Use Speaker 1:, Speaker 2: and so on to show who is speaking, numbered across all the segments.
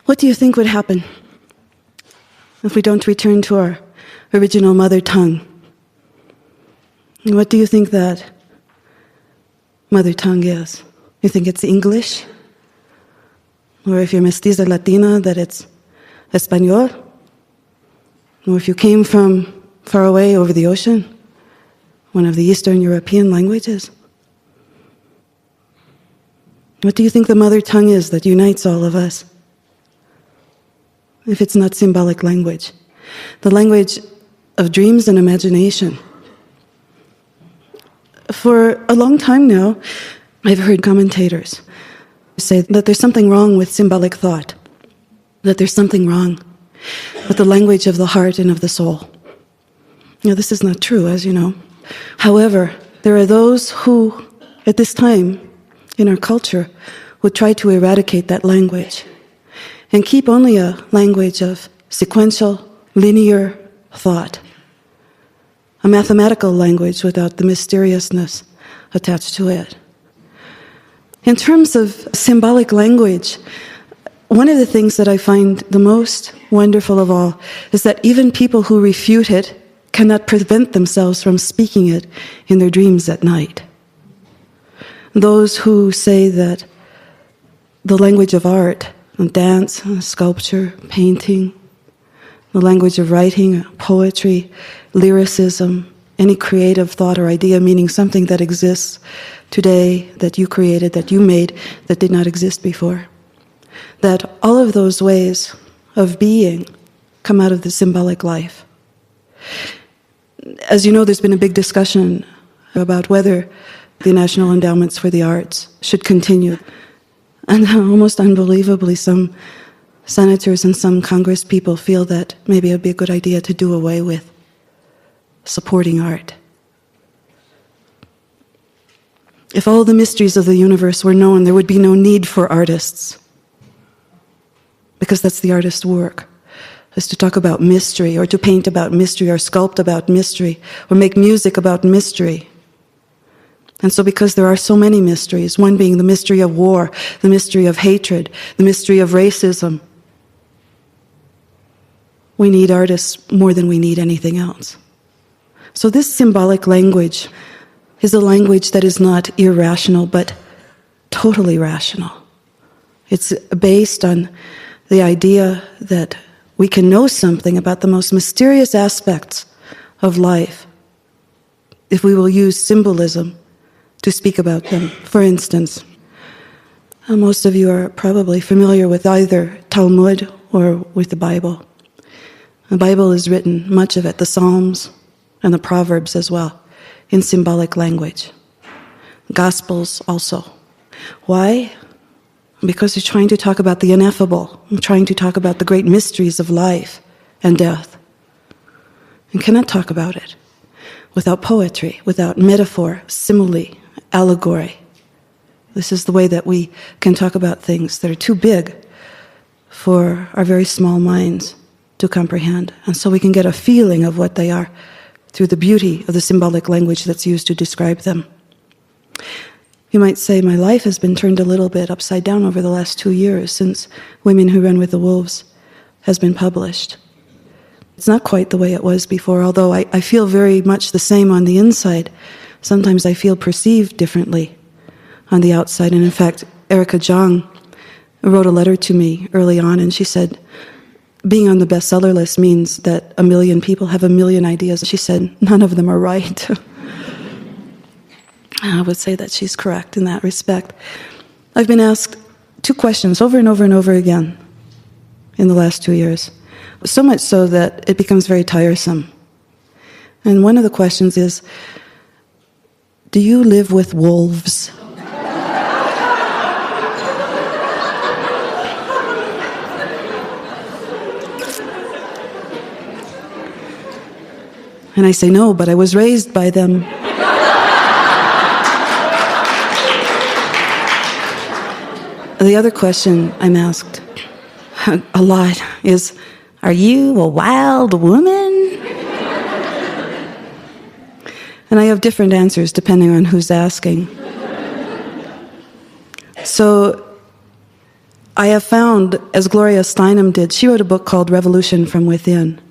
Speaker 1: What do you think would happen if we don't return to our original mother tongue? And what do you think that mother tongue is? You think it's English? Or if you're mestiza Latina, that it's Espanol? Or if you came from far away over the ocean, one of the Eastern European languages? What do you think the mother tongue is that unites all of us? If it's not symbolic language, the language of dreams and imagination. For a long time now, I've heard commentators say that there's something wrong with symbolic thought, that there's something wrong with the language of the heart and of the soul. Now, this is not true, as you know. However, there are those who, at this time in our culture, would try to eradicate that language and keep only a language of sequential, linear thought, a mathematical language without the mysteriousness attached to it. In terms of symbolic language, one of the things that I find the most wonderful of all is that even people who refute it cannot prevent themselves from speaking it in their dreams at night. Those who say that the language of art, dance, sculpture, painting, the language of writing, poetry, lyricism, any creative thought or idea meaning something that exists today, that you created, that you made, that did not exist before. That all of those ways of being come out of the symbolic life. As you know, there's been a big discussion about whether the National Endowments for the Arts should continue. And almost unbelievably, some senators and some Congress people feel that maybe it would be a good idea to do away with supporting art. If all the mysteries of the universe were known, there would be no need for artists. Because that's the artist's work, is to talk about mystery, or to paint about mystery, or sculpt about mystery, or make music about mystery. And so because there are so many mysteries, one being the mystery of war, the mystery of hatred, the mystery of racism, we need artists more than we need anything else. So this symbolic language is a language that is not irrational, but totally rational. It's based on the idea that we can know something about the most mysterious aspects of life if we will use symbolism to speak about them. For instance, most of you are probably familiar with either Talmud or with the Bible. The Bible is written, much of it, the Psalms and the Proverbs as well, in symbolic language. Gospels also. Why? Because you're trying to talk about the ineffable, you're trying to talk about the great mysteries of life and death. You cannot talk about it without poetry, without metaphor, simile, allegory. This is the way that we can talk about things that are too big for our very small minds to comprehend. And so we can get a feeling of what they are through the beauty of the symbolic language that's used to describe them. You might say my life has been turned a little bit upside down over the last 2 years since Women Who Run with the Wolves has been published. It's not quite the way it was before, although I feel very much the same on the inside. Sometimes I feel perceived differently on the outside. And in fact, Erica Jong wrote a letter to me early on, and she said, being on the bestseller list means that 1 million people have 1 million ideas. She said, none of them are right. I would say that she's correct in that respect. I've been asked 2 questions over and over and over again in the last 2 years, so much so that it becomes very tiresome. And one of the questions is, do you live with wolves? And I say, no, but I was raised by them. The other question I'm asked a lot is, are you a wild woman? And I have different answers depending on who's asking. So I have found, as Gloria Steinem did, she wrote a book called Revolution from Within.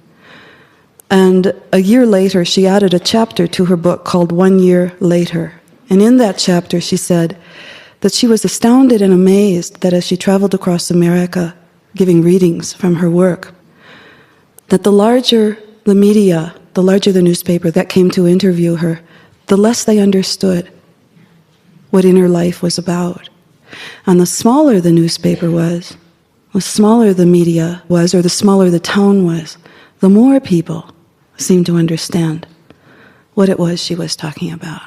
Speaker 1: And a year later, she added a chapter to her book called 1 Year Later. And in that chapter, she said that she was astounded and amazed that as she traveled across America, giving readings from her work, that the larger the media, the larger the newspaper that came to interview her, the less they understood what inner life was about. And the smaller the newspaper was, the smaller the media was, or the smaller the town was, the more people seemed to understand what it was she was talking about.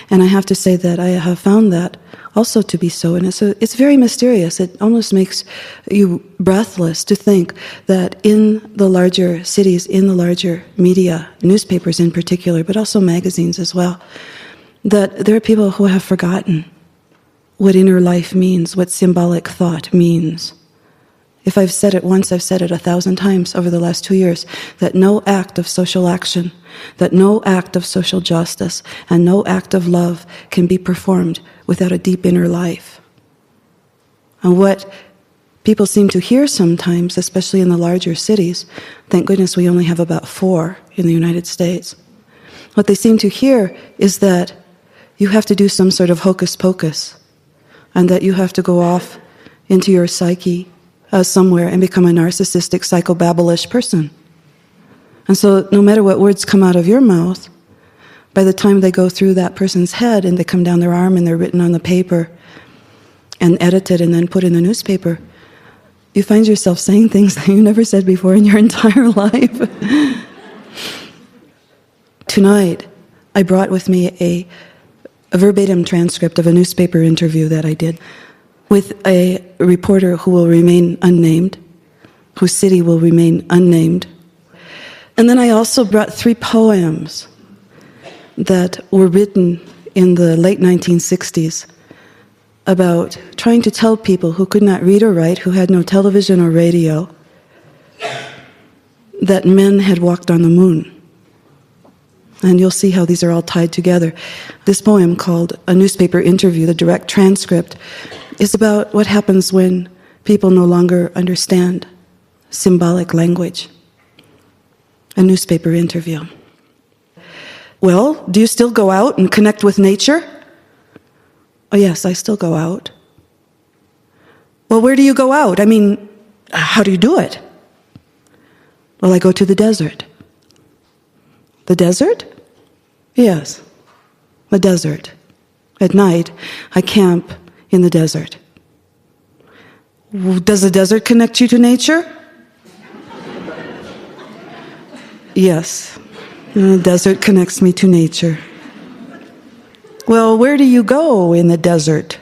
Speaker 1: And I have to say that I have found that also to be so, and it's very mysterious. It almost makes you breathless to think that in the larger cities, in the larger media, newspapers in particular, but also magazines as well, that there are people who have forgotten what inner life means, what symbolic thought means. If I've said it once, I've said it 1,000 times over the last 2 years, that no act of social action, that no act of social justice, and no act of love can be performed without a deep inner life. And what people seem to hear sometimes, especially in the larger cities, thank goodness we only have about 4 in the United States, what they seem to hear is that you have to do some sort of hocus pocus, and that you have to go off into your psyche somewhere and become a narcissistic, psychobabblish person. And so no matter what words come out of your mouth, by the time they go through that person's head and they come down their arm and they're written on the paper and edited and then put in the newspaper, you find yourself saying things that you never said before in your entire life. Tonight, I brought with me a verbatim transcript of a newspaper interview that I did with a reporter who will remain unnamed, whose city will remain unnamed. And then I also brought 3 poems that were written in the late 1960s about trying to tell people who could not read or write, who had no television or radio, that men had walked on the moon. And you'll see how these are all tied together. This poem, called A Newspaper Interview, the direct transcript, is about what happens when people no longer understand symbolic language. A newspaper interview. Well, do you still go out and connect with nature? Oh yes, I still go out. Well, where do you go out? I mean, how do you do it? Well, I go to the desert. The desert? Yes, the desert. At night, I camp in the desert. Does the desert connect you to nature? Yes, the desert connects me to nature. Well, where do you go in the desert?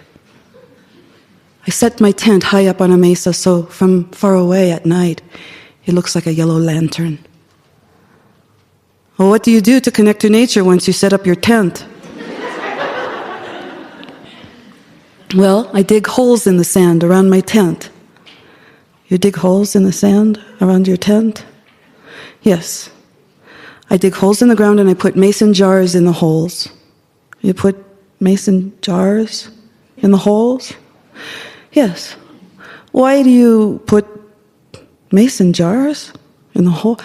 Speaker 1: I set my tent high up on a mesa, so from far away at night, it looks like a yellow lantern. Well, what do you do to connect to nature once you set up your tent? Well, I dig holes in the sand around my tent. You dig holes in the sand around your tent? Yes. I dig holes in the ground and I put mason jars in the holes. You put mason jars in the holes? Yes. Why do you put mason jars in the hole?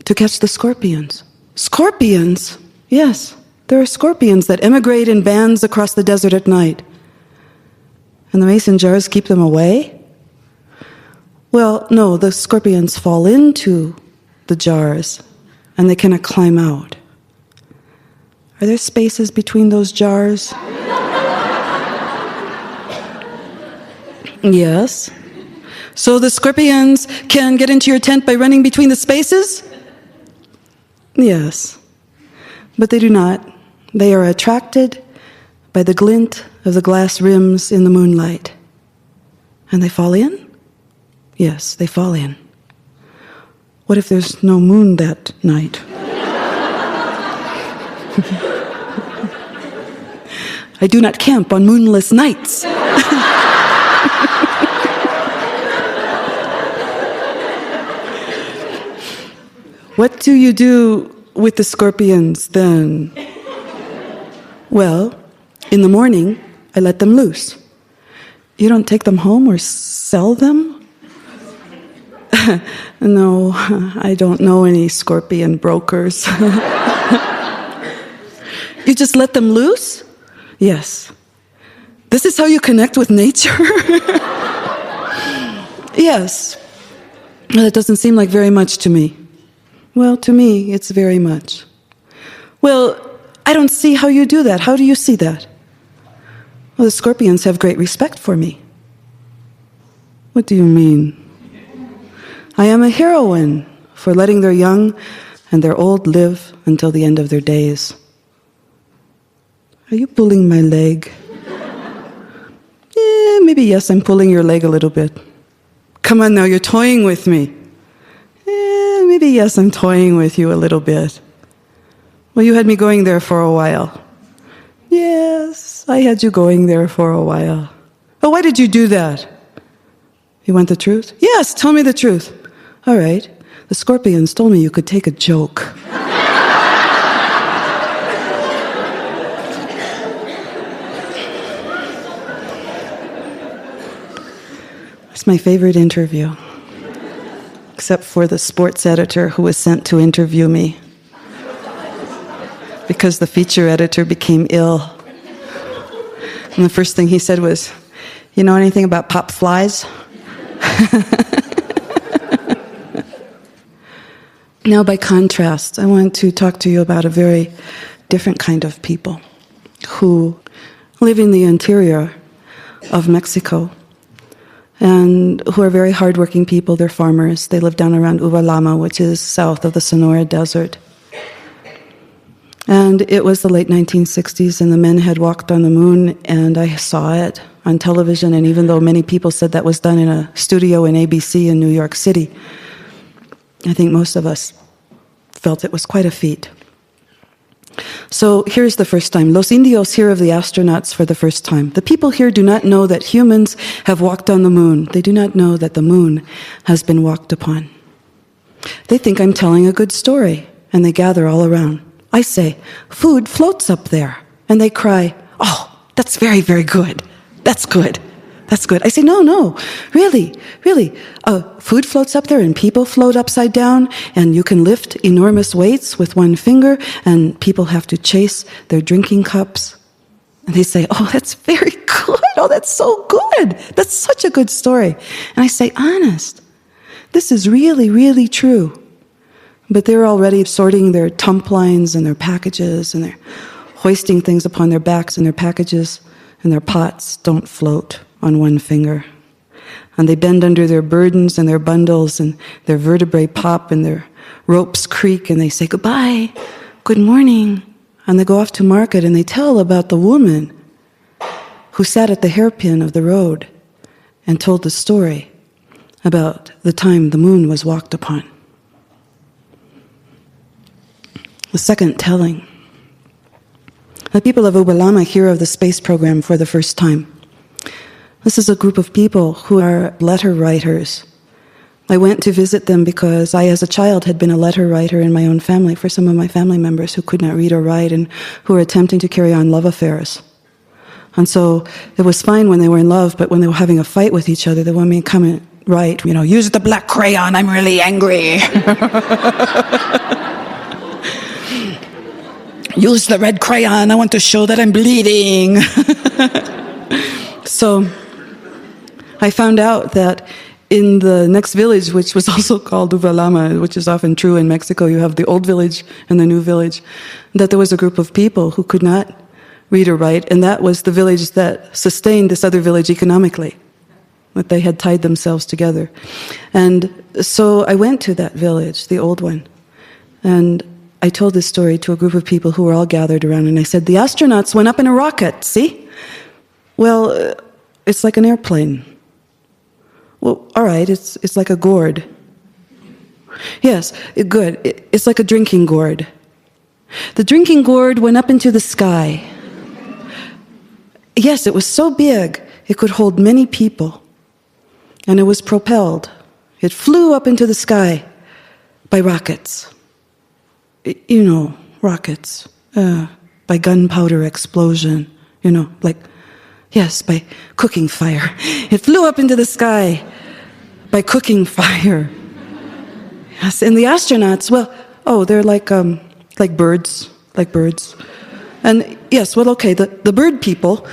Speaker 1: To catch the scorpions. Scorpions? Yes. There are scorpions that emigrate in bands across the desert at night. And the mason jars keep them away? Well, no, the scorpions fall into the jars and they cannot climb out. Are there spaces between those jars? Yes. So the scorpions can get into your tent by running between the spaces? Yes. But they do not. They are attracted by the glint of the glass rims in the moonlight. And they fall in? Yes, they fall in. What if there's no moon that night? I do not camp on moonless nights. What do you do with the scorpions then? Well, in the morning, I let them loose. You don't take them home or sell them? No, I don't know any scorpion brokers. You just let them loose? Yes. This is how you connect with nature? Yes. Well, it doesn't seem like very much to me. Well, to me, it's very much. Well, I don't see how you do that. How do you see that? Well, the scorpions have great respect for me. What do you mean? I am a heroine for letting their young and their old live until the end of their days. Are you pulling my leg? Maybe yes, I'm pulling your leg a little bit. Come on now, you're toying with me. Maybe yes, I'm toying with you a little bit. Well, you had me going there for a while. Yes, I had you going there for a while. Oh, why did you do that? You want the truth? Yes, tell me the truth. All right, the scorpions told me you could take a joke. It's my favorite interview, except for the sports editor who was sent to interview me because the feature editor became ill. And the first thing he said was, "You know anything about pop flies?" Now, by contrast, I want to talk to you about a very different kind of people who live in the interior of Mexico and who are very hardworking people. They're farmers. They live down around Ubalama, which is south of the Sonora Desert. And it was the late 1960s, and the men had walked on the moon, and I saw it on television, and even though many people said that was done in a studio in ABC in New York City, I think most of us felt it was quite a feat. So here's the first time. Los Indios hear of the astronauts for the first time. The people here do not know that humans have walked on the moon. They do not know that the moon has been walked upon. They think I'm telling a good story, and they gather all around. I say, "Food floats up there." And they cry, "Oh, that's very, very good. That's good. That's good." I say, no, really. Food floats up there and people float upside down and you can lift enormous weights with one finger and people have to chase their drinking cups. And they say, "Oh, that's very good. Oh, that's so good. That's such a good story." And I say, "Honest, this is really, really true." But they're already sorting their tump lines and their packages and they're hoisting things upon their backs and their packages and their pots don't float on one finger. And they bend under their burdens and their bundles and their vertebrae pop and their ropes creak and they say, "Goodbye, good morning." And they go off to market and they tell about the woman who sat at the hairpin of the road and told the story about the time the moon was walked upon. The second telling. The people of Ubalama hear of the space program for the first time. This is a group of people who are letter writers. I went to visit them because I, as a child, had been a letter writer in my own family for some of my family members who could not read or write and who were attempting to carry on love affairs. And so it was fine when they were in love, but when they were having a fight with each other, they wanted me to come and write, "Use the black crayon, I'm really angry." "Use the red crayon, I want to show that I'm bleeding." So I found out that in the next village, which was also called Ubalama, which is often true in Mexico, you have the old village and the new village, that there was a group of people who could not read or write, and that was the village that sustained this other village economically, that they had tied themselves together. And so I went to that village, the old one, and I told this story to a group of people who were all gathered around, and I said, "The astronauts went up in a rocket, see? Well, it's like an airplane." "Well, all right, it's like a gourd." "Yes, good. It's like a drinking gourd. The drinking gourd went up into the sky." "Yes, it was so big, it could hold many people. And it was propelled. It flew up into the sky by rockets. Rockets. By gunpowder explosion. Like Yes, by cooking fire. It flew up into the sky by cooking fire. Yes, and the astronauts, well, they're like birds, And yes, well, okay, the bird people,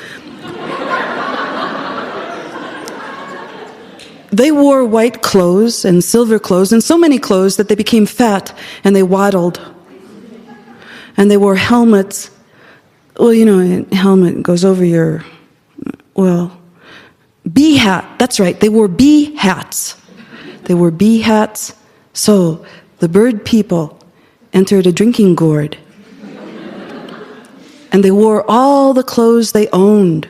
Speaker 1: they wore white clothes and silver clothes and so many clothes that they became fat and they waddled. And they wore helmets. Well, a helmet goes over your, bee hat. That's right, they wore bee hats. They wore bee hats. So the bird people entered a drinking gourd. And they wore all the clothes they owned.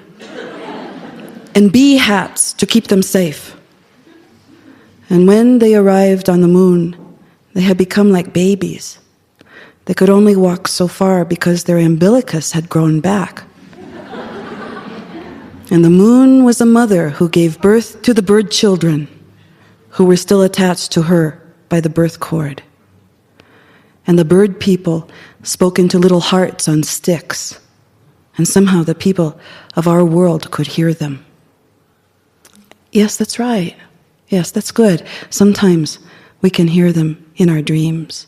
Speaker 1: And bee hats to keep them safe. And when they arrived on the moon, they had become like babies. They could only walk so far because their umbilicus had grown back. And the moon was a mother who gave birth to the bird children who were still attached to her by the birth cord. And the bird people spoke into little hearts on sticks. And somehow the people of our world could hear them. Yes, that's right. Yes, that's good. Sometimes we can hear them in our dreams.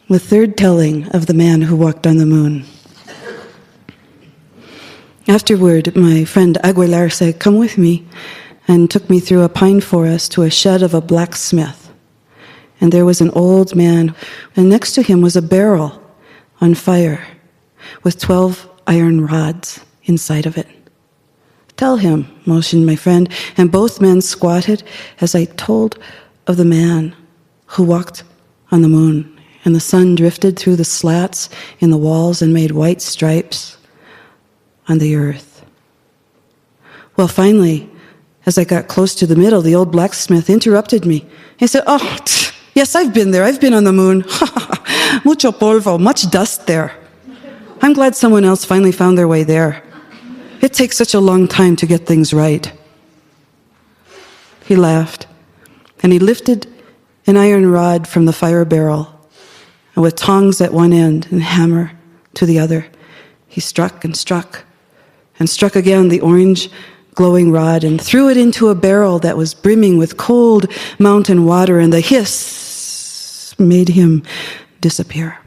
Speaker 1: The third telling of the man who walked on the moon. Afterward, my friend Aguilar said, "Come with me," and took me through a pine forest to a shed of a blacksmith. And there was an old man, and next to him was a barrel on fire with 12 iron rods inside of it. "Tell him," motioned my friend, and both men squatted as I told of the man who walked on the moon. And the sun drifted through the slats in the walls and made white stripes on the earth. Well, finally, as I got close to the middle, the old blacksmith interrupted me. He said, "Oh, yes, I've been there. I've been on the moon. Mucho polvo, much dust there. I'm glad someone else finally found their way there. It takes such a long time to get things right." He laughed, and he lifted an iron rod from the fire barrel, and with tongs at one end and hammer to the other, he struck and struck and struck again the orange glowing rod and threw it into a barrel that was brimming with cold mountain water, and the hiss made him disappear.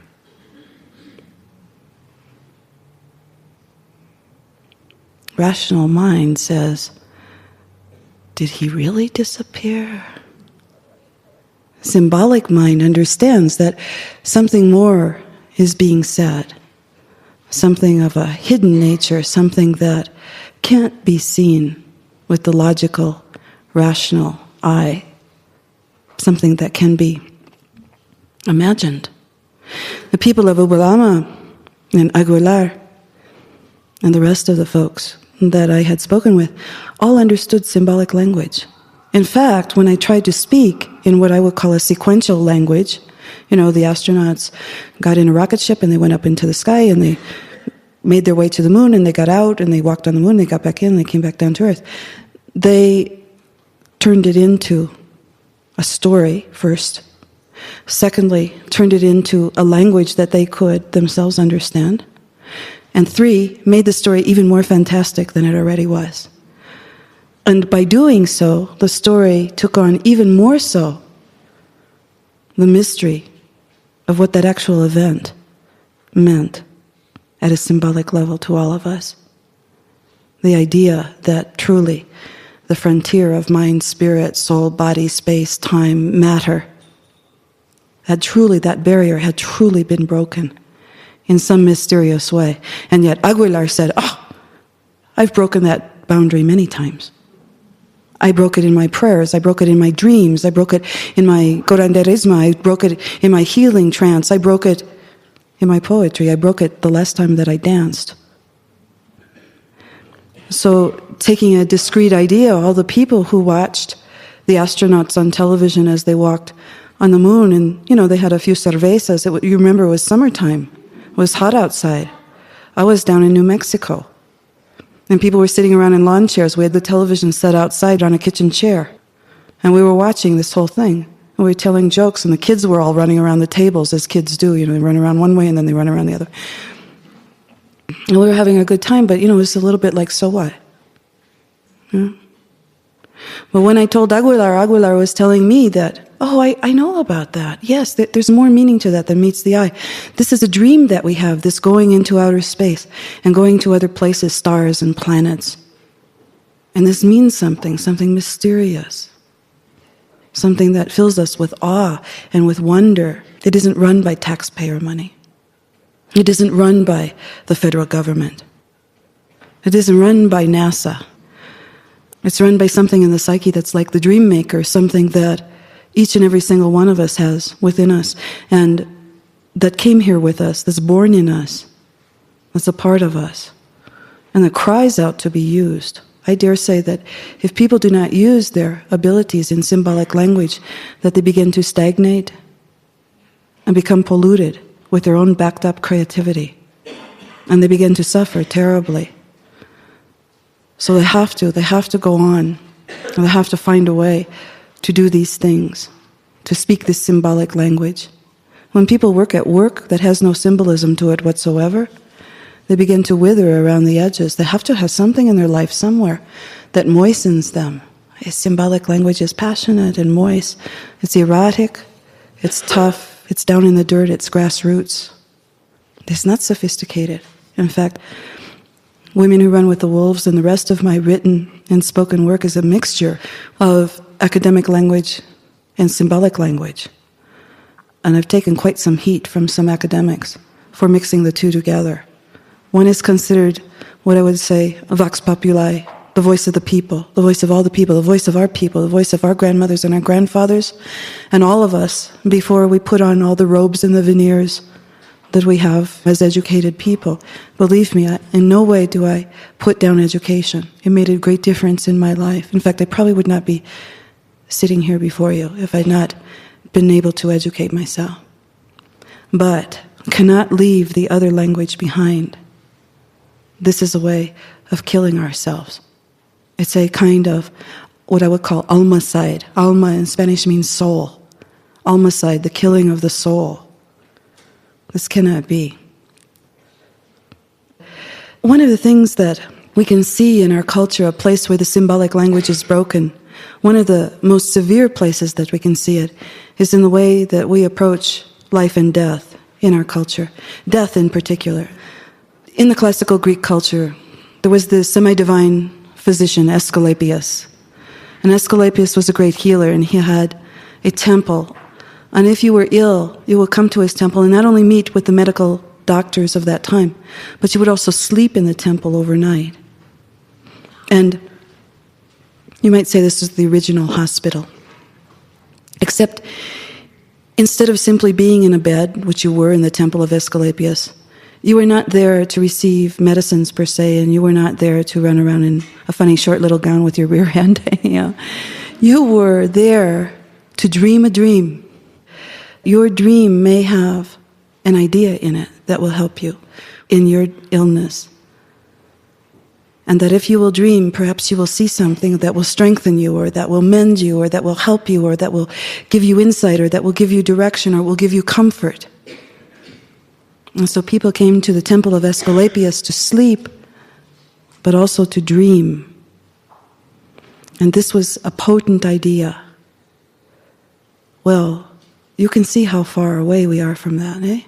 Speaker 1: Rational mind says, did he really disappear? Symbolic mind understands that something more is being said, something of a hidden nature, something that can't be seen with the logical, rational eye, something that can be imagined. The people of Ubalama and Aguilar and the rest of the folks that I had spoken with all understood symbolic language. In fact, when I tried to speak in what I would call a sequential language, the astronauts got in a rocket ship and they went up into the sky and they made their way to the moon and they got out and they walked on the moon, they got back in, and they came back down to Earth. They turned it into a story first. Secondly, turned it into a language that they could themselves understand. And 3, made the story even more fantastic than it already was. And by doing so, the story took on even more so the mystery of what that actual event meant at a symbolic level to all of us. The idea that truly the frontier of mind, spirit, soul, body, space, time, matter, that barrier had truly been broken in some mysterious way. And yet Aguilar said, I've broken that boundary many times. I broke it in my prayers, I broke it in my dreams, I broke it in my curanderismo, I broke it in my healing trance, I broke it in my poetry, I broke it the last time that I danced. So, taking a discrete idea, all the people who watched the astronauts on television as they walked on the moon, and they had a few cervezas, you remember it was summertime, it was hot outside. I was down in New Mexico. And people were sitting around in lawn chairs. We had the television set outside on a kitchen chair. And we were watching this whole thing. And we were telling jokes, and the kids were all running around the tables, as kids do. They run around one way, and then they run around the other. And we were having a good time, but, it was a little bit like, so what? Yeah. But when I told Aguilar was telling me that, I know about that. Yes, there's more meaning to that than meets the eye. This is a dream that we have, this going into outer space and going to other places, stars and planets. And this means something mysterious, something that fills us with awe and with wonder. It isn't run by taxpayer money. It isn't run by the federal government. It isn't run by NASA. It's run by something in the psyche that's like the dream maker, something that each and every single one of us has within us, and that came here with us, that's born in us, that's a part of us, and that cries out to be used. I dare say that if people do not use their abilities in symbolic language, that they begin to stagnate and become polluted with their own backed up creativity, and they begin to suffer terribly. So they have to go on, and they have to find a way to do these things, to speak this symbolic language. When people work at work that has no symbolism to it whatsoever, they begin to wither around the edges. They have to have something in their life somewhere that moistens them. Symbolic language is passionate and moist. It's erotic, it's tough, it's down in the dirt, it's grassroots. It's not sophisticated. In fact, Women Who Run with the Wolves and the rest of my written and spoken work is a mixture of academic language and symbolic language. And I've taken quite some heat from some academics for mixing the two together. One is considered what I would say vox populi, the voice of the people, the voice of all the people, the voice of our people, the voice of our grandmothers and our grandfathers, and all of us before we put on all the robes and the veneers that we have as educated people. Believe me, in no way do I put down education. It made a great difference in my life. In fact, I probably would not be sitting here before you if I'd not been able to educate myself. But cannot leave the other language behind. This is a way of killing ourselves. It's a kind of what I would call almacide. Alma in Spanish means soul. Almacide, the killing of the soul. This cannot be. One of the things that we can see in our culture, a place where the symbolic language is broken, one of the most severe places that we can see it is in the way that we approach life and death in our culture, death in particular. In the classical Greek culture, there was the semi-divine physician, Aesculapius. And Aesculapius was a great healer, and he had a temple. And if you were ill, you would come to his temple and not only meet with the medical doctors of that time, but you would also sleep in the temple overnight. And you might say this is the original hospital. Except instead of simply being in a bed, which you were in the temple of Aesculapius, you were not there to receive medicines per se, and you were not there to run around in a funny short little gown with your rear hand. You were there to dream a dream. Your dream may have an idea in it that will help you in your illness. And that if you will dream, perhaps you will see something that will strengthen you, or that will mend you, or that will help you, or that will give you insight, or that will give you direction, or will give you comfort. And so people came to the temple of Aesculapius to sleep, but also to dream. And this was a potent idea. Well, you can see how far away we are from that, eh?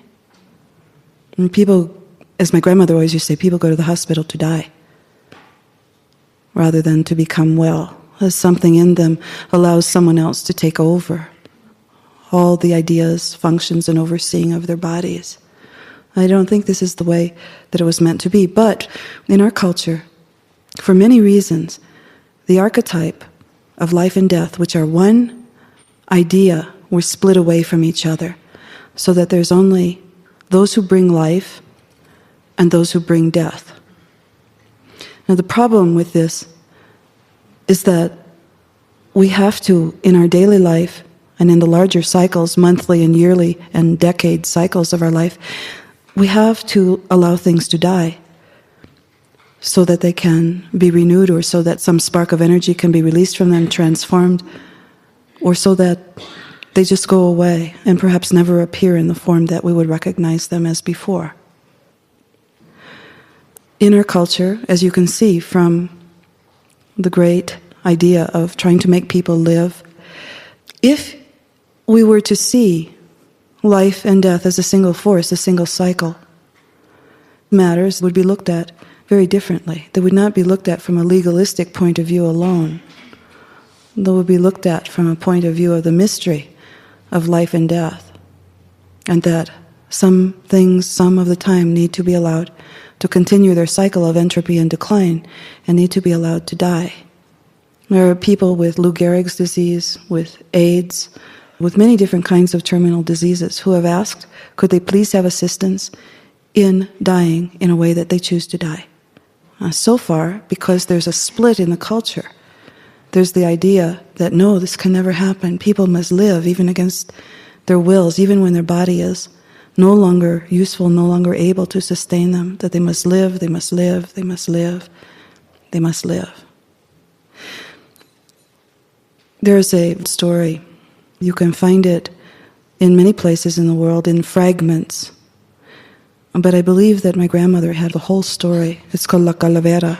Speaker 1: And people, as my grandmother always used to say, people go to the hospital to die rather than to become well, as something in them allows someone else to take over all the ideas, functions, and overseeing of their bodies. I don't think this is the way that it was meant to be. But in our culture, for many reasons, the archetype of life and death, which are one idea, were split away from each other, so that there's only those who bring life and those who bring death. Now the problem with this is that we have to, in our daily life and in the larger cycles, monthly and yearly and decade cycles of our life, we have to allow things to die so that they can be renewed, or so that some spark of energy can be released from them, transformed, or so that they just go away and perhaps never appear in the form that we would recognize them as before. In our culture, as you can see from the great idea of trying to make people live, if we were to see life and death as a single force, a single cycle, matters would be looked at very differently. They would not be looked at from a legalistic point of view alone. They would be looked at from a point of view of the mystery of life and death, and that some things, some of the time, need to be allowed to continue their cycle of entropy and decline and need to be allowed to die. There are people with Lou Gehrig's disease, with AIDS, with many different kinds of terminal diseases who have asked, could they please have assistance in dying in a way that they choose to die? So far, because there's a split in the culture, there's the idea that no, this can never happen. People must live even against their wills, even when their body is no longer useful, no longer able to sustain them, that they must live, they must live, they must live, they must live. There's a story. You can find it in many places in the world, in fragments. But I believe that my grandmother had the whole story. It's called La Calavera.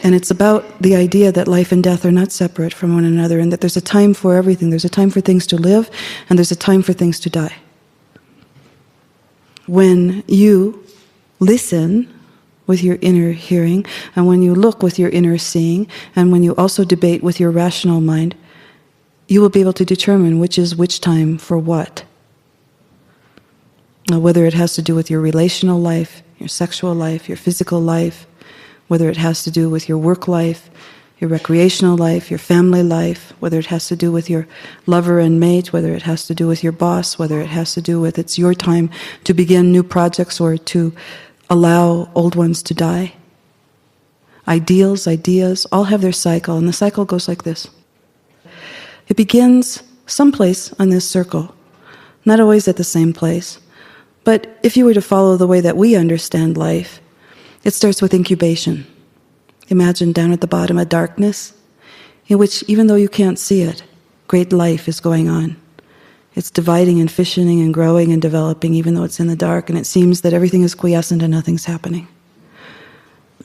Speaker 1: And it's about the idea that life and death are not separate from one another, and that there's a time for everything. There's a time for things to live, and there's a time for things to die. When you listen with your inner hearing, and when you look with your inner seeing, and when you also debate with your rational mind, you will be able to determine which is which time for what. Now, whether it has to do with your relational life, your sexual life, your physical life, whether it has to do with your work life, your recreational life, your family life, whether it has to do with your lover and mate, whether it has to do with your boss, whether it has to do with it's your time to begin new projects or to allow old ones to die. Ideals, ideas, all have their cycle, and the cycle goes like this. It begins someplace on this circle, not always at the same place, but if you were to follow the way that we understand life, it starts with incubation. Imagine down at the bottom a darkness in which, even though you can't see it, great life is going on. It's dividing and fissioning and growing and developing, even though it's in the dark, and it seems that everything is quiescent and nothing's happening.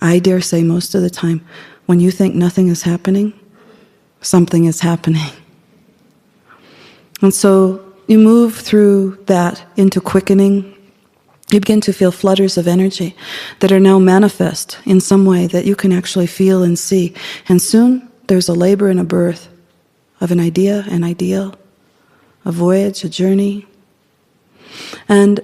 Speaker 1: I dare say most of the time, when you think nothing is happening, something is happening. And so you move through that into quickening. You begin to feel flutters of energy that are now manifest in some way that you can actually feel and see. And soon there's a labor and a birth of an idea, an ideal, a voyage, a journey. And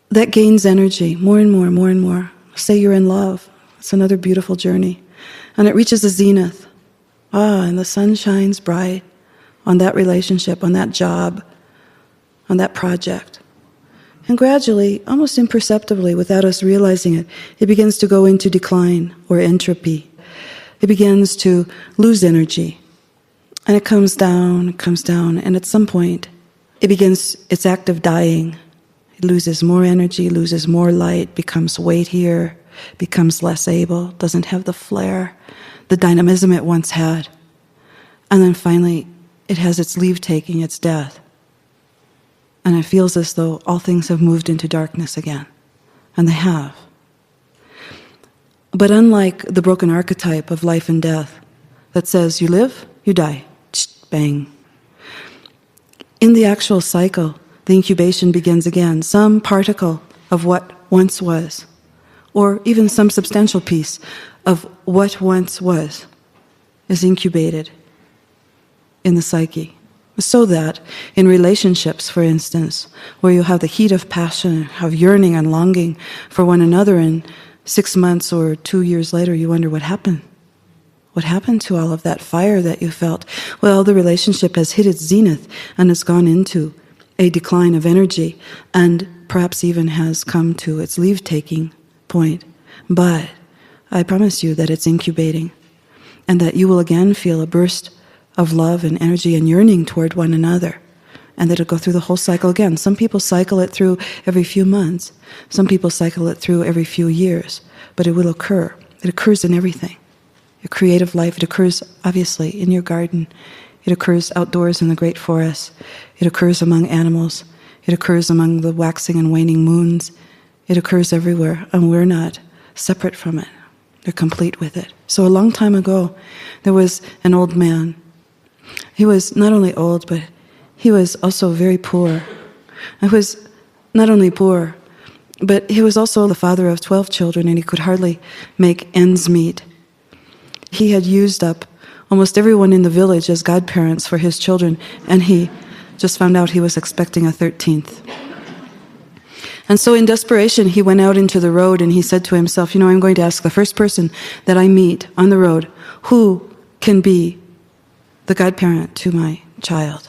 Speaker 1: that gains energy more and more, more and more. Say you're in love. It's another beautiful journey. And it reaches a zenith. And the sun shines bright on that relationship, on that job, on that project. And gradually, almost imperceptibly, without us realizing it, it begins to go into decline or entropy. It begins to lose energy. And it comes down, and at some point, it begins its act of dying. It loses more energy, loses more light, becomes weightier, becomes less able, doesn't have the flair, the dynamism it once had. And then finally, it has its leave-taking, its death. And it feels as though all things have moved into darkness again. And they have. But unlike the broken archetype of life and death that says you live, you die, bang. In the actual cycle, the incubation begins again. Some particle of what once was, or even some substantial piece of what once was, is incubated in the psyche. So that in relationships, for instance, where you have the heat of passion, of yearning and longing for one another, and 6 months or 2 years later you wonder what happened. What happened to all of that fire that you felt? Well, the relationship has hit its zenith and has gone into a decline of energy and perhaps even has come to its leave-taking point. But I promise you that it's incubating and that you will again feel a burst of love and energy and yearning toward one another, and that it'll go through the whole cycle again. Some people cycle it through every few months. Some people cycle it through every few years. But it will occur. It occurs in everything. Your creative life, it occurs, obviously, in your garden. It occurs outdoors in the great forest. It occurs among animals. It occurs among the waxing and waning moons. It occurs everywhere, and we're not separate from it. They're complete with it. So a long time ago, there was an old man. He was not only old, but he was also very poor. He was not only poor, but he was also the father of 12 children, and he could hardly make ends meet. He had used up almost everyone in the village as godparents for his children, and he just found out he was expecting a 13th. And so in desperation, he went out into the road and he said to himself, I'm going to ask the first person that I meet on the road, who can be the godparent to my child?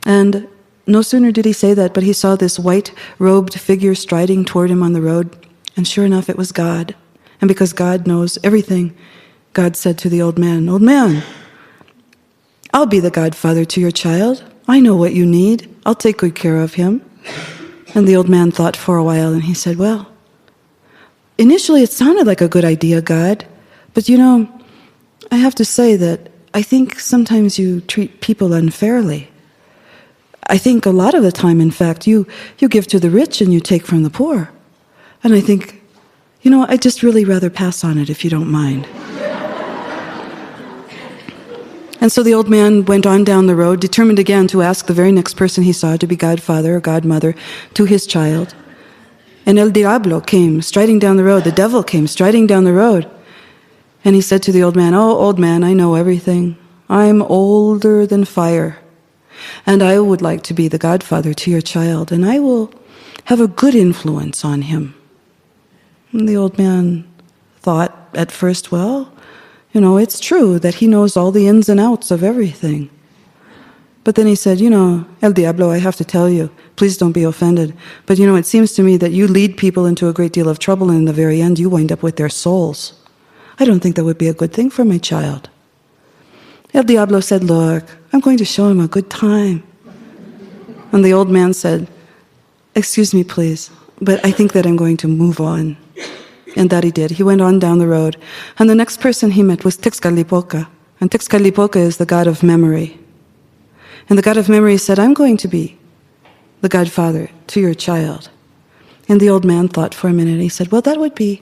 Speaker 1: And no sooner did he say that, but he saw this white-robed figure striding toward him on the road, and sure enough, it was God. And because God knows everything, God said to the old man, "Old man, I'll be the godfather to your child. I know what you need. I'll take good care of him." And the old man thought for a while, and he said, "Well, initially it sounded like a good idea, God, but I have to say that I think sometimes you treat people unfairly. I think a lot of the time, in fact, you give to the rich and you take from the poor. And I think, I'd just really rather pass on it if you don't mind." And so the old man went on down the road, determined again to ask the very next person he saw to be godfather or godmother to his child. And El Diablo came striding down the road. The devil came striding down the road. And he said to the old man, "Oh, old man, I know everything. I'm older than fire. And I would like to be the godfather to your child, and I will have a good influence on him." And the old man thought at first, well, it's true that he knows all the ins and outs of everything. But then he said, "El Diablo, I have to tell you, please don't be offended, but it seems to me that you lead people into a great deal of trouble, and in the very end you wind up with their souls. I don't think that would be a good thing for my child." El Diablo said, "Look, I'm going to show him a good time." And the old man said, "Excuse me, please, but I think that I'm going to move on." And that he did. He went on down the road. And the next person he met was Tezcatlipoca. And Tezcatlipoca is the god of memory. And the god of memory said, "I'm going to be the godfather to your child." And the old man thought for a minute. He said, "Well, that would be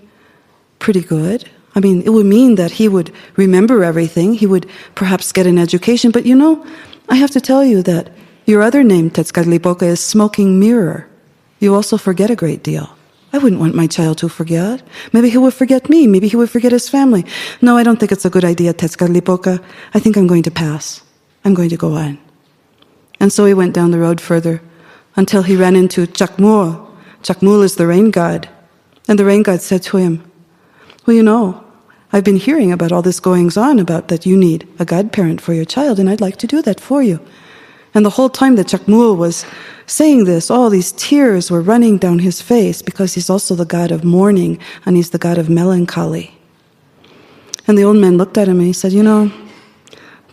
Speaker 1: pretty good. I mean, it would mean that he would remember everything. He would perhaps get an education. But I have to tell you that your other name, Tezcatlipoca, is smoking mirror. You also forget a great deal. I wouldn't want my child to forget. Maybe he would forget me. Maybe he would forget his family. No, I don't think it's a good idea, Tezcatlipoca. I think I'm going to pass. I'm going to go on." And so he went down the road further until he ran into Chacmul. Chacmul is the rain god. And the rain god said to him, "Well, I've been hearing about all this goings-on about that you need a godparent for your child, and I'd like to do that for you." And the whole time that Chacmul was saying this, all these tears were running down his face, because he's also the god of mourning, and he's the god of melancholy. And the old man looked at him and he said,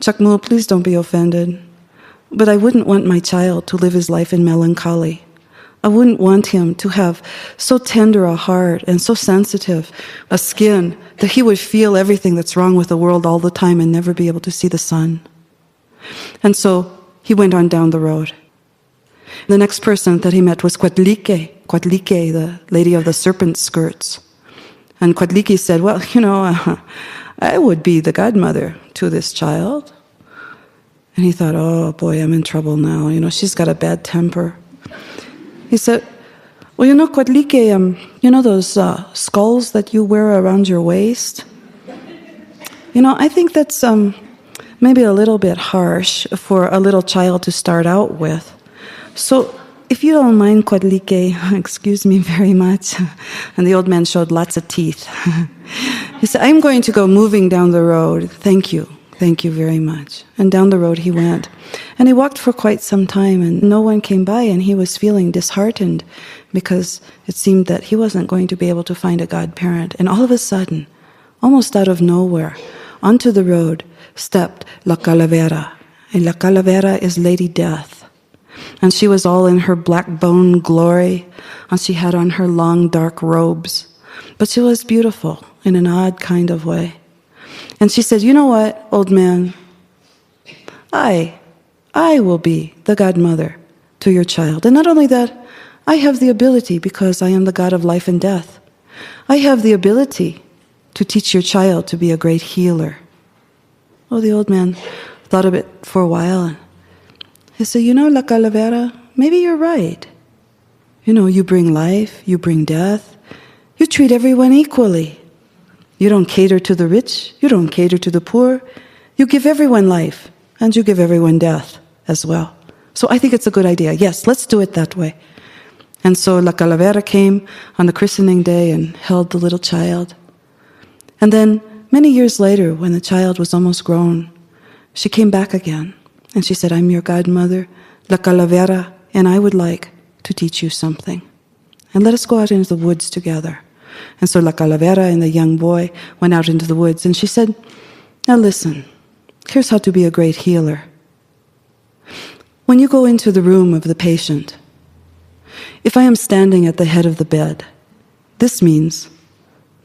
Speaker 1: "Chacmul, please don't be offended, but I wouldn't want my child to live his life in melancholy. I wouldn't want him to have so tender a heart and so sensitive a skin that he would feel everything that's wrong with the world all the time and never be able to see the sun." And so he went on down the road. The next person that he met was Coatlique, the lady of the serpent skirts. And Coatlique said, "Well, I would be the godmother to this child." And he thought, "Oh boy, I'm in trouble now. She's got a bad temper." He said, "Well, Coatlique, those skulls that you wear around your waist? I think that's maybe a little bit harsh for a little child to start out with. So, if you don't mind, Coatlique, excuse me very much." And the old man showed lots of teeth. He said, "I'm going to go moving down the road. Thank you. Thank you very much." And down the road he went. And he walked for quite some time, and no one came by, and he was feeling disheartened because it seemed that he wasn't going to be able to find a godparent. And all of a sudden, almost out of nowhere, onto the road stepped La Calavera. And La Calavera is Lady Death. And she was all in her black bone glory, and she had on her long dark robes. But she was beautiful in an odd kind of way. And she said, "You know what, old man? I will be the godmother to your child. And not only that, I have the ability, because I am the god of life and death, I have the ability to teach your child to be a great healer. Oh, the old man thought of it for a while. And he said, La Calavera, maybe you're right. You bring life, you bring death. You treat everyone equally. You don't cater to the rich, you don't cater to the poor. You give everyone life, and you give everyone death as well. So I think it's a good idea. Yes, let's do it that way. And so La Calavera came on the christening day and held the little child. And then, many years later, when the child was almost grown, she came back again. And she said, I'm your godmother, La Calavera, and I would like to teach you something. And let us go out into the woods together. And so La Calavera and the young boy went out into the woods. And she said, now listen, here's how to be a great healer. When you go into the room of the patient, if I am standing at the head of the bed, this means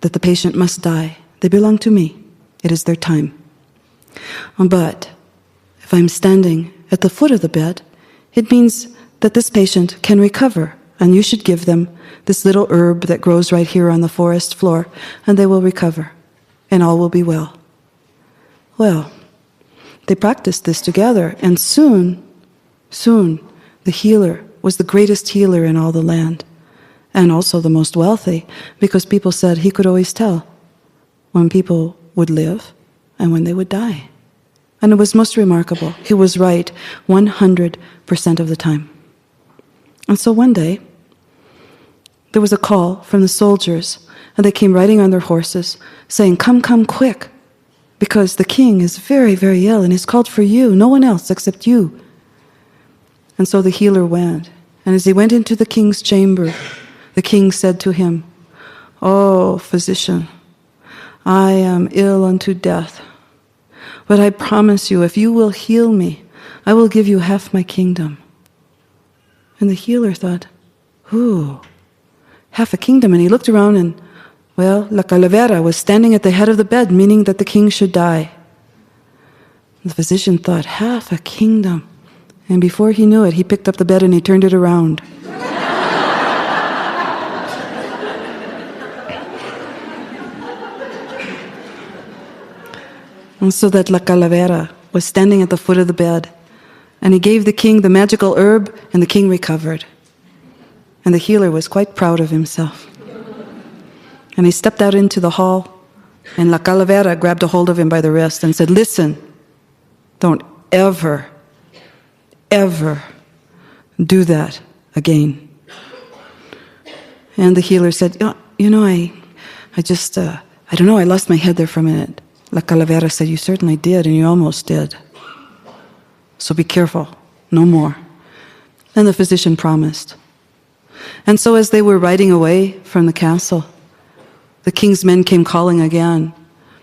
Speaker 1: that the patient must die. They belong to me. It is their time. But if I'm standing at the foot of the bed, it means that this patient can recover, and you should give them this little herb that grows right here on the forest floor, and they will recover, and all will be well. Well, they practiced this together, and soon, the healer was the greatest healer in all the land, and also the most wealthy, because people said he could always tell when people would live and when they would die. And it was most remarkable. He was right 100% of the time. And so one day, there was a call from the soldiers, and they came riding on their horses, saying, come quick, because the king is very, very ill, and he's called for you, no one else except you. And so the healer went, and as he went into the king's chamber, the king said to him, oh, physician, I am ill unto death, but I promise you, if you will heal me, I will give you half my kingdom. And the healer thought, ooh, half a kingdom. And he looked around and, well, La Calavera was standing at the head of the bed, meaning that the king should die. The physician thought, half a kingdom. And before he knew it, he picked up the bed and he turned it around. And so that La Calavera was standing at the foot of the bed, and he gave the king the magical herb, and the king recovered. And the healer was quite proud of himself. And he stepped out into the hall, and La Calavera grabbed a hold of him by the wrist and said, listen, don't ever do that again. And the healer said, I don't know, I lost my head there for a minute. La Calavera said, you certainly did, and you almost did. So be careful, no more. And the physician promised. And so as they were riding away from the castle, the king's men came calling again,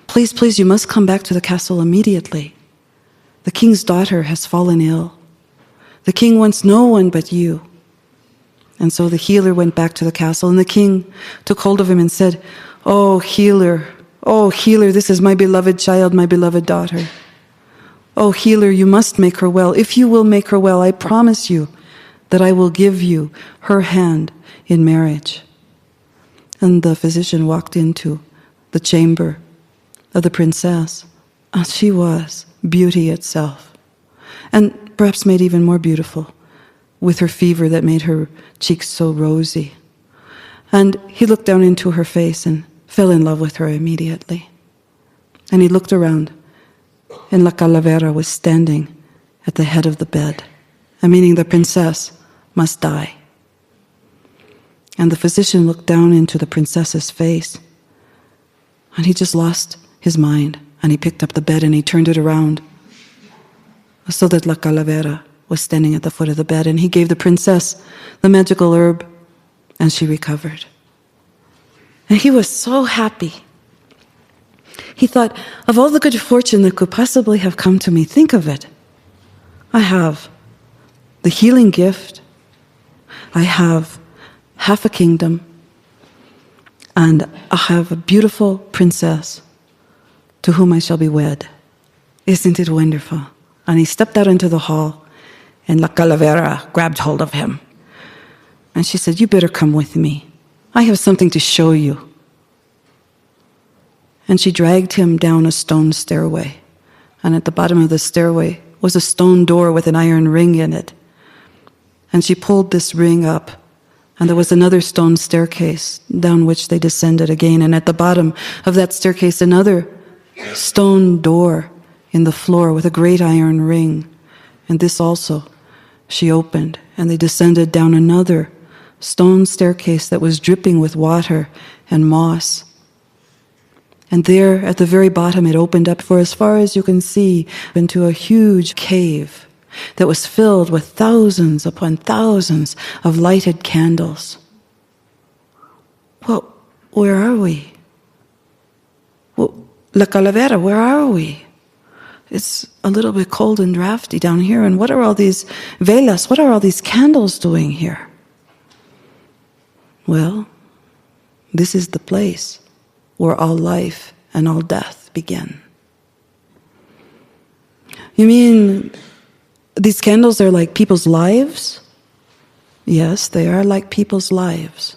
Speaker 1: please, you must come back to the castle immediately. The king's daughter has fallen ill. The king wants no one but you. And so the healer went back to the castle, and the king took hold of him and said, oh, healer, this is my beloved child, my beloved daughter. Oh, healer, you must make her well. If you will make her well, I promise you that I will give you her hand in marriage. And the physician walked into the chamber of the princess. And she was beauty itself, and perhaps made even more beautiful with her fever that made her cheeks so rosy. And he looked down into her face and fell in love with her immediately. And he looked around, and La Calavera was standing at the head of the bed, meaning the princess must die. And the physician looked down into the princess's face, and he just lost his mind, and he picked up the bed and he turned it around so that La Calavera was standing at the foot of the bed, and he gave the princess the magical herb, and she recovered. And he was so happy. He thought, of all the good fortune that could possibly have come to me, think of it. I have the healing gift, I have half a kingdom, and I have a beautiful princess to whom I shall be wed. Isn't it wonderful? And he stepped out into the hall, and La Calavera grabbed hold of him. And she said, you better come with me. I have something to show you. and she dragged him down a stone stairway. And at the bottom of the stairway was a stone door with an iron ring in it. And she pulled this ring up, and there was another stone staircase down which they descended again. And at the bottom of that staircase, another stone door in the floor with a great iron ring. And this also she opened, and they descended down another stone staircase that was dripping with water and moss. And there, at the very bottom, it opened up for as far as you can see into a huge cave that was filled with thousands upon thousands of lighted candles. Well, where are we? Well, La Calavera, where are we? It's a little bit cold and drafty down here, and what are all these velas, what are all these candles doing here? Well, this is the place where all life and all death begin. You mean these candles are like people's lives? Yes, they are like people's lives.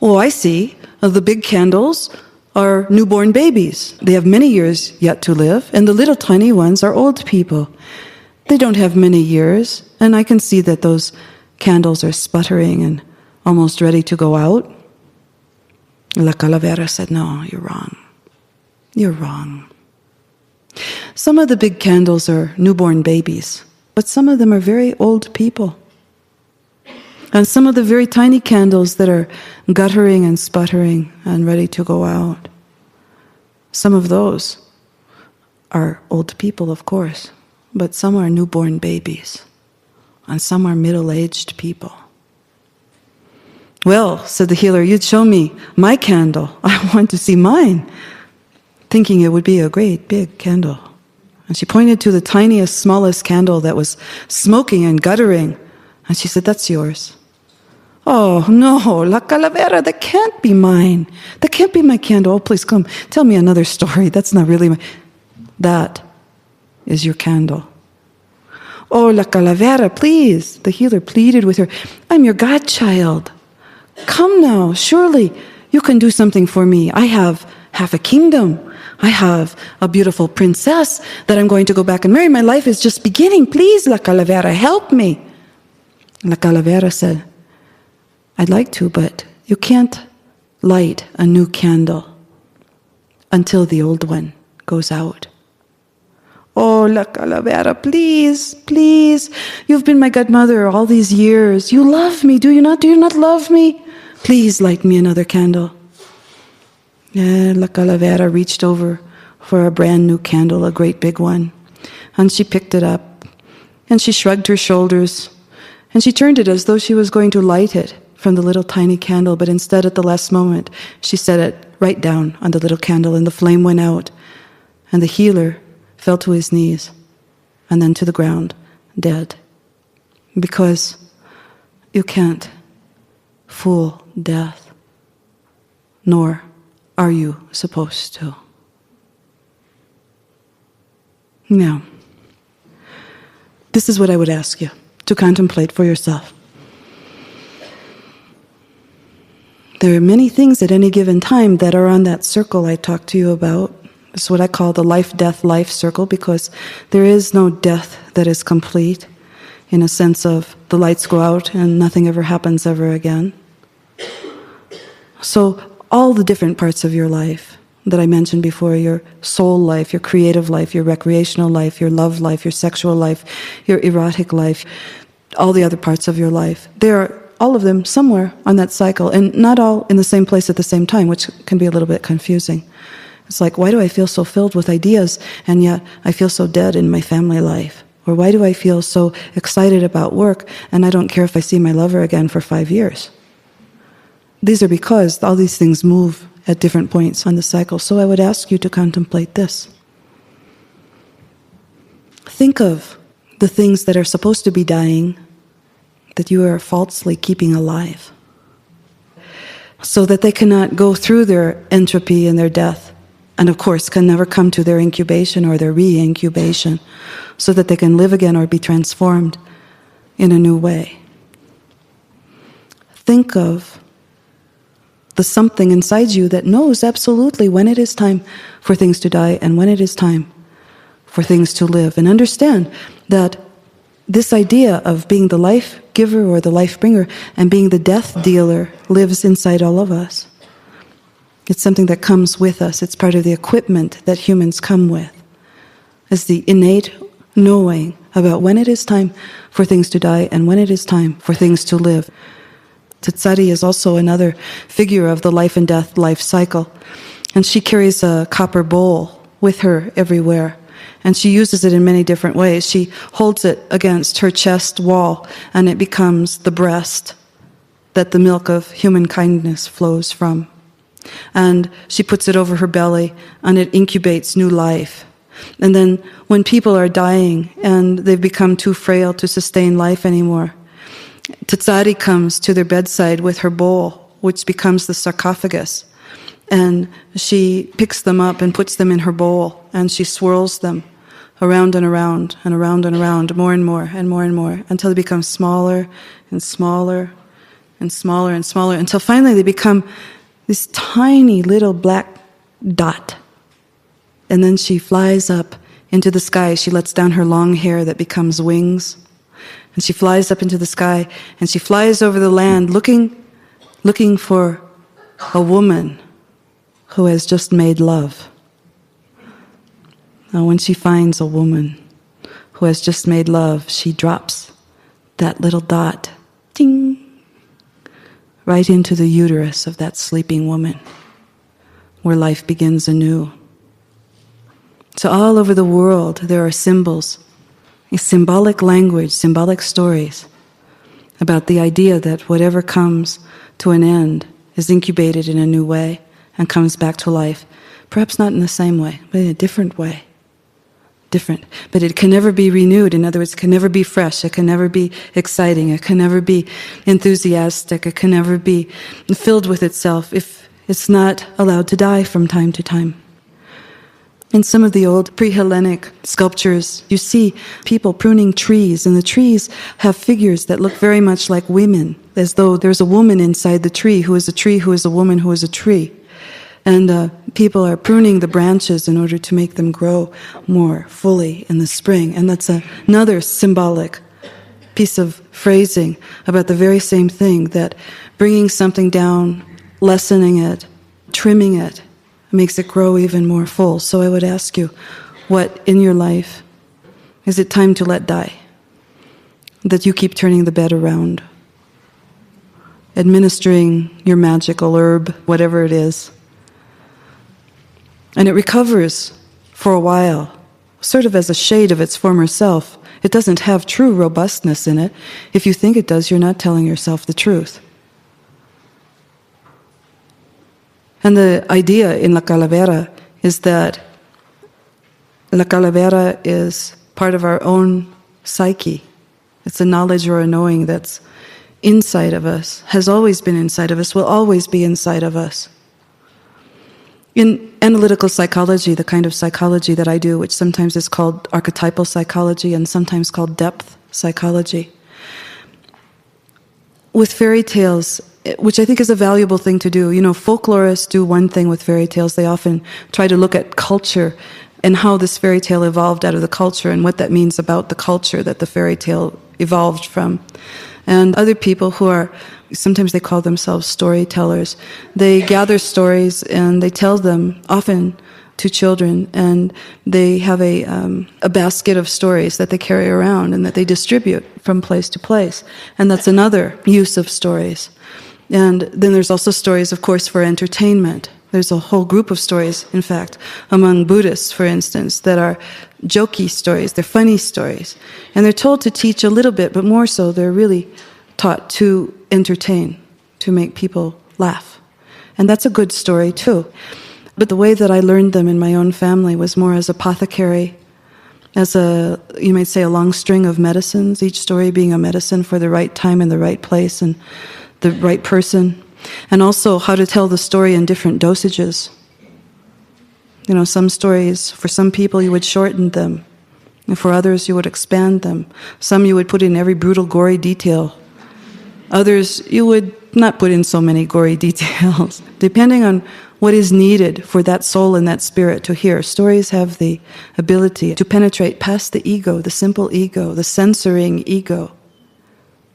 Speaker 1: Oh, I see. The big candles are newborn babies. They have many years yet to live, and the little tiny ones are old people. They don't have many years, and I can see that those candles are sputtering and almost ready to go out. La Calavera said, no, you're wrong. You're wrong. Some of the big candles are newborn babies, but some of them are very old people. And some of the very tiny candles that are guttering and sputtering and ready to go out, some of those are old people, of course, but some are newborn babies, and some are middle-aged people. Well, said the healer, you'd show me my candle. I want to see mine, thinking it would be a great big candle. And she pointed to the tiniest, smallest candle that was smoking and guttering, and she said, that's yours. Oh, no, La Calavera, that can't be mine. That can't be my candle. Oh, please come, tell me another story. That's not really my... That is your candle. Oh, La Calavera, please. The healer pleaded with her. I'm your godchild. Come now, surely you can do something for me. I have half a kingdom. I have a beautiful princess that I'm going to go back and marry. My life is just beginning. Please, La Calavera, help me. La Calavera said, I'd like to, but you can't light a new candle until the old one goes out. Oh, La Calavera, please, please. You've been my godmother all these years. You love me, do you not? Do you not love me? Please light me another candle. And La Calavera reached over for a brand new candle, a great big one. And she picked it up, and she shrugged her shoulders, and she turned it as though she was going to light it from the little tiny candle, but instead at the last moment, she set it right down on the little candle, and the flame went out, and the healer fell to his knees, and then to the ground, dead. Because you can't fool death, nor are you supposed to. Now, this is what I would ask you to contemplate for yourself. There are many things at any given time that are on that circle I talked to you about. It's what I call the life-death-life circle, because there is no death that is complete in a sense of the lights go out and nothing ever happens ever again. So all the different parts of your life that I mentioned before, your soul life, your creative life, your recreational life, your love life, your sexual life, your erotic life, all the other parts of your life, there are all of them somewhere on that cycle, and not all in the same place at the same time, which can be a little bit confusing. It's like, why do I feel so filled with ideas, and yet I feel so dead in my family life? Or why do I feel so excited about work, and I don't care if I see my lover again for 5 years? These are because all these things move at different points on the cycle. So I would ask you to contemplate this. Think of the things that are supposed to be dying that you are falsely keeping alive, so that they cannot go through their entropy and their death, and of course can never come to their incubation or their re-incubation, so that they can live again or be transformed in a new way. Think of the something inside you that knows absolutely when it is time for things to die and when it is time for things to live. And understand that this idea of being the life giver or the life bringer and being the death dealer lives inside all of us. It's something that comes with us. It's part of the equipment that humans come with. It's the innate knowing about when it is time for things to die and when it is time for things to live. Tsatsari is also another figure of the life and death life cycle. And she carries a copper bowl with her everywhere. And she uses it in many different ways. She holds it against her chest wall, and it becomes the breast that the milk of human kindness flows from. And she puts it over her belly, and it incubates new life. And then when people are dying and they've become too frail to sustain life anymore, Tsatsari comes to their bedside with her bowl, which becomes the sarcophagus. And she picks them up and puts them in her bowl, and she swirls them around and around and around and around, more and more and more and more, until they become smaller and smaller and smaller and smaller, until finally they become this tiny little black dot. And then she flies up into the sky. She lets down her long hair that becomes wings. And she flies up into the sky, and she flies over the land looking for a woman who has just made love. Now, when she finds a woman who has just made love, she drops that little dot, ding, right into the uterus of that sleeping woman, where life begins anew. So all over the world, there are symbols, a symbolic language, symbolic stories about the idea that whatever comes to an end is incubated in a new way and comes back to life. Perhaps not in the same way, but in a different way. Different. But it can never be renewed. In other words, it can never be fresh. It can never be exciting. It can never be enthusiastic. It can never be filled with itself if it's not allowed to die from time to time. In some of the old pre-Hellenic sculptures, you see people pruning trees, and the trees have figures that look very much like women, as though there's a woman inside the tree who is a tree, who is a woman, who is a tree. And people are pruning the branches in order to make them grow more fully in the spring. And that's another symbolic piece of phrasing about the very same thing, that bringing something down, lessening it, trimming it, makes it grow even more full. So I would ask you, what in your life is it time to let die? That you keep turning the bed around, administering your magical herb, whatever it is. And it recovers for a while, sort of as a shade of its former self. It doesn't have true robustness in it. If you think it does, you're not telling yourself the truth. And the idea in La Calavera is that La Calavera is part of our own psyche. It's a knowledge or a knowing that's inside of us, has always been inside of us, will always be inside of us. In analytical psychology, the kind of psychology that I do, which sometimes is called archetypal psychology and sometimes called depth psychology, with fairy tales, which I think is a valuable thing to do. You know, folklorists do one thing with fairy tales. They often try to look at culture and how this fairy tale evolved out of the culture and what that means about the culture that the fairy tale evolved from. And other people who are, sometimes they call themselves storytellers, they gather stories and they tell them, often to children, and they have a basket of stories that they carry around and that they distribute from place to place. And that's another use of stories. And then there's also stories, of course, for entertainment. There's a whole group of stories, in fact, among Buddhists, for instance, that are jokey stories, they're funny stories. And they're told to teach a little bit, but more so, they're really taught to entertain, to make people laugh. And that's a good story, too. But the way that I learned them in my own family was more as apothecary, as a, you might say, a long string of medicines, each story being a medicine for the right time and the right place and the right person. And also how to tell the story in different dosages. You know, some stories, for some people you would shorten them, and for others you would expand them. Some you would put in every brutal, gory detail. Others you would not put in so many gory details. Depending on what is needed for that soul and that spirit to hear, stories have the ability to penetrate past the ego, the simple ego, the censoring ego,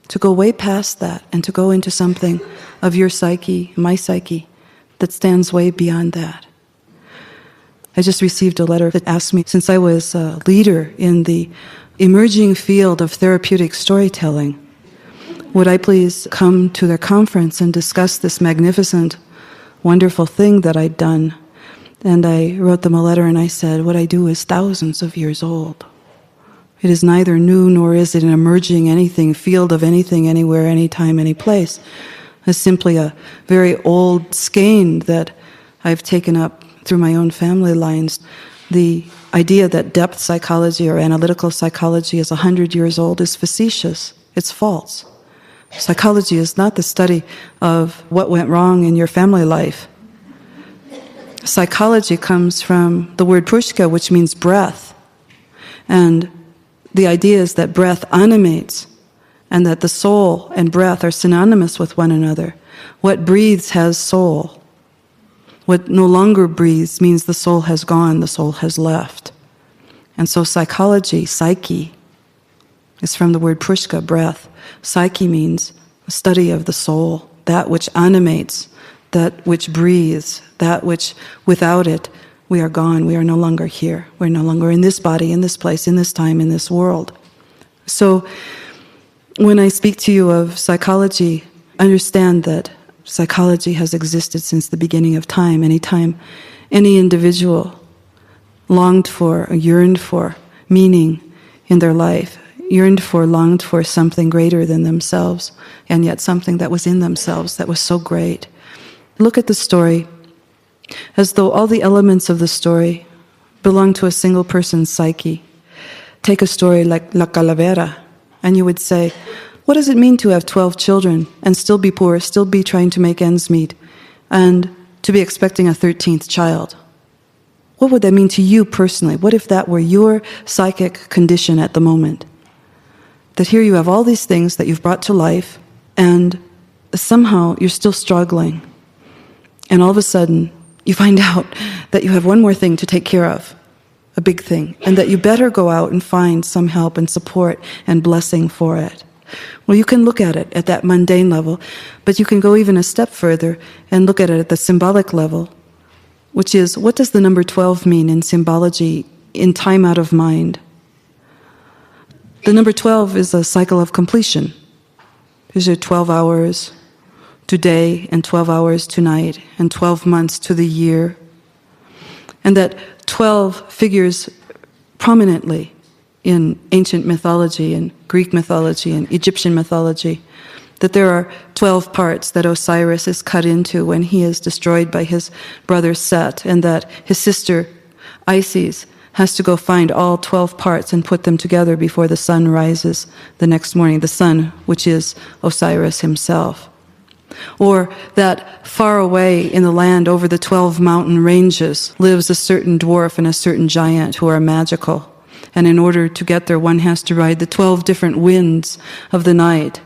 Speaker 1: to go way past that and to go into something of your psyche, my psyche, that stands way beyond that. I just received a letter that asked me, since I was a leader in the emerging field of therapeutic storytelling, would I please come to their conference and discuss this magnificent, wonderful thing that I'd done? And I wrote them a letter and I said, what I do is thousands of years old. It is neither new nor is it an emerging anything, field of anything, anywhere, anytime, any place. It's simply a very old skein that I've taken up through my own family lines. The idea that depth psychology or analytical psychology is 100 years old is facetious. It's false. Psychology is not the study of what went wrong in your family life. Psychology comes from the word pushka, which means breath. And the idea is that breath animates, and that the soul and breath are synonymous with one another. What breathes has soul. What no longer breathes means the soul has gone, the soul has left. And so psychology, psyche, is from the word pushka, breath. Psyche means the study of the soul, that which animates, that which breathes, that which without it we are gone, we are no longer here. We're no longer in this body, in this place, in this time, in this world. So when I speak to you of psychology, understand that psychology has existed since the beginning of time. Anytime any individual longed for, or yearned for meaning in their life, yearned for, longed for something greater than themselves, and yet something that was in themselves that was so great. Look at the story as though all the elements of the story belong to a single person's psyche. Take a story like La Calavera, and you would say, what does it mean to have 12 children and still be poor, still be trying to make ends meet, and to be expecting a 13th child? What would that mean to you personally? What if that were your psychic condition at the moment? That here you have all these things that you've brought to life, and somehow you're still struggling. And all of a sudden, you find out that you have one more thing to take care of, a big thing, and that you better go out and find some help and support and blessing for it. Well, you can look at it at that mundane level, but you can go even a step further and look at it at the symbolic level, which is, what does the number 12 mean in symbology, in time out of mind? The number 12 is a cycle of completion. These are 12 hours today and 12 hours tonight and 12 months to the year. And that 12 figures prominently in ancient mythology and Greek mythology and Egyptian mythology, that there are 12 parts that Osiris is cut into when he is destroyed by his brother Set, and that his sister Isis has to go find all 12 parts and put them together before the sun rises the next morning, the sun which is Osiris himself. Or that far away in the land over the 12 mountain ranges lives a certain dwarf and a certain giant who are magical. And in order to get there, one has to ride the 12 different winds of the night.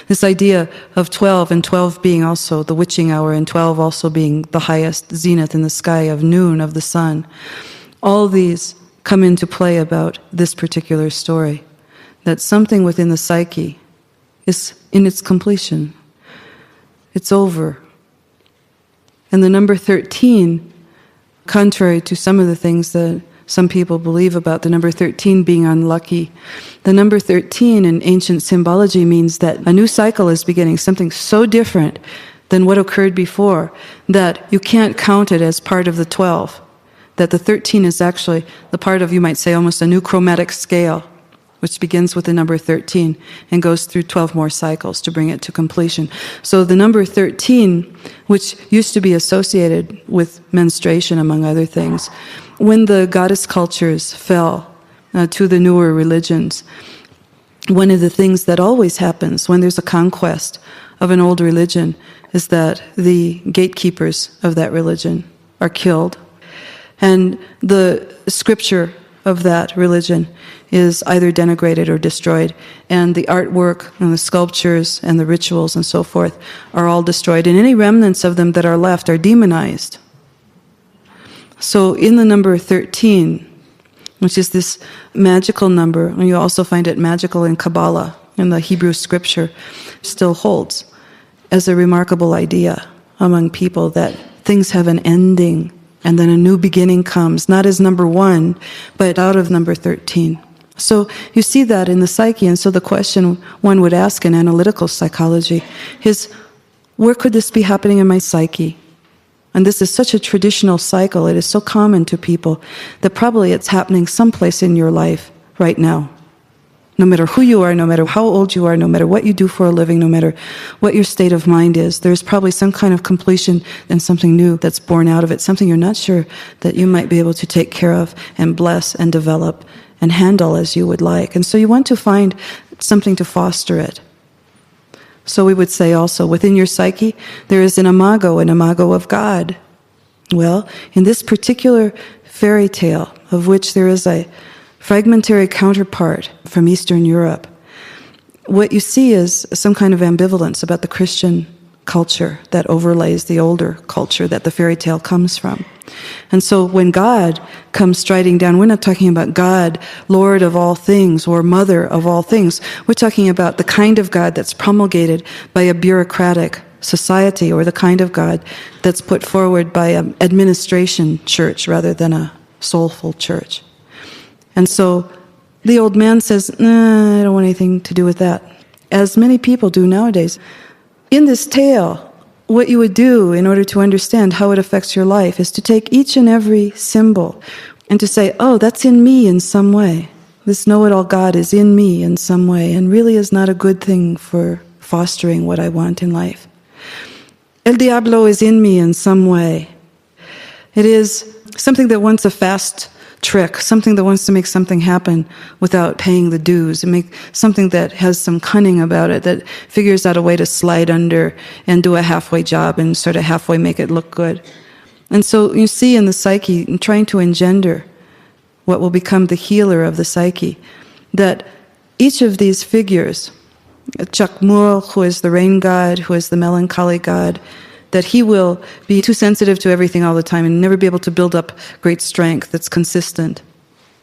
Speaker 1: This idea of 12, and 12 being also the witching hour, and 12 also being the highest zenith in the sky of noon of the sun. All these come into play about this particular story, that something within the psyche is in its completion. It's over. And the number 13, contrary to some of the things that some people believe about the number 13 being unlucky, the number 13 in ancient symbology means that a new cycle is beginning, something so different than what occurred before that you can't count it as part of the 12. That the 13 is actually the part of, you might say, almost a new chromatic scale, which begins with the number 13 and goes through 12 more cycles to bring it to completion. So the number 13, which used to be associated with menstruation, among other things, when the goddess cultures fell to the newer religions, one of the things that always happens when there's a conquest of an old religion is that the gatekeepers of that religion are killed. And the scripture of that religion is either denigrated or destroyed, and the artwork and the sculptures and the rituals and so forth are all destroyed, and any remnants of them that are left are demonized. So in the number 13, which is this magical number, and you also find it magical in Kabbalah, in the Hebrew scripture, still holds as a remarkable idea among people that things have an ending and then a new beginning comes, not as number 1, but out of number 13. So you see that in the psyche, and so the question one would ask in analytical psychology is, where could this be happening in my psyche? And this is such a traditional cycle, it is so common to people, that probably it's happening someplace in your life right now. No matter who you are, no matter how old you are, no matter what you do for a living, no matter what your state of mind is, there's probably some kind of completion and something new that's born out of it, something you're not sure that you might be able to take care of and bless and develop and handle as you would like. And so you want to find something to foster it. So we would say also, within your psyche, there is an imago of God. Well, in this particular fairy tale, of which there is a fragmentary counterpart from Eastern Europe, what you see is some kind of ambivalence about the Christian culture that overlays the older culture that the fairy tale comes from. And so when God comes striding down, we're not talking about God, Lord of all things, or Mother of all things. We're talking about the kind of God that's promulgated by a bureaucratic society, or the kind of God that's put forward by an administration church rather than a soulful church. And so the old man says, nah, I don't want anything to do with that. As many people do nowadays. In this tale, what you would do in order to understand how it affects your life is to take each and every symbol and to say, oh, that's in me in some way. This know-it-all God is in me in some way, and really is not a good thing for fostering what I want in life. El Diablo is in me in some way. It is something that wants a fast trick, something that wants to make something happen without paying the dues, and make something that has some cunning about it, that figures out a way to slide under and do a halfway job and sort of halfway make it look good. And so you see in the psyche, in trying to engender what will become the healer of the psyche, that each of these figures, Chakmur, who is the rain god, who is the melancholy god, that he will be too sensitive to everything all the time and never be able to build up great strength that's consistent.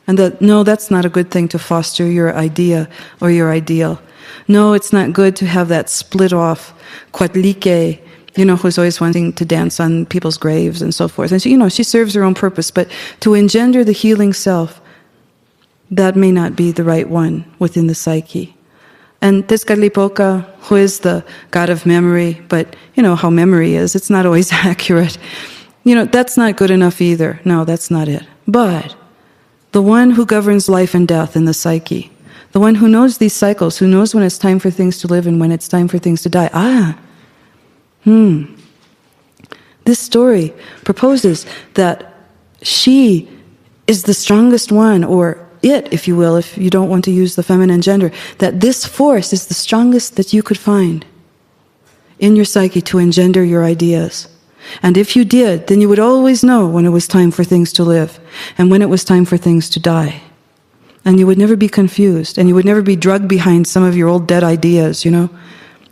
Speaker 1: And that, no, that's not a good thing to foster your idea or your ideal. No, it's not good to have that split off Cuatlique, who's always wanting to dance on people's graves and so forth. And she, she serves her own purpose, but to engender the healing self, that may not be the right one within the psyche. And Tezcatlipoca, who is the god of memory, but how memory is, it's not always accurate. That's not good enough either. No, that's not it. But the one who governs life and death in the psyche, the one who knows these cycles, who knows when it's time for things to live and when it's time for things to die. This story proposes that she is the strongest one, or it, if you will, if you don't want to use the feminine gender, that this force is the strongest that you could find in your psyche to engender your ideas. And if you did, then you would always know when it was time for things to live and when it was time for things to die. And you would never be confused, and you would never be drugged behind some of your old dead ideas, I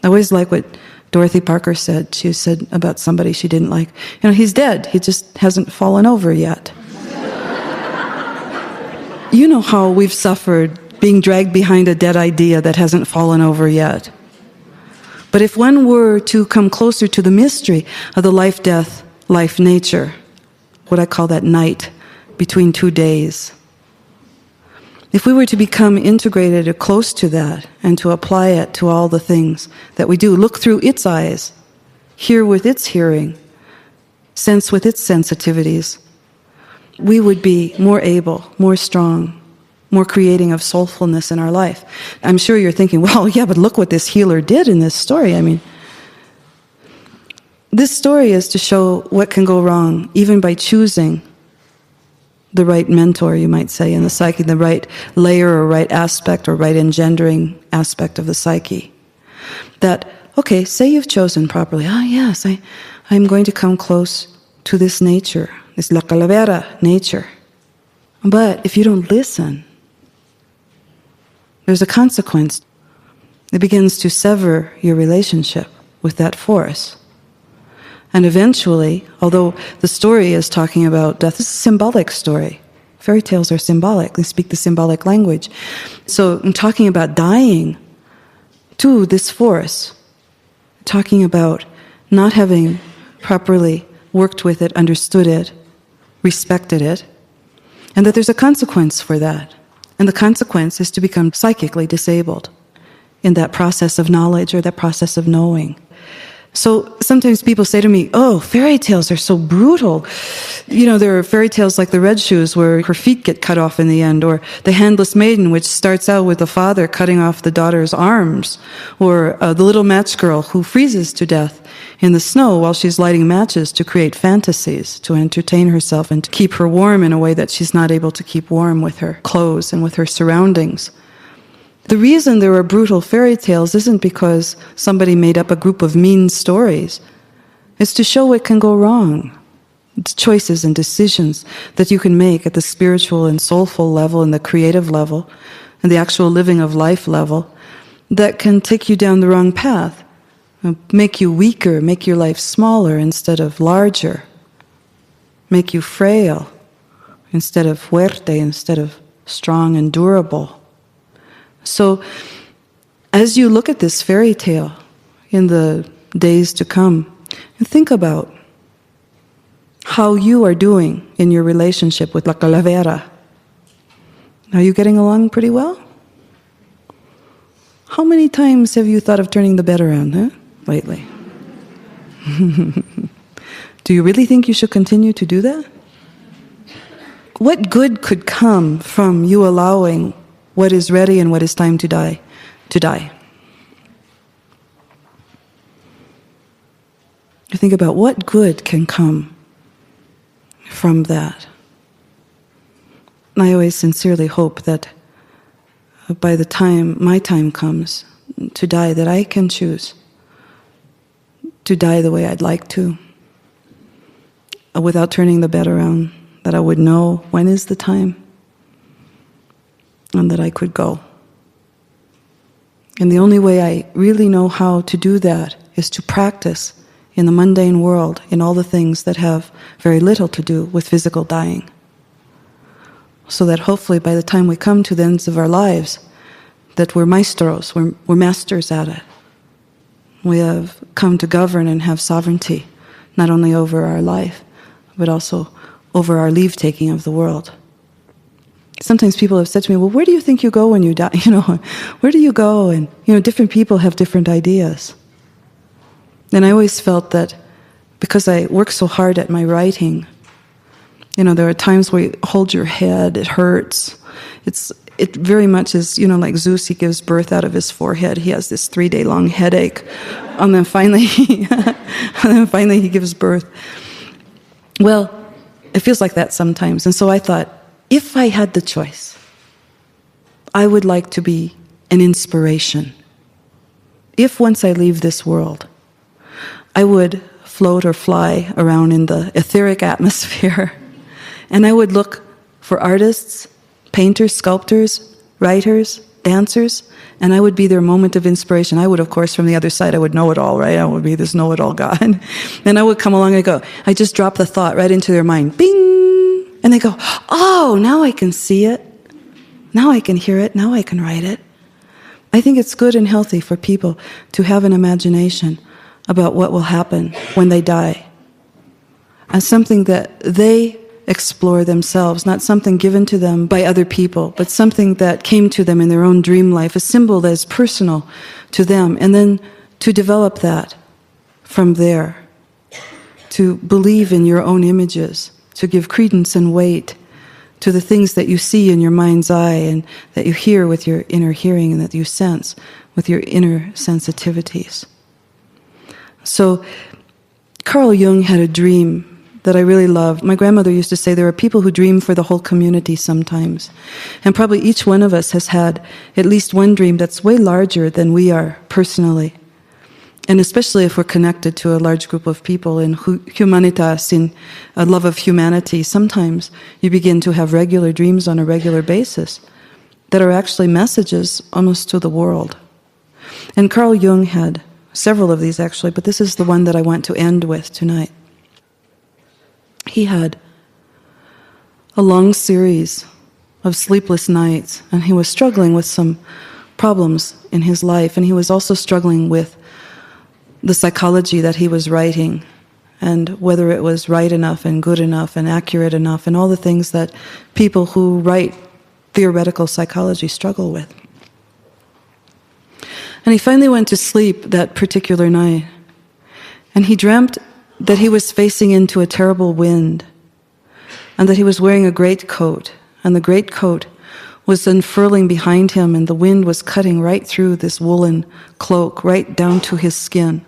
Speaker 1: always like what Dorothy Parker said. She said about somebody she didn't like, he's dead, he just hasn't fallen over yet. You know how we've suffered being dragged behind a dead idea that hasn't fallen over yet. But if one were to come closer to the mystery of the life-death, life-nature, what I call that night between 2 days, if we were to become integrated or close to that and to apply it to all the things that we do, look through its eyes, hear with its hearing, sense with its sensitivities, we would be more able, more strong, more creating of soulfulness in our life. I'm sure you're thinking, well, yeah, but look what this healer did in this story. This story is to show what can go wrong, even by choosing the right mentor, you might say, in the psyche, the right layer or right aspect or right engendering aspect of the psyche. That, okay, say you've chosen properly. Yes, I'm going to come close to this nature, this La Calavera nature. But if you don't listen, there's a consequence. It begins to sever your relationship with that force. And eventually, although the story is talking about death, this is a symbolic story. Fairy tales are symbolic. They speak the symbolic language. So I'm talking about dying to this force, talking about not having properly worked with it, understood it, respected it, and that there's a consequence for that. And the consequence is to become psychically disabled in that process of knowledge or that process of knowing. So sometimes people say to me, oh, fairy tales are so brutal. There are fairy tales like the Red Shoes where her feet get cut off in the end, or the Handless Maiden, which starts out with the father cutting off the daughter's arms, or the little match girl who freezes to death in the snow while she's lighting matches to create fantasies, to entertain herself and to keep her warm in a way that she's not able to keep warm with her clothes and with her surroundings. The reason there are brutal fairy tales isn't because somebody made up a group of mean stories. It's to show what can go wrong. It's choices and decisions that you can make at the spiritual and soulful level and the creative level and the actual living of life level that can take you down the wrong path, make you weaker, make your life smaller instead of larger, make you frail instead of fuerte, instead of strong and durable. So, as you look at this fairy tale in the days to come, think about how you are doing in your relationship with La Calavera. Are you getting along pretty well? How many times have you thought of turning the bed around, lately? Do you really think you should continue to do that? What good could come from you allowing what is ready and what is time to die, to die? You think about what good can come from that. And I always sincerely hope that by the time my time comes to die, that I can choose to die the way I'd like to, without turning the bed around, that I would know when is the time, and that I could go. And the only way I really know how to do that is to practice in the mundane world, in all the things that have very little to do with physical dying. So that hopefully by the time we come to the ends of our lives, that we're maestros, we're masters at it. We have come to govern and have sovereignty, not only over our life, but also over our leave-taking of the world. Sometimes people have said to me, well, where do you think you go when you die? Where do you go? And, different people have different ideas. And I always felt that because I work so hard at my writing, there are times where you hold your head, it hurts. It very much is, like Zeus, he gives birth out of his forehead. He has this 3-day-long headache. And then finally, he gives birth. Well, it feels like that sometimes. And so I thought, if I had the choice, I would like to be an inspiration. If once I leave this world, I would float or fly around in the etheric atmosphere, and I would look for artists, painters, sculptors, writers, dancers, and I would be their moment of inspiration. I would, of course, from the other side, I would know it all, right? I would be this know-it-all God. And I would come along and go, I just drop the thought right into their mind. Bing! And they go, oh, now I can see it. Now I can hear it. Now I can write it. I think it's good and healthy for people to have an imagination about what will happen when they die. And something that they explore themselves, not something given to them by other people, but something that came to them in their own dream life, a symbol that is personal to them, and then to develop that from there, to believe in your own images, to give credence and weight to the things that you see in your mind's eye and that you hear with your inner hearing and that you sense with your inner sensitivities. So Carl Jung had a dream that I really loved. My grandmother used to say there are people who dream for the whole community sometimes. And probably each one of us has had at least one dream that's way larger than we are personally. And especially if we're connected to a large group of people in humanitas, in a love of humanity, sometimes you begin to have regular dreams on a regular basis that are actually messages almost to the world. And Carl Jung had several of these actually, but this is the one that I want to end with tonight. He had a long series of sleepless nights, and he was struggling with some problems in his life, and he was also struggling with the psychology that he was writing, and whether it was right enough and good enough and accurate enough, and all the things that people who write theoretical psychology struggle with. And he finally went to sleep that particular night, and he dreamt that he was facing into a terrible wind, and that he was wearing a greatcoat, and the greatcoat was unfurling behind him, and the wind was cutting right through this woolen cloak, right down to his skin.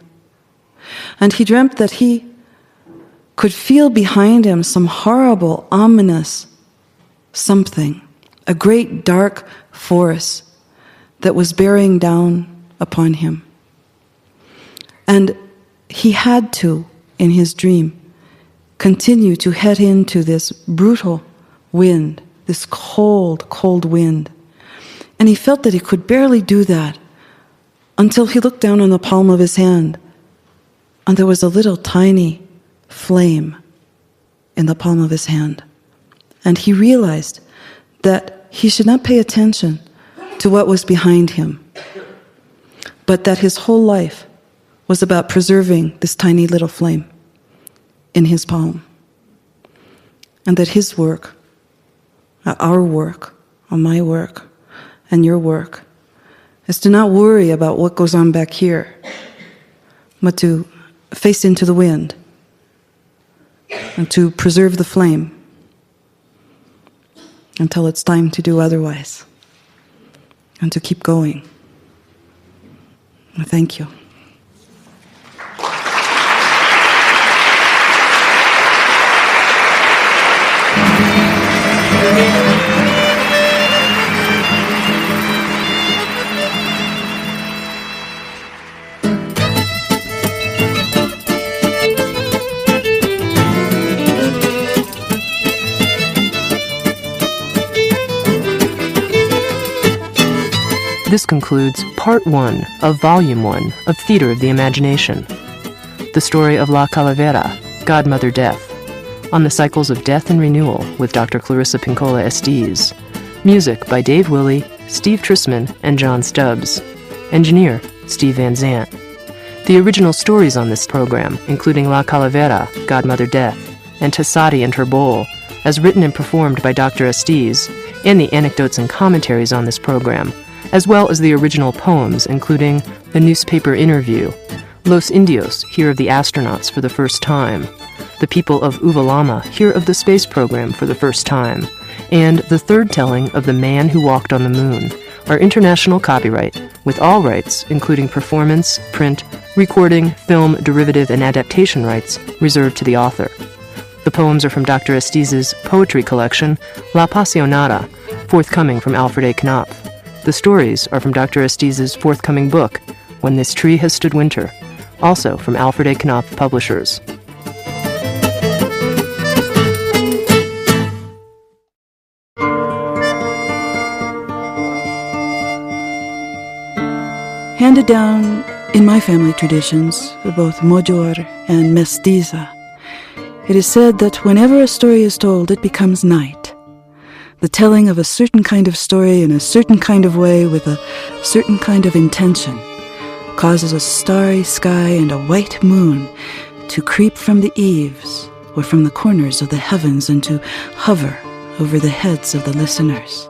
Speaker 1: And he dreamt that he could feel behind him some horrible, ominous something, a great dark force that was bearing down upon him. And he had to, in his dream, continue to head into this brutal wind, this cold, cold wind. And he felt that he could barely do that until he looked down on the palm of his hand, and there was a little tiny flame in the palm of his hand. And he realized that he should not pay attention to what was behind him, but that his whole life was about preserving this tiny little flame in his palm. And that his work, our work, or my work, and your work, is to not worry about what goes on back here, but to face into the wind and to preserve the flame until it's time to do otherwise, and to keep going. Thank you.
Speaker 2: This concludes Part 1 of Volume 1 of Theater of the Imagination, the story of La Calavera, Godmother Death, on the cycles of death and renewal with Dr. Clarissa Pinkola Estés. Music by Dave Willey, Steve Trisman, and John Stubbs. Engineer, Steve Van Zandt. The original stories on this program, including La Calavera, Godmother Death, and Tassadi and Her Bowl, as written and performed by Dr. Estés, and the anecdotes and commentaries on this program, as well as the original poems, including The Newspaper Interview, Los Indios hear of the astronauts for the first time, The People of Uvalama hear of the space program for the first time, and the third telling of The Man Who Walked on the Moon, are international copyright, with all rights, including performance, print, recording, film, derivative, and adaptation rights, reserved to the author. The poems are from Dr. Estés' poetry collection, La Passionata, forthcoming from Alfred A. Knopf. The stories are from Dr. Estés' forthcoming book, When This Tree Has Stood Winter, also from Alfred A. Knopf Publishers.
Speaker 1: Handed down in my family traditions, both Mojor and Mestiza, it is said that whenever a story is told, it becomes night. The telling of a certain kind of story in a certain kind of way with a certain kind of intention causes a starry sky and a white moon to creep from the eaves or from the corners of the heavens and to hover over the heads of the listeners.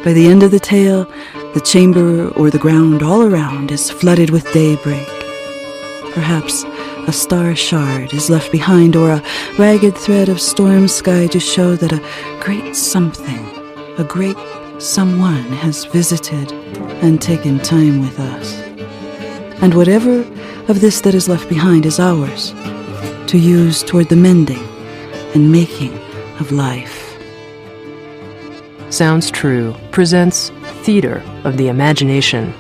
Speaker 1: By the end of the tale, the chamber or the ground all around is flooded with daybreak. Perhaps a star shard is left behind, or a ragged thread of storm sky to show that a great something, a great someone has visited and taken time with us. And whatever of this that is left behind is ours to use toward the mending and making of life.
Speaker 2: Sounds True presents Theater of the Imagination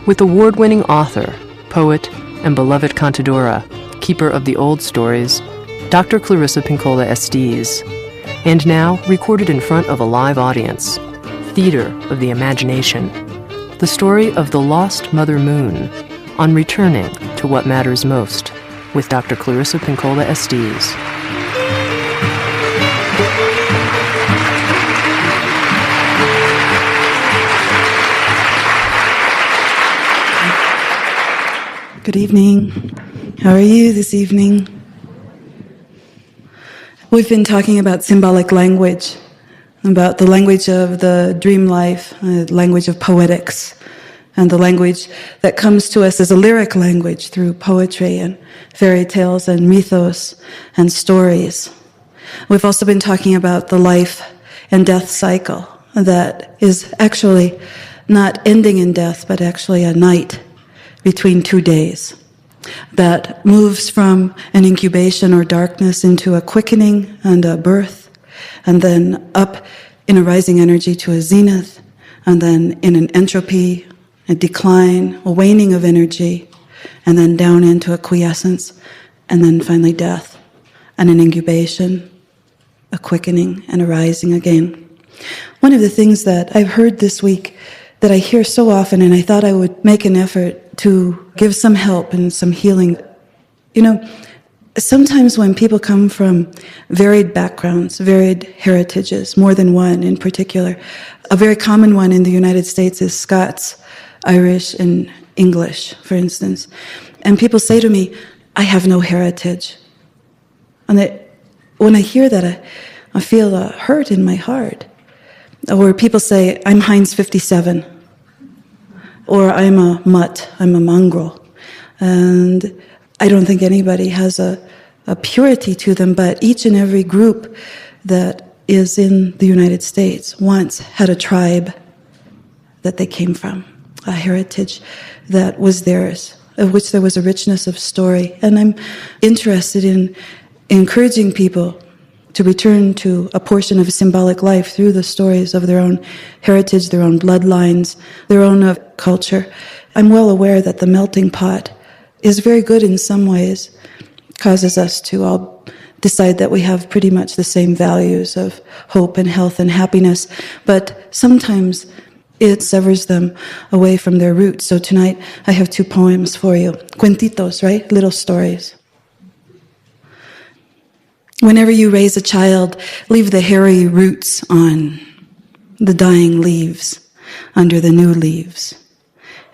Speaker 2: with award-winning author, poet, and beloved cantadora, keeper of the old stories, Dr. Clarissa Pinkola Estés, and now recorded in front of a live audience, Theater of the Imagination, the story of the lost Mother Moon on returning to what matters most with Dr. Clarissa Pinkola Estés.
Speaker 1: Good evening. How are you this evening? We've been talking about symbolic language, about the language of the dream life, language of poetics, and the language that comes to us as a lyric language through poetry and fairy tales and mythos and stories. We've also been talking about the life and death cycle that is actually not ending in death, but actually a night between 2 days that moves from an incubation or darkness into a quickening and a birth, and then up in a rising energy to a zenith, and then in an entropy, a decline, a waning of energy, and then down into a quiescence, and then finally death, and an incubation, a quickening, and a rising again. One of the things that I've heard this week that I hear so often, and I thought I would make an effort to give some help and some healing. You know, sometimes when people come from varied backgrounds, varied heritages, more than one in particular, a very common one in the United States is Scots, Irish, and English, for instance. And people say to me, I have no heritage. And when I hear that, I feel a hurt in my heart. Or people say, I'm Heinz 57. Or I'm a mutt, I'm a mongrel. And I don't think anybody has a purity to them, but each and every group that is in the United States once had a tribe that they came from, a heritage that was theirs, of which there was a richness of story. And I'm interested in encouraging people to return to a portion of symbolic life through the stories of their own heritage, their own bloodlines, their own culture. I'm well aware that the melting pot is very good in some ways, causes us to all decide that we have pretty much the same values of hope and health and happiness, but sometimes it severs them away from their roots. So tonight I have 2 poems for you. Cuentitos, right? Little stories. Whenever you raise a child, leave the hairy roots on, the dying leaves under the new leaves,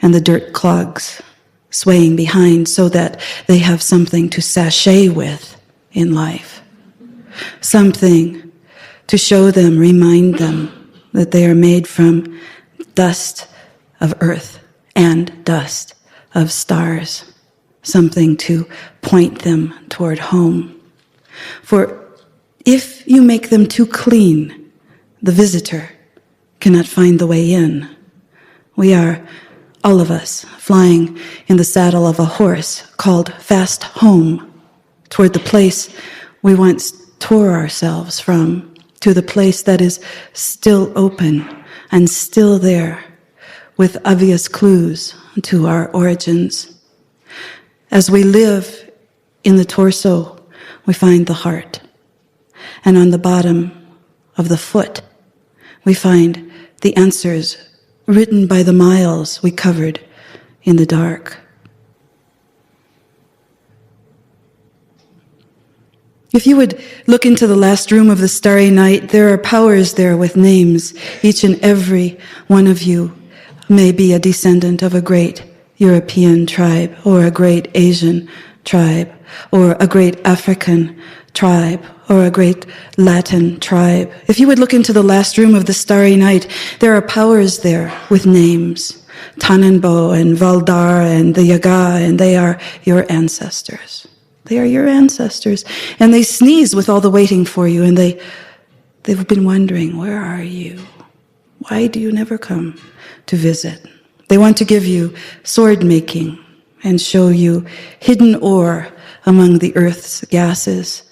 Speaker 1: and the dirt clogs swaying behind so that they have something to sashay with in life. Something to show them, remind them that they are made from dust of earth and dust of stars. Something to point them toward home. For if you make them too clean, the visitor cannot find the way in. We are, all of us, flying in the saddle of a horse called fast home, toward the place we once tore ourselves from, to the place that is still open and still there, with obvious clues to our origins. As we live in the torso, we find the heart. And on the bottom of the foot, we find the answers written by the miles we covered in the dark. If you would look into the last room of the starry night, there are powers there with names. Each and every one of you may be a descendant of a great European tribe, or a great Asian tribe, or a great African tribe, or a great Latin tribe. If you would look into the last room of the starry night, there are powers there with names. Tanenbo and Valdar and the Yaga, and they are your ancestors. They are your ancestors. And they sneeze with all the waiting for you, and they've been wondering, where are you? Why do you never come to visit? They want to give you sword making and show you hidden ore among the earth's gases.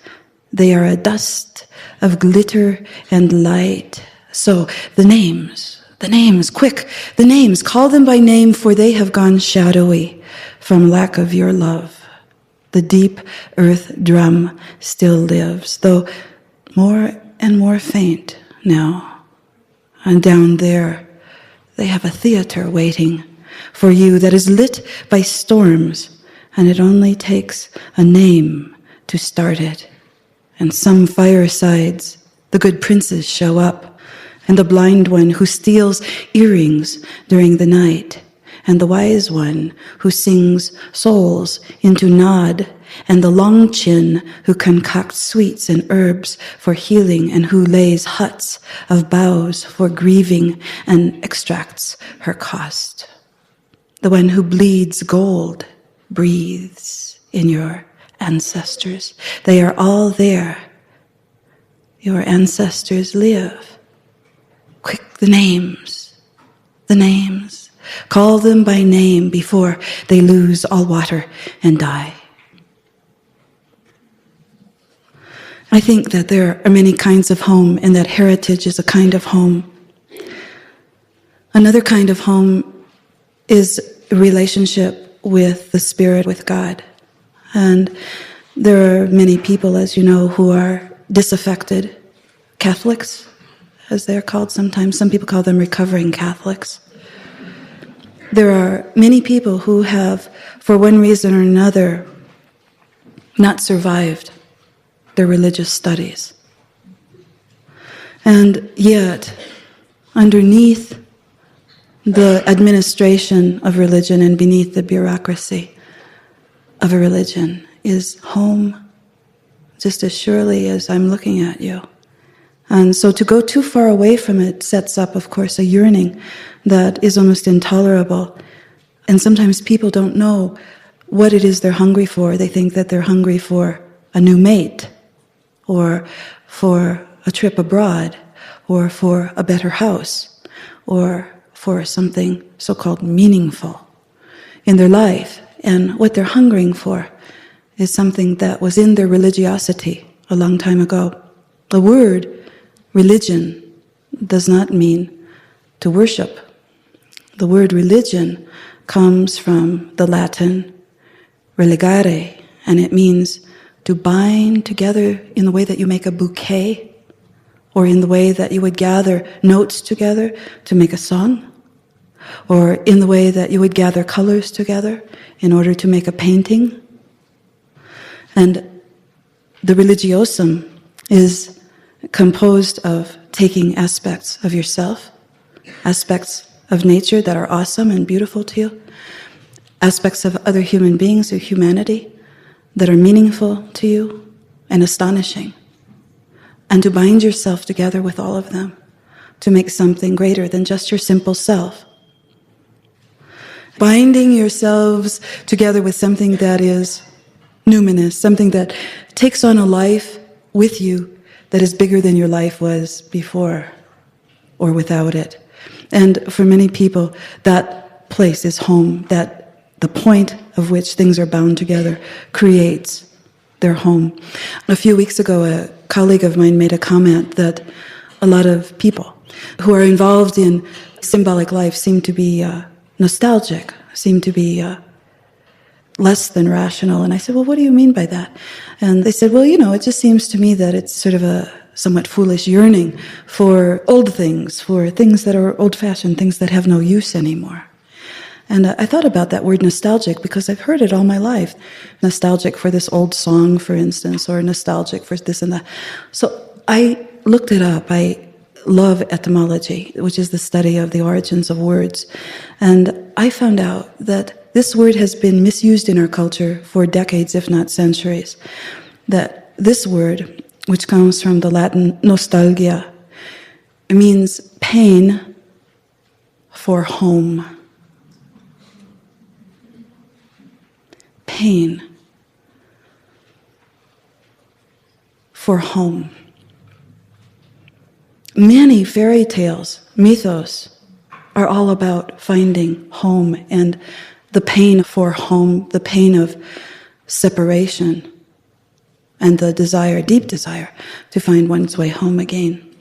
Speaker 1: They are a dust of glitter and light. So the names, The names, quick, the names, call them by name, for they have gone shadowy from lack of your love. The deep earth drum still lives, though more and more faint now. And down there, they have a theater waiting for you that is lit by storms, and it only takes a name to start it. And some firesides, the good princes show up, and the blind one who steals earrings during the night, and the wise one who sings souls into nod, and the long chin who concocts sweets and herbs for healing, and who lays huts of boughs for grieving and extracts her cost. The one who bleeds gold breathes in your ancestors. They are all there. Your ancestors live. Quick, the names. The names. Call them by name before they lose all water and die. I think that there are many kinds of home, and that heritage is a kind of home. Another kind of home is a relationship with the Spirit, with God. And there are many people, as you know, who are disaffected Catholics, as they're called sometimes. Some people call them recovering Catholics. There are many people who have, for one reason or another, not survived their religious studies. And yet, underneath the administration of religion and beneath the bureaucracy of a religion is home, just as surely as I'm looking at you. And so to go too far away from it sets up, of course, a yearning that is almost intolerable. And sometimes people don't know what it is they're hungry for. They think that they're hungry for a new mate, or for a trip abroad, or for a better house, or for something so-called meaningful in their life. And what they're hungering for is something that was in their religiosity a long time ago. The word religion does not mean to worship. The word religion comes from the Latin religare, and it means to bind together in the way that you make a bouquet, or in the way that you would gather notes together to make a song, or in the way that you would gather colors together in order to make a painting. And the religiosum is composed of taking aspects of yourself, aspects of nature that are awesome and beautiful to you, aspects of other human beings or humanity that are meaningful to you and astonishing, and to bind yourself together with all of them to make something greater than just your simple self. Binding yourselves together with something that is numinous, something that takes on a life with you that is bigger than your life was before or without it. And for many people, that place is home, that the point of which things are bound together creates their home. A few weeks ago, a colleague of mine made a comment that a lot of people who are involved in symbolic life seem to be nostalgic, seem to be less than rational. And I said, well, what do you mean by that? And they said, well, it just seems to me that it's sort of a somewhat foolish yearning for old things, for things that are old-fashioned, things that have no use anymore. And I thought about that word nostalgic because I've heard it all my life. Nostalgic for this old song, for instance, or nostalgic for this and that. So I looked it up. I love etymology, which is the study of the origins of words. And I found out that this word has been misused in our culture for decades, if not centuries. That this word, which comes from the Latin nostalgia, means pain for home. Pain for home. Many fairy tales, mythos, are all about finding home and the pain for home, the pain of separation, and the desire, deep desire, to find one's way home again.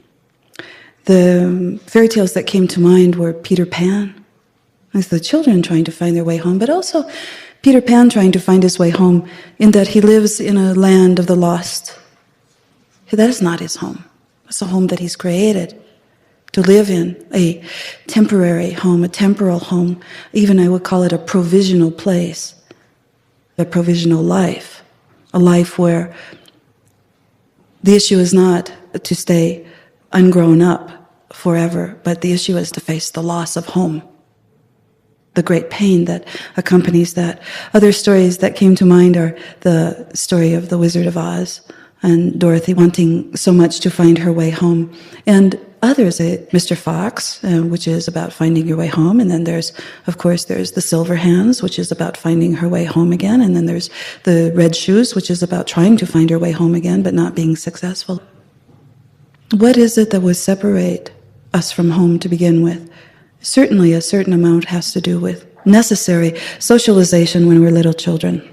Speaker 1: The fairy tales that came to mind were Peter Pan, with the children trying to find their way home, but also Peter Pan trying to find his way home in that he lives in a land of the lost. That is not his home. It's a home that he's created to live in, a temporary home, a temporal home. Even I would call it a provisional place, a provisional life, a life where the issue is not to stay ungrown up forever, but the issue is to face the loss of home, the great pain that accompanies that. Other stories that came to mind are the story of the Wizard of Oz and Dorothy wanting so much to find her way home, and others, Mr. Fox, which is about finding your way home, and then there's the Silver Hands, which is about finding her way home again, and then there's the Red Shoes, which is about trying to find her way home again but not being successful. What is it that would separate us from home to begin with? Certainly a certain amount has to do with necessary socialization when we're little children,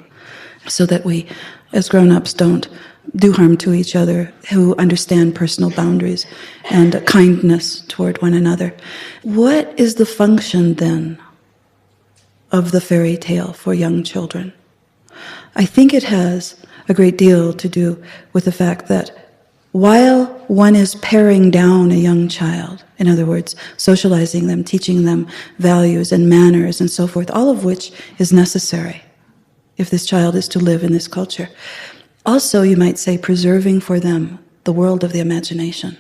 Speaker 1: so that we, as grown-ups, don't do harm to each other, who understand personal boundaries and kindness toward one another. What is the function, then, of the fairy tale for young children? I think it has a great deal to do with the fact that while one is paring down a young child, in other words, socializing them, teaching them values and manners and so forth, all of which is necessary if this child is to live in this culture, also, you might say, preserving for them the world of the imagination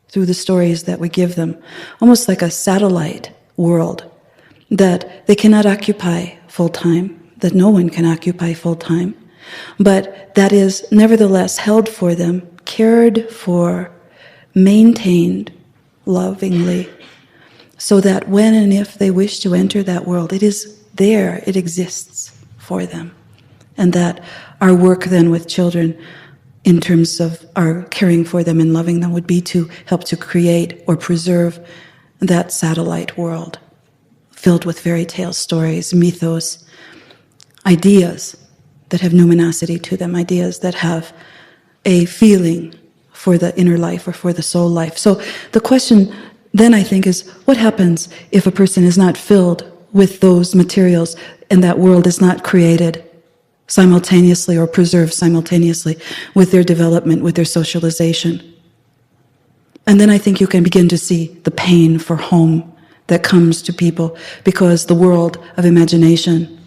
Speaker 1: through the stories that we give them, almost like a satellite world that they cannot occupy full-time, that no one can occupy full-time, but that is nevertheless held for them, cared for, maintained lovingly, so that when and if they wish to enter that world, it is there, it exists for them. And that our work then with children, in terms of our caring for them and loving them, would be to help to create or preserve that satellite world filled with fairy tale stories, mythos, ideas that have numinosity to them, ideas that have a feeling for the inner life or for the soul life. So the question then, I think, is what happens if a person is not filled with those materials and that world is not created simultaneously or preserved simultaneously with their development, with their socialization? And then I think you can begin to see the pain for home that comes to people because the world of imagination,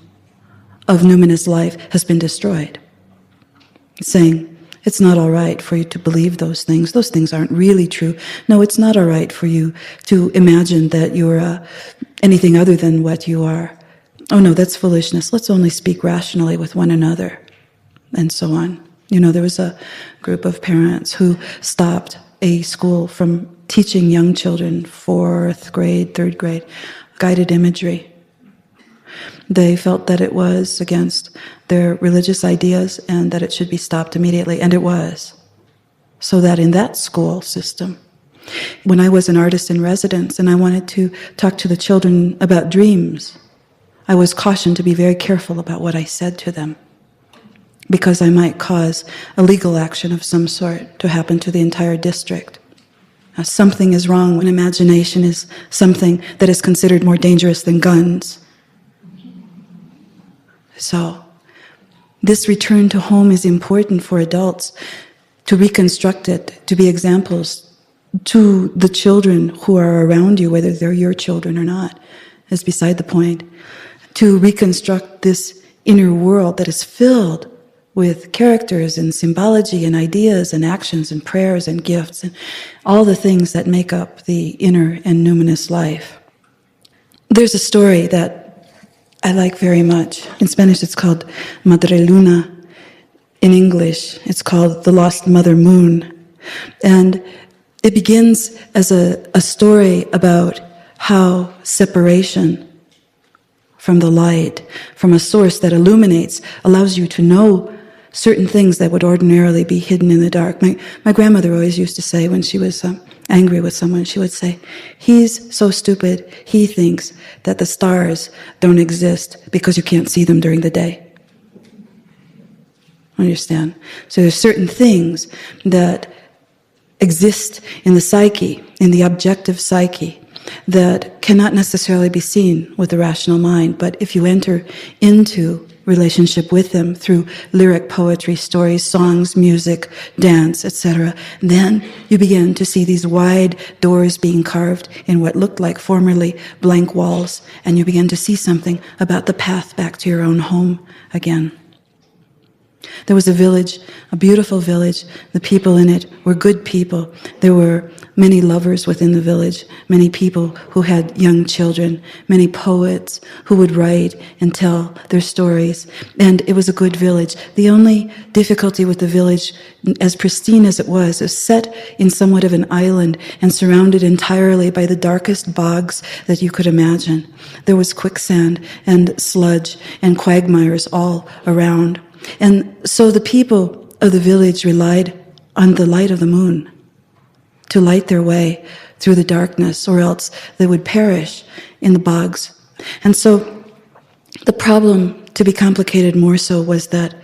Speaker 1: of numinous life, has been destroyed. Saying, it's not all right for you to believe those things. Those things aren't really true. No, it's not all right for you to imagine that you're anything other than what you are. Oh no, that's foolishness. Let's only speak rationally with one another, and so on. There was a group of parents who stopped a school from teaching young children, 4th grade, 3rd grade, guided imagery. They felt that it was against their religious ideas and that it should be stopped immediately, and it was. So that in that school system, when I was an artist in residence and I wanted to talk to the children about dreams, I was cautioned to be very careful about what I said to them, because I might cause a legal action of some sort to happen to the entire district. Now, something is wrong when imagination is something that is considered more dangerous than guns. So, this return to home is important for adults to reconstruct it, to be examples to the children who are around you, whether they're your children or not, is beside the point. To reconstruct this inner world that is filled with characters and symbology and ideas and actions and prayers and gifts and all the things that make up the inner and numinous life. There's a story that I like very much. In Spanish it's called Madre Luna. In English it's called The Lost Mother Moon. And it begins as a story about how separation from the light, from a source that illuminates, allows you to know certain things that would ordinarily be hidden in the dark. My grandmother always used to say, when she was angry with someone, she would say, he's so stupid, he thinks that the stars don't exist because you can't see them during the day. Understand? So there's certain things that exist in the psyche, in the objective psyche, that cannot necessarily be seen with the rational mind. But if you enter into relationship with them through lyric poetry, stories, songs, music, dance, etc., then you begin to see these wide doors being carved in what looked like formerly blank walls, and you begin to see something about the path back to your own home again. There was a village, a beautiful village. The people in it were good people. There were many lovers within the village, many people who had young children, many poets who would write and tell their stories. And it was a good village. The only difficulty with the village, as pristine as it was set in somewhat of an island and surrounded entirely by the darkest bogs that you could imagine. There was quicksand and sludge and quagmires all around. And so the people of the village relied on the light of the moon to light their way through the darkness, or else they would perish in the bogs. And so the problem, to be complicated more so, was that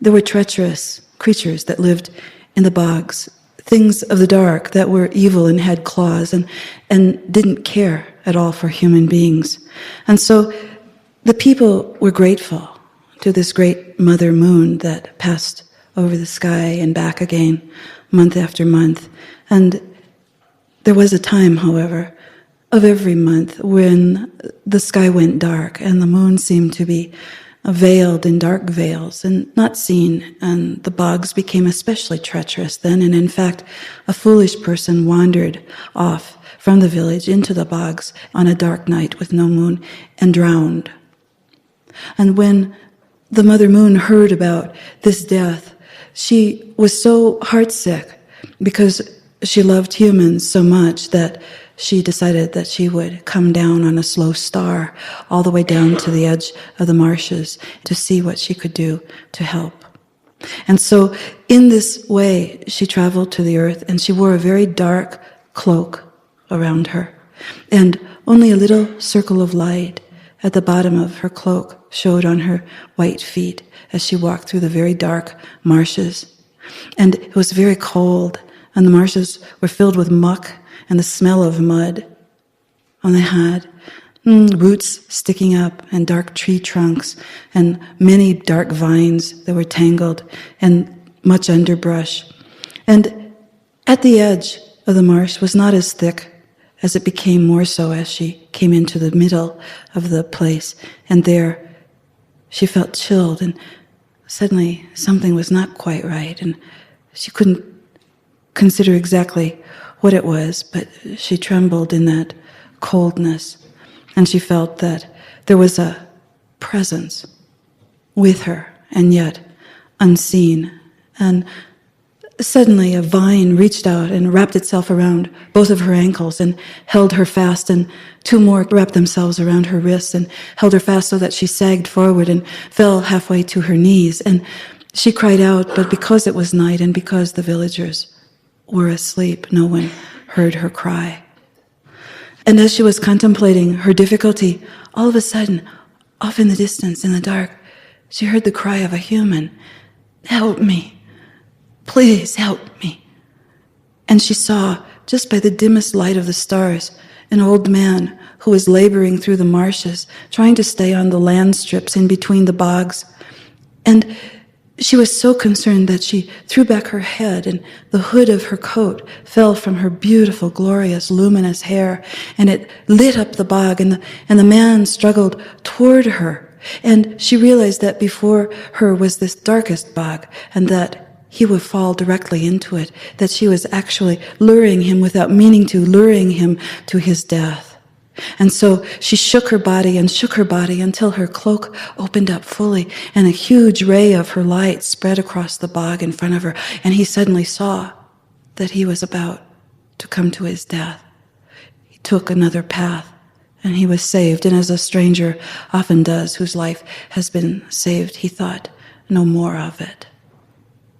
Speaker 1: there were treacherous creatures that lived in the bogs, things of the dark that were evil and had claws and didn't care at all for human beings. And so the people were grateful to this great mother moon that passed over the sky and back again, month after month. And there was a time, however, of every month when the sky went dark and the moon seemed to be veiled in dark veils and not seen, and the bogs became especially treacherous then. And in fact, a foolish person wandered off from the village into the bogs on a dark night with no moon and drowned. And when the Mother Moon heard about this death, she was so heartsick because she loved humans so much that she decided that she would come down on a slow star all the way down to the edge of the marshes to see what she could do to help. And so in this way, she traveled to the earth, and she wore a very dark cloak around her. And only a little circle of light at the bottom of her cloak showed on her white feet as she walked through the very dark marshes. And it was very cold, and the marshes were filled with muck and the smell of mud. And they had roots sticking up and dark tree trunks and many dark vines that were tangled and much underbrush. And at the edge of the marsh was not as thick as it became more so as she came into the middle of the place. And there she felt chilled, and suddenly something was not quite right, and she couldn't consider exactly what it was, but she trembled in that coldness, and she felt that there was a presence with her, and yet unseen. And suddenly a vine reached out and wrapped itself around both of her ankles and held her fast, and two more wrapped themselves around her wrists and held her fast so that she sagged forward and fell halfway to her knees. And she cried out, but because it was night and because the villagers were asleep, no one heard her cry. And as she was contemplating her difficulty, all of a sudden, off in the distance, in the dark, she heard the cry of a human. "Help me. Please help me." And she saw, just by the dimmest light of the stars, an old man who was laboring through the marshes, trying to stay on the land strips in between the bogs. And she was so concerned that she threw back her head, and the hood of her coat fell from her beautiful, glorious, luminous hair, and it lit up the bog, and the man struggled toward her. And she realized that before her was this darkest bog, and that he would fall directly into it, that she was actually luring him without meaning to, luring him to his death. And so she shook her body until her cloak opened up fully, and a huge ray of her light spread across the bog in front of her, and he suddenly saw that he was about to come to his death. He took another path, and he was saved, and as a stranger often does whose life has been saved, he thought no more of it.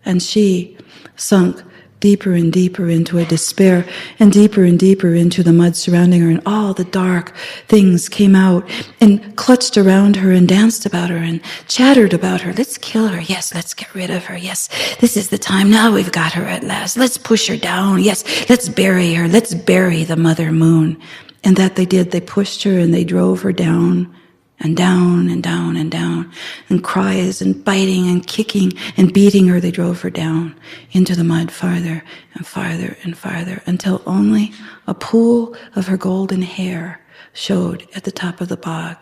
Speaker 1: And she sunk deeper and deeper into a despair, and deeper into the mud surrounding her, and all the dark things came out and clutched around her and danced about her and chattered about her. Let's kill her. Yes, let's get rid of her. Yes, this is the time. Now we've got her at last. Let's push her down. Yes, let's bury her. Let's bury the Mother Moon. And that they did. They pushed her and they drove her down and down and down and down, and cries and biting and kicking and beating her, they drove her down into the mud farther and farther and farther, until only a pool of her golden hair showed at the top of the bog.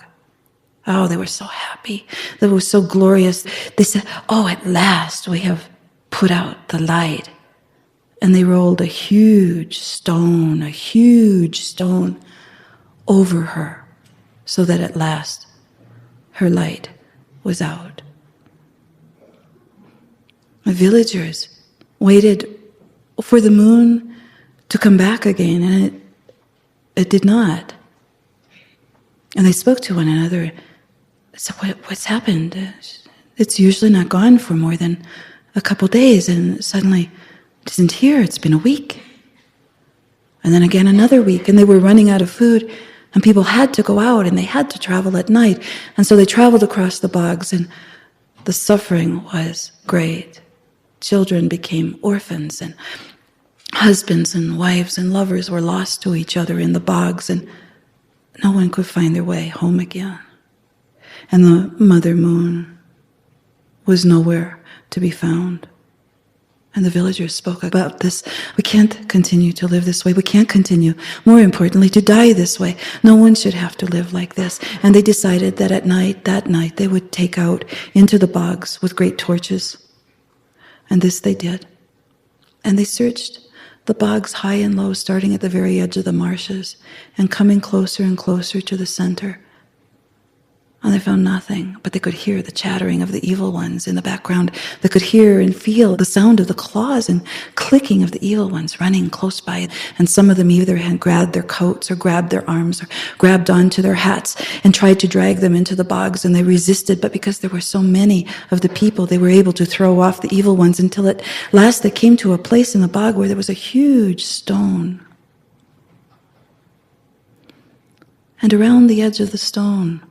Speaker 1: Oh, they were so happy. That was so glorious. They said, oh, at last we have put out the light. And they rolled a huge stone over her, so that at last her light was out. The villagers waited for the moon to come back again, and it did not. And they spoke to one another. They said, what's happened? It's usually not gone for more than a couple days, and suddenly it isn't here. It's been a week. And then again another week, and they were running out of food. And people had to go out, and they had to travel at night. And so they traveled across the bogs, and the suffering was great. Children became orphans, and husbands and wives and lovers were lost to each other in the bogs, and no one could find their way home again. And the Mother Moon was nowhere to be found. And the villagers spoke about this. We can't continue to live this way. We can't continue, more importantly, to die this way. No one should have to live like this. And they decided that that night, they would take out into the bogs with great torches. And this they did. And they searched the bogs high and low, starting at the very edge of the marshes and coming closer and closer to the center. And they found nothing, but they could hear the chattering of the evil ones in the background. They could hear and feel the sound of the claws and clicking of the evil ones running close by. And some of them either had grabbed their coats or grabbed their arms or grabbed onto their hats and tried to drag them into the bogs, and they resisted. But because there were so many of the people, they were able to throw off the evil ones, until at last they came to a place in the bog where there was a huge stone. And around the edge of the stone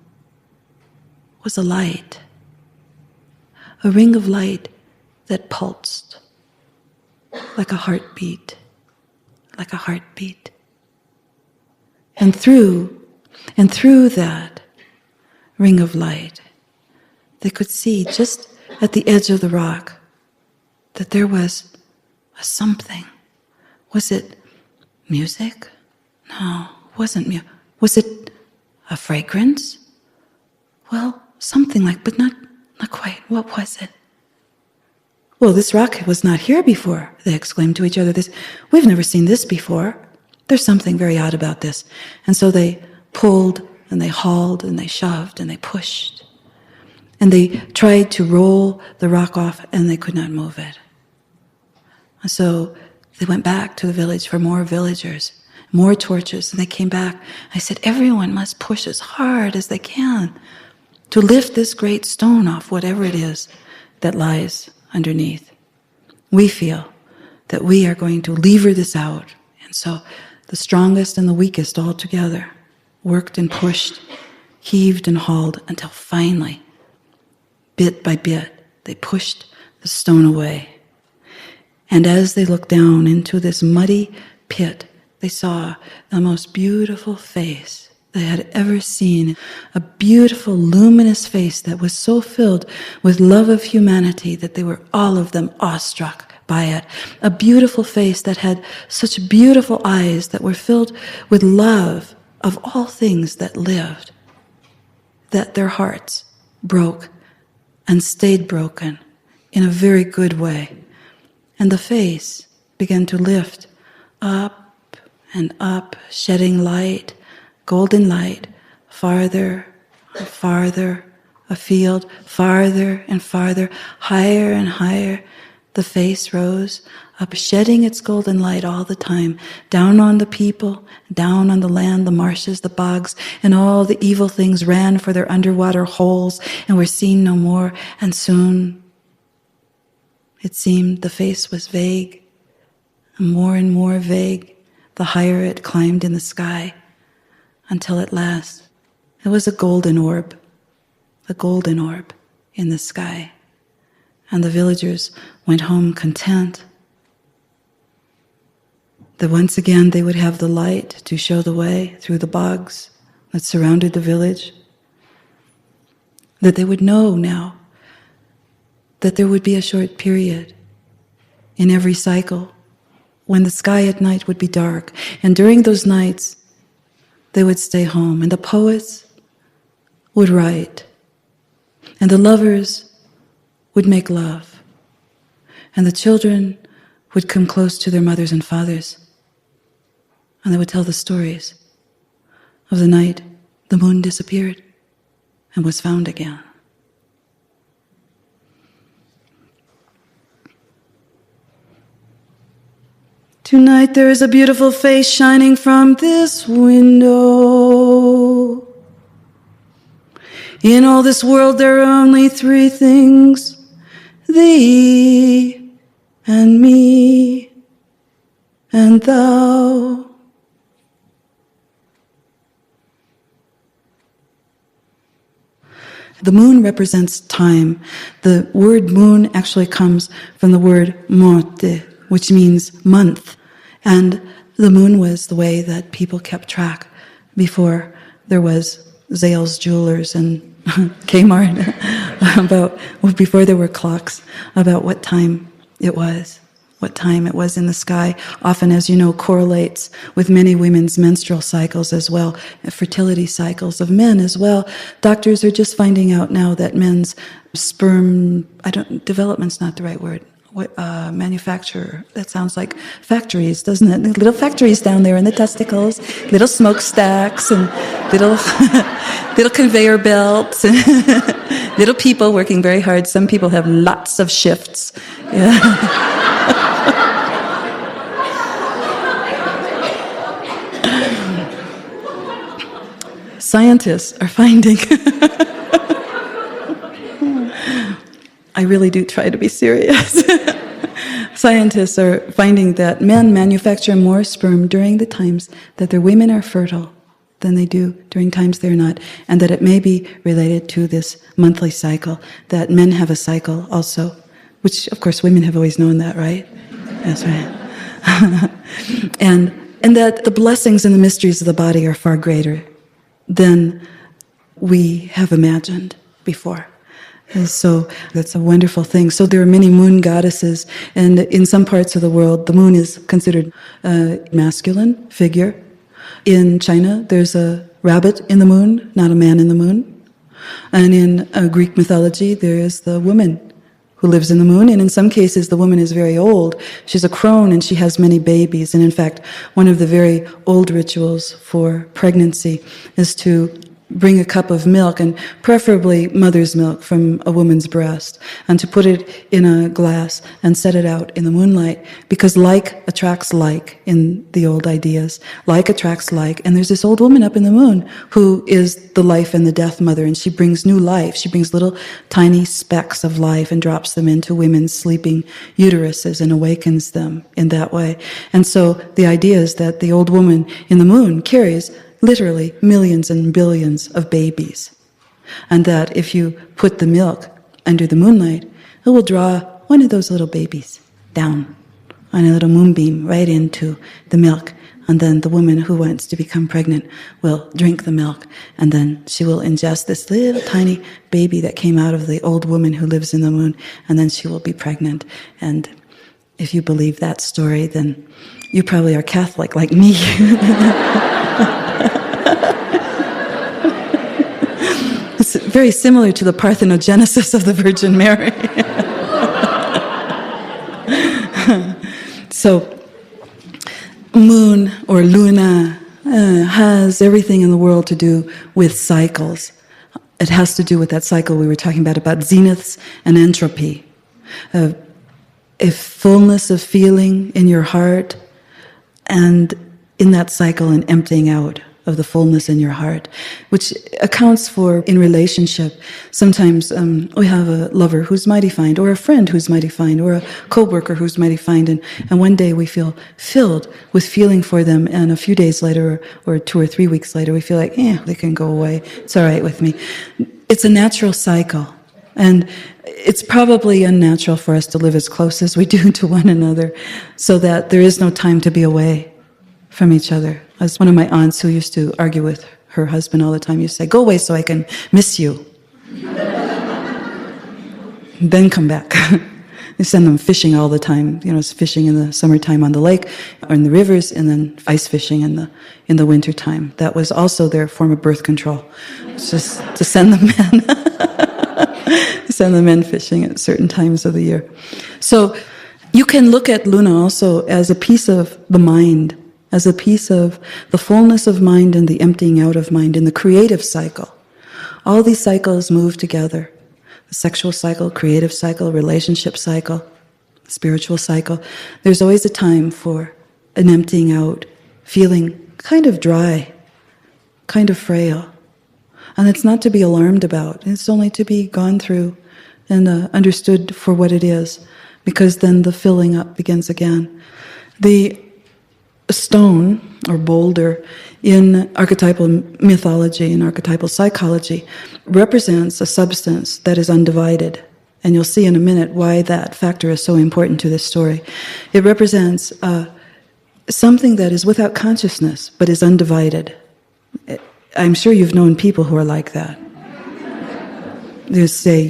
Speaker 1: was a light, a ring of light that pulsed like a heartbeat, like a heartbeat. And through that ring of light, they could see just at the edge of the rock that there was a something. Was it music? No, it wasn't music. Was it a fragrance? Well, something like, but not quite. What was it? Well, this rock was not here before, they exclaimed to each other. We've never seen this before. There's something very odd about this. And so they pulled, and they hauled, and they shoved, and they pushed. And they tried to roll the rock off, and they could not move it. And so they went back to the village for more villagers, more torches, and they came back. I said, everyone must push as hard as they can to lift this great stone off whatever it is that lies underneath. We feel that we are going to lever this out. And so the strongest and the weakest all together worked and pushed, heaved and hauled, until finally, bit by bit, they pushed the stone away. And as they looked down into this muddy pit, they saw the most beautiful face they had ever seen, a beautiful, luminous face that was so filled with love of humanity that they were all of them awestruck by it. A beautiful face that had such beautiful eyes that were filled with love of all things that lived, that their hearts broke and stayed broken in a very good way. And the face began to lift up and up, shedding light, golden light, farther and farther afield, farther and farther, higher and higher. The face rose up, shedding its golden light all the time, down on the people, down on the land, the marshes, the bogs, and all the evil things ran for their underwater holes and were seen no more. And soon, it seemed the face was vague, and more vague, the higher it climbed in the sky, until at last it was a golden orb in the sky. And the villagers went home content that once again they would have the light to show the way through the bogs that surrounded the village, that they would know now that there would be a short period in every cycle when the sky at night would be dark, and during those nights they would stay home, and the poets would write, and the lovers would make love, and the children would come close to their mothers and fathers, and they would tell the stories of the night the moon disappeared and was found again. Tonight there is a beautiful face shining from this window. In all this world there are only three things: thee and me and thou. The moon represents time. The word moon actually comes from the word morte, which means month. And the moon was the way that people kept track before there was Zales Jewelers and Kmart, before there were clocks, about what time it was in the sky. Often, as you know, correlates with many women's menstrual cycles as well, fertility cycles of men as well. Doctors are just finding out now that men's sperm, development's not the right word, manufacture, that sounds like factories, doesn't it? Little factories down there in the testicles, little smokestacks and little little conveyor belts, little people working very hard. Some people have lots of shifts. Yeah. Scientists are finding I really do try to be serious. Scientists are finding that men manufacture more sperm during the times that their women are fertile than they do during times they're not, and that it may be related to this monthly cycle, that men have a cycle also, which, of course, women have always known that, right? That's right. and that the blessings and the mysteries of the body are far greater than we have imagined before. And so that's a wonderful thing. So there are many moon goddesses, and in some parts of the world, the moon is considered a masculine figure. In China, there's a rabbit in the moon, not a man in the moon. And in Greek mythology, there is the woman who lives in the moon, and in some cases, the woman is very old. She's a crone, and she has many babies. And in fact, one of the very old rituals for pregnancy is to bring a cup of milk, and preferably mother's milk from a woman's breast, and to put it in a glass and set it out in the moonlight, because like attracts like in the old ideas. Like attracts like, and there's this old woman up in the moon who is the life and the death mother, and she brings new life. She brings little tiny specks of life and drops them into women's sleeping uteruses and awakens them in that way. And so the idea is that the old woman in the moon carries literally millions and billions of babies. And that if you put the milk under the moonlight, it will draw one of those little babies down on a little moonbeam right into the milk. And then the woman who wants to become pregnant will drink the milk, and then she will ingest this little tiny baby that came out of the old woman who lives in the moon, and then she will be pregnant. And if you believe that story, then you probably are Catholic like me. It's very similar to the parthenogenesis of the Virgin Mary. So, moon or luna has everything in the world to do with cycles. It has to do with that cycle we were talking about zeniths and entropy. A fullness of feeling in your heart, and in that cycle an emptying out of the fullness in your heart, which accounts for, in relationship, sometimes we have a lover who's mighty fine, or a friend who's mighty fine, or a co-worker who's mighty fine, and one day we feel filled with feeling for them, and a few days later, or 2 or 3 weeks later, we feel like, they can go away, it's all right with me. It's a natural cycle, and it's probably unnatural for us to live as close as we do to one another, so that there is no time to be away from each other. As one of my aunts who used to argue with her husband all the time used to say, "Go away so I can miss you." Then come back. They send them fishing all the time, fishing in the summertime on the lake or in the rivers, and then ice fishing in the wintertime. That was also their form of birth control. It's just to send the men send the men fishing at certain times of the year. So you can look at Luna also as a piece of the mind, as a piece of the fullness of mind and the emptying out of mind in the creative cycle. All these cycles move together. The sexual cycle, creative cycle, relationship cycle, spiritual cycle. There's always a time for an emptying out, feeling kind of dry, kind of frail. And it's not to be alarmed about. It's only to be gone through and understood for what it is, because then the filling up begins again. The stone or boulder in archetypal mythology and archetypal psychology represents a substance that is undivided. And you'll see in a minute why that factor is so important to this story. It represents something that is without consciousness but is undivided. I'm sure you've known people who are like that. You say,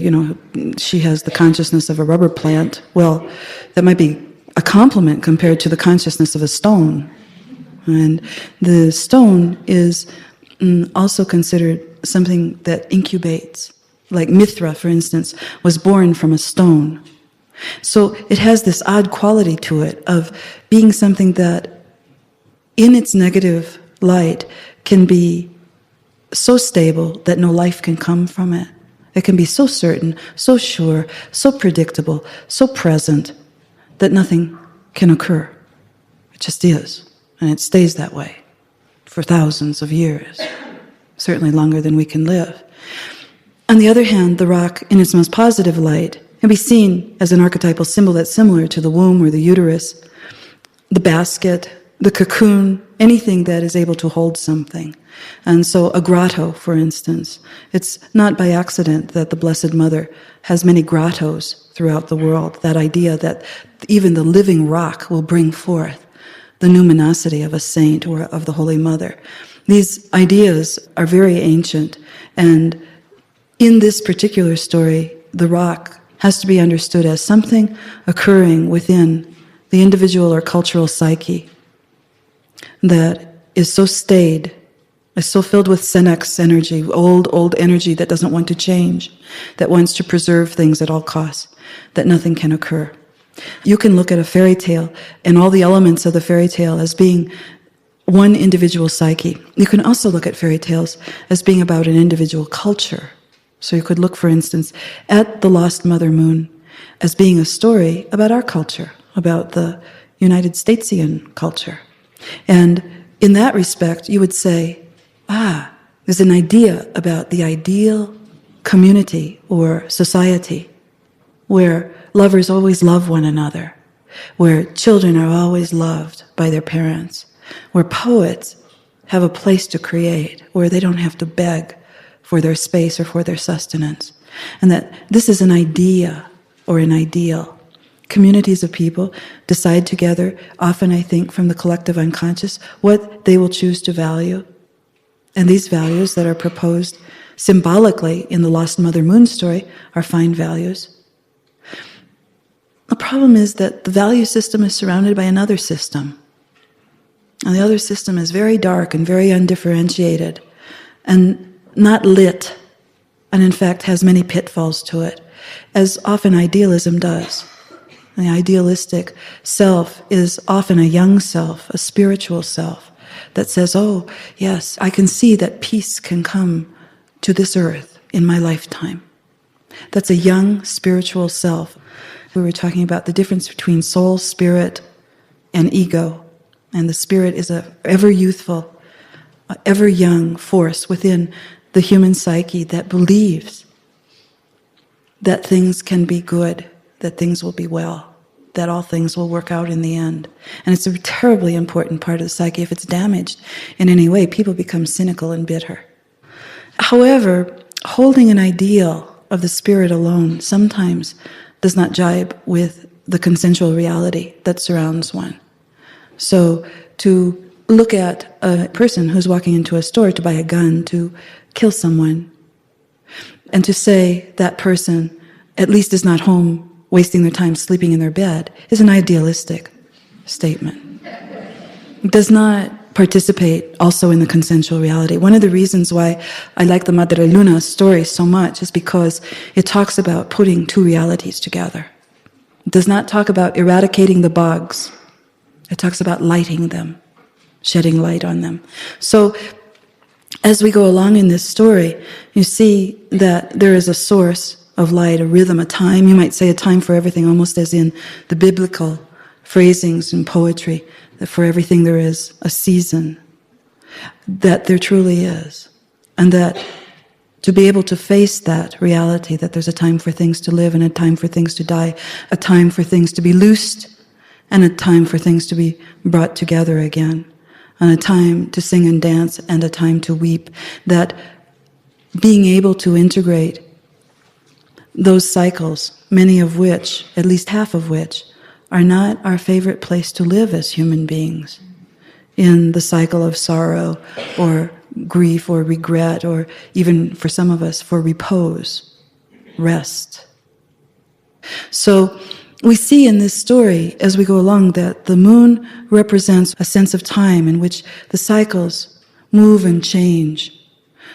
Speaker 1: she has the consciousness of a rubber plant. Well, that might be a compliment compared to the consciousness of a stone. And the stone is also considered something that incubates. Like Mithra, for instance, was born from a stone. So it has this odd quality to it of being something that, in its negative light, can be so stable that no life can come from it. It can be so certain, so sure, so predictable, so present, that nothing can occur. It just is. And it stays that way for thousands of years, certainly longer than we can live. On the other hand, the rock, in its most positive light, can be seen as an archetypal symbol that's similar to the womb or the uterus, the basket, the cocoon, anything that is able to hold something. And so a grotto, for instance, it's not by accident that the Blessed Mother has many grottos throughout the world, that idea that even the living rock will bring forth the numinosity of a saint or of the Holy Mother. These ideas are very ancient, and in this particular story, the rock has to be understood as something occurring within the individual or cultural psyche that is so staid, is so filled with senex energy, old energy that doesn't want to change, that wants to preserve things at all costs, that nothing can occur. You can look at a fairy tale and all the elements of the fairy tale as being one individual psyche. You can also look at fairy tales as being about an individual culture. So you could look, for instance, at The Lost Mother Moon as being a story about our culture, about the United Statesian culture. And in that respect, you would say, there's an idea about the ideal community or society where lovers always love one another, where children are always loved by their parents, where poets have a place to create, where they don't have to beg for their space or for their sustenance. And that this is an idea or an ideal. Communities of people decide together, often I think from the collective unconscious, what they will choose to value. And these values that are proposed symbolically in the Lost Mother Moon story are fine values. The problem is that the value system is surrounded by another system. And the other system is very dark and very undifferentiated and not lit, and in fact has many pitfalls to it, as often idealism does. The idealistic self is often a young self, a spiritual self, that says, oh, yes, I can see that peace can come to this earth in my lifetime. That's a young spiritual self. We were talking about the difference between soul, spirit, and ego. And the spirit is a ever youthful, ever young force within the human psyche that believes that things can be good, that things will be well, that all things will work out in the end. And it's a terribly important part of the psyche. If it's damaged in any way, people become cynical and bitter. However, holding an ideal of the spirit alone sometimes does not jibe with the consensual reality that surrounds one. So to look at a person who's walking into a store to buy a gun to kill someone, and to say that person at least is not home wasting their time sleeping in their bed, is an idealistic statement. It does not participate also in the consensual reality. One of the reasons why I like the Madre Luna story so much is because it talks about putting two realities together. It does not talk about eradicating the bugs. It talks about lighting them, shedding light on them. So as we go along in this story, you see that there is a source of light, a rhythm, a time. You might say a time for everything, almost as in the biblical phrasings and poetry, that for everything there is a season, that there truly is. And that to be able to face that reality, that there's a time for things to live and a time for things to die, a time for things to be loosed and a time for things to be brought together again, and a time to sing and dance and a time to weep, that being able to integrate those cycles, many of which, at least half of which, are not our favorite place to live as human beings, in the cycle of sorrow or grief or regret, or even for some of us, for repose, rest. So we see in this story, as we go along, that the moon represents a sense of time in which the cycles move and change,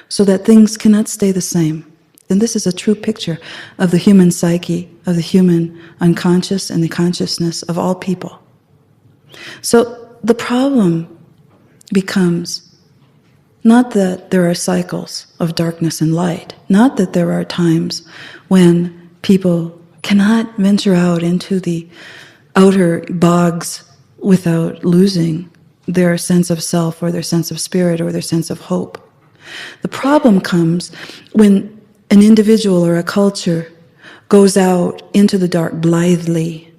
Speaker 1: so that things cannot stay the same. And this is a true picture of the human psyche, of the human unconscious and the consciousness of all people. So the problem becomes not that there are cycles of darkness and light, not that there are times when people cannot venture out into the outer bogs without losing their sense of self or their sense of spirit or their sense of hope. The problem comes when an individual or a culture goes out into the dark blithely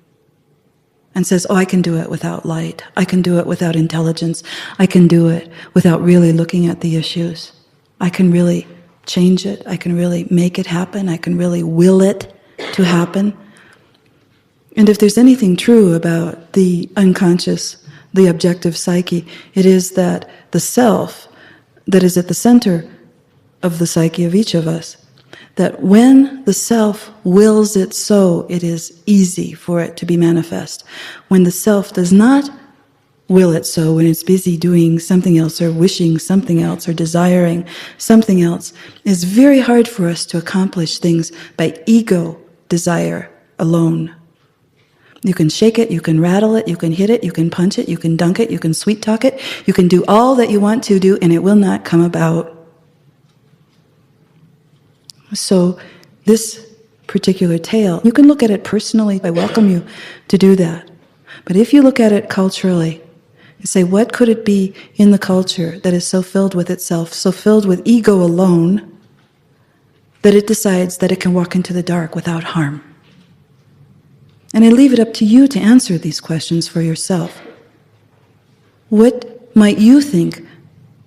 Speaker 1: and says, oh, I can do it without light. I can do it without intelligence. I can do it without really looking at the issues. I can really change it. I can really make it happen. I can really will it to happen. And if there's anything true about the unconscious, the objective psyche, it is that the self that is at the center of the psyche of each of us, that when the self wills it so, it is easy for it to be manifest. When the self does not will it so, when it's busy doing something else or wishing something else or desiring something else, it's very hard for us to accomplish things by ego desire alone. You can shake it, you can rattle it, you can hit it, you can punch it, you can dunk it, you can sweet talk it, you can do all that you want to do, and it will not come about. So this particular tale, you can look at it personally. I welcome you to do that. But if you look at it culturally, you say, what could it be in the culture that is so filled with itself, so filled with ego alone, that it decides that it can walk into the dark without harm? And I leave it up to you to answer these questions for yourself. What might you think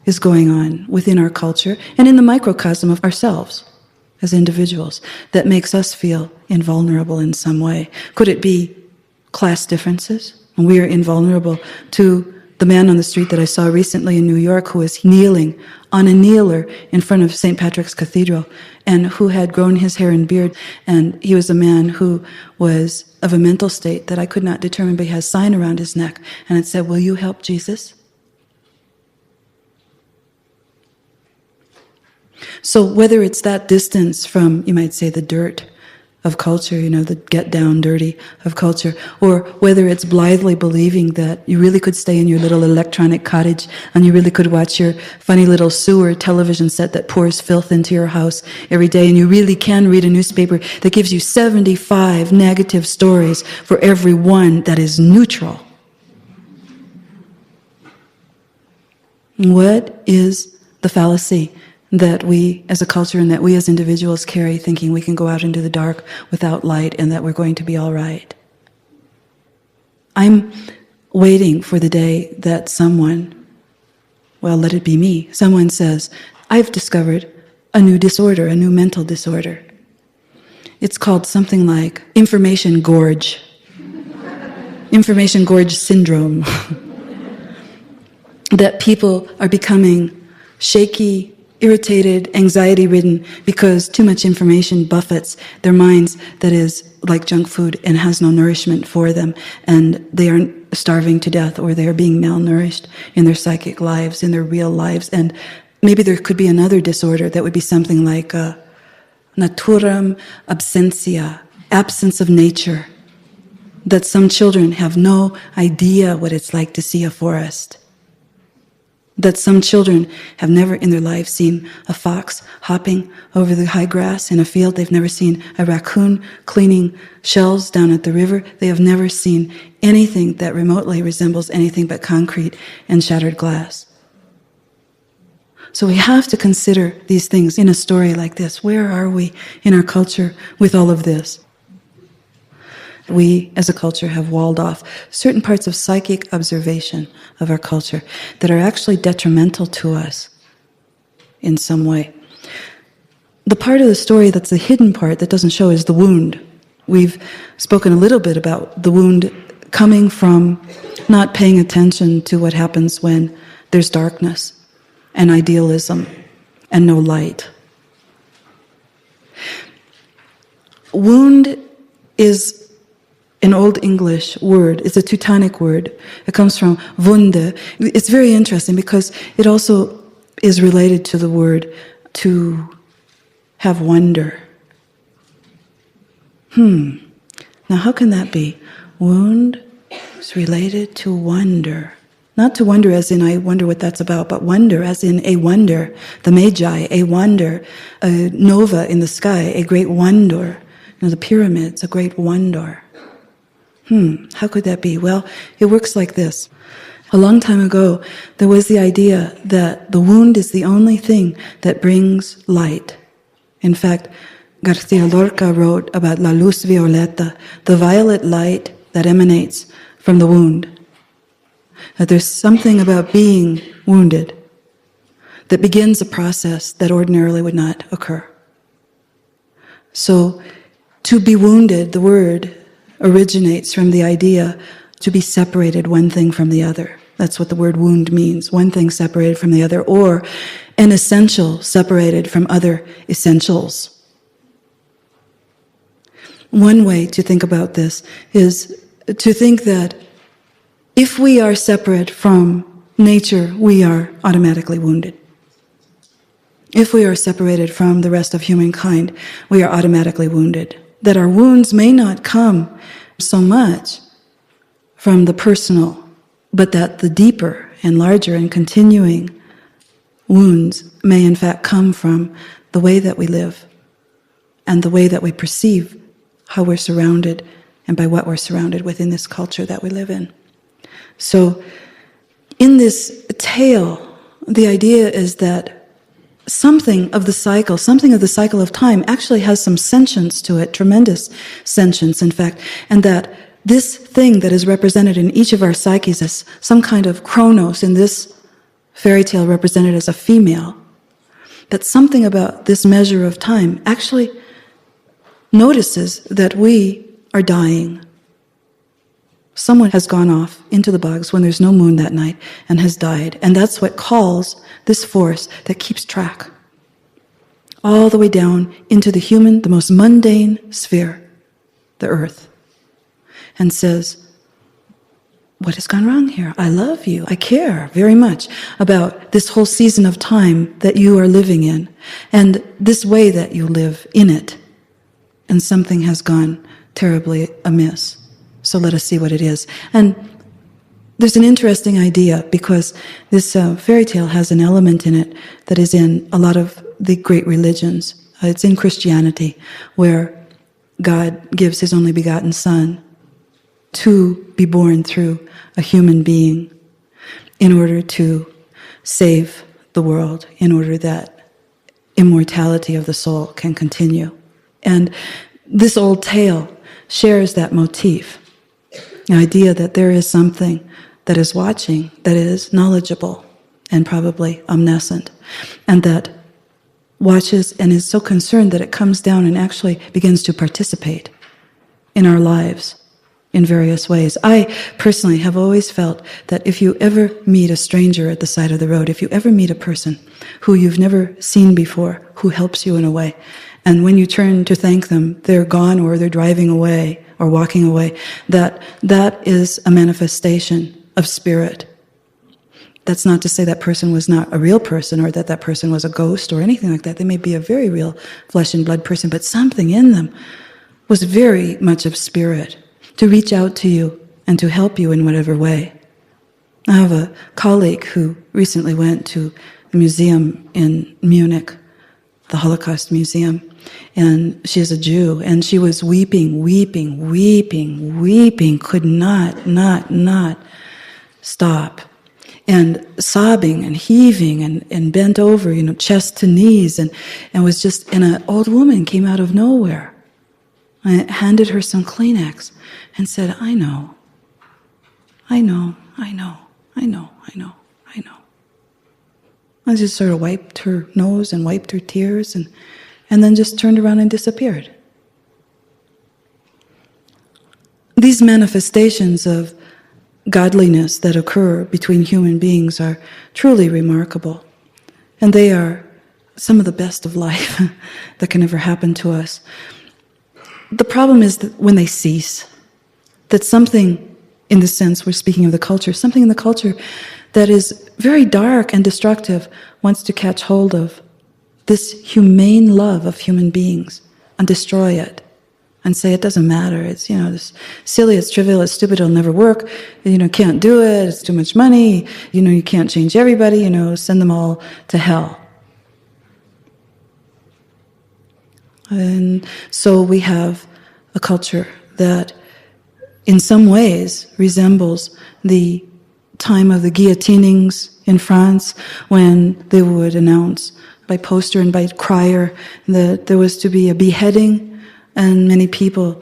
Speaker 1: is going on within our culture and in the microcosm of ourselves as individuals that makes us feel invulnerable in some way? Could it be class differences? And we are invulnerable to the man on the street that I saw recently in New York who was kneeling on a kneeler in front of St. Patrick's Cathedral and who had grown his hair and beard. And he was a man who was of a mental state that I could not determine, but he has a sign around his neck. And it said, will you help Jesus? So whether it's that distance from, you might say, the dirt of culture, the get down dirty of culture, or whether it's blithely believing that you really could stay in your little electronic cottage and you really could watch your funny little sewer television set that pours filth into your house every day, and you really can read a newspaper that gives you 75 negative stories for every one that is neutral. What is the fallacy that we as a culture and that we as individuals carry, thinking we can go out into the dark without light and that we're going to be all right? I'm waiting for the day that someone, well, let it be me, someone says, I've discovered a new disorder, a new mental disorder. It's called something like information gorge. Information gorge syndrome. That people are becoming shaky, irritated, anxiety-ridden because too much information buffets their minds that is like junk food and has no nourishment for them, and they are starving to death, or they are being malnourished in their psychic lives, in their real lives. And maybe there could be another disorder that would be something like naturam absentia, absence of nature, that some children have no idea what it's like to see a forest, that some children have never in their lives seen a fox hopping over the high grass in a field. They've never seen a raccoon cleaning shells down at the river. They have never seen anything that remotely resembles anything but concrete and shattered glass. So we have to consider these things in a story like this. Where are we in our culture with all of this? We, as a culture, have walled off certain parts of psychic observation of our culture that are actually detrimental to us in some way. The part of the story that's the hidden part that doesn't show is the wound. We've spoken a little bit about the wound coming from not paying attention to what happens when there's darkness and idealism and no light. Wound is an Old English word. It's a Teutonic word. It comes from Wunde. It's very interesting because it also is related to the word to have wonder. Now how can that be? Wound is related to wonder. Not to wonder as in I wonder what that's about, but wonder as in a wonder, the Magi, a wonder, a nova in the sky, a great wonder. The pyramids, a great wonder. How could that be? Well, it works like this. A long time ago, there was the idea that the wound is the only thing that brings light. In fact, Garcia Lorca wrote about la luz violeta, the violet light that emanates from the wound. That there's something about being wounded that begins a process that ordinarily would not occur. So, to be wounded, the word originates from the idea to be separated, one thing from the other. That's what the word wound means, one thing separated from the other, or an essential separated from other essentials. One way to think about this is to think that if we are separate from nature, we are automatically wounded. If we are separated from the rest of humankind, we are automatically wounded. That our wounds may not come so much from the personal, but that the deeper and larger and continuing wounds may in fact come from the way that we live and the way that we perceive how we're surrounded and by what we're surrounded with in this culture that we live in. So in this tale, the idea is that something of the cycle of time actually has some sentience to it, tremendous sentience, in fact, and that this thing that is represented in each of our psyches as some kind of chronos, in this fairy tale represented as a female, that something about this measure of time actually notices that we are dying. Someone has gone off into the bogs when there's no moon that night and has died. And that's what calls this force that keeps track all the way down into the human, the most mundane sphere, the earth, and says, what has gone wrong here? I love you. I care very much about this whole season of time that you are living in and this way that you live in it. And something has gone terribly amiss. So let us see what it is. And there's an interesting idea because this fairy tale has an element in it that is in a lot of the great religions. It's in Christianity, where God gives His only begotten Son to be born through a human being in order to save the world in order that immortality of the soul can continue. And this old tale shares that motif, the idea that there is something that is watching, that is knowledgeable and probably omniscient, and that watches and is so concerned that it comes down and actually begins to participate in our lives in various ways. I personally have always felt that if you ever meet a stranger at the side of the road, if you ever meet a person who you've never seen before, who helps you in a way, and when you turn to thank them, they're gone or they're driving away or walking away, that is a manifestation of spirit. That's not to say that person was not a real person or that person was a ghost or anything like that. They may be a very real flesh and blood person, but something in them was very much of spirit to reach out to you and to help you in whatever way. I have a colleague who recently went to the museum in Munich, the Holocaust Museum, and she's a Jew, and she was weeping, could not stop, and sobbing and heaving and bent over, chest to knees, and was just, and an old woman came out of nowhere. I handed her some Kleenex and said, I know. I just sort of wiped her nose and wiped her tears and then just turned around and disappeared. These manifestations of godliness that occur between human beings are truly remarkable. And they are some of the best of life that can ever happen to us. The problem is that when they cease, that something, in the sense we're speaking of the culture, something in the culture that is very dark and destructive wants to catch hold of this humane love of human beings and destroy it and say it doesn't matter, it's, this silly, it's trivial, it's stupid, it'll never work, can't do it, it's too much money, you can't change everybody, send them all to hell. And so we have a culture that in some ways resembles the time of the guillotinings in France, when they would announce by poster and by crier that there was to be a beheading, and many people's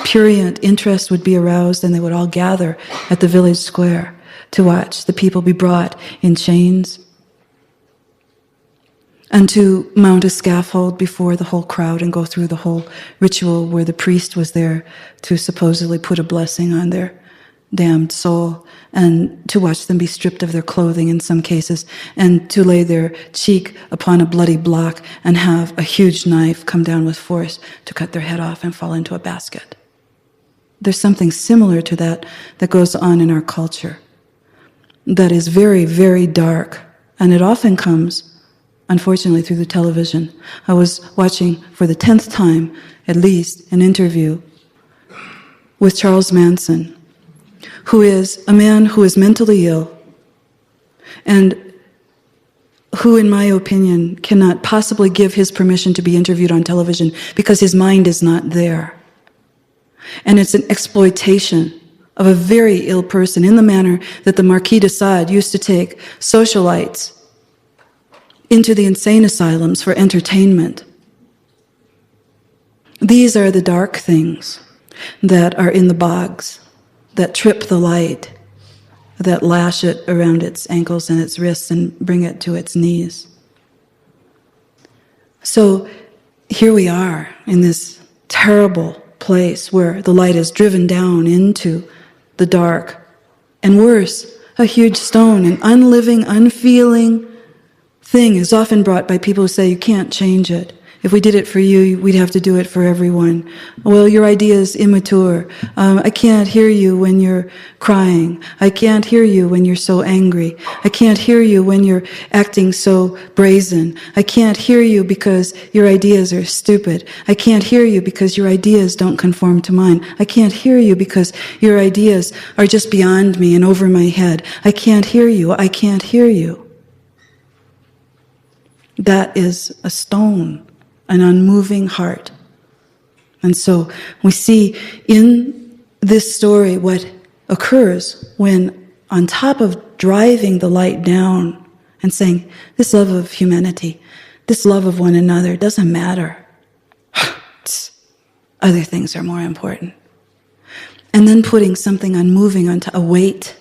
Speaker 1: prurient interest would be aroused, and they would all gather at the village square to watch the people be brought in chains and to mount a scaffold before the whole crowd and go through the whole ritual where the priest was there to supposedly put a blessing on their damned soul, and to watch them be stripped of their clothing in some cases, and to lay their cheek upon a bloody block and have a huge knife come down with force to cut their head off and fall into a basket. There's something similar to that goes on in our culture that is very, very dark, and it often comes, unfortunately, through the television. I was watching for the 10th time, at least, an interview with Charles Manson, who is a man who is mentally ill and who, in my opinion, cannot possibly give his permission to be interviewed on television because his mind is not there. And it's an exploitation of a very ill person in the manner that the Marquis de Sade used to take socialites into the insane asylums for entertainment. These are the dark things that are in the bogs, that trip the light, that lash it around its ankles and its wrists and bring it to its knees. So here we are in this terrible place where the light is driven down into the dark. And worse, a huge stone, an unliving, unfeeling thing is often brought by people who say, you can't change it. If we did it for you, we'd have to do it for everyone. Well, your idea is immature. I can't hear you when you're crying. I can't hear you when you're so angry. I can't hear you when you're acting so brazen. I can't hear you because your ideas are stupid. I can't hear you because your ideas don't conform to mine. I can't hear you because your ideas are just beyond me and over my head. I can't hear you. I can't hear you. That is a stone, an unmoving heart. And so we see in this story what occurs when, on top of driving the light down and saying, this love of humanity, this love of one another doesn't matter. Other things are more important. And then putting something unmoving onto a weight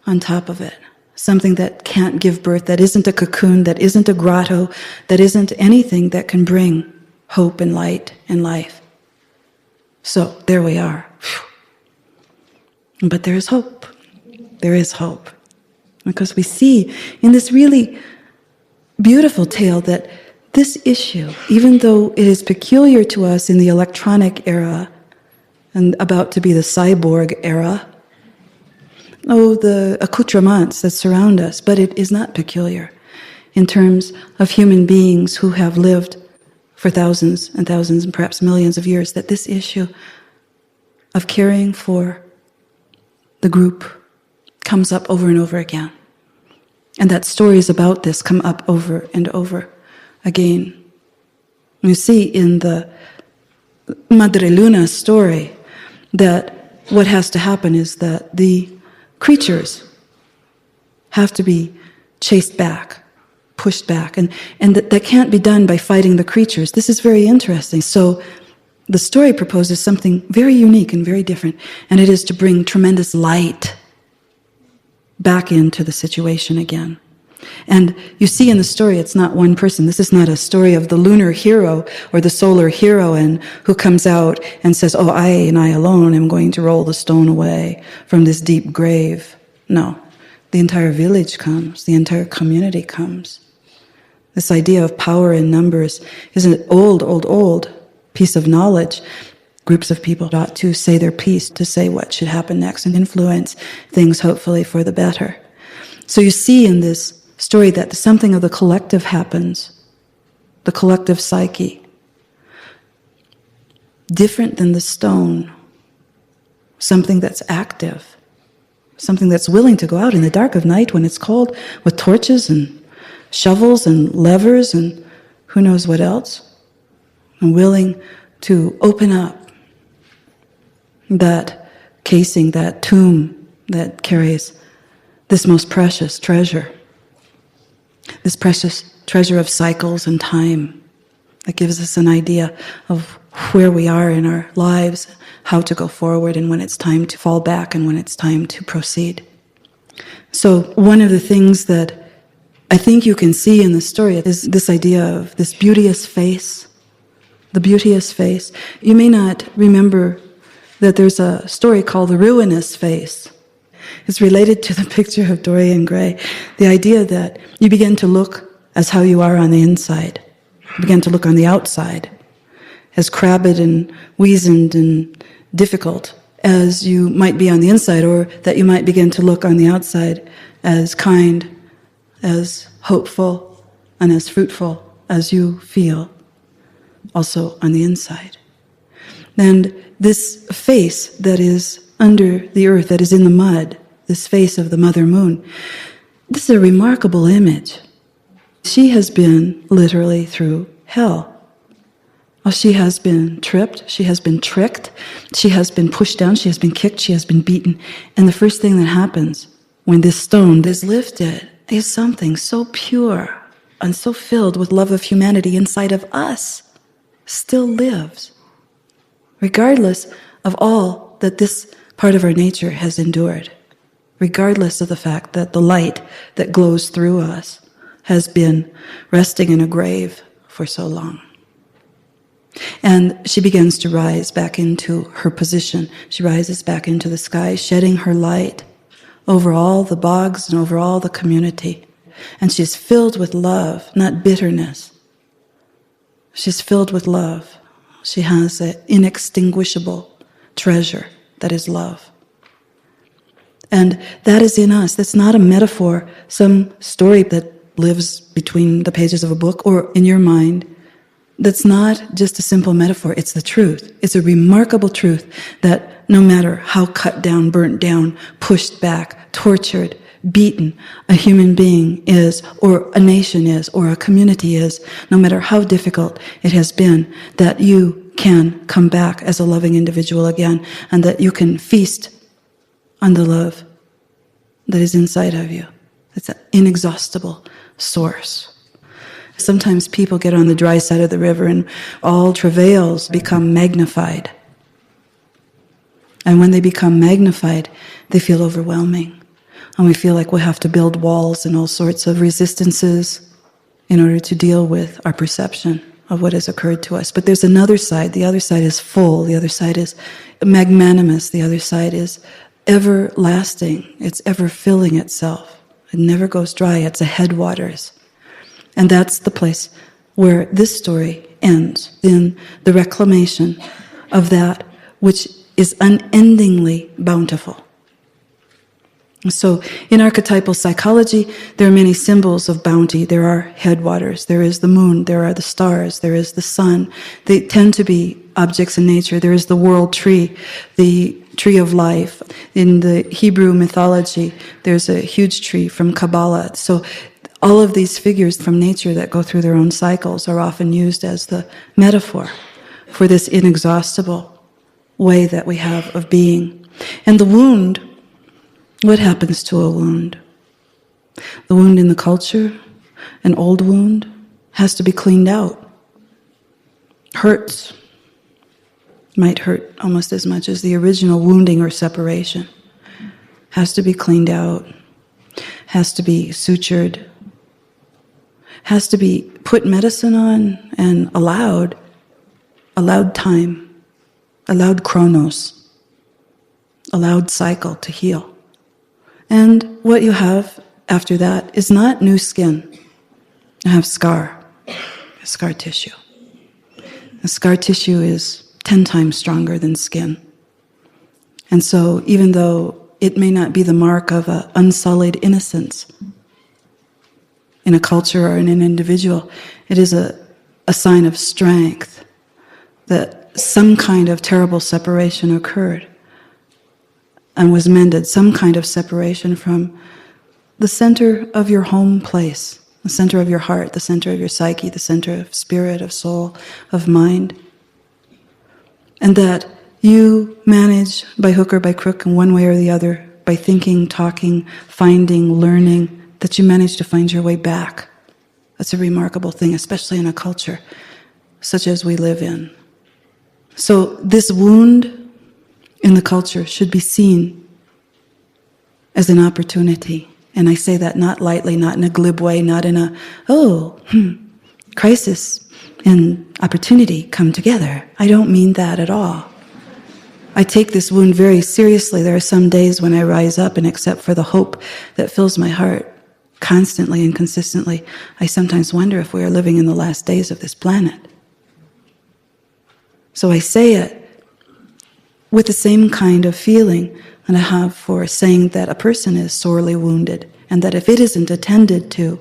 Speaker 1: on top of it. Something that can't give birth, that isn't a cocoon, that isn't a grotto, that isn't anything that can bring hope and light and life. So there we are. But there is hope. There is hope. Because we see in this really beautiful tale that this issue, even though it is peculiar to us in the electronic era and about to be the cyborg era, the accoutrements that surround us, but it is not peculiar in terms of human beings who have lived for thousands and thousands and perhaps millions of years, that this issue of caring for the group comes up over and over again. And that stories about this come up over and over again. You see in the Madre Luna story that what has to happen is that the creatures have to be chased back, pushed back, and that can't be done by fighting the creatures. This is very interesting. So the story proposes something very unique and very different, and it is to bring tremendous light back into the situation again. And you see in the story, it's not one person. This is not a story of the lunar hero or the solar heroine who comes out and says, oh, I and I alone am going to roll the stone away from this deep grave. No, the entire village comes, the entire community comes. This idea of power in numbers is an old piece of knowledge. Groups of people ought to say their piece, to say what should happen next and influence things hopefully for the better. So you see in this story that something of the collective happens, the collective psyche, different than the stone, something that's active, something that's willing to go out in the dark of night when it's cold with torches and shovels and levers and who knows what else, and willing to open up that casing, that tomb that carries this most precious treasure. This precious treasure of cycles and time that gives us an idea of where we are in our lives, how to go forward, and when it's time to fall back and when it's time to proceed. So one of the things that I think you can see in the story is this idea of this beauteous face, the beauteous face. You may not remember that there's a story called The Ruinous Face. It's related to the picture of Dorian Gray, the idea that you begin to look as how you are on the inside. You begin to look on the outside as crabbed and weazened and difficult as you might be on the inside, or that you might begin to look on the outside as kind, as hopeful, and as fruitful as you feel also on the inside. And this face that is under the earth, that is in the mud, this face of the Mother Moon, this is a remarkable image. She has been literally through hell. Oh, she has been tripped, she has been tricked, she has been pushed down, she has been kicked, she has been beaten. And the first thing that happens when this stone is lifted is something so pure and so filled with love of humanity inside of us still lives, regardless of all that this part of our nature has endured, regardless of the fact that the light that glows through us has been resting in a grave for so long. And she begins to rise back into her position. She rises back into the sky, shedding her light over all the bogs and over all the community. And she's filled with love, not bitterness. She's filled with love. She has an inextinguishable treasure that is love. And that is in us. That's not a metaphor, some story that lives between the pages of a book or in your mind. That's not just a simple metaphor, it's the truth. It's a remarkable truth that no matter how cut down, burnt down, pushed back, tortured, beaten a human being is, or a nation is, or a community is, no matter how difficult it has been, that you can come back as a loving individual again, and that you can feast on the love that is inside of you, It's an inexhaustible source. Sometimes people get on the dry side of the river and all travails become magnified. And when they become magnified, they feel overwhelming. And we feel like we have to build walls and all sorts of resistances in order to deal with our perception of what has occurred to us. But there's another side. The other side is full. The other side is magnanimous. The other side is everlasting. It's ever filling itself. It never goes dry. It's a headwaters. And that's the place where this story ends, in the reclamation of that which is unendingly bountiful. So in archetypal psychology, there are many symbols of bounty. There are headwaters, there is the moon, there are the stars, there is the sun. They tend to be objects in nature. There is the world tree, the tree of life. In the Hebrew mythology, there's a huge tree from Kabbalah. So all of these figures from nature that go through their own cycles are often used as the metaphor for this inexhaustible way that we have of being. And the wound, what happens to a wound? The wound in the culture, an old wound, has to be cleaned out. Hurts. Might hurt almost as much as the original wounding or separation. Has to be cleaned out. Has to be sutured. Has to be put medicine on and allowed time, allowed chronos, allowed cycle to heal. And what you have after that is not new skin. You have scar tissue. The scar tissue is 10 times stronger than skin. And so even though it may not be the mark of an unsullied innocence in a culture or in an individual, it is a sign of strength that some kind of terrible separation occurred and was mended, some kind of separation from the center of your home place, the center of your heart, the center of your psyche, the center of spirit, of soul, of mind. And that you manage by hook or by crook in one way or the other, by thinking, talking, finding, learning, that you manage to find your way back. That's a remarkable thing, especially in a culture such as we live in. So this wound in the culture should be seen as an opportunity. And I say that not lightly, not in a glib way, not in a, crisis and opportunity come together. I don't mean that at all. I take this wound very seriously. There are some days when I rise up and except for the hope that fills my heart constantly and consistently, I sometimes wonder if we are living in the last days of this planet. So I say it with the same kind of feeling that I have for saying that a person is sorely wounded, and that if it isn't attended to,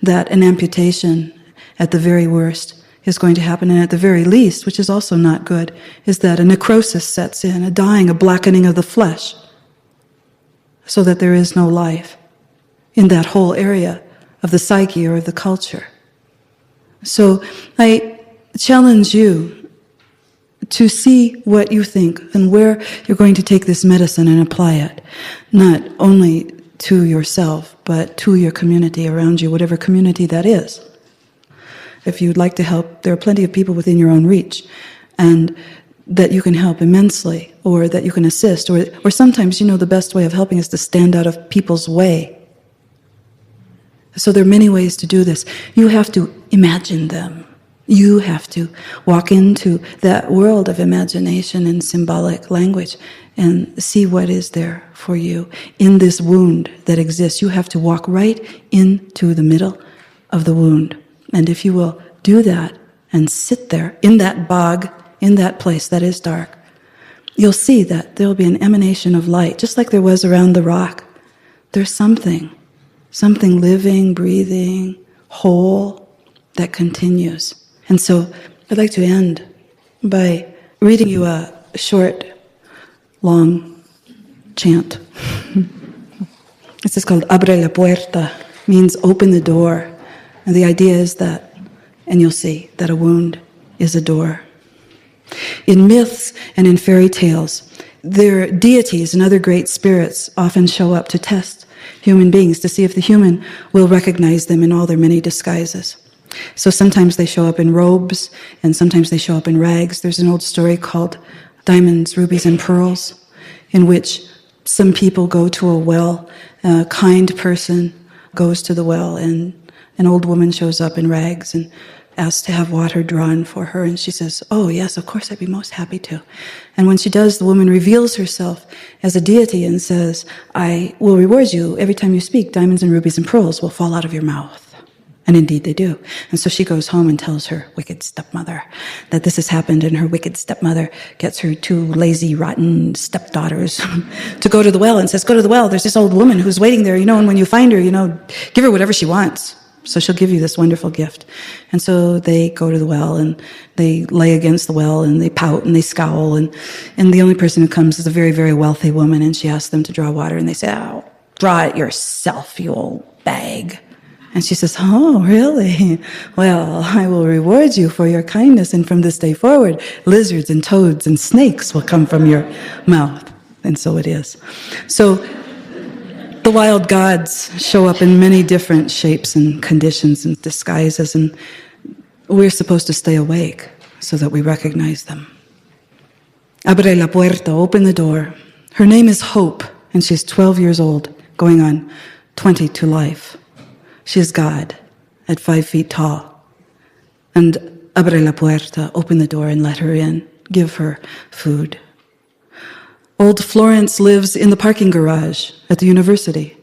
Speaker 1: that an amputation at the very worst is going to happen, and at the very least, which is also not good, is that a necrosis sets in, a dying, a blackening of the flesh, so that there is no life in that whole area of the psyche or of the culture. So I challenge you to see what you think and where you're going to take this medicine and apply it, not only to yourself, but to your community around you, whatever community that is. If you'd like to help, there are plenty of people within your own reach, and that you can help immensely, or that you can assist, or sometimes, the best way of helping is to stand out of people's way. So there are many ways to do this. You have to imagine them. You have to walk into that world of imagination and symbolic language and see what is there for you in this wound that exists. You have to walk right into the middle of the wound. And if you will do that and sit there in that bog, in that place that is dark, you'll see that there will be an emanation of light, just like there was around the rock. There's something living, breathing, whole, that continues. And so I'd like to end by reading you a short, long chant. This is called Abre la Puerta, means open the door. And the idea is that, and you'll see, that a wound is a door. In myths and in fairy tales, their deities and other great spirits often show up to test human beings to see if the human will recognize them in all their many disguises. So sometimes they show up in robes, and sometimes they show up in rags. There's an old story called Diamonds, Rubies, and Pearls, in which some people go to a well, a kind person goes to the well, and an old woman shows up in rags and asks to have water drawn for her, and she says, "Oh yes, of course, I'd be most happy to." And when she does, the woman reveals herself as a deity and says, "I will reward you every time you speak. Diamonds and rubies and pearls will fall out of your mouth." And indeed they do. And so she goes home and tells her wicked stepmother that this has happened, and her wicked stepmother gets her two lazy, rotten stepdaughters to go to the well and says, "Go to the well, there's this old woman who's waiting there, and when you find her, give her whatever she wants. So she'll give you this wonderful gift." And so they go to the well, and they lay against the well, and they pout, and they scowl, and the only person who comes is a very, very wealthy woman, and she asks them to draw water, and they say, "Oh, draw it yourself, you old bag." And she says, "Oh, really? Well, I will reward you for your kindness, and from this day forward, lizards and toads and snakes will come from your mouth." And so it is. So the wild gods show up in many different shapes and conditions and disguises, and we're supposed to stay awake so that we recognize them. Abre la puerta, open the door. Her name is Hope, and she's 12 years old, going on 20 to life. She is God, at 5 feet tall. And abre la puerta, open the door and let her in. Give her food. Old Florence lives in the parking garage at the university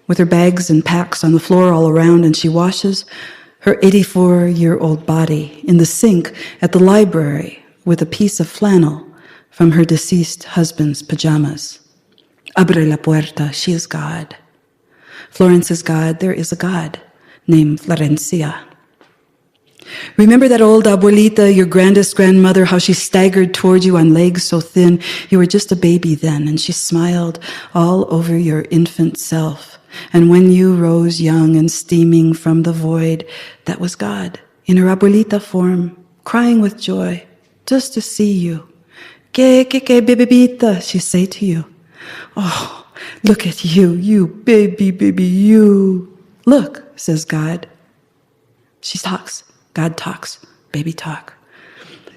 Speaker 1: with her bags and packs on the floor all around, and she washes her 84-year-old body in the sink at the library with a piece of flannel from her deceased husband's pajamas. Abre la puerta, she is God. Florence is God. There is a God named Florencia. Remember that old abuelita, your grandest grandmother, how she staggered toward you on legs so thin? You were just a baby then, and she smiled all over your infant self. And when you rose young and steaming from the void, that was God, in her abuelita form, crying with joy, just to see you. Que, bebebita, she'd say to you. "Oh, look at you, you baby, you." "Look," says God. She talks. God talks. Baby talk.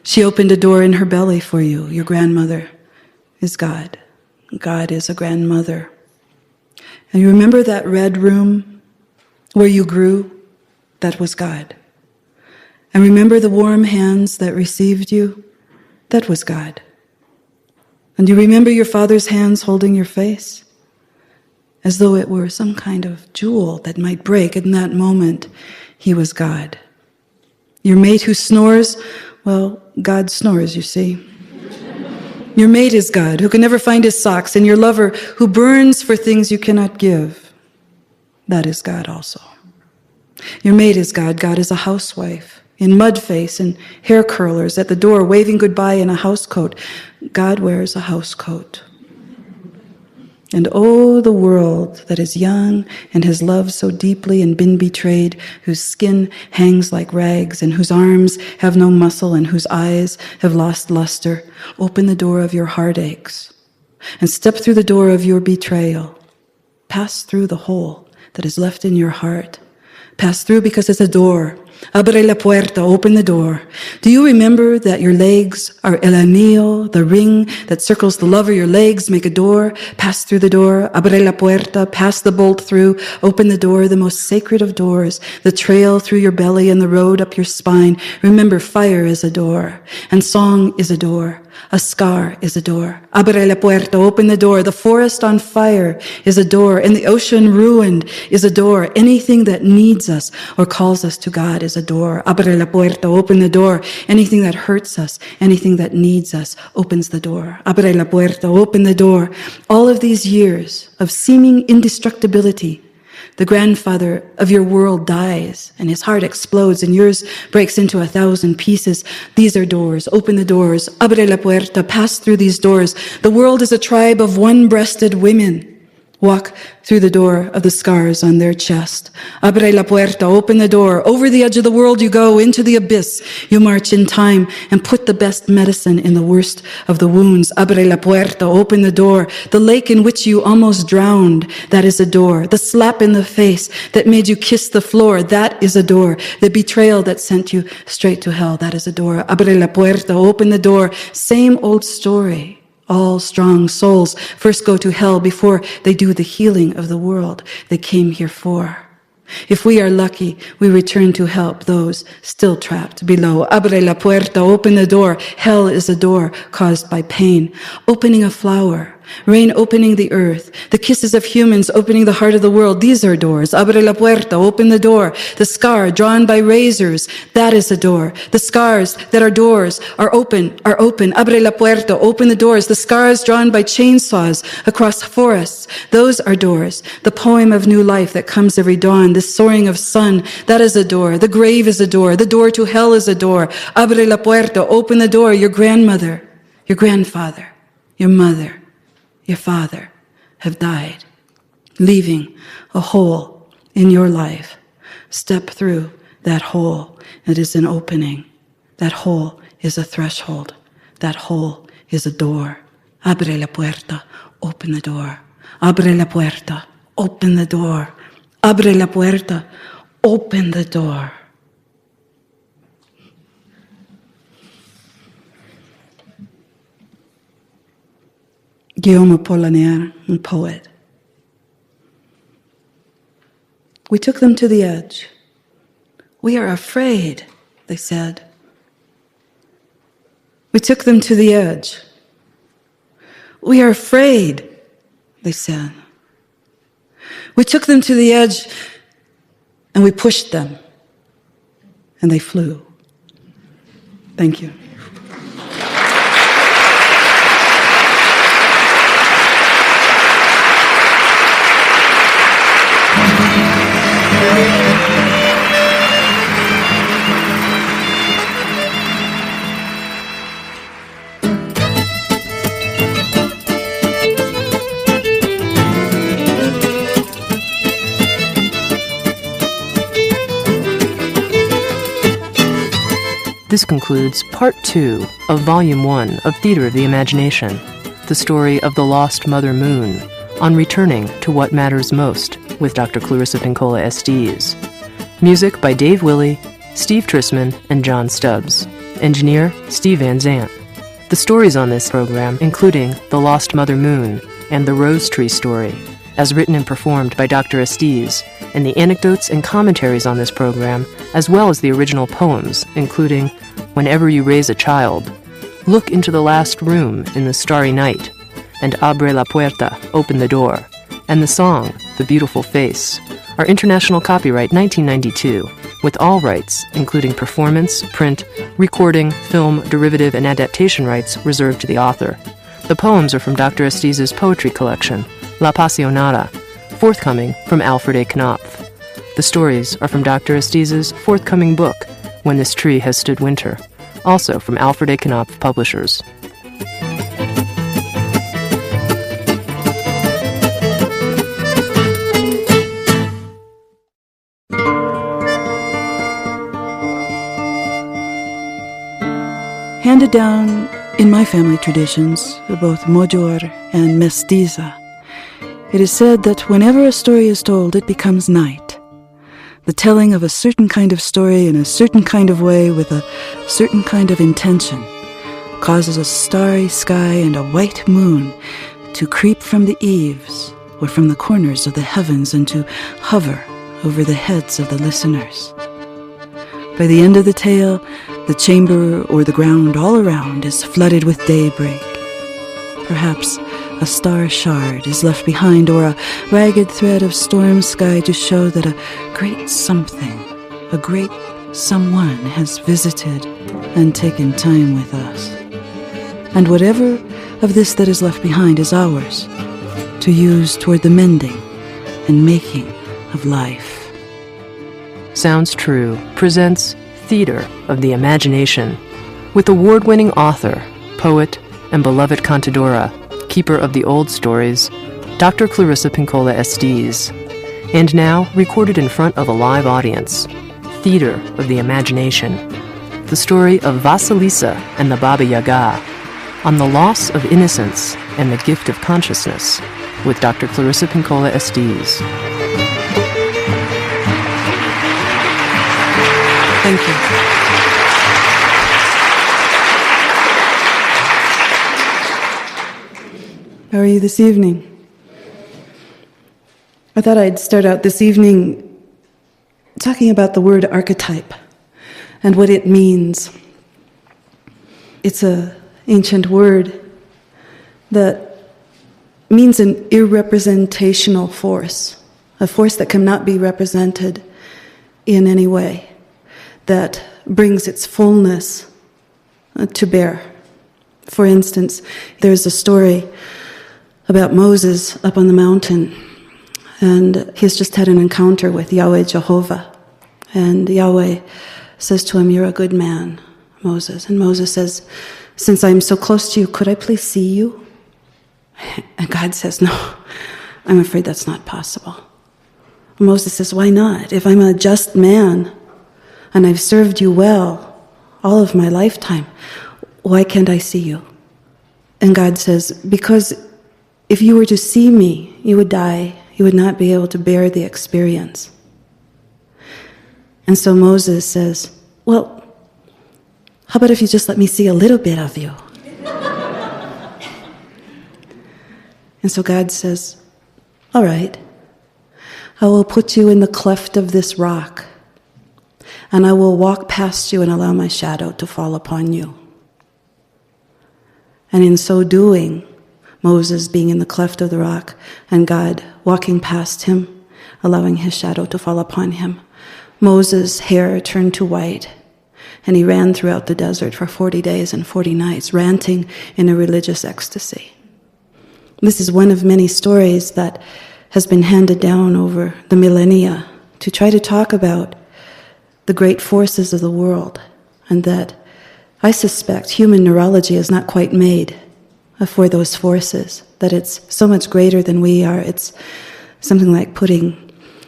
Speaker 1: She opened a door in her belly for you. Your grandmother is God. God is a grandmother. And you remember that red room where you grew? That was God. And remember the warm hands that received you? That was God. And you remember your father's hands holding your face? As though it were some kind of jewel that might break. In that moment, he was God. Your mate who snores, well, God snores, you see. Your mate is God, who can never find his socks, and your lover who burns for things you cannot give. That is God also. Your mate is God. God is a housewife, in mud face and hair curlers at the door, waving goodbye in a housecoat. God wears a housecoat. And oh, the world that is young and has loved so deeply and been betrayed, whose skin hangs like rags and whose arms have no muscle and whose eyes have lost luster, open the door of your heartaches and step through the door of your betrayal. Pass through the hole that is left in your heart. Pass through because it's a door. Abre la puerta, open the door. Do you remember that your legs are el anillo, the ring that circles the love of your legs? Make a door, pass through the door. Abre la puerta, pass the bolt through, open the door, the most sacred of doors, the trail through your belly and the road up your spine. Remember, fire is a door, and song is a door. A scar is a door. Abre la puerta, open the door. The forest on fire is a door, and the ocean ruined is a door. Anything that needs us or calls us to God is a door. Abre la puerta, open the door. Anything that hurts us, anything that needs us, opens the door. Abre la puerta, open the door. All of these years of seeming indestructibility, the grandfather of your world dies, and his heart explodes, and yours breaks into 1,000 pieces. These are doors. Open the doors. Abre la puerta. Pass through these doors. The world is a tribe of one-breasted women Walk through the door of the scars on their chest. Abre la puerta, open the door. Over the edge of the world you go, into the abyss. You march in time and put the best medicine in the worst of the wounds. Abre la puerta, open the door. The lake in which you almost drowned, that is a door. The slap in the face that made you kiss the floor, that is a door. The betrayal that sent you straight to hell, that is a door. Abre la puerta, open the door. Same old story. All strong souls first go to hell before they do the healing of the world they came here for. If we are lucky, we return to help those still trapped below. Abre la puerta, open the door. Hell is a door caused by pain. Opening a flower. Rain opening the earth. The kisses of humans opening the heart of the world. These are doors. Abre la puerta, open the door. The scar drawn by razors. That is a door. The scars that are doors are open, are open. Abre la puerta, open the doors. The scars drawn by chainsaws across forests. Those are doors. The poem of new life that comes every dawn. The soaring of sun. That is a door. The grave is a door. The door to hell is a door. Abre la puerta, open the door. Your grandmother, your grandfather, your mother, your father have died, leaving a hole in your life. Step through that hole. It is an opening. That hole is a threshold. That hole is a door. Abre la puerta, open the door. Abre la puerta, open the door. Abre la puerta, open the door. Guillaume Apollinaire, a poet. We took them to the edge. We are afraid, they said. We took them to the edge. We are afraid, they said. We took them to the edge and we pushed them and they flew. Thank you.
Speaker 2: This concludes Part 2 of Volume 1 of Theater of the Imagination, the story of the lost Mother Moon, on returning to what matters most with Dr. Clarissa Pinkola Estés. Music by Dave Willey, Steve Trisman, and John Stubbs. Engineer, Steve Van Zandt. The stories on this program, including The Lost Mother Moon and The Rose Tree Story, as written and performed by Dr. Estés, and the anecdotes and commentaries on this program, as well as the original poems, including Whenever You Raise a Child, Look into the Last Room in the Starry Night, and Abre la Puerta, Open the Door, and the song, The Beautiful Face, are international copyright 1992, with all rights, including performance, print, recording, film, derivative, and adaptation rights reserved to the author. The poems are from Dr. Estés' poetry collection, La Passionata, forthcoming from Alfred A. Knopf. The stories are from Dr. Estés' forthcoming book, When This Tree Has Stood Winter, also from Alfred A. Knopf Publishers.
Speaker 1: Handed down in my family traditions, both Mojor and Mestiza, it is said that whenever a story is told, it becomes night. The telling of a certain kind of story in a certain kind of way with a certain kind of intention causes a starry sky and a white moon to creep from the eaves or from the corners of the heavens and to hover over the heads of the listeners. By the end of the tale, the chamber or the ground all around is flooded with daybreak. Perhaps a star shard is left behind, or a ragged thread of storm sky to show that a great something, a great someone has visited and taken time with us. And whatever of this that is left behind is ours, to use toward the mending and making of life.
Speaker 2: Sounds True presents Theater of the Imagination with award-winning author, poet, and beloved cantadora, keeper of the old stories, Dr. Clarissa Pinkola Estés. And now, recorded in front of a live audience, Theater of the Imagination, the story of Vasilisa and the Baba Yaga, on the loss of innocence and the gift of consciousness, with Dr. Clarissa Pinkola Estés.
Speaker 1: Thank you. How are you this evening? I thought I'd start out this evening talking about the word archetype and what it means. It's an ancient word that means an irrepresentational force, a force that cannot be represented in any way, that brings its fullness to bear. For instance, there's a story about Moses up on the mountain, and he's just had an encounter with Yahweh Jehovah, and Yahweh says to him, "You're a good man, Moses." And Moses says, "Since I'm so close to you, could I please see you?" And God says, "No, I'm afraid that's not possible." And Moses says, "Why not? If I'm a just man and I've served you well all of my lifetime, why can't I see you?" And God says, "Because if you were to see me, you would die. You would not be able to bear the experience." And so Moses says, "Well, how about if you just let me see a little bit of you?" And so God says, "All right, I will put you in the cleft of this rock, and I will walk past you and allow my shadow to fall upon you." And in so doing, Moses being in the cleft of the rock and God walking past him, allowing his shadow to fall upon him, Moses' hair turned to white, and he ran throughout the desert for 40 days and 40 nights, ranting in a religious ecstasy. This is one of many stories that has been handed down over the millennia to try to talk about the great forces of the world, and that I suspect human neurology is not quite made for those forces, that it's so much greater than we are. It's something like putting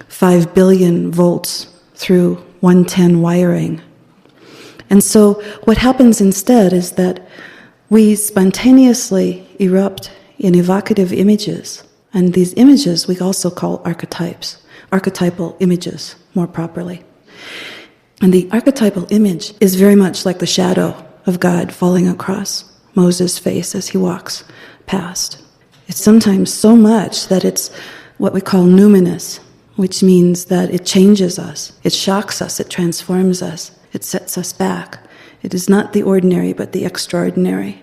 Speaker 1: 5 billion volts through 110 wiring. And so what happens instead is that we spontaneously erupt in evocative images, and these images we also call archetypes, archetypal images more properly. And the archetypal image is very much like the shadow of God falling across Moses' face as he walks past. It's sometimes so much that it's what we call numinous, which means that it changes us, it shocks us, it transforms us, it sets us back. It is not the ordinary, but the extraordinary.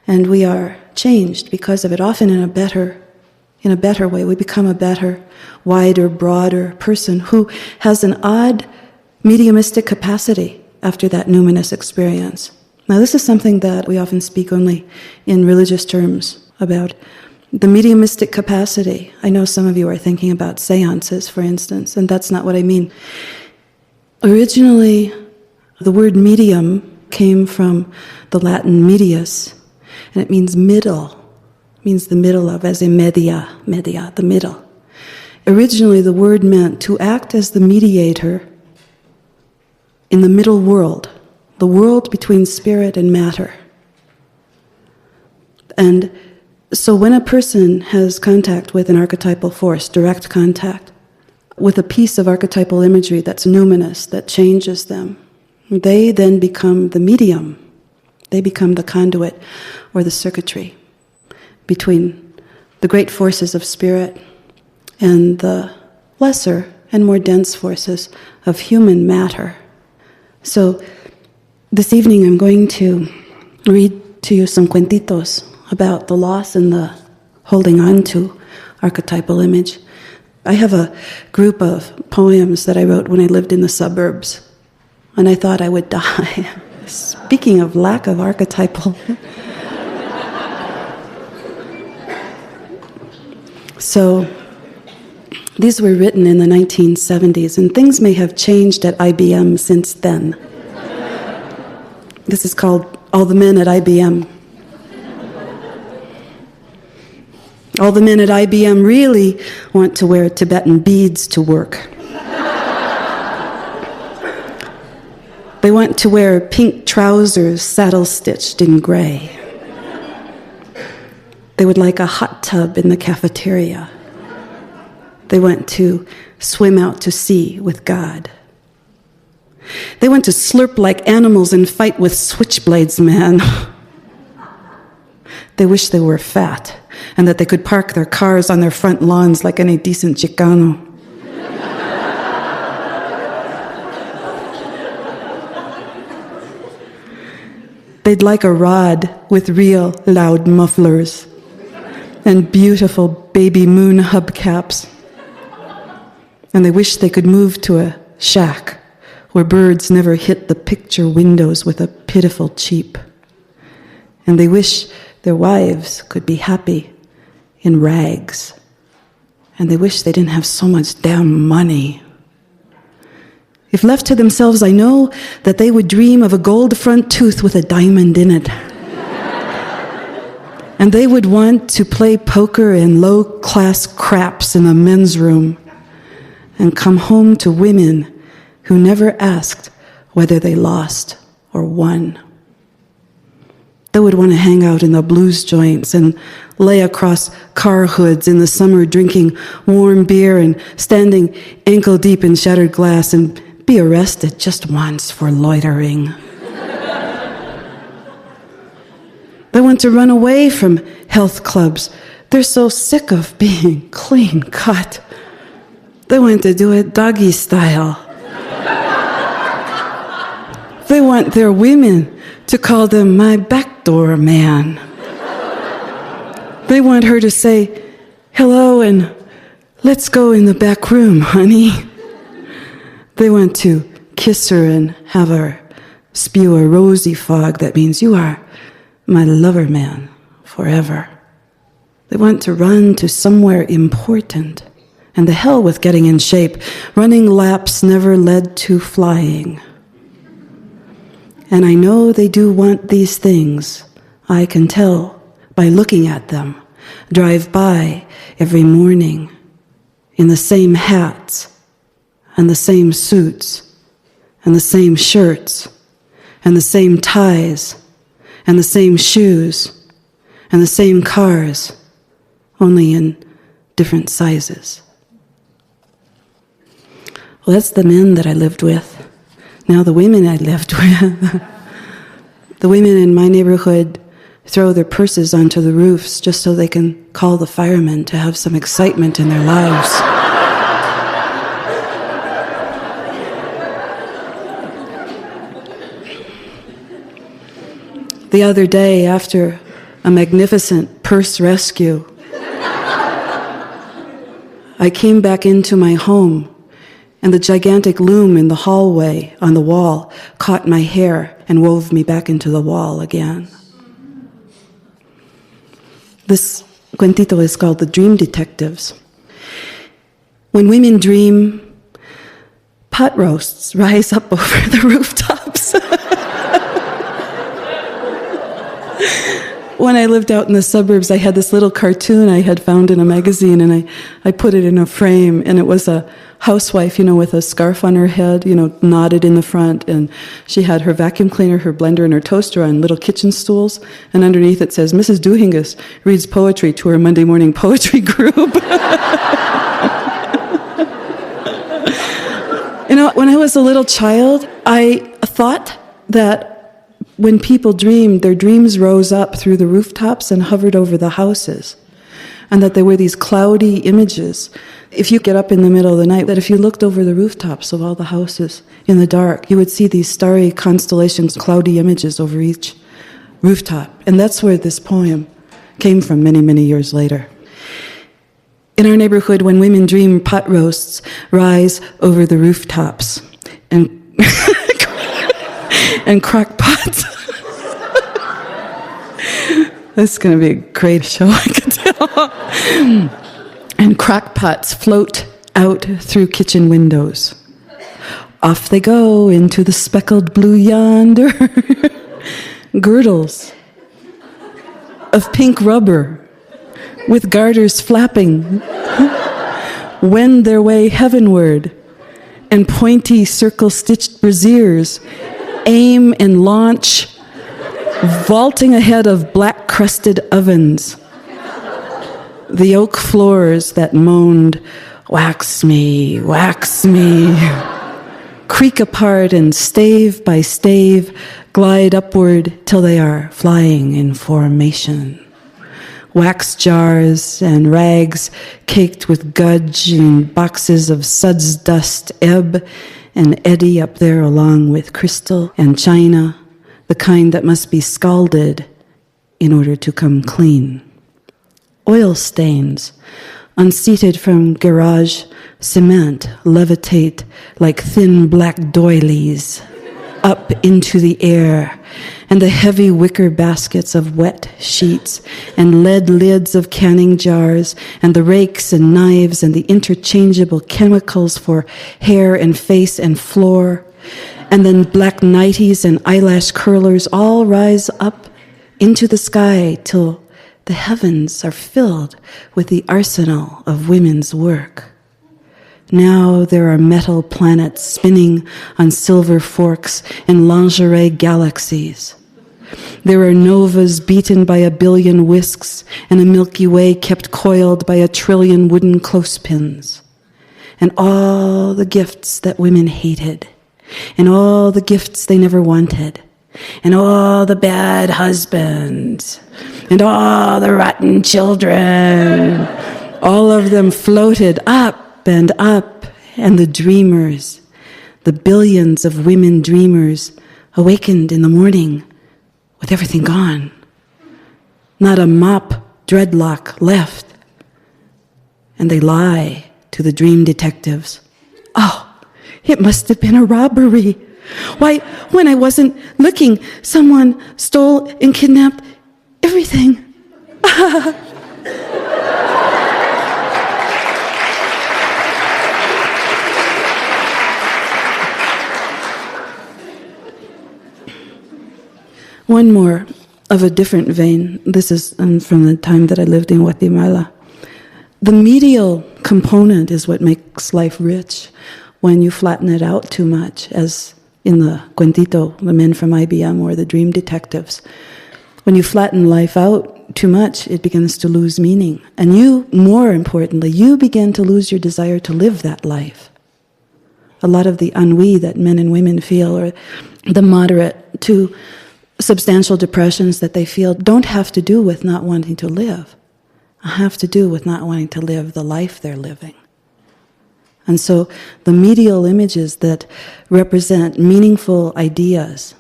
Speaker 1: And we are changed because of it, often in a better way. We become a better, wider, broader person who has an odd mediumistic capacity after that numinous experience. Now, this is something that we often speak only in religious terms about. The mediumistic capacity. I know some of you are thinking about seances, for instance, and that's not what I mean. Originally, the word medium came from the Latin medius, and it means middle. It means the middle of, as in media, the middle. Originally, the word meant to act as the mediator in the middle world, the world between spirit and matter. And so when a person has contact with an archetypal force, direct contact, with a piece of archetypal imagery that's numinous, that changes them, they then become the medium. They become the conduit or the circuitry between the great forces of spirit and the lesser and more dense forces of human matter. So this evening I'm going to read to you some cuentitos about the loss and the holding on to archetypal image. I have a group of poems that I wrote when I lived in the suburbs, and I thought I would die. Speaking of lack of archetypal. So these were written in the 1970s, and things may have changed at IBM since then. This is called All the Men at IBM. All the men at IBM really want to wear Tibetan beads to work. They want to wear pink trousers saddle-stitched in gray. They would like a hot tub in the cafeteria. They want to swim out to sea with God. They want to slurp like animals and fight with switchblades, man. They wish they were fat and that they could park their cars on their front lawns like any decent Chicano. They'd like a rod with real loud mufflers and beautiful baby moon hubcaps. And they wish they could move to a shack where birds never hit the picture windows with a pitiful cheep. And they wish their wives could be happy in rags. And they wish they didn't have so much damn money. If left to themselves, I know that they would dream of a gold front tooth with a diamond in it. And they would want to play poker in low-class craps in the men's room and come home to women who never asked whether they lost or won. They would want to hang out in the blues joints and lay across car hoods in the summer drinking warm beer and standing ankle-deep in shattered glass and be arrested just once for loitering. They want to run away from health clubs. They're so sick of being clean cut. They want to do it doggy style. They want their women to call them my backdoor man. They want her to say, hello and let's go in the back room, honey. They want to kiss her and have her spew a rosy fog that means you are my lover man forever. They want to run to somewhere important. And the hell with getting in shape. Running laps never led to flying. And I know they do want these things. I can tell by looking at them. Drive by every morning in the same hats and the same suits and the same shirts and the same ties and the same shoes and the same cars, only in different sizes. Well, that's the men that I lived with. Now the women I lived with. The women in my neighborhood throw their purses onto the roofs just so they can call the firemen to have some excitement in their lives. The other day, after a magnificent purse rescue, I came back into my home, and the gigantic loom in the hallway on the wall caught my hair and wove me back into the wall again. This cuentito is called The Dream Detectives. When women dream, pot roasts rise up over the rooftops. When I lived out in the suburbs, I had this little cartoon I had found in a magazine, and I put it in a frame, and it was a housewife, with a scarf on her head, knotted in the front, and she had her vacuum cleaner, her blender, and her toaster on little kitchen stools, and underneath it says, Mrs. Duhingus reads poetry to her Monday morning poetry group. When I was a little child, I thought that when people dreamed, their dreams rose up through the rooftops and hovered over the houses, and that there were these cloudy images. If you get up in the middle of the night, that if you looked over the rooftops of all the houses in the dark, you would see these starry constellations, cloudy images over each rooftop. And that's where this poem came from many, many years later. In our neighborhood, when women dream, pot roasts rise over the rooftops and and crock pots. This is going to be a great show, I can tell. And crock pots float out through kitchen windows. Off they go into the speckled blue yonder. Girdles of pink rubber with garters flapping, wend their way heavenward, and pointy circle-stitched brassieres aim and launch, vaulting ahead of black-crusted ovens. The oak floors that moaned, wax me, creak apart and stave by stave glide upward till they are flying in formation. Wax jars and rags caked with gudge and boxes of suds dust ebb and eddy up there along with crystal and china, the kind that must be scalded in order to come clean. Oil stains, unseated from garage cement, levitate like thin black doilies up into the air, and the heavy wicker baskets of wet sheets and lead lids of canning jars and the rakes and knives and the interchangeable chemicals for hair and face and floor, and then black nighties and eyelash curlers all rise up into the sky till the heavens are filled with the arsenal of women's work. Now there are metal planets spinning on silver forks in lingerie galaxies. There are novas beaten by 1 billion whisks and a Milky Way kept coiled by 1 trillion wooden clothespins. And all the gifts that women hated, and all the gifts they never wanted, and all the bad husbands, and all the rotten children, all of them floated up, and the dreamers, the billions of women dreamers, awakened in the morning with everything gone. Not a mop dreadlock left. And they lie to the dream detectives. Oh, it must have been a robbery. Why, when I wasn't looking, someone stole and kidnapped everything. One more of a different vein. This is from the time that I lived in Guatemala. The medial component is what makes life rich when you flatten it out too much, as in the cuentito, the men from IBM or the dream detectives. When you flatten life out too much, it begins to lose meaning. And you, more importantly, you begin to lose your desire to live that life. A lot of the ennui that men and women feel, or the moderate to substantial depressions that they feel, don't have to do with not wanting to live. Have to do with not wanting to live the life they're living. And so the medial images that represent meaningful ideas,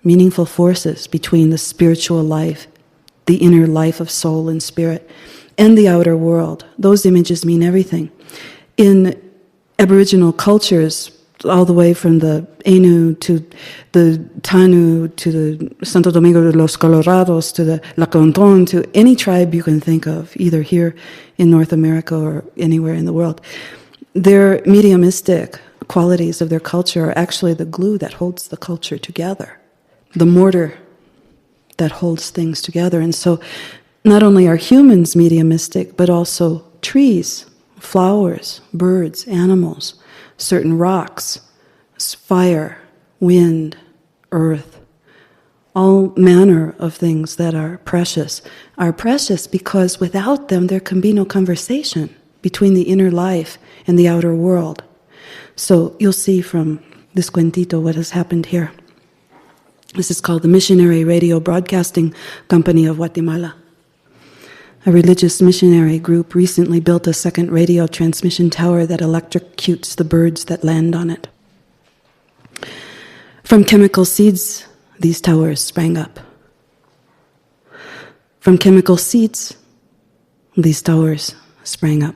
Speaker 1: meaningful forces between the spiritual life, the inner life of soul and spirit, and the outer world, those images mean everything. In Aboriginal cultures, all the way from the Ainu to the Tanu to the Santo Domingo de los Colorados to the Laconton, to any tribe you can think of, either here in North America or anywhere in the world, their mediumistic qualities of their culture are actually the glue that holds the culture together, the mortar that holds things together. And so not only are humans mediumistic, but also trees, flowers, birds, animals, certain rocks, fire, wind, earth, all manner of things that are precious because without them there can be no conversation between the inner life and the outer world. So you'll see from this cuentito what has happened here. This is called the Missionary Radio Broadcasting Company of Guatemala. A religious missionary group recently built a second radio transmission tower that electrocutes the birds that land on it. From chemical seeds, these towers sprang up. From chemical seeds, these towers sprang up.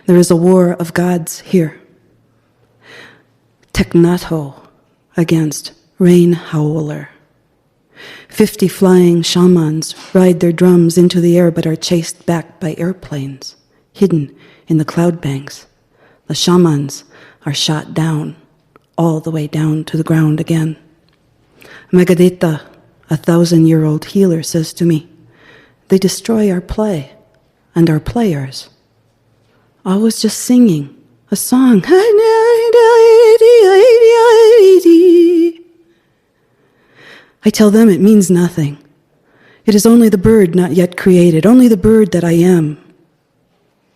Speaker 1: There is a war of gods here. Teknato against Rain Howler. 50 flying shamans ride their drums into the air but are chased back by airplanes, hidden in the cloud banks. The shamans are shot down, all the way down to the ground again. Magadeta, a 1,000-year-old healer, says to me, they destroy our play and our players. Always just singing a song. I tell them it means nothing. It is only the bird not yet created, only the bird that I am.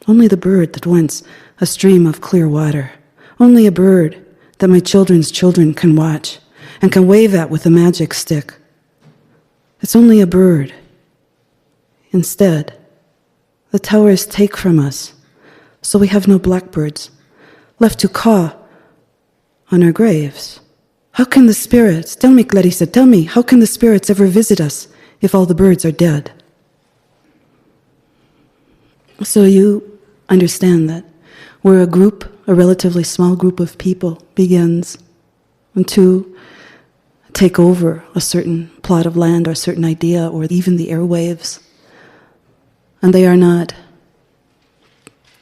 Speaker 1: Only the bird that wants a stream of clear water. Only a bird that my children's children can watch and can wave at with a magic stick. It's only a bird. Instead, the towers take from us, so we have no blackbirds left to caw on our graves. How can the spirits, tell me, Clarissa, tell me, how can the spirits ever visit us if all the birds are dead? So you understand that where a group, a relatively small group of people begins to take over a certain plot of land or a certain idea or even the airwaves, and they are not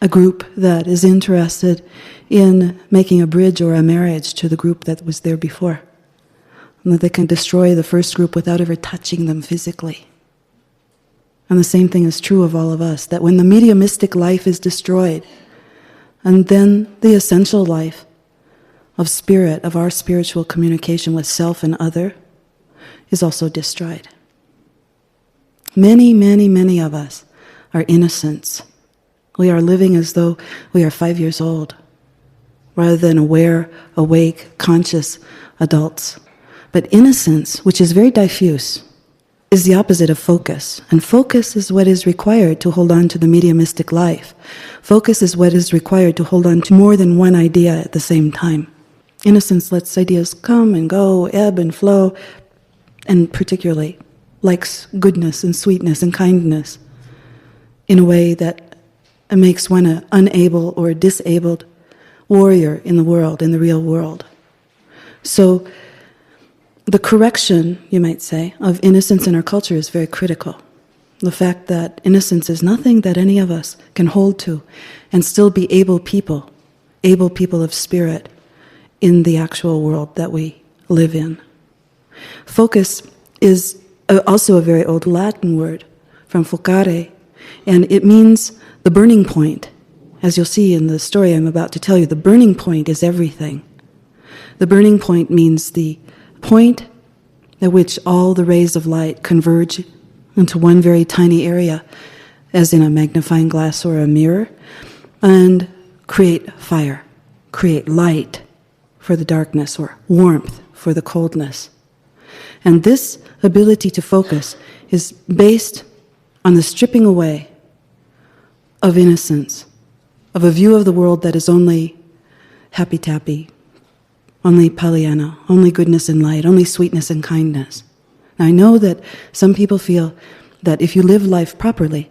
Speaker 1: a group that is interested in making a bridge or a marriage to the group that was there before, and that they can destroy the first group without ever touching them physically. And the same thing is true of all of us, that when the mediumistic life is destroyed, and then the essential life of spirit, of our spiritual communication with self and other, is also destroyed. Many, many, many of us are innocents. We are living as though we are 5 years old, rather than aware, awake, conscious adults. But innocence, which is very diffuse, is the opposite of focus. And focus is what is required to hold on to the mediumistic life. Focus is what is required to hold on to more than one idea at the same time. Innocence lets ideas come and go, ebb and flow, and particularly likes goodness and sweetness and kindness in a way that makes one an unable or disabled warrior in the world, in the real world. So the correction, you might say, of innocence in our culture is very critical. The fact that innocence is nothing that any of us can hold to and still be able people of spirit in the actual world that we live in. Focus is also a very old Latin word from focare, and it means the burning point. As you'll see in the story I'm about to tell you, the burning point is everything. The burning point means the point at which all the rays of light converge into one very tiny area, as in a magnifying glass or a mirror, and create fire, create light for the darkness, or warmth for the coldness. And this ability to focus is based on the stripping away of innocence, of a view of the world that is only happy-tappy, only Pollyanna, only goodness and light, only sweetness and kindness. Now, I know that some people feel that if you live life properly,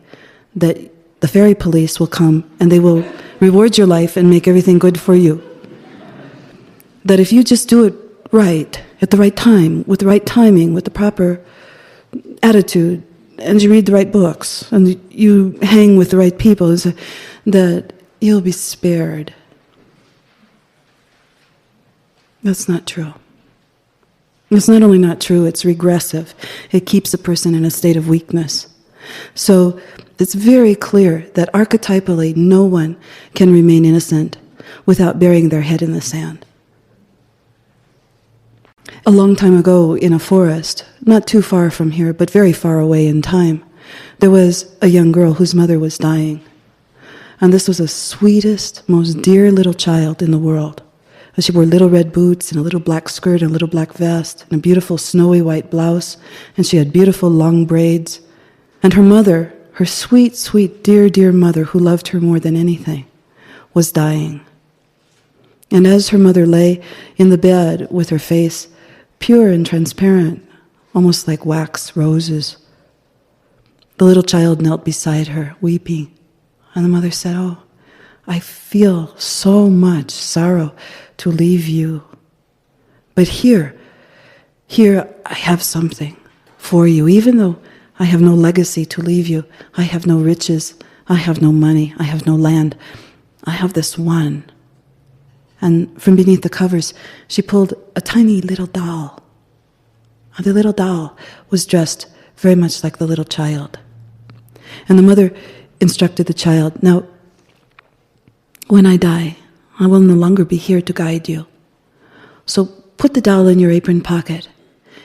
Speaker 1: that the fairy police will come and they will reward your life and make everything good for you. That if you just do it right, at the right time, with the right timing, with the proper attitude, and you read the right books, and you hang with the right people, that you'll be spared. That's not true. It's not only not true, it's regressive. It keeps a person in a state of weakness. So it's very clear that archetypally no one can remain innocent without burying their head in the sand. A long time ago in a forest, not too far from here, but very far away in time, there was a young girl whose mother was dying. And this was the sweetest, most dear little child in the world. And she wore little red boots and a little black skirt and a little black vest and a beautiful snowy white blouse, and she had beautiful long braids. And her mother, her sweet, sweet, dear, dear mother, who loved her more than anything, was dying. And as her mother lay in the bed with her face pure and transparent, almost like wax roses, the little child knelt beside her, weeping. And the mother said, "Oh, I feel so much sorrow to leave you. But here I have something for you. Even though I have no legacy to leave you, I have no riches, I have no money, I have no land, I have this one." And from beneath the covers, she pulled a tiny little doll. And the little doll was dressed very much like the little child. And the mother instructed the child, "Now, when I die, I will no longer be here to guide you. So put the doll in your apron pocket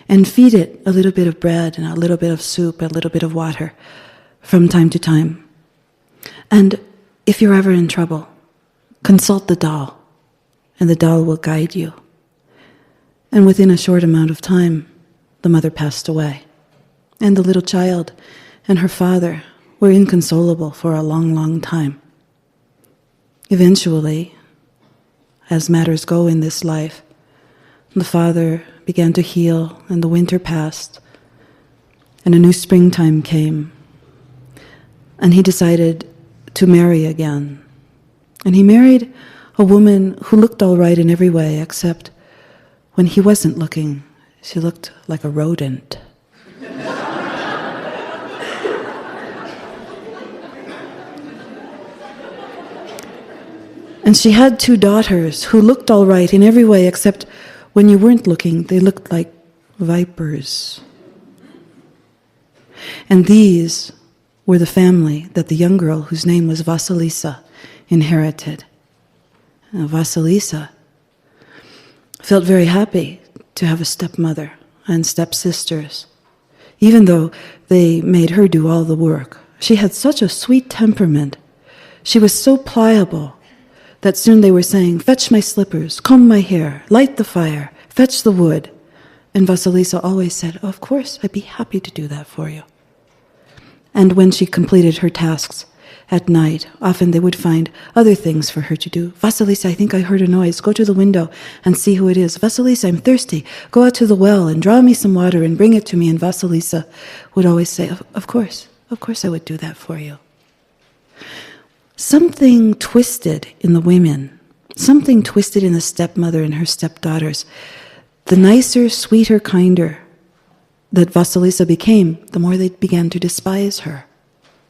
Speaker 1: and feed it a little bit of bread and a little bit of soup, a little bit of water from time to time. And if you're ever in trouble, consult the doll, and the doll will guide you." And within a short amount of time, the mother passed away. And the little child and her father were inconsolable for a long, long time. Eventually, as matters go in this life, the father began to heal, and the winter passed, and a new springtime came. And he decided to marry again. And he married a woman who looked all right in every way, except when he wasn't looking, she looked like a rodent. And she had 2 daughters who looked all right in every way, except when you weren't looking, they looked like vipers. And these were the family that the young girl, whose name was Vasilisa, inherited. Now, Vasilisa felt very happy to have a stepmother and stepsisters, even though they made her do all the work. She had such a sweet temperament. She was so pliable that soon they were saying, "Fetch my slippers, comb my hair, light the fire, fetch the wood." And Vasilisa always said, "Of course, I'd be happy to do that for you." And when she completed her tasks at night, often they would find other things for her to do. "Vasilisa, I think I heard a noise. Go to the window and see who it is. Vasilisa, I'm thirsty. Go out to the well and draw me some water and bring it to me." And Vasilisa would always say, of course I would do that for you." Something twisted in the women, something twisted in the stepmother and her stepdaughters. The nicer, sweeter, kinder that Vasilisa became, the more they began to despise her.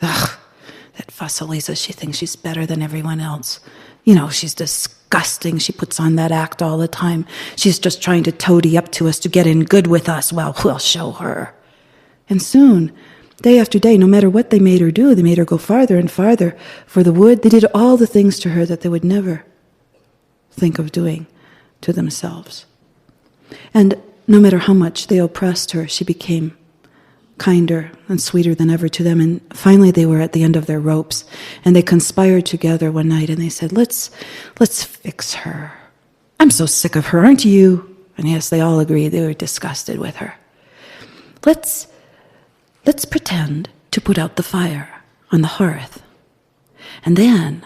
Speaker 1: "Ugh, that Vasilisa, she thinks she's better than everyone else. You know, she's disgusting. She puts on that act all the time. She's just trying to toady up to us to get in good with us. Well, we'll show her." And soon, day after day, no matter what they made her do, they made her go farther and farther for the wood. They did all the things to her that they would never think of doing to themselves. And no matter how much they oppressed her, she became kinder and sweeter than ever to them. And finally they were at the end of their ropes, and they conspired together one night, and they said, let's fix her. I'm so sick of her, aren't you? And yes, they all agreed. They were disgusted with her. Let's pretend to put out the fire on the hearth. And then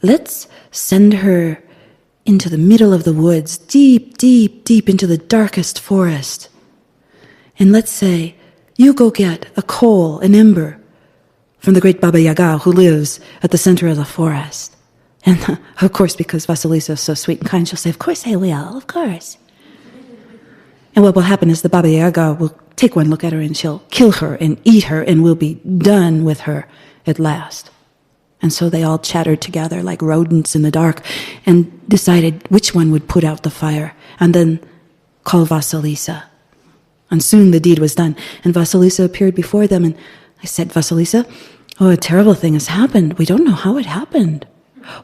Speaker 1: let's send her into the middle of the woods, deep, deep, deep into the darkest forest. And let's say, you go get a coal, an ember, from the great Baba Yaga who lives at the center of the forest. And of course, because Vasilisa is so sweet and kind, she'll say, of course I will, of course. And what will happen is the Baba Yaga will take one look at her and she'll kill her and eat her, and we'll be done with her at last. And so they all chattered together like rodents in the dark and decided which one would put out the fire, and then call Vasilisa. And soon the deed was done, and Vasilisa appeared before them, and I said, Vasilisa, oh, a terrible thing has happened. We don't know how it happened.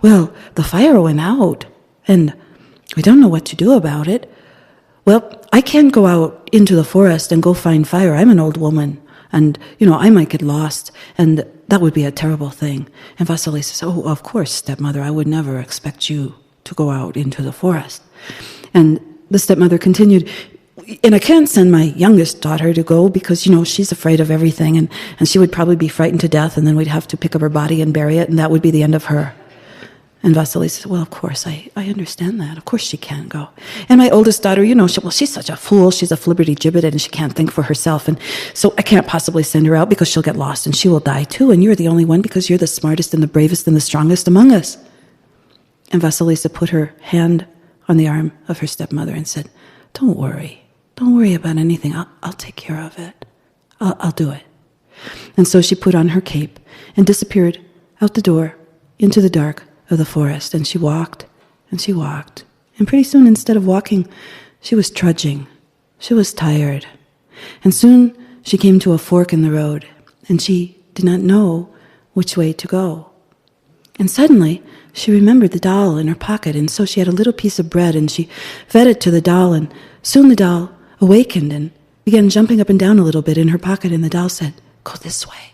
Speaker 1: Well, the fire went out, and we don't know what to do about it. Well, I can't go out into the forest and go find fire. I'm an old woman, and, I might get lost, and that would be a terrible thing. And Vasilisa says, oh, of course, stepmother, I would never expect you to go out into the forest. And the stepmother continued, and I can't send my youngest daughter to go because, she's afraid of everything, and she would probably be frightened to death, and then we'd have to pick up her body and bury it, and that would be the end of her. And Vasilisa said, well, of course, I understand that. Of course she can't go. And my oldest daughter, she's such a fool. She's a flibberty-gibbet, and she can't think for herself. And so I can't possibly send her out because she'll get lost and she will die too. And you're the only one because you're the smartest and the bravest and the strongest among us. And Vasilisa put her hand on the arm of her stepmother and said, don't worry. Don't worry about anything. I'll take care of it. I'll do it. And so she put on her cape and disappeared out the door into the dark of the forest, and she walked, and she walked. And pretty soon, instead of walking, she was trudging. She was tired. And soon she came to a fork in the road, and she did not know which way to go. And suddenly, she remembered the doll in her pocket, and so she had a little piece of bread, and she fed it to the doll, and soon the doll awakened and began jumping up and down a little bit in her pocket, and the doll said, "Go this way,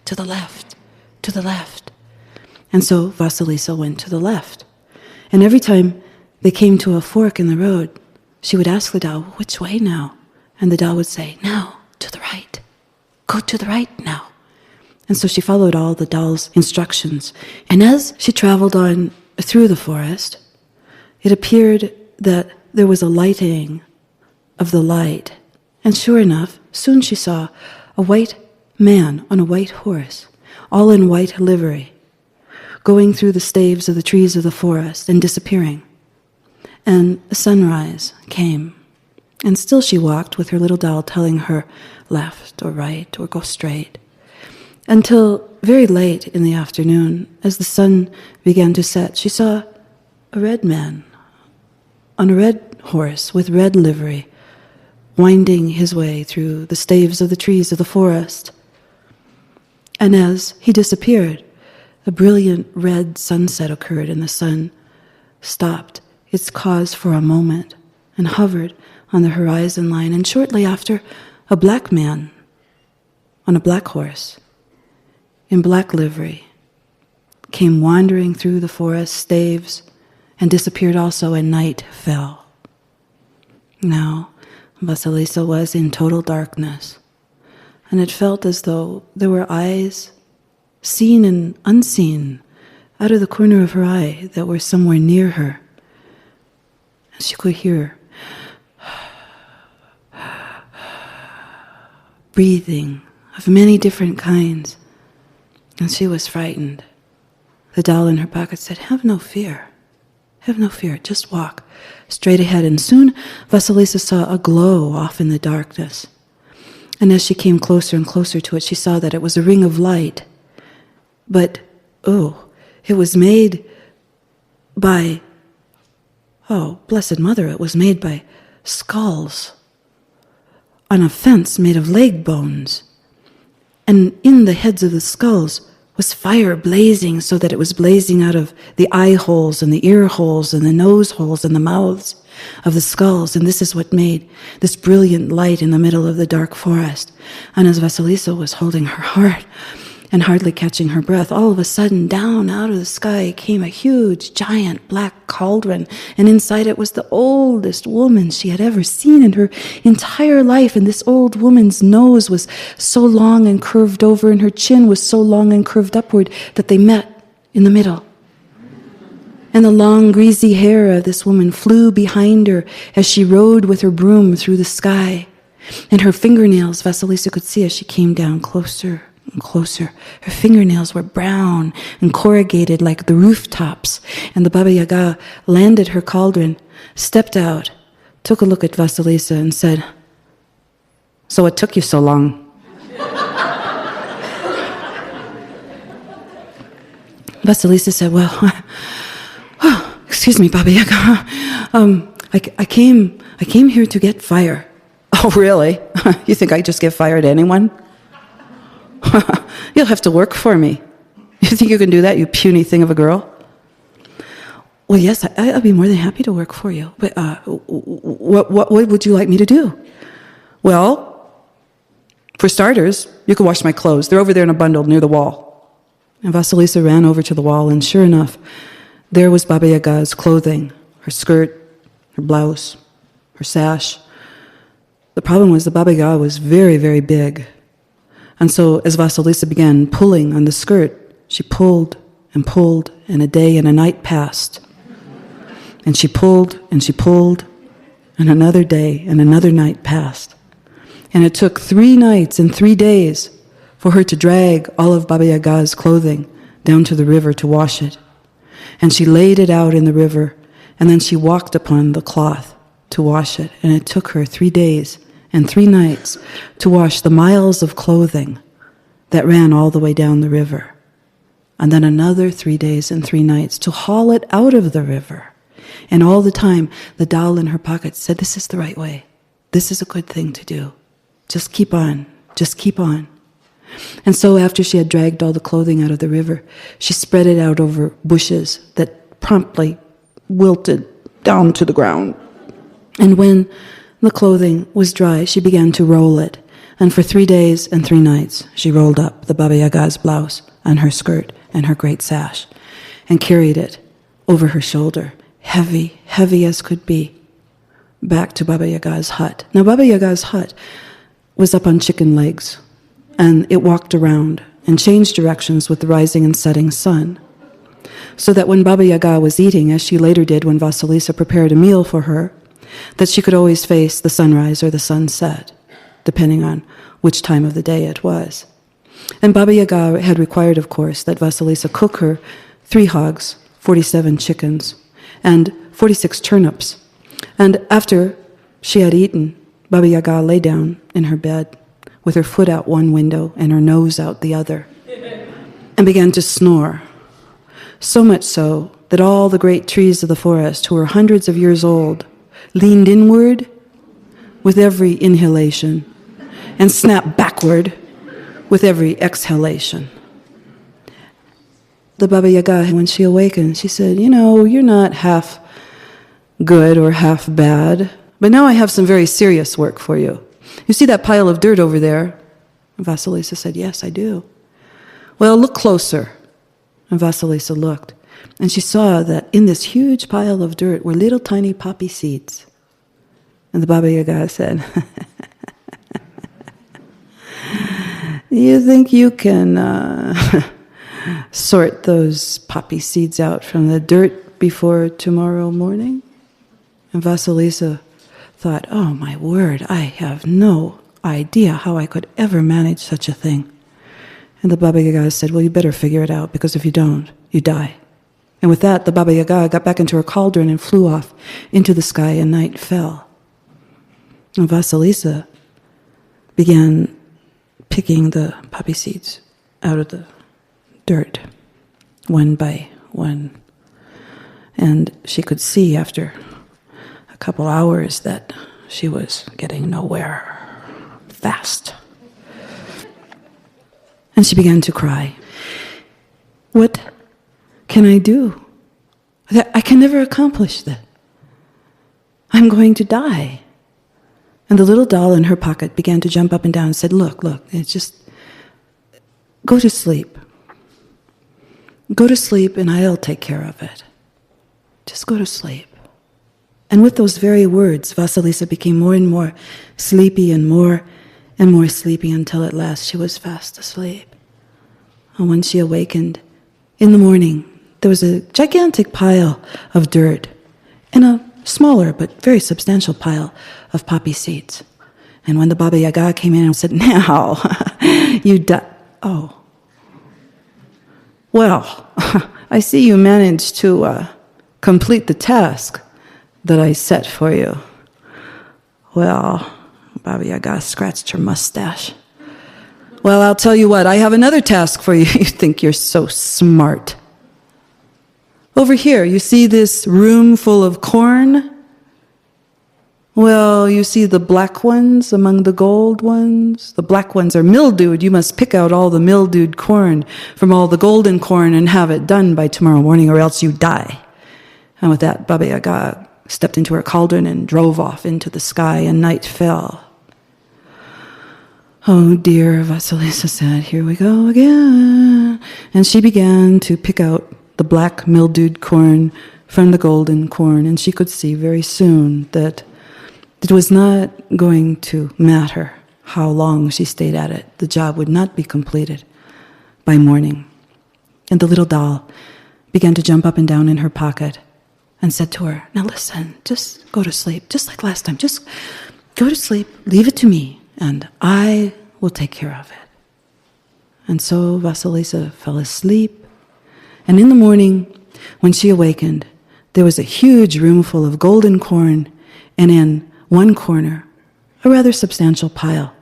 Speaker 1: to the left, to the left." And so Vasilisa went to the left. And every time they came to a fork in the road, she would ask the doll, "Which way now?" And the doll would say, "Now, to the right. Go to the right now." And so she followed all the doll's instructions. And as she traveled on through the forest, it appeared that there was a lighting of the light. And sure enough, soon she saw a white man on a white horse, all in white livery, going through the staves of the trees of the forest and disappearing. And sunrise came. And still she walked with her little doll telling her left or right or go straight. Until very late in the afternoon, as the sun began to set, she saw a red man on a red horse with red livery, winding his way through the staves of the trees of the forest. And as he disappeared, a brilliant red sunset occurred, and the sun stopped its cause for a moment and hovered on the horizon line. And shortly after, a black man on a black horse in black livery came wandering through the forest staves and disappeared also, and night fell. Now, Vasilisa was in total darkness, and it felt as though there were eyes, seen and unseen, out of the corner of her eye that were somewhere near her. And she could hear breathing of many different kinds. And she was frightened. The doll in her pocket said, "Have no fear. Have no fear. Just walk straight ahead." And soon Vasilisa saw a glow off in the darkness. And as she came closer and closer to it, she saw that it was a ring of light. But, it was made by, Blessed Mother, it was made by skulls on a fence made of leg bones. And in the heads of the skulls was fire blazing, so that it was blazing out of the eye holes and the ear holes and the nose holes and the mouths of the skulls. And this is what made this brilliant light in the middle of the dark forest. And as Vasilisa was holding her heart and hardly catching her breath, all of a sudden, down out of the sky came a huge, giant black cauldron, and inside it was the oldest woman she had ever seen in her entire life. And this old woman's nose was so long and curved over, and her chin was so long and curved upward that they met in the middle. And the long, greasy hair of this woman flew behind her as she rode with her broom through the sky. And her fingernails, Vasilisa could see as she came down closer and closer. Her fingernails were brown and corrugated like the rooftops. And the Baba Yaga landed her cauldron, stepped out, took a look at Vasilisa and said, "So it took you so long?" Vasilisa said, "Well, excuse me, Baba Yaga. I came here to get fire." "Oh, really? You think I just give fire to anyone?" "You'll have to work for me." "You think you can do that, you puny thing of a girl?" "Well, yes, I'll be more than happy to work for you. But what would you like me to do?" "Well, for starters, you can wash my clothes. They're over there in a bundle near the wall." And Vasilisa ran over to the wall, and sure enough, there was Baba Yaga's clothing, her skirt, her blouse, her sash. The problem was the Baba Yaga was very, very big. And so as Vasilisa began pulling on the skirt, she pulled, and a day and a night passed. And she pulled, and another day and another night passed. And it took 3 nights and 3 days for her to drag all of Baba Yaga's clothing down to the river to wash it. And she laid it out in the river, and then she walked upon the cloth to wash it. And it took her 3 days and 3 nights to wash the miles of clothing that ran all the way down the river. And then another 3 days and 3 nights to haul it out of the river. And all the time, the doll in her pocket said, "This is the right way. This is a good thing to do. Just keep on. Just keep on." And so after she had dragged all the clothing out of the river, she spread it out over bushes that promptly wilted down to the ground. And when the clothing was dry, she began to roll it. And for 3 days and 3 nights, she rolled up the Baba Yaga's blouse and her skirt and her great sash and carried it over her shoulder, heavy, heavy as could be, back to Baba Yaga's hut. Now, Baba Yaga's hut was up on chicken legs, and it walked around and changed directions with the rising and setting sun, so that when Baba Yaga was eating, as she later did when Vasilisa prepared a meal for her, that she could always face the sunrise or the sunset, depending on which time of the day it was. And Baba Yaga had required, of course, that Vasilisa cook her 3 hogs, 47 chickens, and 46 turnips. And after she had eaten, Baba Yaga lay down in her bed with her foot out one window and her nose out the other, and began to snore. So much so that all the great trees of the forest, who were hundreds of years old, leaned inward with every inhalation and snapped backward with every exhalation. The Baba Yaga, when she awakened, she said, "You know, you're not half good or half bad, but now I have some very serious work for you. You see that pile of dirt over there?" And Vasilisa said, "Yes, I do." "Well, look closer." And Vasilisa looked, and she saw that in this huge pile of dirt were little tiny poppy seeds. And the Baba Yaga said, "You think you can sort those poppy seeds out from the dirt before tomorrow morning?" And Vasilisa thought, "Oh my word, I have no idea how I could ever manage such a thing." And the Baba Yaga said, "Well, you better figure it out, because if you don't, you die." And with that, the Baba Yaga got back into her cauldron and flew off into the sky, and night fell. And Vasilisa began picking the poppy seeds out of the dirt, one by one. And she could see after a couple hours that she was getting nowhere fast. And she began to cry. "What can I do? I can never accomplish that. I'm going to die." And the little doll in her pocket began to jump up and down and said, look, it's just, go to sleep. Go to sleep and I'll take care of it. Just go to sleep. And with those very words, Vasilisa became more and more sleepy and more sleepy, until at last she was fast asleep. And when she awakened in the morning, there was a gigantic pile of dirt and a smaller but very substantial pile of poppy seeds. And when the Baba Yaga came in and said, "Now, you oh, well, I see you managed to complete the task that I set for you." Well, Baba Yaga scratched her mustache. "Well, I'll tell you what, I have another task for you. You think you're so smart. Over here, you see this room full of corn? Well, you see the black ones among the gold ones? The black ones are mildewed. You must pick out all the mildewed corn from all the golden corn and have it done by tomorrow morning, or else you die." And with that, Baba Yaga stepped into her cauldron and drove off into the sky, and night fell. "Oh dear," Vasilisa said, "here we go again." And she began to pick out the black mildewed corn from the golden corn, and she could see very soon that it was not going to matter how long she stayed at it. The job would not be completed by morning. And the little doll began to jump up and down in her pocket and said to her, "Now listen, just go to sleep, just like last time. Just go to sleep, leave it to me, and I will take care of it." And so Vasilisa fell asleep. And in the morning, when she awakened, there was a huge room full of golden corn, and in one corner, a rather substantial pile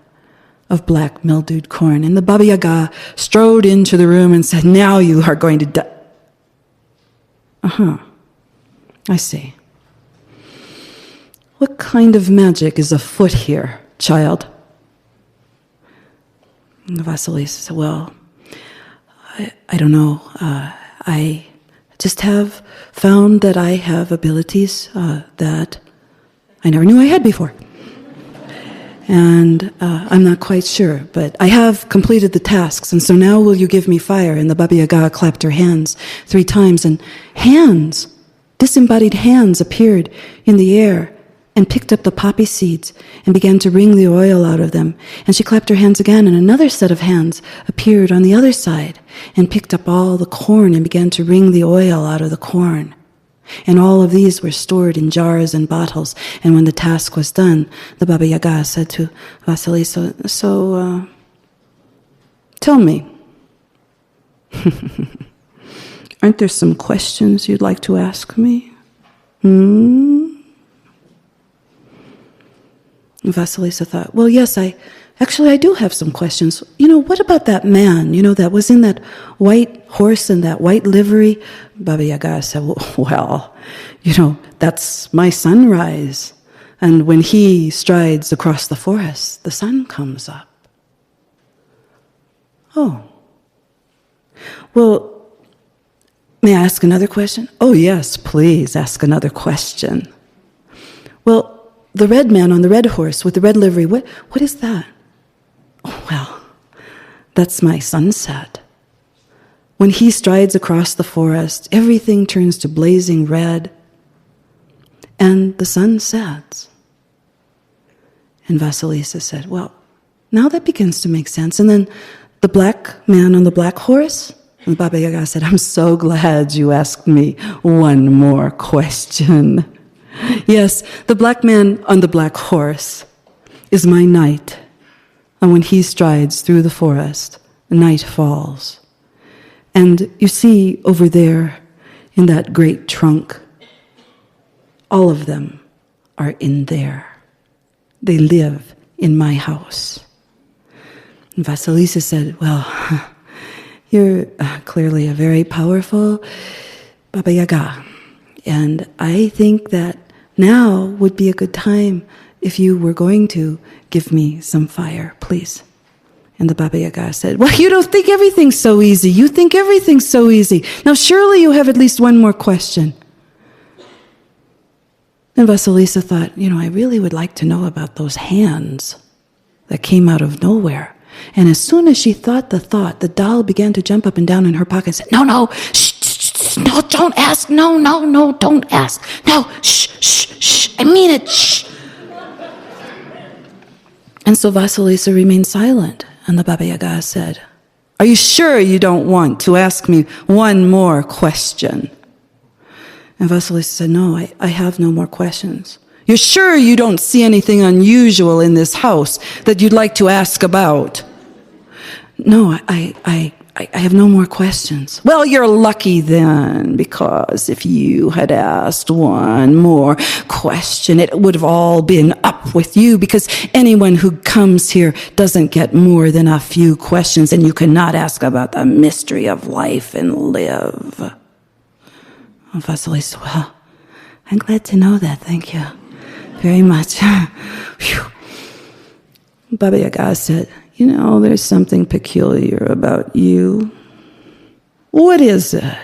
Speaker 1: of black mildewed corn. And the Baba Yaga strode into the room and said, "Now you are going to die." I see. "What kind of magic is afoot here, child?" And Vasilisa said, well, I don't know. I just have found that I have abilities that I never knew I had before. And I'm not quite sure, but I have completed the tasks, and so now will you give me fire? And the Baba Yaga clapped her hands 3 times, and hands, disembodied hands appeared in the air and picked up the poppy seeds and began to wring the oil out of them. And she clapped her hands again, and another set of hands appeared on the other side and picked up all the corn and began to wring the oil out of the corn. And all of these were stored in jars and bottles. And when the task was done, the Baba Yaga said to Vasilisa, so, tell me, aren't there some questions you'd like to ask me? Vasilisa thought, well, yes, I do have some questions. What about that man, that was in that white horse and that white livery? Baba Yaga said, well, that's my sunrise. And when he strides across the forest, the sun comes up. Oh. Well, may I ask another question? Oh, yes, please ask another question. Well, the red man on the red horse with the red livery, what is that? Oh, well, that's my sunset. When he strides across the forest, everything turns to blazing red, and the sun sets. And Vasilisa said, well, now that begins to make sense. And then the black man on the black horse, and Baba Yaga said, I'm so glad you asked me one more question. Yes, the black man on the black horse is my night. And when he strides through the forest, night falls. And you see over there in that great trunk, all of them are in there. They live in my house. And Vasilisa said, well, you're clearly a very powerful Baba Yaga. And I think that now would be a good time if you were going to give me some fire, please. And the Baba Yaga said, well, you don't think everything's so easy. You think everything's so easy. Now, surely you have at least one more question. And Vasilisa thought, I really would like to know about those hands that came out of nowhere. And as soon as she thought the thought, the doll began to jump up and down in her pocket and said, no, shh, no, don't ask. No, don't ask. No, shh, I mean it, shh. And so Vasilisa remained silent, and the Baba Yaga said, are you sure you don't want to ask me one more question? And Vasilisa said, no, I have no more questions. You're sure you don't see anything unusual in this house that you'd like to ask about? No, I have no more questions. Well, you're lucky then, because if you had asked one more question, it would have all been up with you, because anyone who comes here doesn't get more than a few questions, and you cannot ask about the mystery of life and live. And Vasilisa, well, I'm glad to know that. Thank you very much. Baba Yaga said, there's something peculiar about you. What is it?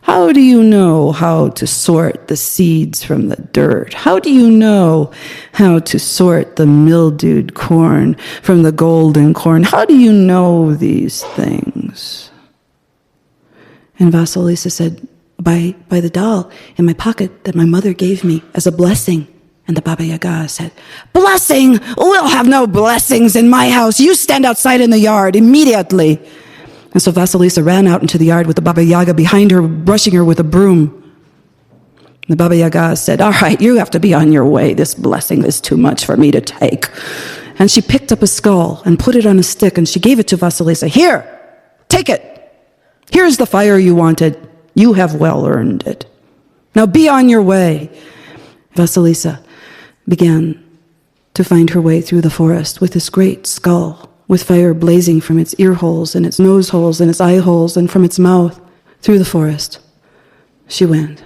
Speaker 1: How do you know how to sort the seeds from the dirt? How do you know how to sort the mildewed corn from the golden corn? How do you know these things? And Vasilisa said, by the doll in my pocket that my mother gave me as a blessing. And the Baba Yaga said, blessing? We'll have no blessings in my house. You stand outside in the yard immediately. And so Vasilisa ran out into the yard with the Baba Yaga behind her, brushing her with a broom. And the Baba Yaga said, all right, you have to be on your way. This blessing is too much for me to take. And she picked up a skull and put it on a stick, and she gave it to Vasilisa. Here, take it. Here's the fire you wanted. You have well earned it. Now be on your way. Vasilisa began to find her way through the forest with this great skull, with fire blazing from its ear holes and its nose holes and its eye holes and from its mouth. Through the forest she went.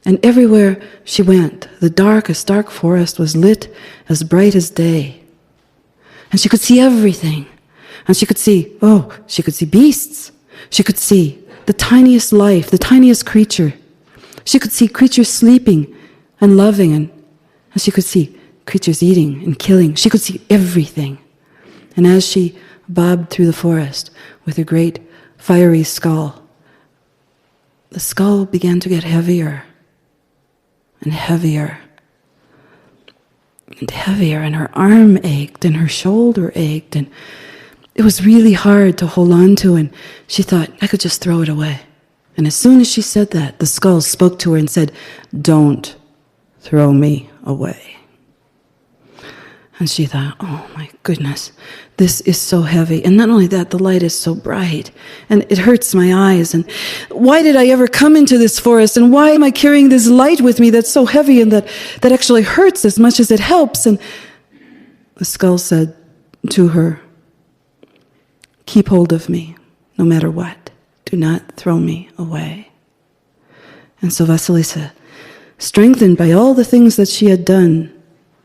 Speaker 1: And everywhere she went, the darkest dark forest was lit as bright as day. And she could see everything. And she could see beasts. She could see the tiniest life, the tiniest creature. She could see creatures sleeping and loving, and she could see creatures eating and killing. She could see everything. And as she bobbed through the forest with her great fiery skull, the skull began to get heavier and heavier and heavier, and her arm ached and her shoulder ached, and it was really hard to hold on to, and she thought, I could just throw it away. And as soon as she said that, the skull spoke to her and said, don't throw me away. And she thought, oh my goodness, this is so heavy. And not only that, the light is so bright, and it hurts my eyes. And why did I ever come into this forest? And why am I carrying this light with me that's so heavy and that actually hurts as much as it helps? And the skull said to her, keep hold of me, no matter what. Do not throw me away. And so Vasilisa, strengthened by all the things that she had done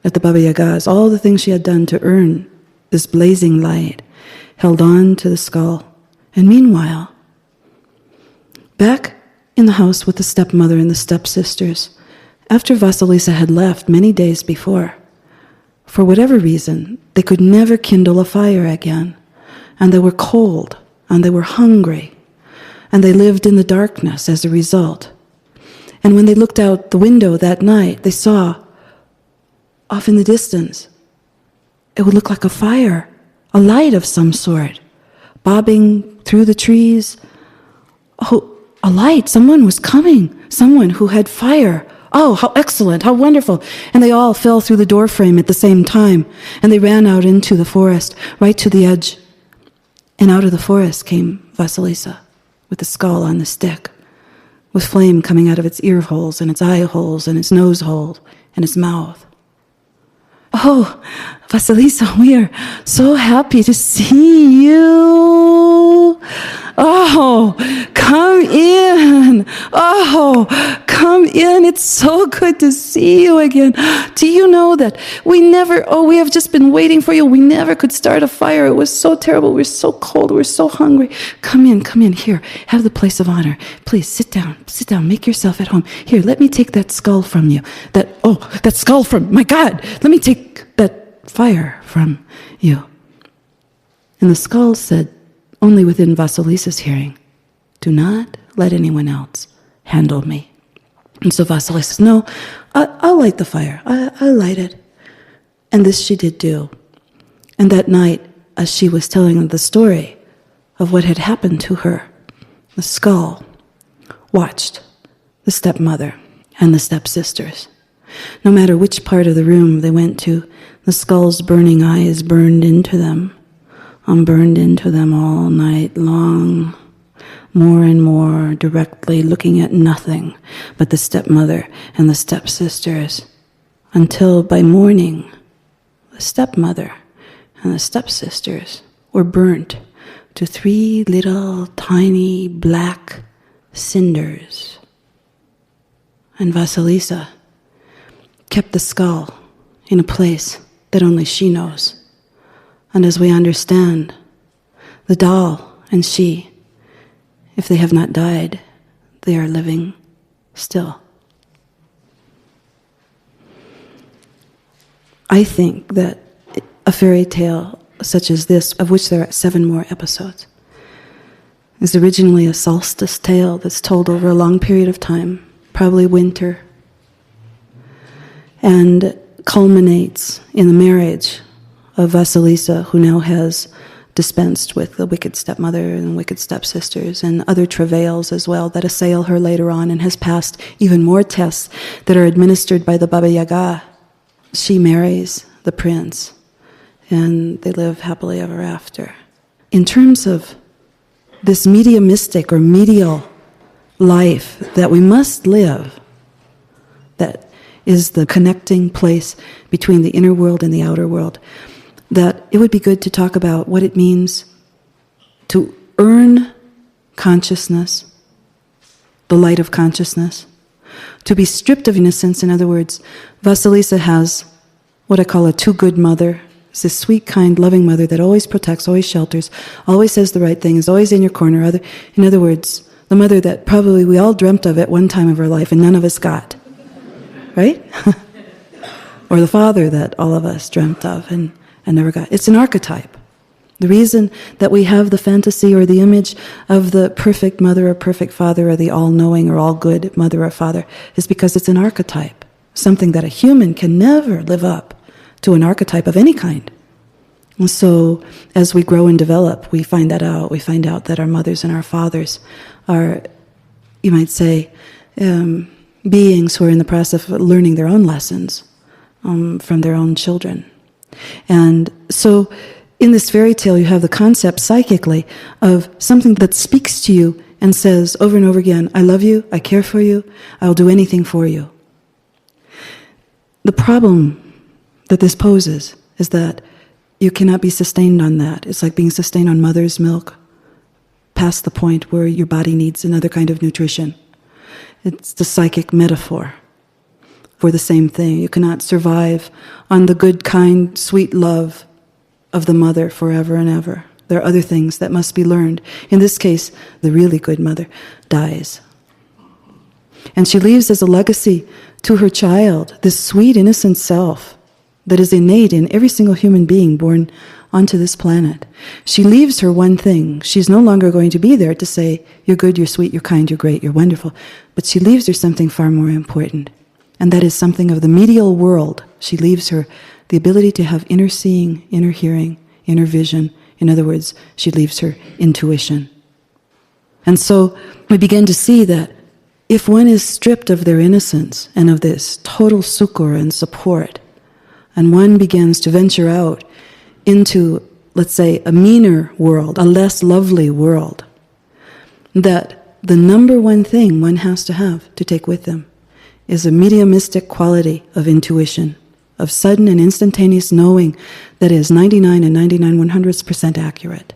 Speaker 1: at the Baba Yaga's, all the things she had done to earn this blazing light, held on to the skull. And meanwhile, back in the house with the stepmother and the stepsisters, after Vasilisa had left many days before, for whatever reason, they could never kindle a fire again. And they were cold, and they were hungry, and they lived in the darkness as a result. And when they looked out the window that night, they saw, off in the distance, it would look like a fire, a light of some sort, bobbing through the trees. Oh, a light, someone was coming, someone who had fire. Oh, how excellent, how wonderful. And they all fell through the doorframe at the same time, and they ran out into the forest, right to the edge. And out of the forest came Vasilisa, with the skull on the stick, with flame coming out of its ear holes and its eye holes and its nose hole and its mouth. Oh, Vasilisa, we are so happy to see you. Oh, come in. Oh, come in. It's so good to see you again. Do you know that we have just been waiting for you. We never could start a fire. It was so terrible. We're so cold. We're so hungry. Come in. Here, have the place of honor. Please sit down. Make yourself at home. Here, let me take that skull from you. That skull from, my God, let me take that fire from you. And the skull said, only within Vasilisa's hearing, do not let anyone else handle me. And so Vasilisa says, no, I'll light the fire. I'll light it. And this she did do. And that night, as she was telling the story of what had happened to her, the skull watched the stepmother and the stepsisters. No matter which part of the room they went to, the skull's burning eyes burned into them all night long, more and more directly, looking at nothing but the stepmother and the stepsisters, until by morning, the stepmother and the stepsisters were burnt to 3 little tiny black cinders. And Vasilisa kept the skull in a place that only she knows. And as we understand, the doll and she, if they have not died, they are living still. I think that a fairy tale such as this, of which there are 7 more episodes, is originally a solstice tale that's told over a long period of time, probably winter, and culminates in the marriage of Vasilisa, who now has dispensed with the wicked stepmother and wicked stepsisters and other travails as well that assail her later on, and has passed even more tests that are administered by the Baba Yaga. She marries the prince, and they live happily ever after. In terms of this mediumistic or medial life that we must live, that is the connecting place between the inner world and the outer world, that it would be good to talk about what it means to earn consciousness, the light of consciousness, to be stripped of innocence. In other words, Vasilisa has what I call a too good mother It's this sweet, kind, loving mother that always protects, always shelters, always says the right thing, is always in your corner. In other words, the mother that probably we all dreamt of at one time of our life and none of us got. Right? Or the father that all of us dreamt of and never got. It's an archetype. The reason that we have the fantasy or the image of the perfect mother or perfect father or the all-knowing or all-good mother or father is because it's an archetype, something that a human can never live up to, an archetype of any kind. And so as we grow and develop, we find that out. We find out that our mothers and our fathers are, you might say, beings who are in the process of learning their own lessons from their own children. And so in this fairy tale, you have the concept psychically of something that speaks to you and says over and over again, I love you, I care for you, I'll do anything for you. The problem that this poses is that you cannot be sustained on that. It's like being sustained on mother's milk, past the point where your body needs another kind of nutrition. It's the psychic metaphor for the same thing. You cannot survive on the good, kind, sweet love of the mother forever and ever. There are other things that must be learned. In this case, the really good mother dies. And she leaves as a legacy to her child this sweet, innocent self that is innate in every single human being born onto this planet. She leaves her one thing. She's no longer going to be there to say, you're good, you're sweet, you're kind, you're great, you're wonderful. But she leaves her something far more important. And that is something of the medial world. She leaves her the ability to have inner seeing, inner hearing, inner vision. In other words, she leaves her intuition. And so we begin to see that if one is stripped of their innocence and of this total succor and support, and one begins to venture out into, let's say, a meaner world, a less lovely world, that the number one thing one has to have to take with them is a mediumistic quality of intuition, of sudden and instantaneous knowing that is 99 and 100% accurate.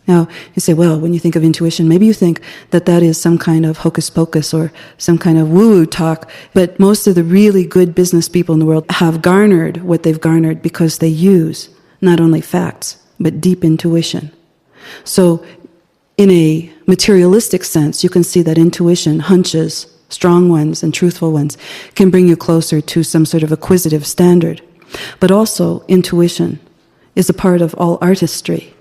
Speaker 1: Now, you say, well, when you think of intuition, maybe you think that that is some kind of hocus pocus or some kind of woo-woo talk, but most of the really good business people in the world have garnered what they've garnered because they use not only facts, but deep intuition. So, in a materialistic sense, you can see that intuition, hunches, strong ones and truthful ones, can bring you closer to some sort of acquisitive standard. But also, intuition is a part of all artistry.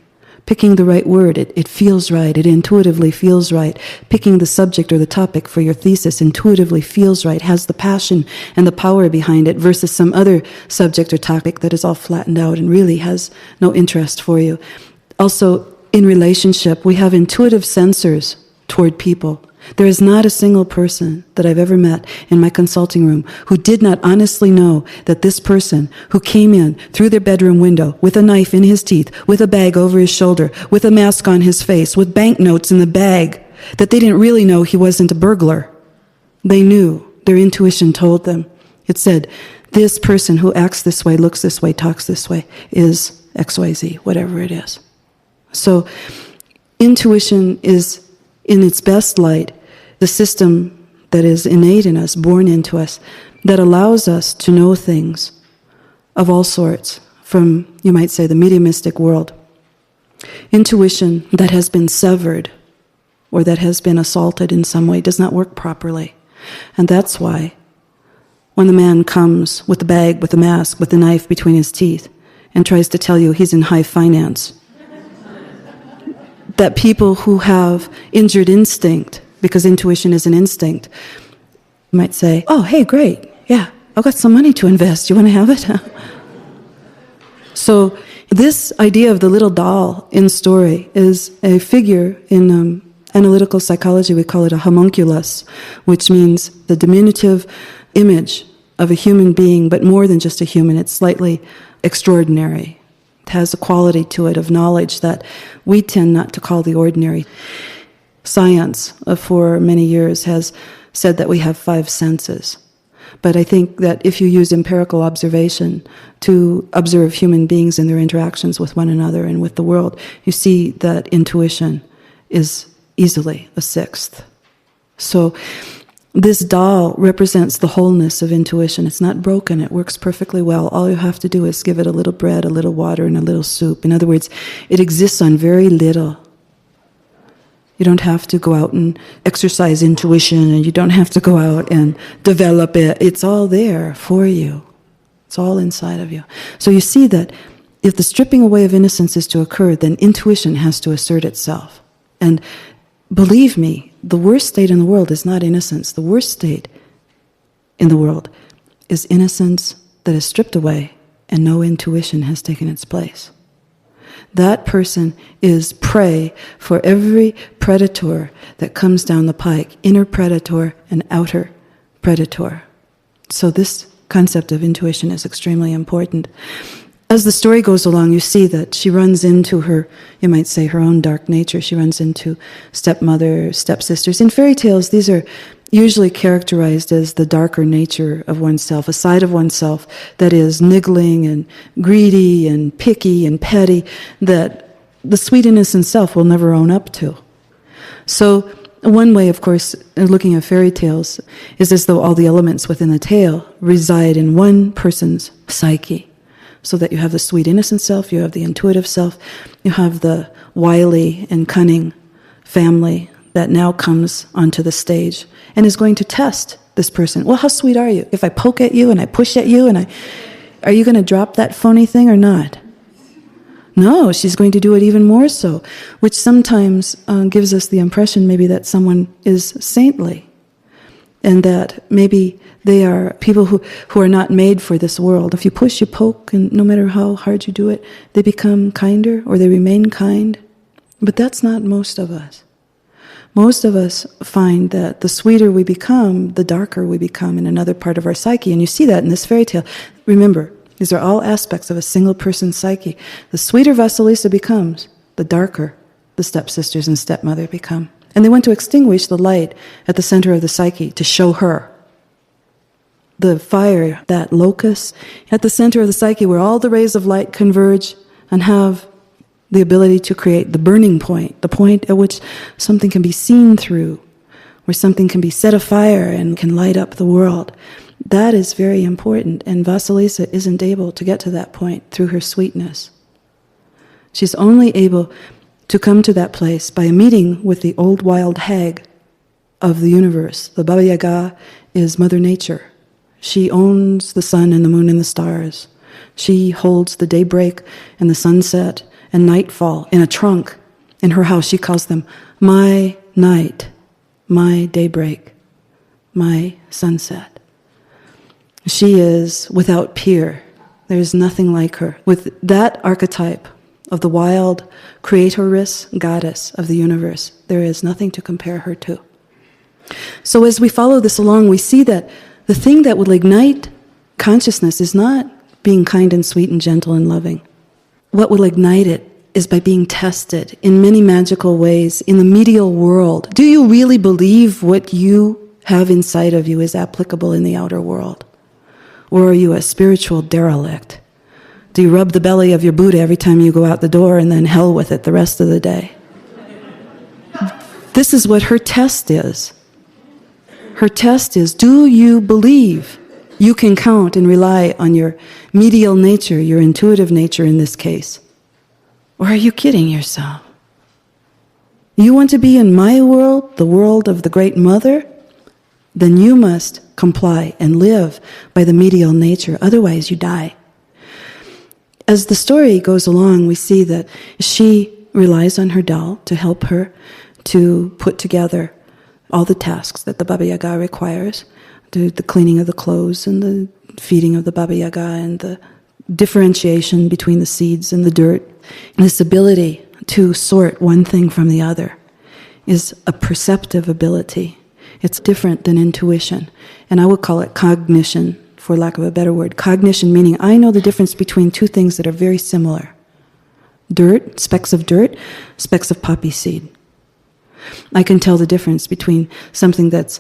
Speaker 1: Picking the right word, it feels right, it intuitively feels right. Picking the subject or the topic for your thesis intuitively feels right, has the passion and the power behind it, versus some other subject or topic that is all flattened out and really has no interest for you. Also, in relationship, we have intuitive sensors toward people. There is not a single person that I've ever met in my consulting room who did not honestly know that this person who came in through their bedroom window with a knife in his teeth, with a bag over his shoulder, with a mask on his face, with banknotes in the bag, that they didn't really know he wasn't a burglar. They knew. Their intuition told them. It said, this person who acts this way, looks this way, talks this way, is XYZ, whatever it is. So, intuition is, in its best light, the system that is innate in us, born into us, that allows us to know things of all sorts from, you might say, the mediumistic world. Intuition that has been severed or that has been assaulted in some way does not work properly. And that's why when the man comes with the bag, with the mask, with the knife between his teeth and tries to tell you he's in high finance, that people who have injured instinct, because intuition is an instinct, might say, oh, hey, great, yeah, I've got some money to invest, you want to have it? So this idea of the little doll in story is a figure in analytical psychology. We call it a homunculus, which means the diminutive image of a human being, but more than just a human. It's slightly extraordinary. It has a quality to it of knowledge that we tend not to call the ordinary. Science, for many years, has said that we have 5 senses. But I think that if you use empirical observation to observe human beings and their interactions with one another and with the world, you see that intuition is easily a 6th. So This doll represents the wholeness of intuition. It's not broken. It works perfectly well. All you have to do is give it a little bread, a little water, and a little soup. In other words, it exists on very little. You don't have to go out and exercise intuition, and you don't have to go out and develop it. It's all there for you. It's all inside of you. So you see that if the stripping away of innocence is to occur, then intuition has to assert itself. And believe me, the worst state in the world is not innocence. The worst state in the world is innocence that is stripped away and no intuition has taken its place. That person is prey for every predator that comes down the pike, inner predator and outer predator. So this concept of intuition is extremely important. As the story goes along, you see that she runs into her, you might say, her own dark nature. She runs into stepmother, stepsisters. In fairy tales, these are usually characterized as the darker nature of oneself, a side of oneself that is niggling and greedy and picky and petty, that the sweet innocent self will never own up to. So one way, of course, looking at fairy tales is as though all the elements within the tale reside in one person's psyche. So that you have the sweet innocent self, you have the intuitive self, you have the wily and cunning family that now comes onto the stage and is going to test this person. Well, how sweet are you? If I poke at you and I push at you, are you going to drop that phony thing or not? No, she's going to do it even more so, which sometimes gives us the impression maybe that someone is saintly and that maybe they are people who are not made for this world. If you push, you poke, and no matter how hard you do it, they become kinder or they remain kind. But that's not most of us. Most of us find that the sweeter we become, the darker we become in another part of our psyche. And you see that in this fairy tale. Remember, these are all aspects of a single person's psyche. The sweeter Vasilisa becomes, the darker the stepsisters and stepmother become. And they want to extinguish the light at the center of the psyche to show her. The fire, that locus, at the center of the psyche where all the rays of light converge and have the ability to create the burning point, the point at which something can be seen through, where something can be set afire and can light up the world. That is very important, and Vasilisa isn't able to get to that point through her sweetness. She's only able to come to that place by a meeting with the old wild hag of the universe. The Baba Yaga is Mother Nature. She owns the sun and the moon and the stars. She holds the daybreak and the sunset and nightfall in a trunk in her house. She calls them my night, my daybreak, my sunset. She is without peer. There is nothing like her. With that archetype of the wild creatoress, goddess of the universe, there is nothing to compare her to. So as we follow this along, we see that the thing that will ignite consciousness is not being kind and sweet and gentle and loving. What will ignite it is by being tested in many magical ways in the medial world. Do you really believe what you have inside of you is applicable in the outer world? Or are you a spiritual derelict? Do you rub the belly of your Buddha every time you go out the door and then hell with it the rest of the day? This is what her test is. Her test is, do you believe you can count and rely on your medial nature, your intuitive nature in this case? Or are you kidding yourself? You want to be in my world, the world of the Great Mother? Then you must comply and live by the medial nature, otherwise you die. As the story goes along, we see that she relies on her doll to help her to put together all the tasks that the Baba Yaga requires, the cleaning of the clothes and the feeding of the Baba Yaga and the differentiation between the seeds and the dirt. And this ability to sort one thing from the other is a perceptive ability. It's different than intuition. And I would call it cognition, for lack of a better word. Cognition meaning I know the difference between two things that are very similar. Dirt, specks of poppy seed. I can tell the difference between something that's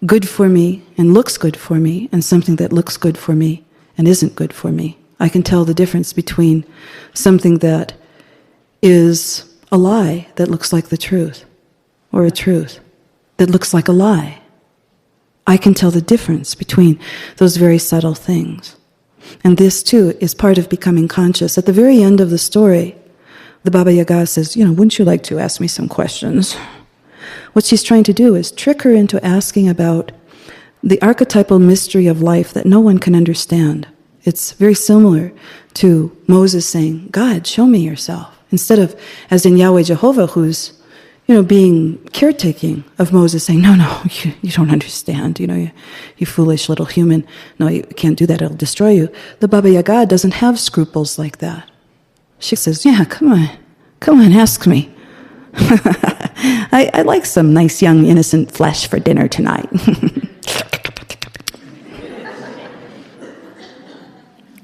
Speaker 1: good for me and looks good for me and something that looks good for me and isn't good for me. I can tell the difference between something that is a lie that looks like the truth or a truth that looks like a lie. I can tell the difference between those very subtle things. And this, too, is part of becoming conscious. At the very end of the story, the Baba Yaga says, wouldn't you like to ask me some questions? What she's trying to do is trick her into asking about the archetypal mystery of life that no one can understand. It's very similar to Moses saying, God, show me yourself. Instead of, as in Yahweh Jehovah, who's being caretaking of Moses, saying, no, you don't understand, you foolish little human. No, you can't do that, it'll destroy you. The Baba Yaga doesn't have scruples like that. She says, yeah, come on, ask me. I like some nice young innocent flesh for dinner tonight.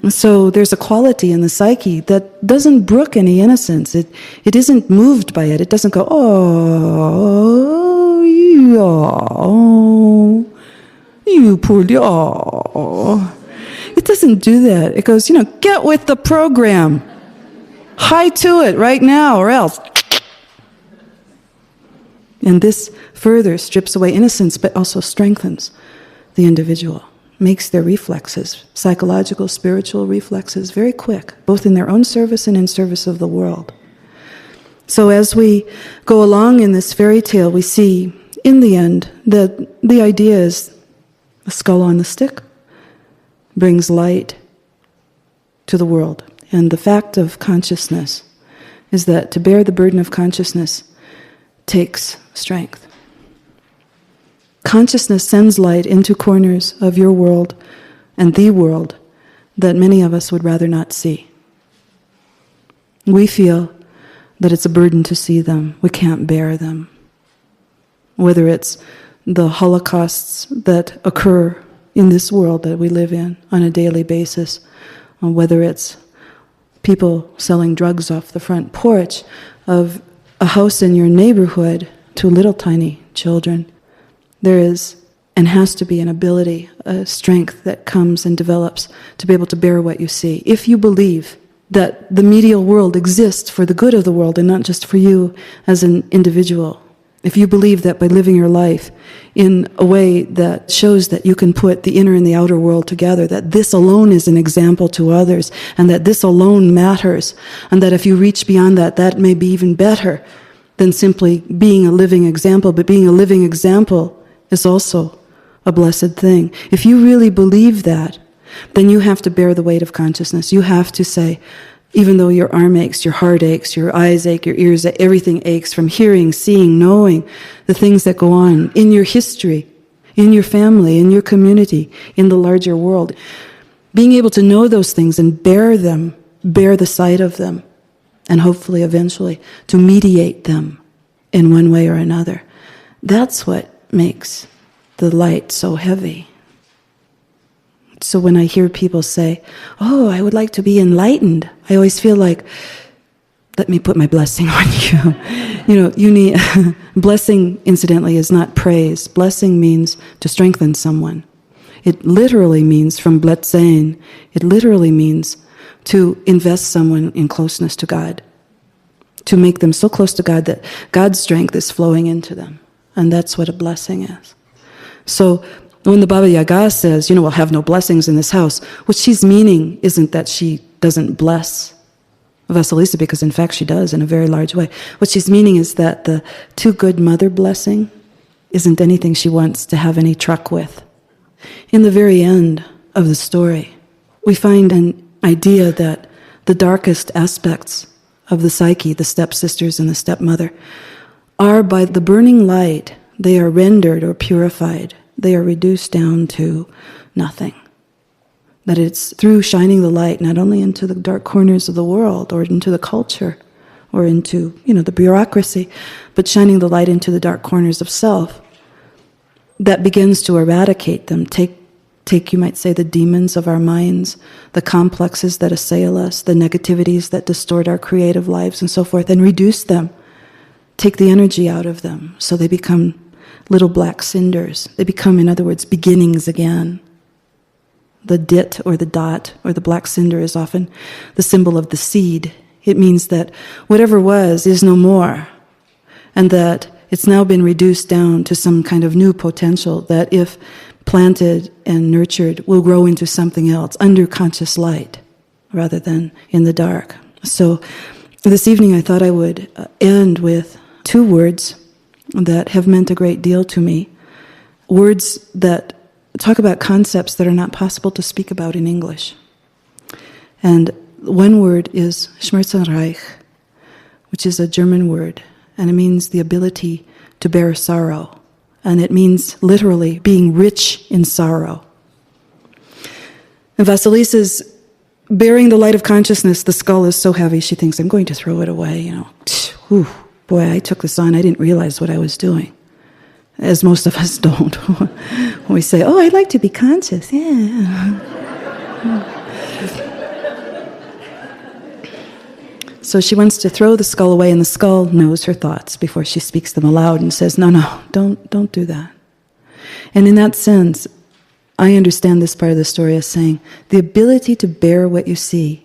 Speaker 1: So there's a quality in the psyche that doesn't brook any innocence. It isn't moved by it. It doesn't go, oh, you poor, oh. It doesn't do that. It goes, get with the program. Hi to it right now or else. And this further strips away innocence, but also strengthens the individual. Makes their reflexes, psychological, spiritual reflexes, very quick, both in their own service and in service of the world. So as we go along in this fairy tale, we see, in the end, that the idea is a skull on the stick brings light to the world. And the fact of consciousness is that to bear the burden of consciousness takes strength. Consciousness sends light into corners of your world and the world that many of us would rather not see. We feel that it's a burden to see them. We can't bear them. Whether it's the holocausts that occur in this world that we live in on a daily basis, or whether it's people selling drugs off the front porch of a house in your neighborhood to little tiny children. There is and has to be an ability, a strength that comes and develops to be able to bear what you see. If you believe that the medial world exists for the good of the world and not just for you as an individual, if you believe that by living your life in a way that shows that you can put the inner and the outer world together, that this alone is an example to others, and that this alone matters, and that if you reach beyond that, that may be even better than simply being a living example, but being a living example is also a blessed thing. If you really believe that, then you have to bear the weight of consciousness. You have to say, even though your arm aches, your heart aches, your eyes ache, your ears ache, everything aches from hearing, seeing, knowing the things that go on in your history, in your family, in your community, in the larger world. Being able to know those things and bear them, bear the sight of them, and hopefully eventually to mediate them in one way or another. That's what makes the light so heavy. So when I hear people say, oh, I would like to be enlightened, I always feel like, let me put my blessing on you. You need, blessing, incidentally, is not praise. Blessing means to strengthen someone. It literally means, from bletzein, it literally means to invest someone in closeness to God, to make them so close to God that God's strength is flowing into them. And that's what a blessing is. So when the Baba Yaga says, we'll have no blessings in this house, what she's meaning isn't that she doesn't bless Vasilisa, because in fact she does in a very large way. What she's meaning is that the too good mother blessing isn't anything she wants to have any truck with. In the very end of the story, we find an idea that the darkest aspects of the psyche, the stepsisters and the stepmother, are by the burning light, they are rendered or purified. They are reduced down to nothing. That it's through shining the light not only into the dark corners of the world or into the culture or into, the bureaucracy, but shining the light into the dark corners of self, that begins to eradicate them, take, you might say, the demons of our minds, the complexes that assail us, the negativities that distort our creative lives and so forth, and reduce them, take the energy out of them so they become little black cinders. They become, in other words, beginnings again. The dit or the dot or the black cinder is often the symbol of the seed. It means that whatever was is no more, and that it's now been reduced down to some kind of new potential that if planted and nurtured, will grow into something else under conscious light rather than in the dark. So this evening I thought I would end with 2 words that have meant a great deal to me. Words that talk about concepts that are not possible to speak about in English. And one word is Schmerzensreich, which is a German word, and it means the ability to bear sorrow. And it means literally being rich in sorrow. And Vasilisa's bearing the light of consciousness. The skull is so heavy, she thinks, I'm going to throw it away, Whew, boy, I took this on, I didn't realize what I was doing. As most of us don't. When we say, I'd like to be conscious, yeah. So she wants to throw the skull away, and the skull knows her thoughts before she speaks them aloud and says, no, don't do that. And in that sense, I understand this part of the story as saying, the ability to bear what you see,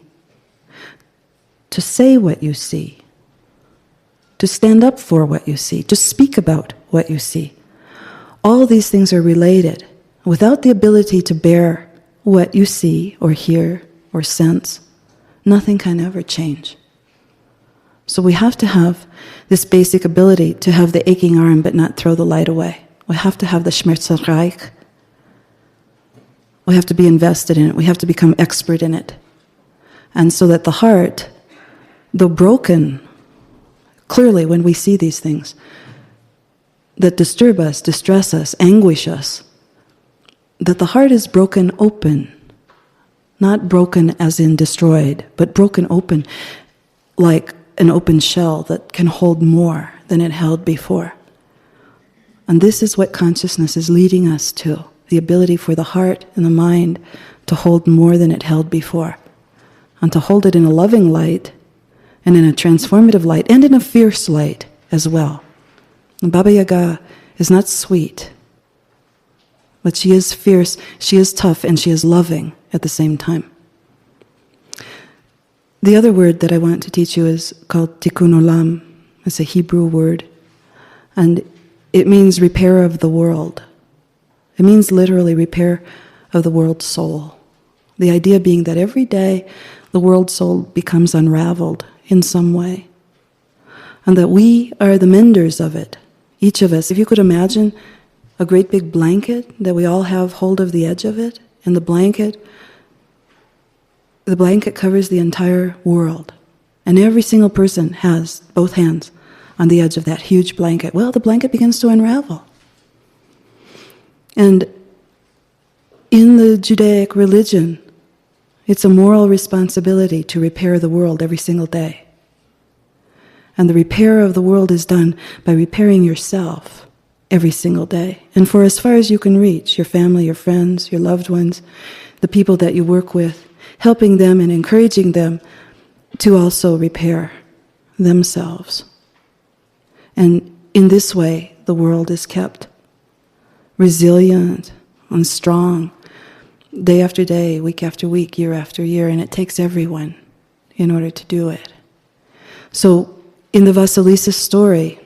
Speaker 1: to say what you see, to stand up for what you see, to speak about what you see. All these things are related. Without the ability to bear what you see or hear or sense, nothing can ever change. So we have to have this basic ability to have the aching arm but not throw the light away. We have to have the Schmerzensreich. We have to be invested in it. We have to become expert in it. And so that the heart, though broken, clearly when we see these things that disturb us, distress us, anguish us, that the heart is broken open. Not broken as in destroyed, but broken open like an open shell that can hold more than it held before. And this is what consciousness is leading us to, the ability for the heart and the mind to hold more than it held before, and to hold it in a loving light, and in a transformative light, and in a fierce light as well. And Baba Yaga is not sweet, but she is fierce, she is tough, and she is loving at the same time. The other word that I want to teach you is called tikkun olam. It's a Hebrew word, and it means repair of the world. It means literally repair of the world soul. The idea being that every day the world soul becomes unraveled in some way, and that we are the menders of it. Each of us, if you could imagine a great big blanket, that we all have hold of the edge of it, and the blanket covers the entire world. And every single person has both hands on the edge of that huge blanket. Well, the blanket begins to unravel. And in the Judaic religion, it's a moral responsibility to repair the world every single day. And the repair of the world is done by repairing yourself every single day. And for as far as you can reach, your family, your friends, your loved ones, the people that you work with, helping them and encouraging them to also repair themselves. And in this way, the world is kept resilient and strong, day after day, week after week, year after year, and it takes everyone in order to do it. So, in the Vasilisa story,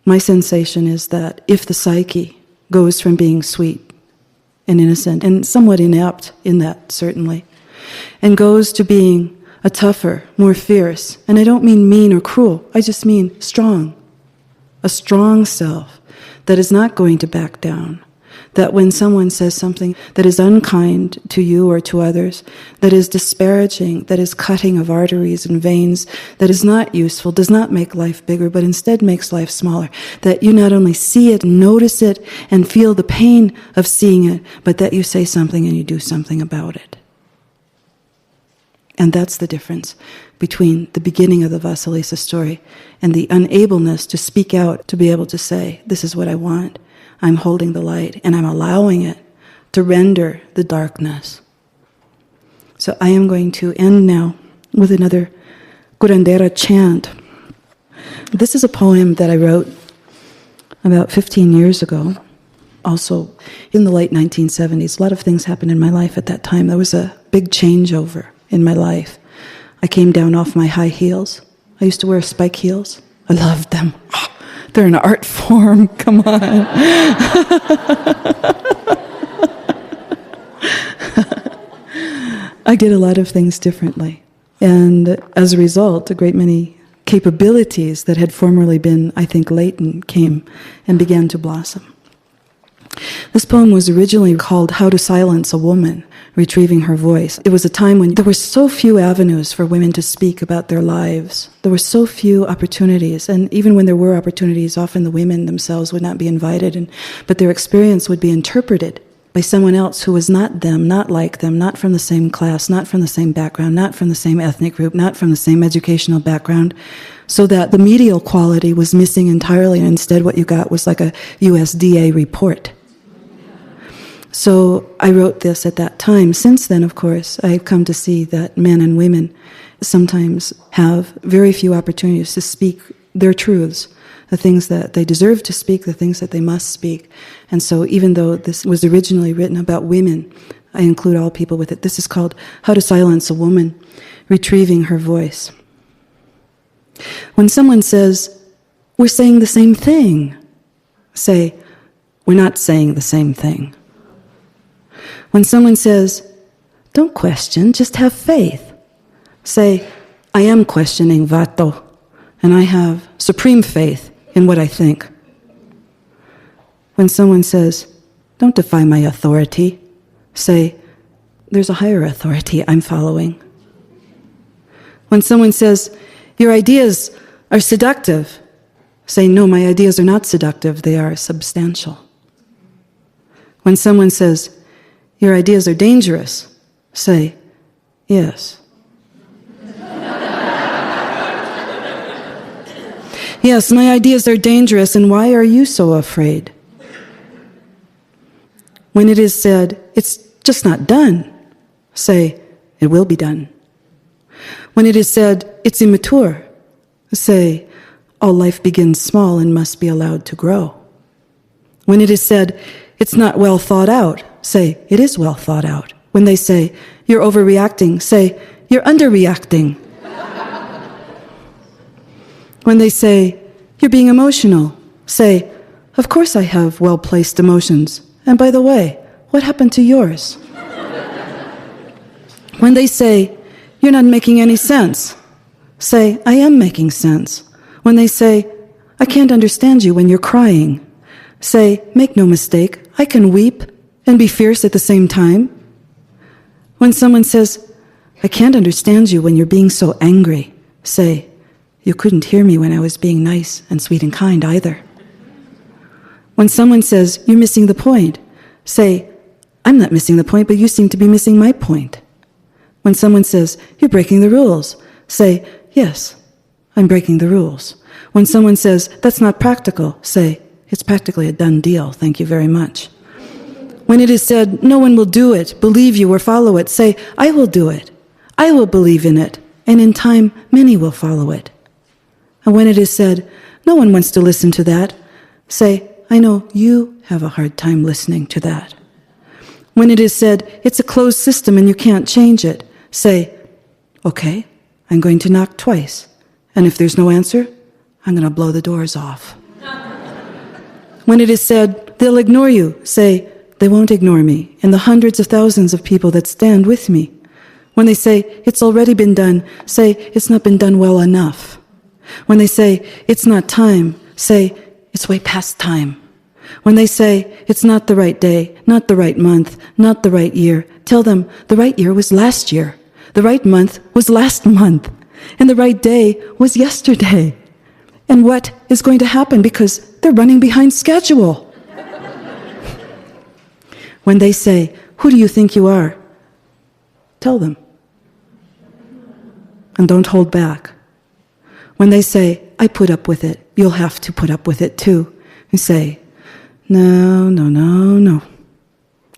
Speaker 1: my sensation is that if the psyche goes from being sweet and innocent, and somewhat inept in that, certainly, and goes to being a tougher, more fierce, and I don't mean mean or cruel, I just mean strong, a strong self that is not going to back down, that when someone says something that is unkind to you or to others, that is disparaging, that is cutting of arteries and veins, that is not useful, does not make life bigger, but instead makes life smaller, that you not only see it, notice it, and feel the pain of seeing it, but that you say something and you do something about it. And that's the difference between the beginning of the Vasilisa story and the unableness to speak out, to be able to say, this is what I want. I'm holding the light, and I'm allowing it to render the darkness. So I am going to end now with another curandera chant. This is a poem that I wrote about 15 years ago, also in the late 1970s. A lot of things happened in my life at that time. There was a big changeover in my life. I came down off my high heels. I used to wear spike heels. I loved them. They're an art form, come on. I did a lot of things differently. And as a result, a great many capabilities that had formerly been, I think, latent came and began to blossom. This poem was originally called How to Silence a Woman, Retrieving Her Voice. It was a time when there were so few avenues for women to speak about their lives. There were so few opportunities, and even when there were opportunities, often the women themselves would not be invited, but their experience would be interpreted by someone else who was not them, not like them, not from the same class, not from the same background, not from the same ethnic group, not from the same educational background, so that the medial quality was missing entirely, and instead what you got was like a USDA report. So I wrote this at that time. Since then, of course, I've come to see that men and women sometimes have very few opportunities to speak their truths, the things that they deserve to speak, the things that they must speak. And so even though this was originally written about women, I include all people with it. This is called How to Silence a Woman, Retrieving Her Voice. When someone says, we're saying the same thing, say, we're not saying the same thing. When someone says, don't question, just have faith, say, I am questioning Vato, and I have supreme faith in what I think. When someone says, don't defy my authority, say, there's a higher authority I'm following. When someone says, your ideas are seductive, say, no, my ideas are not seductive, they are substantial. When someone says, your ideas are dangerous, say, yes. Yes, my ideas are dangerous, and why are you so afraid? When it is said, it's just not done, say, it will be done. When it is said, it's immature, say, all life begins small and must be allowed to grow. When it is said, it's not well thought out, say, it is well thought out. When they say, you're overreacting, say, you're underreacting. When they say, you're being emotional, say, of course I have well-placed emotions. And by the way, what happened to yours? When they say, you're not making any sense, say, I am making sense. When they say, I can't understand you when you're crying, say, make no mistake, I can weep and be fierce at the same time. When someone says, I can't understand you when you're being so angry, say, you couldn't hear me when I was being nice and sweet and kind either. When someone says, you're missing the point, say, I'm not missing the point, but you seem to be missing my point. When someone says, you're breaking the rules, say, yes, I'm breaking the rules. When someone says, that's not practical, say, it's practically a done deal, thank you very much. When it is said, no one will do it, believe you or follow it, say, I will do it. I will believe in it, and in time, many will follow it. And when it is said, no one wants to listen to that, say, I know you have a hard time listening to that. When it is said, it's a closed system and you can't change it, say, okay, I'm going to knock twice, and if there's no answer, I'm going to blow the doors off. When it is said, they'll ignore you, say, they won't ignore me, and the hundreds of thousands of people that stand with me. When they say, it's already been done, say, it's not been done well enough. When they say, it's not time, say, it's way past time. When they say, it's not the right day, not the right month, not the right year, tell them the right year was last year, the right month was last month, and the right day was yesterday. And what is going to happen because they're running behind schedule? When they say, who do you think you are? Tell them. And don't hold back. When they say, I put up with it, you'll have to put up with it too. You say, no, no, no, no.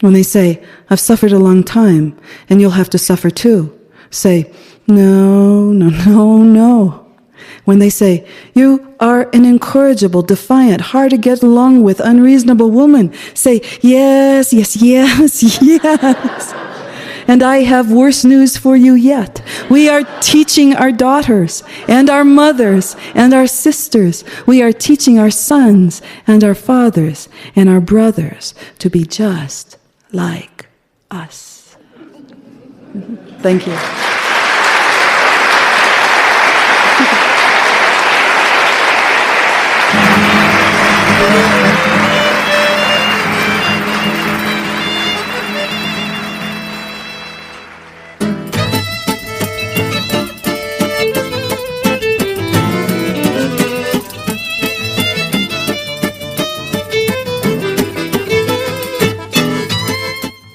Speaker 1: When they say, I've suffered a long time, and you'll have to suffer too, say, no, no, no, no. When they say, you are an incorrigible, defiant, hard to get along with, unreasonable woman, say, yes, yes, yes, yes. And I have worse news for you yet. We are teaching our daughters and our mothers and our sisters. We are teaching our sons and our fathers and our brothers to be just like us. Thank you.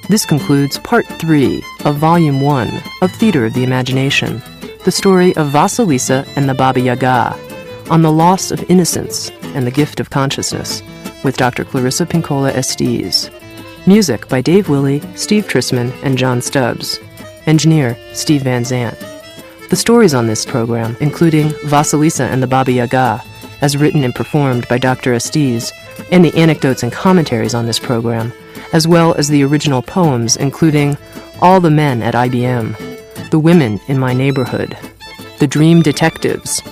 Speaker 2: This concludes Part 3 of Volume 1 of Theater of the Imagination, the story of Vasilisa and the Baba Yaga, on the loss of innocence and the gift of consciousness, with Dr. Clarissa Pinkola Estés. Music by Dave Willey, Steve Trisman, and John Stubbs. Engineer, Steve Van Zandt. The stories on this program, including Vasilisa and the Baba Yaga, as written and performed by Dr. Estés, and the anecdotes and commentaries on this program, as well as the original poems, including All the Men at IBM, The Women in My Neighborhood, The Dream Detectives,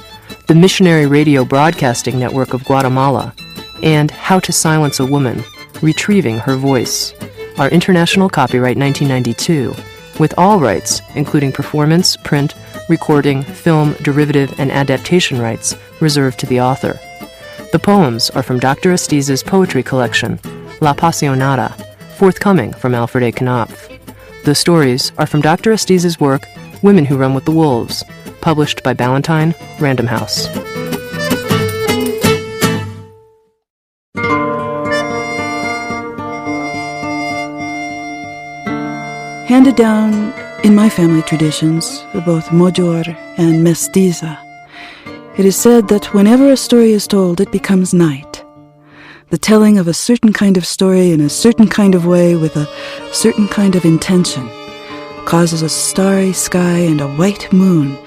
Speaker 2: the Missionary Radio Broadcasting Network of Guatemala, and How to Silence a Woman, Retrieving Her Voice, are international copyright 1992, with all rights, including performance, print, recording, film, derivative, and adaptation rights, reserved to the author. The poems are from Dr. Estés' poetry collection, La Pasionata, forthcoming from Alfred A. Knopf. The stories are from Dr. Estés' work, Women Who Run with the Wolves, published by Ballantine, Random House.
Speaker 1: Handed down in my family traditions, both Mojor and Mestiza, it is said that whenever a story is told, it becomes night. The telling of a certain kind of story in a certain kind of way with a certain kind of intention causes a starry sky and a white moon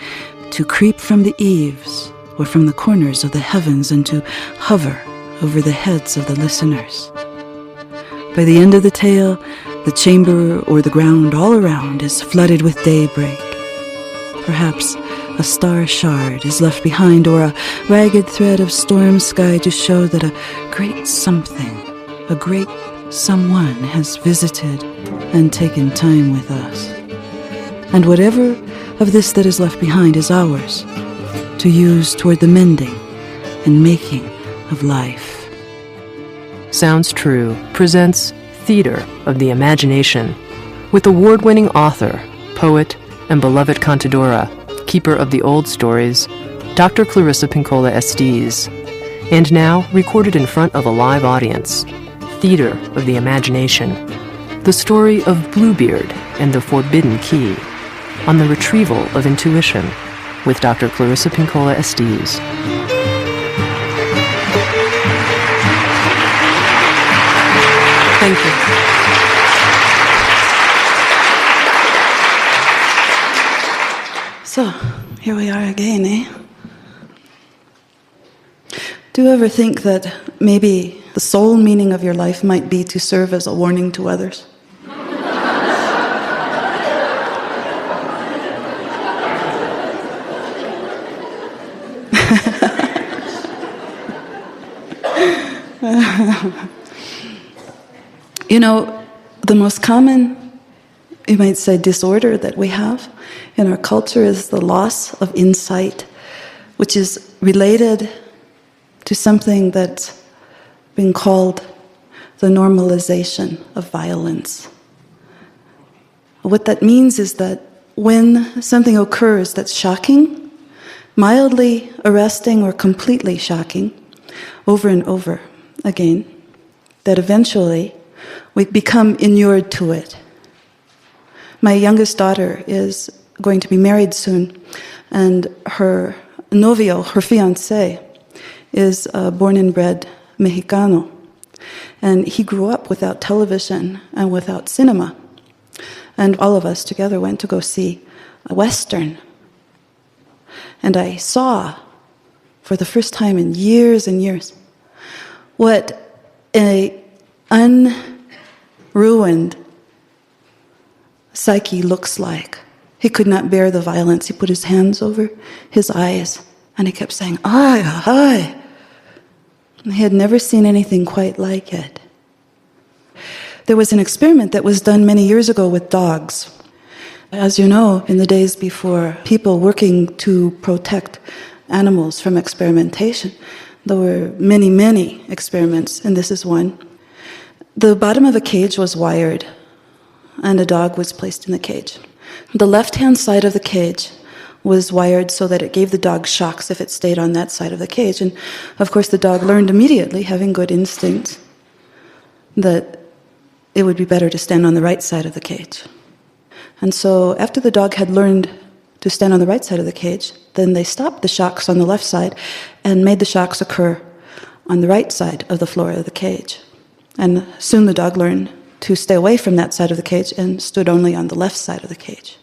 Speaker 1: to creep from the eaves or from the corners of the heavens and to hover over the heads of the listeners. By the end of the tale, the chamber or the ground all around is flooded with daybreak. Perhaps a star shard is left behind, or a ragged thread of storm sky to show that a great something, a great someone has visited and taken time with us. And whatever of this that is left behind is ours, to use toward the mending and making of life.
Speaker 2: Sounds True presents Theater of the Imagination, with award-winning author, poet, and beloved cantadora, keeper of the old stories, Dr. Clarissa Pinkola Estés, and now recorded in front of a live audience, Theater of the Imagination, the story of Bluebeard and the Forbidden Key, on the retrieval of intuition, with Dr. Clarissa Pinkola Estés. Thank you.
Speaker 1: So, here we are again, eh? Do you ever think that maybe the sole meaning of your life might be to serve as a warning to others? You know, the most common, you might say, disorder that we have in our culture is the loss of insight, which is related to something that's been called the normalization of violence. What that means is that when something occurs that's shocking, mildly arresting or completely shocking, over and over again, that eventually we become inured to it. My youngest daughter is going to be married soon, and her novio, her fiancé, is born and bred Mexicano. And he grew up without television and without cinema. And all of us together went to go see a Western. And I saw, for the first time in years and years, what an unruined psyche looks like. He could not bear the violence. He put his hands over his eyes, and he kept saying, "Ai, ai." And he had never seen anything quite like it. There was an experiment that was done many years ago with dogs. As you know, in the days before people working to protect animals from experimentation, there were many, many experiments, and this is one. The bottom of a cage was wired, and a dog was placed in the cage. The left-hand side of the cage was wired so that it gave the dog shocks if it stayed on that side of the cage. And of course the dog learned immediately, having good instincts, that it would be better to stand on the right side of the cage. And so after the dog had learned to stand on the right side of the cage, then they stopped the shocks on the left side and made the shocks occur on the right side of the floor of the cage. And soon the dog learned to stay away from that side of the cage and stood only on the left side of the cage.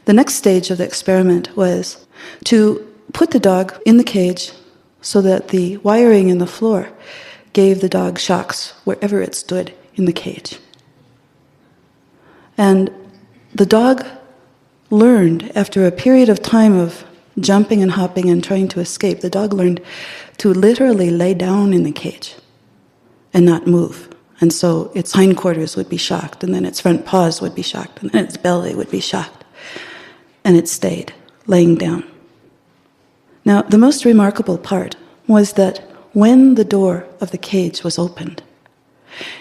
Speaker 1: The next stage of the experiment was to put the dog in the cage so that the wiring in the floor gave the dog shocks wherever it stood in the cage. And the dog learned, after a period of time of jumping and hopping and trying to escape, the dog learned to literally lay down in the cage and not move. And so its hindquarters would be shocked, and then its front paws would be shocked, and then its belly would be shocked. And it stayed, laying down. Now, the most remarkable part was that when the door of the cage was opened,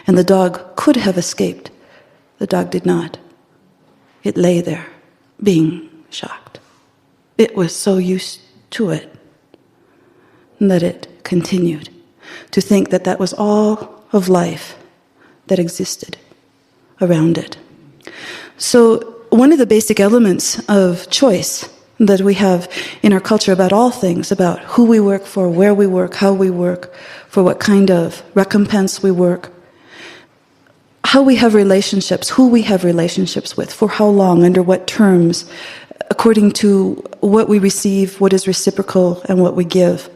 Speaker 1: and the dog could have escaped, the dog did not. It lay there, being shocked. It was so used to it that it continued to think that that was all of life that existed around it. So one of the basic elements of choice that we have in our culture about all things, about who we work for, where we work, how we work, for what kind of recompense we work, how we have relationships, who we have relationships with, for how long, under what terms, according to what we receive, what is reciprocal, and what we give.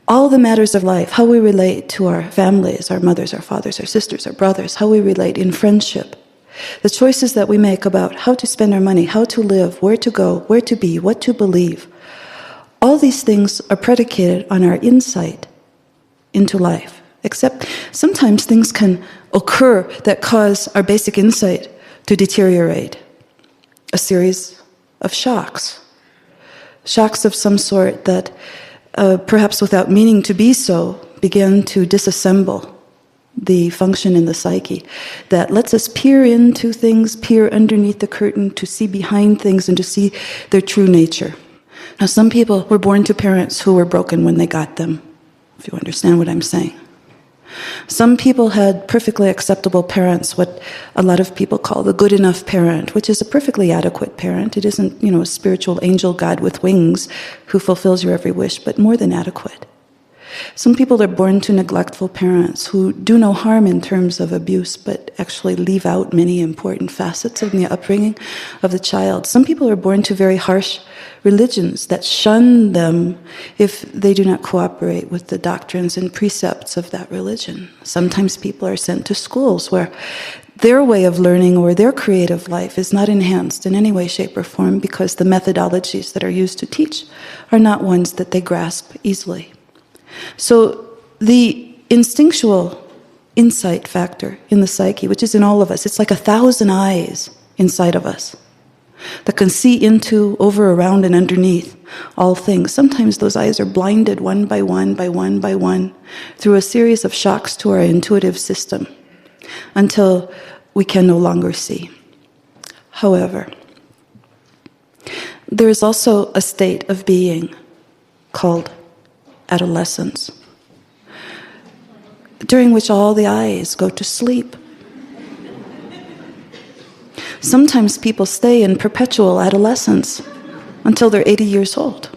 Speaker 1: All the matters of life, how we relate to our families, our mothers, our fathers, our sisters, our brothers, how we relate in friendship. The choices that we make about how to spend our money, how to live, where to go, where to be, what to believe. All these things are predicated on our insight into life. Except sometimes things can occur that cause our basic insight to deteriorate. A series of shocks. Shocks of some sort that, perhaps without meaning to be so, begin to disassemble the function in the psyche that lets us peer into things, peer underneath the curtain, to see behind things and to see their true nature. Now, some people were born to parents who were broken when they got them, if you understand what I'm saying. Some people had perfectly acceptable parents, what a lot of people call the good enough parent, which is a perfectly adequate parent. It isn't, a spiritual angel God with wings who fulfills your every wish, but more than adequate. Some people are born to neglectful parents who do no harm in terms of abuse, but actually leave out many important facets of the upbringing of the child. Some people are born to very harsh religions that shun them if they do not cooperate with the doctrines and precepts of that religion. Sometimes people are sent to schools where their way of learning or their creative life is not enhanced in any way, shape, or form because the methodologies that are used to teach are not ones that they grasp easily. So the instinctual insight factor in the psyche, which is in all of us, it's like 1,000 eyes inside of us that can see into, over, around, and underneath all things. Sometimes those eyes are blinded one by one, by one, by one, through a series of shocks to our intuitive system until we can no longer see. However, there is also a state of being called adolescence, during which all the eyes go to sleep. Sometimes people stay in perpetual adolescence until they're 80 years old.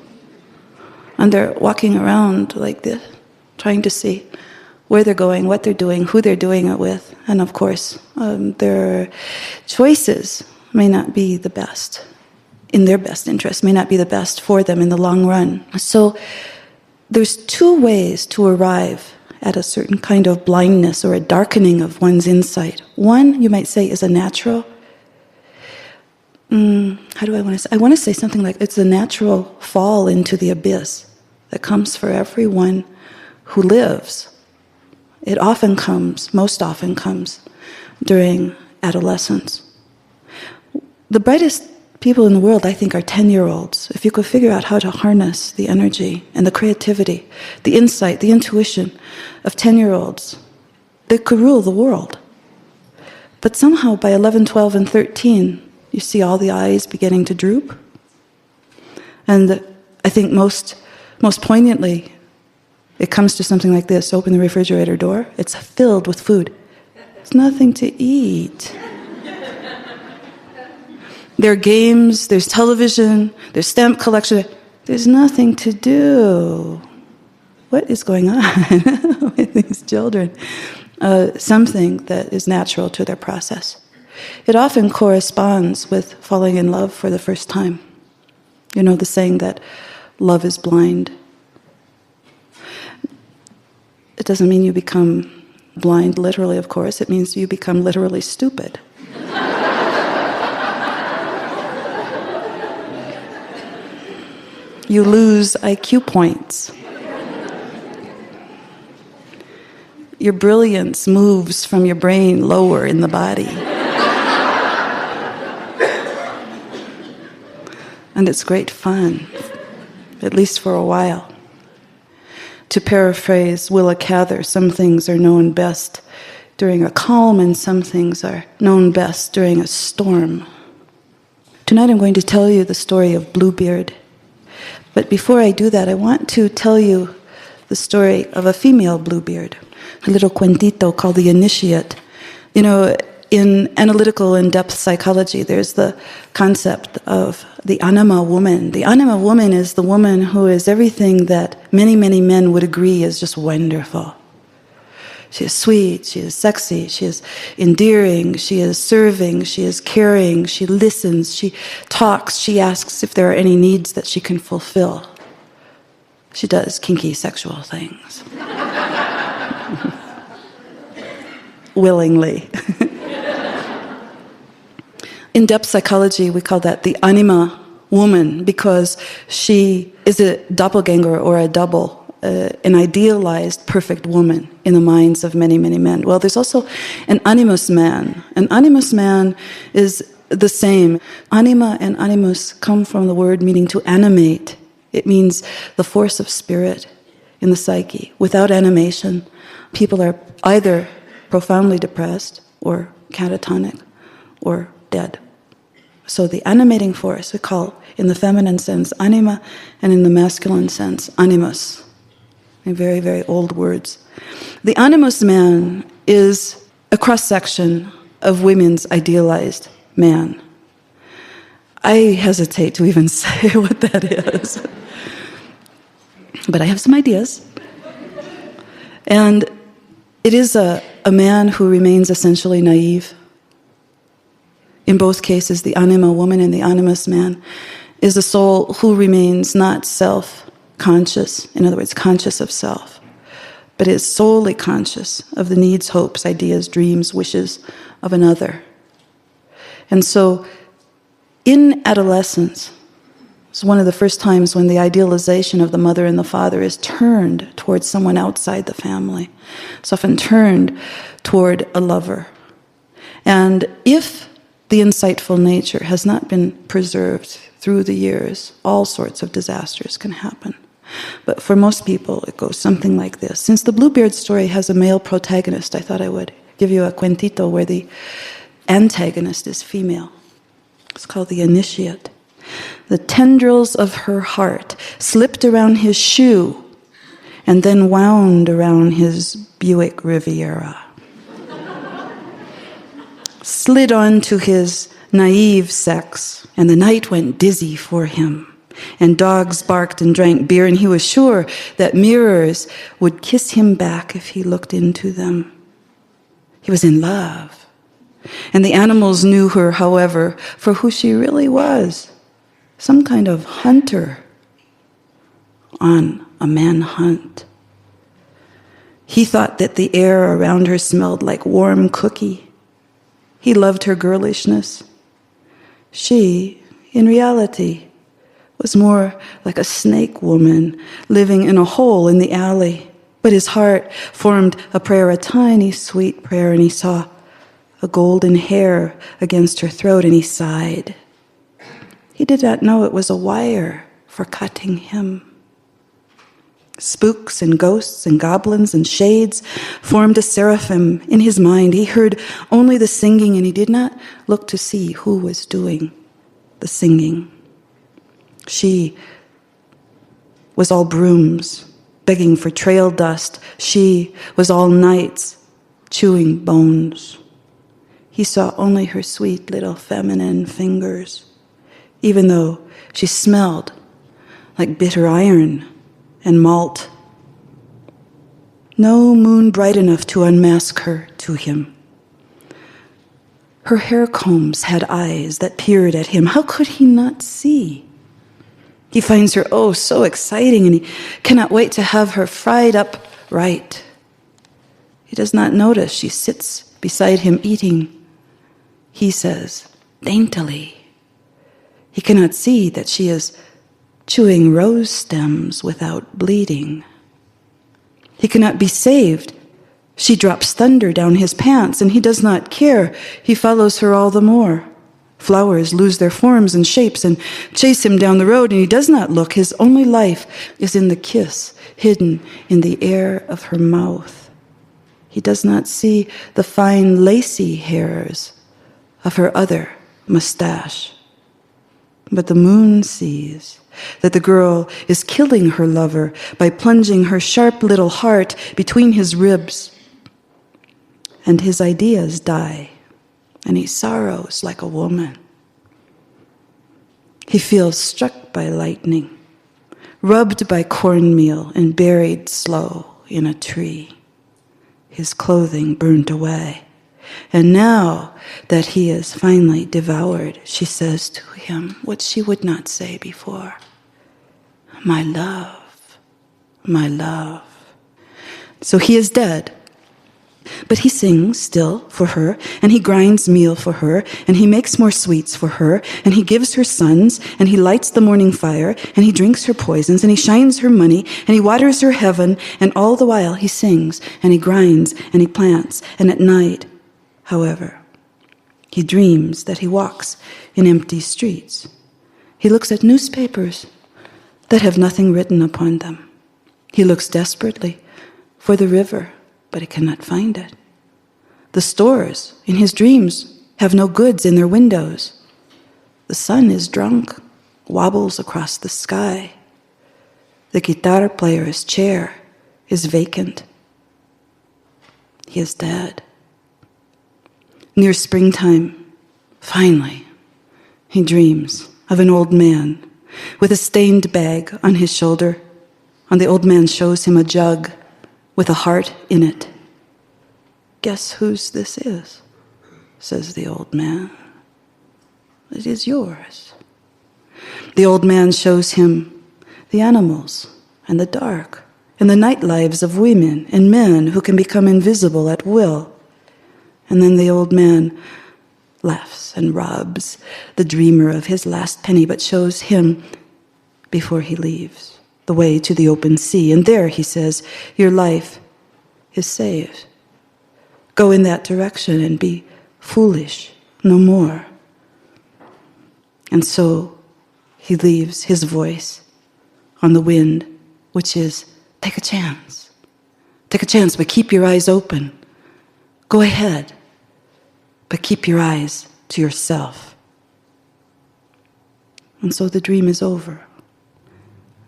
Speaker 1: And they're walking around like this, trying to see where they're going, what they're doing, who they're doing it with. And of course, their choices may not be the best, in their best interest, may not be the best for them in the long run. So there's two ways to arrive at a certain kind of blindness or a darkening of one's insight. One, you might say, is a natural How do I want to say? I want to say something like it's a natural fall into the abyss that comes for everyone who lives. It often comes, most often comes, during adolescence. The brightest people in the world, I think, are 10-year-olds. If you could figure out how to harness the energy and the creativity, the insight, the intuition of 10-year-olds, they could rule the world. But somehow by 11, 12, and 13, you see all the eyes beginning to droop. And I think most poignantly, it comes to something like this. Open the refrigerator door. It's filled with food. There's nothing to eat. There are games, there's television, there's stamp collection. There's nothing to do. What is going on with these children? Something that is natural to their process. It often corresponds with falling in love for the first time. You know the saying that love is blind. It doesn't mean you become blind literally, of course. It means you become literally stupid. You lose IQ points. Your brilliance moves from your brain lower in the body. And it's great fun, at least for a while. To paraphrase Willa Cather, some things are known best during a calm and some things are known best during a storm. Tonight I'm going to tell you the story of Bluebeard. But before I do that, I want to tell you the story of a female Bluebeard, a little cuentito called The Initiate. You know, in analytical in-depth psychology, there's the concept of the anima woman. The anima woman is the woman who is everything that many, many men would agree is just wonderful. She is sweet, she is sexy, she is endearing, she is serving, she is caring, she listens, she talks, she asks if there are any needs that she can fulfill. She does kinky sexual things. Willingly. In depth psychology, we call that the anima woman because she is a doppelganger or a double. An idealized, perfect woman in the minds of many, many men. Well, there's also an animus man. An animus man is the same. Anima and animus come from the word meaning to animate. It means the force of spirit in the psyche. Without animation, people are either profoundly depressed or catatonic or dead. So the animating force we call, in the feminine sense, anima, and in the masculine sense, animus. Very, very old words. The animus man is a cross-section of women's idealized man. I hesitate to even say what that is. But I have some ideas. And it is a man who remains essentially naive. In both cases, the anima woman and the animus man is a soul who remains not self-conscious, in other words, conscious of self, but is solely conscious of the needs, hopes, ideas, dreams, wishes of another. And so, in adolescence, it's one of the first times when the idealization of the mother and the father is turned towards someone outside the family. It's often turned toward a lover. And if the insightful nature has not been preserved through the years, all sorts of disasters can happen. But for most people, it goes something like this. Since the Bluebeard story has a male protagonist, I thought I would give you a cuentito where the antagonist is female. It's called The Initiate. The tendrils of her heart slipped around his shoe and then wound around his Buick Riviera. Slid onto his naive sex, and the night went dizzy for him. And dogs barked and drank beer, and he was sure that mirrors would kiss him back if he looked into them. He was in love. And the animals knew her, however, for who she really was. Some kind of hunter on a manhunt. He thought that the air around her smelled like warm cookie. He loved her girlishness. She, in reality, was more like a snake woman living in a hole in the alley. But his heart formed a prayer, a tiny, sweet prayer, and he saw a golden hair against her throat, and he sighed. He did not know it was a wire for cutting him. Spooks and ghosts and goblins and shades formed a seraphim in his mind. He heard only the singing, and he did not look to see who was doing the singing. She was all brooms, begging for trail dust. She was all nights, chewing bones. He saw only her sweet little feminine fingers, even though she smelled like bitter iron and malt. No moon bright enough to unmask her to him. Her hair combs had eyes that peered at him. How could he not see? He finds her, oh, so exciting, and he cannot wait to have her fried up right. He does not notice she sits beside him eating. He says, daintily. He cannot see that she is chewing rose stems without bleeding. He cannot be saved. She drops thunder down his pants, and he does not care. He follows her all the more. Flowers lose their forms and shapes and chase him down the road, and he does not look. His only life is in the kiss hidden in the air of her mouth. He does not see the fine lacy hairs of her other mustache. But the moon sees that the girl is killing her lover by plunging her sharp little heart between his ribs. And his ideas die, and he sorrows like a woman. He feels struck by lightning, rubbed by cornmeal, and buried slow in a tree. His clothing burnt away. And now that he is finally devoured, she says to him what she would not say before. My love, my love. So he is dead. But he sings still for her, and he grinds meal for her, and he makes more sweets for her, and he gives her sons, and he lights the morning fire, and he drinks her poisons, and he shines her money, and he waters her heaven, and all the while he sings, and he grinds, and he plants, and at night, however, he dreams that he walks in empty streets. He looks at newspapers that have nothing written upon them. He looks desperately for the river, but he cannot find it. The stores in his dreams have no goods in their windows. The sun is drunk, wobbles across the sky. The guitar player's chair is vacant. He is dead. Near springtime, finally, he dreams of an old man with a stained bag on his shoulder. And the old man shows him a jug with a heart in it. Guess whose this is, says the old man. It is yours. The old man shows him the animals and the dark and the night lives of women and men who can become invisible at will. And then the old man laughs and robs the dreamer of his last penny, but shows him, before he leaves, the way to the open sea. And there, he says, your life is saved. Go in that direction and be foolish no more. And so he leaves his voice on the wind, which is, take a chance. Take a chance, but keep your eyes open. Go ahead, but keep your eyes to yourself. And so the dream is over.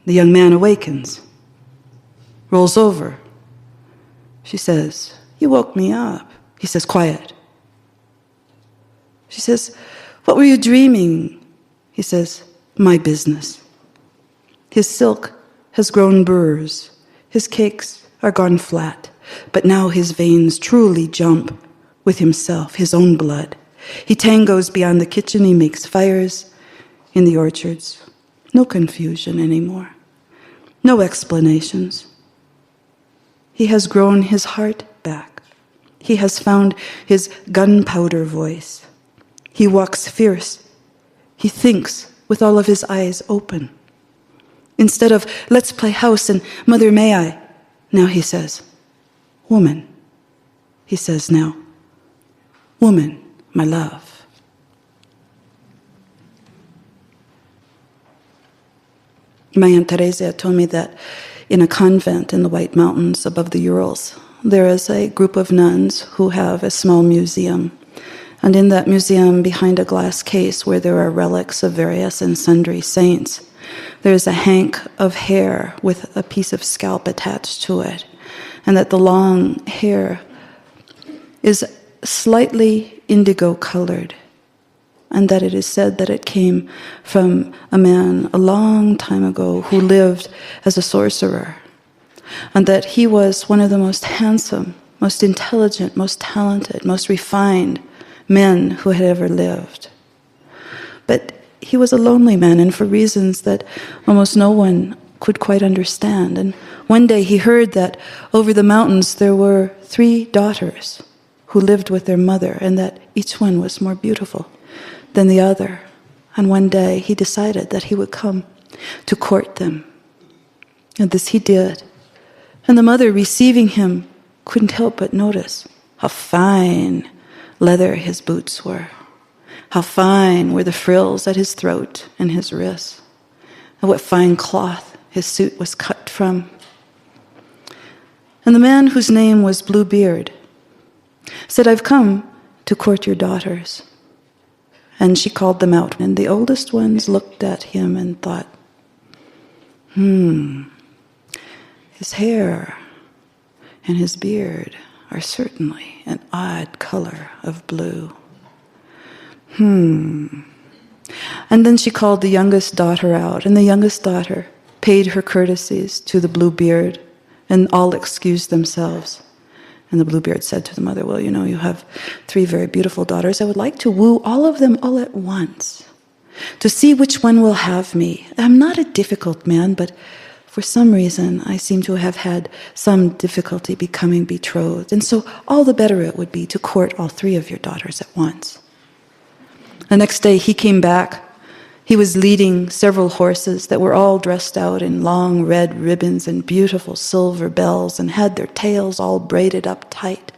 Speaker 1: The young man awakens, rolls over. She says, you woke me up. He says, quiet. She says, what were you dreaming? He says, my business. His silk has grown burrs. His cakes are gone flat. But now his veins truly jump with himself, his own blood. He tangos beyond the kitchen. He makes fires in the orchards. No confusion anymore. No explanations. He has grown his heart back. He has found his gunpowder voice. He walks fierce He thinks with all of his eyes open. Instead of, let's play house and mother may I, now he says, woman. He says now, woman, my love. My Aunt Teresa told me that in a convent in the White Mountains above the Urals, there is a group of nuns who have a small museum. And in that museum, behind a glass case where there are relics of various and sundry saints, there is a hank of hair with a piece of scalp attached to it. And that the long hair is slightly indigo colored. And that it is said that it came from a man a long time ago who lived as a sorcerer. And that he was one of the most handsome, most intelligent, most talented, most refined men who had ever lived. But he was a lonely man, and for reasons that almost no one could quite understand. And one day he heard that over the mountains there were 3 daughters who lived with their mother, and that each one was more beautiful than the other. And one day he decided that he would come to court them. And this he did. And the mother, receiving him, couldn't help but notice how fine leather his boots were, how fine were the frills at his throat and his wrists, and what fine cloth his suit was cut from. And the man, whose name was Bluebeard, said, I've come to court your daughters. And she called them out, and the oldest ones looked at him and thought, his hair and his beard are certainly an odd color of blue. And then she called the youngest daughter out, and the youngest daughter paid her courtesies to the Bluebeard, and all excused themselves. And the Bluebeard said to the mother, well, you know, you have 3 very beautiful daughters. I would like to woo all of them all at once, to see which one will have me. I'm not a difficult man, but for some reason I seem to have had some difficulty becoming betrothed. And so all the better it would be to court all 3 of your daughters at once. The next day he came back. He was leading several horses that were all dressed out in long red ribbons and beautiful silver bells and had their tails all braided up tight.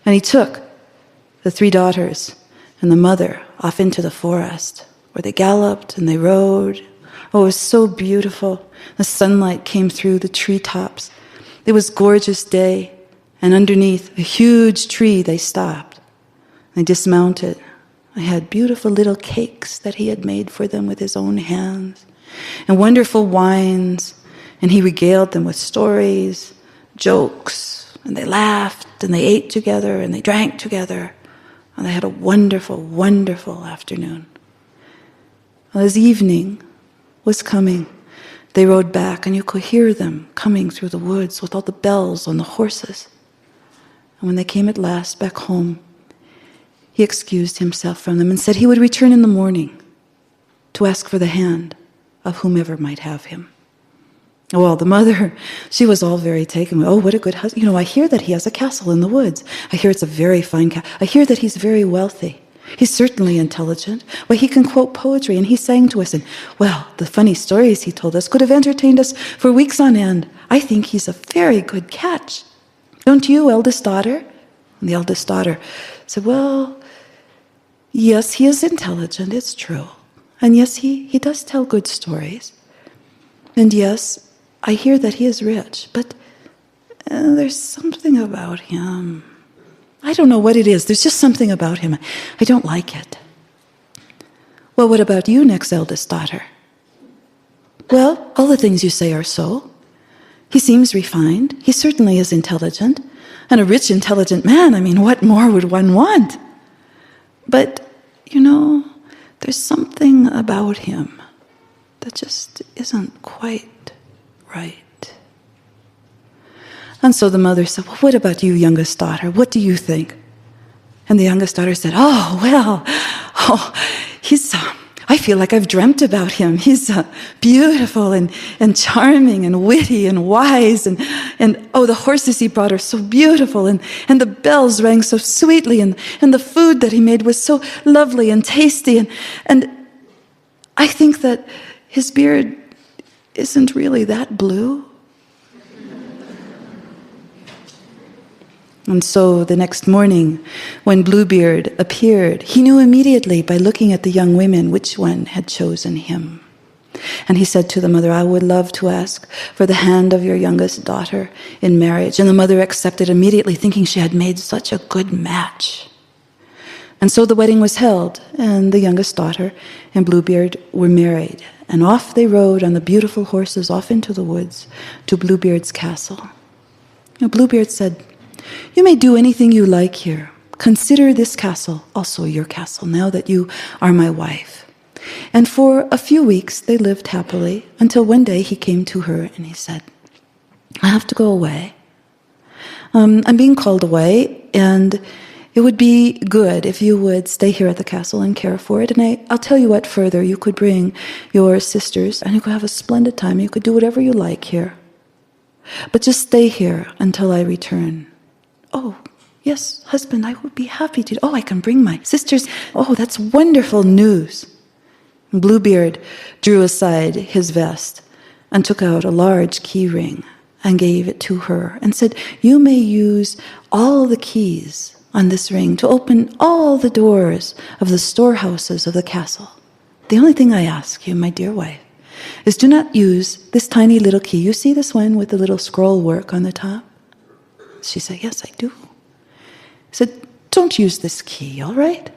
Speaker 1: And he took the 3 daughters and the mother off into the forest, where they galloped and they rode. Oh, it was so beautiful. The sunlight came through the treetops. It was a gorgeous day, and underneath a huge tree they stopped. They dismounted. They had beautiful little cakes that he had made for them with his own hands, and wonderful wines, and he regaled them with stories, jokes, and they laughed, and they ate together, and they drank together, and they had a wonderful, wonderful afternoon. Well, as evening was coming, they rode back, and you could hear them coming through the woods with all the bells on the horses. And when they came at last back home, he excused himself from them and said he would return in the morning to ask for the hand of whomever might have him. Well, the mother, she was all very taken. Oh, what a good husband. You know, I hear that he has a castle in the woods. I hear it's a very fine castle. I hear that he's very wealthy. He's certainly intelligent. Well, he can quote poetry, and he sang to us. And, well, the funny stories he told us could have entertained us for weeks on end. I think he's a very good catch. Don't you, eldest daughter? And the eldest daughter said, well, yes, he is intelligent, it's true. And yes, he does tell good stories. And yes, I hear that he is rich, but there's something about him. I don't know what it is. There's just something about him. I don't like it. Well, what about you, next eldest daughter? Well, all the things you say are so. He seems refined. He certainly is intelligent. And a rich, intelligent man. I mean, what more would one want? But, you know, there's something about him that just isn't quite right. And so the mother said, well, what about you, youngest daughter? What do you think? And the youngest daughter said, I feel like I've dreamt about him. He's beautiful and charming and witty and wise. And the horses he brought are so beautiful. And the bells rang so sweetly. And the food that he made was so lovely and tasty. And I think that his beard isn't really that blue. And so the next morning, when Bluebeard appeared, he knew immediately by looking at the young women which one had chosen him. And he said to the mother, I would love to ask for the hand of your youngest daughter in marriage. And the mother accepted immediately, thinking she had made such a good match. And so the wedding was held, and the youngest daughter and Bluebeard were married. And off they rode on the beautiful horses off into the woods to Bluebeard's castle. Now Bluebeard said, you may do anything you like here. Consider this castle also your castle, now that you are my wife. And for a few weeks they lived happily, until one day he came to her and he said, I have to go away. I'm being called away, and it would be good if you would stay here at the castle and care for it. And I'll tell you what further, you could bring your sisters and you could have a splendid time. You could do whatever you like here. But just stay here until I return. Oh, yes, husband, I would be happy to. Oh, I can bring my sisters. Oh, that's wonderful news. Bluebeard drew aside his vest and took out a large key ring and gave it to her and said, you may use all the keys on this ring to open all the doors of the storehouses of the castle. The only thing I ask you, my dear wife, is do not use this tiny little key. You see this one with the little scroll work on the top? She said, yes, I do. He said, don't use this key, all right?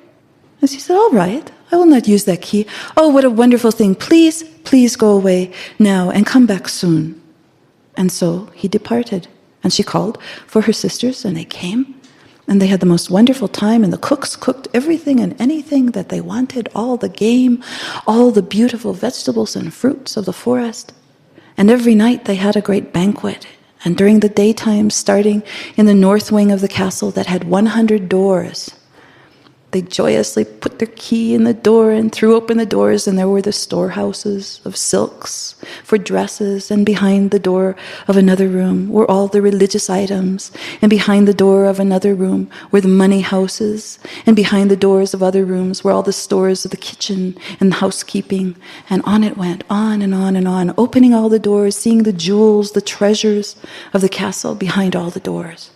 Speaker 1: And she said, all right, I will not use that key. Oh, what a wonderful thing. Please, please go away now and come back soon. And so he departed. And she called for her sisters, and they came. And they had the most wonderful time, and the cooks cooked everything and anything that they wanted, all the game, all the beautiful vegetables and fruits of the forest. And every night they had a great banquet. And during the daytime, starting in the north wing of the castle that had 100 doors, they joyously put their key in the door and threw open the doors, and there were the storehouses of silks for dresses, and behind the door of another room were all the religious items, and behind the door of another room were the money houses, and behind the doors of other rooms were all the stores of the kitchen and the housekeeping, and on it went, on and on and on, opening all the doors, seeing the jewels, the treasures of the castle behind all the doors.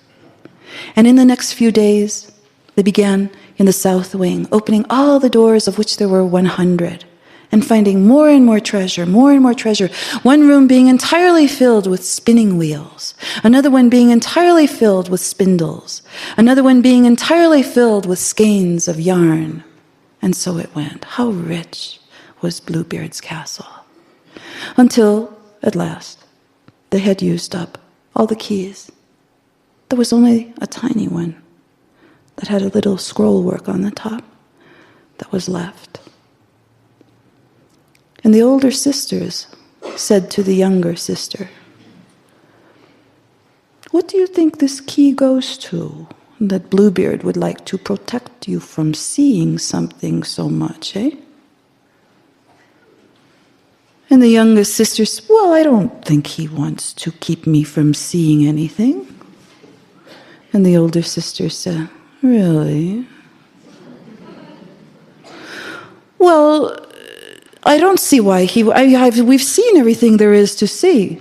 Speaker 1: And in the next few days, they began in the south wing, opening all the doors, of which there were 100, and finding more and more treasure, more and more treasure. One room being entirely filled with spinning wheels, another one being entirely filled with spindles, another one being entirely filled with skeins of yarn. And so it went. How rich was Bluebeard's castle. Until, at last, they had used up all the keys. There was only a tiny one that had a little scroll work on the top that was left. And the older sisters said to the younger sister, what do you think this key goes to, that Bluebeard would like to protect you from seeing something so much, eh? And the youngest sister said, well, I don't think he wants to keep me from seeing anything. And the older sister said, really? Well, I don't see why we've seen everything there is to see.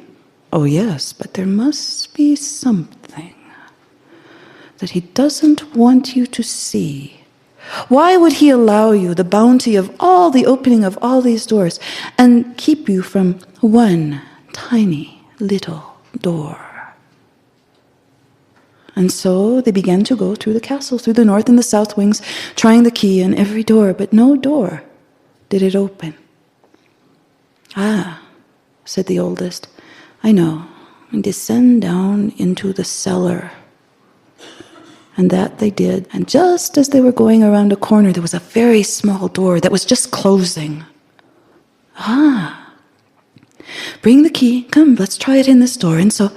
Speaker 1: Oh yes, but there must be something that he doesn't want you to see. Why would he allow you the bounty of all the opening of all these doors and keep you from one tiny little door? And so they began to go through the castle, through the north and the south wings, trying the key in every door, but no door did it open. Ah, said the oldest, I know, and descend down into the cellar. And that they did, and just as they were going around a corner, there was a very small door that was just closing. Ah, bring the key, come, let's try it in this door. And so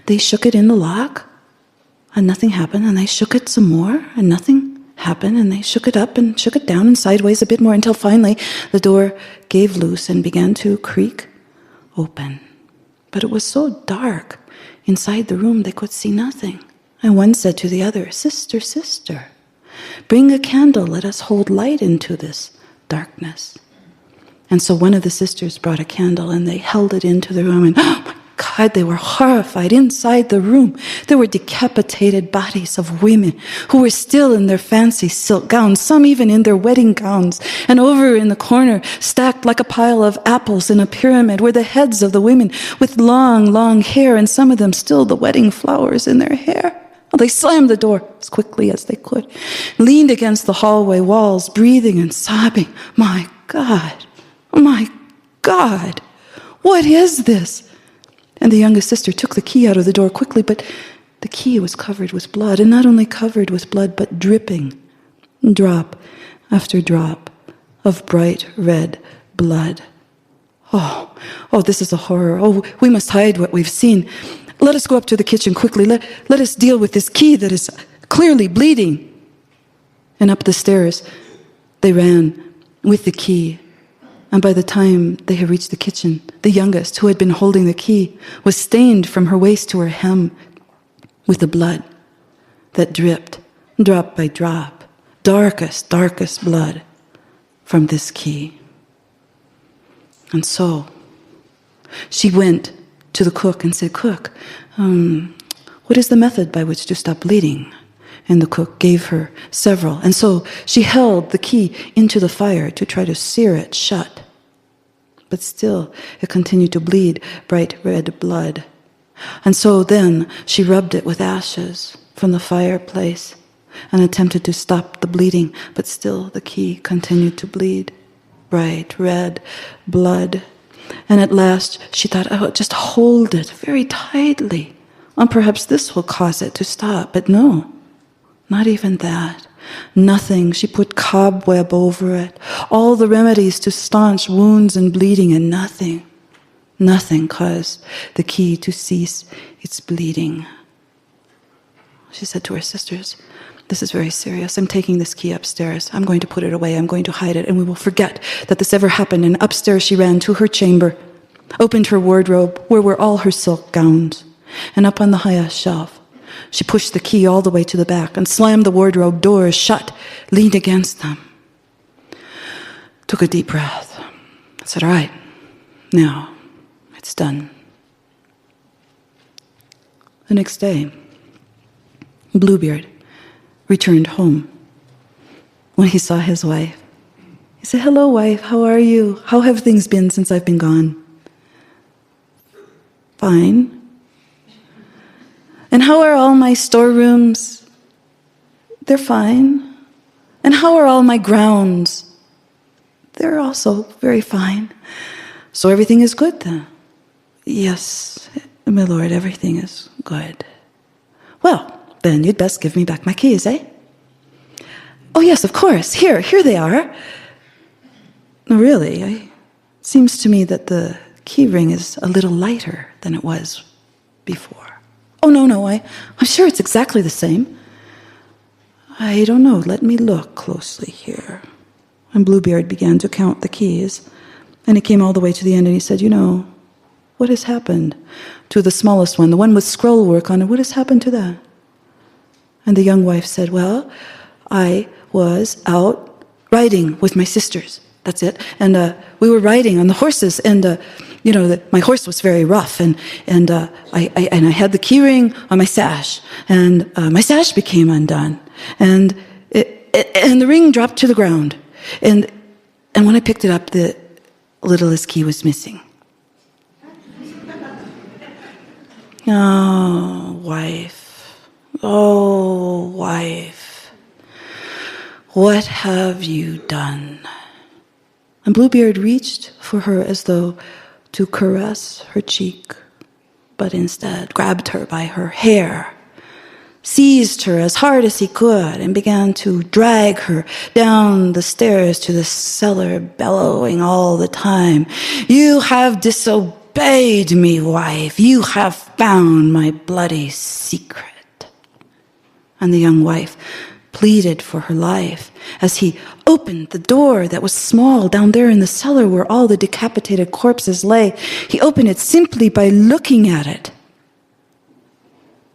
Speaker 1: they shook it in the lock, and nothing happened, and they shook it some more, and nothing happened, and they shook it up and shook it down and sideways a bit more, until finally the door gave loose and began to creak open. But it was so dark inside the room they could see nothing. And one said to the other, sister, sister, bring a candle, let us hold light into this darkness. And so one of the sisters brought a candle and they held it into the room, and oh my God, they were horrified. Inside the room, there were decapitated bodies of women who were still in their fancy silk gowns, some even in their wedding gowns. And over in the corner, stacked like a pile of apples in a pyramid, were the heads of the women with long, long hair, and some of them still the wedding flowers in their hair. Well, they slammed the door as quickly as they could, leaned against the hallway walls, breathing and sobbing. My God, my God, what is this? And the youngest sister took the key out of the door quickly, but the key was covered with blood, and not only covered with blood, but dripping, drop after drop of bright red blood. Oh, this is a horror. Oh, we must hide what we've seen. Let us go up to the kitchen quickly. Let us deal with this key that is clearly bleeding. And up the stairs, they ran with the key. And by the time they had reached the kitchen, the youngest, who had been holding the key, was stained from her waist to her hem with the blood that dripped, drop by drop, darkest, darkest blood from this key. And so she went to the cook and said, "Cook, what is the method by which to stop bleeding?" And the cook gave her several. And so she held the key into the fire to try to sear it shut. But still, it continued to bleed bright red blood. And so then she rubbed it with ashes from the fireplace and attempted to stop the bleeding. But still, the key continued to bleed bright red blood. And at last, she thought, "Oh, just hold it very tightly. And perhaps this will cause it to stop." But no. Not even that. Nothing. She put cobweb over it. All the remedies to staunch wounds and bleeding, and nothing. Nothing caused the key to cease its bleeding. She said to her sisters, "This is very serious. I'm taking this key upstairs. I'm going to put it away. I'm going to hide it, and we will forget that this ever happened." And upstairs she ran to her chamber, opened her wardrobe, where were all her silk gowns, and up on the highest shelf, she pushed the key all the way to the back and slammed the wardrobe doors shut, leaned against them, took a deep breath, and said, "All right, now it's done." The next day, Bluebeard returned home. When he saw his wife, he said, "Hello, wife, how are you? How have things been since I've been gone?" "Fine." "And how are all my storerooms?" "They're fine." "And how are all my grounds?" "They're also very fine." "So everything is good then?" "Yes, my lord, everything is good." "Well, then you'd best give me back my keys, eh?" "Oh yes, of course. Here they are." "No, really, it seems to me that the key ring is a little lighter than it was before." "Oh, no, I'm sure it's exactly the same." "I don't know, let me look closely here." And Bluebeard began to count the keys, and he came all the way to the end, and he said, "You know, what has happened to the smallest one, the one with scroll work on it? What has happened to that?" And the young wife said, "Well, I was out riding with my sisters. That's it. And we were riding on the horses, and my horse was very rough, and I had the key ring on my sash, and my sash became undone, and the ring dropped to the ground, and when I picked it up, the littlest key was missing." "Oh, wife, what have you done?" And Bluebeard reached for her as though to caress her cheek, but instead grabbed her by her hair, seized her as hard as he could, and began to drag her down the stairs to the cellar, bellowing all the time, "You have disobeyed me, wife. You have found my bloody secret." And the young wife pleaded for her life as he opened the door that was small down there in the cellar where all the decapitated corpses lay. He opened it simply by looking at it.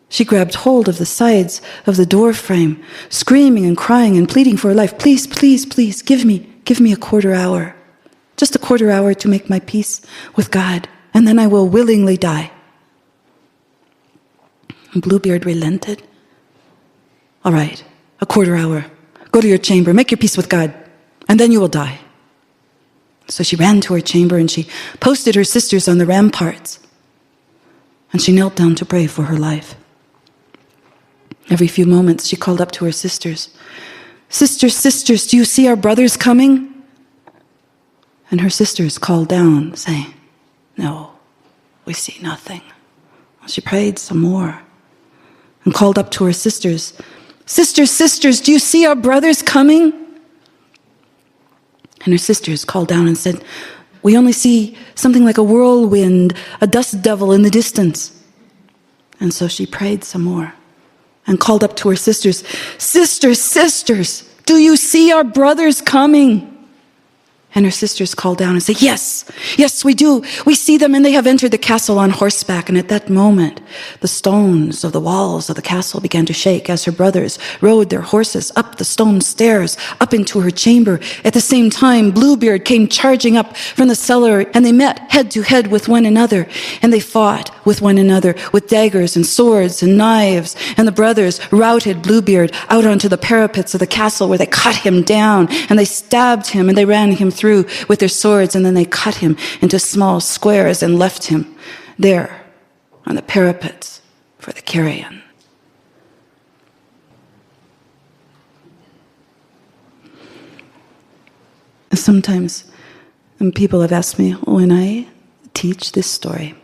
Speaker 1: She grabbed hold of the sides of the door frame, screaming and crying and pleading for her life. "Please, please, please, give me a quarter hour. Just a quarter hour to make my peace with God, and then I will willingly die. And Bluebeard relented. All right, a quarter hour. Go to your chamber, make your peace with God, and then you will die. So she ran to her chamber and she posted her sisters on the ramparts. And she knelt down to pray for her life. Every few moments she called up to her sisters. Sisters, sisters, do you see our brothers coming? And her sisters called down, saying, no, we see nothing. She prayed some more and called up to her sisters. Sisters, sisters, do you see our brothers coming? And her sisters called down and said, we only see something like a whirlwind, a dust devil in the distance. And so she prayed some more and called up to her sisters, sisters, sisters, do you see our brothers coming? And her sisters called down and said, yes, yes, we do. We see them, and they have entered the castle on horseback. And at that moment, the stones of the walls of the castle began to shake as her brothers rode their horses up the stone stairs, up into her chamber. At the same time, Bluebeard came charging up from the cellar, and they met head to head with one another. And they fought with one another with daggers and swords and knives. And the brothers routed Bluebeard out onto the parapets of the castle, where they cut him down, and they stabbed him, and they ran him through with their swords, and then they cut him into small squares and left him there on the parapets for the carrion. Sometimes people have asked me, when I teach this story,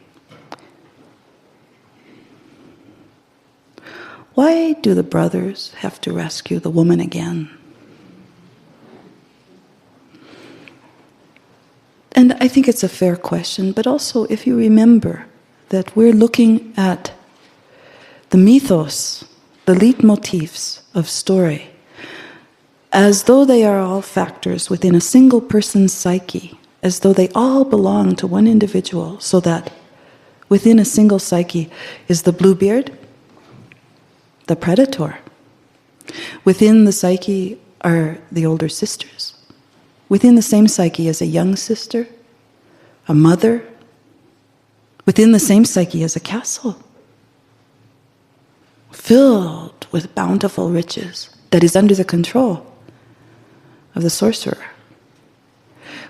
Speaker 1: why do the brothers have to rescue the woman again? And I think it's a fair question, but also if you remember that we're looking at the mythos, the leitmotifs of story, as though they are all factors within a single person's psyche, as though they all belong to one individual, so that within a single psyche is the Bluebeard, the predator. Within the psyche are the older sisters. Within the same psyche is a young sister, a mother. Within the same psyche is a castle, filled with bountiful riches that is under the control of the sorcerer.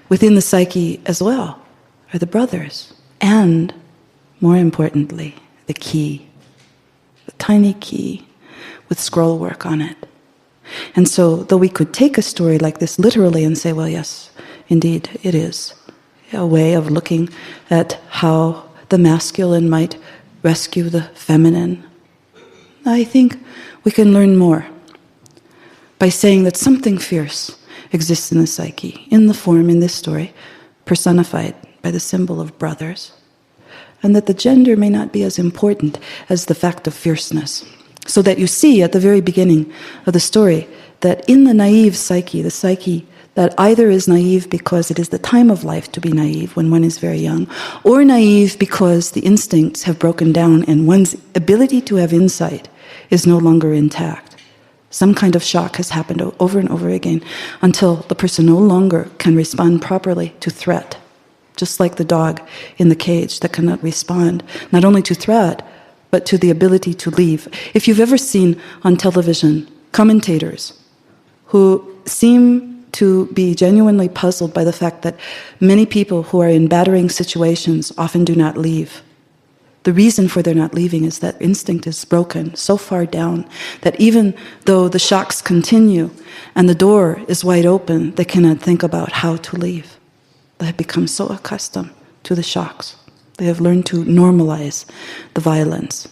Speaker 1: Within the psyche as well are the brothers, and, more importantly, the key, the tiny key with scroll work on it. And so, though we could take a story like this literally and say, well, yes, indeed, it is a way of looking at how the masculine might rescue the feminine, I think we can learn more by saying that something fierce exists in the psyche, in the form, in this story, personified by the symbol of brothers, and that the gender may not be as important as the fact of fierceness. So that you see at the very beginning of the story that in the naive psyche, the psyche that either is naive because it is the time of life to be naive when one is very young, or naive because the instincts have broken down and one's ability to have insight is no longer intact. Some kind of shock has happened over and over again until the person no longer can respond properly to threat, just like the dog in the cage that cannot respond, not only to threat, but to the ability to leave. If you've ever seen on television commentators who seem to be genuinely puzzled by the fact that many people who are in battering situations often do not leave, the reason for their not leaving is that instinct is broken so far down that even though the shocks continue and the door is wide open, they cannot think about how to leave. They have become so accustomed to the shocks. They have learned to normalize the violence.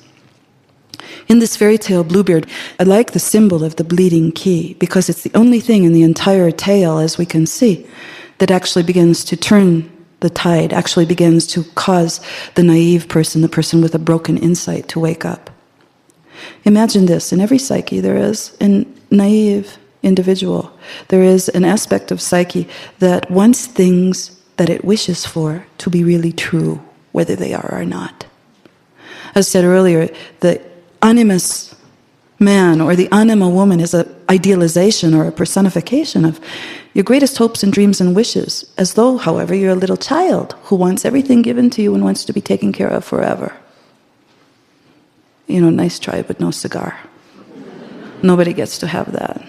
Speaker 1: In this fairy tale, Bluebeard, I like the symbol of the bleeding key because it's the only thing in the entire tale, as we can see, that actually begins to turn the tide, actually begins to cause the naive person, the person with a broken insight, to wake up. Imagine this, in every psyche there is a naive individual. There is an aspect of psyche that wants things that it wishes for to be really true, whether they are or not. As said earlier, the animus man or the anima woman is an idealization or a personification of your greatest hopes and dreams and wishes, as though, however, you're a little child who wants everything given to you and wants to be taken care of forever. Nice try, but no cigar. Nobody gets to have that.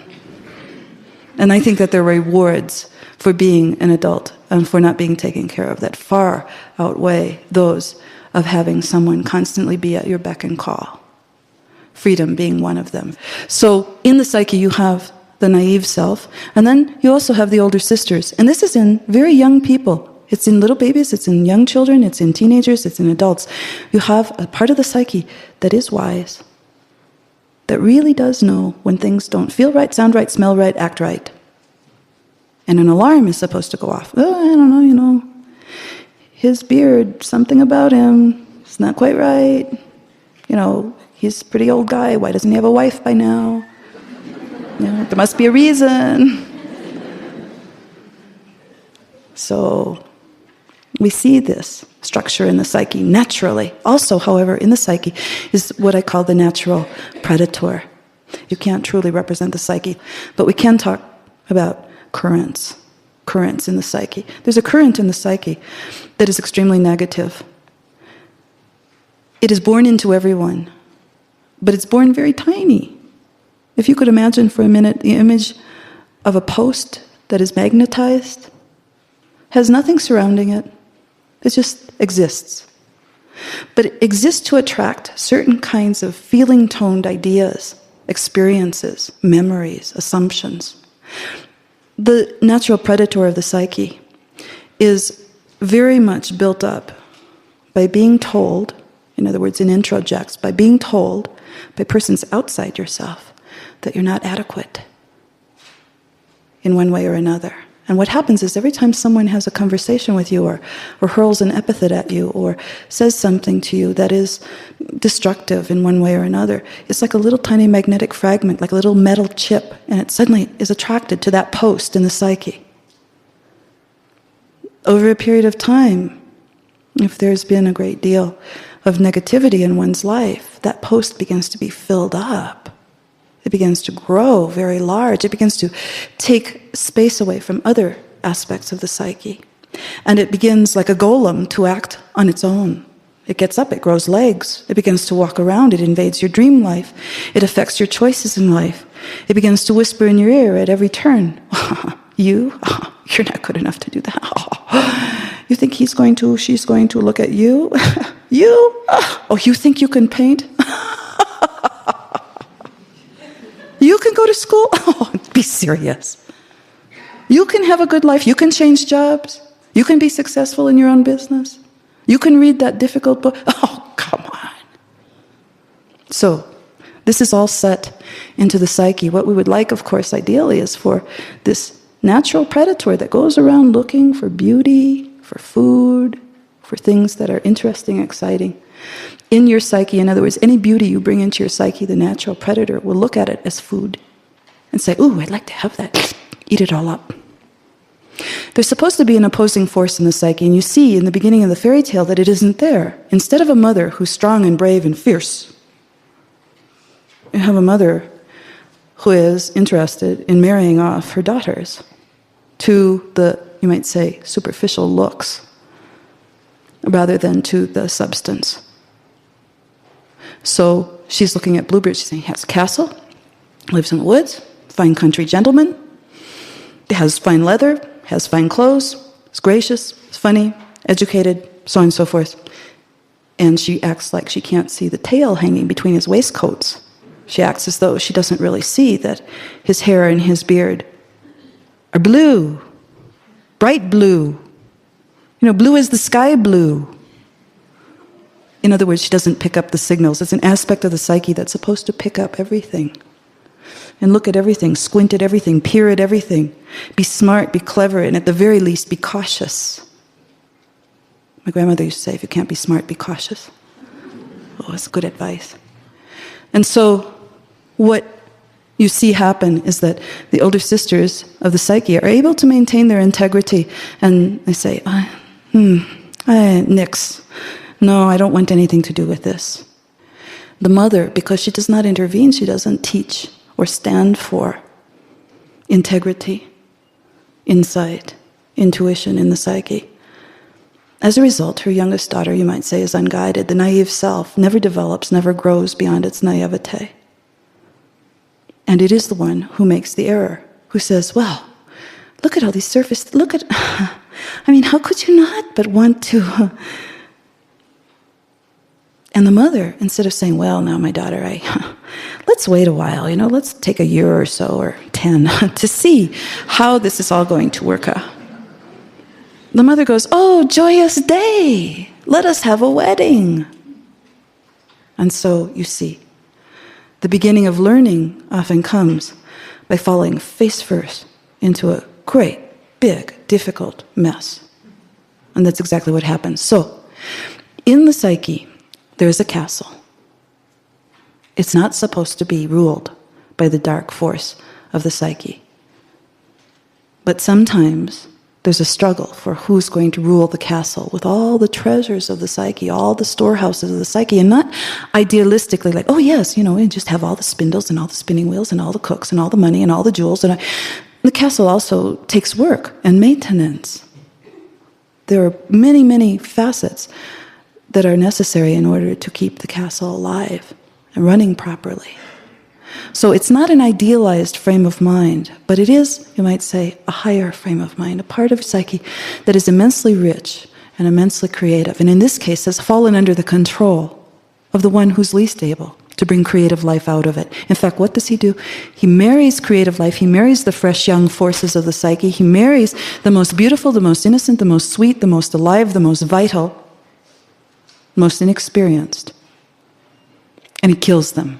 Speaker 1: And I think that there are rewards for being an adult and for not being taken care of that far outweigh those of having someone constantly be at your beck and call. Freedom being one of them. So in the psyche you have the naive self, and then you also have the older sisters. And this is in very young people. It's in little babies, it's in young children, it's in teenagers, it's in adults. You have a part of the psyche that is wise, that really does know when things don't feel right, sound right, smell right, act right. And an alarm is supposed to go off. Oh, I don't know, his beard, something about him, it's not quite right. He's a pretty old guy, why doesn't he have a wife by now? There must be a reason. So we see this structure in the psyche naturally. Also, however, in the psyche is what I call the natural predator. You can't truly represent the psyche, but we can talk about currents in the psyche. There's a current in the psyche that is extremely negative. It is born into everyone, but it's born very tiny. If you could imagine for a minute the image of a post that is magnetized, has nothing surrounding it, it just exists. But it exists to attract certain kinds of feeling-toned ideas, experiences, memories, assumptions. The natural predator of the psyche is very much built up by being told, in other words, in introjects, by being told by persons outside yourself that you're not adequate in one way or another. And what happens is every time someone has a conversation with you or hurls an epithet at you or says something to you that is destructive in one way or another, it's like a little tiny magnetic fragment, like a little metal chip, and it suddenly is attracted to that post in the psyche. Over a period of time, if there's been a great deal of negativity in one's life, that post begins to be filled up. It begins to grow very large. It begins to take space away from other aspects of the psyche. And it begins like a golem to act on its own. It gets up, it grows legs, it begins to walk around, it invades your dream life, it affects your choices in life. It begins to whisper in your ear at every turn, you? You're not good enough to do that. You think she's going to look at you? You? Oh, you think you can paint? You can go to school? Oh, be serious. You can have a good life. You can change jobs. You can be successful in your own business. You can read that difficult book. Oh, come on. So, this is all set into the psyche. What we would like, of course, ideally, is for this natural predator that goes around looking for beauty, for food, for things that are interesting, exciting. In your psyche, in other words, any beauty you bring into your psyche, the natural predator will look at it as food and say, ooh, I'd like to have that. Eat it all up. There's supposed to be an opposing force in the psyche, and you see in the beginning of the fairy tale that it isn't there. Instead of a mother who's strong and brave and fierce, you have a mother who is interested in marrying off her daughters to the, you might say, superficial looks, rather than to the substance. So she's looking at Bluebeard, she's saying he has a castle, lives in the woods, fine country gentleman, has fine leather, has fine clothes, is gracious, is funny, educated, so on and so forth. And she acts like she can't see the tail hanging between his waistcoats. She acts as though she doesn't really see that his hair and his beard are blue, bright blue. Blue is the sky blue. In other words, she doesn't pick up the signals. It's an aspect of the psyche that's supposed to pick up everything and look at everything, squint at everything, peer at everything, be smart, be clever, and at the very least, be cautious. My grandmother used to say, if you can't be smart, be cautious. Oh, it's good advice. And so what you see happen is that the older sisters of the psyche are able to maintain their integrity, and they say, nix. No, I don't want anything to do with this. The mother, because she does not intervene, she doesn't teach or stand for integrity, insight, intuition in the psyche. As a result, her youngest daughter, you might say, is unguided. The naive self never develops, never grows beyond its naivete. And it is the one who makes the error, who says, well, look at all these surface, look at, how could you not but want to? And the mother, instead of saying, well, now my daughter, let's wait a while, let's take a year or so, or 10, to see how this is all going to work out. The mother goes, oh, joyous day, let us have a wedding. And so, you see, the beginning of learning often comes by falling face first into a great, big, difficult mess. And that's exactly what happens. So, in the psyche, there is a castle. It's not supposed to be ruled by the dark force of the psyche. But sometimes there's a struggle for who's going to rule the castle with all the treasures of the psyche, all the storehouses of the psyche, and not idealistically like, oh yes, and just have all the spindles and all the spinning wheels and all the cooks and all the money and all the jewels. The castle also takes work and maintenance. There are many, many facets that are necessary in order to keep the castle alive and running properly. So it's not an idealized frame of mind, but it is, you might say, a higher frame of mind, a part of psyche that is immensely rich and immensely creative, and in this case has fallen under the control of the one who's least able to bring creative life out of it. In fact, what does he do? He marries creative life, he marries the fresh young forces of the psyche, he marries the most beautiful, the most innocent, the most sweet, the most alive, the most vital, most inexperienced, and he kills them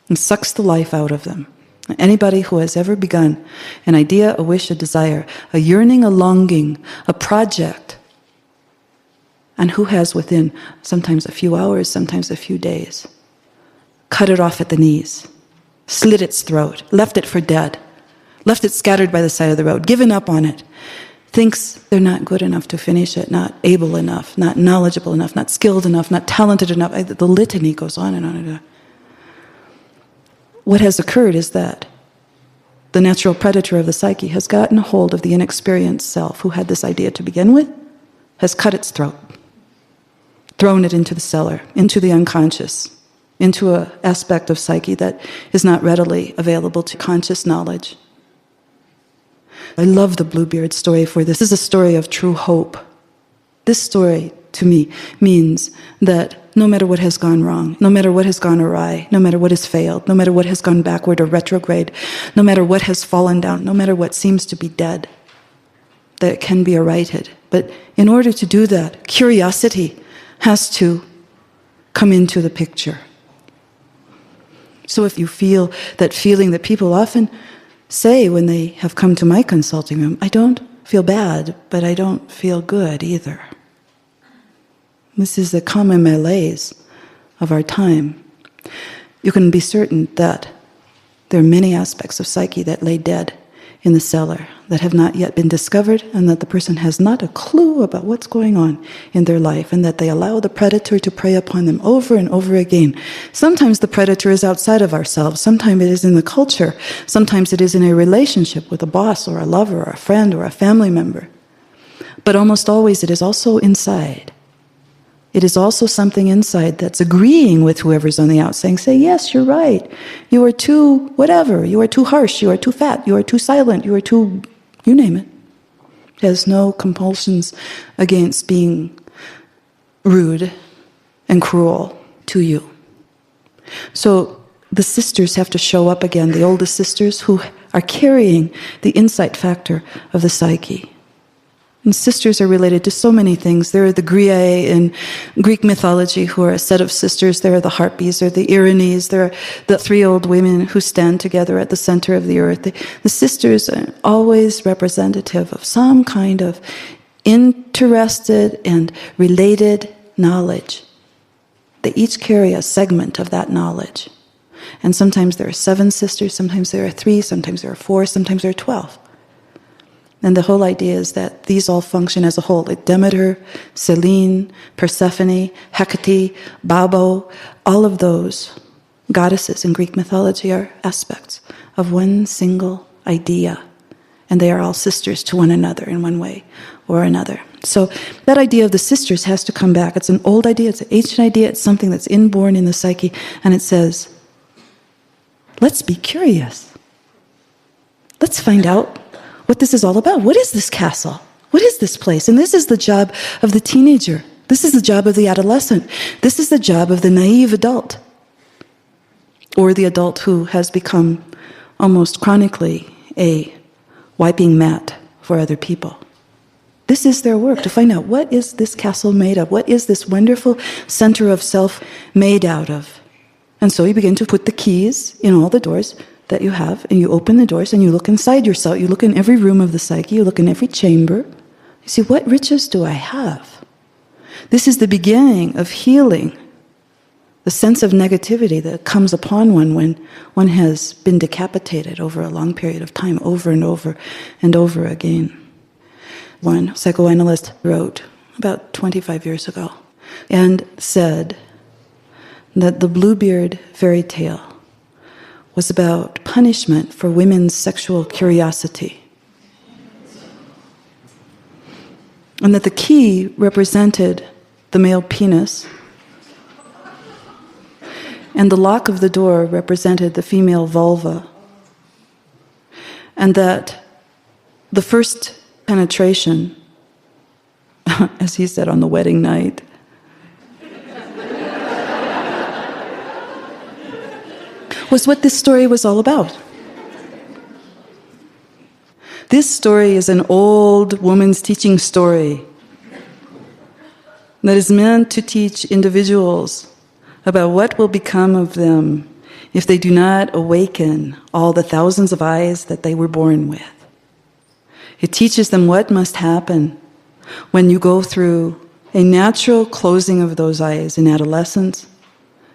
Speaker 1: and sucks the life out of them. Anybody who has ever begun an idea, a wish, a desire, a yearning, a longing, a project, and who has within sometimes a few hours, sometimes a few days, cut it off at the knees, slit its throat, left it for dead, left it scattered by the side of the road, given up on it, thinks they're not good enough to finish it, not able enough, not knowledgeable enough, not skilled enough, not talented enough. The litany goes on and on and on. What has occurred is that the natural predator of the psyche has gotten a hold of the inexperienced self who had this idea to begin with, has cut its throat, thrown it into the cellar, into the unconscious, into an aspect of psyche that is not readily available to conscious knowledge. I love the Bluebeard story for this. This is a story of true hope. This story, to me, means that no matter what has gone wrong, no matter what has gone awry, no matter what has failed, no matter what has gone backward or retrograde, no matter what has fallen down, no matter what seems to be dead, that it can be righted. But in order to do that, curiosity has to come into the picture. So if you feel that feeling that people often say when they have come to my consulting room, I don't feel bad, but I don't feel good either. This is the common malaise of our time. You can be certain that there are many aspects of psyche that lay dead in the cellar that have not yet been discovered, and that the person has not a clue about what's going on in their life, and that they allow the predator to prey upon them over and over again. Sometimes the predator is outside of ourselves, sometimes it is in the culture, sometimes it is in a relationship with a boss or a lover or a friend or a family member. But almost always it is also inside. It is also something inside that's agreeing with whoever's on the outside, saying, yes, you're right. You are too whatever. You are too harsh. You are too fat. You are too silent. You are too, you name it. It has no compulsions against being rude and cruel to you. So the sisters have to show up again, the oldest sisters who are carrying the insight factor of the psyche. And sisters are related to so many things. There are the Griae in Greek mythology who are a set of sisters. There are the Harpies, there are the Erinyes, there are the three old women who stand together at the center of the earth. The sisters are always representative of some kind of interested and related knowledge. They each carry a segment of that knowledge. And sometimes there are 7 sisters, sometimes there are 3, sometimes there are 4, sometimes there are 12. And the whole idea is that these all function as a whole. Like Demeter, Selene, Persephone, Hecate, Babo, all of those goddesses in Greek mythology are aspects of one single idea. And they are all sisters to one another in one way or another. So that idea of the sisters has to come back. It's an old idea, it's an ancient idea, it's something that's inborn in the psyche. And it says, let's be curious. Let's find out what this is all about. What is this castle? What is this place? And this is the job of the teenager. This is the job of the adolescent. This is the job of the naive adult. Or the adult who has become almost chronically a wiping mat for other people. This is their work, to find out what is this castle made of? What is this wonderful center of self made out of? And so you begin to put the keys in all the doors that you have, and you open the doors and you look inside yourself. You look in every room of the psyche, you look in every chamber. You see, what riches do I have? This is the beginning of healing the sense of negativity that comes upon one when one has been decapitated over a long period of time, over and over and over again. One psychoanalyst wrote about 25 years ago and said that the Bluebeard fairy tale was about punishment for women's sexual curiosity. And that the key represented the male penis, and the lock of the door represented the female vulva, and that the first penetration, as he said on the wedding night, was what this story was all about. This story is an old woman's teaching story that is meant to teach individuals about what will become of them if they do not awaken all the thousands of eyes that they were born with. It teaches them what must happen when you go through a natural closing of those eyes in adolescence,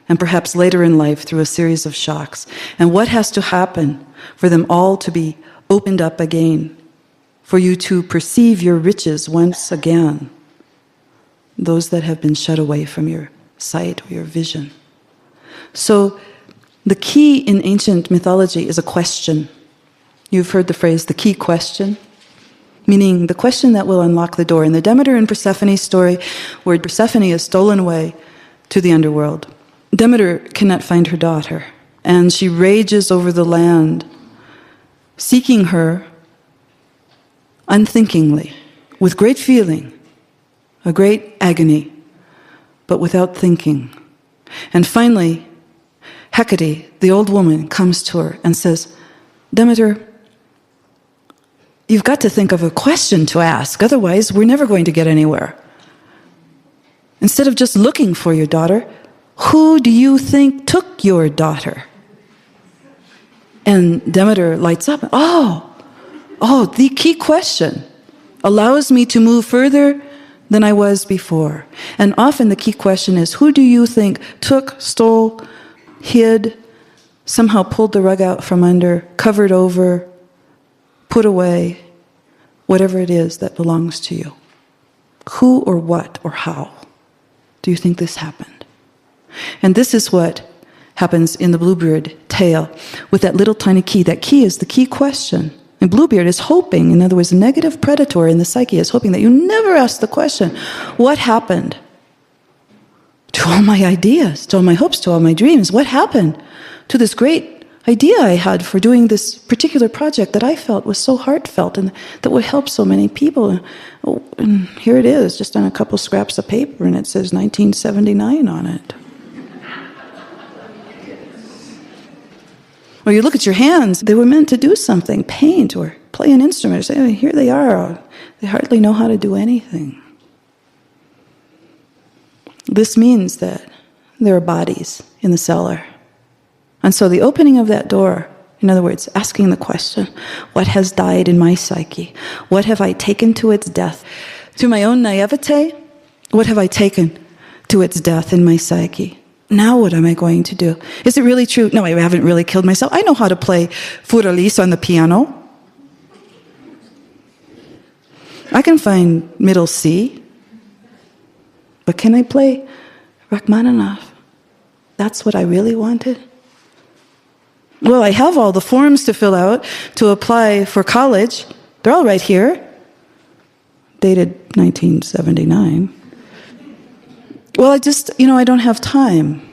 Speaker 1: and perhaps later in life through a series of shocks, and what has to happen for them all to be opened up again, for you to perceive your riches once again, those that have been shut away from your sight or your vision. So the key in ancient mythology is a question. You've heard the phrase, the key question, meaning the question that will unlock the door. In the Demeter and Persephone story, where Persephone is stolen away to the underworld, Demeter cannot find her daughter, and she rages over the land, seeking her unthinkingly, with great feeling, a great agony, but without thinking. And finally, Hecate, the old woman, comes to her and says, Demeter, you've got to think of a question to ask, otherwise we're never going to get anywhere. Instead of just looking for your daughter, who do you think took your daughter? And Demeter lights up. Oh, the key question allows me to move further than I was before. And often the key question is, who do you think took, stole, hid, somehow pulled the rug out from under, covered over, put away, whatever it is that belongs to you? Who or what or how do you think this happened? And this is what happens in the Bluebeard tale with that little tiny key. That key is the key question. And Bluebeard is hoping, in other words, a negative predator in the psyche is hoping that you never ask the question, what happened to all my ideas, to all my hopes, to all my dreams? What happened to this great idea I had for doing this particular project that I felt was so heartfelt and that would help so many people? And here it is, just on a couple scraps of paper, and it says 1979 on it. Or you look at your hands, they were meant to do something, paint or play an instrument. Or say, oh, here they are. They hardly know how to do anything. This means that there are bodies in the cellar. And so the opening of that door, in other words, asking the question, what has died in my psyche? What have I taken to its death? To my own naivete, what have I taken to its death in my psyche? Now what am I going to do? Is it really true? No, I haven't really killed myself. I know how to play Furalise on the piano. I can find middle C, but can I play Rachmaninoff? That's what I really wanted? Well, I have all the forms to fill out to apply for college. They're all right here. Dated 1979. Well, I don't have time.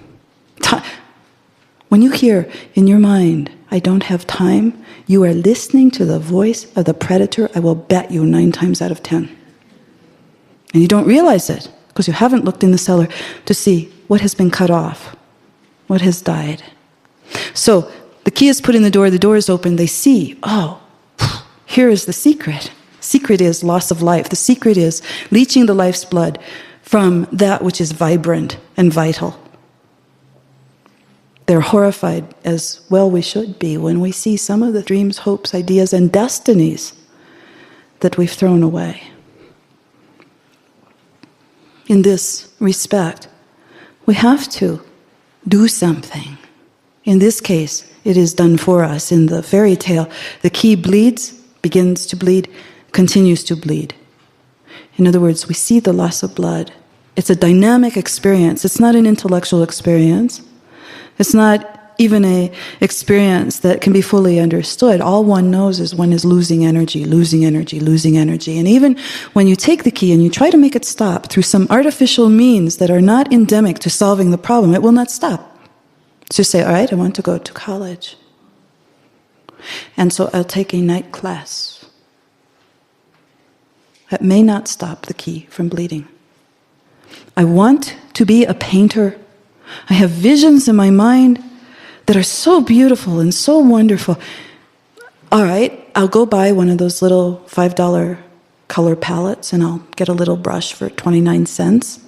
Speaker 1: When you hear in your mind, I don't have time, you are listening to the voice of the predator, I will bet you 9 times out of 10. And you don't realize it, because you haven't looked in the cellar to see what has been cut off, what has died. So, the key is put in the door is open, they see, oh, here is the secret. Secret is loss of life. The secret is leaching the life's blood from that which is vibrant and vital. They're horrified, as well we should be, when we see some of the dreams, hopes, ideas, and destinies that we've thrown away. In this respect, we have to do something. In this case, it is done for us. In the fairy tale, the key bleeds, begins to bleed, continues to bleed. In other words, we see the loss of blood. It's a dynamic experience. It's not an intellectual experience. It's not even an experience that can be fully understood. All one knows is one is losing energy, losing energy, losing energy. And even when you take the key and you try to make it stop through some artificial means that are not endemic to solving the problem, it will not stop. So you say, all right, I want to go to college. And so I'll take a night class. That may not stop the key from bleeding. I want to be a painter. I have visions in my mind that are so beautiful and so wonderful. All right, I'll go buy one of those little $5 color palettes and I'll get a little brush for 29 cents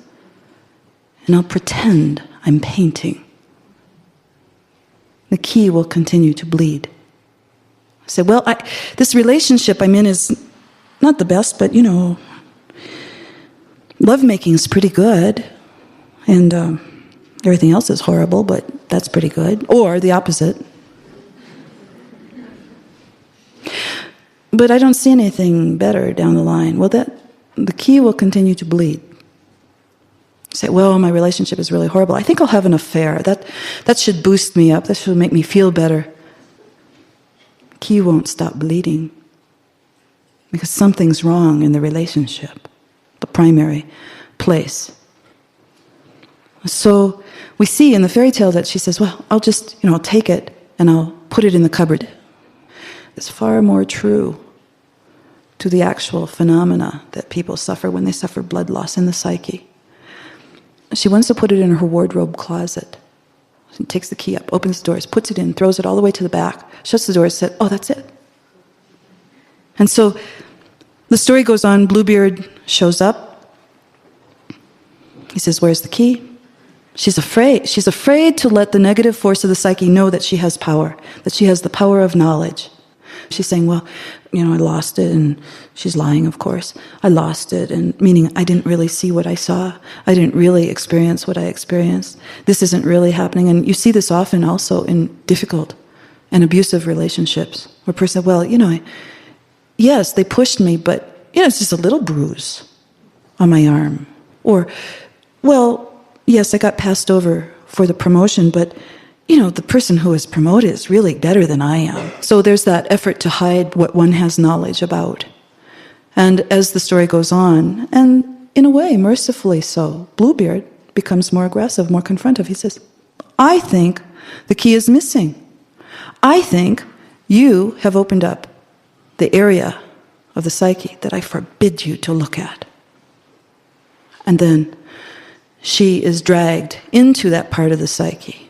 Speaker 1: and I'll pretend I'm painting. The key will continue to bleed. I say, well, this relationship I'm in is not the best, but lovemaking is pretty good. And everything else is horrible, but that's pretty good. Or the opposite. But I don't see anything better down the line. Well, the key will continue to bleed. Say, well, my relationship is really horrible. I think I'll have an affair. That should boost me up. That should make me feel better. Key won't stop bleeding because something's wrong in the relationship, the primary place. So we see in the fairy tale that she says, well, I'll just, I'll take it and I'll put it in the cupboard. It's far more true to the actual phenomena that people suffer when they suffer blood loss in the psyche. She wants to put it in her wardrobe closet. She takes the key up, opens the doors, puts it in, throws it all the way to the back, shuts the doors, says, oh, that's it. And so the story goes on. Bluebeard shows up. He says, where's the key? She's afraid. She's afraid to let the negative force of the psyche know that she has power, that she has the power of knowledge. She's saying, well, I lost it, and she's lying, of course. I lost it, and meaning I didn't really see what I saw. I didn't really experience what I experienced. This isn't really happening. And you see this often also in difficult and abusive relationships, where a person said, well, yes, they pushed me, but, it's just a little bruise on my arm. Or, well, yes, I got passed over for the promotion, but the person who is promoted is really better than I am. So there's that effort to hide what one has knowledge about. And as the story goes on, and in a way, mercifully so, Bluebeard becomes more aggressive, more confrontive. He says, I think the key is missing. I think you have opened up the area of the psyche that I forbid you to look at. And then she is dragged into that part of the psyche,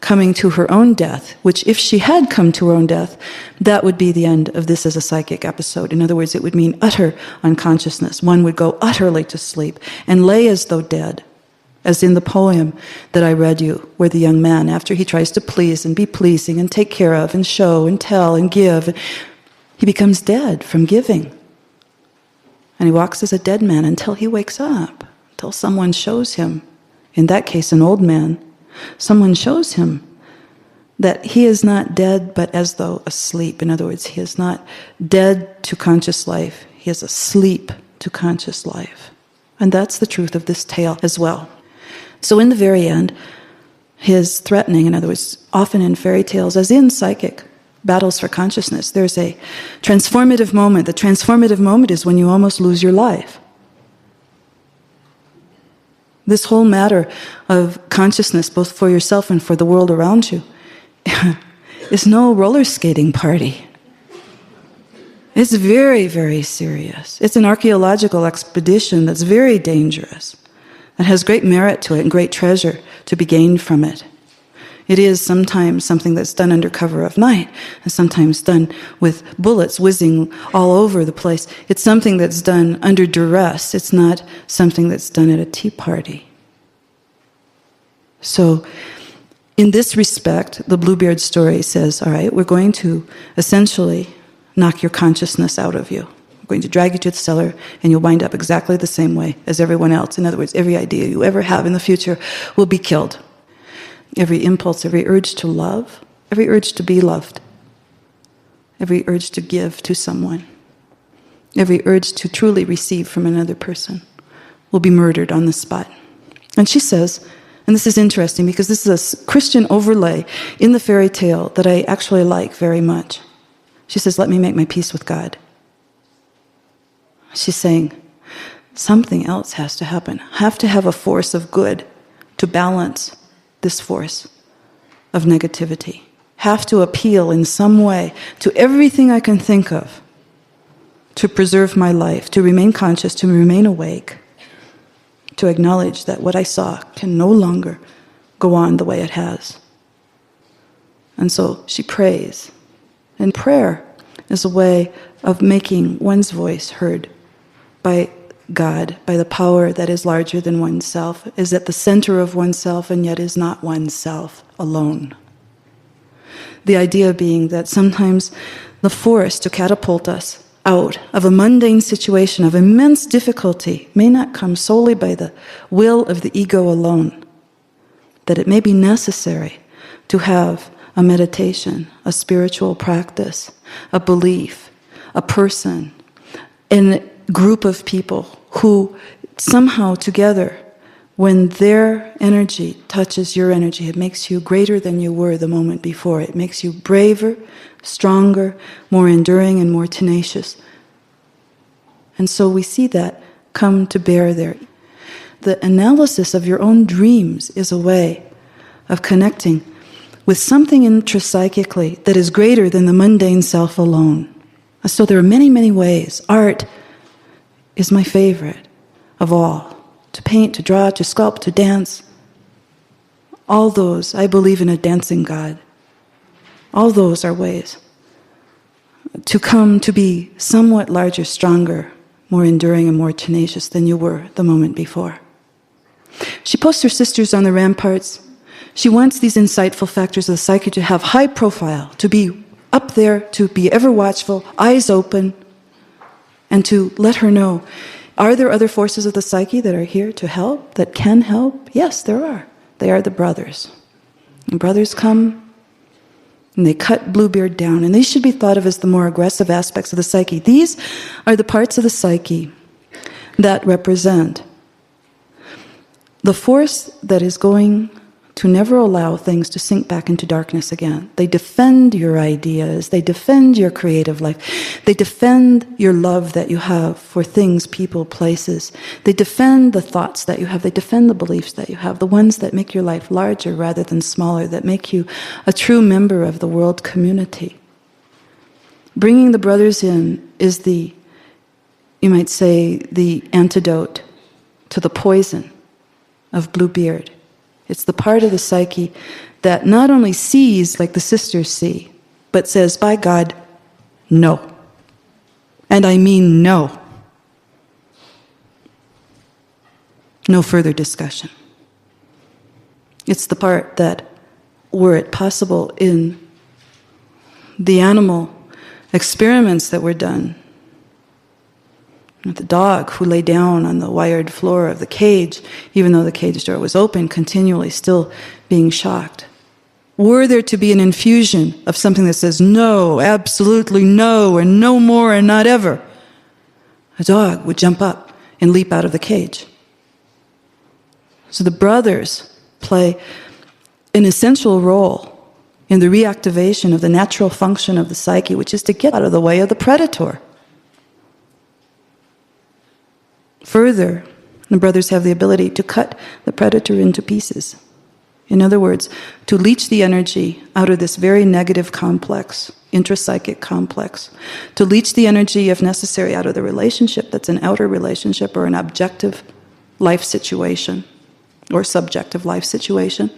Speaker 1: coming to her own death, which if she had come to her own death, that would be the end of this as a psychic episode. In other words, it would mean utter unconsciousness. One would go utterly to sleep and lay as though dead, as in the poem that I read you, where the young man, after he tries to please and be pleasing and take care of and show and tell and give, he becomes dead from giving. And he walks as a dead man until he wakes up, until someone shows him, in that case an old man, someone shows him that he is not dead, but as though asleep. In other words, he is not dead to conscious life. He He is asleep to conscious life. And that's the truth of this tale as well. So in the very end, his threatening, in other words, often in fairy tales, as in psychic battles for consciousness, there's a transformative moment. The transformative moment is when you almost lose your life. This whole matter of consciousness, both for yourself and for the world around you, is no roller skating party. It's very, very serious. It's an archaeological expedition that's very dangerous, that has great merit to it and great treasure to be gained from it. It is sometimes something that's done under cover of night, and sometimes done with bullets whizzing all over the place. It's something that's done under duress. It's not something that's done at a tea party. So, in this respect, the Bluebeard story says, all right, we're going to essentially knock your consciousness out of you. We're going to drag you to the cellar, and you'll wind up exactly the same way as everyone else. In other words, every idea you ever have in the future will be killed. Every impulse, every urge to love, every urge to be loved, every urge to give to someone, every urge to truly receive from another person will be murdered on the spot. And she says, and this is interesting because this is a Christian overlay in the fairy tale that I actually like very much. She says, let me make my peace with God. She's saying, something else has to happen. I have to have a force of good to balance this force of negativity. Have to appeal in some way to everything I can think of to preserve my life, to remain conscious, to remain awake, to acknowledge that what I saw can no longer go on the way it has. And so she prays. And prayer is a way of making one's voice heard by God, by the power that is larger than oneself, is at the center of oneself and yet is not oneself alone. The idea being that sometimes the force to catapult us out of a mundane situation of immense difficulty may not come solely by the will of the ego alone, that it may be necessary to have a meditation, a spiritual practice, a belief, a person, a group of people who somehow together, when their energy touches your energy, it makes you greater than you were the moment before. It makes you braver, stronger, more enduring, and more tenacious. And so we see that come to bear there. The analysis of your own dreams is a way of connecting with something intrapsychically that is greater than the mundane self alone. So there are many, many ways. Art is my favorite of all. To paint, to draw, to sculpt, to dance. All those, I believe in a dancing God. All those are ways to come to be somewhat larger, stronger, more enduring, and more tenacious than you were the moment before. She posts her sisters on the ramparts. She wants these insightful factors of the psyche to have high profile, to be up there, to be ever watchful, eyes open, and to let her know, are there other forces of the psyche that are here to help, that can help? Yes, there are. They are the brothers. And brothers come, and they cut Bluebeard down, and these should be thought of as the more aggressive aspects of the psyche. These are the parts of the psyche that represent the force that is going to never allow things to sink back into darkness again. They defend your ideas. They defend your creative life. They defend your love that you have for things, people, places. They defend the thoughts that you have. They defend the beliefs that you have, the ones that make your life larger rather than smaller, that make you a true member of the world community. Bringing the brothers in is the, you might say, the antidote to the poison of Bluebeard. It's the part of the psyche that not only sees like the sisters see, but says, by God, no. And I mean no. No further discussion. It's the part that, were it possible in the animal experiments that were done, the dog who lay down on the wired floor of the cage, even though the cage door was open, continually still being shocked. Were there to be an infusion of something that says no, absolutely no, and no more and not ever, a dog would jump up and leap out of the cage. So the brothers play an essential role in the reactivation of the natural function of the psyche, which is to get out of the way of the predator. Further, the brothers have the ability to cut the predator into pieces. In other words, to leach the energy out of this very negative complex, intrapsychic complex, to leach the energy, if necessary, out of the relationship that's an outer relationship or an objective life situation or subjective life situation,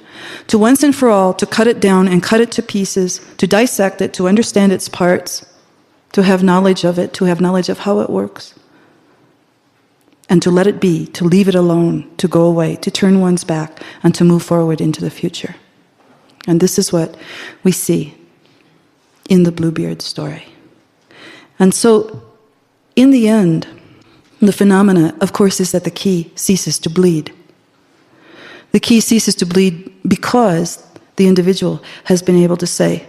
Speaker 1: to once and for all, to cut it down and cut it to pieces, to dissect it, to understand its parts, to have knowledge of it, to have knowledge of how it works, and to let it be, to leave it alone, to go away, to turn one's back, and to move forward into the future. And this is what we see in the Bluebeard story. And so, in the end, the phenomena, of course, is that the key ceases to bleed. The key ceases to bleed because the individual has been able to say,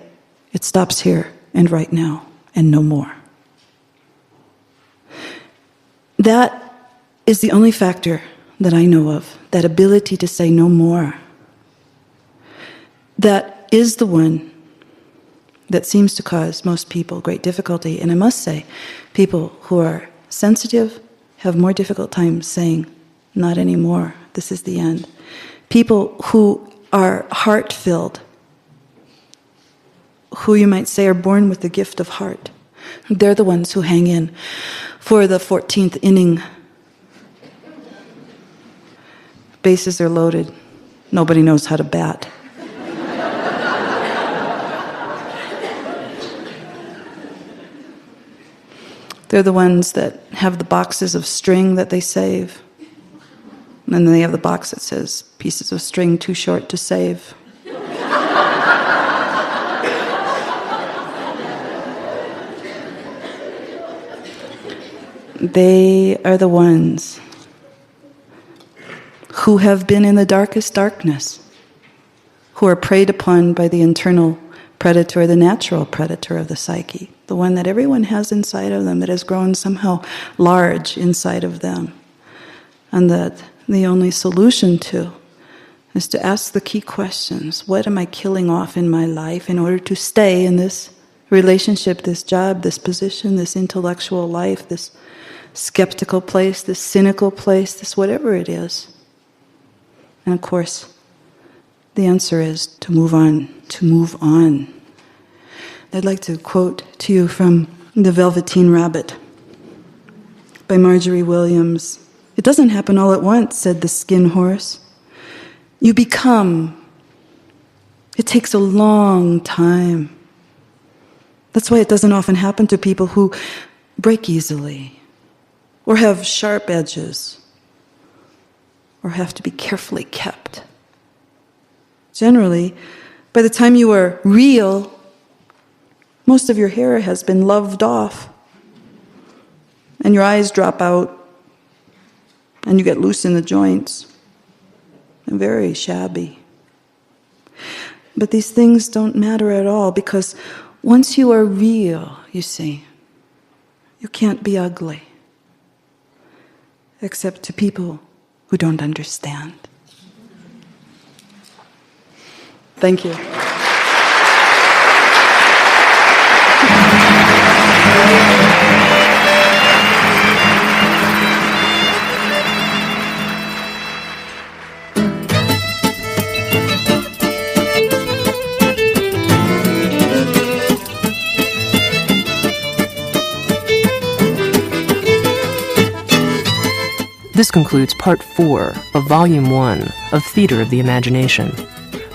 Speaker 1: it stops here and right now and no more. That is the only factor that I know of, that ability to say no more. That is the one that seems to cause most people great difficulty. And I must say, people who are sensitive have more difficult time saying, not anymore, this is the end. People who are heart-filled, who you might say are born with the gift of heart, they're the ones who hang in for the 14th inning. Bases are loaded. Nobody knows how to bat. They're the ones that have the boxes of string that they save. And then they have the box that says, pieces of string too short to save. They are the ones who have been in the darkest darkness, who are preyed upon by the internal predator, the natural predator of the psyche, the one that everyone has inside of them, that has grown somehow large inside of them, and that the only solution to is to ask the key questions. What am I killing off in my life in order to stay in this relationship, this job, this position, this intellectual life, this skeptical place, this cynical place, this whatever it is? And of course, the answer is to move on, to move on. I'd like to quote to you from The Velveteen Rabbit by Marjorie Williams. It doesn't happen all at once, said the skin horse. You become. It takes a long time. That's why it doesn't often happen to people who break easily, or have sharp edges, or have to be carefully kept. Generally, by the time you are real, most of your hair has been loved off, and your eyes drop out, and you get loose in the joints, and very shabby. But these things don't matter at all, because once you are real, you see, you can't be ugly, except to people who don't understand. Thank you.
Speaker 2: This concludes Part 4 of Volume 1 of Theater of the Imagination,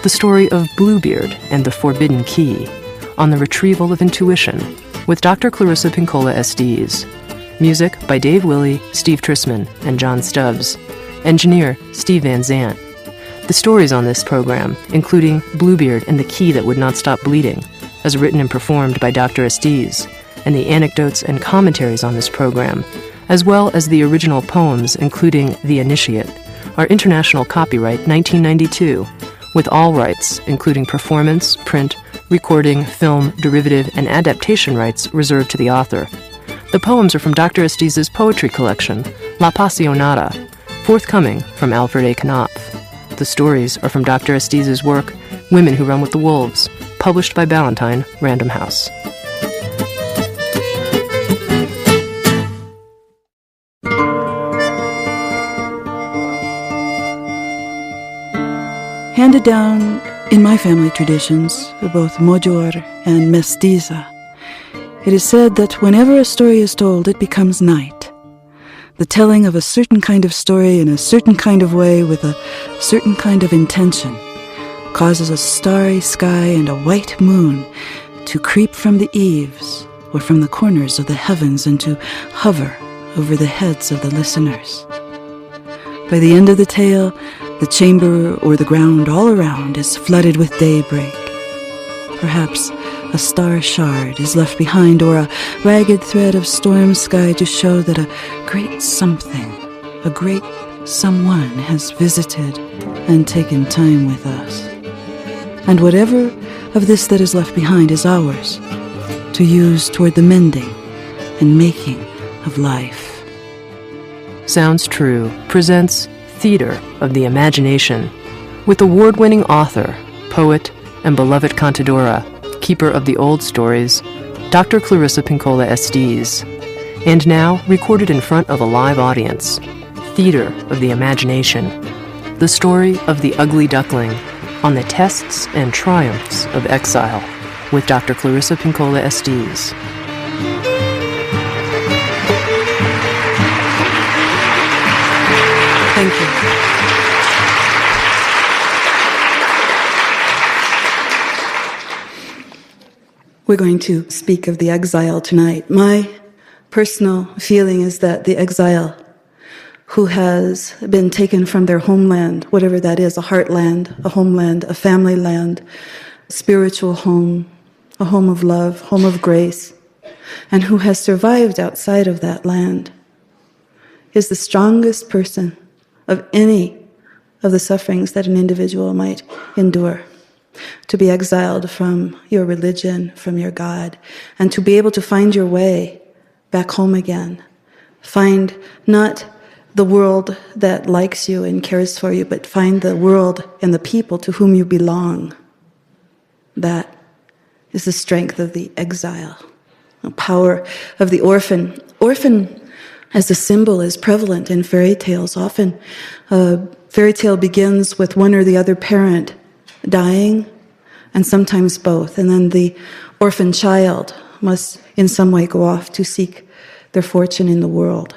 Speaker 2: the story of Bluebeard and the Forbidden Key, on the retrieval of intuition, with Dr. Clarissa Pinkola Estés. Music by Dave Willey, Steve Trisman, and John Stubbs. Engineer, Steve Van Zandt. The stories on this program, including Bluebeard and the Key That Would Not Stop Bleeding, as written and performed by Dr. Estés, and the anecdotes and commentaries on this program, as well as the original poems, including The Initiate, are international copyright 1992, with all rights, including performance, print, recording, film, derivative, and adaptation rights reserved to the author. The poems are from Dr. Estés' poetry collection, La Pasionata, forthcoming from Alfred A. Knopf. The stories are from Dr. Estés' work, Women Who Run with the Wolves, published by Ballantine, Random House.
Speaker 1: Handed down in my family traditions, both Mojor and Mestiza, it is said that whenever a story is told, it becomes night. The telling of a certain kind of story in a certain kind of way with a certain kind of intention causes a starry sky and a white moon to creep from the eaves or from the corners of the heavens and to hover over the heads of the listeners. By the end of the tale, the chamber or the ground all around is flooded with daybreak. Perhaps a star shard is left behind, or a ragged thread of storm sky to show that a great something, a great someone has visited and taken time with us. And whatever of this that is left behind is ours to use toward the mending and making of life.
Speaker 2: Sounds True presents Theater of the Imagination with award-winning author, poet, and beloved cantadora, keeper of the old stories, Dr. Clarissa Pinkola Estés. And now, recorded in front of a live audience, Theater of the Imagination, the story of the ugly duckling on the tests and triumphs of exile, with Dr. Clarissa Pinkola Estés.
Speaker 1: Thank you. We're going to speak of the exile tonight. My personal feeling is that the exile who has been taken from their homeland, whatever that is, a heartland, a homeland, a family land, spiritual home, a home of love, home of grace, and who has survived outside of that land, is the strongest person of any of the sufferings that an individual might endure. To be exiled from your religion, from your God, and to be able to find your way back home again. Find not the world that likes you and cares for you, but find the world and the people to whom you belong. That is the strength of the exile, the power of the orphan. Orphan as a symbol is prevalent in fairy tales. Often a fairy tale begins with one or the other parent dying, and sometimes both. And then the orphan child must in some way go off to seek their fortune in the world.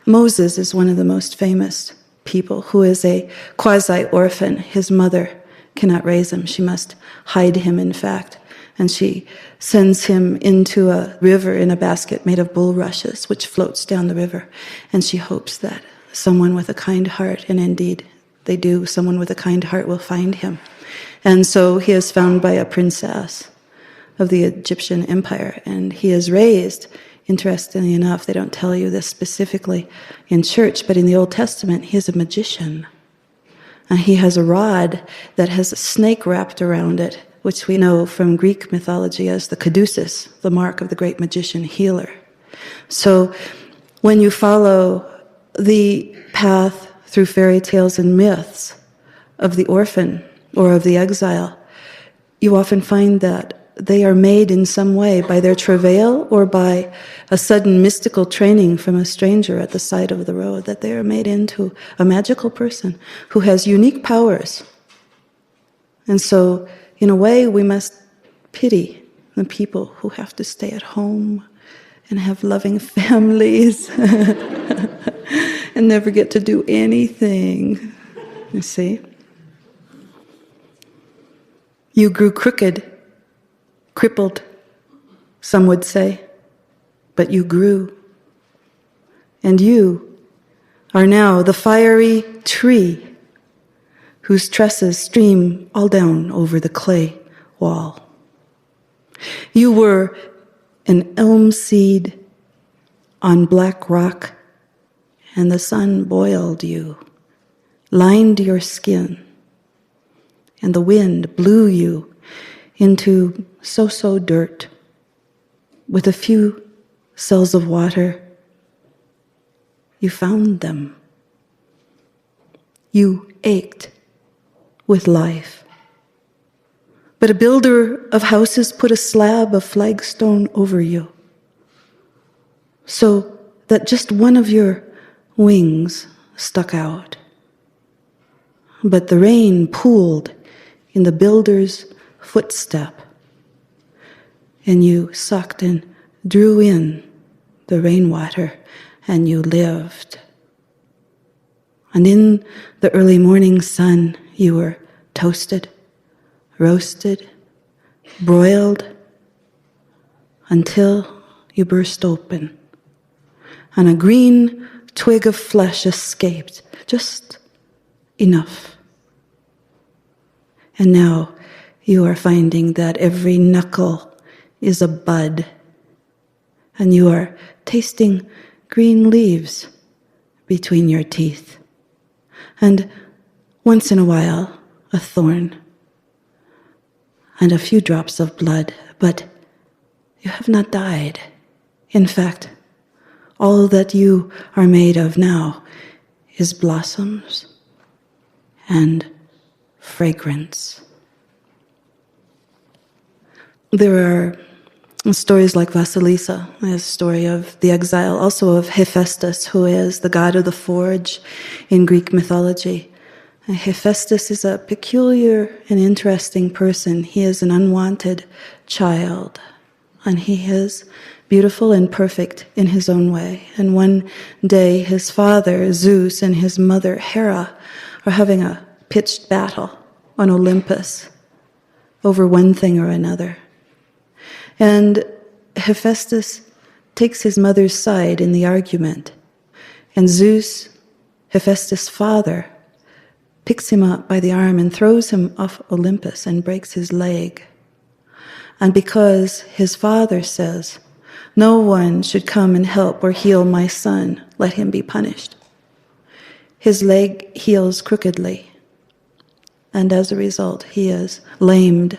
Speaker 1: Moses is one of the most famous people who is a quasi-orphan. His mother cannot raise him. She must hide him, in fact. And she sends him into a river in a basket made of bulrushes, which floats down the river. And she hopes that someone with a kind heart, and indeed they do, someone with a kind heart will find him. And so he is found by a princess of the Egyptian Empire, and he is raised, interestingly enough, they don't tell you this specifically in church, but in the Old Testament, he is a magician. And he has a rod that has a snake wrapped around it, which we know from Greek mythology as the caduceus, the mark of the great magician healer. So when you follow the path through fairy tales and myths of the orphan or of the exile, you often find that they are made in some way by their travail or by a sudden mystical training from a stranger at the side of the road, that they are made into a magical person who has unique powers. And so, in a way, we must pity the people who have to stay at home and have loving families and never get to do anything. You see? You grew crooked, crippled, some would say, but you grew. And you are now the fiery tree whose tresses stream all down over the clay wall. You were an elm seed on black rock, and the sun boiled you, lined your skin, and the wind blew you into so-so dirt with a few cells of water. You found them. You ached with life. But a builder of houses put a slab of flagstone over you, so that just one of your wings stuck out. But the rain pooled in the builder's footstep, and you sucked and drew in the rainwater, and you lived. And in the early morning sun, you were toasted, roasted, broiled, until you burst open, and a green twig of flesh escaped, just enough. And now you are finding that every knuckle is a bud, and you are tasting green leaves between your teeth, and once in a while a thorn, and a few drops of blood, but you have not died. In fact, all that you are made of now is blossoms and fragrance. There are stories like Vasilisa, a story of the exile, also of Hephaestus, who is the god of the forge in Greek mythology. Hephaestus is a peculiar and interesting person. He is an unwanted child, and he is beautiful and perfect in his own way. And one day his father, Zeus, and his mother, Hera, are having a pitched battle on Olympus over one thing or another. And Hephaestus takes his mother's side in the argument. And Zeus, Hephaestus' father, picks him up by the arm and throws him off Olympus and breaks his leg. And because his father says, "No one should come and help or heal my son, let him be punished," his leg heals crookedly. And as a result, he is lamed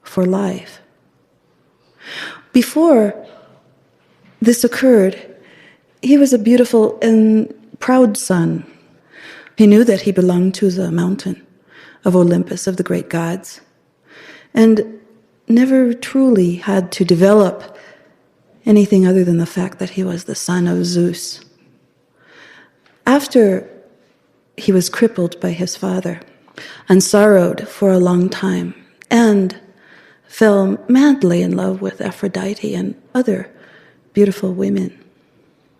Speaker 1: for life. Before this occurred, he was a beautiful and proud son. He knew that he belonged to the mountain of Olympus, of the great gods, and never truly had to develop anything other than the fact that he was the son of Zeus. After he was crippled by his father and sorrowed for a long time and fell madly in love with Aphrodite and other beautiful women,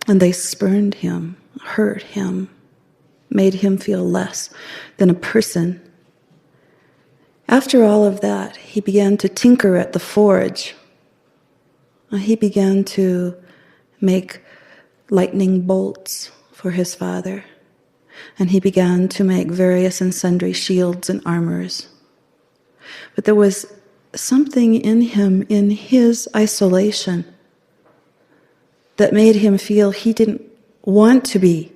Speaker 1: and they spurned him, hurt him, made him feel less than a person. After all of that, he began to tinker at the forge. He began to make lightning bolts for his father, and he began to make various and sundry shields and armors. But there was something in him, in his isolation, that made him feel he didn't want to be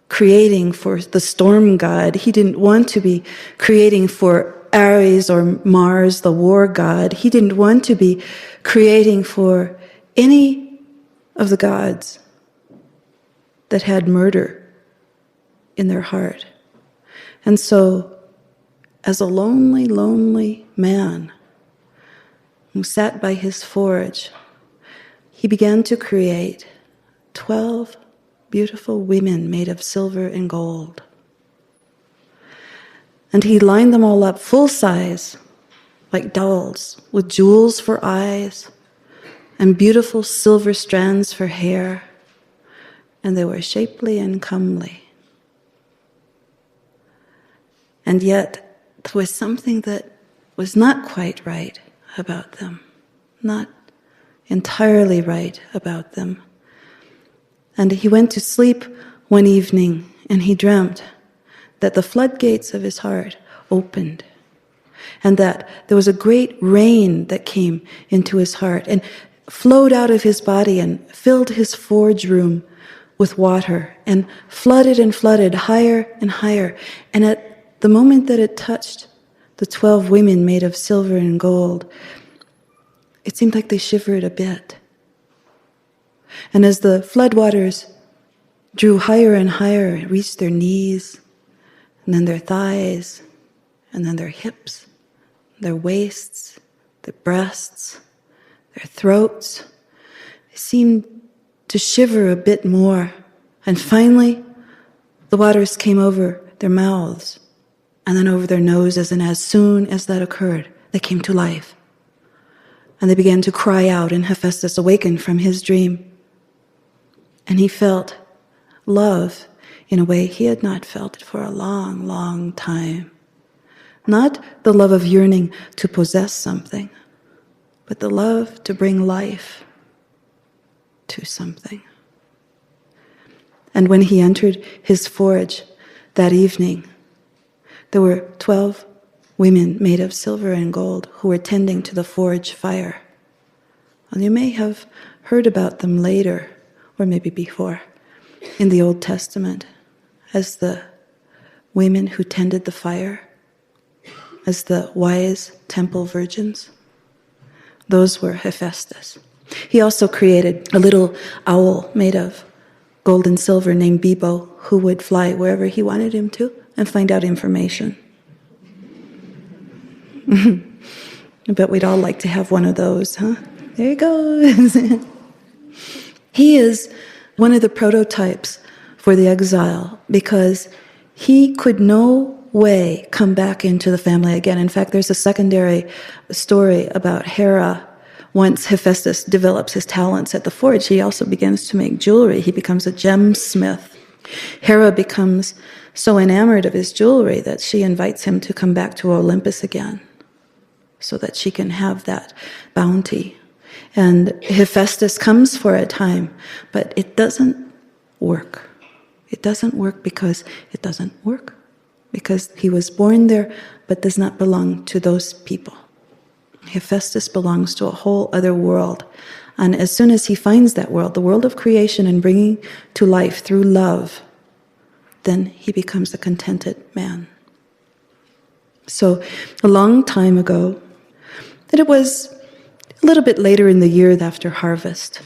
Speaker 1: creating for the storm god. He didn't want to be creating for Ares or Mars, the war god. He didn't want to be creating for any of the gods that had murder in their heart. And so, as a lonely, lonely man who sat by his forge, he began to create 12 beautiful women made of silver and gold. And he lined them all up full size, like dolls, with jewels for eyes and beautiful silver strands for hair, and they were shapely and comely. And yet there was something that was not quite right about them, not entirely right about them. And he went to sleep one evening, and he dreamt that the floodgates of his heart opened, and that there was a great rain that came into his heart and flowed out of his body and filled his forge room with water and flooded higher and higher. And at the moment that it touched the 12 women made of silver and gold, it seemed like they shivered a bit. And as the floodwaters drew higher and higher, it reached their knees, and then their thighs, and then their hips, their waists, their breasts, their throats. They seemed to shiver a bit more. And finally, the waters came over their mouths and then over their noses, and as soon as that occurred, they came to life. And they began to cry out, and Hephaestus awakened from his dream. And he felt love in a way he had not felt it for a long, long time. Not the love of yearning to possess something, but the love to bring life to something. And when he entered his forge that evening, there were 12 women made of silver and gold who were tending to the forge fire. And you may have heard about them later, or maybe before, in the Old Testament, as the women who tended the fire, as the wise temple virgins. Those were Hephaestus. He also created a little owl made of gold and silver named Bibo, who would fly wherever he wanted him to and find out information. I bet we'd all like to have one of those, huh? There he goes. He is one of the prototypes for the exile because he could no way come back into the family again. In fact, there's a secondary story about Hera. Once Hephaestus develops his talents at the forge, he also begins to make jewelry. He becomes a gemsmith. Hera becomes so enamored of his jewelry that she invites him to come back to Olympus again so that she can have that bounty. And Hephaestus comes for a time, but it doesn't work. It doesn't work because it doesn't work. Because he was born there, but does not belong to those people. Hephaestus belongs to a whole other world. And as soon as he finds that world, the world of creation and bringing to life through love, then he becomes a contented man. So a long time ago, and it was a little bit later in the year after harvest,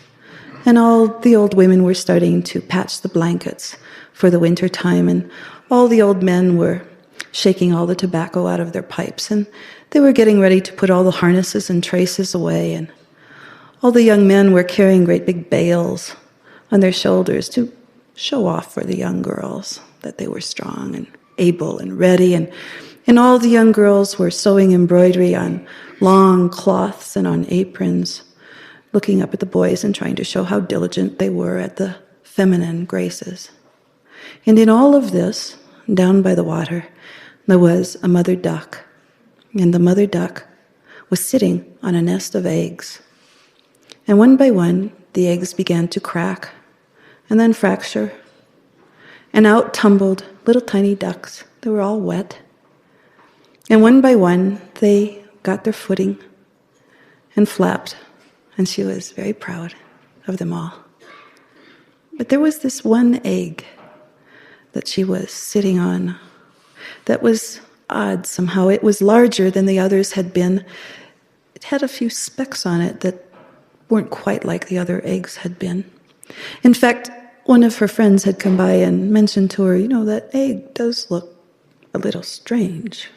Speaker 1: and all the old women were starting to patch the blankets for the winter time, and all the old men were shaking all the tobacco out of their pipes, and they were getting ready to put all the harnesses and traces away, and all the young men were carrying great big bales on their shoulders to show off for the young girls that they were strong and able and ready, and all the young girls were sewing embroidery on long cloths and on aprons, looking up at the boys and trying to show how diligent they were at the feminine graces. And in all of this, down by the water, there was a mother duck. And the mother duck was sitting on a nest of eggs. And one by one, the eggs began to crack and then fracture. And out tumbled little tiny ducks. They were all wet. And one by one, they got their footing and flapped. And she was very proud of them all. But there was this one egg that she was sitting on that was odd somehow. It was larger than the others had been. It had a few specks on it that weren't quite like the other eggs had been. In fact, one of her friends had come by and mentioned to her, that egg does look a little strange.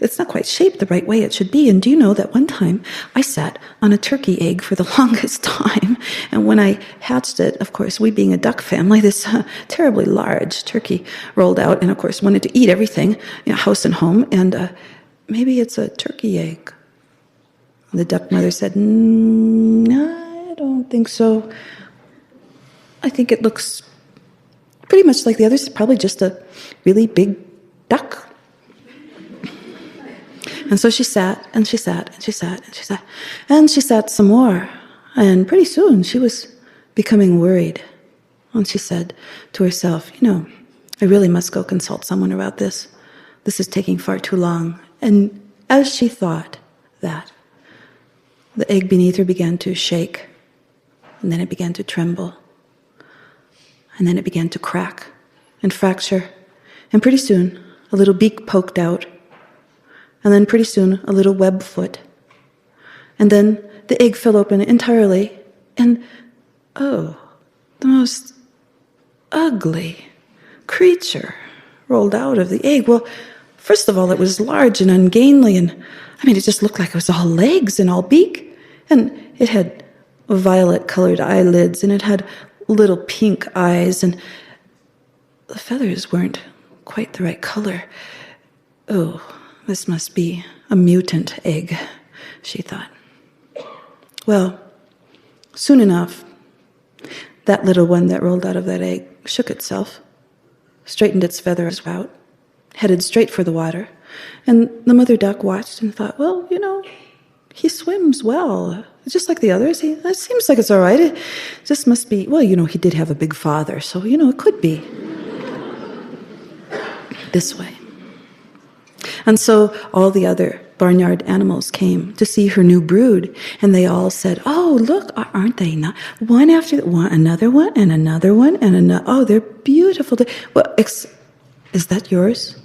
Speaker 1: It's not quite shaped the right way it should be. And do you know that one time I sat on a turkey egg for the longest time? And when I hatched it, of course, we being a duck family, this terribly large turkey rolled out and, of course, wanted to eat everything, house and home. And maybe it's a turkey egg. And the duck mother said, I don't think so. I think it looks pretty much like the others. It's probably just a really big duck. And so she sat, and she sat, and she sat, and she sat, and she sat some more. And pretty soon she was becoming worried. And she said to herself, I really must go consult someone about this. This is taking far too long. And as she thought that, the egg beneath her began to shake, and then it began to tremble, and then it began to crack and fracture. And pretty soon, a little beak poked out. And then pretty soon, a little web foot. And then the egg fell open entirely, and oh, the most ugly creature rolled out of the egg. Well, first of all, it was large and ungainly, and it just looked like it was all legs and all beak. And it had violet-colored eyelids, and it had little pink eyes, and the feathers weren't quite the right color. Oh, this must be a mutant egg, she thought. Well, soon enough, that little one that rolled out of that egg shook itself, straightened its feathers out, headed straight for the water, and the mother duck watched and thought, well, he swims well, just like the others. It seems like it's all right. It just must be, well, he did have a big father, so, it could be this way. And so all the other barnyard animals came to see her new brood, and they all said, oh, look, aren't they not? One after one, another one, and another one, and another. Oh, they're beautiful. Well, is that yours?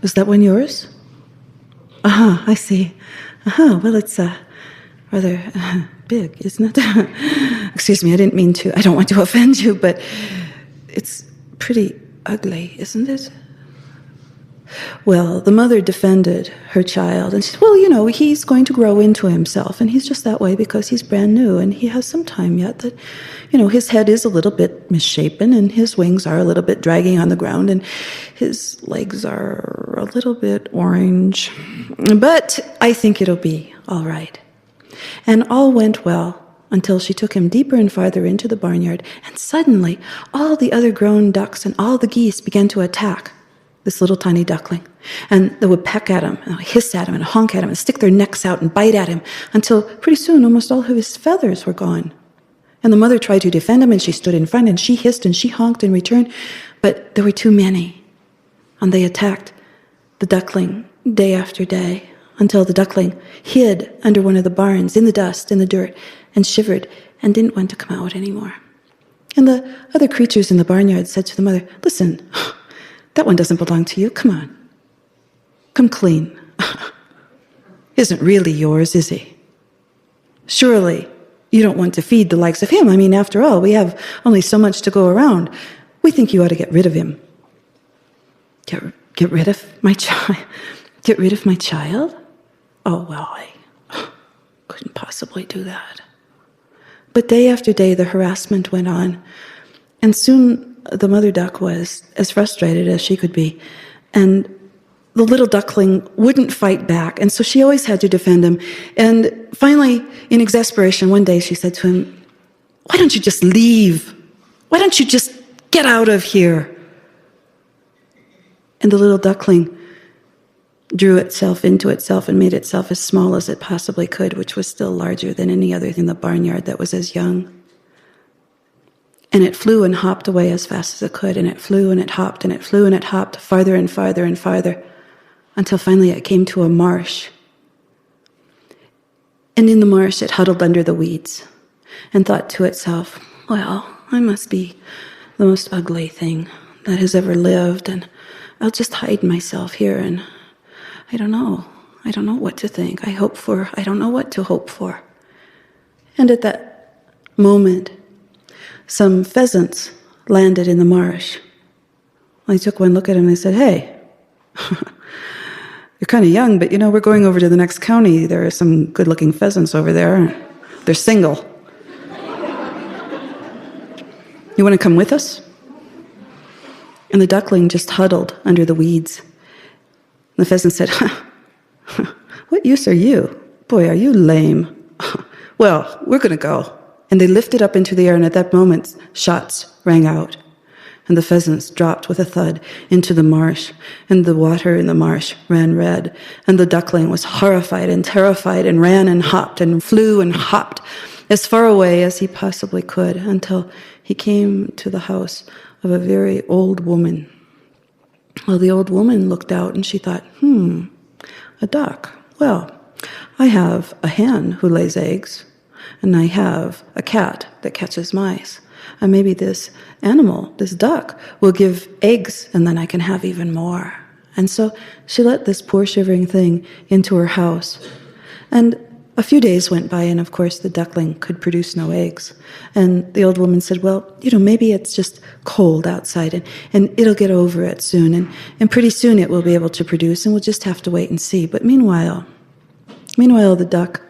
Speaker 1: Is that one yours? I see. Well, it's rather big, isn't it? Excuse me, I didn't mean to. I don't want to offend you, but it's pretty ugly, isn't it? Well, the mother defended her child, and she said, well, he's going to grow into himself, and he's just that way because he's brand new, and he has some time yet that, his head is a little bit misshapen, and his wings are a little bit dragging on the ground, and his legs are a little bit orange. But I think it'll be all right. And all went well until she took him deeper and farther into the barnyard, and suddenly all the other grown ducks and all the geese began to attack this little tiny duckling. And they would peck at him, and hiss at him, and honk at him, and stick their necks out and bite at him, until pretty soon almost all of his feathers were gone. And the mother tried to defend him, and she stood in front, and she hissed and she honked in return, but there were too many. And they attacked the duckling day after day, until the duckling hid under one of the barns, in the dust, in the dirt, and shivered, and didn't want to come out anymore. And the other creatures in the barnyard said to the mother, listen, that one doesn't belong to you. Come on. Come clean. Isn't really yours, is he? Surely you don't want to feed the likes of him. After all, we have only so much to go around. We think you ought to get rid of him. Get rid of my child? Get rid of my child? Oh, well, I couldn't possibly do that. But day after day, the harassment went on, and soon the mother duck was as frustrated as she could be, and the little duckling wouldn't fight back, and so she always had to defend him. And finally, in exasperation, one day she said to him, why don't you just leave? Why don't you just get out of here? And the little duckling drew itself into itself and made itself as small as it possibly could, which was still larger than any other in the barnyard that was as young. And it flew and hopped away as fast as it could, and it flew and it hopped and it flew and it hopped farther and farther and farther, until finally it came to a marsh. And in the marsh it huddled under the weeds and thought to itself, well, I must be the most ugly thing that has ever lived, and I'll just hide myself here, and I don't know what to think. I don't know what to hope for. And at that moment, some pheasants landed in the marsh. I took one look at him and I said, hey, you're kind of young, but we're going over to the next county. There are some good-looking pheasants over there. They're single. You want to come with us? And the duckling just huddled under the weeds. And the pheasant said, what use are you? Boy, are you lame. Well, we're going to go. And they lifted up into the air, and at that moment, shots rang out. And the pheasants dropped with a thud into the marsh, and the water in the marsh ran red. And the duckling was horrified and terrified and ran and hopped and flew and hopped as far away as he possibly could, until he came to the house of a very old woman. Well, the old woman looked out and she thought, a duck. Well, I have a hen who lays eggs, and I have a cat that catches mice. And maybe this animal, this duck, will give eggs, and then I can have even more. And so she let this poor shivering thing into her house. And A few days went by, and of course the duckling could produce no eggs. And the old woman said, well, maybe it's just cold outside, and it'll get over it soon, and pretty soon it will be able to produce, and we'll just have to wait and see. But meanwhile, the duck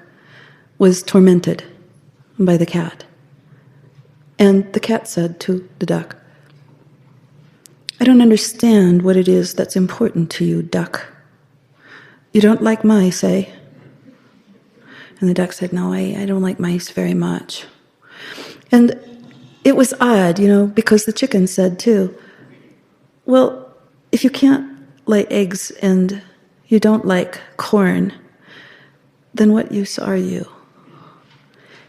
Speaker 1: was tormented by the cat. And the cat said to the duck, I don't understand what it is that's important to you, duck. You don't like mice, eh? And the duck said, no, I don't like mice very much. And it was odd, because the chicken said too, well, if you can't lay eggs and you don't like corn, then what use are you?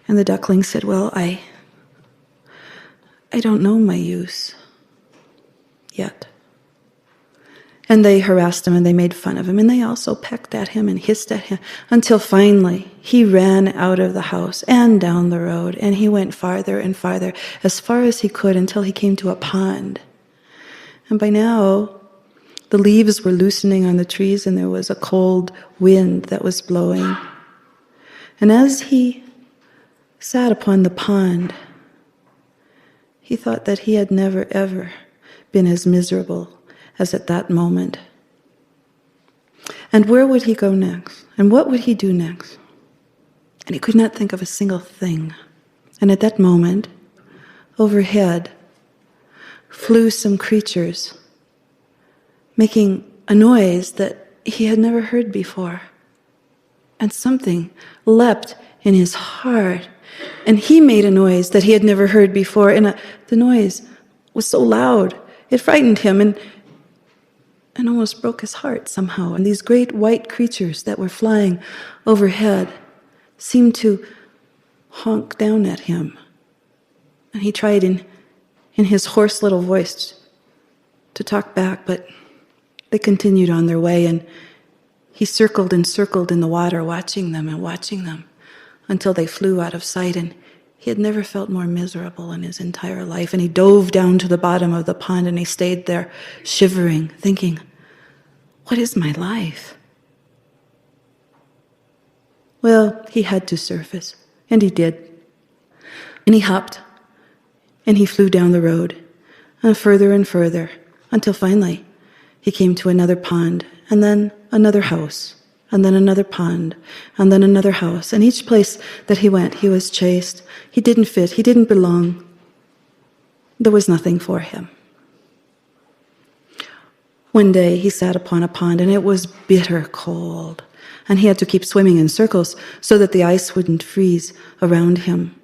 Speaker 1: And the duckling said, well, I don't know my use yet. And they harassed him and they made fun of him, and they also pecked at him and hissed at him until finally he ran out of the house and down the road, and he went farther and farther, as far as he could, until he came to a pond. And by now, the leaves were loosening on the trees and there was a cold wind that was blowing. And as he sat upon the pond, he thought that he had never, ever been as miserable as at that moment. And where would he go next? And what would he do next? And he could not think of a single thing. And at that moment, overhead, flew some creatures, making a noise that he had never heard before. And something leapt in his heart, and he made a noise that he had never heard before, and the noise was so loud, it frightened him, and almost broke his heart somehow. And these great white creatures that were flying overhead seemed to honk down at him. And he tried in his hoarse little voice to talk back, but they continued on their way, and he circled and circled in the water, watching them until they flew out of sight, and he had never felt more miserable in his entire life. And he dove down to the bottom of the pond, and he stayed there shivering, thinking, what is my life? Well, he had to surface, and he did. And he hopped, and he flew down the road, and further, until finally he came to another pond, and then another house, and then another pond, and then another house. And each place that he went, he was chased. He didn't fit. He didn't belong. There was nothing for him. One day he sat upon a pond, and it was bitter cold, and he had to keep swimming in circles so that the ice wouldn't freeze around him.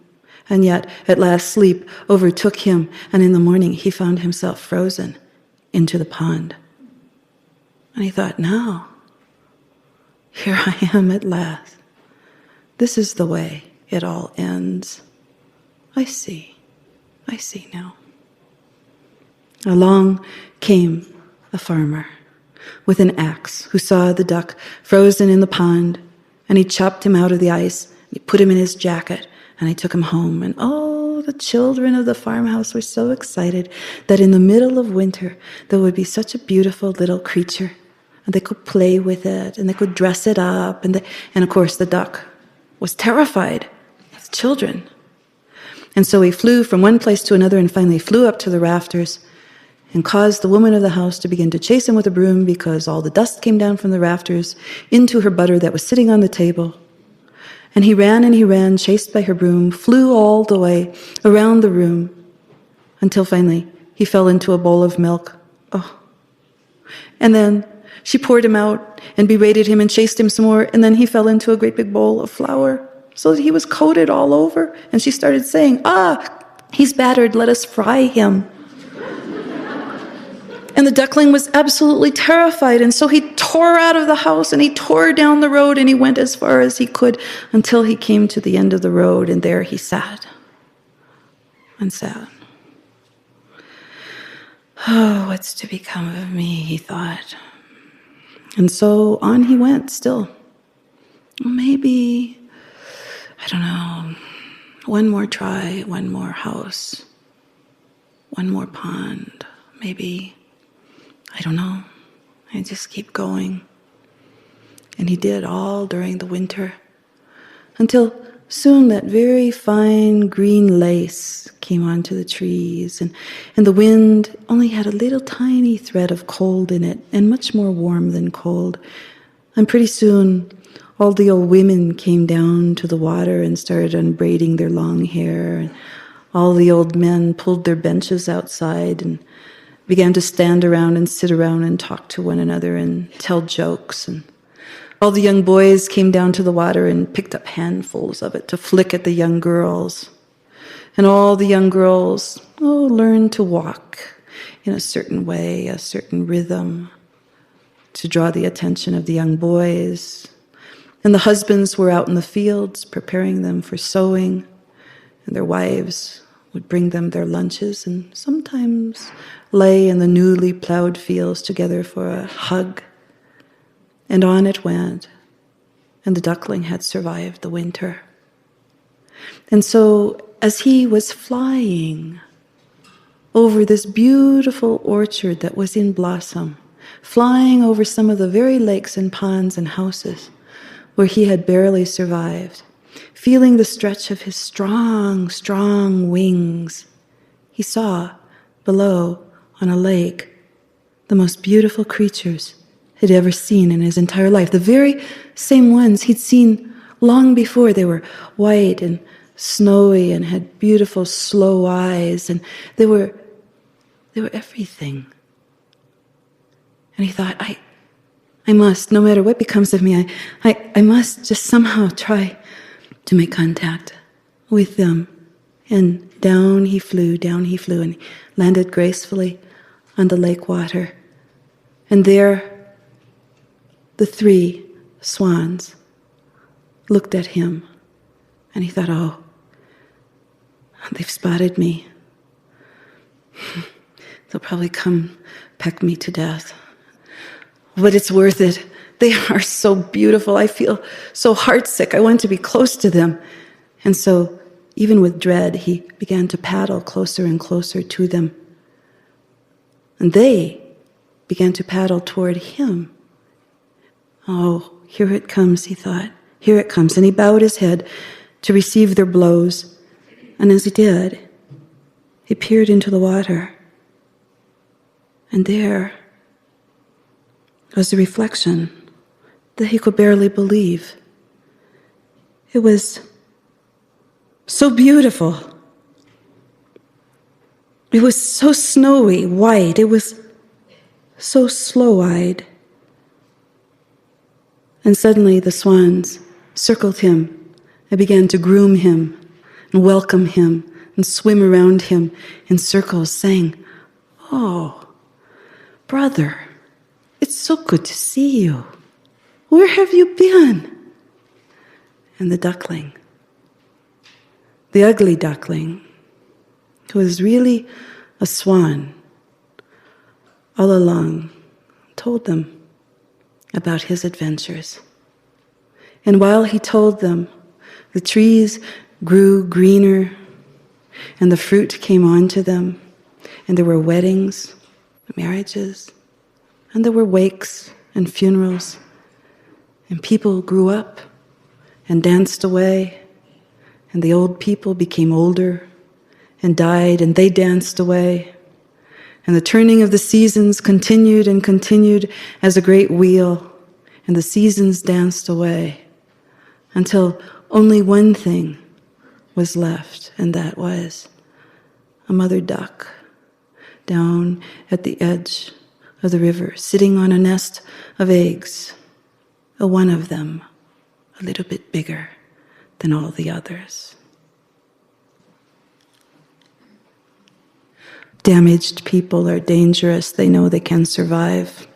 Speaker 1: And yet, at last, sleep overtook him, and in the morning he found himself frozen into the pond. And he thought, now, here I am at last. This is the way it all ends. I see now. Along came a farmer with an axe who saw the duck frozen in the pond, and he chopped him out of the ice. He put him in his jacket, and he took him home. And the children of the farmhouse were so excited that in the middle of winter there would be such a beautiful little creature, and they could play with it, and they could dress it up, and of course the duck was terrified of the children. And so he flew from one place to another, and finally flew up to the rafters and caused the woman of the house to begin to chase him with a broom, because all the dust came down from the rafters into her butter that was sitting on the table. And he ran, chased by her broom, flew all the way around the room, until finally he fell into a bowl of milk. And then she poured him out and berated him and chased him some more, and then he fell into a great big bowl of flour, so that he was coated all over. And she started saying, he's battered, let us fry him. And the duckling was absolutely terrified, and so he tore out of the house, and he tore down the road, and he went as far as he could until he came to the end of the road, and there he sat and sat. Oh, what's to become of me, he thought. And so on he went still. Maybe, I don't know, one more try, one more house, one more pond, maybe. I don't know. I just keep going. And he did all during the winter until soon that very fine green lace came onto the trees, and the wind only had a little tiny thread of cold in it, and much more warm than cold. And pretty soon, all the old women came down to the water and started unbraiding their long hair, and all the old men pulled their benches outside and began to stand around and sit around and talk to one another and tell jokes. And all the young boys came down to the water and picked up handfuls of it to flick at the young girls. And all the young girls, learned to walk in a certain way, a certain rhythm, to draw the attention of the young boys. And the husbands were out in the fields preparing them for sowing, and their wives would bring them their lunches and sometimes lay in the newly plowed fields together for a hug. And on it went, and the duckling had survived the winter. And so, as he was flying over this beautiful orchard that was in blossom, flying over some of the very lakes and ponds and houses where he had barely survived, feeling the stretch of his strong, strong wings, he saw below on a lake the most beautiful creatures he'd ever seen in his entire life. The very same ones he'd seen long before. They were white and snowy and had beautiful slow eyes, and they were everything. And he thought, I must, no matter what becomes of me, I must just somehow try to make contact with them. And down he flew, and landed gracefully on the lake water. And there, the 3 swans looked at him, and he thought, they've spotted me. They'll probably come peck me to death. But it's worth it. They are so beautiful. I feel so heartsick. I want to be close to them. And so, even with dread, he began to paddle closer and closer to them. And they began to paddle toward him. Oh, here it comes, he thought. Here it comes. And he bowed his head to receive their blows. And as he did, he peered into the water. And there was a reflection that he could barely believe. It was so beautiful. It was so snowy white. It was so slow-eyed. And suddenly the swans circled him and began to groom him and welcome him and swim around him in circles, saying, "Oh, brother, it's so good to see you. Where have you been?" And the duckling, the ugly duckling, who was really a swan, all along told them about his adventures. And while he told them, the trees grew greener, and the fruit came onto them, and there were weddings, marriages, and there were wakes and funerals, and people grew up and danced away, and the old people became older and died, and they danced away. And the turning of the seasons continued and continued as a great wheel, and the seasons danced away until only one thing was left, and that was a mother duck down at the edge of the river, sitting on a nest of eggs, one of them a little bit bigger than all the others. Damaged people are dangerous. They know they can survive.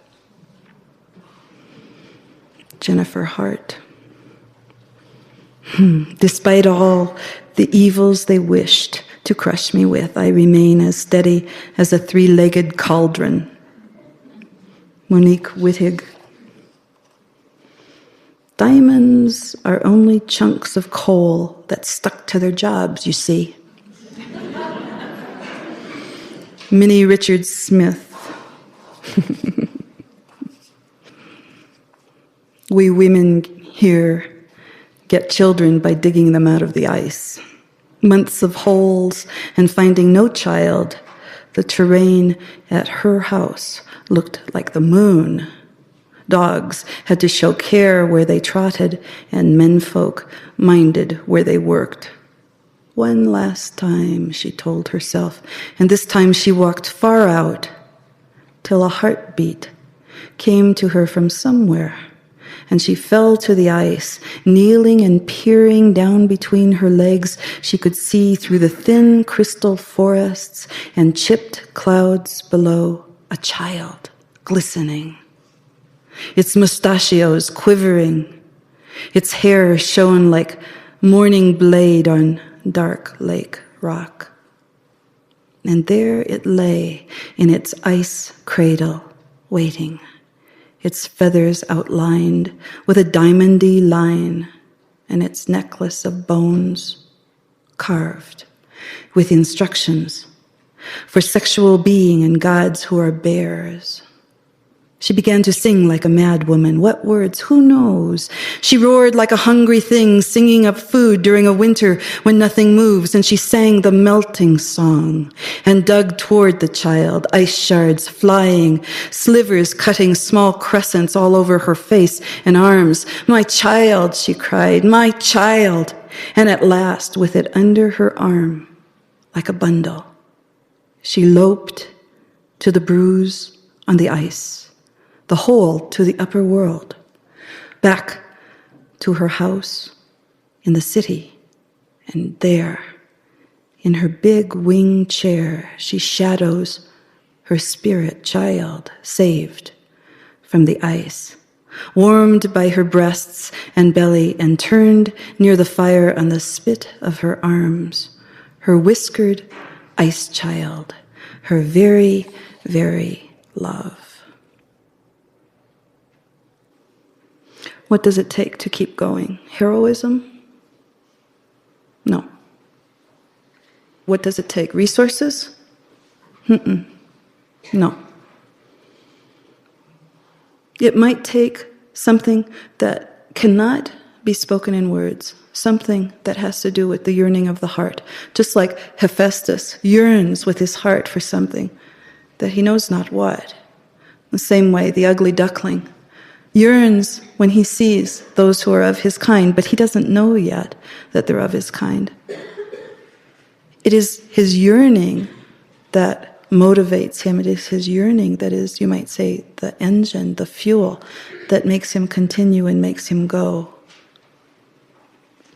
Speaker 1: Jennifer Hart. Despite all the evils they wished to crush me with, I remain as steady as a 3-legged cauldron. Monique Wittig. Diamonds are only chunks of coal that stuck to their jobs, you see. Minnie Richard Smith. We women here get children by digging them out of the ice. Months of holes and finding no child. The terrain at her house looked like the moon. Dogs had to show care where they trotted, and menfolk minded where they worked. One last time, she told herself, and this time she walked far out, till a heartbeat came to her from somewhere, and she fell to the ice. Kneeling and peering down between her legs, she could see through the thin crystal forests and chipped clouds below a child glistening. Its mustachios quivering, its hair shone like morning blade on dark lake rock. And there it lay in its ice cradle, waiting, its feathers outlined with a diamondy line, and its necklace of bones carved with instructions for sexual being and gods who are bears. She began to sing like a mad woman. What words? Who knows? She roared like a hungry thing, singing up food during a winter when nothing moves, and she sang the melting song and dug toward the child, ice shards flying, slivers cutting small crescents all over her face and arms. My child, she cried, my child. And at last, with it under her arm, like a bundle, she loped to the bruise on the ice, the hole to the upper world, back to her house in the city. And there, in her big wing chair, she shadows her spirit child, saved from the ice, warmed by her breasts and belly, and turned near the fire on the spit of her arms, her whiskered ice child, her very, very love. What does it take to keep going? Heroism? No. What does it take? Resources? No. It might take something that cannot be spoken in words, something that has to do with the yearning of the heart. Just like Hephaestus yearns with his heart for something that he knows not what. The same way, the ugly duckling yearns when he sees those who are of his kind, but he doesn't know yet that they're of his kind. It is his yearning that motivates him. It is his yearning that is, you might say, the engine, the fuel that makes him continue and makes him go.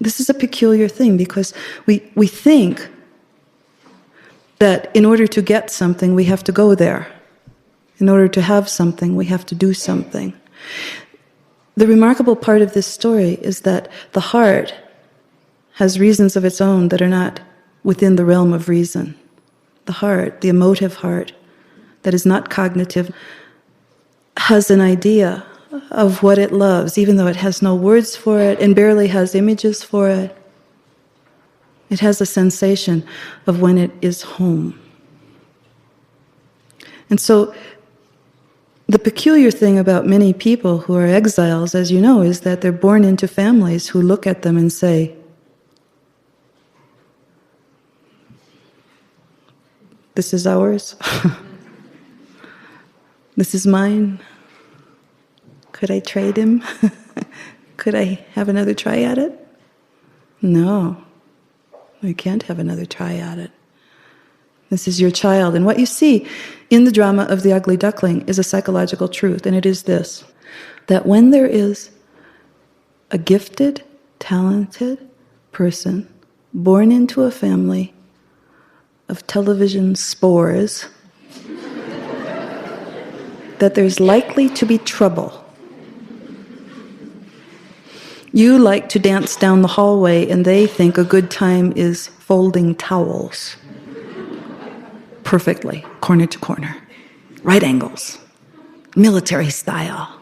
Speaker 1: This is a peculiar thing because we think that in order to get something, we have to go there. In order to have something, we have to do something. The remarkable part of this story is that the heart has reasons of its own that are not within the realm of reason. The heart, the emotive heart, that is not cognitive, has an idea of what it loves, even though it has no words for it and barely has images for it. It has a sensation of when it is home. And so, the peculiar thing about many people who are exiles, as you know, is that they're born into families who look at them and say, this is ours. This is mine. Could I trade him? Could I have another try at it? No, you can't have another try at it. This is your child. And what you see in the drama of The Ugly Duckling is a psychological truth, and it is this, that when there is a gifted, talented person born into a family of television spores, that there's likely to be trouble. You like to dance down the hallway, and they think a good time is folding towels. Perfectly, corner to corner, right angles, military style.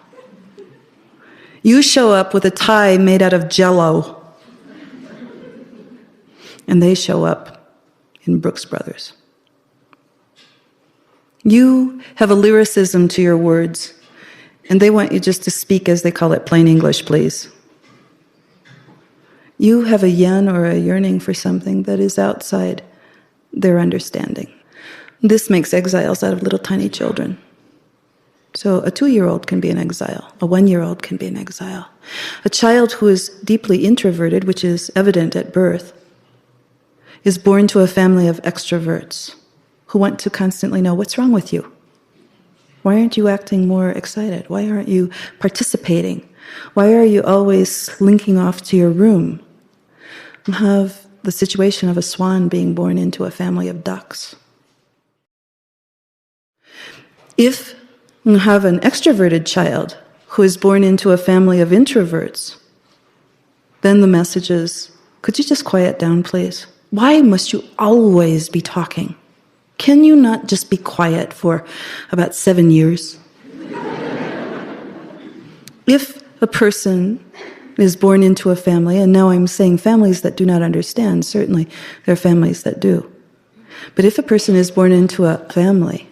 Speaker 1: You show up with a tie made out of Jell-O, and they show up in Brooks Brothers. You have a lyricism to your words, and they want you just to speak, as they call it, plain English, please. You have a yen or a yearning for something that is outside their understanding. This makes exiles out of little tiny children. So a 2-year-old can be an exile. A 1-year-old can be an exile. A child who is deeply introverted, which is evident at birth, is born to a family of extroverts who want to constantly know, what's wrong with you? Why aren't you acting more excited? Why aren't you participating? Why are you always slinking off to your room? You have the situation of a swan being born into a family of ducks. If you have an extroverted child who is born into a family of introverts, then the message is, could you just quiet down, please? Why must you always be talking? Can you not just be quiet for about 7 years? If a person is born into a family, and now I'm saying families that do not understand, certainly there are families that do. But if a person is born into a family,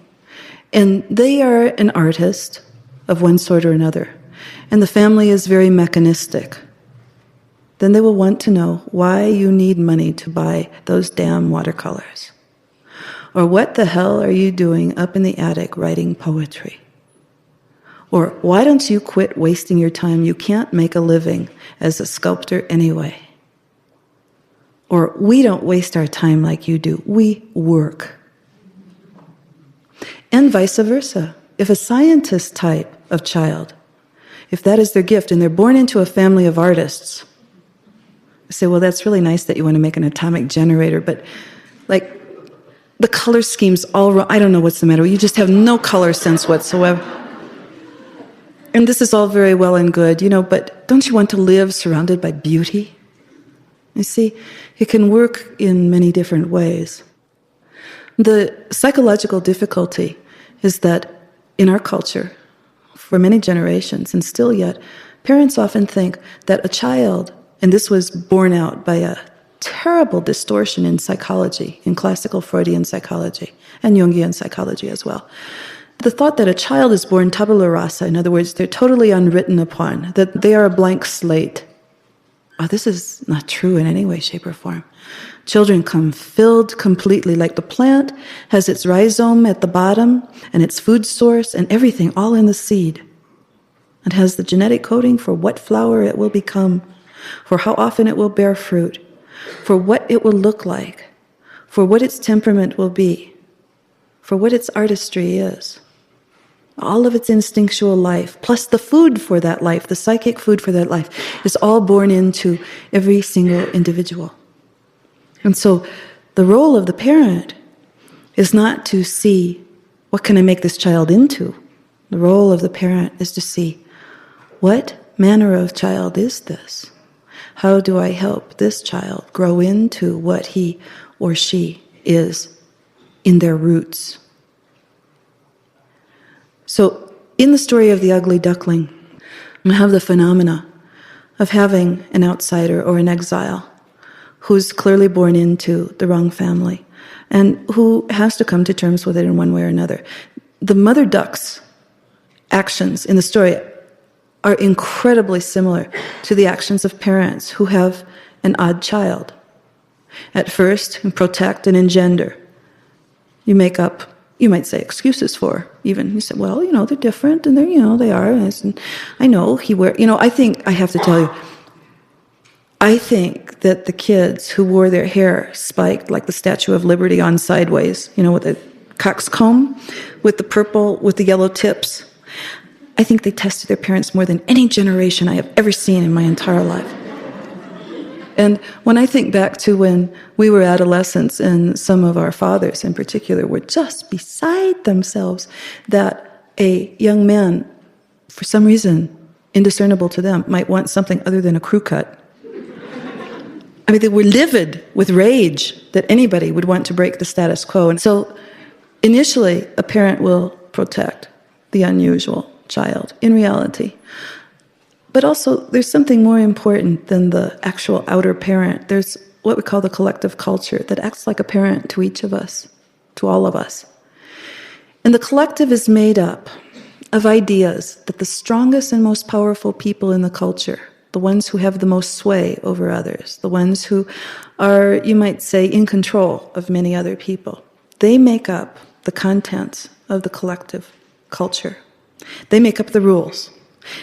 Speaker 1: and they are an artist of one sort or another, and the family is very mechanistic, then they will want to know why you need money to buy those damn watercolors. Or what the hell are you doing up in the attic writing poetry? Or why don't you quit wasting your time? You can't make a living as a sculptor anyway. Or we don't waste our time like you do. We work. And vice versa. If a scientist type of child, if that is their gift, and they're born into a family of artists, I say, well, that's really nice that you want to make an atomic generator, but like the color scheme's all wrong. I don't know what's the matter. You just have no color sense whatsoever. And this is all very well and good, but don't you want to live surrounded by beauty? You see, it can work in many different ways. The psychological difficulty is that in our culture, for many generations, and still yet, parents often think that a child, and this was borne out by a terrible distortion in psychology, in classical Freudian psychology, and Jungian psychology as well. The thought that a child is born tabula rasa, in other words, they're totally unwritten upon, that they are a blank slate. Oh, this is not true in any way, shape, or form. Children come filled completely, like the plant has its rhizome at the bottom, and its food source, and everything all in the seed. It has the genetic coding for what flower it will become, for how often it will bear fruit, for what it will look like, for what its temperament will be, for what its artistry is. All of its instinctual life, plus the food for that life, the psychic food for that life, is all born into every single individual. And so the role of the parent is not to see, what can I make this child into? The role of the parent is to see, what manner of child is this? How do I help this child grow into what he or she is in their roots? So, in the story of the ugly duckling, we have the phenomena of having an outsider or an exile who's clearly born into the wrong family and who has to come to terms with it in one way or another. The mother duck's actions in the story are incredibly similar to the actions of parents who have an odd child. At first, you protect and engender. You make up, you might say, excuses for, even. You say, well, they're different, and they are. And I know I have to tell you, I think that the kids who wore their hair spiked like the Statue of Liberty on sideways, with the coxcomb, with the purple, with the yellow tips, I think they tested their parents more than any generation I have ever seen in my entire life. And when I think back to when we were adolescents, and some of our fathers in particular were just beside themselves that a young man, for some reason indiscernible to them, might want something other than a crew cut. I mean, they were livid with rage that anybody would want to break the status quo. And so initially, a parent will protect the unusual child in reality. But also, there's something more important than the actual outer parent. There's what we call the collective culture that acts like a parent to each of us, to all of us. And the collective is made up of ideas that the strongest and most powerful people in the culture, the ones who have the most sway over others, the ones who are, you might say, in control of many other people. They make up the contents of the collective culture. They make up the rules.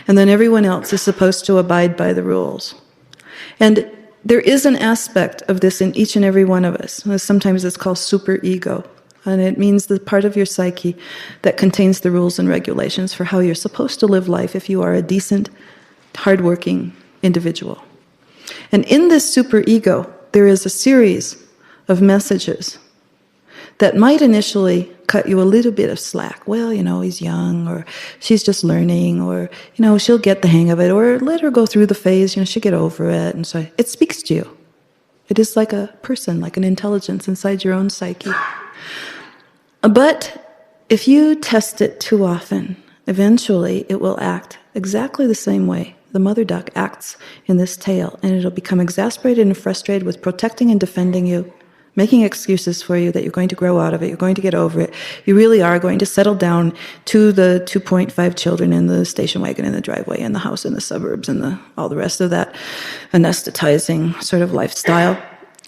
Speaker 1: And then everyone else is supposed to abide by the rules. And there is an aspect of this in each and every one of us. Sometimes it's called superego. And it means the part of your psyche that contains the rules and regulations for how you're supposed to live life if you are a decent, hardworking individual. And in this superego, there is a series of messages that might initially cut you a little bit of slack. Well, he's young, or she's just learning, or, she'll get the hang of it, or let her go through the phase, she'll get over it. And so it speaks to you. It is like a person, like an intelligence inside your own psyche. But if you test it too often, eventually it will act exactly the same way the mother duck acts in this tale, and it'll become exasperated and frustrated with protecting and defending you, making excuses for you that you're going to grow out of it, you're going to get over it, you really are going to settle down to the 2.5 children in the station wagon in the driveway and the house in the suburbs and all the rest of that anesthetizing sort of lifestyle,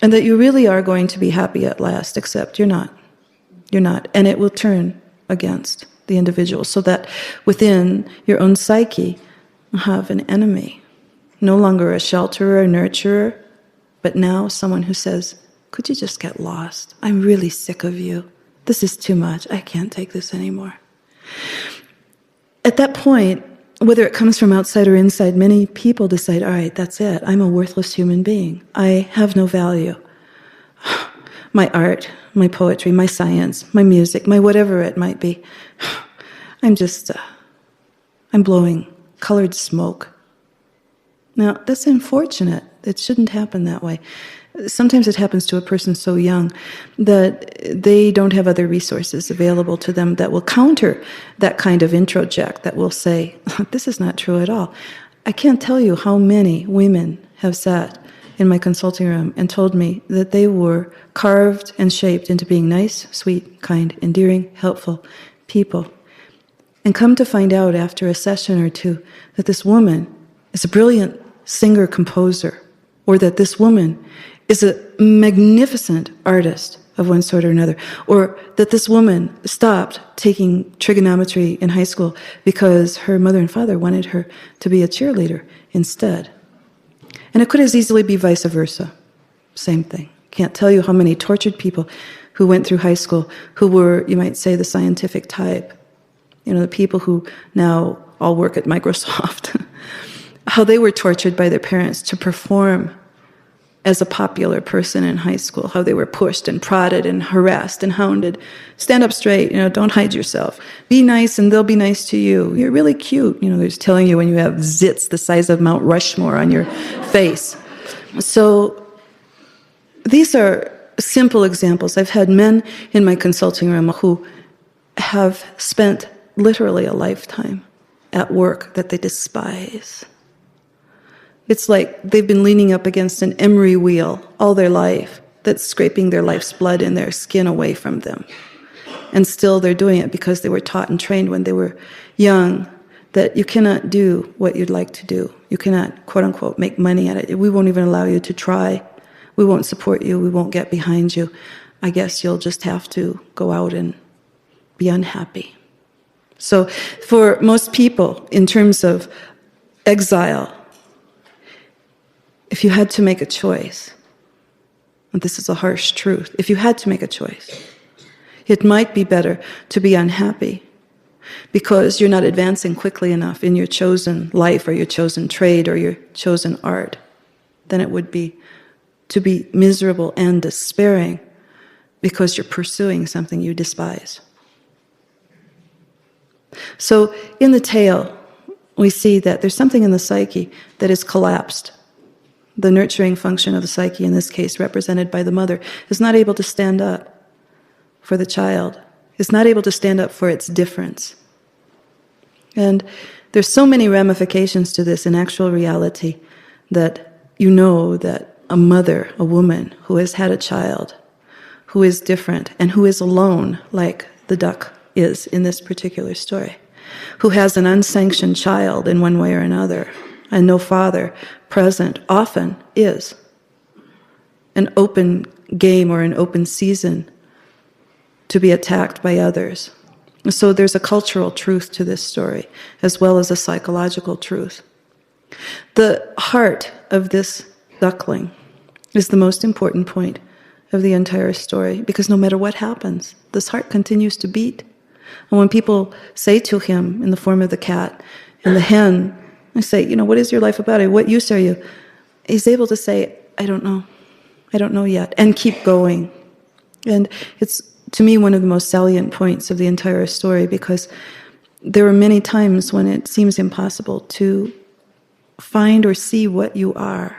Speaker 1: and that you really are going to be happy at last, except you're not. You're not. And it will turn against the individual, so that within your own psyche you have an enemy, no longer a shelterer, a nurturer, but now someone who says, could you just get lost? I'm really sick of you. This is too much. I can't take this anymore. At that point, whether it comes from outside or inside, many people decide, all right, that's it. I'm a worthless human being. I have no value. My art, my poetry, my science, my music, my whatever it might be. I'm blowing colored smoke. Now, that's unfortunate. It shouldn't happen that way. Sometimes it happens to a person so young that they don't have other resources available to them that will counter that kind of introject, that will say, this is not true at all. I can't tell you how many women have sat in my consulting room and told me that they were carved and shaped into being nice, sweet, kind, endearing, helpful people. And come to find out after a session or two that this woman is a brilliant singer-composer, or that this woman is a magnificent artist of one sort or another, or that this woman stopped taking trigonometry in high school because her mother and father wanted her to be a cheerleader instead. And it could as easily be vice versa. Same thing. Can't tell you how many tortured people who went through high school who were, you might say, the scientific type. The people who now all work at Microsoft. How they were tortured by their parents to perform as a popular person in high school. How they were pushed and prodded and harassed and hounded. Stand up straight, don't hide yourself. Be nice and they'll be nice to you. You're really cute. They're just telling you when you have zits the size of Mount Rushmore on your face. So these are simple examples. I've had men in my consulting room who have spent literally a lifetime at work that they despise. It's like they've been leaning up against an emery wheel all their life that's scraping their life's blood and their skin away from them. And still they're doing it because they were taught and trained when they were young that you cannot do what you'd like to do. You cannot, quote unquote, make money at it. We won't even allow you to try. We won't support you. We won't get behind you. I guess you'll just have to go out and be unhappy. So for most people, in terms of exile, if you had to make a choice, and this is a harsh truth, if you had to make a choice, it might be better to be unhappy because you're not advancing quickly enough in your chosen life or your chosen trade or your chosen art than it would be to be miserable and despairing because you're pursuing something you despise. So in the tale, we see that there's something in the psyche that is collapsed. The nurturing function of the psyche, in this case represented by the mother, is not able to stand up for the child, is not able to stand up for its difference. And there's so many ramifications to this in actual reality that that a mother, a woman who has had a child, who is different and who is alone, like the duck is in this particular story, who has an unsanctioned child in one way or another, and no father present often is an open game or an open season to be attacked by others. So there's a cultural truth to this story, as well as a psychological truth. The heart of this duckling is the most important point of the entire story, because no matter what happens, this heart continues to beat. And when people say to him, in the form of the cat and the hen, I say, what is your life about? What use are you? He's able to say, I don't know yet, and keep going. And it's, to me, one of the most salient points of the entire story, because there are many times when it seems impossible to find or see what you are.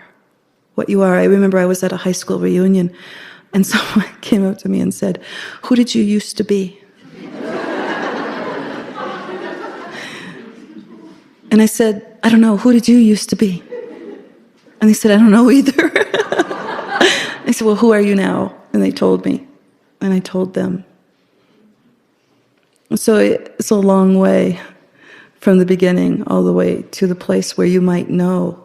Speaker 1: What you are. I remember I was at a high school reunion, and someone came up to me and said, "Who did you used to be?" And I said, "I don't know. Who did you used to be?" And they said, "I don't know either." I said, "Well, who are you now?" And they told me. And I told them. So it's a long way from the beginning all the way to the place where you might know.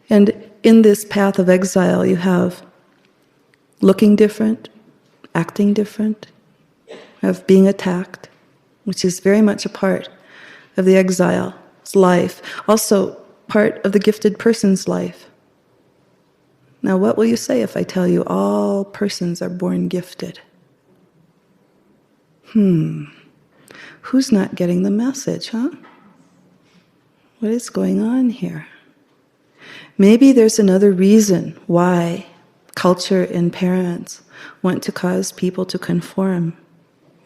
Speaker 1: And in this path of exile, you have looking different, acting different, of being attacked, which is very much a part of the exile's life, also part of the gifted person's life. Now, what will you say if I tell you all persons are born gifted? Who's not getting the message, huh? What is going on here? Maybe there's another reason why culture and parents want to cause people to conform.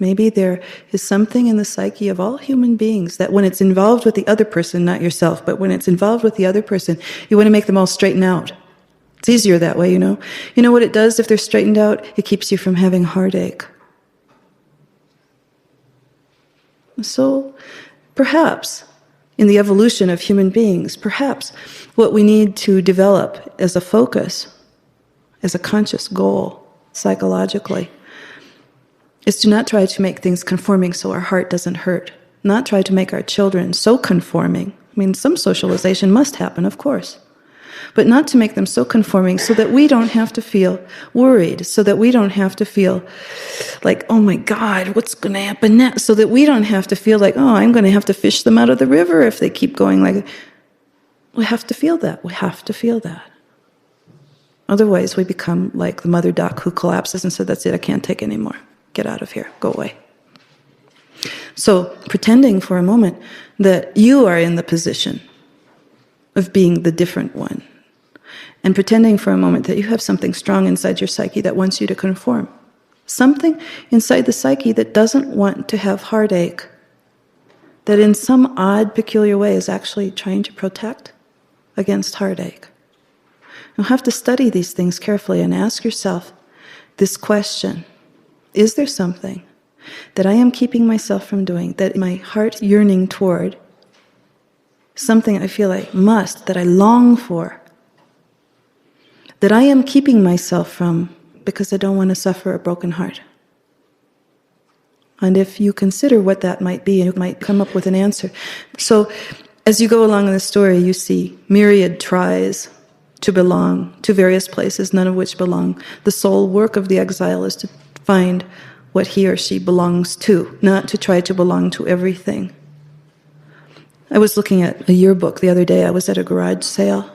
Speaker 1: Maybe there is something in the psyche of all human beings that when it's involved with the other person, not yourself, but when it's involved with the other person, you want to make them all straighten out. It's easier that way, You know what it does if they're straightened out? It keeps you from having heartache. So perhaps in the evolution of human beings, perhaps what we need to develop as a focus, as a conscious goal, psychologically, is to not try to make things conforming so our heart doesn't hurt. Not try to make our children so conforming. I mean, some socialization must happen, of course. But not to make them so conforming so that we don't have to feel worried, so that we don't have to feel like, oh my God, what's going to happen next? So that we don't have to feel like, oh, I'm going to have to fish them out of the river if they keep going like. We have to feel that. We have to feel that. Otherwise, we become like the mother duck who collapses and said, that's it, I can't take anymore. Get out of here. Go away. So, pretending for a moment that you are in the position of being the different one, and pretending for a moment that you have something strong inside your psyche that wants you to conform. Something inside the psyche that doesn't want to have heartache, that in some odd, peculiar way is actually trying to protect against heartache. You'll have to study these things carefully and ask yourself this question: is there something that I am keeping myself from doing, that my heart yearning toward, something I feel I must, that I long for, that I am keeping myself from because I don't want to suffer a broken heart? And if you consider what that might be, you might come up with an answer. So as you go along in the story, you see myriad tries to belong to various places, none of which belong. The sole work of the exile is to find what he or she belongs to, not to try to belong to everything. I was looking at a yearbook the other day. I was at a garage sale,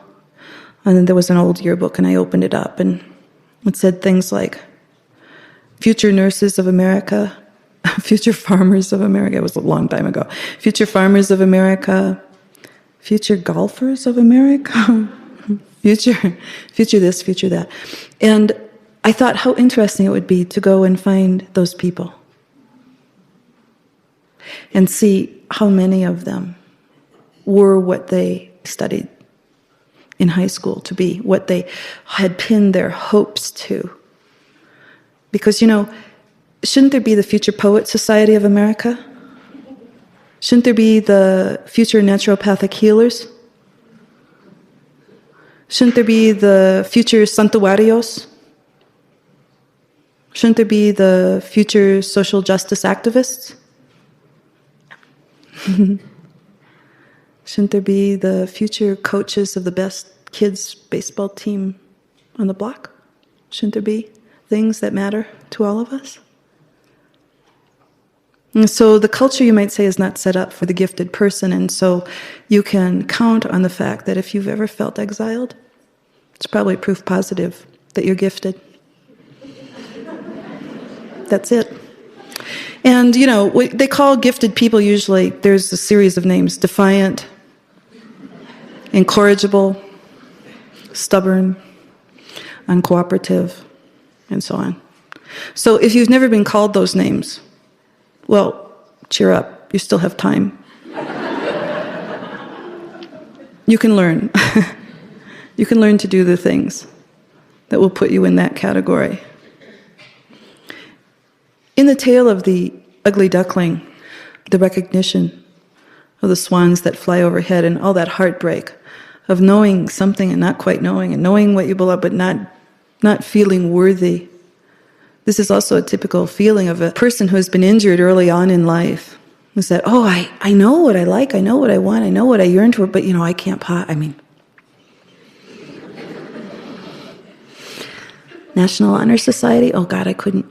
Speaker 1: and then there was an old yearbook, and I opened it up, and it said things like, future nurses of America, future farmers of America. It was a long time ago. Future farmers of America, future golfers of America, future this, future that. And I thought how interesting it would be to go and find those people and see how many of them were what they studied in high school to be, what they had pinned their hopes to. Because, shouldn't there be the Future Poet Society of America? Shouldn't there be the future naturopathic healers? Shouldn't there be the future santuarios? Shouldn't there be the future social justice activists? Shouldn't there be the future coaches of the best kids' baseball team on the block? Shouldn't there be things that matter to all of us? And so the culture, you might say, is not set up for the gifted person, and so you can count on the fact that if you've ever felt exiled, it's probably proof positive that you're gifted. That's it. And, they call gifted people usually, there's a series of names: defiant, incorrigible, stubborn, uncooperative, and so on. So if you've never been called those names, well, cheer up, you still have time. You can learn. You can learn to do the things that will put you in that category. In the tale of the ugly duckling, the recognition of the swans that fly overhead and all that heartbreak of knowing something and not quite knowing, and knowing what you belong but not feeling worthy. This is also a typical feeling of a person who has been injured early on in life. Is that, I know what I like, I know what I want, I know what I yearn for, but I can't National Honor Society, oh God, I couldn't,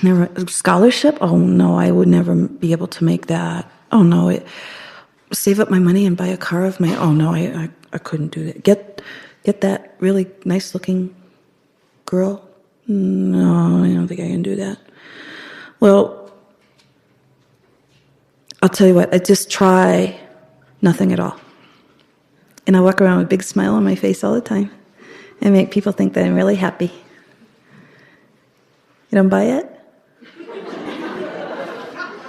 Speaker 1: never, scholarship, oh no, I would never be able to make that. Oh no, save up my money and buy a car of my, oh no, I couldn't do that. Get that really nice looking girl? No, I don't think I can do that. Well, I'll tell you what, I just try nothing at all. And I walk around with a big smile on my face all the time and make people think that I'm really happy. You don't buy it?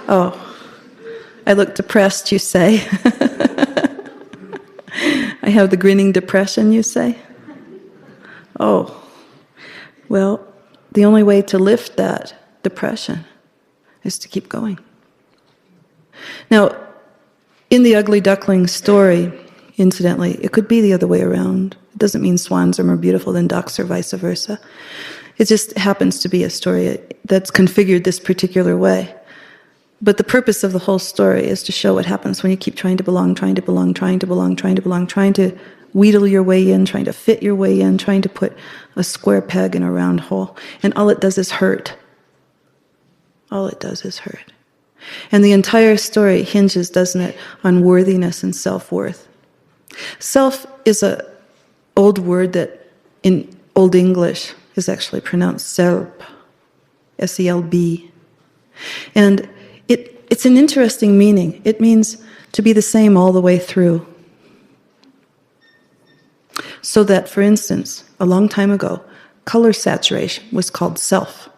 Speaker 1: Oh, I look depressed, you say. I have the grinning depression, you say. Oh, well, the only way to lift that depression is to keep going. Now, in the ugly duckling story, incidentally, it could be the other way around. It doesn't mean swans are more beautiful than ducks or vice versa. It just happens to be a story that's configured this particular way. But the purpose of the whole story is to show what happens when you keep trying to belong, trying to belong, trying to belong, trying to belong, trying to wheedle your way in, trying to fit your way in, trying to put a square peg in a round hole. And all it does is hurt. All it does is hurt. And the entire story hinges, doesn't it, on worthiness and self-worth. Self is an old word that in Old English is actually pronounced selb, S-E-L-B. And it's an interesting meaning. It means to be the same all the way through. So that, for instance, a long time ago, color saturation was called self,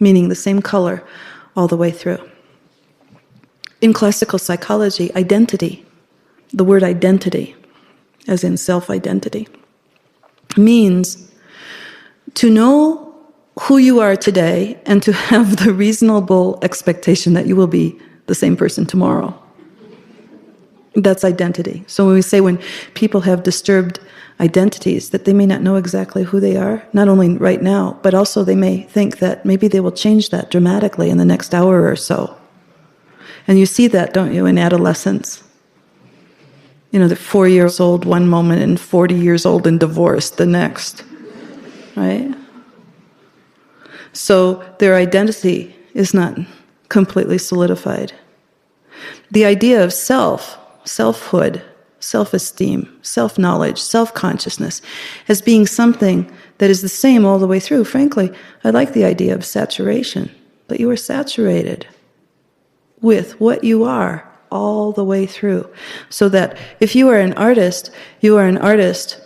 Speaker 1: meaning the same color all the way through. In classical psychology, identity, the word identity, as in self-identity, means to know who you are today and to have the reasonable expectation that you will be the same person tomorrow. That's identity. So when people have disturbed identities, that they may not know exactly who they are, not only right now, but also they may think that maybe they will change that dramatically in the next hour or so. And you see that, don't you, in adolescence? They're 4 years old one moment and 40 years old and divorced the next, right? So their identity is not completely solidified. The idea of selfhood, self-esteem, self-knowledge, self-consciousness, as being something that is the same all the way through. Frankly, I like the idea of saturation, but you are saturated with what you are all the way through. So that if you are an artist, you are an artist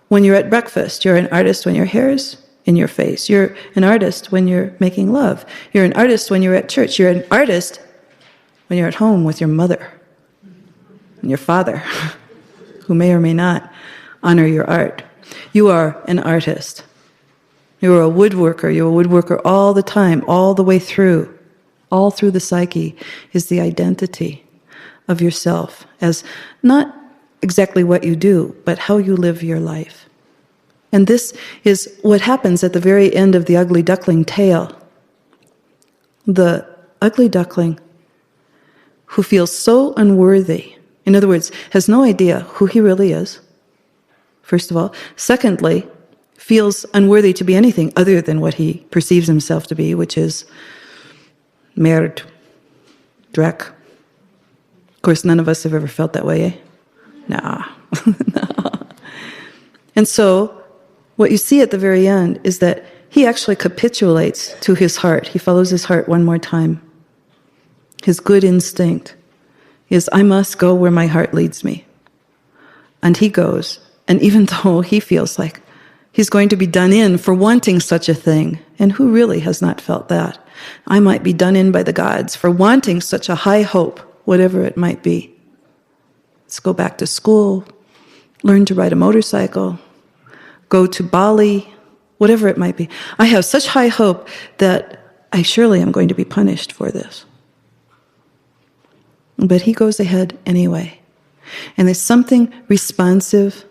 Speaker 1: when you're at breakfast, you're an artist when your hair's in your face, you're an artist when you're making love, you're an artist when you're at church, you're an artist when you're at home with your mother and your father, who may or may not honor your art. You are an artist. You're a woodworker all the time, all the way through. All through the psyche is the identity of yourself as not exactly what you do, but how you live your life. And this is what happens at the very end of the ugly duckling tale. The ugly duckling, who feels so unworthy, in other words, has no idea who he really is, first of all. Secondly, feels unworthy to be anything other than what he perceives himself to be, which is merd, dreck. Of course, none of us have ever felt that way, eh? Nah. And so, what you see at the very end is that he actually capitulates to his heart. He follows his heart one more time. His good instinct is, I must go where my heart leads me. And he goes. And even though he feels like he's going to be done in for wanting such a thing, and who really has not felt that? I might be done in by the gods for wanting such a high hope, whatever it might be. Let's go back to school, learn to ride a motorcycle, go to Bali, whatever it might be. I have such high hope that I surely am going to be punished for this. But he goes ahead anyway. And there's something responsive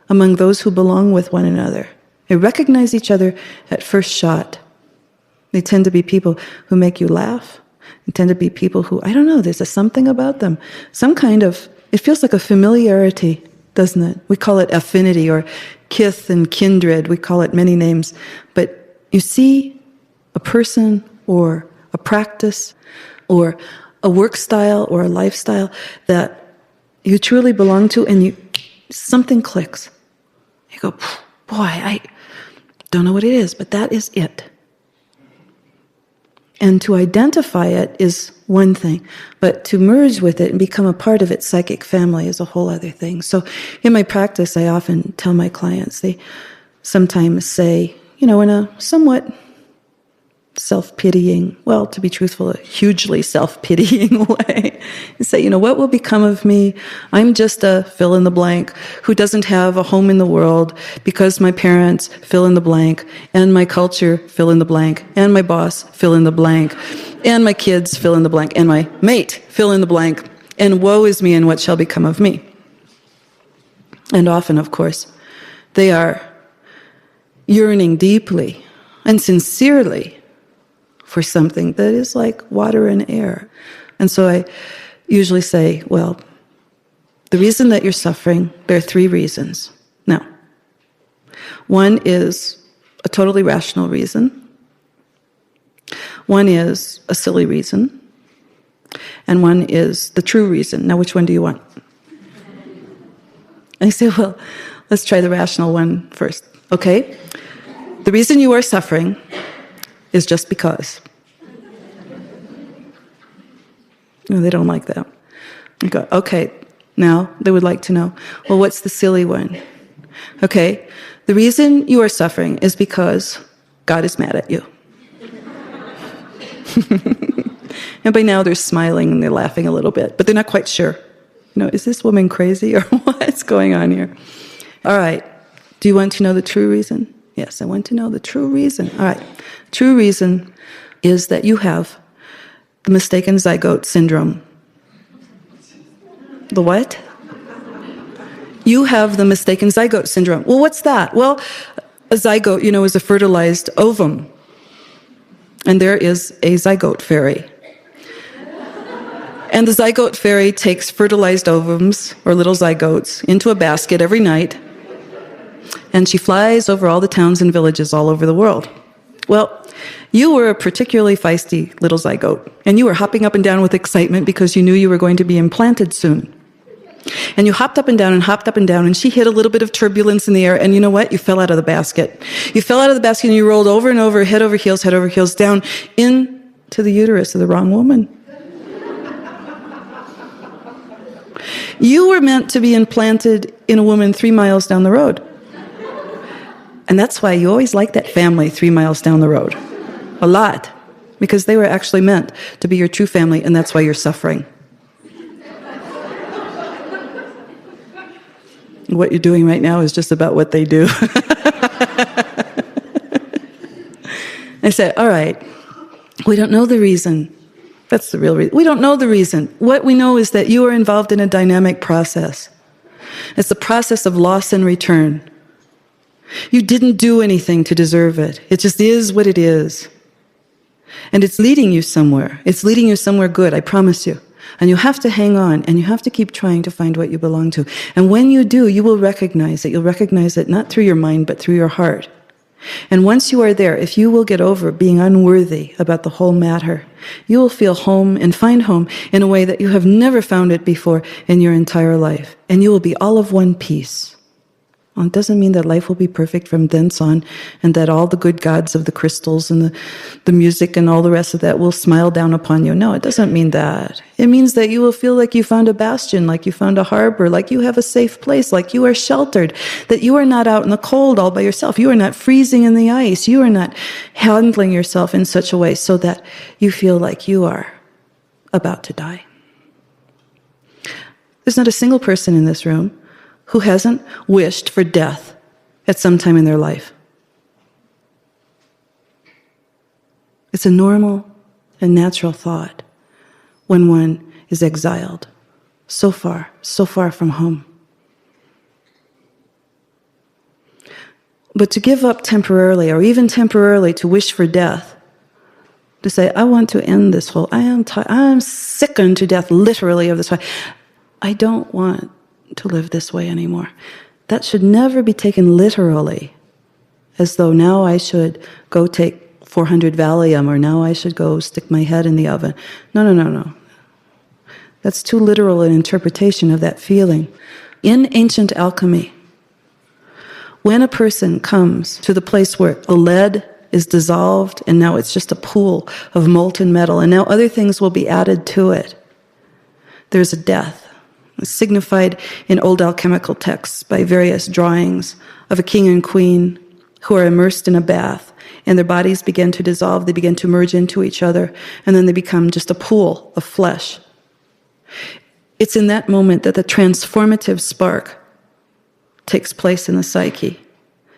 Speaker 1: among those who belong with one another. They recognize each other at first shot. They tend to be people who make you laugh. They tend to be people who, I don't know, there's a something about them. Some kind of, it feels like a familiarity, doesn't it? We call it affinity or kith and kindred. We call it many names. But you see a person or a practice or a work style or a lifestyle that you truly belong to, and something clicks. You go, boy, I don't know what it is, but that is it. And to identify it is one thing, but to merge with it and become a part of its psychic family is a whole other thing. So in my practice, I often tell my clients, they sometimes say, in a somewhat self-pitying, well, to be truthful, a hugely self-pitying way. You say, what will become of me? I'm just a fill-in-the-blank who doesn't have a home in the world because my parents fill-in-the-blank, and my culture fill-in-the-blank, and my boss fill-in-the-blank, and my kids fill-in-the-blank, and my mate fill-in-the-blank, and woe is me, and what shall become of me? And often, of course, they are yearning deeply and sincerely for something that is like water and air. And so I usually say, well, the reason that you're suffering, there are 3 reasons. Now, one is a totally rational reason. One is a silly reason. And one is the true reason. Now, which one do you want? I say, well, let's try the rational one first. Okay? The reason you are suffering is just because. They don't like that. You go, okay, now they would like to know, well, what's the silly one? Okay, the reason you are suffering is because God is mad at you. And by now they're smiling and they're laughing a little bit, but they're not quite sure. Is this woman crazy or what's going on here? All right, do you want to know the true reason? Yes, I want to know the true reason. All right. True reason is that you have the mistaken zygote syndrome. The what? You have the mistaken zygote syndrome. Well, what's that? Well, a zygote, is a fertilized ovum. And there is a zygote fairy. And the zygote fairy takes fertilized ovums, or little zygotes, into a basket every night, and she flies over all the towns and villages all over the world. Well, you were a particularly feisty little zygote, and you were hopping up and down with excitement because you knew you were going to be implanted soon. And you hopped up and down, and she hit a little bit of turbulence in the air, and you know what? You fell out of the basket. You fell out of the basket and you rolled over and over, head over heels, down into the uterus of the wrong woman. You were meant to be implanted in a woman 3 miles down the road. And that's why you always like that family 3 miles down the road. A lot. Because they were actually meant to be your true family, and that's why you're suffering. What you're doing right now is just about what they do. I said, all right, we don't know the reason. That's the real reason. We don't know the reason. What we know is that you are involved in a dynamic process. It's the process of loss and return. You didn't do anything to deserve it. It just is what it is. And it's leading you somewhere. It's leading you somewhere good, I promise you. And you have to hang on, and you have to keep trying to find what you belong to. And when you do, you will recognize it. You'll recognize it not through your mind, but through your heart. And once you are there, if you will get over being unworthy about the whole matter, you will feel home and find home in a way that you have never found it before in your entire life. And you will be all of one piece. Well, it doesn't mean that life will be perfect from thence on, and that all the good gods of the crystals and the music and all the rest of that will smile down upon you. No, it doesn't mean that. It means that you will feel like you found a bastion, like you found a harbor, like you have a safe place, like you are sheltered, that you are not out in the cold all by yourself. You are not freezing in the ice. You are not handling yourself in such a way so that you feel like you are about to die. There's not a single person in this room who hasn't wished for death at some time in their life. It's a normal and natural thought when one is exiled so far from home. But to give up temporarily, or even temporarily to wish for death, to say, I want to end this whole, I am sick unto death, literally, of this way. I don't want to live this way anymore. That should never be taken literally, as though now I should go take 400 Valium, or now I should go stick my head in the oven. No. That's too literal an interpretation of that feeling. In ancient alchemy, when a person comes to the place where the lead is dissolved and now it's just a pool of molten metal and now other things will be added to it, there's a death. It's signified in old alchemical texts by various drawings of a king and queen who are immersed in a bath, and their bodies begin to dissolve, they begin to merge into each other, and then they become just a pool of flesh. It's in that moment that the transformative spark takes place in the psyche.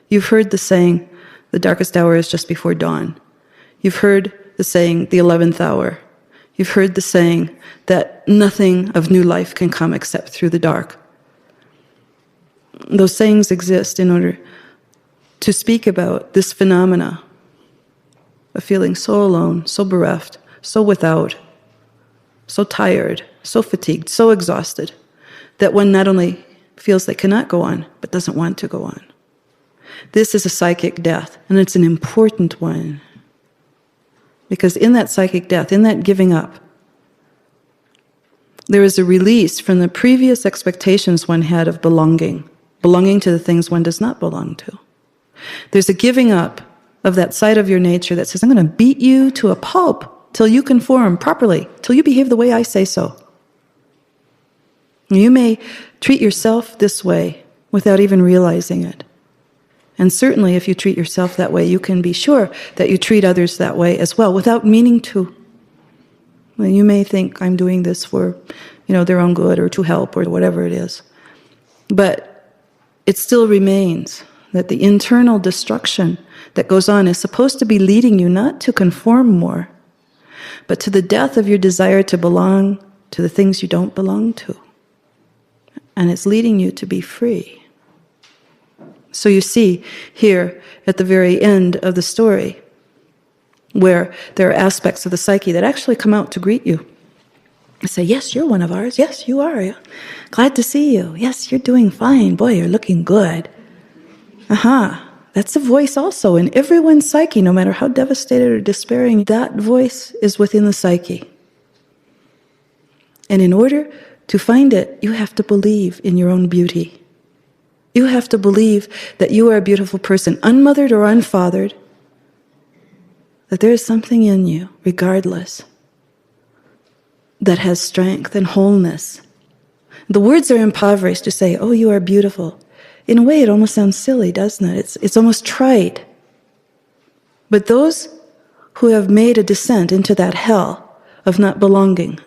Speaker 1: You've heard the saying, the darkest hour is just before dawn. You've heard the saying, the 11th hour. You've heard the saying that nothing of new life can come except through the dark. Those sayings exist in order to speak about this phenomena of feeling so alone, so bereft, so without, so tired, so fatigued, so exhausted, that one not only feels they cannot go on, but doesn't want to go on. This is a psychic death, and it's an important one. Because in that psychic death, in that giving up, there is a release from the previous expectations one had of belonging to the things one does not belong to. There's a giving up of that side of your nature that says, I'm going to beat you to a pulp till you conform properly, till you behave the way I say so. You may treat yourself this way without even realizing it. And certainly if you treat yourself that way, you can be sure that you treat others that way as well, without meaning to. Well, you may think I'm doing this for, their own good or to help or whatever it is. But it still remains that the internal destruction that goes on is supposed to be leading you not to conform more, but to the death of your desire to belong to the things you don't belong to. And it's leading you to be free. So you see here at the very end of the story where there are aspects of the psyche that actually come out to greet you. They say, yes, you're one of ours. Yes, you are. Yeah. Glad to see you. Yes, you're doing fine. Boy, you're looking good. That's a voice also in everyone's psyche, no matter how devastated or despairing. That voice is within the psyche. And in order to find it, you have to believe in your own beauty. You have to believe that you are a beautiful person, unmothered or unfathered, that there is something in you, regardless, that has strength and wholeness. The words are impoverished to say, oh, you are beautiful. In a way, it almost sounds silly, doesn't it? It's almost trite. But those who have made a descent into that hell of not belonging,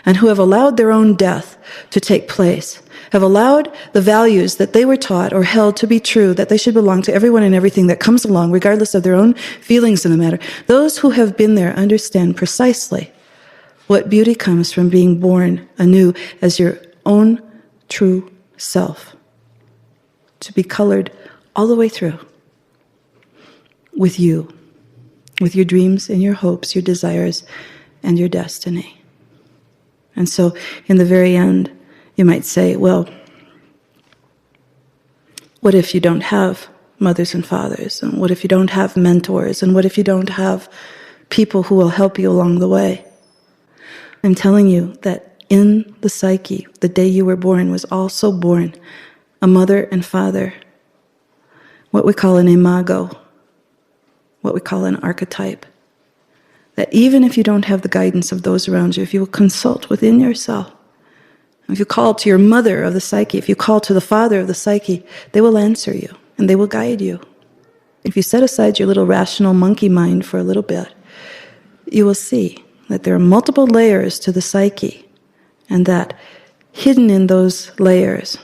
Speaker 1: and who have allowed their own death to take place, have allowed the values that they were taught or held to be true, that they should belong to everyone and everything that comes along, regardless of their own feelings in the matter. Those who have been there understand precisely what beauty comes from being born anew as your own true self, to be colored all the way through with you, with your dreams and your hopes, your desires and your destiny. And so in the very end, you might say, well, what if you don't have mothers and fathers? And what if you don't have mentors? And what if you don't have people who will help you along the way? I'm telling you that in the psyche, the day you were born was also born a mother and father, what we call an imago, what we call an archetype. That even if you don't have the guidance of those around you, if you will consult within yourself, if you call to your mother of the psyche, if you call to the father of the psyche, they will answer you and they will guide you. If you set aside your little rational monkey mind for a little bit, you will see that there are multiple layers to the psyche, and that hidden in those layers,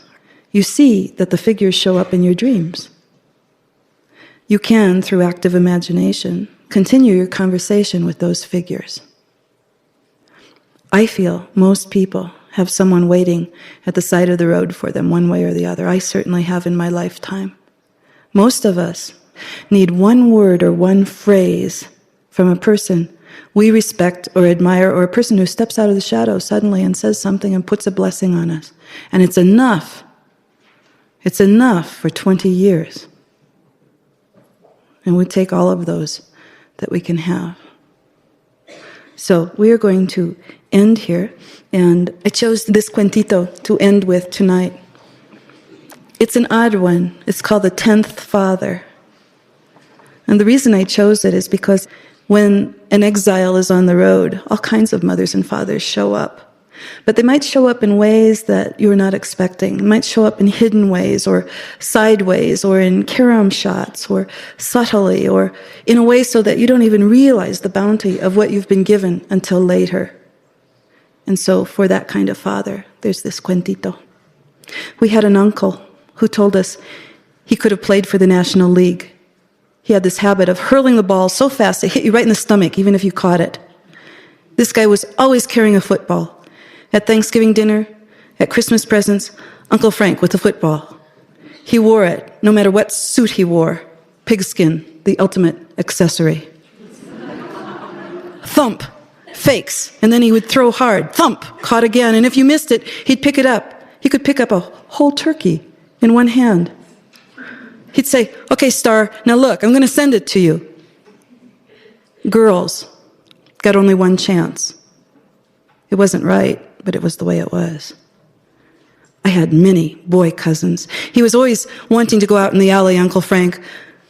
Speaker 1: you see that the figures show up in your dreams. You can, through active imagination, continue your conversation with those figures. I feel most people have someone waiting at the side of the road for them one way or the other. I certainly have in my lifetime. Most of us need one word or one phrase from a person we respect or admire, or a person who steps out of the shadows suddenly and says something and puts a blessing on us. And it's enough. It's enough for 20 years. And we take all of those that we can have. So we are going to end here, and I chose this cuentito to end with tonight. It's an odd one. It's called The 10th Father. And the reason I chose it is because when an exile is on the road, all kinds of mothers and fathers show up. But they might show up in ways that you're not expecting. They might show up in hidden ways, or sideways, or in carom shots, or subtly, or in a way so that you don't even realize the bounty of what you've been given until later. And so for that kind of father, there's this cuentito. We had an uncle who told us he could have played for the National League. He had this habit of hurling the ball so fast it hit you right in the stomach, even if you caught it. This guy was always carrying a football. At Thanksgiving dinner, at Christmas presents, Uncle Frank with the football. He wore it, no matter what suit he wore. Pigskin, the ultimate accessory. Thump, fakes, and then he would throw hard. Thump, caught again, and if you missed it, he'd pick it up. He could pick up a whole turkey in one hand. He'd say, okay, Star, now look, I'm going to send it to you. Girls got only one chance. It wasn't right, but it was the way it was. I had many boy cousins. He was always wanting to go out in the alley, Uncle Frank,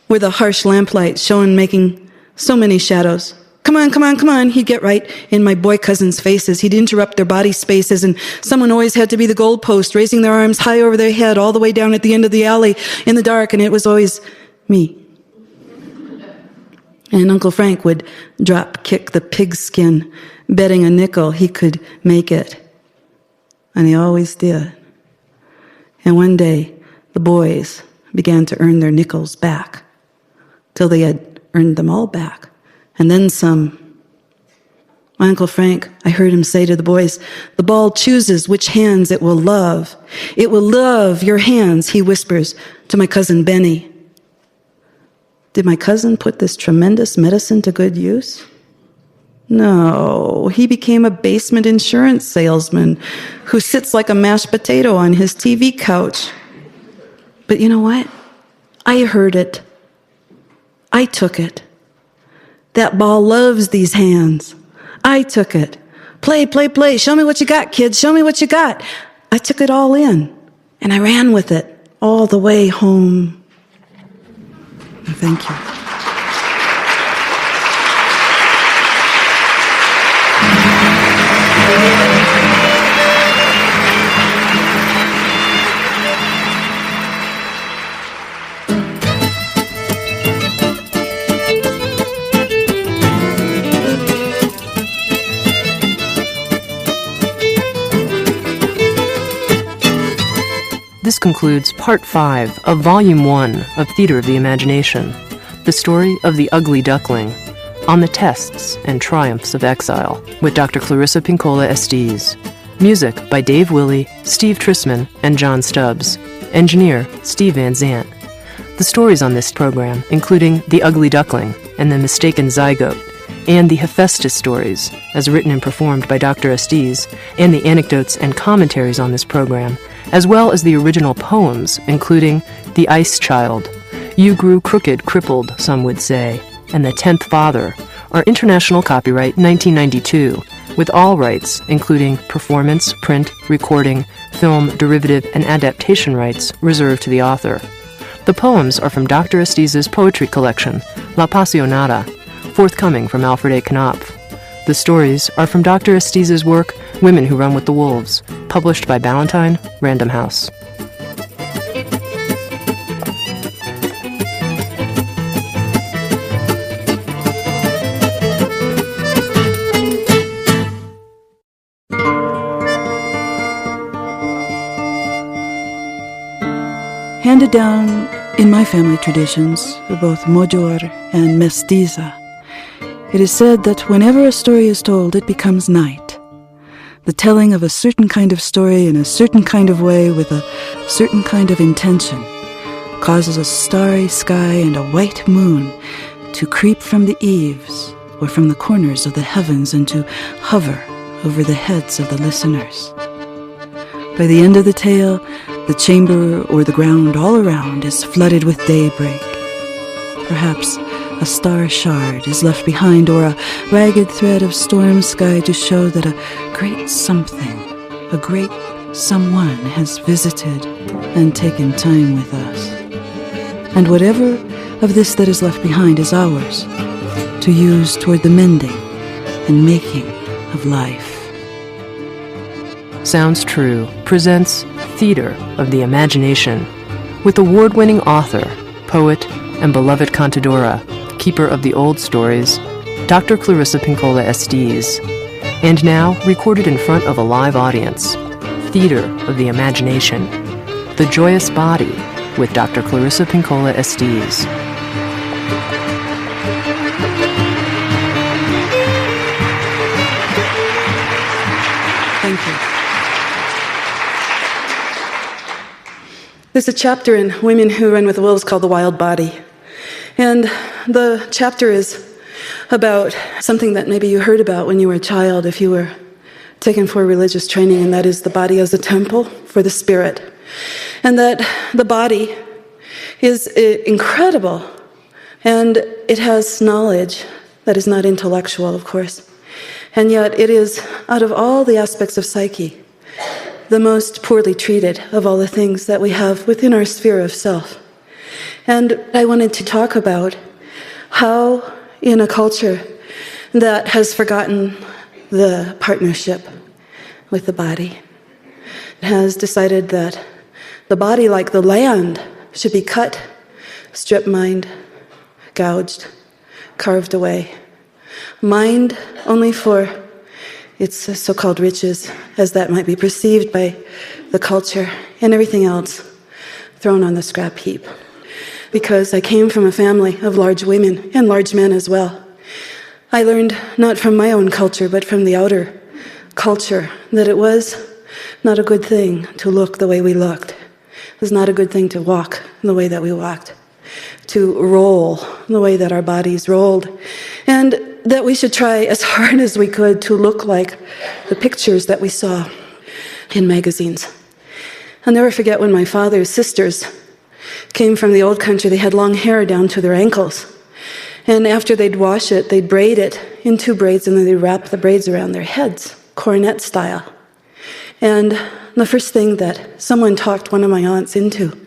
Speaker 1: where the harsh lamplight shone, making so many shadows. Come on, come on, come on. He'd get right in my boy cousins' faces. He'd interrupt their body spaces, and someone always had to be the goalpost, raising their arms high over their head all the way down at the end of the alley in the dark, and it was always me. And Uncle Frank would drop kick the pigskin, betting a nickel he could make it. And he always did. And one day, the boys began to earn their nickels back, till they had earned them all back. And then some. My Uncle Frank, I heard him say to the boys, the ball chooses which hands it will love. It will love your hands, he whispers to my cousin Benny. Did my cousin put this tremendous medicine to good use? No, he became a basement insurance salesman who sits like a mashed potato on his TV couch. But you know what? I heard it. I took it. That ball loves these hands. I took it. Play, play, play. Show me what you got, kids. Show me what you got. I took it all in, and I ran with it all the way home. Thank you.
Speaker 2: This concludes Part 5 of Volume 1 of Theater of the Imagination, the story of the ugly duckling, on the tests and triumphs of exile, with Dr. Clarissa Pinkola Estés. Music by Dave Willey, Steve Trissman, and John Stubbs. Engineer, Steve Van Zant. The stories on this program, including The Ugly Duckling and The Mistaken Zygote, and the Hephaestus stories, as written and performed by Dr. Estés, and the anecdotes and commentaries on this program, as well as the original poems, including The Ice Child, You Grew Crooked, Crippled, Some Would Say, and The 10th Father, are international copyright 1992, with all rights, including performance, print, recording, film, derivative, and adaptation rights, reserved to the author. The poems are from Dr. Estés' poetry collection, La Passionata, forthcoming from Alfred A. Knopf. The stories are from Dr. Estés' work, Women Who Run with the Wolves, published by Ballantine, Random House.
Speaker 1: Handed down in my family traditions, both Mojor and Mestiza, it is said that whenever a story is told, it becomes night. The telling of a certain kind of story in a certain kind of way with a certain kind of intention causes a starry sky and a white moon to creep from the eaves or from the corners of the heavens and to hover over the heads of the listeners. By the end of the tale, the chamber or the ground all around is flooded with daybreak. Perhaps a star shard is left behind, or a ragged thread of storm sky to show that a great something, a great someone has visited and taken time with us. And whatever of this that is left behind is ours to use toward the mending and making of life.
Speaker 2: Sounds True presents Theater of the Imagination with award-winning author, poet, and beloved cantadora, keeper of the old stories, Dr. Clarissa Pinkola Estés, and now recorded in front of a live audience, Theater of the Imagination, The Joyous Body with Dr. Clarissa Pinkola Estés.
Speaker 1: Thank you. There's a chapter in Women Who Run with the Wolves called The Wild Body. And the chapter is about something that maybe you heard about when you were a child if you were taken for religious training, and that is the body as a temple for the spirit. And that the body is incredible, and it has knowledge that is not intellectual, of course. And yet it is, out of all the aspects of psyche, the most poorly treated of all the things that we have within our sphere of self. And I wanted to talk about how, in a culture that has forgotten the partnership with the body, has decided that the body, like the land, should be cut, strip-mined, gouged, carved away, mined only for its so-called riches, as that might be perceived by the culture, and everything else thrown on the scrap heap. Because I came from a family of large women and large men as well, I learned not from my own culture, but from the outer culture, that it was not a good thing to look the way we looked. It was not a good thing to walk the way that we walked, to roll the way that our bodies rolled, and that we should try as hard as we could to look like the pictures that we saw in magazines. I'll never forget when my father's sisters came from the old country. They had long hair down to their ankles. And after they'd wash it, they'd braid it in two braids, and then they'd wrap the braids around their heads, coronet style. And the first thing that someone talked one of my aunts into,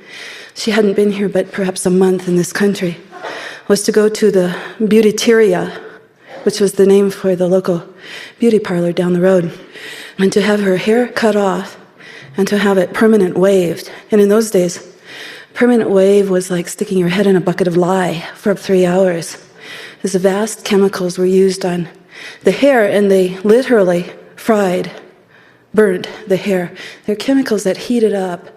Speaker 1: she hadn't been here but perhaps a month in this country, was to go to the beautyteria, which was the name for the local beauty parlor down the road, and to have her hair cut off and to have it permanent waved. And in those days, permanent wave was like sticking your head in a bucket of lye for 3 hours. These vast chemicals were used on the hair, and they literally burnt the hair. They're chemicals that heated up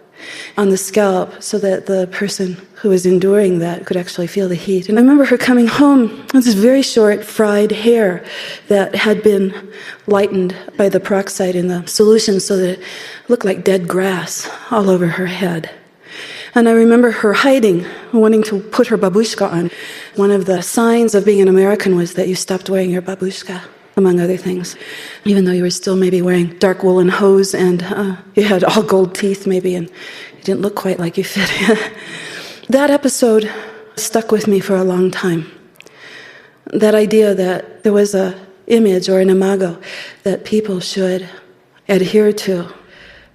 Speaker 1: on the scalp so that the person who was enduring that could actually feel the heat. And I remember her coming home with this very short fried hair that had been lightened by the peroxide in the solution so that it looked like dead grass all over her head. And I remember her hiding, wanting to put her babushka on. One of the signs of being an American was that you stopped wearing your babushka, among other things, even though you were still maybe wearing dark woolen hose and you had all gold teeth maybe, and you didn't look quite like you fit. That episode stuck with me for a long time. That idea that there was an image or an imago that people should adhere to.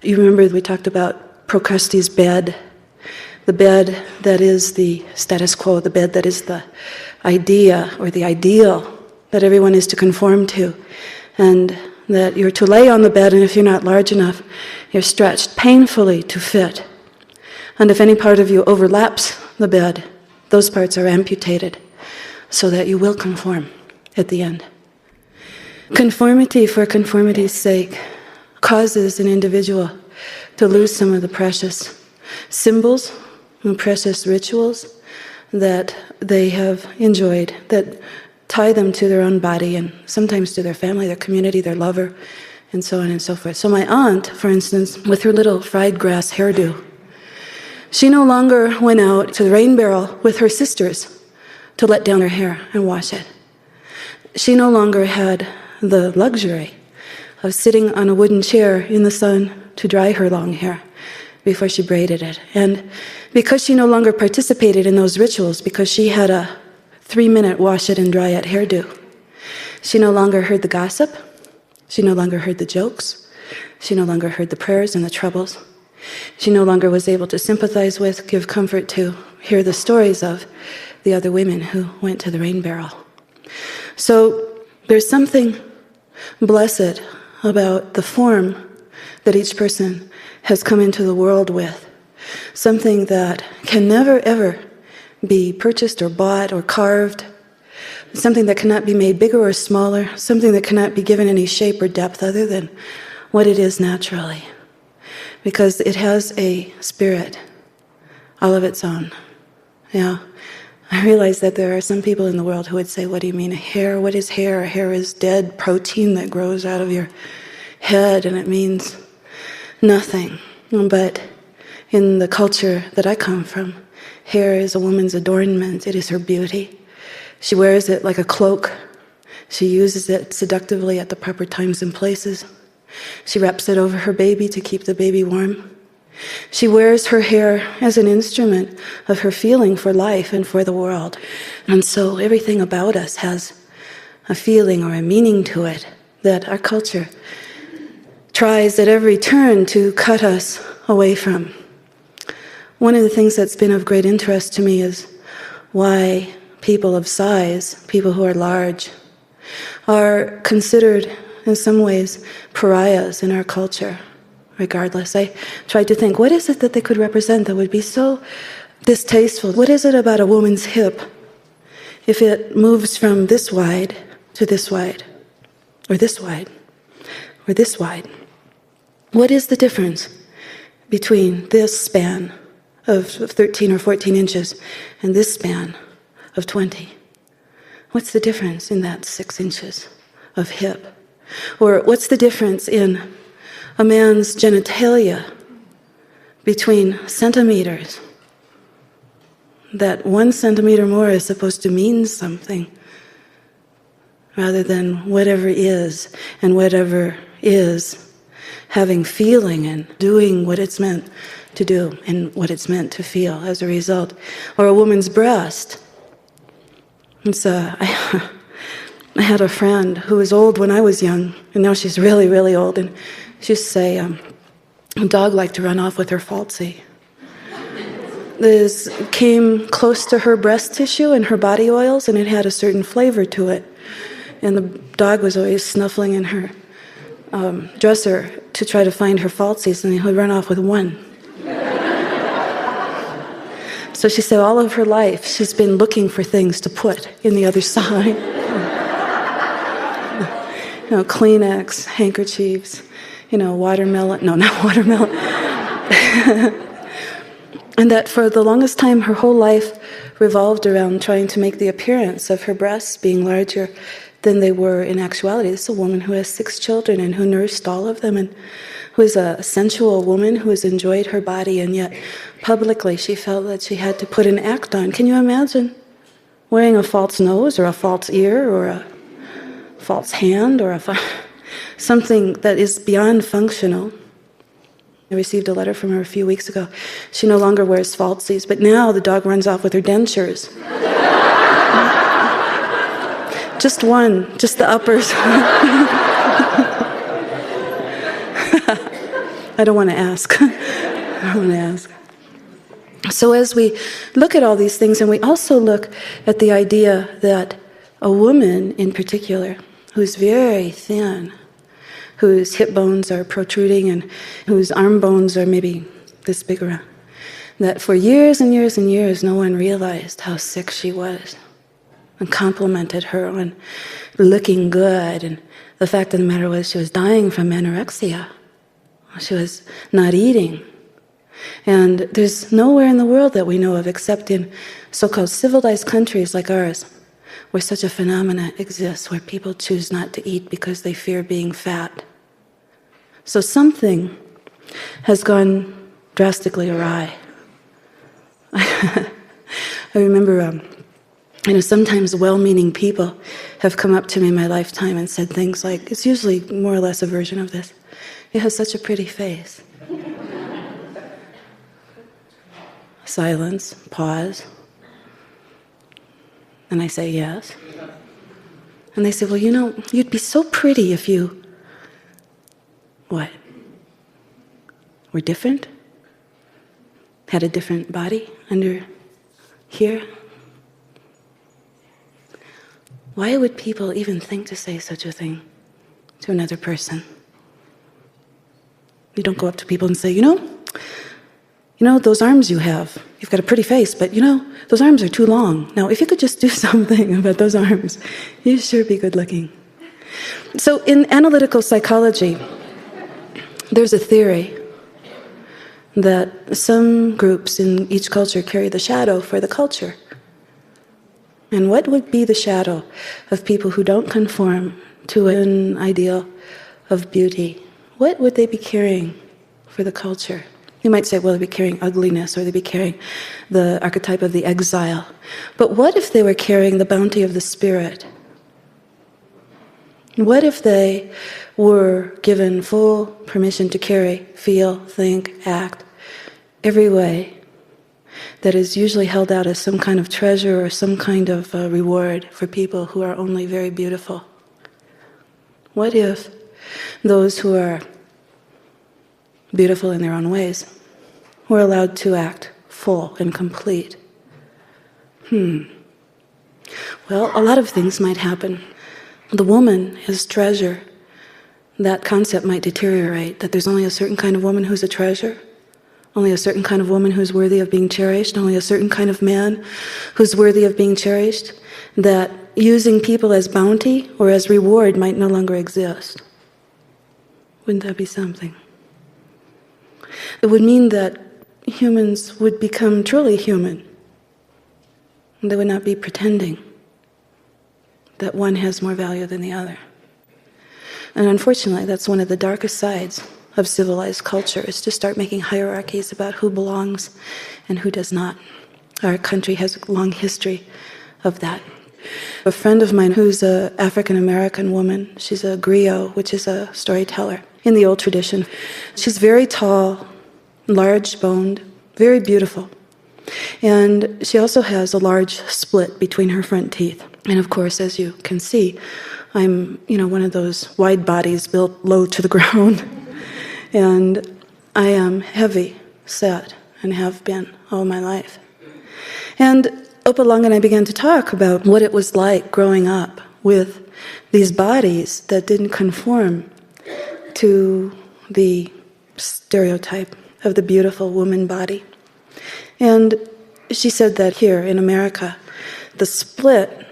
Speaker 1: You remember we talked about Procruste's bed, the bed that is the status quo, the bed that is the idea or the ideal that everyone is to conform to, and that you're to lay on the bed, and if you're not large enough, you're stretched painfully to fit. And if any part of you overlaps the bed, those parts are amputated so that you will conform at the end. Conformity for conformity's sake causes an individual to lose some of the precious symbols and precious rituals that they have enjoyed, that tie them to their own body and sometimes to their family, their community, their lover, and so on and so forth. So my aunt, for instance, with her little fried grass hairdo, she no longer went out to the rain barrel with her sisters to let down her hair and wash it. She no longer had the luxury of sitting on a wooden chair in the sun to dry her long hair before she braided it. And because she no longer participated in those rituals, because she had a 3-minute wash it and dry it hairdo, she no longer heard the gossip, she no longer heard the jokes, she no longer heard the prayers and the troubles. She no longer was able to sympathize with, give comfort to, hear the stories of the other women who went to the rain barrel. So there's something blessed about the form that each person has come into the world with, something that can never ever be purchased or bought or carved, something that cannot be made bigger or smaller, something that cannot be given any shape or depth other than what it is naturally, because it has a spirit all of its own. Yeah, I realize that there are some people in the world who would say, what do you mean, a hair? What is hair? Hair is dead protein that grows out of your head, and it means nothing. But in the culture that I come from, hair is a woman's adornment. It is her beauty. She wears it like a cloak. She uses it seductively at the proper times and places. She wraps it over her baby to keep the baby warm. She wears her hair as an instrument of her feeling for life and for the world. And so everything about us has a feeling or a meaning to it that our culture tries at every turn to cut us away from. One of the things that's been of great interest to me is why people of size, people who are large, are considered in some ways pariahs in our culture, regardless. I tried to think, what is it that they could represent that would be so distasteful? What is it about a woman's hip if it moves from this wide to this wide, or this wide, or this wide? What is the difference between this span of 13 or 14 inches and this span of 20? What's the difference in that 6 inches of hip? Or what's the difference in a man's genitalia between centimeters? That 1 centimeter more is supposed to mean something rather than whatever is, and whatever is having feeling and doing what it's meant to do and what it's meant to feel as a result. Or a woman's breast. I had a friend who was old when I was young, and now she's really, really old, and she used to say, a dog liked to run off with her falsie. This came close to her breast tissue and her body oils, and it had a certain flavor to it. And the dog was always snuffling in her dresser to try to find her falsies, and he would run off with one. So she said all of her life she's been looking for things to put in the other side. Kleenex, handkerchiefs, watermelon. No, not watermelon. And that for the longest time her whole life revolved around trying to make the appearance of her breasts being larger than they were in actuality. This is a woman who has 6 children and who nursed all of them, and who is a sensual woman who has enjoyed her body and yet publicly she felt that she had to put an act on. Can you imagine wearing a false nose or a false ear or a false hand or something that is beyond functional? I received a letter from her a few weeks ago. She no longer wears falsies, but now the dog runs off with her dentures. Just one, just the uppers. I don't want to ask. So as we look at all these things, and we also look at the idea that a woman in particular, who's very thin, whose hip bones are protruding and whose arm bones are maybe this big around, that for years and years and years no one realized how sick she was and complimented her on looking good, and the fact of the matter was she was dying from anorexia. She was not eating. And there's nowhere in the world that we know of, except in so-called civilized countries like ours, where such a phenomena exists, where people choose not to eat because they fear being fat. So something has gone drastically awry. I remember, sometimes well-meaning people have come up to me in my lifetime and said things like, it's usually more or less a version of this, "You have such a pretty face." Silence, pause. And I say, yes. And they say, well, you'd be so pretty if you... What? Were different? Had a different body under here? Why would people even think to say such a thing to another person? You don't go up to people and say, those arms you have, you've got a pretty face, but those arms are too long. Now, if you could just do something about those arms, you'd sure be good looking. So in analytical psychology, there's a theory that some groups in each culture carry the shadow for the culture. And what would be the shadow of people who don't conform to an ideal of beauty? What would they be carrying for the culture? You might say, well, they'd be carrying ugliness, or they'd be carrying the archetype of the exile. But what if they were carrying the bounty of the spirit? What if they were given full permission to carry, feel, think, act, every way that is usually held out as some kind of treasure or some kind of reward for people who are only very beautiful? What if those who are beautiful in their own ways were allowed to act full and complete? Well, a lot of things might happen. The woman is treasure. That concept might deteriorate, that there's only a certain kind of woman who's a treasure, only a certain kind of woman who's worthy of being cherished, only a certain kind of man who's worthy of being cherished, that using people as bounty or as reward might no longer exist. Wouldn't that be something? It would mean that humans would become truly human. They would not be pretending that one has more value than the other. And unfortunately, that's one of the darkest sides of civilized culture, is to start making hierarchies about who belongs and who does not. Our country has a long history of that. A friend of mine who's an African-American woman, she's a griot, which is a storyteller in the old tradition. She's very tall, large-boned, very beautiful. And she also has a large split between her front teeth. And of course, as you can see, I'm, one of those wide bodies built low to the ground. And I am heavy set and have been all my life. And Opalanga and I began to talk about what it was like growing up with these bodies that didn't conform to the stereotype of the beautiful woman body. And she said that here in America, the split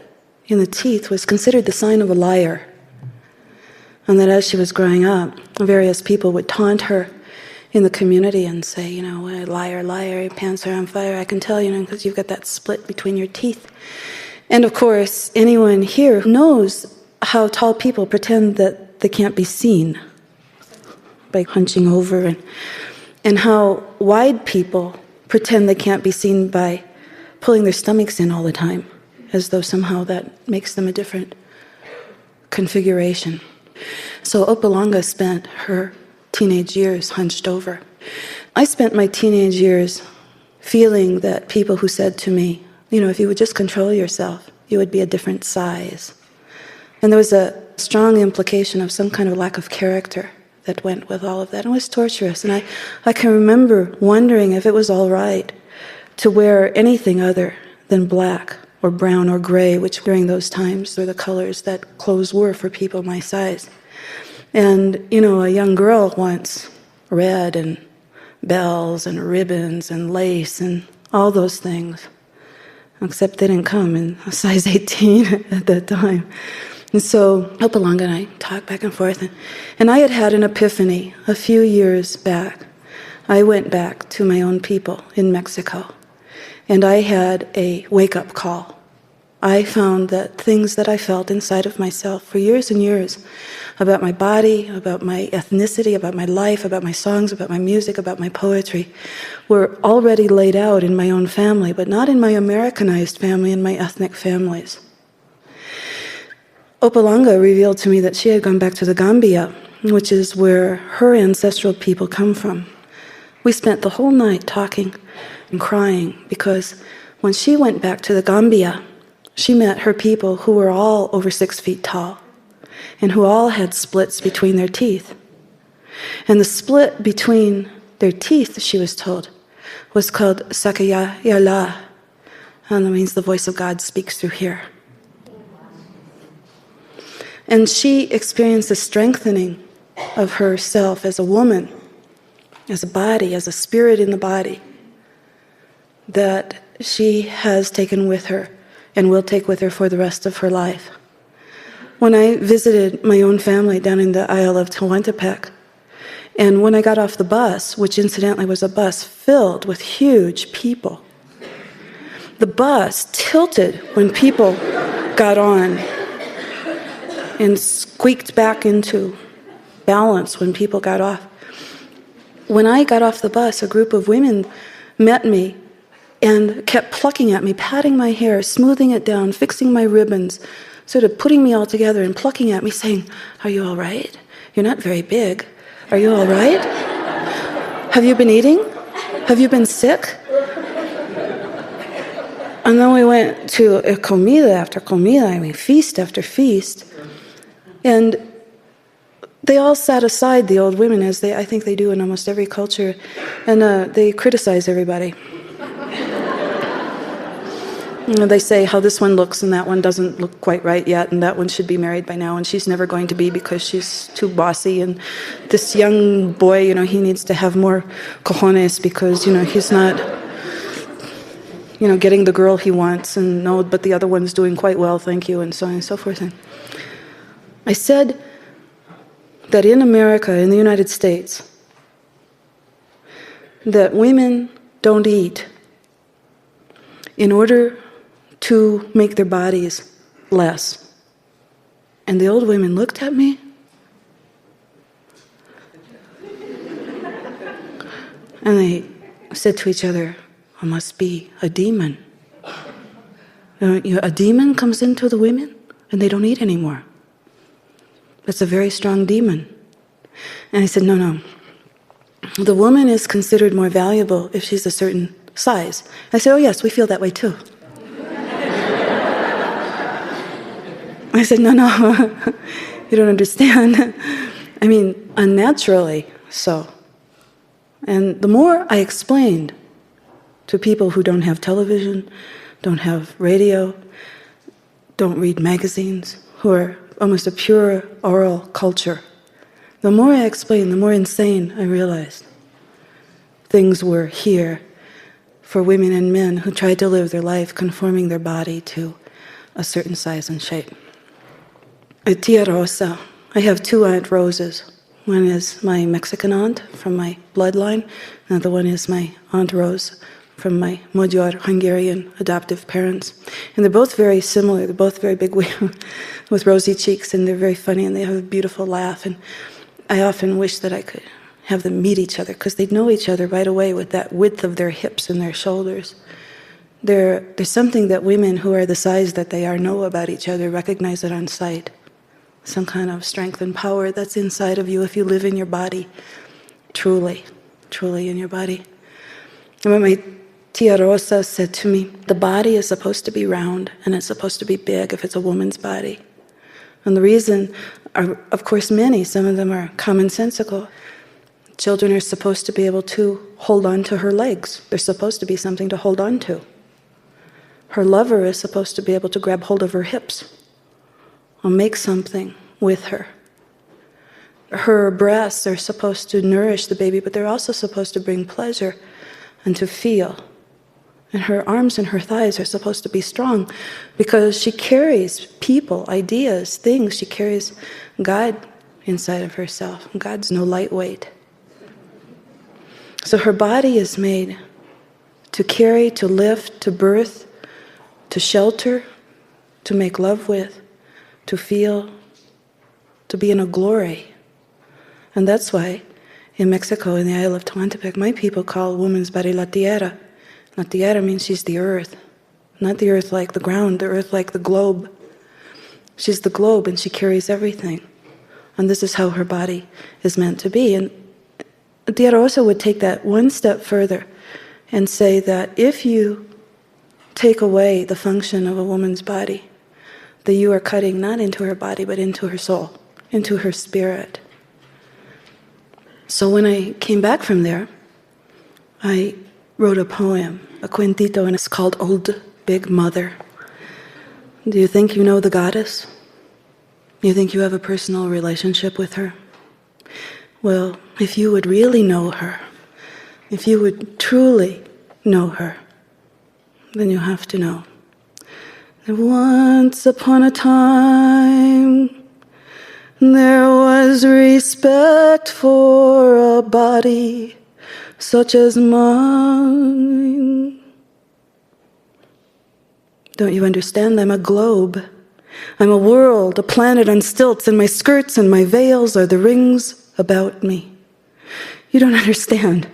Speaker 1: in the teeth was considered the sign of a liar. And that as she was growing up, various people would taunt her in the community and say, liar, liar, your pants are on fire, I can tell, because you've got that split between your teeth. And of course, anyone here who knows how tall people pretend that they can't be seen by hunching over, and how wide people pretend they can't be seen by pulling their stomachs in all the time, as though somehow that makes them a different configuration. So Upalanga spent her teenage years hunched over. I spent my teenage years feeling that people who said to me, if you would just control yourself, you would be a different size. And there was a strong implication of some kind of lack of character that went with all of that. It was torturous. And I can remember wondering if it was all right to wear anything other than black or brown or gray, which during those times were the colors that clothes were for people my size. And, a young girl once, red and bells and ribbons and lace and all those things, except they didn't come in a size 18 at that time. And so Upalanga and I talked back and forth, and I had an epiphany a few years back. I went back to my own people in Mexico, and I had a wake-up call. I found that things that I felt inside of myself for years and years about my body, about my ethnicity, about my life, about my songs, about my music, about my poetry were already laid out in my own family, but not in my Americanized family, in my ethnic families. Upalanga revealed to me that she had gone back to the Gambia, which is where her ancestral people come from. We spent the whole night talking and crying because when she went back to the Gambia, she met her people who were all over 6 feet tall and who all had splits between their teeth. And the split between their teeth, she was told, was called Sakaya Yala, and that means the voice of God speaks through here. And she experienced a strengthening of herself as a woman, as a body, as a spirit in the body, that she has taken with her and will take with her for the rest of her life. When I visited my own family down in the Isle of Tehuantepec, and when I got off the bus, which incidentally was a bus filled with huge people, the bus tilted when people got on and squeaked back into balance when people got off. When I got off the bus, a group of women met me and kept plucking at me, patting my hair, smoothing it down, fixing my ribbons, sort of putting me all together and plucking at me, saying, "Are you all right? You're not very big. Are you all right? Have you been eating? Have you been sick?" And then we went to comida after comida, feast after feast. And they all sat aside, the old women, as I think they do in almost every culture, and they criticize everybody. They say how this one looks and that one doesn't look quite right yet, and that one should be married by now, and she's never going to be because she's too bossy, and this young boy, he needs to have more cojones because, he's not, getting the girl he wants, and no, but the other one's doing quite well, thank you, and so on and so forth. And I said that in America, in the United States, that women don't eat in order to make their bodies less. And the old women looked at me and they said to each other, "I must be a demon. A demon comes into the women and they don't eat anymore. That's a very strong demon." And I said, no. The woman is considered more valuable if she's a certain size. I said, "Oh yes, we feel that way too." I said, no, you don't understand. I mean, unnaturally so. And the more I explained to people who don't have television, don't have radio, don't read magazines, who are almost a pure oral culture, the more I explained, the more insane I realized things were here for women and men who tried to live their life conforming their body to a certain size and shape. Tia Rosa. I have 2 Aunt Roses. One is my Mexican aunt from my bloodline, and the other one is my Aunt Rose from my Magyar Hungarian adoptive parents. And they're both very similar. They're both very big women with rosy cheeks, and they're very funny, and they have a beautiful laugh. And I often wish that I could have them meet each other, because they'd know each other right away with that width of their hips and their shoulders. There's something that women who are the size that they are know about each other, recognize it on sight. Some kind of strength and power that's inside of you if you live in your body, truly, truly in your body. And when my Tia Rosa said to me, the body is supposed to be round and it's supposed to be big if it's a woman's body. And the reason are, of course, many. Some of them are commonsensical. Children are supposed to be able to hold on to her legs. There's supposed to be something to hold on to. Her lover is supposed to be able to grab hold of her hips or make something with her. Her breasts are supposed to nourish the baby, but they're also supposed to bring pleasure and to feel. And her arms and her thighs are supposed to be strong because she carries people, ideas, things. She carries God inside of herself. God's no lightweight. So her body is made to carry, to lift, to birth, to shelter, to make love with, to feel, to be in a glory. And that's why in Mexico, in the Isle of Tehuantepec, my people call a woman's body La Tierra. La Tierra means she's the earth. Not the earth like the ground, the earth like the globe. She's the globe and she carries everything. And this is how her body is meant to be. And Tia Rosa would take that one step further and say that if you take away the function of a woman's body, that you are cutting not into her body but into her soul, into her spirit. So when I came back from there, I wrote a poem, a cuentito, and it's called Old Big Mother. Do you think you know the goddess? You think you have a personal relationship with her? Well, if you would really know her, if you would truly know her, then you have to know that once upon a time there was respect for a body such as mine. Don't you understand? I'm a globe. I'm a world, a planet on stilts, and my skirts and my veils are the rings about me. You don't understand.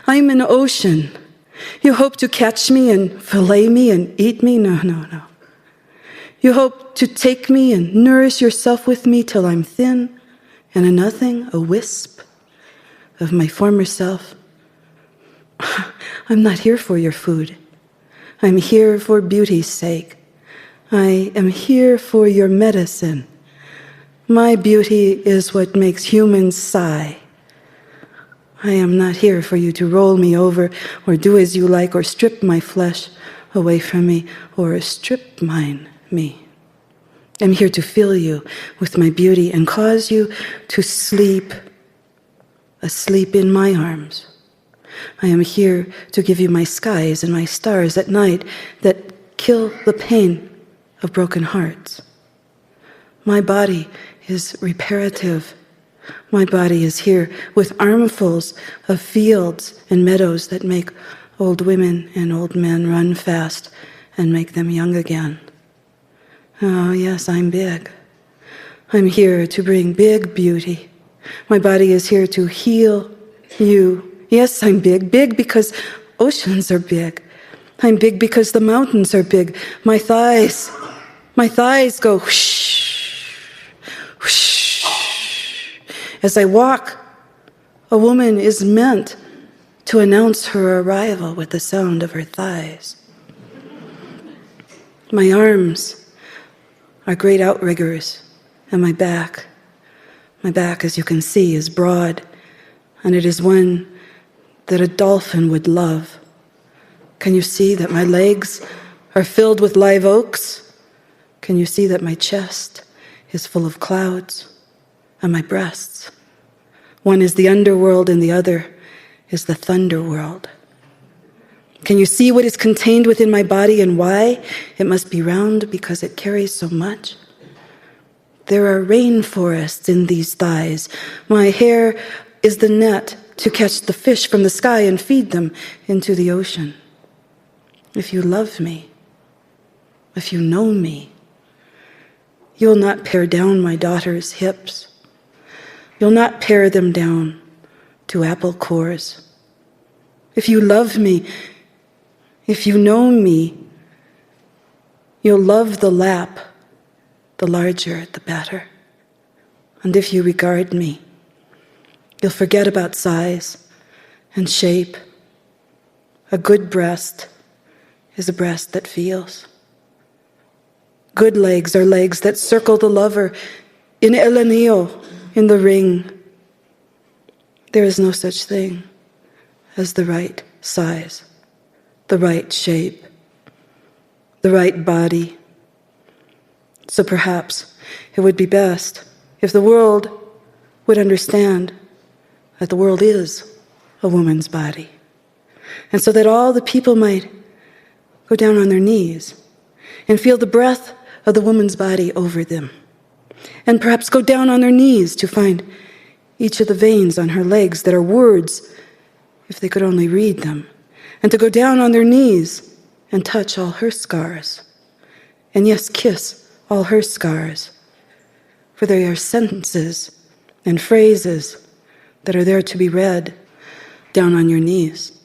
Speaker 1: I'm an ocean. You hope to catch me and fillet me and eat me? No, no, no. You hope to take me and nourish yourself with me till I'm thin and a nothing, a wisp of my former self. I'm not here for your food. I'm here for beauty's sake. I am here for your medicine. My beauty is what makes humans sigh. I am not here for you to roll me over or do as you like or strip my flesh away from me or strip mine me. I'm here to fill you with my beauty and cause you to sleep, asleep in my arms. I am here to give you my skies and my stars at night that kill the pain of broken hearts. My body is reparative. My body is here with armfuls of fields and meadows that make old women and old men run fast and make them young again. Oh, yes, I'm big. I'm here to bring big beauty. My body is here to heal you. Yes, I'm big. Big because oceans are big. I'm big because the mountains are big. My thighs go whoosh, whoosh. As I walk, a woman is meant to announce her arrival with the sound of her thighs. My arms are great outriggers, and my back, as you can see, is broad, and it is one that a dolphin would love. Can you see that my legs are filled with live oaks? Can you see that my chest is full of clouds? And my breasts? One is the underworld and the other is the thunderworld. Can you see what is contained within my body and why? It must be round because it carries so much. There are rainforests in these thighs. My hair is the net to catch the fish from the sky and feed them into the ocean. If you love me, if you know me, you'll not pare down my daughter's hips. You'll not pare them down to apple cores. If you love me, if you know me, you'll love the lap, the larger, the better. And if you regard me, you'll forget about size and shape. A good breast is a breast that feels. Good legs are legs that circle the lover in el anillo, in the ring. There is no such thing as the right size, the right shape, the right body. So perhaps it would be best if the world would understand that the world is a woman's body, and so that all the people might go down on their knees and feel the breath of the woman's body over them, and perhaps go down on their knees to find each of the veins on her legs that are words, if they could only read them, and to go down on their knees and touch all her scars, and yes, kiss all her scars, for they are sentences and phrases that are there to be read down on your knees,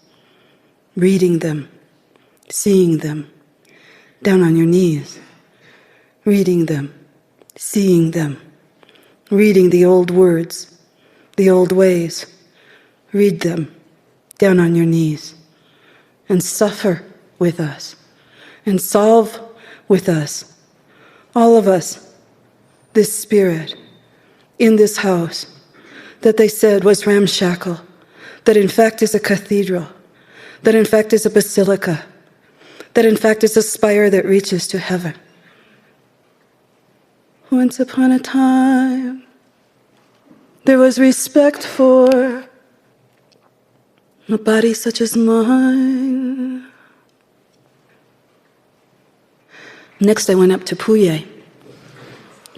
Speaker 1: reading them, seeing them, down on your knees, reading them, seeing them, reading the old words, the old ways, read them down on your knees, and suffer with us, and solve with us, all of us, this spirit in this house that they said was ramshackle, that in fact is a cathedral, that in fact is a basilica, that in fact is a spire that reaches to heaven. Once upon a time, there was respect for a body such as mine. Next, I went up to Puye.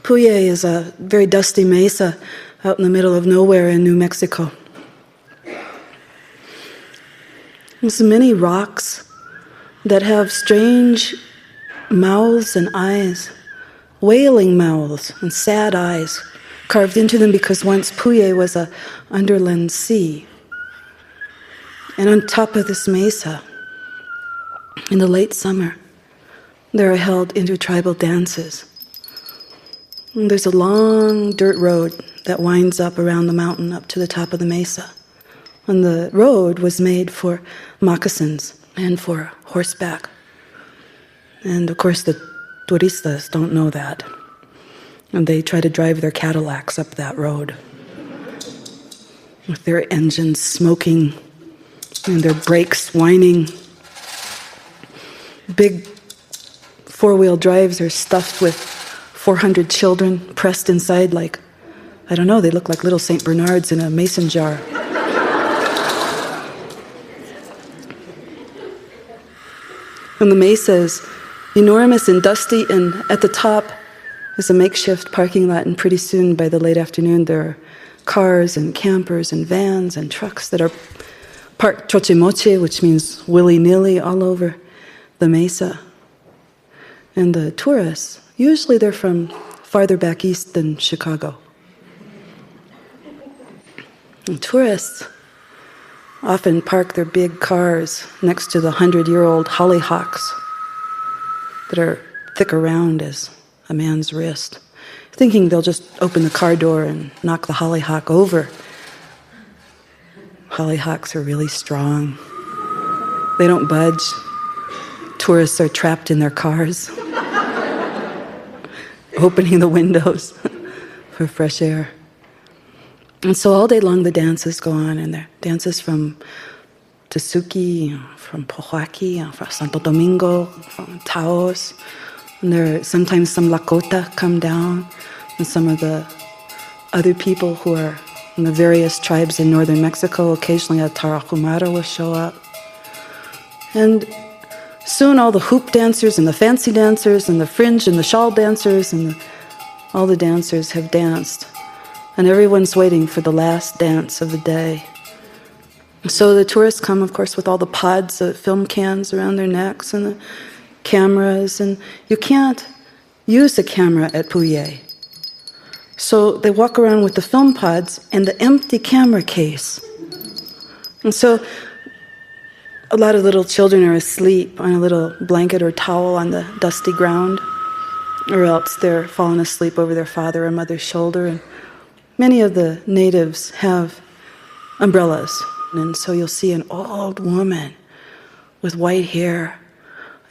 Speaker 1: Puye is a very dusty mesa out in the middle of nowhere in New Mexico. There's many rocks that have strange mouths and eyes, wailing mouths and sad eyes carved into them because once Puye was a underland sea. And on top of this mesa, in the late summer, there are held intertribal dances. And there's a long dirt road that winds up around the mountain up to the top of the mesa. And the road was made for moccasins and for horseback. And of course the turistas don't know that. And they try to drive their Cadillacs up that road with their engines smoking and their brakes whining. Big four-wheel drives are stuffed with 400 children pressed inside like, I don't know, they look like little St. Bernards in a mason jar. And the mesa is enormous and dusty, and at the top is a makeshift parking lot, and pretty soon, by the late afternoon, there are cars and campers and vans and trucks that are parked chochemoche, which means willy-nilly, all over the mesa. And the tourists, usually they're from farther back east than Chicago. And tourists often park their big cars next to the 100-year-old hollyhocks that are thick around as a man's wrist, thinking they'll just open the car door and knock the hollyhock over. Hollyhocks are really strong. They don't budge. Tourists are trapped in their cars, opening the windows for fresh air. And so all day long the dances go on, and there are dances from Tesuki, from Pojoaquí, from Santo Domingo, from Taos. And there are sometimes some Lakota come down, and some of the other people who are in the various tribes in northern Mexico. Occasionally a Tarahumara will show up. And soon all the hoop dancers and the fancy dancers and the fringe and the shawl dancers and all the dancers have danced. And everyone's waiting for the last dance of the day. So the tourists come, of course, with all the pods of film cans around their necks and the cameras, and you can't use a camera at Puye. So they walk around with the film pods and the empty camera case And so a lot of little children are asleep on a little blanket or towel on the dusty ground, or else they're falling asleep over their father or mother's shoulder. And many of the natives have umbrellas. And so you'll see an old woman with white hair,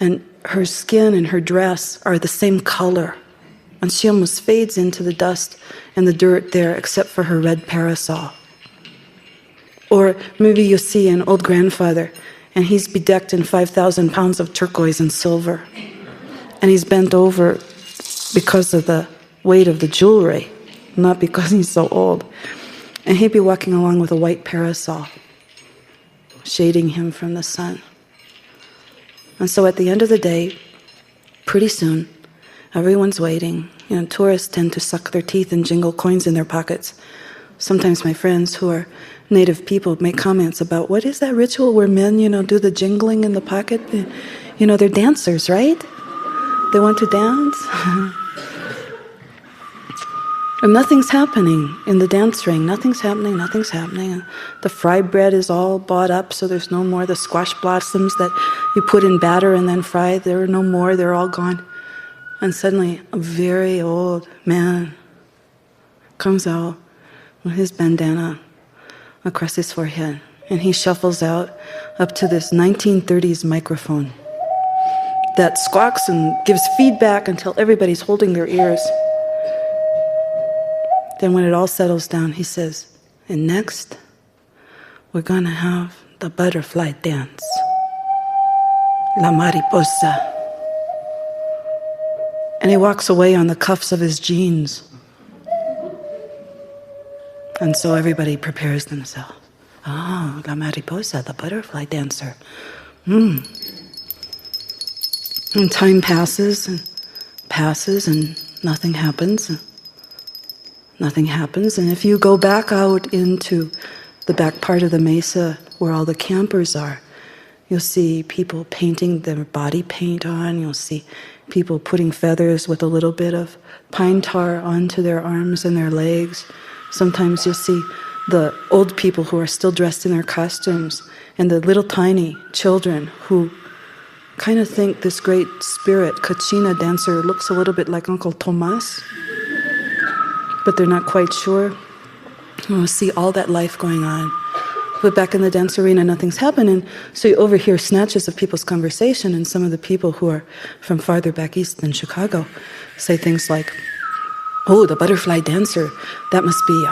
Speaker 1: and her skin and her dress are the same color. And she almost fades into the dust and the dirt there, except for her red parasol. Or maybe you'll see an old grandfather, and he's bedecked in 5,000 pounds of turquoise and silver. And he's bent over because of the weight of the jewelry, not because he's so old. And he'd be walking along with a white parasol, shading him from the sun. And so at the end of the day, pretty soon, everyone's waiting. Tourists tend to suck their teeth and jingle coins in their pockets. Sometimes my friends who are native people make comments about, what is that ritual where men, do the jingling in the pocket? They're dancers, right? They want to dance. And nothing's happening in the dance ring. Nothing's happening. And the fry bread is all bought up, so there's no more. The squash blossoms that you put in batter and then fry, there are no more. They're all gone. And suddenly, a very old man comes out with his bandana across his forehead, and he shuffles out up to this 1930s microphone that squawks and gives feedback until everybody's holding their ears. Then when it all settles down, he says, and next, we're going to have the butterfly dance, la mariposa. And he walks away on the cuffs of his jeans. And so everybody prepares themselves. Oh, la mariposa, the butterfly dancer. And time passes, and nothing happens. Nothing happens. And if you go back out into the back part of the mesa where all the campers are, you'll see people painting their body paint on. You'll see people putting feathers with a little bit of pine tar onto their arms and their legs. Sometimes you'll see the old people who are still dressed in their costumes, and the little tiny children who kind of think this great spirit, Kachina dancer, looks a little bit like Uncle Tomas, but they're not quite sure. You'll see all that life going on. But back in the dance arena, nothing's happening, so you overhear snatches of people's conversation, and some of the people who are from farther back east than Chicago say things like, oh, the butterfly dancer, that must be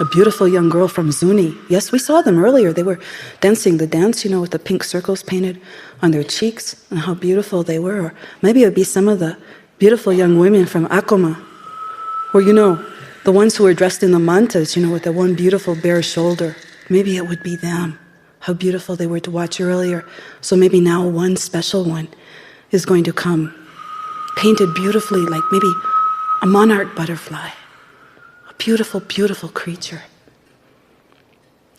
Speaker 1: a beautiful young girl from Zuni. Yes, we saw them earlier. They were dancing the dance, with the pink circles painted on their cheeks, and how beautiful they were. Or maybe it would be some of the beautiful young women from Acoma, or, the ones who were dressed in the mantas, with the one beautiful bare shoulder. Maybe it would be them. How beautiful they were to watch earlier. So maybe now one special one is going to come, painted beautifully, like maybe a monarch butterfly. A beautiful, beautiful creature.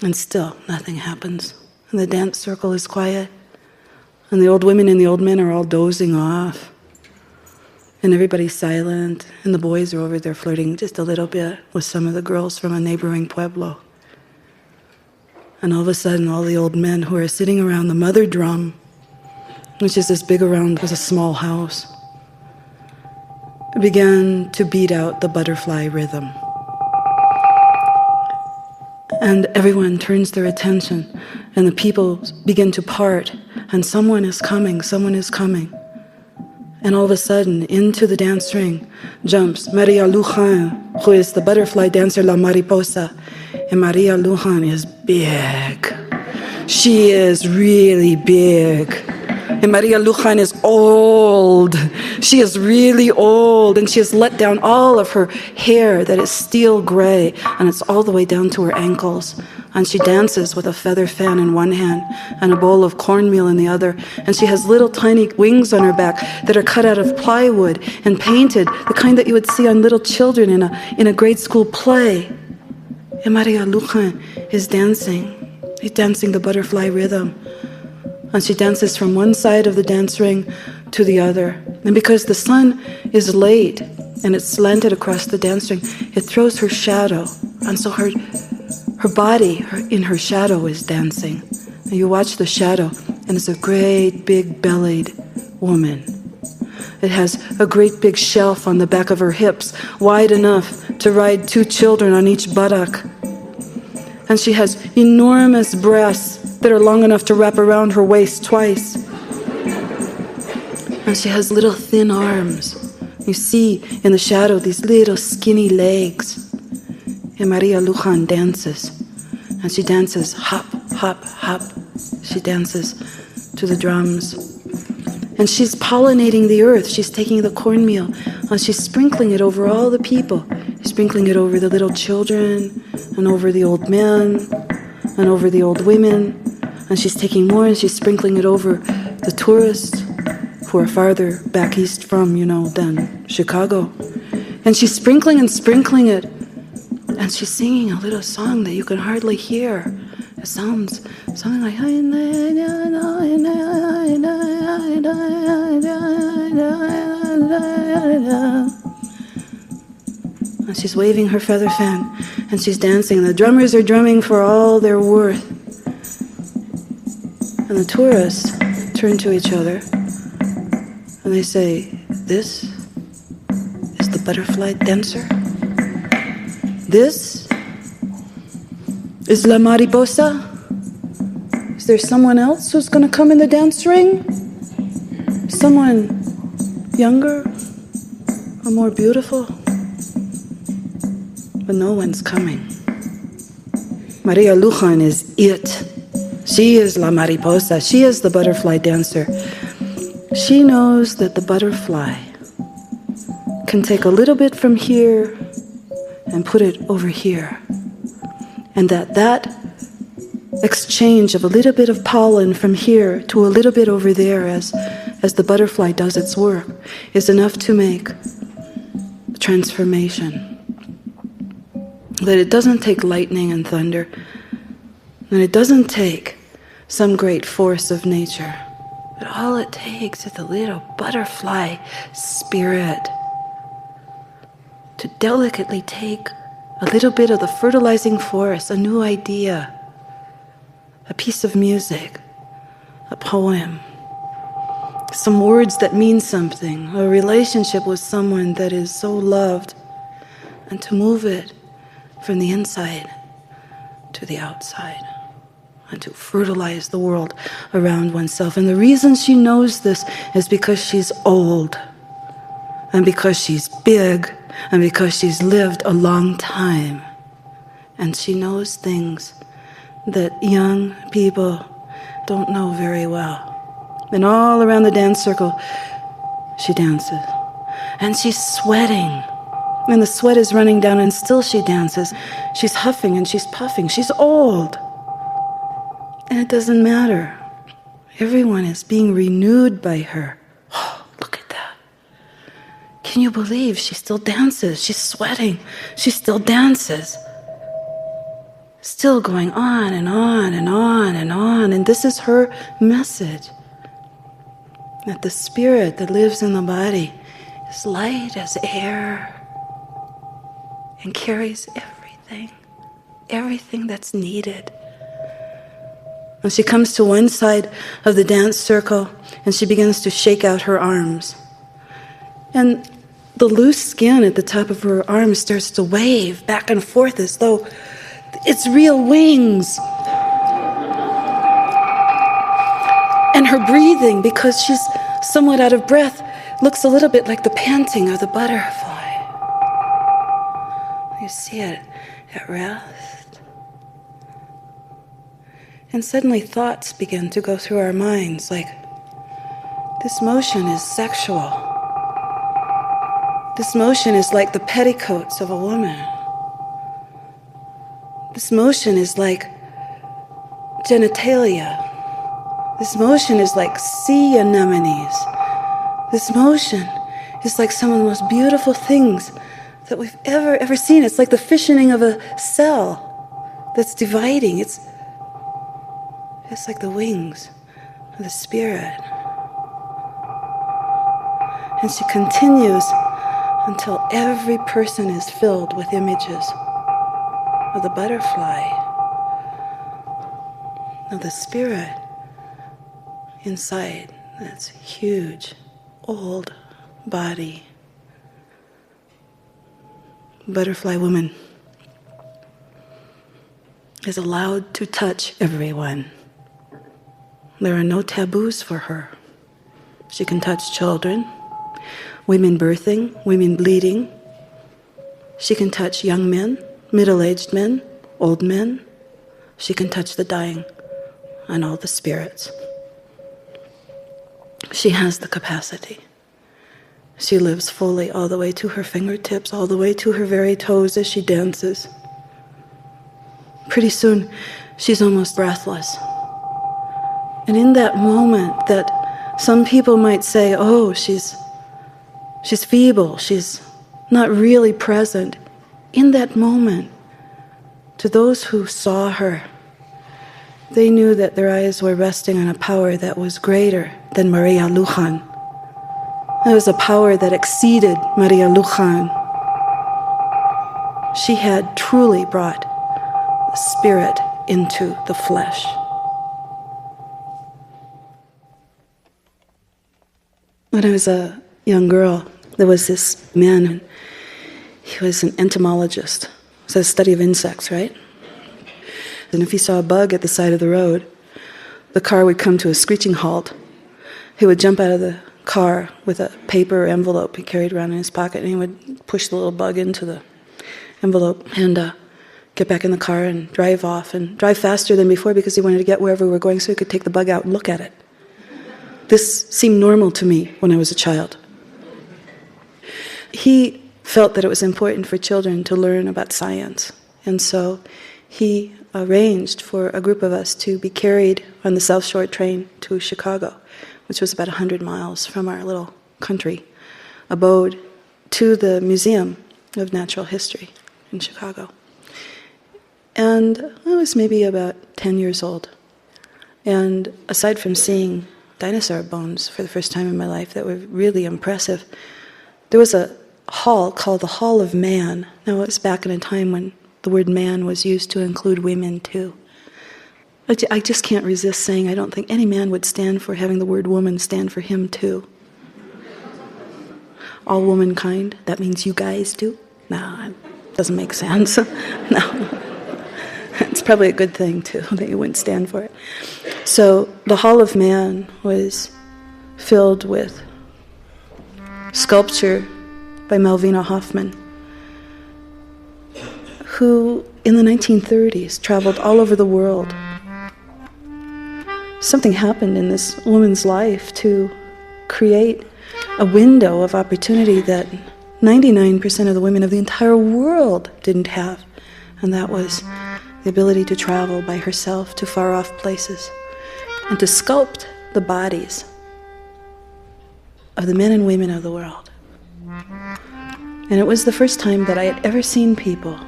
Speaker 1: And still, nothing happens. And the dance circle is quiet. And the old women and the old men are all dozing off. And everybody's silent. And the boys are over there flirting just a little bit with some of the girls from a neighboring pueblo. And all of a sudden, all the old men who are sitting around the mother drum, which is as big around as a small house, began to beat out the butterfly rhythm. And everyone turns their attention, and the people begin to part, and someone is coming. And all of a sudden, into the dance ring jumps Maria Lujan, who is the butterfly dancer La Mariposa. And Maria Lujan is big. She is really big. And Maria Lujan is old. She is really old, and she has let down all of her hair that is steel gray, and it's all the way down to her ankles. And she dances with a feather fan in one hand and a bowl of cornmeal in the other. And she has little tiny wings on her back that are cut out of plywood and painted, the kind that you would see on little children in a grade school play. And Maria Lujan is dancing. She's dancing the butterfly rhythm. And she dances from one side of the dance ring to the other. And because the sun is late and it's slanted across the dance ring, it throws her shadow. And so her Her body, in her shadow, is dancing. And you watch the shadow, and it's a great big bellied woman. It has a great big shelf on the back of her hips, wide enough to ride 2 children on each buttock. And she has enormous breasts that are long enough to wrap around her waist twice. And she has little thin arms. You see in the shadow these little skinny legs. And Maria Luján dances. And she dances hop, hop, hop. She dances to the drums. And she's pollinating the earth. She's taking the cornmeal and she's sprinkling it over all the people. She's sprinkling it over the little children and over the old men and over the old women. And she's taking more and she's sprinkling it over the tourists who are farther back east from, than Chicago. And she's sprinkling and sprinkling it. And she's singing a little song that you can hardly hear. It sounds something like... And she's waving her feather fan, and she's dancing. And the drummers are drumming for all their worth. And the tourists turn to each other, and they say, "This is the butterfly dancer? This is La Mariposa? Is there someone else who's going to come in the dance ring? Someone younger or more beautiful?" But no one's coming. Maria Luján is it. She is La Mariposa. She is the butterfly dancer. She knows that the butterfly can take a little bit from here and put it over here. And that exchange of a little bit of pollen from here to a little bit over there as the butterfly does its work is enough to make transformation. That it doesn't take lightning and thunder, and it doesn't take some great force of nature, but all it takes is a little butterfly spirit to delicately take a little bit of the fertilizing force, a new idea, a piece of music, a poem, some words that mean something, a relationship with someone that is so loved, and to move it from the inside to the outside, and to fertilize the world around oneself. And the reason she knows this is because she's old, and because she's big, and because she's lived a long time. And she knows things that young people don't know very well. And all around the dance circle, she dances. And she's sweating. And the sweat is running down, and still she dances. She's huffing and she's puffing. She's old. And it doesn't matter. Everyone is being renewed by her. Oh, look at that. Can you believe she still dances? She's sweating. She still dances. Still going on and on and on and on. And this is her message. That the spirit that lives in the body is light as air and carries everything that's needed. And she comes to one side of the dance circle and she begins to shake out her arms. And the loose skin at the top of her arms starts to wave back and forth as though it's real wings. And her breathing, because she's somewhat out of breath, looks a little bit like the panting of the butterfly. You see it at rest. And suddenly thoughts begin to go through our minds like, this motion is sexual. This motion is like the petticoats of a woman. This motion is like genitalia. This motion is like sea anemones. This motion is like some of the most beautiful things that we've ever seen. It's like the fissioning of a cell that's dividing. It's like the wings of the spirit. And she continues until every person is filled with images of the butterfly. Now the spirit inside, that's huge, old body, butterfly woman, is allowed to touch everyone. There are no taboos for her. She can touch children, women birthing, women bleeding. She can touch young men, middle-aged men, old men. She can touch the dying and all the spirits. She has the capacity. She lives fully all the way to her fingertips, all the way to her very toes as she dances. Pretty soon, she's almost breathless. And in that moment that some people might say, oh, she's feeble, she's not really present. In that moment, to those who saw her, they knew that their eyes were resting on a power that was greater than Maria Lujan. It was a power that exceeded Maria Lujan. She had truly brought the spirit into the flesh. When I was a young girl, there was this man, and he was an entomologist. It's a study of insects, right? And if he saw a bug at the side of the road, the car would come to a screeching halt. He would jump out of the car with a paper envelope he carried around in his pocket, and he would push the little bug into the envelope and get back in the car and drive off, and drive faster than before because he wanted to get wherever we were going so he could take the bug out and look at it. This seemed normal to me when I was a child. He felt that it was important for children to learn about science, and so he arranged for a group of us to be carried on the South Shore train to Chicago, which was about 100 miles from our little country abode, to the Museum of Natural History in Chicago. And I was maybe about 10 years old. And aside from seeing dinosaur bones for the first time in my life that were really impressive, there was a hall called the Hall of Man. Now, it was back in a time when the word man was used to include women too. I just can't resist saying I don't think any man would stand for having the word woman stand for him too. All womankind, that means you guys do? No, it doesn't make sense. No. It's probably a good thing too, that you wouldn't stand for it. So the Hall of Man was filled with sculpture by Melvina Hoffman, who in the 1930s traveled all over the world. Something happened in this woman's life to create a window of opportunity that 99% of the women of the entire world didn't have, and that was the ability to travel by herself to far-off places and to sculpt the bodies of the men and women of the world. And it was the first time that I had ever seen people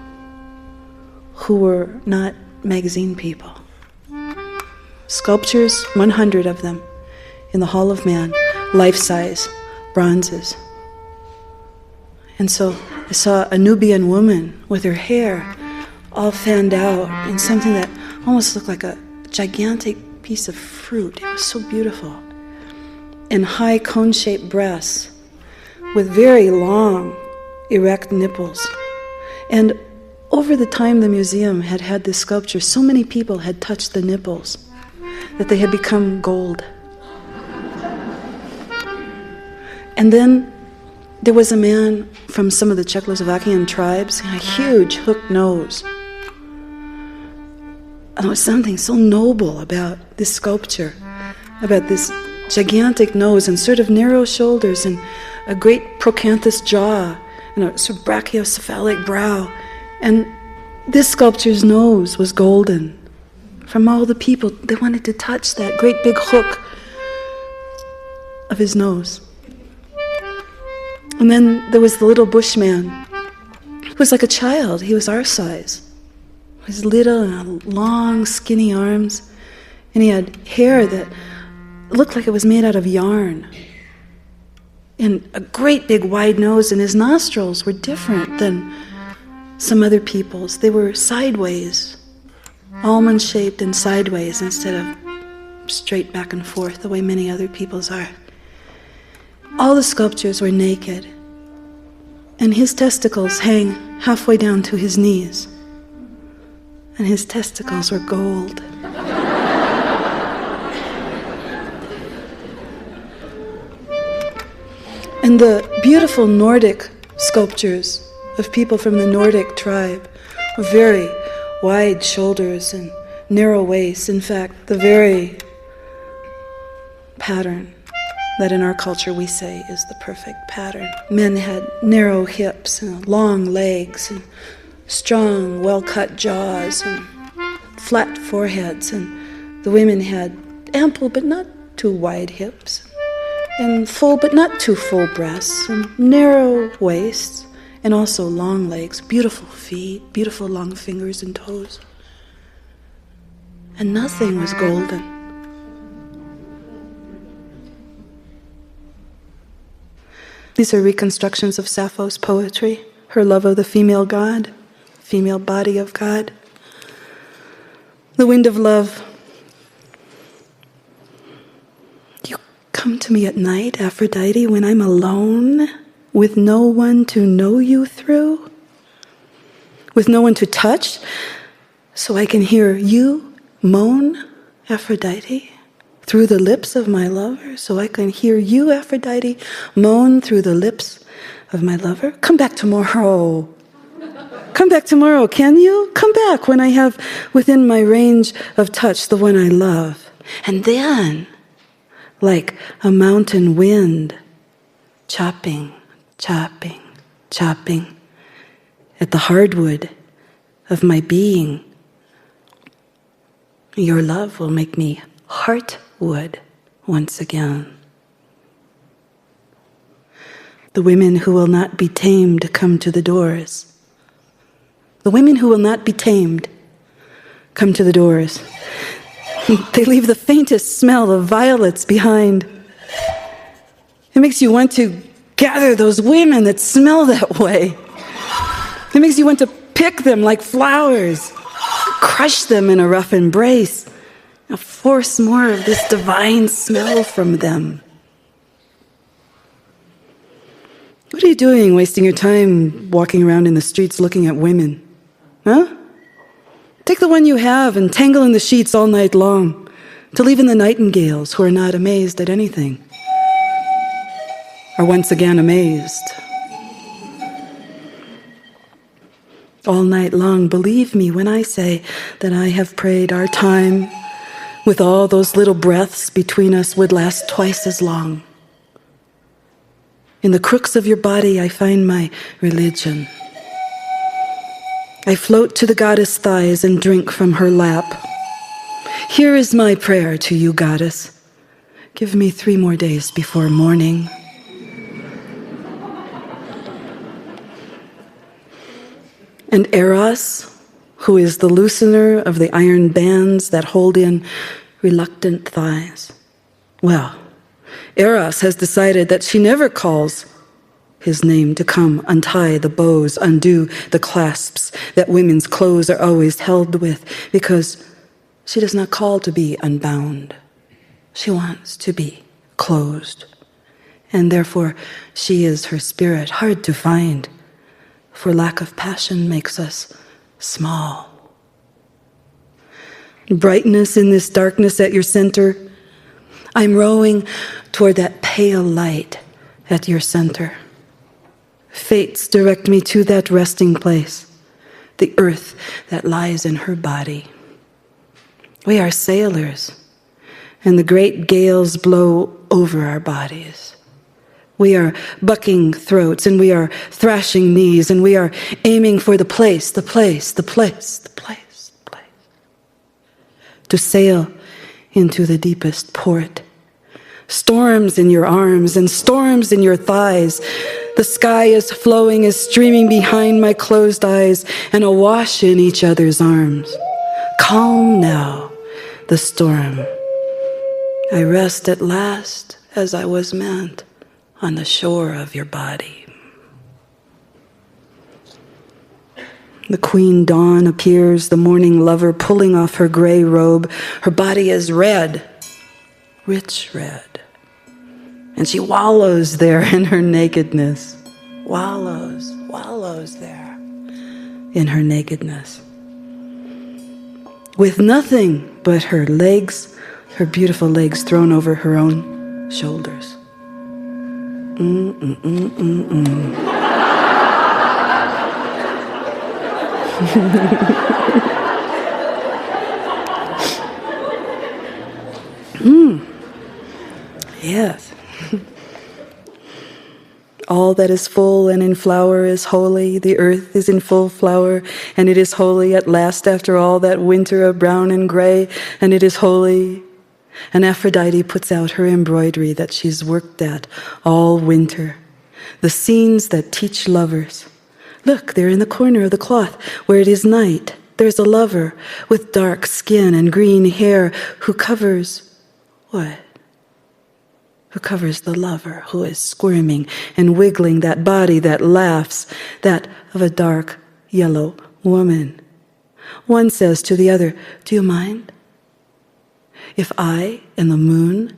Speaker 1: who were not magazine people. Sculptures, 100 of them, in the Hall of Man, life-size, bronzes. And so I saw a Nubian woman with her hair all fanned out in something that almost looked like a gigantic piece of fruit. It was so beautiful. And high cone-shaped breasts with very long, erect nipples. And over the time the museum had had this sculpture, so many people had touched the nipples that they had become gold. And then there was a man from some of the Czechoslovakian tribes, a huge hooked nose. And there was something so noble about this sculpture, about this gigantic nose and sort of narrow shoulders and a great procanthus jaw and a sort of brachiocephalic brow. And this sculpture's nose was golden. From all the people, they wanted to touch that great big hook of his nose. And then there was the little bushman, who was like a child. He was our size. He was little and had long, skinny arms, and he had hair that looked like it was made out of yarn, and a great big wide nose, and his nostrils were different than some other people's. They were sideways. almond-shaped and sideways instead of straight back and forth the way many other people's are. All the sculptures were naked, and his testicles hang halfway down to his knees, and his testicles were gold. And the beautiful Nordic sculptures of people from the Nordic tribe were very wide shoulders and narrow waists. In fact, the very pattern that in our culture we say is the perfect pattern. Men had narrow hips and long legs and strong, well-cut jaws and flat foreheads, and the women had ample but not too wide hips, and full but not too full breasts, and narrow waists, and also long legs, beautiful feet, beautiful long fingers and toes. And nothing was golden. These are reconstructions of Sappho's poetry, her love of the female god, female body of God. The wind of love. You come to me at night, Aphrodite, when I'm alone, with no one to know you through, with no one to touch, so I can hear you moan, Aphrodite, through the lips of my lover, so I can hear you, Aphrodite, moan through the lips of my lover. Come back tomorrow. Come back tomorrow, can you? Come back when I have within my range of touch the one I love. And then, like a mountain wind, chopping, chopping, chopping at the hardwood of my being, your love will make me heartwood once again. The women who will not be tamed come to the doors. The women who will not be tamed come to the doors. They leave the faintest smell of violets behind. It makes you want to gather those women that smell that way. It makes you want to pick them like flowers, crush them in a rough embrace, and force more of this divine smell from them. What are you doing, wasting your time walking around in the streets looking at women? Huh? Take the one you have and tangle in the sheets all night long, till even the nightingales, who are not amazed at anything, are once again amazed. All night long, believe me when I say that I have prayed our time with all those little breaths between us would last twice as long. In the crooks of your body I find my religion. I float to the goddess' thighs and drink from her lap. Here is my prayer to you, goddess. Give me 3 more days before morning. And Eros, who is the loosener of the iron bands that hold in reluctant thighs. Well, Eros has decided that she never calls his name to come untie the bows, undo the clasps that women's clothes are always held with, because she does not call to be unbound. She wants to be closed. And therefore she is her spirit, hard to find, for lack of passion makes us small. Brightness in this darkness at your center, I'm rowing toward that pale light at your center. Fates direct me to that resting place, the earth that lies in her body. We are sailors, and the great gales blow over our bodies. We are bucking throats, and we are thrashing knees, and we are aiming for the place, the place, the place, the place, the place. To sail into the deepest port. Storms in your arms and storms in your thighs. The sky is flowing, is streaming behind my closed eyes and awash in each other's arms. Calm now, the storm. I rest at last as I was meant on the shore of your body. The queen dawn appears, the morning lover pulling off her gray robe. Her body is red, rich red. And she wallows there in her nakedness. Wallows there in her nakedness. With nothing but her legs, her beautiful legs thrown over her own shoulders. Yes. All that is full and in flower is holy. The earth is in full flower, and it is holy at last after all that winter of brown and gray, and it is holy. And Aphrodite puts out her embroidery that she's worked at all winter. The scenes that teach lovers. Look, there in the corner of the cloth, where it is night, there's a lover with dark skin and green hair who covers what? Who covers the lover who is squirming and wiggling that body that laughs, that of a dark yellow woman. One says to the other, do you mind if I and the moon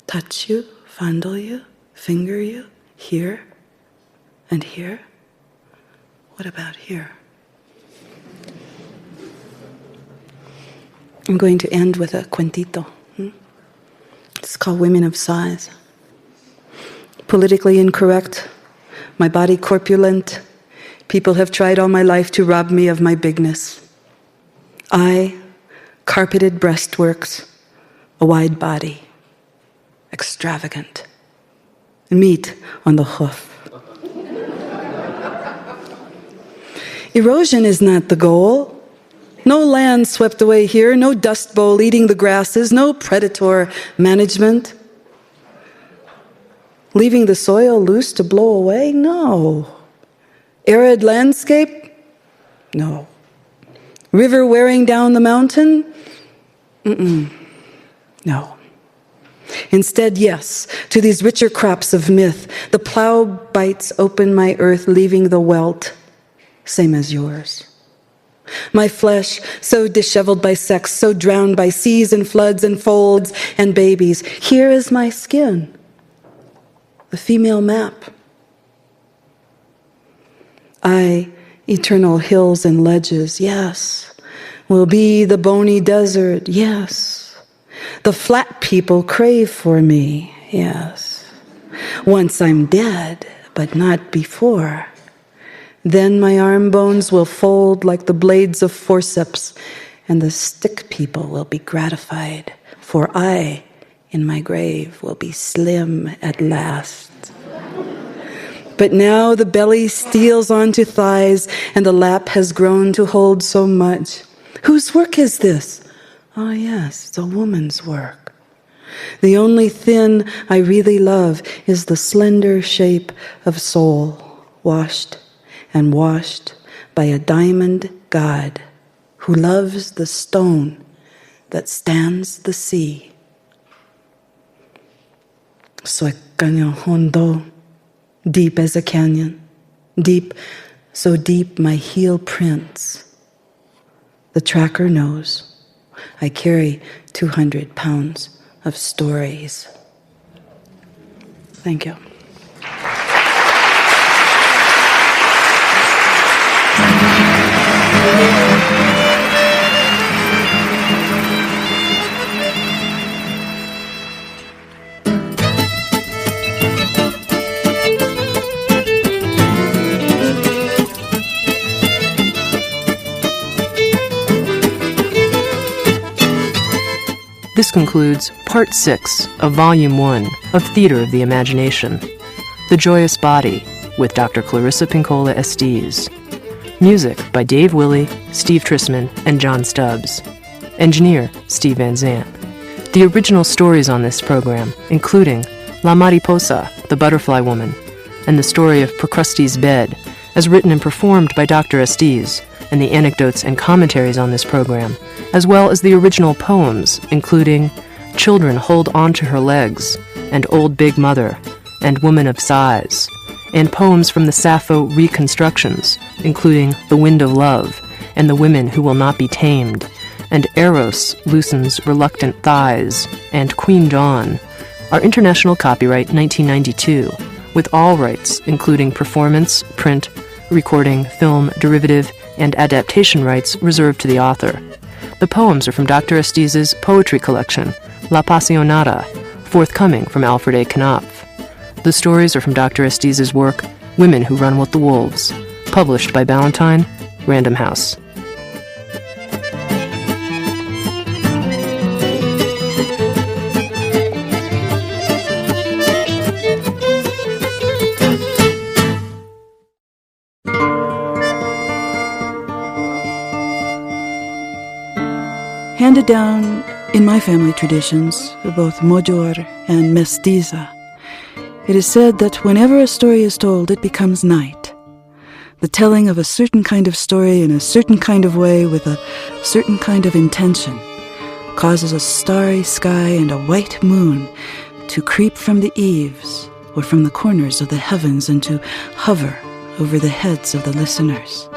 Speaker 1: touch you, fondle you, finger you, here and here? What about here? I'm going to end with a cuentito. It's called Women of Size. Politically incorrect, my body corpulent. People have tried all my life to rob me of my bigness. I, carpeted breastworks, a wide body, extravagant, meat on the hoof. Erosion is not the goal. No land swept away here, no dust bowl eating the grasses, no predator management. Leaving the soil loose to blow away? No. Arid landscape? No. River wearing down the mountain? No. Instead, yes, to these richer crops of myth. The plow bites open my earth, leaving the welt, same as yours. My flesh, so disheveled by sex, so drowned by seas and floods and folds and babies. Here is my skin, the female map. I, eternal hills and ledges, yes, will be the bony desert, yes. The flat people crave for me, yes. Once I'm dead, but not before. Then my arm bones will fold like the blades of forceps, and the stick people will be gratified, for I, in my grave, will be slim at last. But now the belly steals onto thighs, and the lap has grown to hold so much. Whose work is this? Oh yes, it's a woman's work. The only thin I really love is the slender shape of soul, washed and washed by a diamond god who loves the stone that stands the sea. Soy cañón hondo, deep as a canyon, deep, so deep my heel prints. The tracker knows I carry 200 pounds of stories. Thank you.
Speaker 2: This concludes Part 6 of Volume 1 of Theater of the Imagination, The Joyous Body, with Dr. Clarissa Pinkola Estés. Music by Dave Willey, Steve Trissman, and John Stubbs. Engineer, Steve Van Zandt. The original stories on this program, including La Mariposa, the Butterfly Woman, and the story of Procruste's Bed, as written and performed by Dr. Estés, and the anecdotes and commentaries on this program, as well as the original poems, including Children Hold On to Her Legs, and Old Big Mother, and Woman of Size, and poems from the Sappho reconstructions, including The Wind of Love and The Women Who Will Not Be Tamed, and Eros Loosens Reluctant Thighs, and Queen Dawn, are international copyright 1992, with all rights, including performance, print, recording, film, derivative, and adaptation rights reserved to the author. The poems are from Dr. Estes's poetry collection, La Passionata, forthcoming from Alfred A. Knopf. The stories are from Dr. Estes's work, Women Who Run with the Wolves, published by Ballantine, Random House.
Speaker 1: Handed down in my family traditions, both Mojor and Mestiza, it is said that whenever a story is told, it becomes night. The telling of a certain kind of story in a certain kind of way with a certain kind of intention causes a starry sky and a white moon to creep from the eaves or from the corners of the heavens and to hover over the heads of the listeners.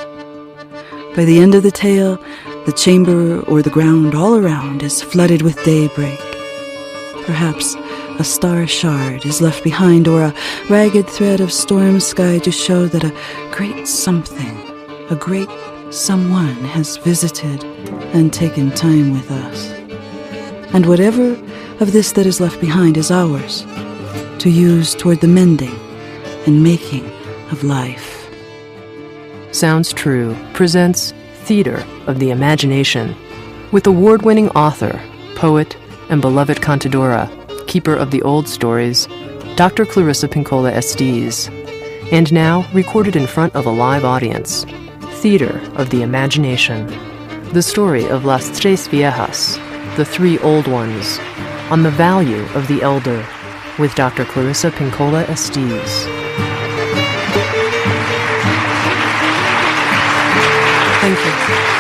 Speaker 1: By the end of the tale, the chamber or the ground all around is flooded with daybreak. Perhaps a star shard is left behind, or a ragged thread of storm sky to show that a great something, a great someone has visited and taken time with us. And whatever of this that is left behind is ours, to use toward the mending and making of life.
Speaker 2: Sounds True presents Theater of the Imagination, with award-winning author, poet, and beloved cantadora, keeper of the old stories, Dr. Clarissa Pinkola Estés, and now recorded in front of a live audience, Theater of the Imagination, the story of Las Tres Viejas, the three old ones, on the value of the elder, with Dr. Clarissa Pinkola Estés. Thank you.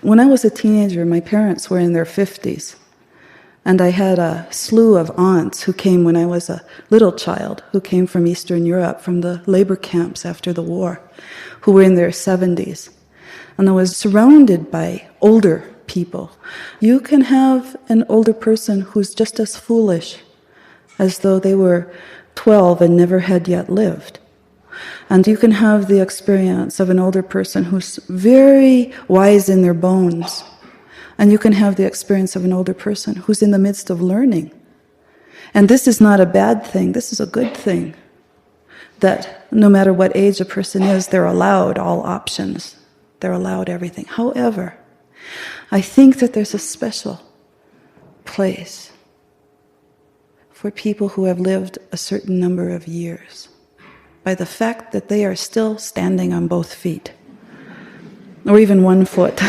Speaker 1: When I was a teenager, my parents were in their 50s, and I had a slew of aunts who came when I was a little child, who came from Eastern Europe, from the labor camps after the war, who were in their 70s. And I was surrounded by older people. You can have an older person who's just as foolish as though they were 12 and never had yet lived. And you can have the experience of an older person who's very wise in their bones. And you can have the experience of an older person who's in the midst of learning. And this is not a bad thing, this is a good thing. That no matter what age a person is, they're allowed all options. They're allowed everything. However, I think that there's a special place for people who have lived a certain number of years, by the fact that they are still standing on both feet, or even one foot,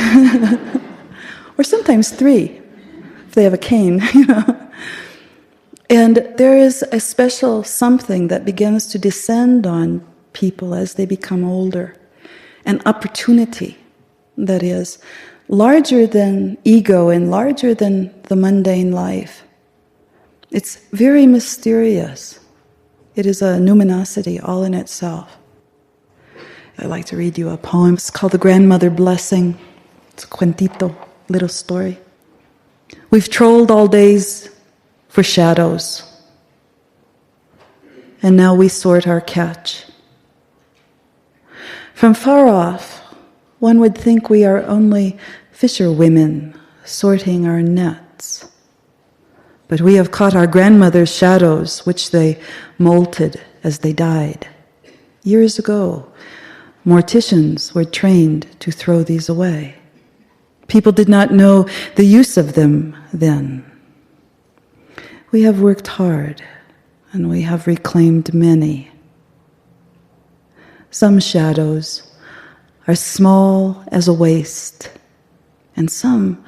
Speaker 1: or sometimes three, if they have a cane, And there is a special something that begins to descend on people as they become older, an opportunity that is larger than ego and larger than the mundane life. It's very mysterious. It is a numinosity all in itself. I'd like to read you a poem. It's called The Grandmother Blessing. It's a cuentito, little story. We've trolled all days for shadows, and now we sort our catch. From far off, one would think we are only fisherwomen sorting our nets. But we have caught our grandmother's shadows, which they molted as they died. Years ago, morticians were trained to throw these away. People did not know the use of them then. We have worked hard, and we have reclaimed many. Some shadows are small as a waist, and some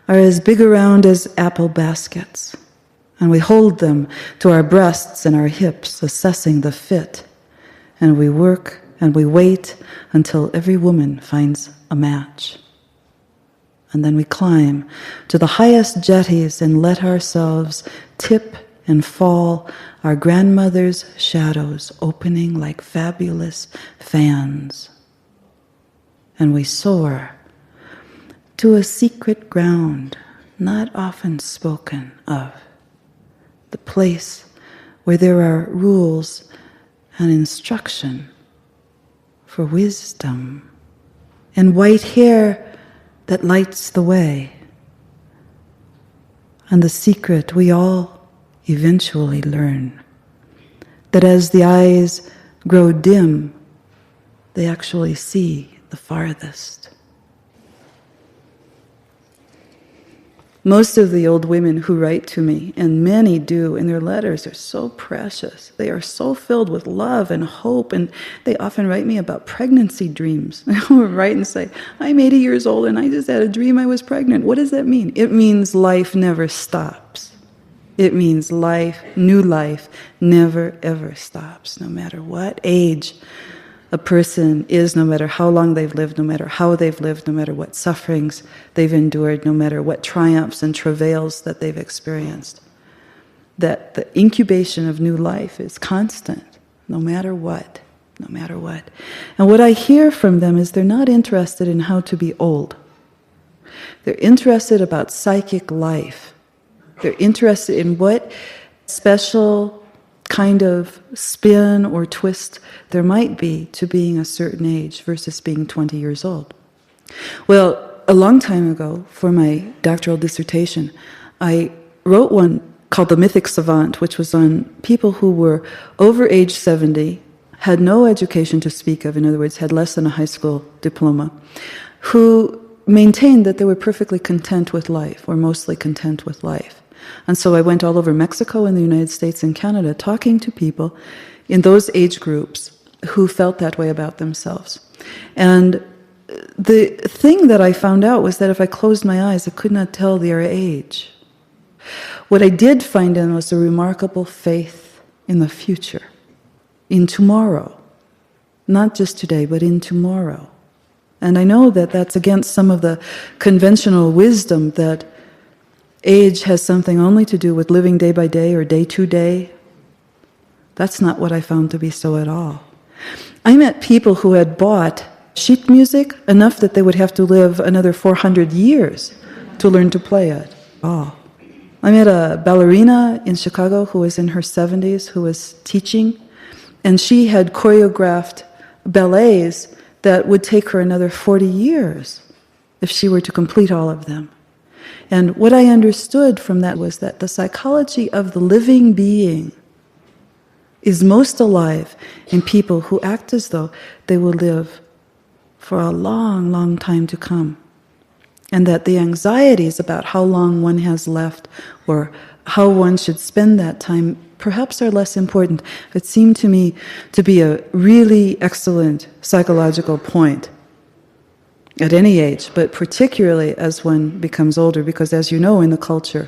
Speaker 1: are as big around as apple baskets. And we hold them to our breasts and our hips, assessing the fit. And we work and we wait until every woman finds a match. And then we climb to the highest jetties and let ourselves tip and fall, our grandmother's shadows opening like fabulous fans. And we soar to a secret ground not often spoken of, the place where there are rules and instruction for wisdom, and white hair that lights the way, and the secret we all eventually learn, that as the eyes grow dim, they actually see the farthest. Most of the old women who write to me, and many do in their letters, are so precious. They are so filled with love and hope, and they often write me about pregnancy dreams. They will write and say, I'm 80 years old and I just had a dream I was pregnant. What does that mean? It means life never stops. It means life, new life, never ever stops, no matter what age a person is, no matter how long they've lived, no matter how they've lived, no matter what sufferings they've endured, no matter what triumphs and travails that they've experienced. That the incubation of new life is constant, no matter what, no matter what. And what I hear from them is they're not interested in how to be old. They're interested about psychic life. They're interested in what special kind of spin or twist there might be to being a certain age versus being 20 years old. Well, a long time ago, for my doctoral dissertation, I wrote one called The Mythic Savant, which was on people who were over age 70, had no education to speak of, in other words, had less than a high school diploma, who maintained that they were perfectly content with life, or mostly content with life. And so I went all over Mexico and the United States and Canada talking to people in those age groups who felt that way about themselves. And the thing that I found out was that if I closed my eyes, I could not tell their age. What I did find in was a remarkable faith in the future, in tomorrow. Not just today, but in tomorrow. And I know that that's against some of the conventional wisdom that age has something only to do with living day by day or day to day. That's not what I found to be so at all. I met people who had bought sheet music enough that they would have to live another 400 years to learn to play it. Oh. I met a ballerina in Chicago who was in her 70s who was teaching, and she had choreographed ballets that would take her another 40 years if she were to complete all of them. And what I understood from that was that the psychology of the living being is most alive in people who act as though they will live for a long, long time to come. And that the anxieties about how long one has left or how one should spend that time perhaps are less important. It seemed to me to be a really excellent psychological point at any age, but particularly as one becomes older, because as you know in the culture,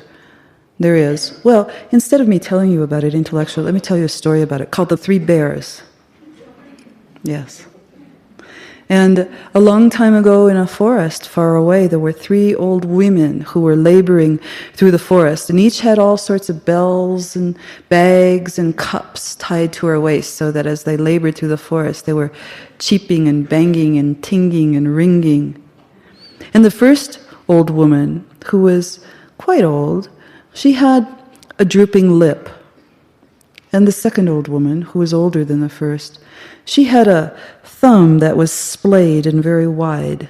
Speaker 1: there is, well, instead of me telling you about it intellectually, let me tell you a story about it called The Three Bears. Yes. And a long time ago in a forest far away, there were three old women who were laboring through the forest, and each had all sorts of bells and bags and cups tied to her waist, so that as they labored through the forest, they were cheeping and banging and tinging and ringing. And the first old woman, who was quite old, she had a drooping lip. And the second old woman, who was older than the first, she had a thumb that was splayed and very wide.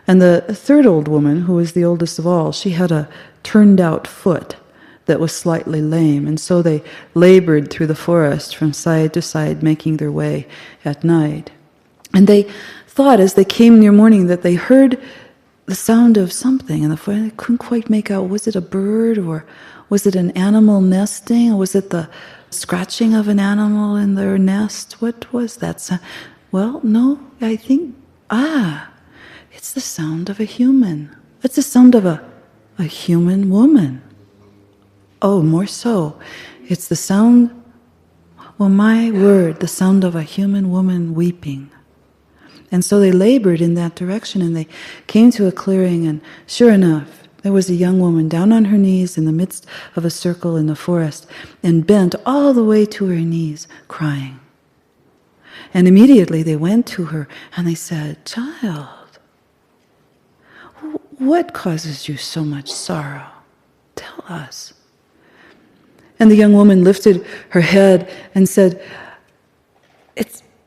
Speaker 1: And the third old woman, who was the oldest of all, she had a turned-out foot that was slightly lame. And so they labored through the forest from side to side, making their way at night. And they thought, as they came near morning, that they heard the sound of something in the forest. They couldn't quite make out, was it a bird, or was it an animal nesting, or was it the scratching of an animal in their nest? What was that sound? Well, no, I think, it's the sound of a human. It's the sound of a human woman. Oh, more so, it's the sound, well, my word, the sound of a human woman weeping. And so they labored in that direction, and they came to a clearing, and sure enough, there was a young woman down on her knees in the midst of a circle in the forest, and bent all the way to her knees, crying. And immediately they went to her, and they said, "Child, what causes you so much sorrow? Tell us." And the young woman lifted her head and said,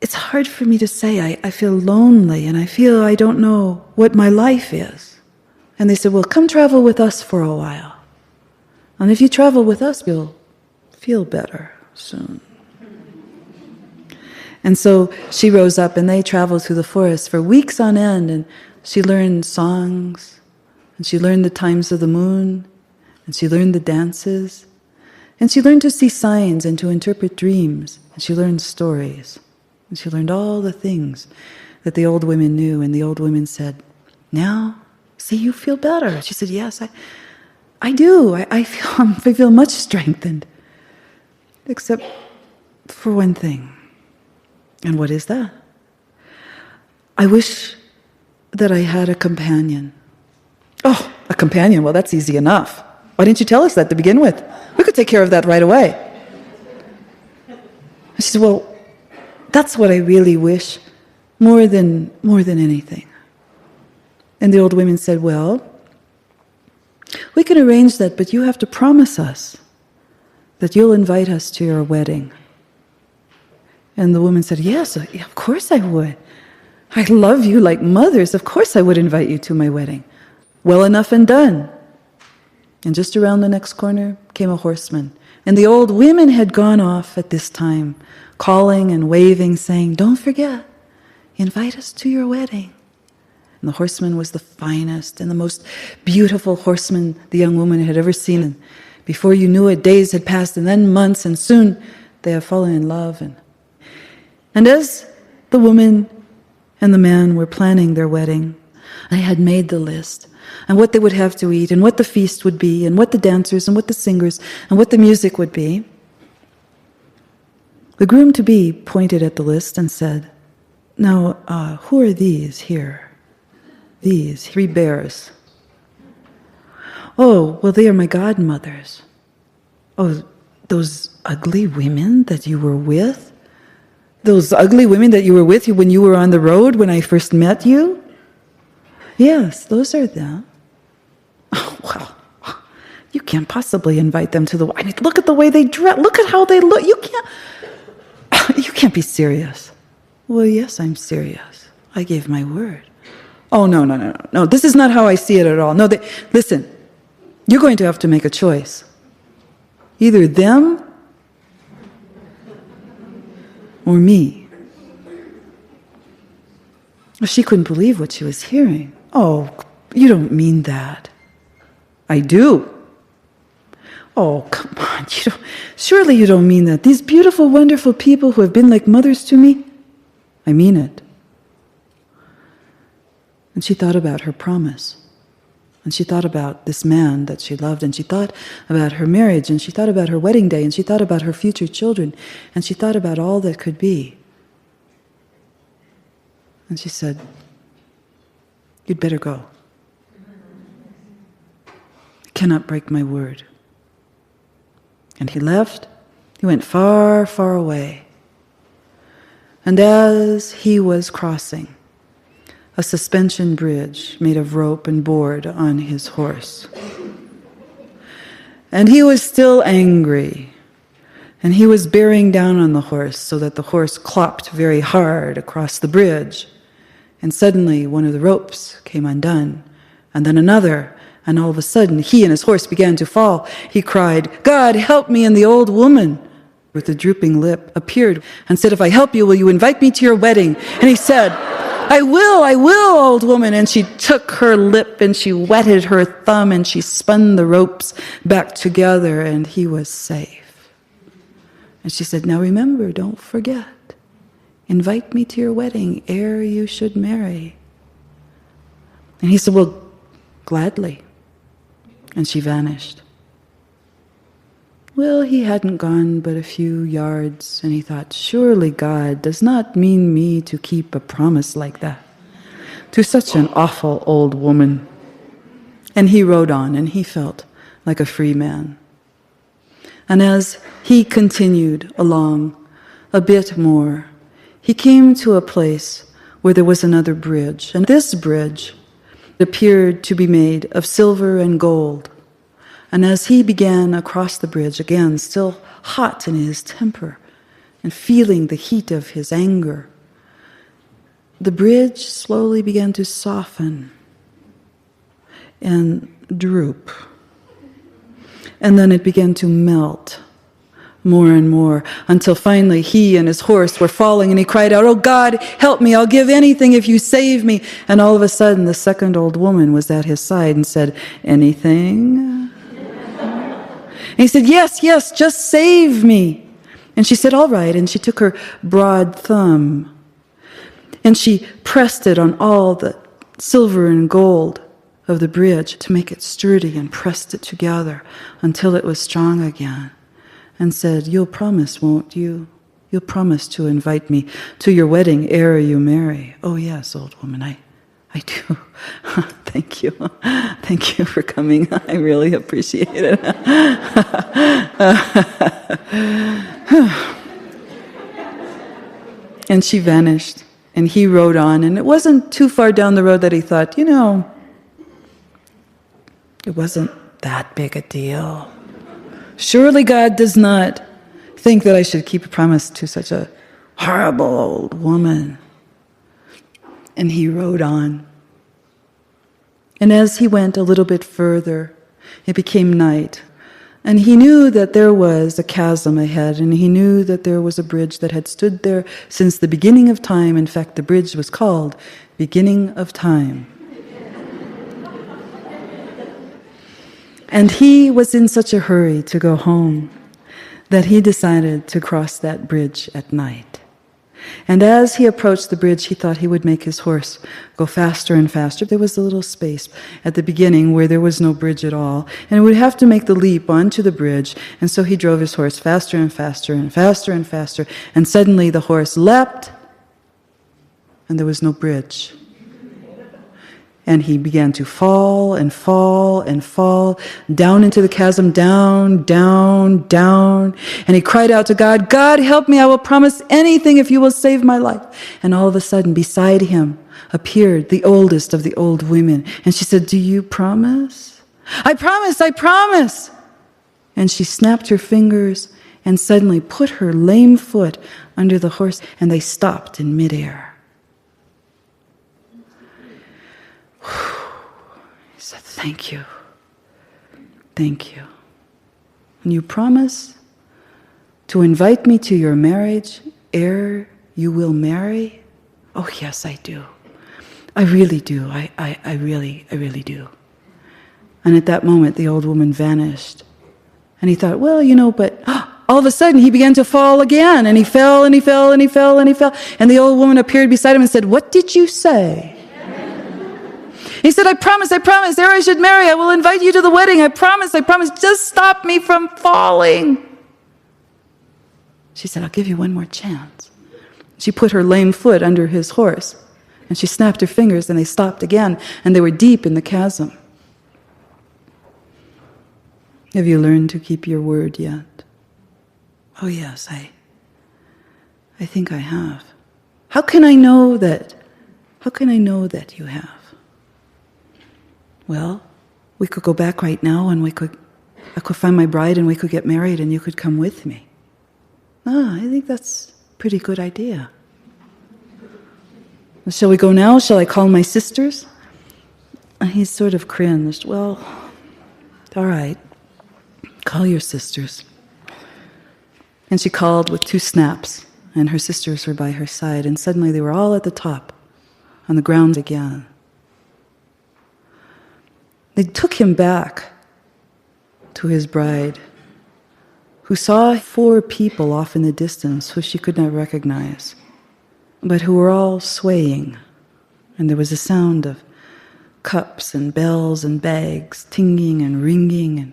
Speaker 1: It's hard for me to say. I feel lonely, and I feel I don't know what my life is." And they said, "Well, come travel with us for a while. And if you travel with us, you'll feel better soon." And so she rose up, and they traveled through the forest for weeks on end, and she learned songs, and she learned the times of the moon, and she learned the dances, and she learned to see signs and to interpret dreams, and she learned stories. And she learned all the things that the old women knew, and the old women said, "Now, see, you feel better." She said, "Yes, I do. I feel much strengthened. Except for one thing." "And what is that?" "I wish that I had a companion." "Oh, a companion? Well, that's easy enough. Why didn't you tell us that to begin with? We could take care of that right away." She said, "Well, that's what I really wish, more than anything." And the old women said, "Well, we can arrange that, but you have to promise us that you'll invite us to your wedding." And the woman said, "Yes, of course I would. I love you like mothers. Of course I would invite you to my wedding." Well, enough and done. And just around the next corner came a horseman. And the old women had gone off at this time, calling and waving, saying, "Don't forget, invite us to your wedding." And the horseman was the finest and the most beautiful horseman the young woman had ever seen. And before you knew it, days had passed, and then months, and soon they had fallen in love. And as the woman and the man were planning their wedding, they had made the list, and what they would have to eat, and what the feast would be, and what the dancers, and what the singers, and what the music would be. The groom-to-be pointed at the list and said, "Now, who are these here? These 3 bears." "Oh, well, they are my godmothers." "Oh, those ugly women that you were with? Those ugly women that you were with when you were on the road when I first met you?" "Yes, those are them." "Oh, well, you can't possibly invite them to the... I mean, look at the way they dress. Look at how they look. You can't be serious." "Well, yes, I'm serious. I gave my word." "Oh, no. This is not how I see it at all. No, listen, you're going to have to make a choice. Either them or me." She couldn't believe what she was hearing. "Oh, you don't mean that." "I do." "Oh, come on, surely you don't mean that. These beautiful, wonderful people who have been like mothers to me, I mean it." And she thought about her promise. And she thought about this man that she loved, and she thought about her marriage, and she thought about her wedding day, and she thought about her future children, and she thought about all that could be. And she said, "You'd better go. I cannot break my word." And he left. He went far, far away. And as he was crossing a suspension bridge made of rope and board on his horse, and he was still angry, and he was bearing down on the horse so that the horse clopped very hard across the bridge, and suddenly one of the ropes came undone, and then another, and all of a sudden he and his horse began to fall. He cried, "God, help me!" And the old woman with the drooping lip appeared and said, "If I help you, will you invite me to your wedding?" And he said, I will, old woman." And she took her lip and she wetted her thumb and she spun the ropes back together, and he was safe. And she said, "Now remember, don't forget, invite me to your wedding ere you should marry." And he said, "Well, gladly." And she vanished. Well, he hadn't gone but a few yards, and he thought, surely God does not mean me to keep a promise like that to such an awful old woman. And he rode on, and he felt like a free man. And as he continued along a bit more, he came to a place where there was another bridge. And this bridge appeared to be made of silver and gold. And as he began across the bridge, again, still hot in his temper and feeling the heat of his anger, the bridge slowly began to soften and droop. And then it began to melt more and more, until finally he and his horse were falling, and he cried out, "Oh God, help me, I'll give anything if you save me." And all of a sudden the second old woman was at his side and said, "Anything?" And he said, "Yes, yes, just save me." And she said, "All right." And she took her broad thumb and she pressed it on all the silver and gold of the bridge to make it sturdy, and pressed it together until it was strong again, and said, "You'll promise, won't you? You'll promise to invite me to your wedding ere you marry." "Oh yes, old woman, I do." Thank you. Thank you for coming. I really appreciate it. And she vanished, and he rode on, and it wasn't too far down the road that he thought, it wasn't that big a deal. Surely God does not think that I should keep a promise to such a horrible old woman. And he rode on. And as he went a little bit further, it became night. And he knew that there was a chasm ahead, and he knew that there was a bridge that had stood there since the beginning of time. In fact, the bridge was called Beginning of Time. And he was in such a hurry to go home that he decided to cross that bridge at night. And as he approached the bridge, he thought he would make his horse go faster and faster. There was a little space at the beginning where there was no bridge at all, and he would have to make the leap onto the bridge. And so he drove his horse faster and faster and faster and faster, and suddenly the horse leapt, and there was no bridge. And he began to fall and fall and fall down into the chasm, down, down, down. And he cried out to God, "God, help me, I will promise anything if you will save my life." And all of a sudden, beside him appeared the oldest of the old women. And she said, "Do you promise?" "I promise, I promise." And she snapped her fingers and suddenly put her lame foot under the horse, and they stopped in midair. He said, "Thank you. Thank you. And you promise to invite me to your marriage ere you will marry?" "Oh, yes, I do. I really do. I really do." And at that moment, the old woman vanished. And he thought, but all of a sudden he began to fall again. And he fell, and he fell, and he fell, and he fell. And the old woman appeared beside him and said, "What did you say?" He said, I promise, ere I should marry, I will invite you to the wedding. I promise, just stop me from falling." She said, "I'll give you one more chance." She put her lame foot under his horse, and she snapped her fingers, and they stopped again, and they were deep in the chasm. Have you learned to keep your word yet? Oh yes, I think I have. How can I know that you have? Well, we could go back right now, and I could find my bride, and we could get married, and you could come with me. I think that's a pretty good idea. Shall we go now? Shall I call my sisters? He sort of cringed. "Well, all right, call your sisters." And she called with 2 snaps, and her sisters were by her side, and suddenly they were all at the top, on the ground again. They took him back to his bride, who saw 4 people off in the distance who she could not recognize, but who were all swaying, and there was a sound of cups and bells and bags tinging and ringing, and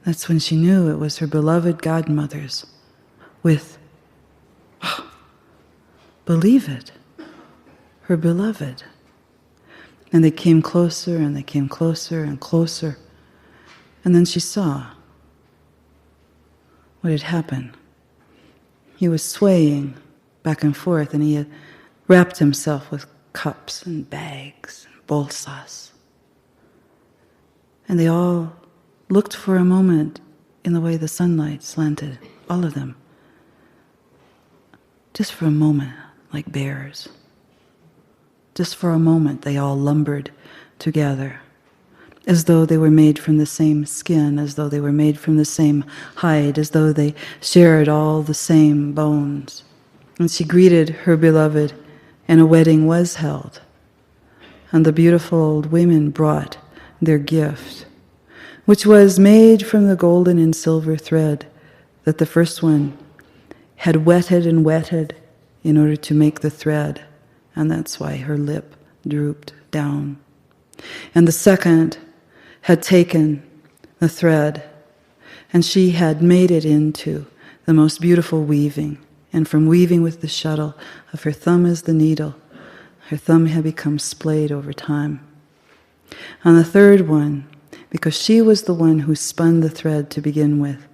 Speaker 1: That's when she knew it was her beloved godmothers with, believe it, her beloved. And they came closer and they came closer and closer. And then she saw what had happened. He was swaying back and forth, and he had wrapped himself with cups and bags and bolsas. And they all looked for a moment in the way the sunlight slanted, all of them. Just for a moment, like bears. Just for a moment, they all lumbered together, as though they were made from the same skin, as though they were made from the same hide, as though they shared all the same bones. And she greeted her beloved, and a wedding was held. And the beautiful old women brought their gift, which was made from the golden and silver thread that the first one had wetted and wetted in order to make the thread, and that's why her lip drooped down. And the second had taken the thread, and she had made it into the most beautiful weaving, and from weaving with the shuttle of her thumb as the needle, her thumb had become splayed over time. And the third one, because she was the one who spun the thread to begin with,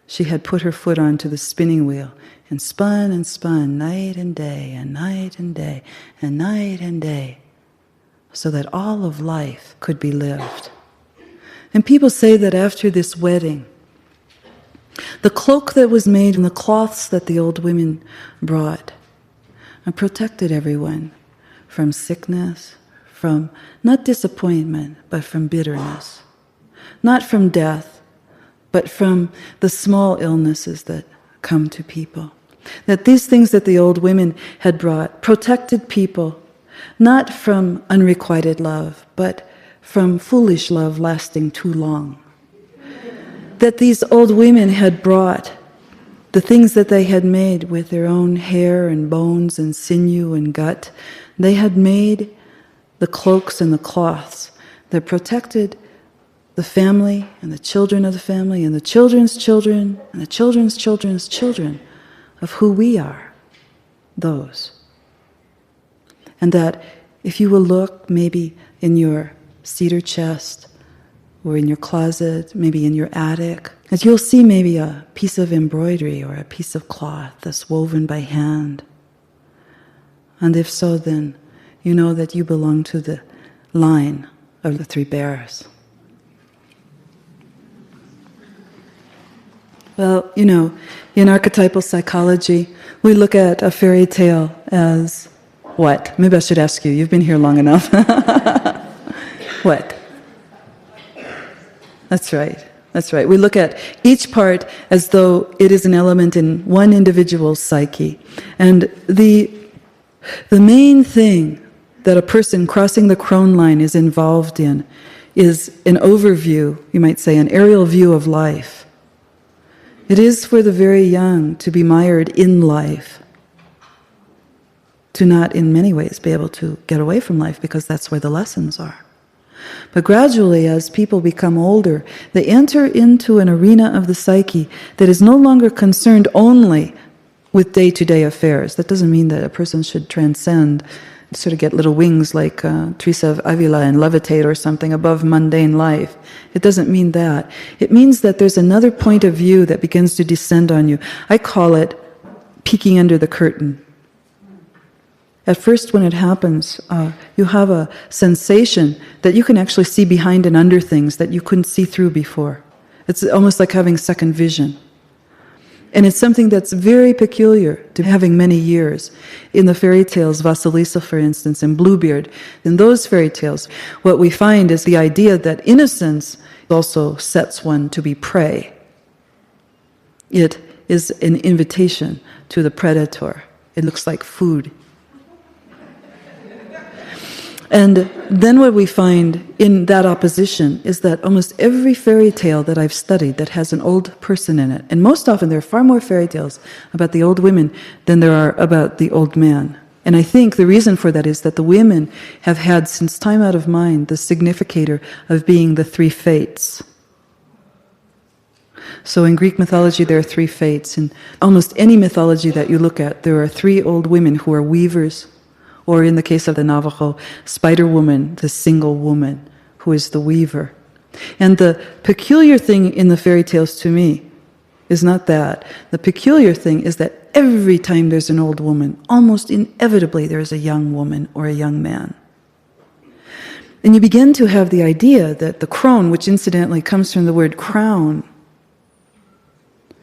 Speaker 1: she had put her foot onto the spinning wheel and spun night and day and night and day and night and day, so that all of life could be lived. And people say that after this wedding, the cloak that was made and the cloths that the old women brought protected everyone from sickness, from not disappointment, but from bitterness. Not from death, but from the small illnesses that come to people. That these things that the old women had brought protected people, not from unrequited love, but from foolish love lasting too long. That these old women had brought the things that they had made with their own hair and bones and sinew and gut. They had made the cloaks and the cloths that protected the family and the children of the family and the children's children and the children's children's children of who we are, those. And that if you will look maybe in your cedar chest or in your closet, maybe in your attic, that you'll see maybe a piece of embroidery or a piece of cloth that's woven by hand. And if so, then you know that you belong to the line of the three bears. Well, you know, in archetypal psychology, we look at a fairy tale as what? Maybe I should ask you. You've been here long enough. What? That's right. That's right. We look at each part as though it is an element in one individual's psyche. And the main thing that a person crossing the crone line is involved in is an overview, you might say, an aerial view of life. It is for the very young to be mired in life, to not in many ways be able to get away from life because that's where the lessons are. But gradually, as people become older, they enter into an arena of the psyche that is no longer concerned only with day-to-day affairs. That doesn't mean that a person should transcend, sort of get little wings like Teresa of Avila and levitate or something above mundane life. It doesn't mean that. It means that there's another point of view that begins to descend on you. I call it peeking under the curtain. At first, when it happens, you have a sensation that you can actually see behind and under things that you couldn't see through before. It's almost like having second vision. And it's something that's very peculiar to having many years. In the fairy tales, Vasilisa, for instance, and Bluebeard, in those fairy tales, what we find is the idea that innocence also sets one to be prey. It is an invitation to the predator. It looks like food. And then what we find in that opposition is that almost every fairy tale that I've studied that has an old person in it, and most often there are far more fairy tales about the old women than there are about the old man. And I think the reason for that is that the women have had, since time out of mind, the significator of being the three fates. So in Greek mythology, there are three fates. In almost any mythology that you look at, there are three old women who are weavers, or in the case of the Navajo, Spider Woman, the single woman who is the weaver. And the peculiar thing in the fairy tales to me is not that. The peculiar thing is that every time there's an old woman, almost inevitably there is a young woman or a young man. And you begin to have the idea that the crone, which incidentally comes from the word crown,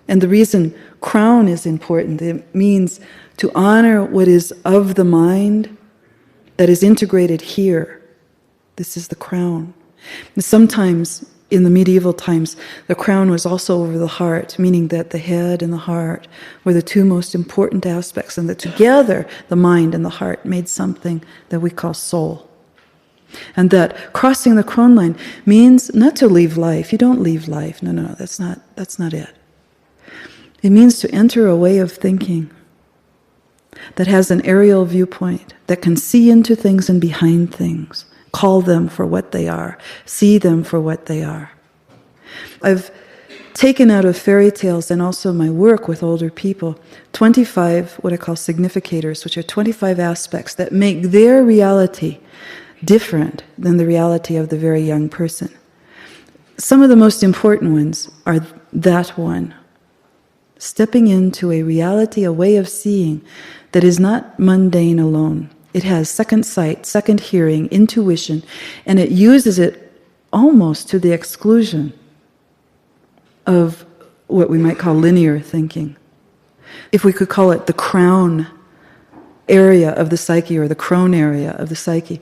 Speaker 1: and the reason crown is important, it means to honor what is of the mind that is integrated here. This is the crown. And sometimes in the medieval times, the crown was also over the heart, meaning that the head and the heart were the two most important aspects, and that together the mind and the heart made something that we call soul. And that crossing the crone line means not to leave life. You don't leave life. No, that's not it. It means to enter a way of thinking that has an aerial viewpoint, that can see into things and behind things, call them for what they are, see them for what they are. I've taken out of fairy tales and also my work with older people 25 what I call significators, which are 25 aspects that make their reality different than the reality of the very young person. Some of the most important ones are that one. Stepping into a reality, a way of seeing that is not mundane alone. It has second sight, second hearing, intuition, and it uses it almost to the exclusion of what we might call linear thinking. If we could call it the crown area of the psyche or the crone area of the psyche.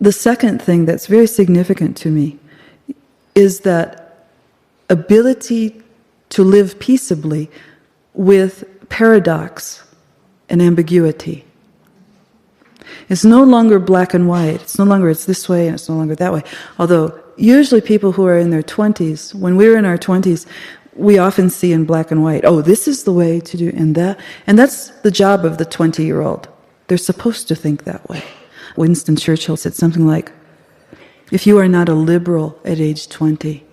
Speaker 1: The second thing that's very significant to me is that ability to live peaceably with paradox and ambiguity. It's no longer black and white. It's no longer it's this way and it's no longer that way. Although usually people who are in their 20s, when we're in our 20s, we often see in black and white, oh, this is the way to do and that. And that's the job of the 20-year-old. They're supposed to think that way. Winston Churchill said something like, if you are not a liberal at age 20,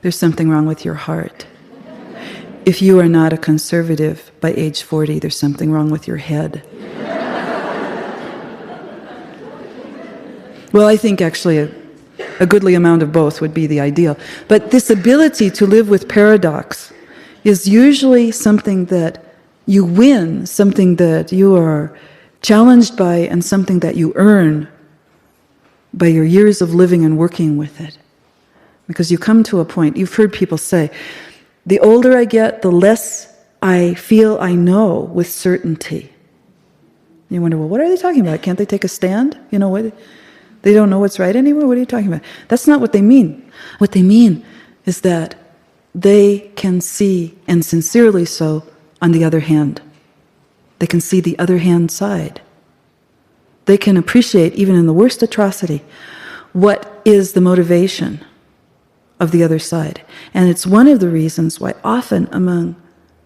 Speaker 1: there's something wrong with your heart. If you are not a conservative by age 40, there's something wrong with your head. Well, I think actually a goodly amount of both would be the ideal. But this ability to live with paradox is usually something that you win, something that you are challenged by, and something that you earn by your years of living and working with it. Because you come to a point, you've heard people say, the older I get, the less I feel I know with certainty. You wonder, well, what are they talking about? Can't they take a stand? You know, what? They don't know what's right anymore? What are you talking about? That's not what they mean. What they mean is that they can see, and sincerely so, on the other hand. They can see the other hand side. They can appreciate, even in the worst atrocity, what is the motivation of the other side. And it's one of the reasons why often among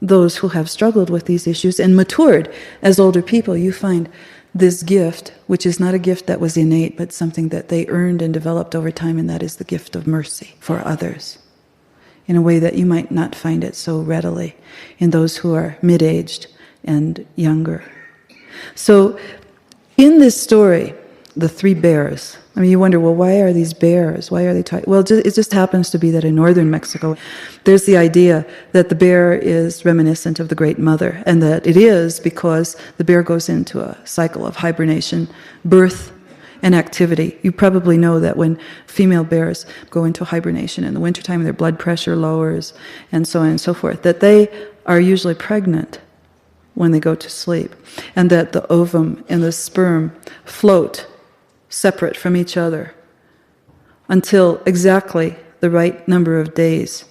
Speaker 1: those who have struggled with these issues and matured as older people, you find this gift, which is not a gift that was innate, but something that they earned and developed over time, and that is the gift of mercy for others, in a way that you might not find it so readily in those who are mid-aged and younger. So, in this story, the three bears, I mean, you wonder, well, why are these bears? Why are they talking? Well, it just happens to be that in northern Mexico, there's the idea that the bear is reminiscent of the Great Mother, and that it is because the bear goes into a cycle of hibernation, birth, and activity. You probably know that when female bears go into hibernation in the wintertime, their blood pressure lowers, and so on and so forth, that they are usually pregnant when they go to sleep, and that the ovum and the sperm float separate from each other until exactly the right number of days,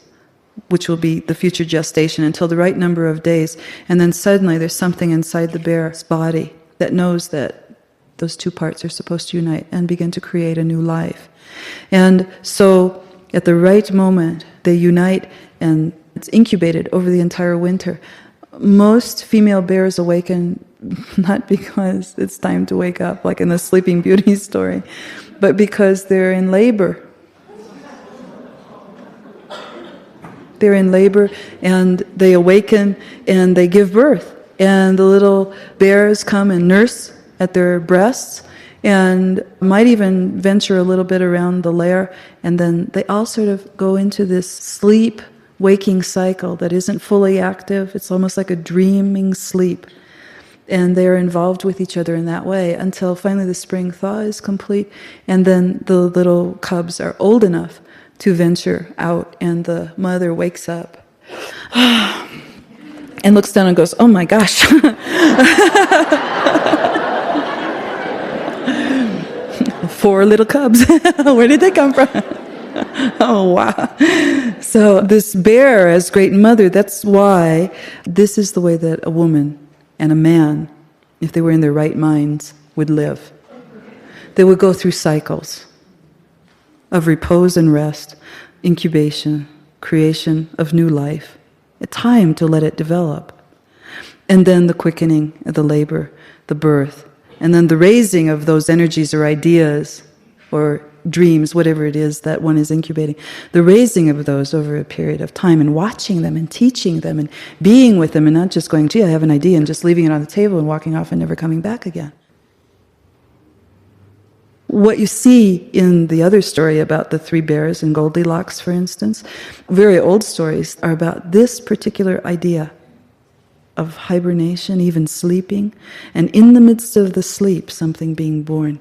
Speaker 1: which will be the future gestation, until the right number of days, and then suddenly there's something inside the bear's body that knows that those two parts are supposed to unite and begin to create a new life. And so at the right moment they unite, and it's incubated over the entire winter. Most female bears awaken not because it's time to wake up, like in the Sleeping Beauty story, but because they're in labor. They're in labor, and they awaken, and they give birth. And the little bears come and nurse at their breasts, and might even venture a little bit around the lair, and then they all sort of go into this sleep-waking cycle that isn't fully active. It's almost like a dreaming sleep. And they're involved with each other in that way until finally the spring thaw is complete, and then the little cubs are old enough to venture out, and the mother wakes up and looks down and goes, "Oh my gosh." 4 little cubs. Where did they come from? Oh, wow. So this bear as great mother, that's why this is the way that a woman and a man, if they were in their right minds, would live. They would go through cycles of repose and rest, incubation, creation of new life, a time to let it develop, and then the quickening, the labor, the birth, and then the raising of those energies or ideas or dreams, whatever it is that one is incubating, the raising of those over a period of time, and watching them and teaching them and being with them, and not just going, "Gee, I have an idea," and just leaving it on the table and walking off and never coming back again. What you see in the other story about the 3 bears and Goldilocks, for instance, very old stories, are about this particular idea of hibernation, even sleeping, and in the midst of the sleep, something being born.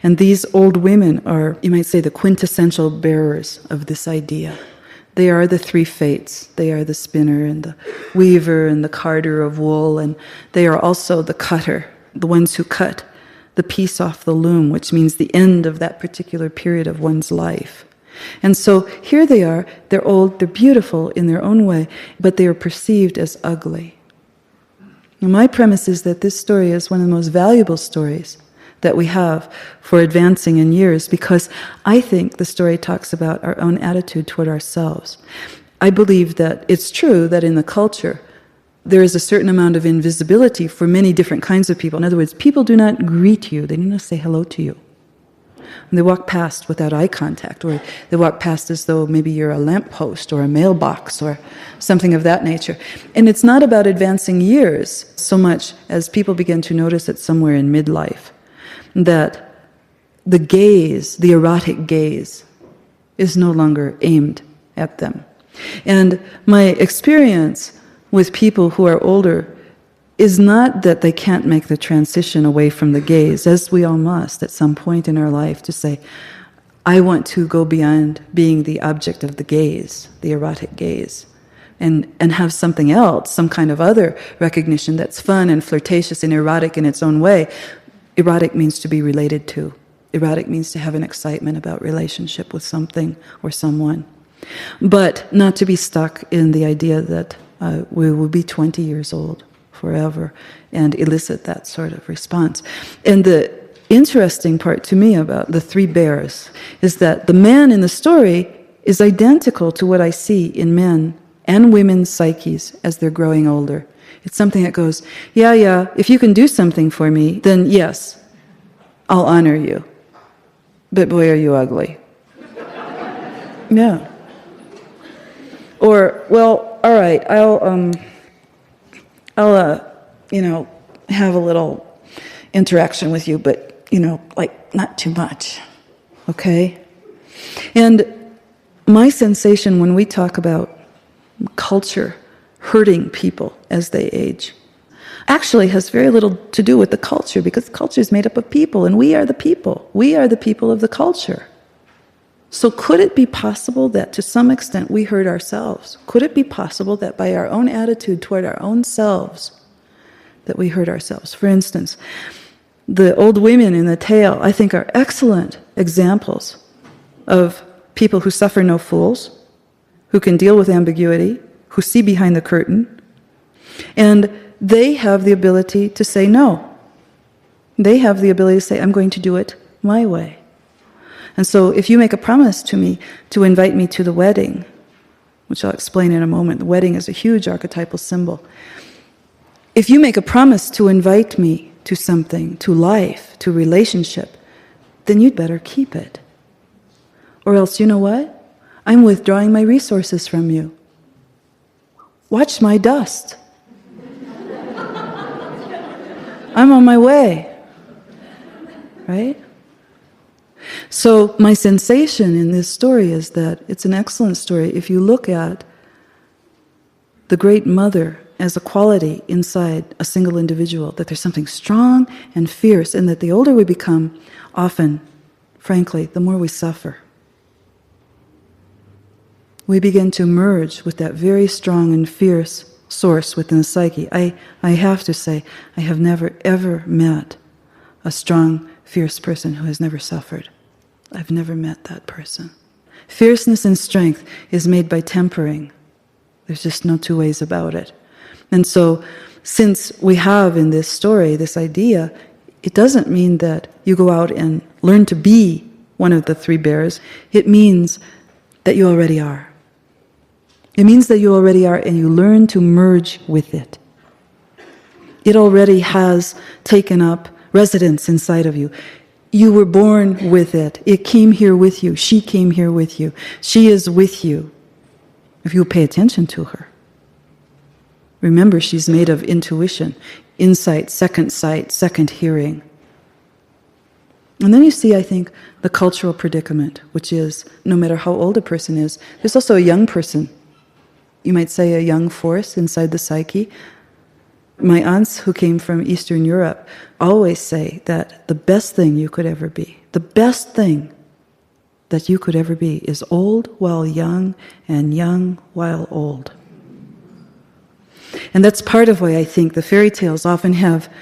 Speaker 1: And these old women are, you might say, the quintessential bearers of this idea. They are the 3 fates. They are the spinner and the weaver and the carder of wool, and they are also the cutter, the ones who cut the piece off the loom, which means the end of that particular period of one's life. And so here they are, they're old, they're beautiful in their own way, but they are perceived as ugly. And my premise is that this story is one of the most valuable stories that we have for advancing in years, because I think the story talks about our own attitude toward ourselves. I believe that it's true that in the culture there is a certain amount of invisibility for many different kinds of people. In other words, people do not greet you, they do not say hello to you. And they walk past without eye contact, or they walk past as though maybe you're a lamppost or a mailbox or something of that nature. And it's not about advancing years so much as people begin to notice it somewhere in midlife, that the gaze, the erotic gaze, is no longer aimed at them. And my experience with people who are older is not that they can't make the transition away from the gaze, as we all must at some point in our life, to say, I want to go beyond being the object of the gaze, the erotic gaze, and have something else, some kind of other recognition that's fun and flirtatious and erotic in its own way. Erotic means to be related to. Erotic means to have an excitement about relationship with something or someone. But not to be stuck in the idea that we will be 20 years old forever and elicit that sort of response. And the interesting part to me about the 3 bears is that the man in the story is identical to what I see in men and women's psyches as they're growing older. It's something that goes, yeah, if you can do something for me, then yes, I'll honor you. But boy, are you ugly. Yeah. Or, well, all right, I'll have a little interaction with you, but, like, not too much, okay? And my sensation when we talk about culture hurting people as they age actually has very little to do with the culture, because culture is made up of people, and we are the people. We are the people of the culture. So could it be possible that to some extent we hurt ourselves? Could it be possible that by our own attitude toward our own selves that we hurt ourselves? For instance, the old women in the tale, I think, are excellent examples of people who suffer no fools, who can deal with ambiguity, who see behind the curtain, and they have the ability to say no. They have the ability to say, I'm going to do it my way. And so if you make a promise to me to invite me to the wedding, which I'll explain in a moment, the wedding is a huge archetypal symbol. If you make a promise to invite me to something, to life, to relationship, then you'd better keep it. Or else, you know what? I'm withdrawing my resources from you. watch my dust. I'm on my way. Right? So my sensation in this story is that it's an excellent story if you look at the Great Mother as a quality inside a single individual, that there's something strong and fierce, and that the older we become, often, frankly, the more we suffer. We begin to merge with that very strong and fierce source within the psyche. I have to say, I have never ever met a strong, fierce person who has never suffered. I've never met that person. Fierceness and strength is made by tempering. There's just no two ways about it. And so, since we have in this story this idea, it doesn't mean that you go out and learn to be one of the three bears. It means that you already are. It means that you already are, and you learn to merge with it. It already has taken up residence inside of you. You were born with it. It came here with you. She came here with you. She is with you. If you pay attention to her. Remember, she's made of intuition, insight, second hearing. And then you see, I think, the cultural predicament, which is, no matter how old a person is, there's also a young person. You might say a young force inside the psyche. My aunts who came from Eastern Europe always say that the best thing you could ever be, the best thing that you could ever be is old while young and young while old. And that's part of why I think the fairy tales often have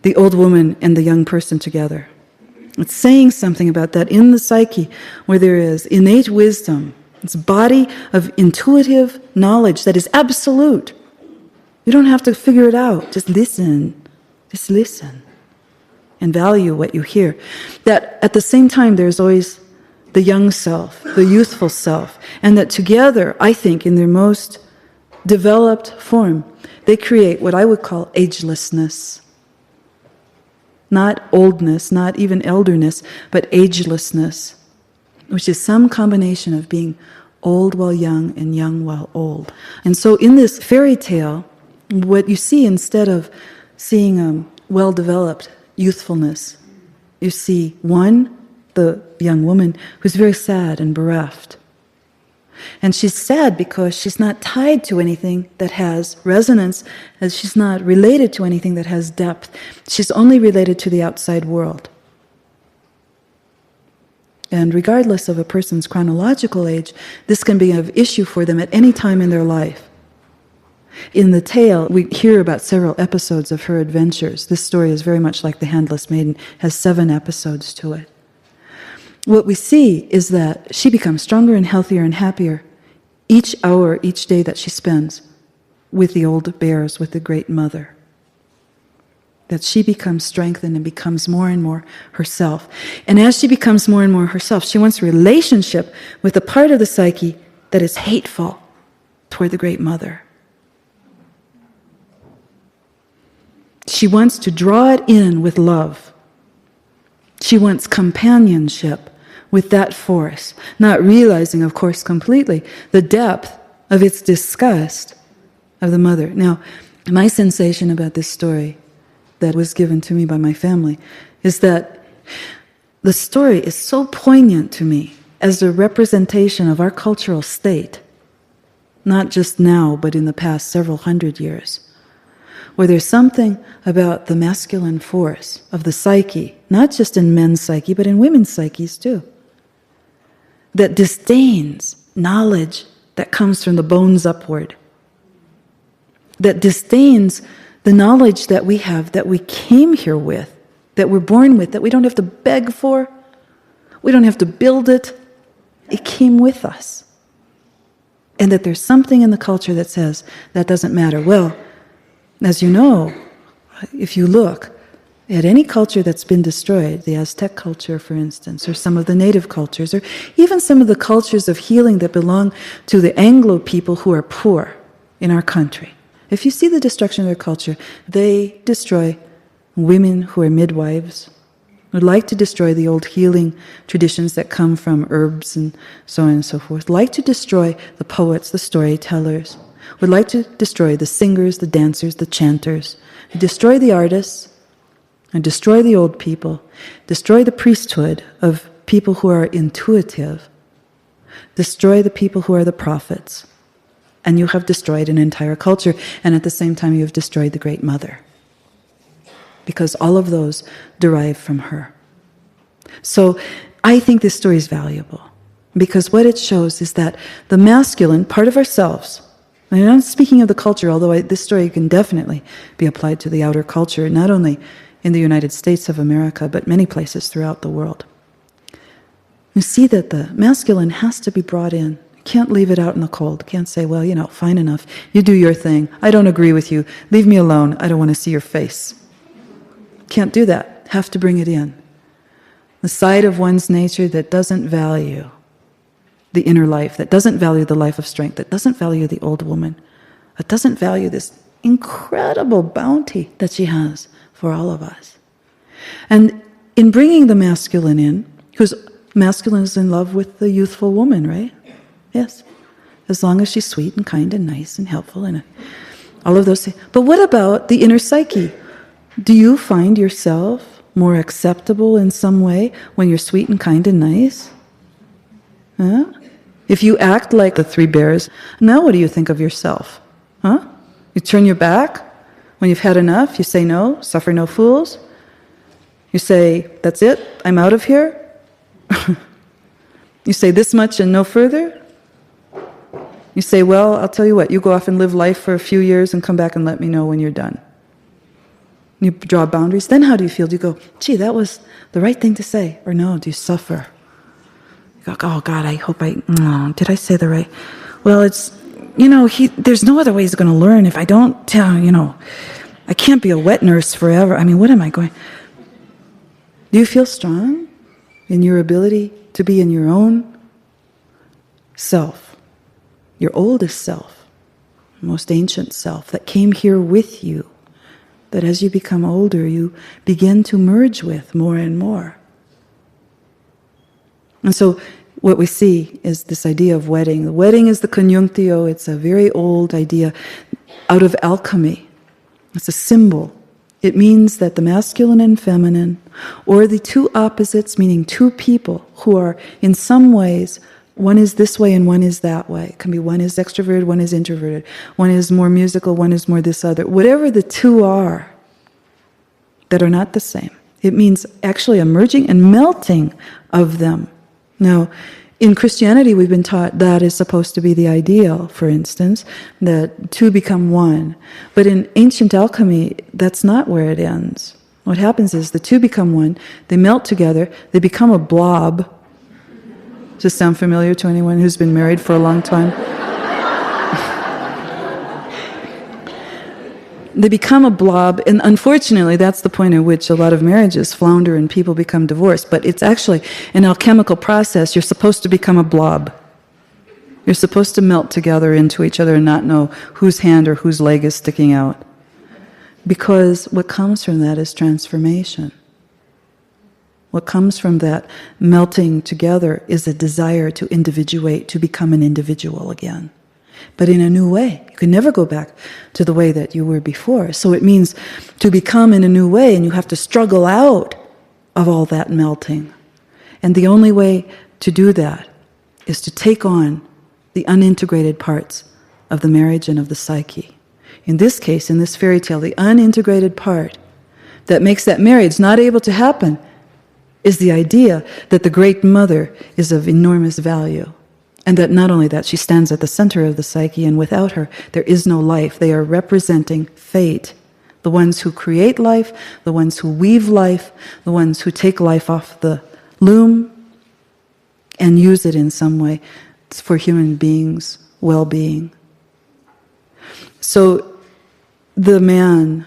Speaker 1: the old woman and the young person together. It's saying something about that in the psyche where there is innate wisdom, this body of intuitive knowledge that is absolute. You don't have to figure it out. Just listen and value what you hear. That at the same time there's always the young self, the youthful self, and that together, I think, in their most developed form, they create what I would call agelessness. Not oldness, not even elderness, but agelessness, which is some combination of being old while young and young while old. And so in this fairy tale, what you see, instead of seeing well-developed youthfulness, you see one, the young woman, who's very sad and bereft. And she's sad because she's not tied to anything that has resonance, as she's not related to anything that has depth. She's only related to the outside world. And regardless of a person's chronological age, this can be an issue for them at any time in their life. In the tale, we hear about several episodes of her adventures. This story is very much like The Handless Maiden, has 7 episodes to it. What we see is that she becomes stronger and healthier and happier each hour, each day that she spends with the old bears, with the Great Mother. That she becomes strengthened and becomes more and more herself. And as she becomes more and more herself, she wants a relationship with a part of the psyche that is hateful toward the Great Mother. She wants to draw it in with love. She wants companionship with that force, not realizing, of course, completely the depth of its disgust of the mother. Now, my sensation about this story that was given to me by my family is that the story is so poignant to me as a representation of our cultural state, not just now, but in the past several hundred years, where there's something about the masculine force of the psyche, not just in men's psyche, but in women's psyches too, that disdains knowledge that comes from the bones upward, that disdains the knowledge that we have, that we came here with, that we're born with, that we don't have to beg for, we don't have to build it, it came with us. And that there's something in the culture that says that doesn't matter. Well, as you know, if you look at any culture that's been destroyed, the Aztec culture, for instance, or some of the native cultures, or even some of the cultures of healing that belong to the Anglo people who are poor in our country, if you see the destruction of their culture, they destroy women who are midwives, would like to destroy the old healing traditions that come from herbs and so on and so forth, like to destroy the poets, the storytellers, would like to destroy the singers, the dancers, the chanters, destroy the artists, and destroy the old people, destroy the priesthood of people who are intuitive, destroy the people who are the prophets, and you have destroyed an entire culture, and at the same time you have destroyed the Great Mother. Because all of those derive from her. So I think this story is valuable, because what it shows is that the masculine part of ourselves, and I'm not speaking of the culture, although this story can definitely be applied to the outer culture, not only in the United States of America, but many places throughout the world. You see that the masculine has to be brought in. You can't leave it out in the cold. You can't say, well, fine enough. You do your thing. I don't agree with you. Leave me alone. I don't want to see your face. Can't do that. Have to bring it in. The side of one's nature that doesn't value the inner life, that doesn't value the life of strength, that doesn't value the old woman, that doesn't value this incredible bounty that she has for all of us. And in bringing the masculine in, because masculine is in love with the youthful woman, right? Yes. As long as she's sweet and kind and nice and helpful and all of those things. But what about the inner psyche? Do you find yourself more acceptable in some way when you're sweet and kind and nice? Huh? If you act like the three bears, now what do you think of yourself? Huh? You turn your back when you've had enough. You say no, suffer no fools. You say, that's it, I'm out of here. You say this much and no further. You say, well, I'll tell you what, you go off and live life for a few years and come back and let me know when you're done. You draw boundaries. Then how do you feel? Do you go, gee, that was the right thing to say? Or no, do you suffer? You go, oh God, I hope did I say the right? Well, it's, there's no other way he's going to learn if I don't tell, I can't be a wet nurse forever. I mean, what am I going? Do you feel strong in your ability to be in your own self, your oldest self, most ancient self that came here with you, that as you become older, you begin to merge with more and more? And so what we see is this idea of wedding. The wedding is the conjunctio. It's a very old idea out of alchemy. It's a symbol. It means that the masculine and feminine, or the two opposites, meaning two people who are in some ways, one is this way and one is that way. It can be one is extroverted, one is introverted. One is more musical, one is more this other. Whatever the two are that are not the same. It means actually a merging and melting of them. Now, in Christianity, we've been taught that is supposed to be the ideal, for instance, that two become one. But in ancient alchemy, that's not where it ends. What happens is the two become one, they melt together, they become a blob. Does this sound familiar to anyone who's been married for a long time? They become a blob, and unfortunately that's the point at which a lot of marriages flounder and people become divorced. But it's actually an alchemical process. You're supposed to become a blob. You're supposed to melt together into each other and not know whose hand or whose leg is sticking out. Because what comes from that is transformation. What comes from that melting together is a desire to individuate, to become an individual again. But in a new way. You can never go back to the way that you were before. So it means to become in a new way, and you have to struggle out of all that melting. And the only way to do that is to take on the unintegrated parts of the marriage and of the psyche. In this case, in this fairy tale, the unintegrated part that makes that marriage not able to happen is the idea that the Great Mother is of enormous value. And that not only that, she stands at the center of the psyche, and without her, there is no life. They are representing fate. The ones who create life, the ones who weave life, the ones who take life off the loom and use it in some way for human beings' well-being. So the man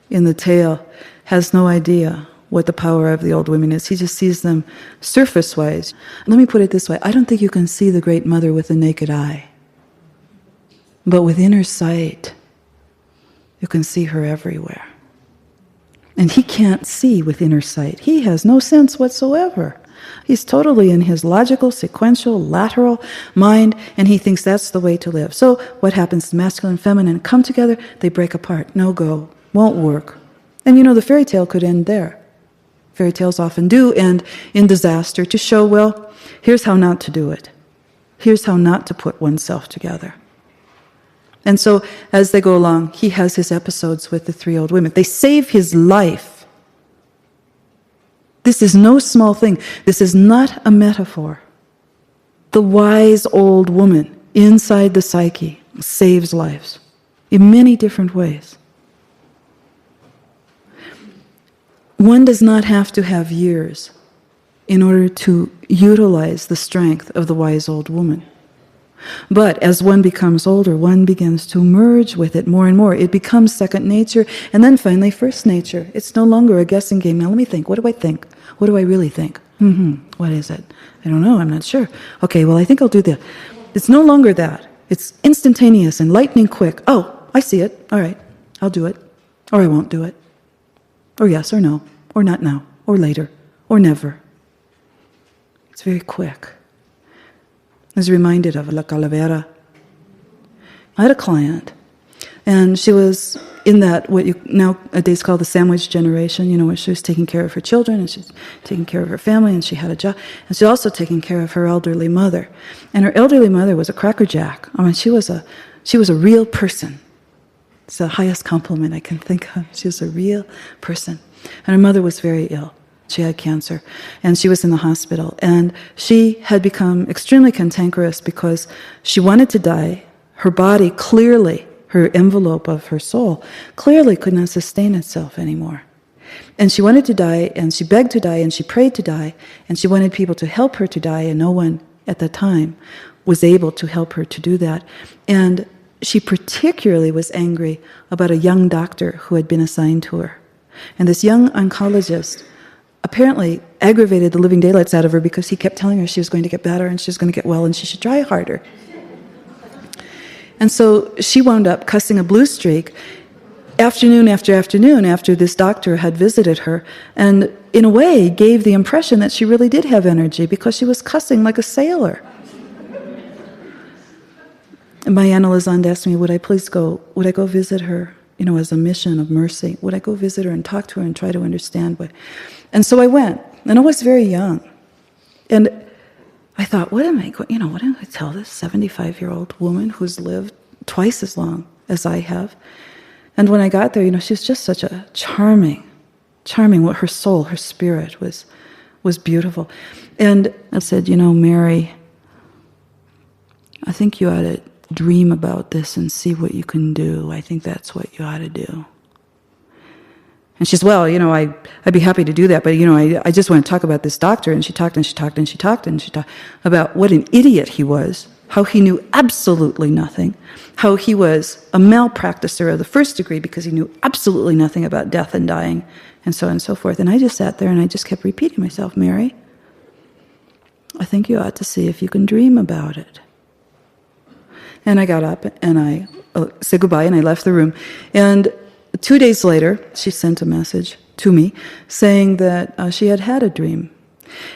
Speaker 1: in the tale has no idea what the power of the old women is. He just sees them surface-wise. Let me put it this way. I don't think you can see the Great Mother with the naked eye. But with inner sight, you can see her everywhere. And he can't see with inner sight. He has no sense whatsoever He's totally in his logical, sequential, lateral mind, and he thinks that's the way to live. So what happens? Masculine and feminine come together, they break apart. No go. Won't work. And the fairy tale could end there. Fairy tales often do end in disaster to show, well, here's how not to do it. Here's how not to put oneself together. And so as they go along, he has his episodes with the 3 old women. They save his life. This is no small thing. This is not a metaphor. The wise old woman inside the psyche saves lives in many different ways. One does not have to have years in order to utilize the strength of the wise old woman. But as one becomes older, one begins to merge with it more and more. It becomes second nature, and then finally first nature. It's no longer a guessing game. Now let me think. What do I think? What do I really think? What is it? I don't know. I'm not sure. Okay, well, I think I'll do that. It's no longer that. It's instantaneous and lightning quick. Oh, I see it. All right, I'll do it. Or I won't do it. Or yes or no. Or not now. Or later. Or never. It's very quick. I was reminded of La Calavera. I had a client, and she was in that, what you nowadays call the sandwich generation, where she was taking care of her children, and she's taking care of her family, and she had a job, and she's also taking care of her elderly mother. And her elderly mother was a crackerjack. I mean, she was a real person. It's the highest compliment I can think of. She was a real person. And her mother was very ill. She had cancer, and she was in the hospital. And she had become extremely cantankerous because she wanted to die. Her body clearly, her envelope of her soul, clearly could not sustain itself anymore. And she wanted to die, and she begged to die, and she prayed to die, and she wanted people to help her to die, and no one at the time was able to help her to do that. And she particularly was angry about a young doctor who had been assigned to her. And this young oncologist apparently aggravated the living daylights out of her because he kept telling her she was going to get better and she was going to get well and she should try harder. And so she wound up cussing a blue streak afternoon after afternoon after this doctor had visited her, and in a way gave the impression that she really did have energy because she was cussing like a sailor. And my analyst asked me, would I go visit her, as a mission of mercy? Would I go visit her and talk to her and try to understand what? And so I went, and I was very young. And I thought, what am I going to tell this 75-year-old woman who's lived twice as long as I have? And when I got there, she was just such a charming, what her soul, her spirit was beautiful. And I said, Mary, I think you ought to dream about this and see what you can do. I think that's what you ought to do. And she says, well, I'd be happy to do that, but, I just want to talk about this doctor. And she talked about what an idiot he was, how he knew absolutely nothing, how he was a malpracticer of the first degree because he knew absolutely nothing about death and dying, and so on and so forth. And I just sat there and I just kept repeating myself, Mary, I think you ought to see if you can dream about it. And I got up and I said goodbye and I left the room. And 2 days later, she sent a message to me saying that she had had a dream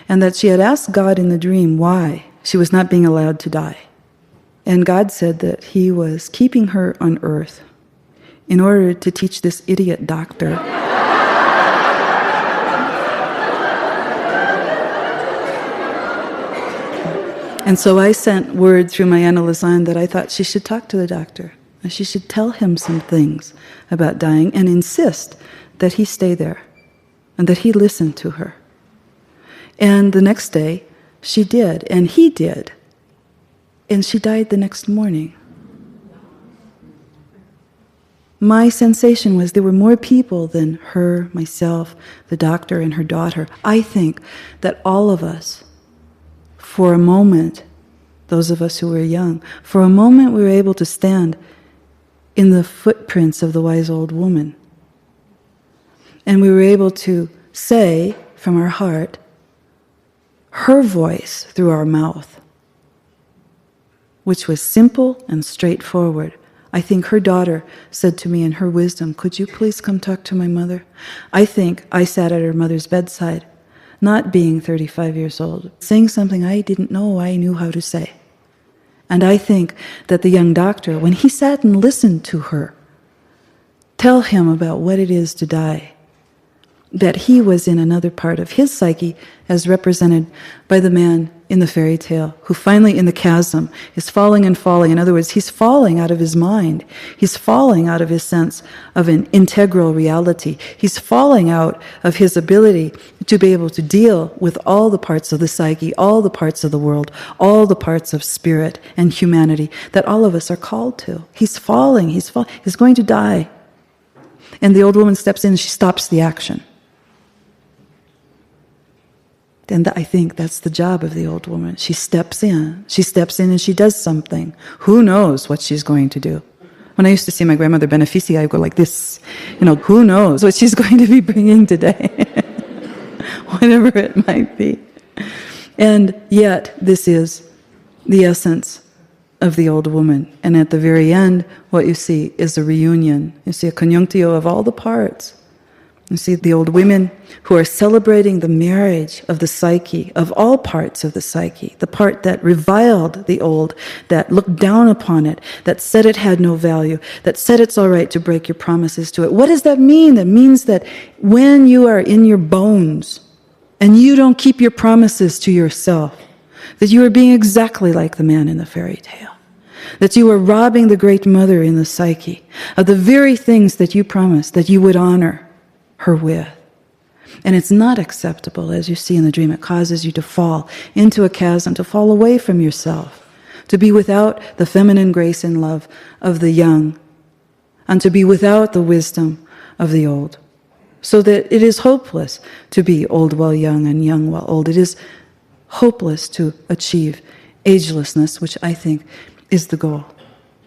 Speaker 1: and that she had asked God in the dream why she was not being allowed to die. And God said that he was keeping her on earth in order to teach this idiot doctor And so I sent word through my analyzan that I thought she should talk to the doctor. She should tell him some things about dying and insist that he stay there and that he listen to her. And the next day, she did, and he did. And she died the next morning. My sensation was there were more people than her, myself, the doctor, and her daughter. I think that all of us, for a moment, those of us who were young, for a moment we were able to stand in the footprints of the wise old woman. And we were able to say from our heart, her voice through our mouth, which was simple and straightforward. I think her daughter said to me in her wisdom, could you please come talk to my mother? I think I sat at her mother's bedside, not being 35 years old, saying something I didn't know I knew how to say. And I think that the young doctor, when he sat and listened to her tell him about what it is to die, that he was in another part of his psyche as represented by the man in the fairy tale who finally in the chasm is falling and falling. In other words, he's falling out of his mind. He's falling out of his sense of an integral reality. He's falling out of his ability to be able to deal with all the parts of the psyche, all the parts of the world, all the parts of spirit and humanity that all of us are called to. He's falling. He's going to die. And the old woman steps in and she stops the action. And I think that's the job of the old woman. She steps in. She steps in and she does something. Who knows what she's going to do? When I used to see my grandmother Beneficia, I would go like this. Who knows what she's going to be bringing today? Whatever it might be. And yet, this is the essence of the old woman. And at the very end, what you see is a reunion. You see a conjunctio of all the parts. You see the old women who are celebrating the marriage of the psyche, of all parts of the psyche, the part that reviled the old, that looked down upon it, that said it had no value, that said it's all right to break your promises to it. What does that mean? That means that when you are in your bones and you don't keep your promises to yourself, that you are being exactly like the man in the fairy tale, that you are robbing the great mother in the psyche of the very things that you promised that you would honor her with. And it's not acceptable, as you see in the dream. It causes you to fall into a chasm, to fall away from yourself, to be without the feminine grace and love of the young, and to be without the wisdom of the old. So that it is hopeless to be old while young and young while old. It is hopeless to achieve agelessness, which I think is the goal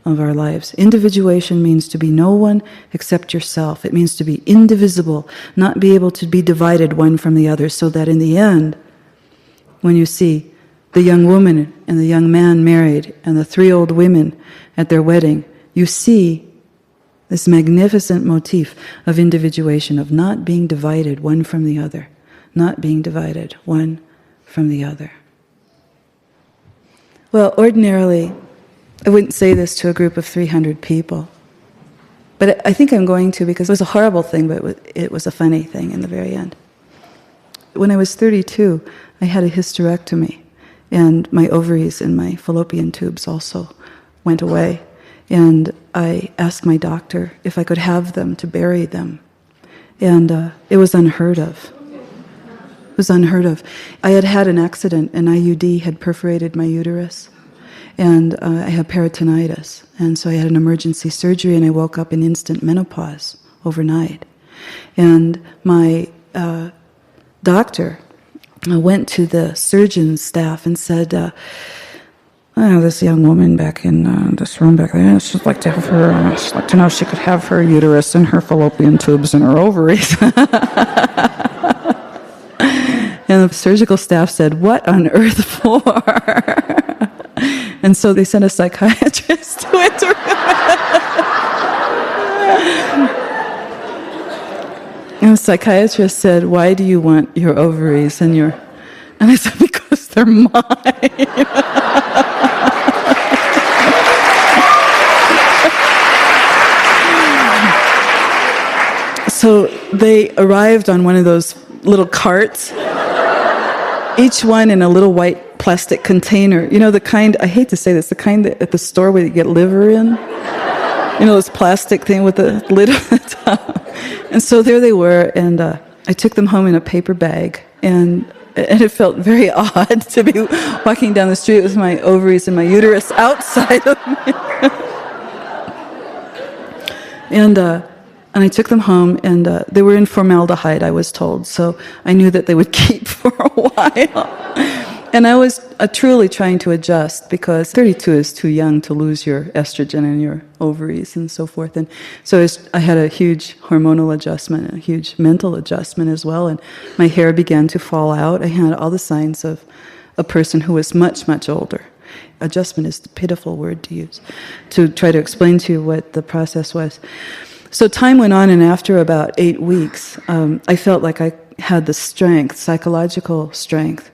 Speaker 1: of our lives. Individuation means to be no one except yourself. It means to be indivisible, not be able to be divided one from the other, so that in the end, when you see the young woman and the young man married and the three old women at their wedding, you see this magnificent motif of individuation, of not being divided one from the other, not being divided one from the other. Well, ordinarily, I wouldn't say this to a group of 300 people, but I think I'm going to, because it was a horrible thing, but it was a funny thing in the very end. When I was 32, I had a hysterectomy, and my ovaries and my fallopian tubes also went away, and I asked my doctor if I could have them to bury them, and it was unheard of. It was unheard of. I had had an accident, an IUD had perforated my uterus, and I had peritonitis, and so I had an emergency surgery, and I woke up in instant menopause overnight. And my doctor went to the surgeon's staff and said, this young woman back in this room back there, she'd like to have her, she'd like to know if she could have her uterus and her fallopian tubes and her ovaries. And the surgical staff said, "What on earth for?" And so they sent a psychiatrist to interview. And the psychiatrist said, "Why do you want your ovaries and your..." And I said, "Because they're mine." So they arrived on one of those little carts, each one in a little white plastic container. You know, the kind, I hate to say this, the kind that at the store where you get liver in. You know, this plastic thing with the lid on the top. And so there they were, and I took them home in a paper bag, and it felt very odd to be walking down the street with my ovaries and my uterus outside of me. And I took them home, and they were in formaldehyde, I was told, so I knew that they would keep for a while. And I was truly trying to adjust, because 32 is too young to lose your estrogen in your ovaries and so forth. And so I had a huge hormonal adjustment, a huge mental adjustment as well, and my hair began to fall out. I had all the signs of a person who was much, much older. Adjustment is the pitiful word to use to try to explain to you what the process was. So time went on, and after about 8 weeks, I felt like had the strength, psychological strength,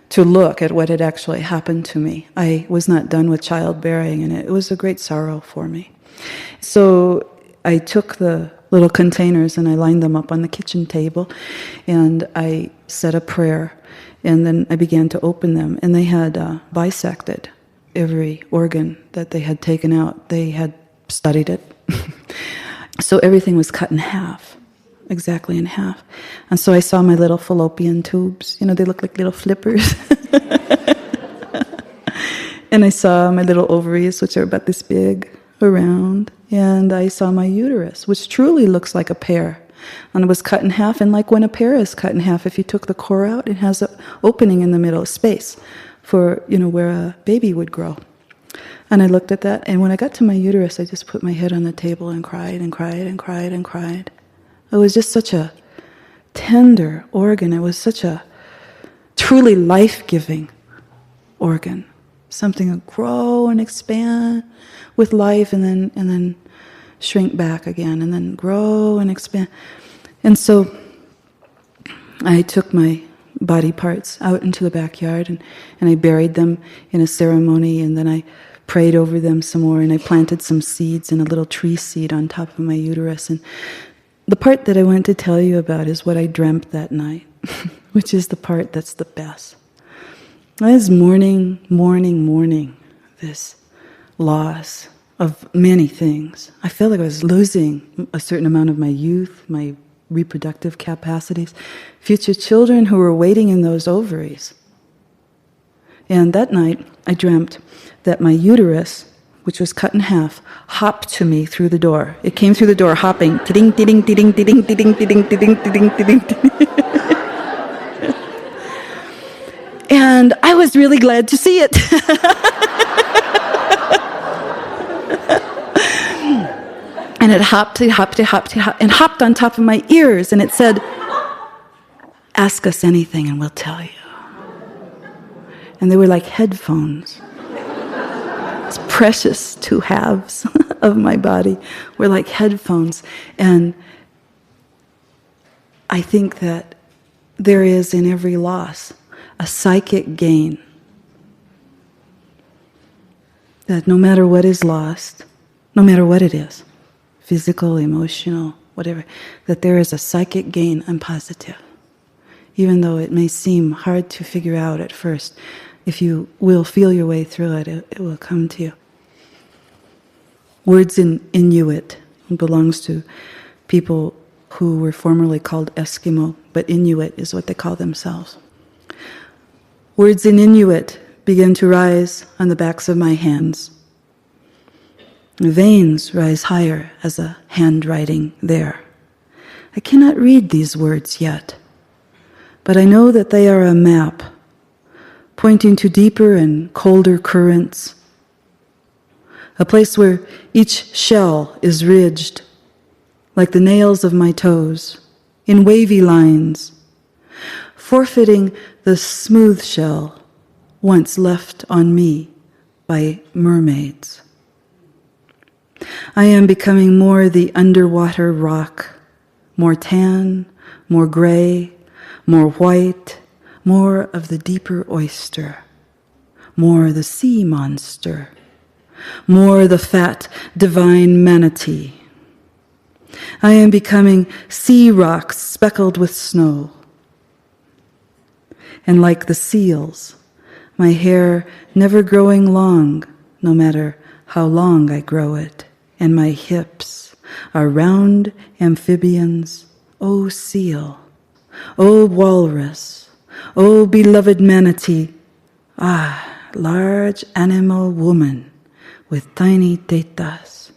Speaker 1: to look at what had actually happened to me. I was not done with childbearing, and it was a great sorrow for me. So I took the little containers and I lined them up on the kitchen table, and I said a prayer, and then I began to open them, and they had bisected every organ that they had taken out. They had studied it. So everything was cut in half, exactly in half. And so I saw my little fallopian tubes. You know, they look like little flippers. And I saw my little ovaries, which are about this big, around. And I saw my uterus, which truly looks like a pear. And it was cut in half. And like when a pear is cut in half, if you took the core out, it has an opening in the middle, space for, you know, where a baby would grow. And I looked at that, and when I got to my uterus, I just put my head on the table and cried and cried and cried and cried. It was just such a tender organ. It was such a truly life-giving organ. Something that grow and expand with life, and then shrink back again, and then grow and expand. And so I took my body parts out into the backyard, and I buried them in a ceremony, and then I prayed over them some more, and I planted some seeds and a little tree seed on top of my uterus. And the part that I want to tell you about is what I dreamt that night, which is the part that's the best. I was mourning this loss of many things. I felt like I was losing a certain amount of my youth, my reproductive capacities, future children who were waiting in those ovaries. And that night, I dreamt that my uterus, which was cut in half, hopped to me through the door. It came through the door hopping, tiding, tiding, tiding, tiding, tiding, tiding, tiding, tiding, tiding. And I was really glad to see it. And it hopped and hopped on top of my ears, and it said, "Ask us anything and we'll tell you." And they were like headphones. These precious two halves of my body were like headphones. And I think that there is in every loss a psychic gain. That no matter what is lost, no matter what it is, physical, emotional, whatever, that there is a psychic gain. I'm positive. Even though it may seem hard to figure out at first, if you will feel your way through it, it will come to you. Words in Inuit belongs to people who were formerly called Eskimo, but Inuit is what they call themselves. Words in Inuit begin to rise on the backs of my hands. Veins rise higher as a handwriting there. I cannot read these words yet, but I know that they are a map pointing to deeper and colder currents, a place where each shell is ridged, like the nails of my toes, in wavy lines, forfeiting the smooth shell once left on me by mermaids. I am becoming more the underwater rock, more tan, more gray, more white, more of the deeper oyster, more the sea monster, more the fat divine manatee. I am becoming sea rocks speckled with snow. And like the seals, my hair never growing long, no matter how long I grow it, and my hips are round amphibians, O seal, O walrus, O beloved manatee, large animal woman with tiny tetas.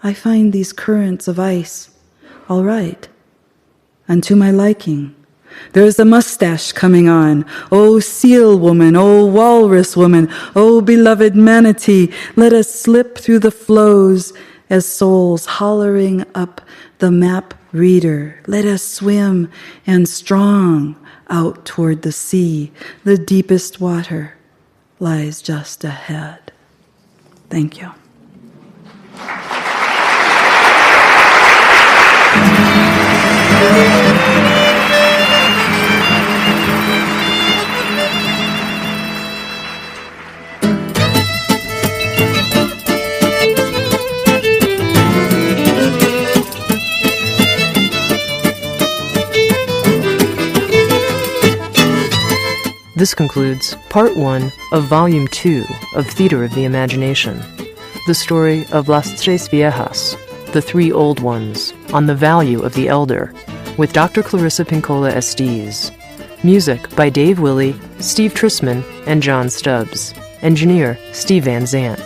Speaker 1: I find these currents of ice all right, and to my liking. There is a mustache coming on. O seal woman, O walrus woman, O beloved manatee, let us slip through the flows as souls hollering up the map reader. Let us swim and strong out toward the sea. The deepest water lies just ahead. Thank you.
Speaker 2: This concludes Part 1 of Volume 2 of Theater of the Imagination, the story of Las Tres Viejas, the Three Old Ones, on the value of the elder, with Dr. Clarissa Pinkola Estés. Music by Dave Willey, Steve Trisman, and John Stubbs. Engineer Steve Van Zandt.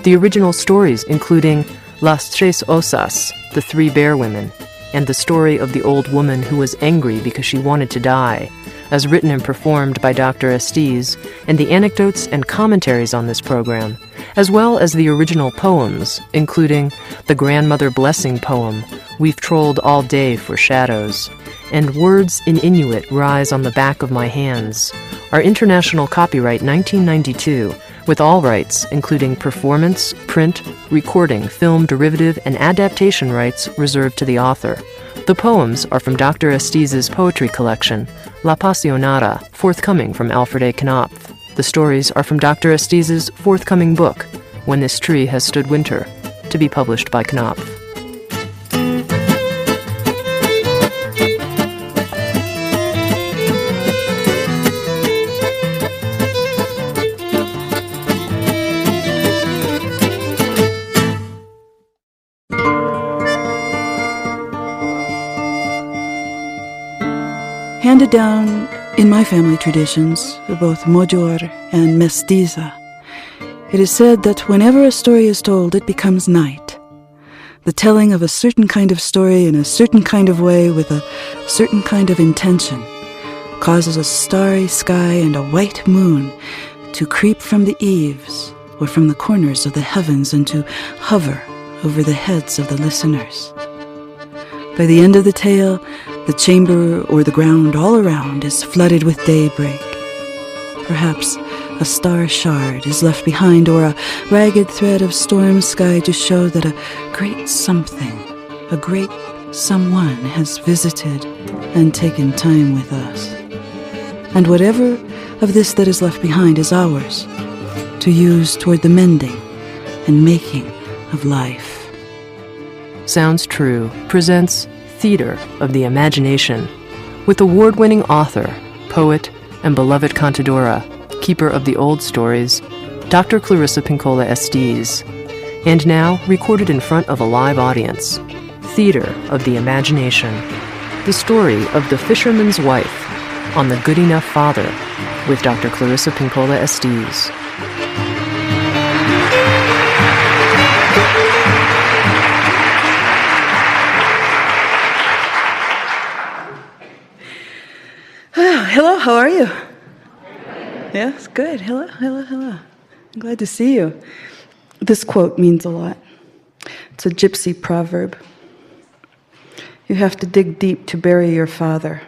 Speaker 2: The original stories including Las Tres Osas, the Three Bear Women, and the story of the old woman who was angry because she wanted to die, as written and performed by Dr. Estés, and the anecdotes and commentaries on this program, as well as the original poems, including the Grandmother Blessing poem, We've Trolled All Day for Shadows, and Words in Inuit Rise on the Back of My Hands, are international copyright 1992, with all rights, including performance, print, recording, film, derivative, and adaptation rights reserved to the author. The poems are from Dr. Estés' poetry collection, La Pasionata, forthcoming from Alfred A. Knopf. The stories are from Dr. Estés' forthcoming book, When This Tree Has Stood Winter, to be published by Knopf.
Speaker 1: Handed down in my family traditions, both Mojor and Mestiza, it is said that whenever a story is told, it becomes night. The telling of a certain kind of story in a certain kind of way with a certain kind of intention causes a starry sky and a white moon to creep from the eaves or from the corners of the heavens and to hover over the heads of the listeners. By the end of the tale, the chamber or the ground all around is flooded with daybreak. Perhaps a star shard is left behind, or a ragged thread of storm sky to show that a great something, a great someone has visited and taken time with us. And whatever of this that is left behind is ours to use toward the mending and making of life.
Speaker 2: Sounds True presents Theater of the Imagination with award-winning author, poet, and beloved cantadora, keeper of the old stories, Dr. Clarissa Pinkola Estés, and now recorded in front of a live audience, Theater of the Imagination, the story of the fisherman's wife on the Good Enough Father with Dr. Clarissa Pinkola Estés.
Speaker 1: Hello, how are you? Yes, good. Hello. I'm glad to see you. This quote means a lot. It's a gypsy proverb. You have to dig deep to bury your father.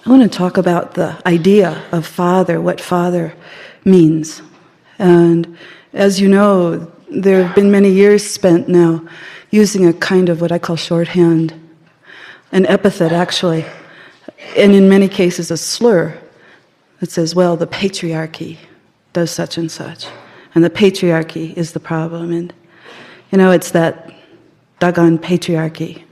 Speaker 1: I want to talk about the idea of father, what father means. And as you know, there have been many years spent now using a kind of what I call shorthand, an epithet actually, and in many cases a slur that says, well, the patriarchy does such and such, and the patriarchy is the problem. And, you know, it's that doggone patriarchy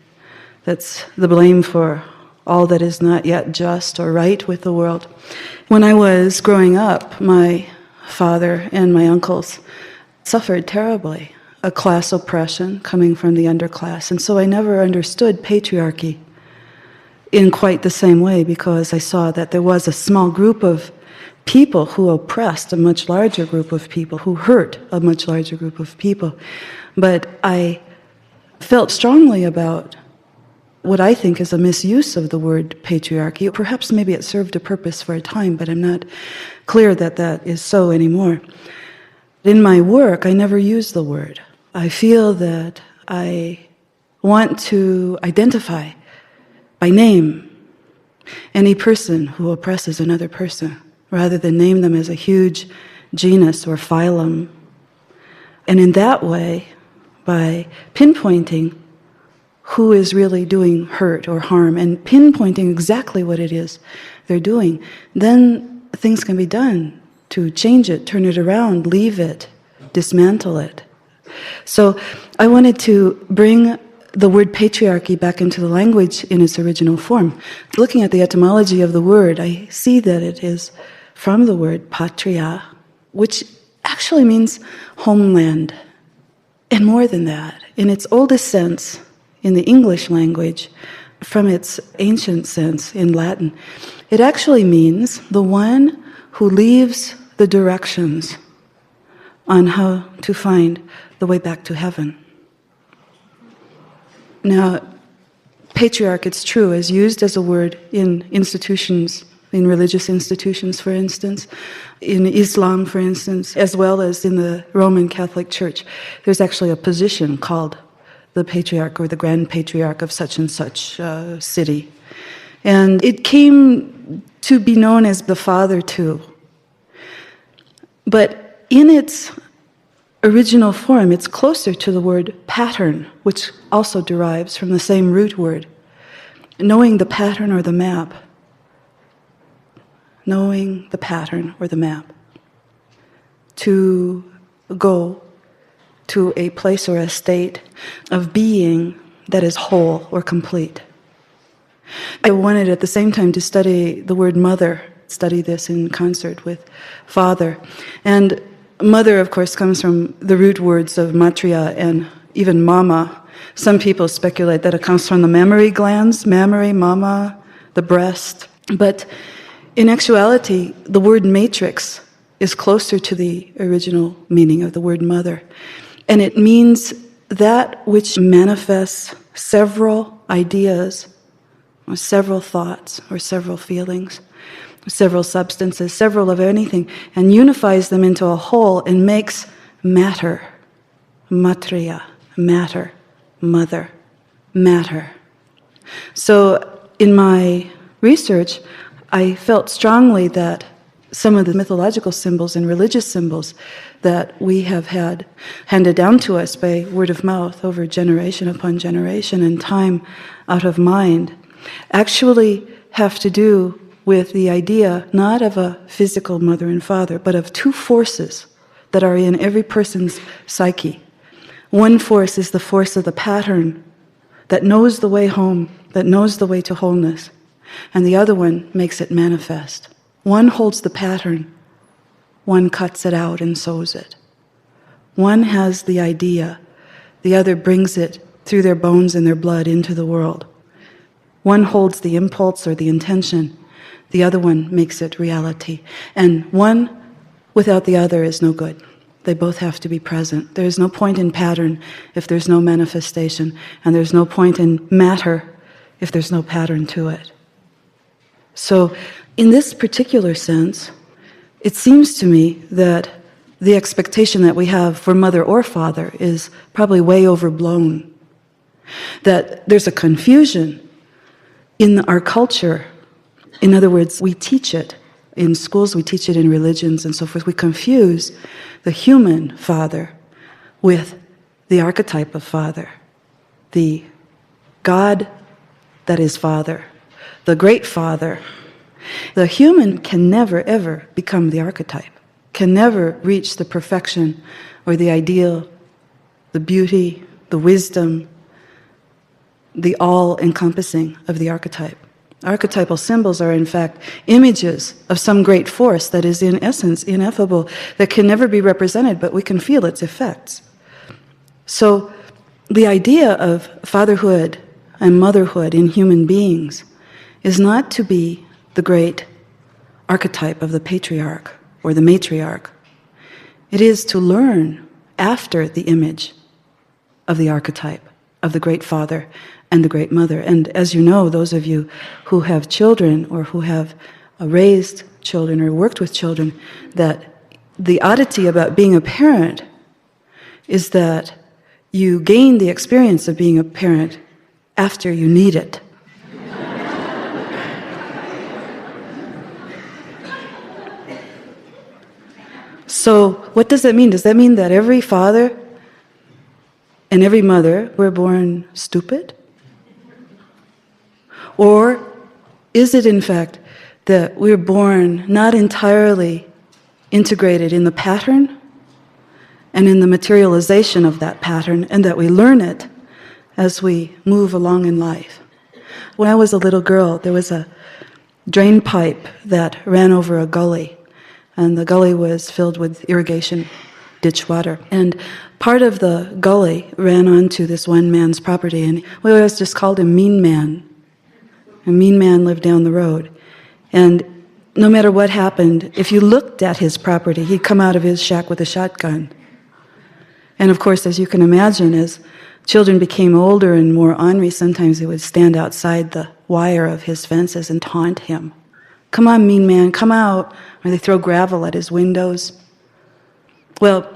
Speaker 1: that's the blame for all that is not yet just or right with the world. When I was growing up, my father and my uncles suffered terribly, a class oppression coming from the underclass, and so I never understood patriarchy in quite the same way, because I saw that there was a small group of people who oppressed a much larger group of people, who hurt a much larger group of people. But I felt strongly about what I think is a misuse of the word patriarchy. Perhaps maybe it served a purpose for a time, but I'm not clear that that is so anymore. In my work, I never use the word. I feel that I want to identify by name any person who oppresses another person, rather than name them as a huge genus or phylum. And in that way, by pinpointing who is really doing hurt or harm and pinpointing exactly what it is they're doing, then things can be done to change it, turn it around, leave it, dismantle it. So I wanted to bring the word patriarchy back into the language in its original form. Looking at the etymology of the word, I see that it is from the word patria, which actually means homeland. And more than that, in its oldest sense, in the English language, from its ancient sense in Latin, it actually means the one who leaves the directions on how to find the way back to heaven. Now, patriarch, it's true, is used as a word in institutions, in religious institutions, for instance, in Islam, for instance, as well as in the Roman Catholic Church. There's actually a position called the patriarch or the grand patriarch of such and such city. And it came to be known as the father too. But in its original form, it's closer to the word pattern, which also derives from the same root word. Knowing the pattern or the map. Knowing the pattern or the map. To go to a place or a state of being that is whole or complete. I wanted at the same time to study the word mother, study this in concert with father. And mother, of course, comes from the root words of matria and even mama. Some people speculate that it comes from the mammary glands, mammary, mama, the breast. But in actuality, the word matrix is closer to the original meaning of the word mother. And it means that which manifests several ideas, or several thoughts, or several feelings, several substances, several of anything, and unifies them into a whole and makes matter, matria, matter, mother, matter. So in my research, I felt strongly that some of the mythological symbols and religious symbols that we have had handed down to us by word of mouth over generation upon generation and time out of mind actually have to do with the idea not of a physical mother and father, but of two forces that are in every person's psyche. One force is the force of the pattern that knows the way home, that knows the way to wholeness, and the other one makes it manifest. One holds the pattern, one cuts it out and sews it. One has the idea, the other brings it through their bones and their blood into the world. One holds the impulse or the intention, the other one makes it reality. And one without the other is no good. They both have to be present. There is no point in pattern if there's no manifestation, and there's no point in matter if there's no pattern to it. So, in this particular sense, it seems to me that the expectation that we have for mother or father is probably way overblown. That there's a confusion in our culture. In other words, we teach it in schools, we teach it in religions and so forth. We confuse the human father with the archetype of father, the God that is father, the great father. The human can never, ever become the archetype, can never reach the perfection or the ideal, the beauty, the wisdom, the all-encompassing of the archetype. Archetypal symbols are, in fact, images of some great force that is, in essence, ineffable, that can never be represented, but we can feel its effects. So, the idea of fatherhood and motherhood in human beings is not to be the great archetype of the patriarch or the matriarch. It is to learn after the image of the archetype of the great father and the great mother. And as you know, those of you who have children or who have raised children or worked with children, that the oddity about being a parent is that you gain the experience of being a parent after you need it. So what does that mean? Does that mean that every father and every mother were born stupid? Or is it, in fact, that we're born not entirely integrated in the pattern and in the materialization of that pattern, and that we learn it as we move along in life. When I was a little girl, there was a drain pipe that ran over a gully, and the gully was filled with irrigation ditch water. And part of the gully ran onto this one man's property, and we always just called him Mean Man. A mean man lived down the road. And no matter what happened, if you looked at his property, he'd come out of his shack with a shotgun. And of course, as you can imagine, as children became older and more ornery, sometimes they would stand outside the wire of his fences and taunt him. "Come on, mean man, come out." Or they throw gravel at his windows. Well,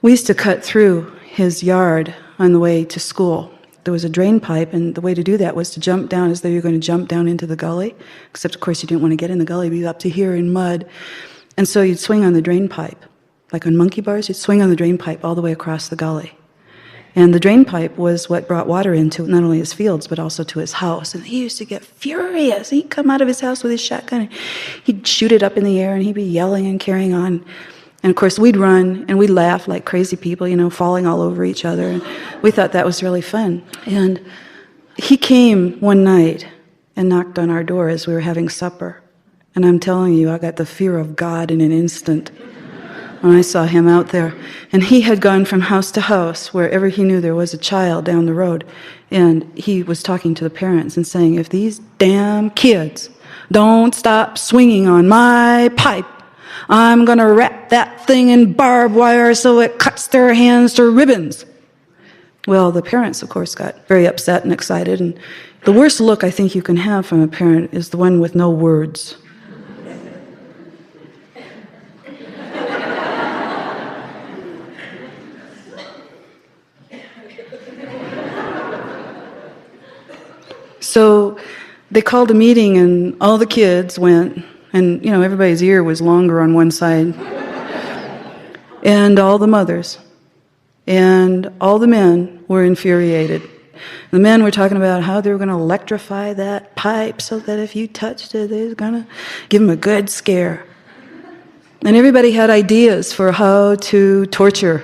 Speaker 1: we used to cut through his yard on the way to school. There was a drain pipe, and the way to do that was to jump down as though you were going to jump down into the gully, except of course you didn't want to get in the gully, you'd be up to here in mud. And so you'd swing on the drain pipe. Like on monkey bars, you'd swing on the drain pipe all the way across the gully. And the drain pipe was what brought water into not only his fields, but also to his house. And he used to get furious. He'd come out of his house with his shotgun, and he'd shoot it up in the air, and he'd be yelling and carrying on. And of course, we'd run, and we'd laugh like crazy people, falling all over each other. And we thought that was really fun. And he came one night and knocked on our door as we were having supper. And I'm telling you, I got the fear of God in an instant when I saw him out there. And he had gone from house to house wherever he knew there was a child down the road. And he was talking to the parents and saying, "If these damn kids don't stop swinging on my pipe, I'm going to wrap that thing in barbed wire so it cuts their hands to ribbons." Well, the parents, of course, got very upset and excited. And the worst look I think you can have from a parent is the one with no words. So they called a meeting, and all the kids went, and everybody's ear was longer on one side, and all the mothers and all the men were infuriated. The men were talking about how they were going to electrify that pipe so that if you touched it, they were going to give them a good scare. And everybody had ideas for how to torture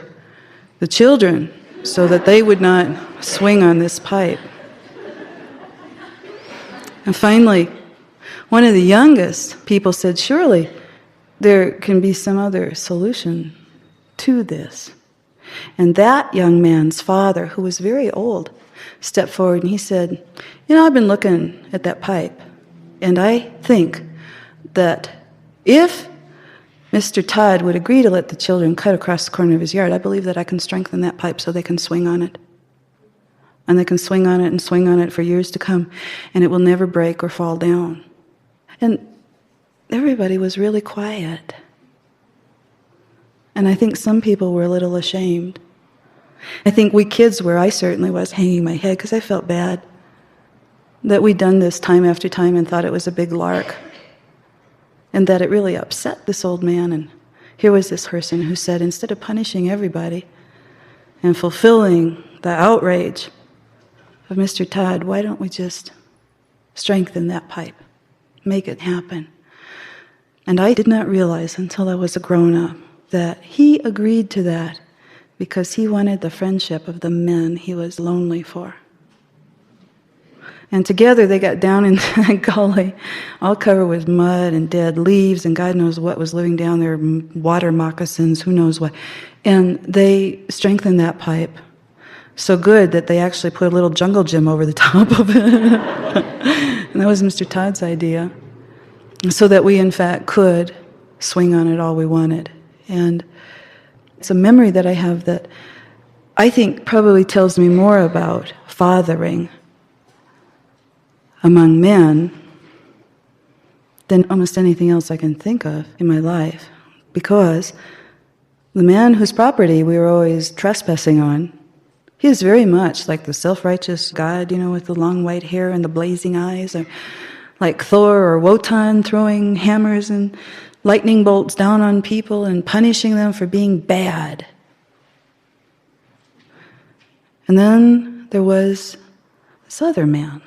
Speaker 1: the children so that they would not swing on this pipe. And finally, one of the youngest people said, "Surely there can be some other solution to this." And that young man's father, who was very old, stepped forward and he said, "I've been looking at that pipe, and I think that if Mr. Todd would agree to let the children cut across the corner of his yard, I believe that I can strengthen that pipe so they can swing on it. And they can swing on it and swing on it for years to come, and it will never break or fall down." And everybody was really quiet. And I think some people were a little ashamed. I think we kids were, I certainly was, hanging my head because I felt bad that we'd done this time after time and thought it was a big lark, and that it really upset this old man. And here was this person who said, instead of punishing everybody and fulfilling the outrage of Mr. Todd, why don't we just strengthen that pipe, make it happen? And I did not realize until I was a grown-up that he agreed to that because he wanted the friendship of the men he was lonely for. And together they got down in that gully, all covered with mud and dead leaves, and God knows what was living down there, water moccasins, who knows what. And they strengthened that pipe so good that they actually put a little jungle gym over the top of it. And that was Mr. Todd's idea. So that we, in fact, could swing on it all we wanted. And it's a memory that I have that I think probably tells me more about fathering among men than almost anything else I can think of in my life. Because the man whose property we were always trespassing on, he is very much like the self-righteous God, with the long white hair and the blazing eyes, or like Thor or Wotan throwing hammers and lightning bolts down on people and punishing them for being bad. And then there was this other man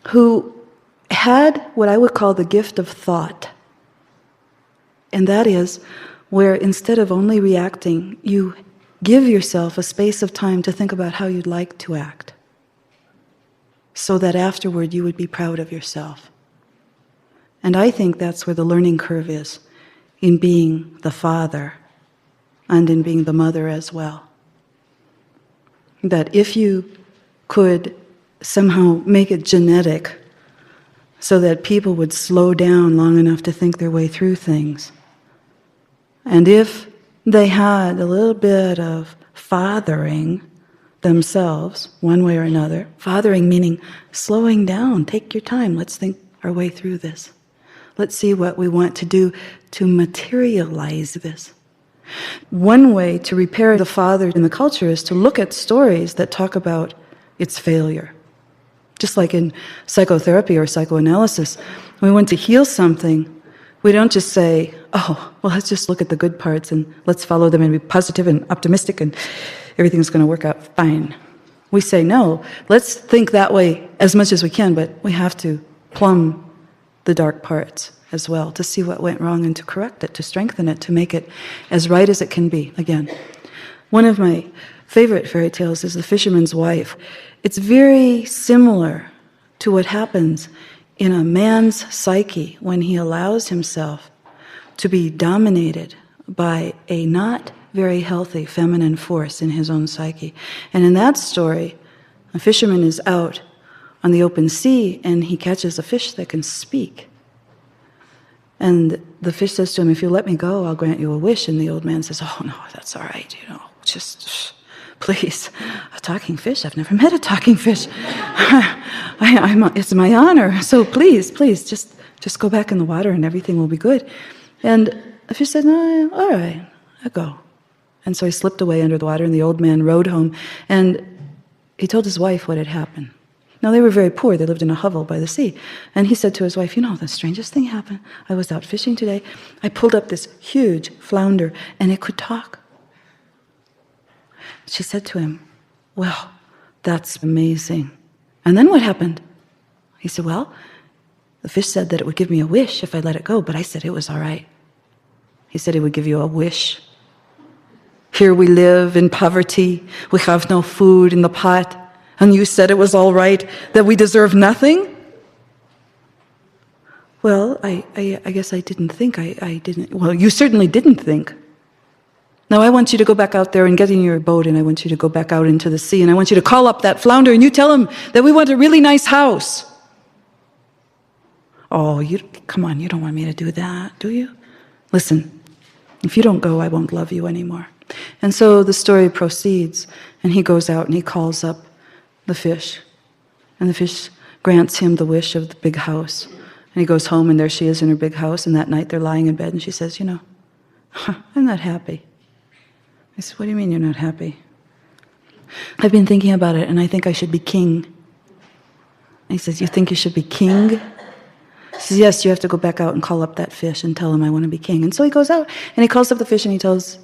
Speaker 1: who had what I would call the gift of thought. And that is where instead of only reacting, you give yourself a space of time to think about how you'd like to act, so that afterward you would be proud of yourself. And I think that's where the learning curve is, in being the father and in being the mother as well. That if you could somehow make it genetic so that people would slow down long enough to think their way through things, and if they had a little bit of fathering themselves, one way or another, fathering meaning slowing down, take your time, let's think our way through this. Let's see what we want to do to materialize this. One way to repair the father in the culture is to look at stories that talk about its failure. Just like in psychotherapy or psychoanalysis, when we want to heal something, we don't just say, oh, well, let's just look at the good parts and let's follow them and be positive and optimistic and everything's going to work out fine. We say, no, let's think that way as much as we can, but we have to plumb the dark parts as well to see what went wrong and to correct it, to strengthen it, to make it as right as it can be. Again, one of my favorite fairy tales is The Fisherman's Wife. It's very similar to what happens in a man's psyche when he allows himself to be dominated by a not very healthy feminine force in his own psyche. And in that story, a fisherman is out on the open sea and he catches a fish that can speak. And the fish says to him, if you let me go, I'll grant you a wish. And the old man says, oh no, that's all right, just please, a talking fish, I've never met a talking fish. It's my honor, so please, just go back in the water and everything will be good. And the fish said, no, all right, I'll go. And so he slipped away under the water and the old man rowed home and he told his wife what had happened. Now, they were very poor. They lived in a hovel by the sea. And he said to his wife, the strangest thing happened. I was out fishing today. I pulled up this huge flounder, and it could talk. She said to him, well, that's amazing. And then what happened? He said, well, the fish said that it would give me a wish if I let it go, but I said it was all right. He said he would give you a wish. Here we live in poverty. We have no food in the pot. And you said it was all right, that we deserve nothing? Well, I guess I didn't think. I didn't. Well, you certainly didn't think. Now I want you to go back out there and get in your boat, and I want you to go back out into the sea, and I want you to call up that flounder, and you tell him that we want a really nice house. Oh, come on, you don't want me to do that, do you? Listen, if you don't go, I won't love you anymore. And so the story proceeds, and he goes out and he calls up the fish, and the fish grants him the wish of the big house. And he goes home, and there she is in her big house, and that night they're lying in bed, and she says, I'm not happy. I said, what do you mean you're not happy? I've been thinking about it, and I think I should be king. And he says, you think you should be king? He says, yes, you have to go back out and call up that fish and tell him I want to be king. And so he goes out, and he calls up the fish, and he tells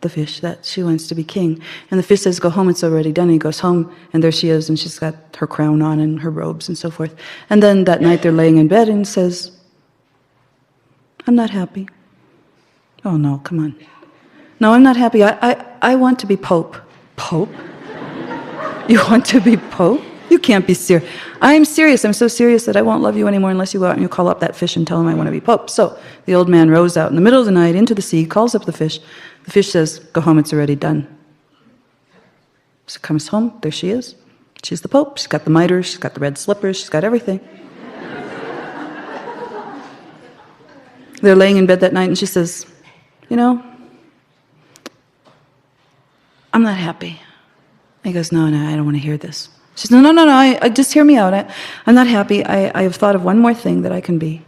Speaker 1: the fish that she wants to be king. And the fish says, go home, it's already done. And he goes home, and there she is, and she's got her crown on and her robes and so forth. And then that night they're laying in bed, and he says, I'm not happy. Oh no, come on. No, I'm not happy. I want to be Pope. Pope? You want to be Pope? You can't be serious. I'm serious. I'm so serious that I won't love you anymore unless you go out and you call up that fish and tell him I want to be Pope. So the old man rows out in the middle of the night into the sea, calls up the fish. The fish says, go home, it's already done. So comes home, there she is. She's the Pope. She's got the mitre, she's got the red slippers, she's got everything. They're laying in bed that night and she says, I'm not happy. He goes, no, I don't want to hear this. She says, no, I just hear me out. I'm not happy. I have thought of one more thing that I can be.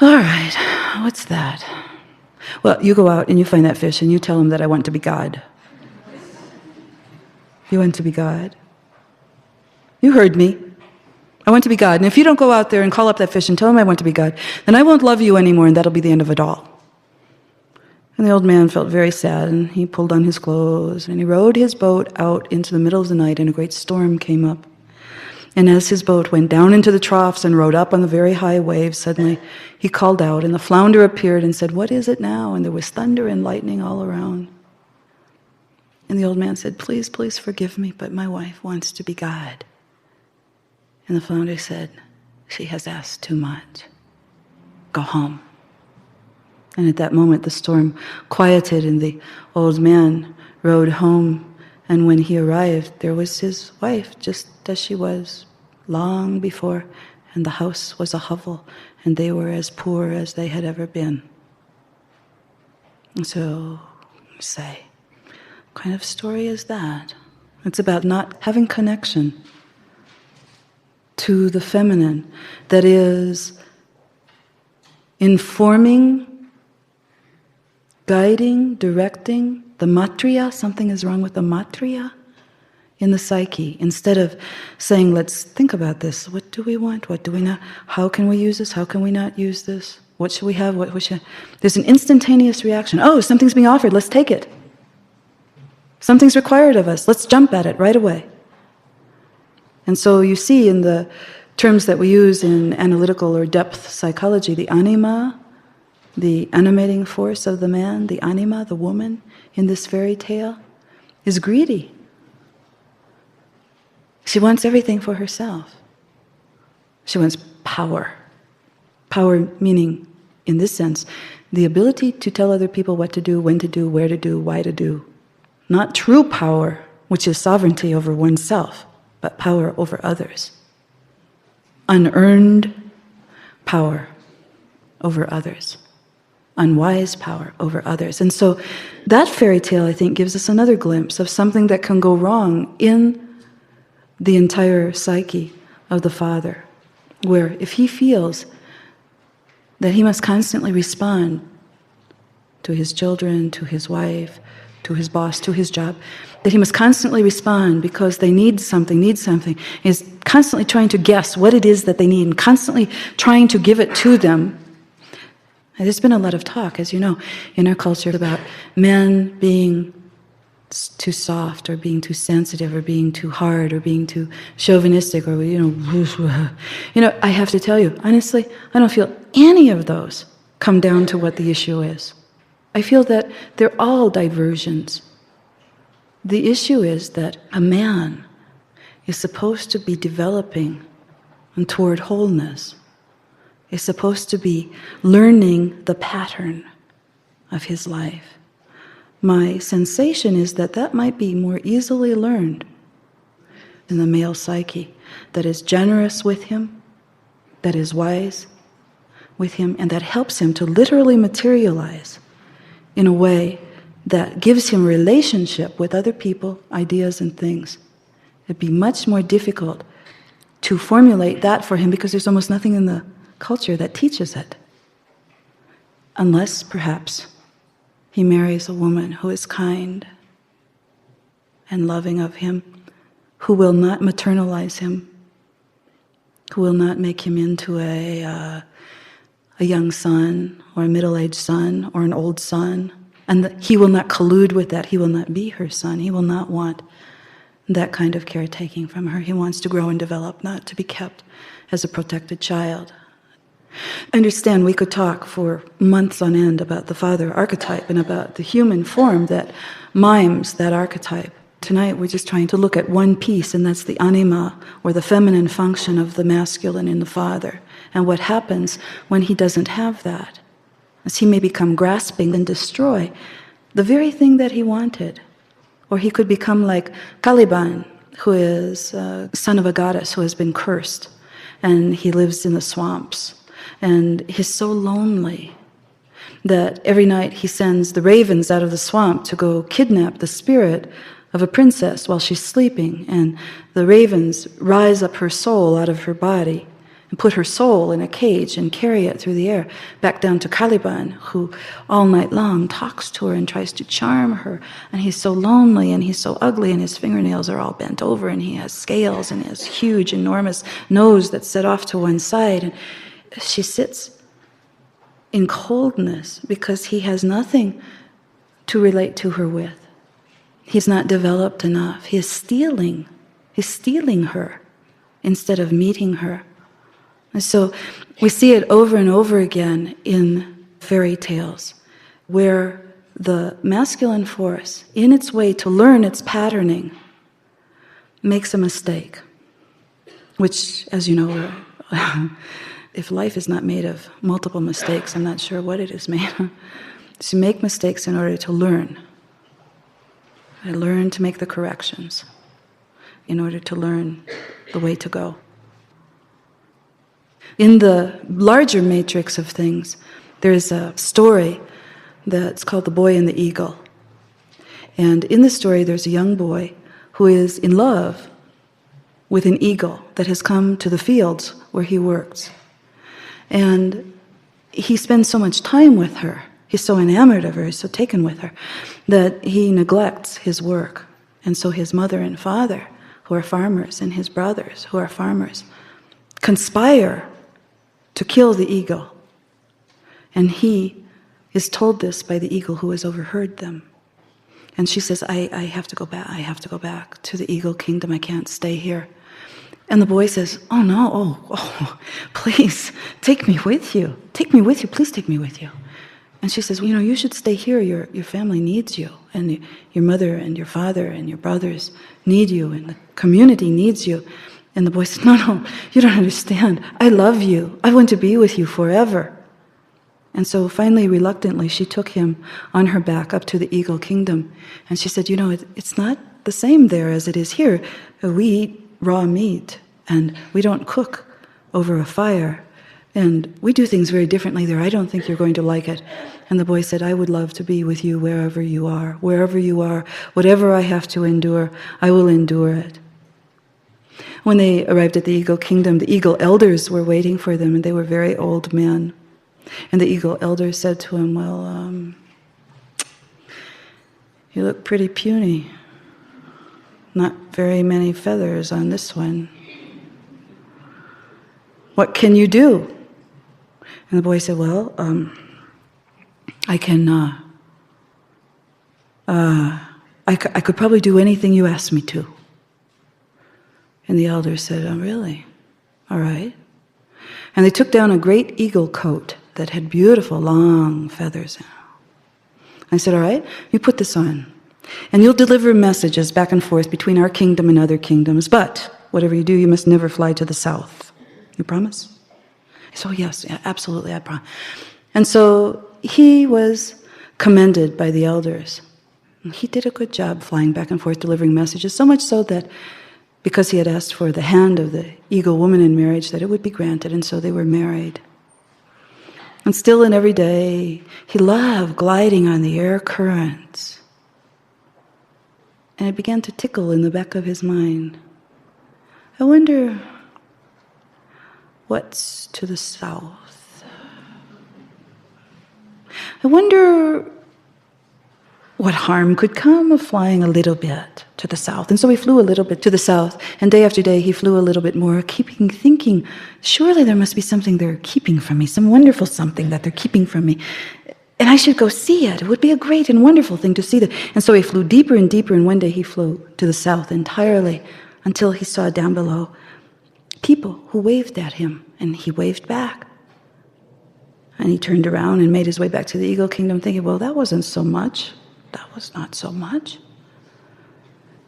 Speaker 1: All right, what's that? Well, you go out and you find that fish and you tell him that I want to be God. You want to be God? You heard me. I want to be God. And if you don't go out there and call up that fish and tell him I want to be God, then I won't love you anymore, and that'll be the end of it all. And the old man felt very sad, and he pulled on his clothes, and he rowed his boat out into the middle of the night, and a great storm came up. And as his boat went down into the troughs and rode up on the very high waves, suddenly he called out, and the flounder appeared and said, what is it now? And there was thunder and lightning all around. And the old man said, please, please forgive me, but my wife wants to be God. And the flounder said, she has asked too much. Go home. And at that moment the storm quieted and the old man rode home. And when he arrived, there was his wife just as she was long before, and the house was a hovel, and they were as poor as they had ever been. And so, say, what kind of story is that? It's about not having connection to the feminine that is informing, guiding, directing the matriya. Something is wrong with the matriya in the psyche. Instead of saying, let's think about this. What do we want? What do we not? How can we use this? How can we not use this? What should we have? What should... There's an instantaneous reaction. Oh, something's being offered. Let's take it. Something's required of us. Let's jump at it right away. And so you see in the terms that we use in analytical or depth psychology, the anima, the animating force of the man, the anima, the woman in this fairy tale, is greedy. She wants everything for herself. She wants power. Power meaning, in this sense, the ability to tell other people what to do, when to do, where to do, why to do. Not true power, which is sovereignty over oneself, but power over others. Unearned power over others. Unwise power over others. And so that fairy tale, I think, gives us another glimpse of something that can go wrong in the entire psyche of the father, where if he feels that he must constantly respond to his children, to his wife, to his boss, to his job, that he must constantly respond because they need something, is constantly trying to guess what it is that they need and constantly trying to give it to them. And there's been a lot of talk, as you know, in our culture about men being too soft or being too sensitive or being too hard or being too chauvinistic or, I have to tell you, honestly, I don't feel any of those come down to what the issue is. I feel that they're all diversions. The issue is that a man is supposed to be developing toward wholeness, is supposed to be learning the pattern of his life. My sensation is that that might be more easily learned in the male psyche, that is generous with him, that is wise with him, and that helps him to literally materialize in a way that gives him relationship with other people, ideas, and things. It'd be much more difficult to formulate that for him because there's almost nothing in the culture that teaches it. Unless, perhaps, he marries a woman who is kind and loving of him, who will not maternalize him, who will not make him into a young son or a middle-aged son or an old son, and that he will not collude with that. He will not be her son. He will not want that kind of caretaking from her. He wants to grow and develop, not to be kept as a protected child. Understand, we could talk for months on end about the father archetype and about the human form that mimes that archetype. Tonight we're just trying to look at one piece, and that's the anima, or the feminine function of the masculine in the father, and what happens when he doesn't have that, as he may become grasping and destroy the very thing that he wanted. Or he could become like Caliban, who is a son of a goddess who has been cursed, and he lives in the swamps. And he's so lonely that every night he sends the ravens out of the swamp to go kidnap the spirit of a princess while she's sleeping. And the ravens rise up her soul out of her body and put her soul in a cage and carry it through the air back down to Caliban, who all night long talks to her and tries to charm her. And he's so lonely and he's so ugly and his fingernails are all bent over and he has scales and he has huge, enormous nose that's set off to one side. And she sits in coldness because he has nothing to relate to her with. He's not developed enough. He is stealing. He's stealing her instead of meeting her. And so we see it over and over again in fairy tales, where the masculine force, in its way to learn its patterning, makes a mistake, which, as you know, if life is not made of multiple mistakes, I'm not sure what it is made of. So you make mistakes in order to learn. I learn to make the corrections in order to learn the way to go. In the larger matrix of things, there's a story that's called The Boy and the Eagle. And in the story, there's a young boy who is in love with an eagle that has come to the fields where he works. And he spends so much time with her, he's so enamored of her, he's so taken with her, that he neglects his work. And so his mother and father, who are farmers, and his brothers, who are farmers, conspire to kill the eagle. And he is told this by the eagle who has overheard them. And she says, I have to go back. I have to go back to the eagle kingdom. I can't stay here. And the boy says, oh no, oh, please, take me with you. Take me with you, please take me with you. And she says, well, you should stay here. Your family needs you. And your mother and your father and your brothers need you. And the community needs you. And the boy says, no, you don't understand. I love you. I want to be with you forever. And so finally, reluctantly, she took him on her back up to the eagle kingdom. And she said, it's not the same there as it is here. We eat raw meat, and we don't cook over a fire. And we do things very differently there. I don't think you're going to like it. And the boy said, I would love to be with you wherever you are. Wherever you are, whatever I have to endure, I will endure it. When they arrived at the eagle kingdom, the eagle elders were waiting for them, and they were very old men. And the eagle elder said to him, well, you look pretty puny. Not very many feathers on this one. What can you do? And the boy said, well, I can, I could probably do anything you ask me to. And the elder said, oh, really? All right. And they took down a great eagle coat that had beautiful long feathers. I said, all right, you put this on. And you'll deliver messages back and forth between our kingdom and other kingdoms. But whatever you do, you must never fly to the south. You promise? I said, oh, yes, yeah, absolutely, I promise. And so he was commended by the elders. He did a good job flying back and forth, delivering messages, so much so that because he had asked for the hand of the eagle woman in marriage, that it would be granted, and so they were married. And still and every day, he loved gliding on the air currents. And it began to tickle in the back of his mind. I wonder what's to the south. I wonder what harm could come of flying a little bit to the south. And so he flew a little bit to the south, and day after day he flew a little bit more, thinking, surely there must be something they're keeping from me, some wonderful something that they're keeping from me. And I should go see it. It would be a great and wonderful thing to see that. And so he flew deeper and deeper, and one day he flew to the south entirely until he saw down below people who waved at him, and he waved back. And he turned around and made his way back to the eagle kingdom thinking, well, that wasn't so much. That was not so much.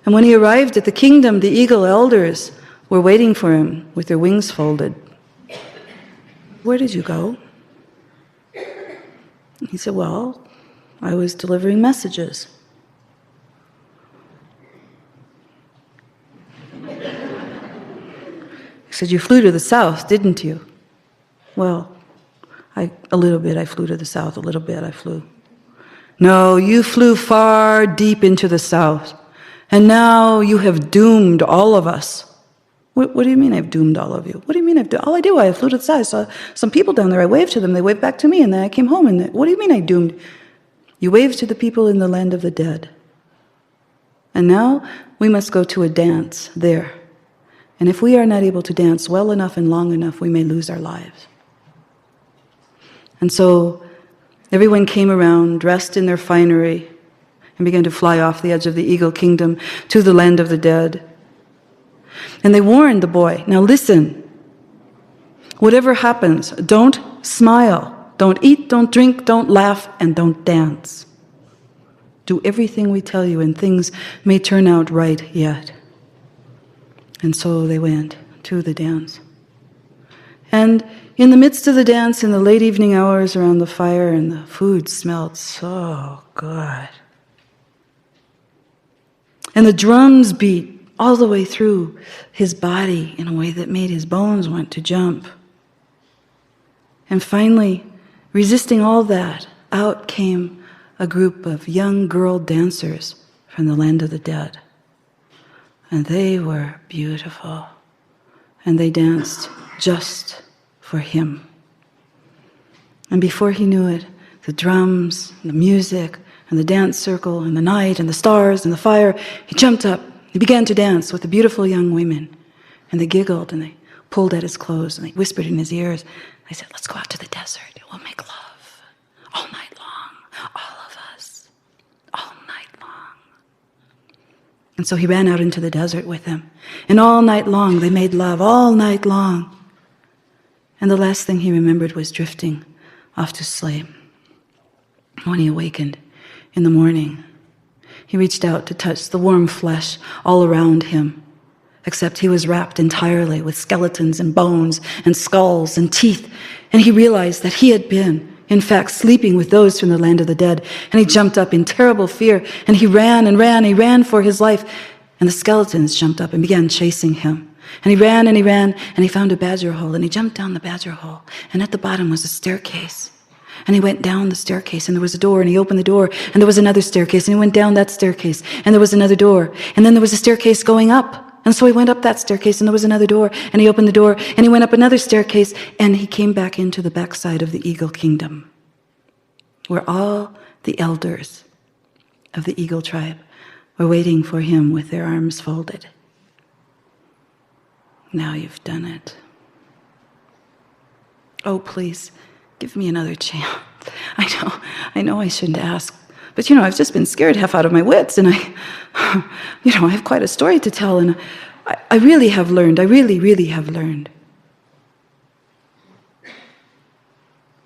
Speaker 1: And when he arrived at the kingdom, the eagle elders were waiting for him with their wings folded. Where did you go? He said, well, I was delivering messages. He said, you flew to the south, didn't you? Well, a little bit I flew to the south, a little bit I flew. No, you flew far deep into the south, and now you have doomed all of us. What do you mean I've doomed all of you? What do you mean I've doomed? All I did was I flew to the south. I saw some people down there. I waved to them. They waved back to me, and then I came home. And what do you mean I doomed? You waved to the people in the land of the dead. And now we must go to a dance there. And if we are not able to dance well enough and long enough, we may lose our lives. And so everyone came around, dressed in their finery, and began to fly off the edge of the eagle kingdom to the land of the dead. And they warned the boy, now listen, whatever happens, don't smile, don't eat, don't drink, don't laugh, and don't dance. Do everything we tell you, and things may turn out right yet. And so they went to the dance. And in the midst of the dance, in the late evening hours around the fire, and the food smelled so good. And the drums beat all the way through his body in a way that made his bones want to jump. And finally, resisting all that, out came a group of young girl dancers from the land of the dead. And they were beautiful. And they danced just for him. And before he knew it, the drums, and the music, and the dance circle, and the night, and the stars, and the fire, he jumped up. He began to dance with the beautiful young women. And they giggled, and they pulled at his clothes, and they whispered in his ears. They said, "Let's go out to the desert. We'll make love all night long, all of us, all night long." And so he ran out into the desert with them. And all night long, they made love, all night long. And the last thing he remembered was drifting off to sleep. When he awakened in the morning, he reached out to touch the warm flesh all around him, except he was wrapped entirely with skeletons and bones and skulls and teeth, and he realized that he had been, in fact, sleeping with those from the land of the dead, and he jumped up in terrible fear, and he ran and ran, he ran for his life, and the skeletons jumped up and began chasing him. And he ran and he ran, and he found a badger hole, and he jumped down the badger hole, and at the bottom was a staircase. And he went down the staircase, and there was a door, and he opened the door, and there was another staircase, and he went down that staircase, and there was another door, and then there was a staircase going up. And so he went up that staircase, and there was another door, and he opened the door, and he went up another staircase, and he came back into the backside of the eagle kingdom, where all the elders of the eagle tribe were waiting for him with their arms folded. Now you've done it. Oh, please, give me another chance. I know I shouldn't ask, but I've just been scared half out of my wits, and I have quite a story to tell, and I really have learned. I really, really have learned.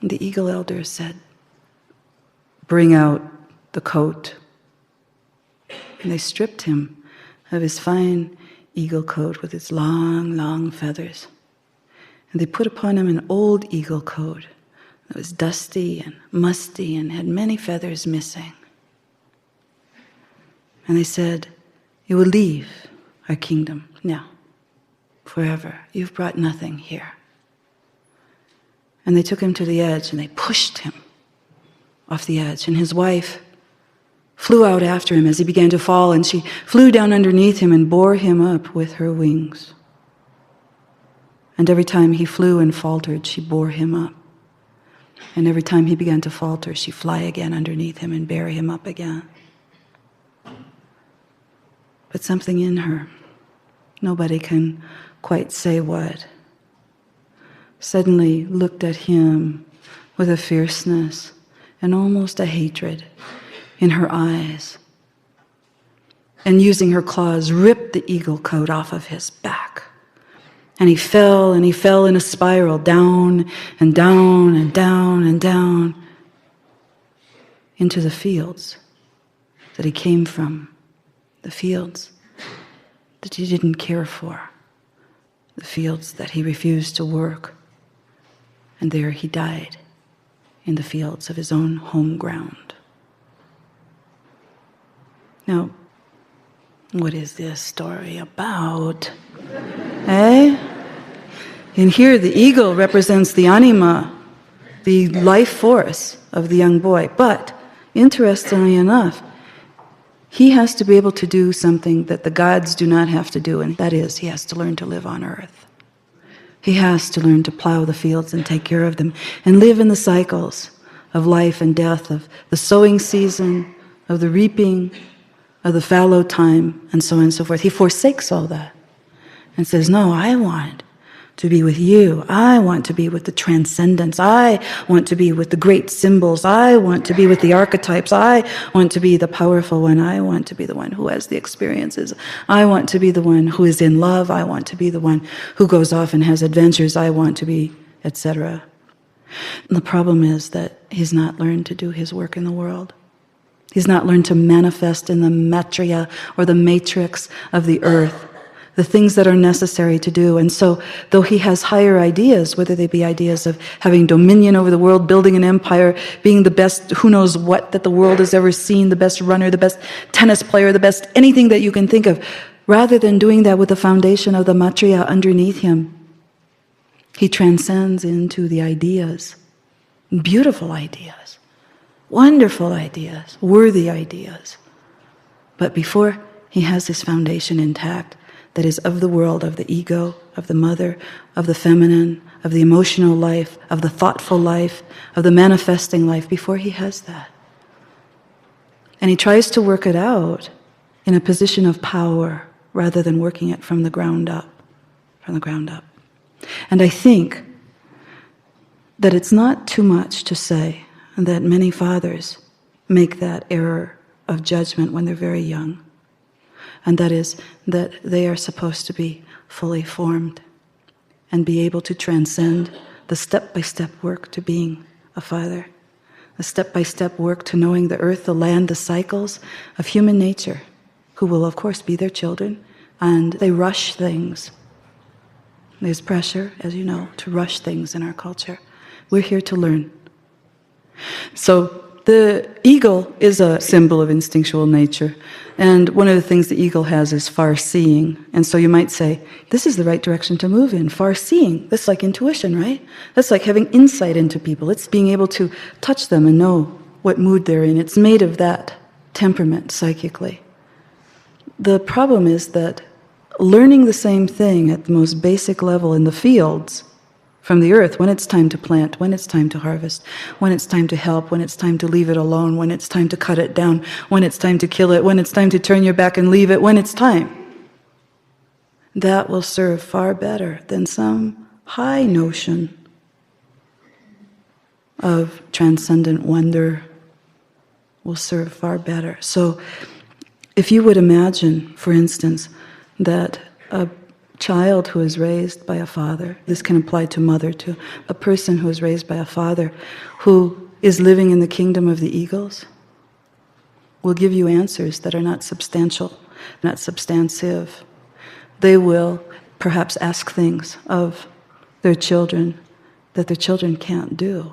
Speaker 1: And the eagle elder said, "Bring out the coat." And they stripped him of his fine eagle coat with its long, long feathers. And they put upon him an old eagle coat that was dusty and musty and had many feathers missing. And they said, "You will leave our kingdom now, forever. You've brought nothing here." And they took him to the edge, and they pushed him off the edge. And his wife flew out after him as he began to fall, and she flew down underneath him and bore him up with her wings. And every time he flew and faltered, she bore him up. And every time he began to falter, she'd fly again underneath him and bear him up again. But something in her, nobody can quite say what, suddenly looked at him with a fierceness and almost a hatred in her eyes, and using her claws ripped the eagle coat off of his back. And he fell in a spiral, down and down and down and down into the fields that he came from, the fields that he didn't care for, the fields that he refused to work. And there he died, in the fields of his own home ground. Now, what is this story about? And here the eagle represents the anima, the life force of the young boy. But, interestingly enough, he has to be able to do something that the gods do not have to do, and that is, he has to learn to live on earth. He has to learn to plow the fields and take care of them, and live in the cycles of life and death, of the sowing season, of the reaping, of the fallow time, and so on and so forth. He forsakes all that and says, "No, I want to be with you. I want to be with the transcendence. I want to be with the great symbols. I want to be with the archetypes. I want to be the powerful one. I want to be the one who has the experiences. I want to be the one who is in love. I want to be the one who goes off and has adventures. I want to be," etc. And the problem is that he's not learned to do his work in the world. He's not learned to manifest in the matria or the matrix of the earth, the things that are necessary to do. And so, though he has higher ideas, whether they be ideas of having dominion over the world, building an empire, being the best who knows what that the world has ever seen, the best runner, the best tennis player, the best anything that you can think of, rather than doing that with the foundation of the matria underneath him, he transcends into the ideas, beautiful ideas, wonderful ideas, worthy ideas. But before he has his foundation intact, that is of the world, of the ego, of the mother, of the feminine, of the emotional life, of the thoughtful life, of the manifesting life, before he has that. And he tries to work it out in a position of power rather than working it from the ground up, And I think that it's not too much to say that many fathers make that error of judgment when they're very young. And that is that they are supposed to be fully formed and be able to transcend the step-by-step work to being a father, the step-by-step work to knowing the earth, the land, the cycles of human nature, who will, of course, be their children, and they rush things. There's pressure, as you know, to rush things in our culture. We're here to learn. So the eagle is a symbol of instinctual nature. And one of the things the eagle has is far-seeing. And so you might say, this is the right direction to move in, far-seeing. That's like intuition, right? That's like having insight into people. It's being able to touch them and know what mood they're in. It's made of that temperament psychically. The problem is that learning the same thing at the most basic level in the fields from the earth, when it's time to plant, when it's time to harvest, when it's time to help, when it's time to leave it alone, when it's time to cut it down, when it's time to kill it, when it's time to turn your back and leave it, when it's time. That will serve far better than some high notion of transcendent wonder. Will serve far better. So if you would imagine, for instance, that a child who is raised by a father, this can apply to mother too, a person who is raised by a father who is living in the kingdom of the eagles will give you answers that are not substantial, not substantive. They will perhaps ask things of their children that their children can't do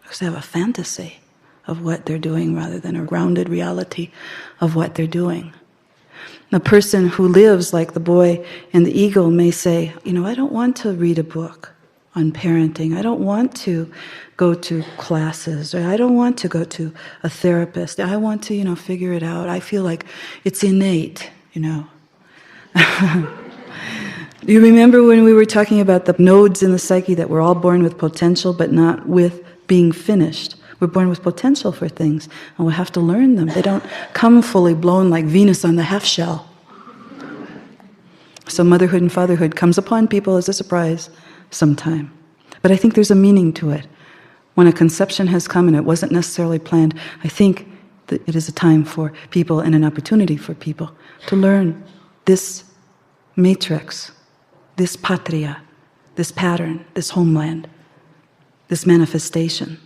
Speaker 1: because they have a fantasy of what they're doing rather than a grounded reality of what they're doing. A person who lives like the boy in the eagle may say, I don't want to read a book on parenting. I don't want to go to classes, or I don't want to go to a therapist. I want to, figure it out. I feel like it's innate, You remember when we were talking about the nodes in the psyche that we're all born with potential but not with being finished? We're born with potential for things, and we'll have to learn them. They don't come fully blown like Venus on the half shell. So motherhood and fatherhood comes upon people as a surprise sometime. But I think there's a meaning to it. When a conception has come and it wasn't necessarily planned, I think that it is a time for people and an opportunity for people to learn this matrix, this patria, this pattern, this homeland, this manifestation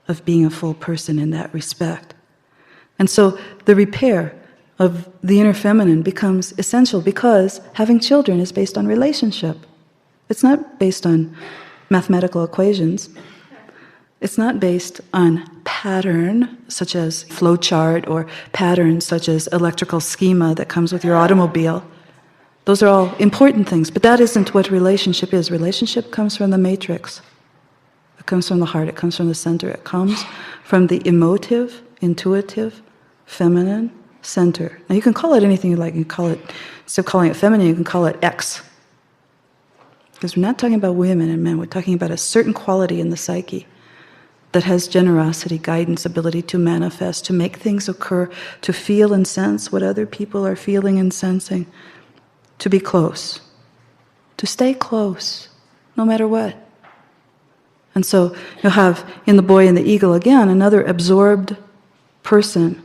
Speaker 1: of being a full person in that respect. And so the repair of the inner feminine becomes essential because having children is based on relationship. It's not based on mathematical equations. It's not based on pattern, such as flowchart, or pattern such as electrical schema that comes with your automobile. Those are all important things, but that isn't what relationship is. Relationship comes from the matrix. It comes from the heart, it comes from the center, it comes from the emotive, intuitive, feminine center. Now you can call it anything you like. You can call it, instead of calling it feminine, you can call it X. Because we're not talking about women and men, we're talking about a certain quality in the psyche that has generosity, guidance, ability to manifest, to make things occur, to feel and sense what other people are feeling and sensing, to be close, to stay close, no matter what. And so you'll have in the boy and the eagle again another absorbed person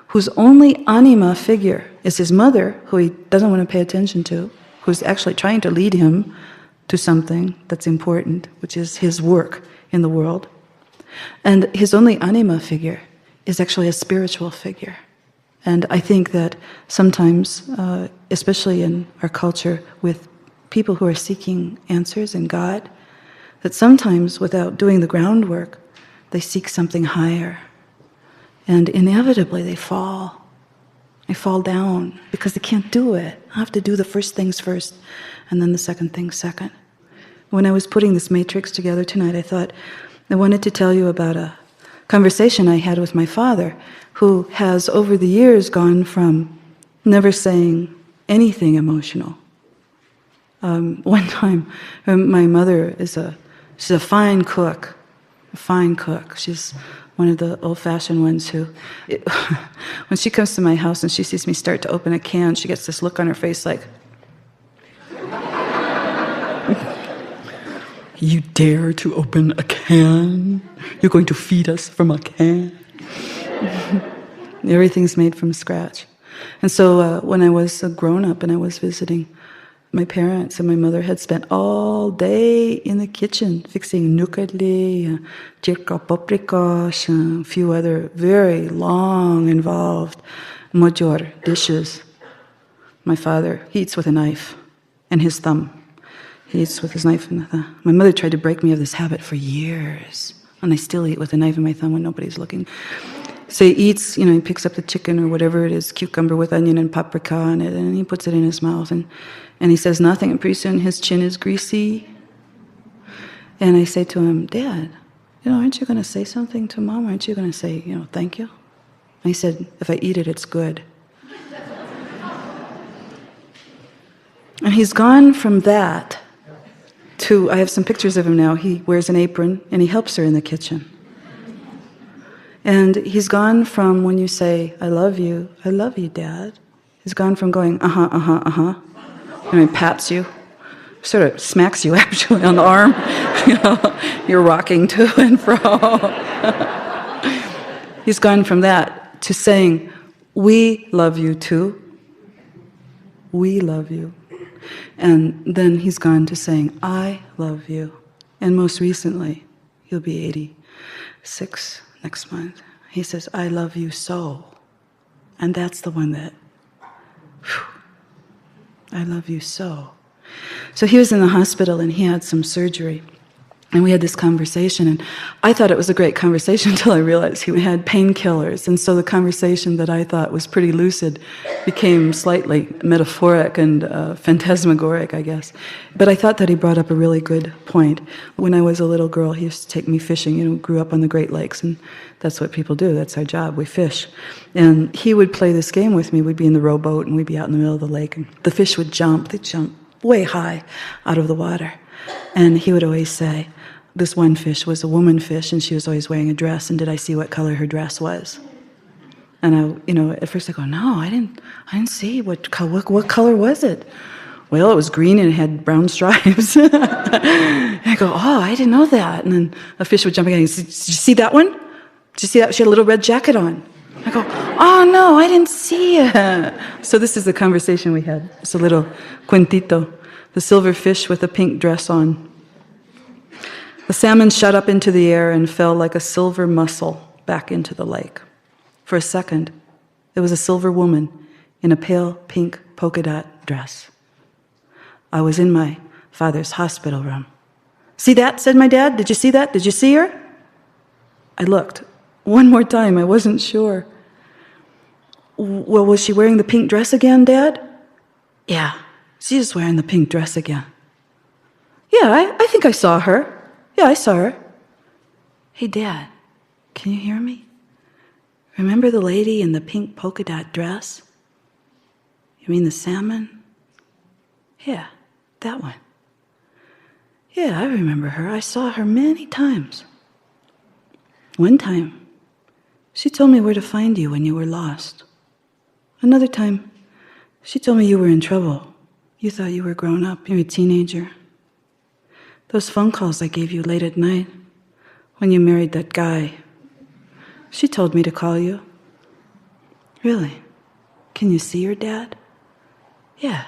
Speaker 1: whose only anima figure is his mother, who he doesn't want to pay attention to, who's actually trying to lead him to something that's important, which is his work in the world. And his only anima figure is actually a spiritual figure. And I think that sometimes, especially in our culture with people who are seeking answers in God, that sometimes without doing the groundwork, they seek something higher. And inevitably they fall. They fall down because they can't do it. I have to do the first things first and then the second things second. When I was putting this matrix together tonight, I thought I wanted to tell you about a conversation I had with my father, who has over the years gone from never saying anything emotional. One time, my mother she's a fine cook, She's one of the old-fashioned ones who, when she comes to my house and she sees me start to open a can, she gets this look on her face like, "You dare to open a can? You're going to feed us from a can?" Everything's made from scratch. And so when I was a grown-up and I was visiting, my parents and my mother had spent all day in the kitchen fixing nukadli, jirka paprikas, and a few other very long, involved mojor dishes. My father, he eats with a knife and his thumb. He eats with his knife and the thumb. My mother tried to break me of this habit for years, and I still eat with a knife and my thumb when nobody's looking. So he eats, he picks up the chicken or whatever it is, cucumber with onion and paprika on it, and he puts it in his mouth, and he says nothing, and pretty soon his chin is greasy. And I say to him, "Dad, aren't you going to say something to Mom? Aren't you going to say, thank you?" And he said, "If I eat it, it's good." And he's gone from that to, I have some pictures of him now, he wears an apron and he helps her in the kitchen. And he's gone from when you say, I love you, Dad. He's gone from going, and he pats you, sort of smacks you actually on the arm. You're rocking to and fro. He's gone from that to saying, we love you too. We love you. And then he's gone to saying, I love you. And most recently, he'll be 86 next month. He says, I love you so. And that's the one that, I love you so. So he was in the hospital and he had some surgery. And we had this conversation, and I thought it was a great conversation until I realized he had painkillers. And so the conversation that I thought was pretty lucid became slightly metaphoric and phantasmagoric, I guess. But I thought that he brought up a really good point. When I was a little girl, he used to take me fishing, grew up on the Great Lakes, and that's what people do. That's our job. We fish. And he would play this game with me. We'd be in the rowboat, and we'd be out in the middle of the lake, and the fish would jump. They'd jump way high out of the water. And he would always say, this one fish was a woman fish, and she was always wearing a dress, and did I see what color her dress was? And I, at first I go, no, I didn't see what color was it? Well, it was green and it had brown stripes. And I go, oh, I didn't know that. And then a fish would jump again. He said, did you see that one? Did you see that? She had a little red jacket on. I go, oh no, I didn't see it. So this is the conversation we had. It's a little cuentito. The silver fish with a pink dress on. The salmon shot up into the air and fell like a silver mussel back into the lake. For a second, there was a silver woman in a pale pink polka dot dress. I was in my father's hospital room. See that? Said my dad. Did you see that? Did you see her? I looked. One more time, I wasn't sure. Well, was she wearing the pink dress again, Dad? Yeah, she's wearing the pink dress again. Yeah, I think I saw her. Yeah, I saw her. Hey, Dad, can you hear me? Remember the lady in the pink polka dot dress? You mean the salmon? Yeah, that one. Yeah, I remember her. I saw her many times. One time, she told me where to find you when you were lost. Another time, she told me you were in trouble. You thought you were grown up. You were a teenager. Those phone calls I gave you late at night when you married that guy. She told me to call you. Really? Can you see her, Dad? Yeah,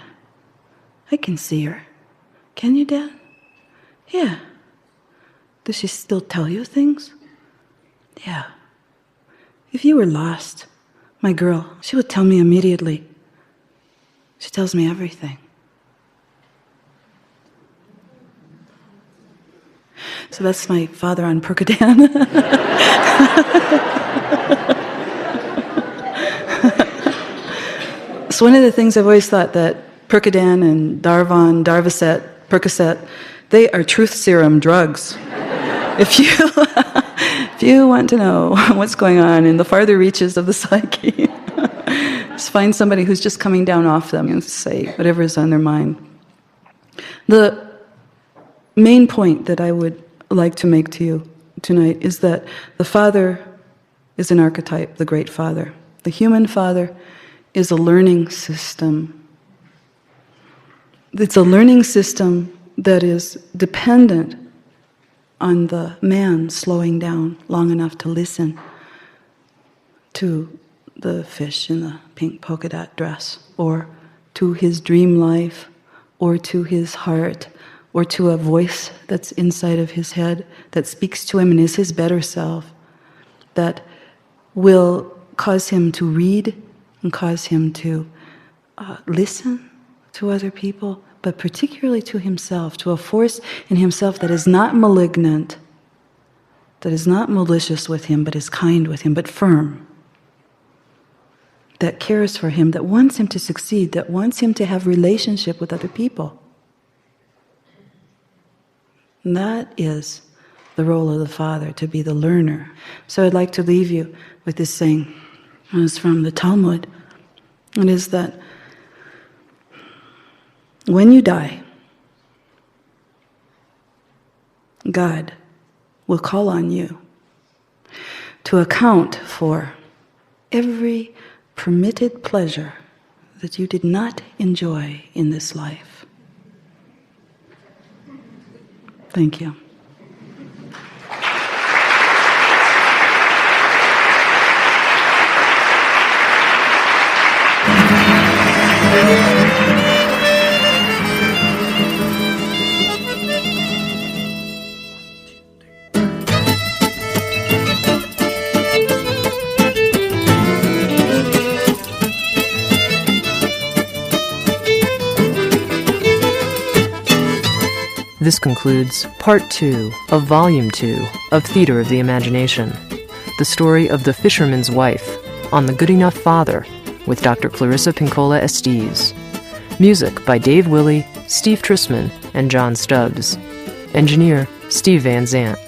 Speaker 1: I can see her. Can you, Dad? Yeah. Does she still tell you things? Yeah. if you were lost, my girl, she would tell me immediately. She tells me everything. So that's my father on Percodan. So one of the things I've always thought that Percodan and Darvon, Darvocet, Percocet, they are truth serum drugs. If you want to know what's going on in the farther reaches of the psyche, just find somebody who's just coming down off them and say whatever is on their mind. The main point that I would like to make to you tonight is that the Father is an archetype, the Great Father. The human Father is a learning system. It's a learning system that is dependent on the man slowing down long enough to listen to the fish in the pink polka dot dress, or to his dream life, or to his heart, or to a voice that's inside of his head that speaks to him and is his better self, that will cause him to read and cause him to listen to other people, but particularly to himself, to a force in himself that is not malignant, that is not malicious with him, but is kind with him, but firm, that cares for him, that wants him to succeed, that wants him to have relationship with other people. And that is the role of the Father, to be the learner. So I'd like to leave you with this saying. It's from the Talmud. It is that when you die, God will call on you to account for every permitted pleasure that you did not enjoy in this life. Thank you.
Speaker 2: This concludes Part 2 of Volume 2 of Theater of the Imagination, the story of The Fisherman's Wife on The Good Enough Father with Dr. Clarissa Pinkola Estés. Music by Dave Willey, Steve Trisman, and John Stubbs. Engineer, Steve Van Zant.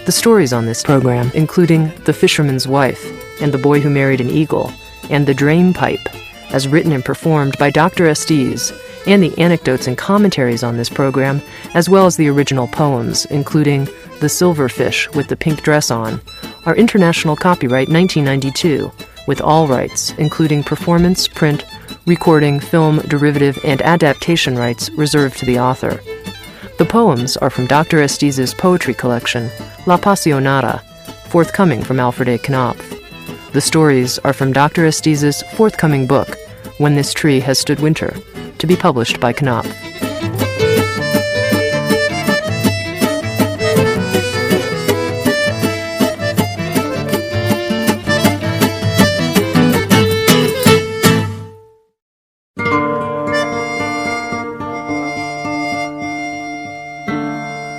Speaker 2: The stories on this program, including The Fisherman's Wife and The Boy Who Married an Eagle, and The Drain Pipe, as written and performed by Dr. Estés, and the anecdotes and commentaries on this program, as well as the original poems, including The Silverfish with the Pink Dress On, are international copyright 1992, with all rights, including performance, print, recording, film, derivative, and adaptation rights reserved to the author. The poems are from Dr. Estés' poetry collection, La Passionata, forthcoming from Alfred A. Knopf. The stories are from Dr. Estés' forthcoming book, When This Tree Has Stood Winter, to be published by Knopf.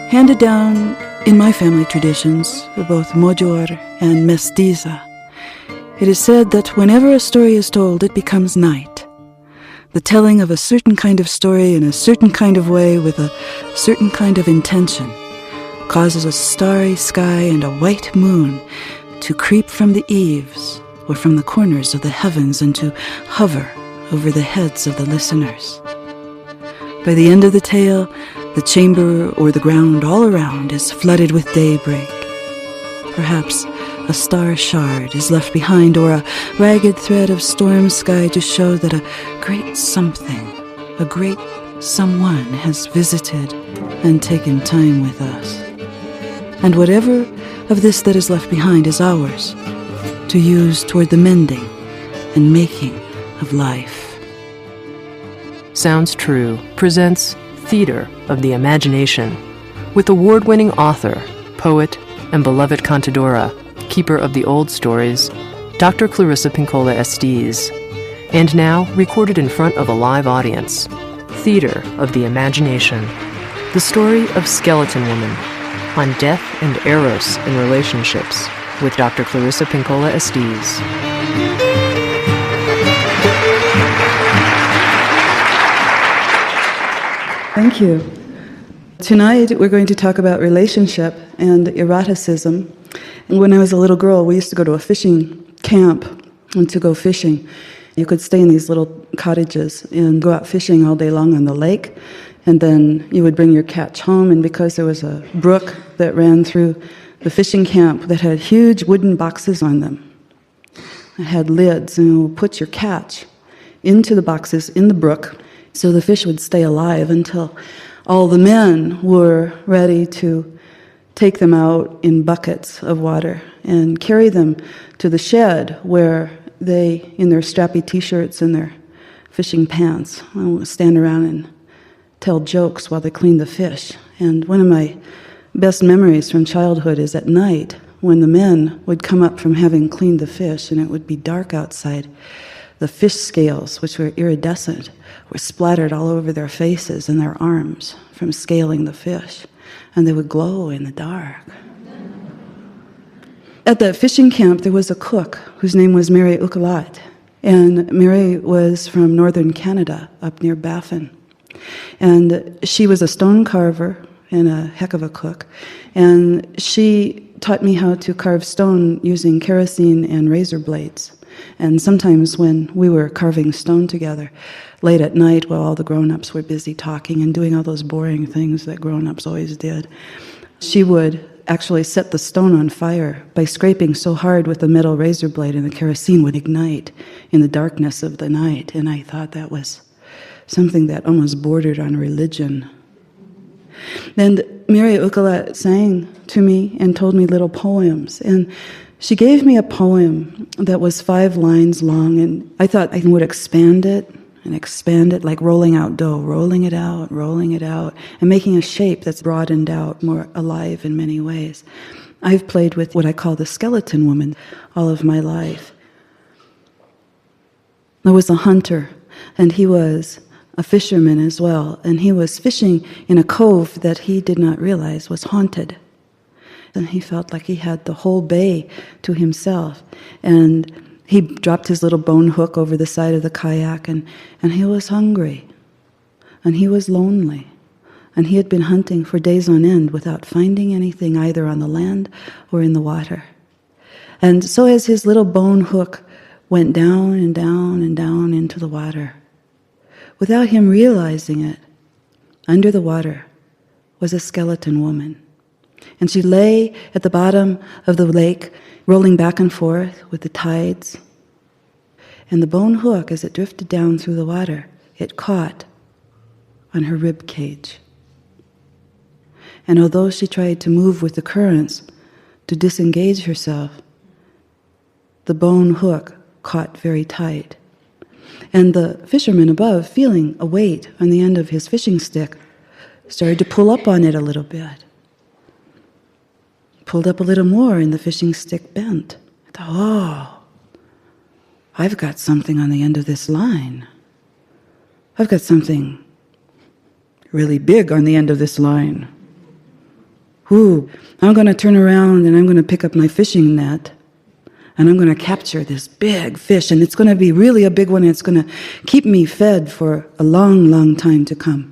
Speaker 1: Handed down in my family traditions, both Mojor and Mestiza, it is said that whenever a story is told, it becomes night. The telling of a certain kind of story in a certain kind of way with a certain kind of intention causes a starry sky and a white moon to creep from the eaves or from the corners of the heavens and to hover over the heads of the listeners. By the end of the tale, the chamber or the ground all around is flooded with daybreak. Perhaps a star shard is left behind, or a ragged thread of storm sky to show that a great something, a great someone has visited and taken time with us. And whatever of this that is left behind is ours, to use toward the mending and making of life.
Speaker 2: Sounds True presents Theater of the Imagination with award-winning author, poet, and beloved cantadora, keeper of the old stories, Dr. Clarissa Pinkola Estés, and now recorded in front of a live audience, Theater of the Imagination, the story of Skeleton Woman, on death and eros in relationships, with Dr. Clarissa Pinkola Estés.
Speaker 1: Thank you. Tonight we're going to talk about relationship and eroticism. And when I was a little girl, we used to go to a fishing camp and to go fishing. You could stay in these little cottages and go out fishing all day long on the lake, and then you would bring your catch home, and because there was a brook that ran through the fishing camp that had huge wooden boxes on them. It had lids, and you would put your catch into the boxes in the brook so the fish would stay alive until all the men were ready to take them out in buckets of water and carry them to the shed where they, in their strappy t-shirts and their fishing pants, stand around and tell jokes while they clean the fish. And one of my best memories from childhood is at night when the men would come up from having cleaned the fish and it would be dark outside. The fish scales, which were iridescent, were splattered all over their faces and their arms from scaling the fish, and they would glow in the dark. At the fishing camp, there was a cook whose name was Mary Ukalat, and Mary was from northern Canada, up near Baffin. And she was a stone carver and a heck of a cook, and she taught me how to carve stone using kerosene and razor blades. And sometimes when we were carving stone together, late at night while all the grown-ups were busy talking and doing all those boring things that grown-ups always did, she would actually set the stone on fire by scraping so hard with the metal razor blade, and the kerosene would ignite in the darkness of the night. And I thought that was something that almost bordered on religion. And Mary Ukala sang to me and told me little poems, and she gave me a poem that was 5 lines long, and I thought I would expand it like rolling out dough, rolling it out, and making a shape that's broadened out, more alive in many ways. I've played with what I call the skeleton woman all of my life. There was a hunter, and he was a fisherman as well, and he was fishing in a cove that he did not realize was haunted. And he felt like he had the whole bay to himself. And he dropped his little bone hook over the side of the kayak, and he was hungry. And he was lonely. And he had been hunting for days on end without finding anything either on the land or in the water. And so as his little bone hook went down and down and down into the water, without him realizing it, under the water was a skeleton woman. And she lay at the bottom of the lake, rolling back and forth with the tides. And the bone hook, as it drifted down through the water, it caught on her rib cage. And although she tried to move with the currents to disengage herself, the bone hook caught very tight. And the fisherman above, feeling a weight on the end of his fishing stick, started to pull up on it a little bit. Pulled up a little more, and the fishing stick bent. I thought, oh, I've got something on the end of this line. I've got something really big on the end of this line. Ooh, I'm going to turn around and I'm going to pick up my fishing net and I'm going to capture this big fish, and it's going to be really a big one, and it's going to keep me fed for a long, long time to come.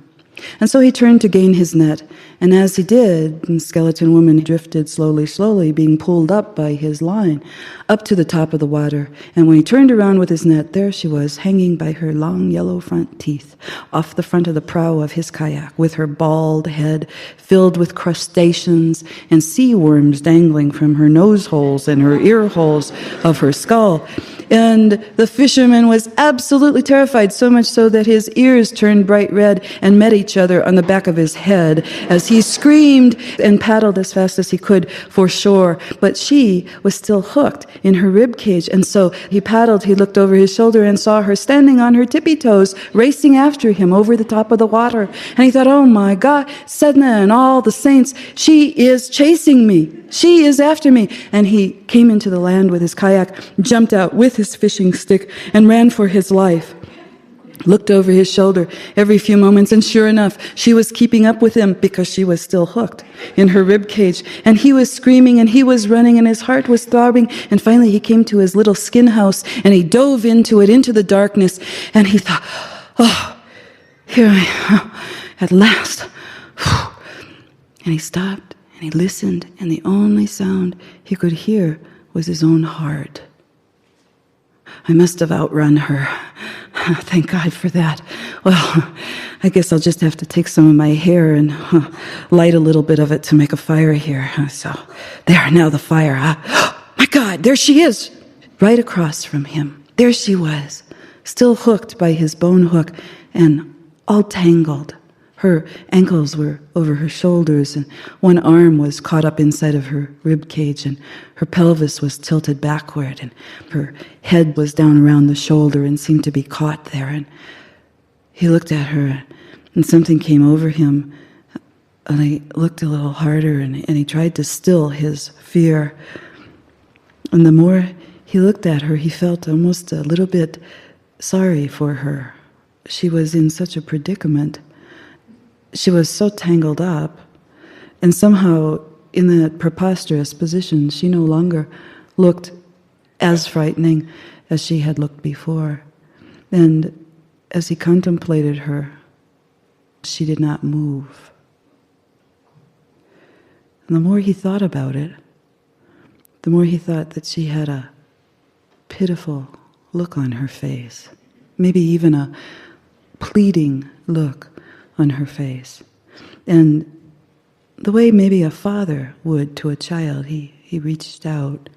Speaker 1: And so he turned to gain his net, and as he did, the skeleton woman drifted slowly, slowly, being pulled up by his line, up to the top of the water. And when he turned around with his net, there she was, hanging by her long yellow front teeth, off the front of the prow of his kayak, with her bald head filled with crustaceans and sea worms dangling from her nose holes and her ear holes of her skull. And the fisherman was absolutely terrified, so much so that his ears turned bright red and met each other on the back of his head as he screamed and paddled as fast as he could for shore. But she was still hooked in her rib cage, and so he paddled, he looked over his shoulder and saw her standing on her tippy toes, racing after him over the top of the water. And he thought, oh my God, Sedna and all the saints, she is chasing me. She is after me. And he came into the land with his kayak, jumped out with his fishing stick, and ran for his life. Looked over his shoulder every few moments, and sure enough, she was keeping up with him because she was still hooked in her rib cage. And he was screaming, and he was running, and his heart was throbbing. And finally, he came to his little skin house, and he dove into it, into the darkness. And he thought, oh, here I am, at last. And he stopped, and he listened, and the only sound he could hear was his own heart. I must have outrun her. Thank God for that. Well, I guess I'll just have to take some of my hair and light a little bit of it to make a fire here. So, there, now the fire. My God, there she is, right across from him. There she was, still hooked by his bone hook and all tangled. Her ankles were over her shoulders, and one arm was caught up inside of her rib cage, and her pelvis was tilted backward, and her head was down around the shoulder and seemed to be caught there. And he looked at her, and something came over him, and he looked a little harder, and he tried to still his fear. And the more he looked at her, he felt almost a little bit sorry for her. She was in such a predicament. She was so tangled up, and somehow in that preposterous position, she no longer looked as frightening as she had looked before. And as he contemplated her, she did not move. And the more he thought about it, the more he thought that she had a pitiful look on her face, maybe even a pleading look on her face. And the way maybe a father would to a child, he reached out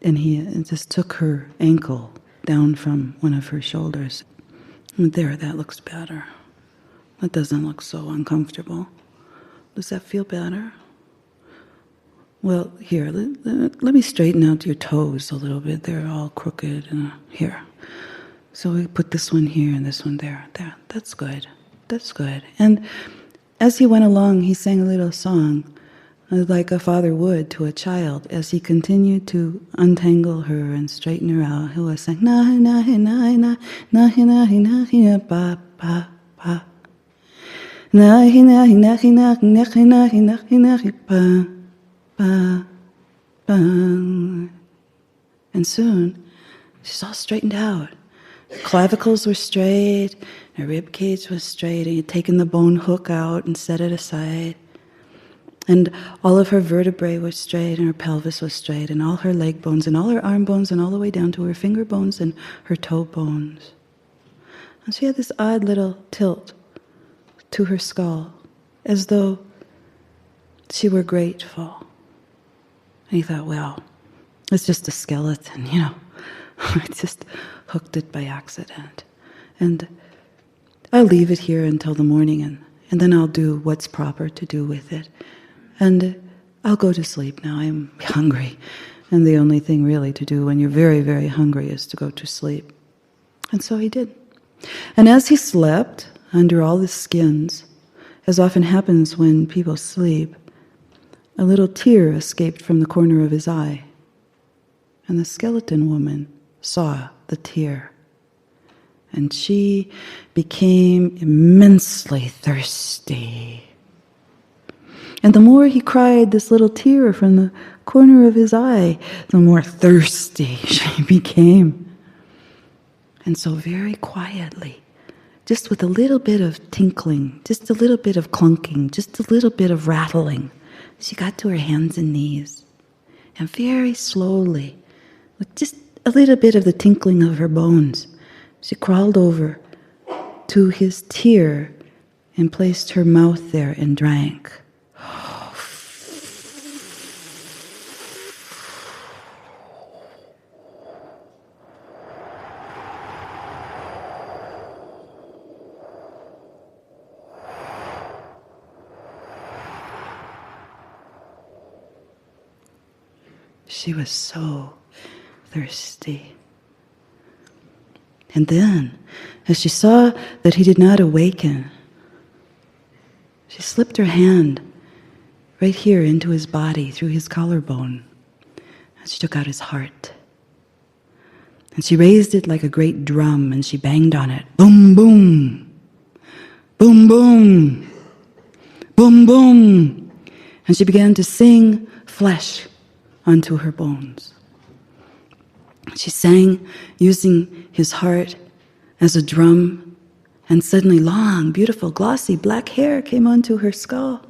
Speaker 1: and he just took her ankle down from one of her shoulders. And there, that looks better. That doesn't look so uncomfortable. Does that feel better? Well, here, let me straighten out your toes a little bit. They're all crooked. Here. So we put this one here and this one there. There, that's good. That's good. And as he went along, he sang a little song, like a father would to a child. As he continued to untangle her and straighten her out, he was saying, na na na na na na na na ba ba ba, na na na na na na na na ba ba ba. And soon, she's all straightened out. Her clavicles were straight, her rib cage was straight, and he had taken the bone hook out and set it aside. And all of her vertebrae were straight, and her pelvis was straight, and all her leg bones, and all her arm bones, and all the way down to her finger bones and her toe bones. And she had this odd little tilt to her skull, as though she were grateful. And he thought, well, it's just a skeleton, you know. I just hooked it by accident. And I'll leave it here until the morning, and then I'll do what's proper to do with it. And I'll go to sleep now. I'm hungry. And the only thing really to do when you're very, very hungry is to go to sleep. And so he did. And as he slept, under all the skins, as often happens when people sleep, a little tear escaped from the corner of his eye. And the skeleton woman saw the tear. And she became immensely thirsty. And the more he cried this little tear from the corner of his eye, the more thirsty she became. And so very quietly, just with a little bit of tinkling, just a little bit of clunking, just a little bit of rattling, she got to her hands and knees. And very slowly, with just a little bit of the tinkling of her bones, she crawled over to his tear and placed her mouth there and drank. She was so thirsty. And then, as she saw that he did not awaken, she slipped her hand right here into his body, through his collarbone, and she took out his heart. And she raised it like a great drum, and she banged on it. Boom, boom. Boom, boom. Boom, boom. And she began to sing flesh onto her bones. She sang using his heart as a drum, and suddenly long, beautiful, glossy black hair came onto her skull,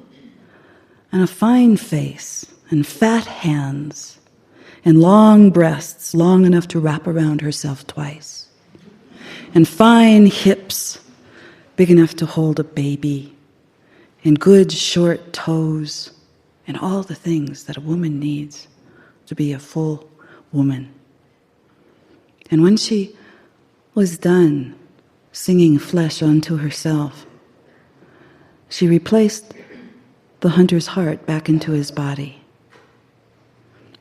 Speaker 1: and a fine face, and fat hands, and long breasts, long enough to wrap around herself twice, and fine hips, big enough to hold a baby, and good short toes, and all the things that a woman needs to be a full woman. And when she was done singing flesh onto herself, she replaced the hunter's heart back into his body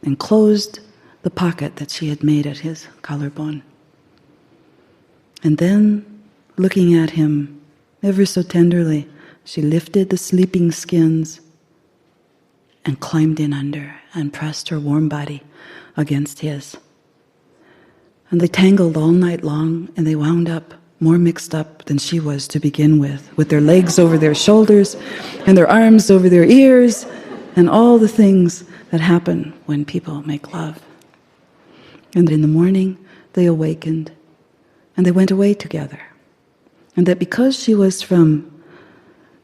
Speaker 1: and closed the pocket that she had made at his collarbone. And then, looking at him ever so tenderly, she lifted the sleeping skins and climbed in under and pressed her warm body against his. And they tangled all night long, and they wound up more mixed up than she was to begin with their legs over their shoulders and their arms over their ears, and all the things that happen when people make love. And in the morning, they awakened, and they went away together. And that because she was from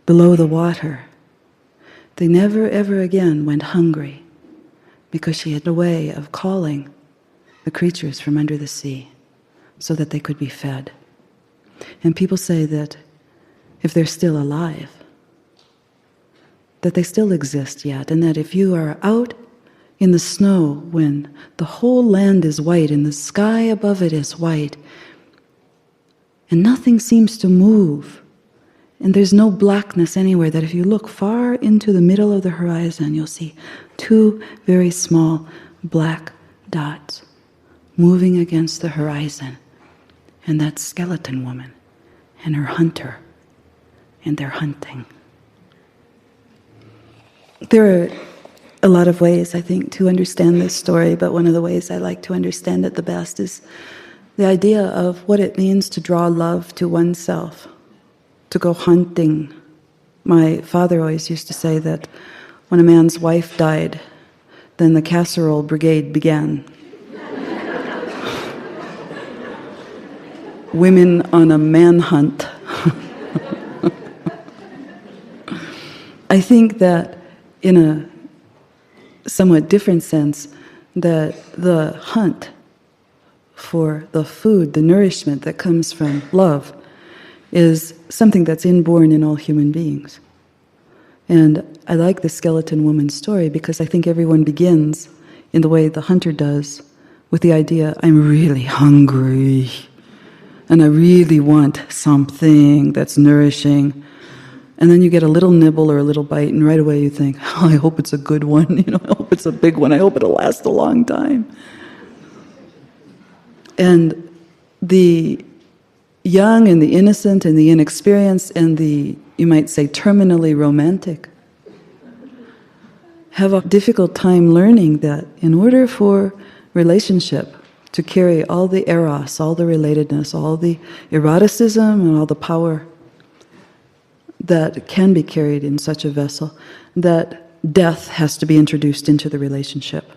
Speaker 1: below the water, they never ever again went hungry, because she had a way of calling the creatures from under the sea so that they could be fed. And people say that if they're still alive, that they still exist yet, and that if you are out in the snow when the whole land is white and the sky above it is white, and nothing seems to move, and there's no blackness anywhere, that if you look far into the middle of the horizon, you'll see two very small black dots moving against the horizon, and that's skeleton woman and her hunter, and they're hunting. There are a lot of ways, I think, to understand this story, but one of the ways I like to understand it the best is the idea of what it means to draw love to oneself, to go hunting. My father always used to say that when a man's wife died, then the casserole brigade began. Women on a manhunt. I think that in a somewhat different sense, that the hunt for the food, the nourishment that comes from love, is something that's inborn in all human beings. And I like the skeleton woman story because I think everyone begins in the way the hunter does, with the idea, I'm really hungry, and I really want something that's nourishing. And then you get a little nibble or a little bite, and right away you think, oh, I hope it's a good one, I hope it's a big one, I hope it'll last a long time. And the young and the innocent and the inexperienced and the, you might say, terminally romantic have a difficult time learning that in order for relationship to carry all the eros, all the relatedness, all the eroticism and all the power that can be carried in such a vessel, that death has to be introduced into the relationship.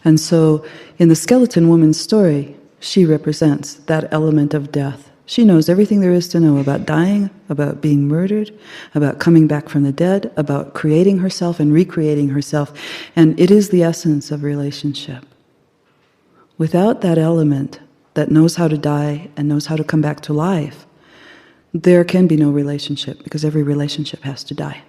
Speaker 1: And so in the skeleton woman's story, she represents that element of death. She knows everything there is to know about dying, about being murdered, about coming back from the dead, about creating herself and recreating herself. And it is the essence of relationship. Without that element that knows how to die and knows how to come back to life, there can be no relationship, because every relationship has to die.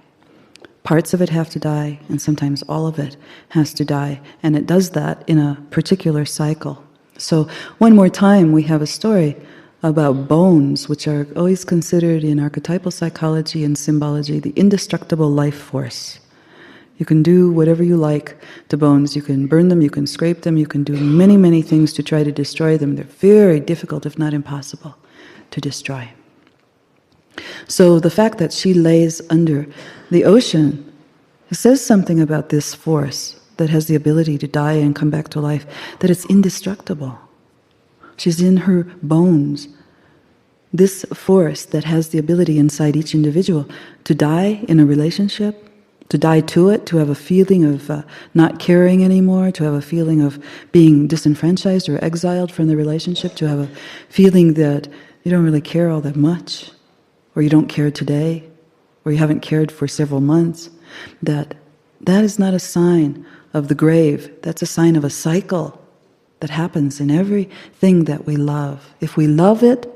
Speaker 1: Parts of it have to die, and sometimes all of it has to die, and it does that in a particular cycle. So one more time, we have a story about bones, which are always considered in archetypal psychology and symbology the indestructible life force. You can do whatever you like to bones. You can burn them, you can scrape them, you can do many, many things to try to destroy them. They're very difficult, if not impossible, to destroy. So the fact that she lays under the ocean says something about this force that has the ability to die and come back to life, that it's indestructible. She's in her bones. This force that has the ability inside each individual to die in a relationship, to die to it, to have a feeling of not caring anymore, to have a feeling of being disenfranchised or exiled from the relationship, to have a feeling that you don't really care all that much, or you don't care today, or you haven't cared for several months, that is not a sign of the grave. That's a sign of a cycle that happens in everything that we love. If we love it,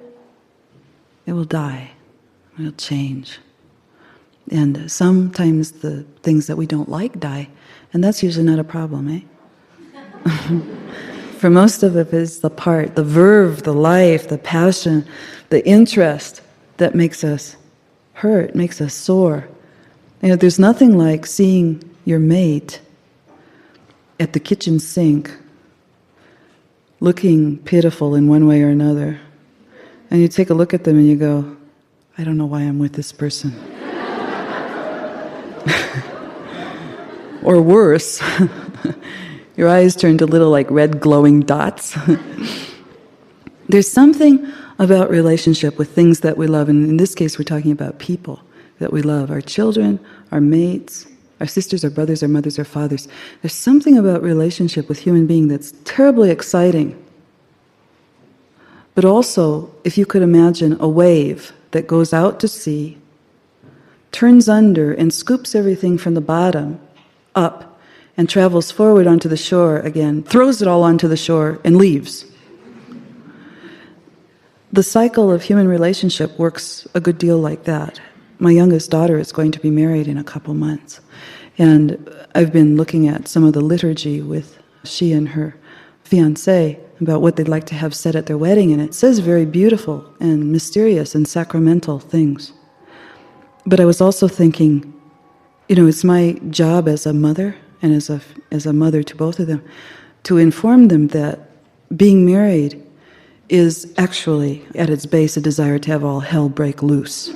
Speaker 1: it will die, it will change. And sometimes the things that we don't like die, and that's usually not a problem, eh? For most of it is the part, the verve, the life, the passion, the interest that makes us hurt, makes us sore. You know, there's nothing like seeing your mate at the kitchen sink looking pitiful in one way or another. And you take a look at them and you go, I don't know why I'm with this person. Or worse, your eyes turn to little like red glowing dots. There's something about relationship with things that we love, and in this case we're talking about people that we love, our children, our mates, our sisters, our brothers, our mothers, our fathers. There's something about relationship with human beings that's terribly exciting. But also, if you could imagine a wave that goes out to sea, turns under and scoops everything from the bottom up and travels forward onto the shore again, throws it all onto the shore and leaves. The cycle of human relationship works a good deal like that. My youngest daughter is going to be married in a couple months, and I've been looking at some of the liturgy with she and her fiancé about what they'd like to have said at their wedding, and it says very beautiful and mysterious and sacramental things. But I was also thinking, you know, it's my job as a mother, and as a mother to both of them, to inform them that being married is actually, at its base, a desire to have all hell break loose.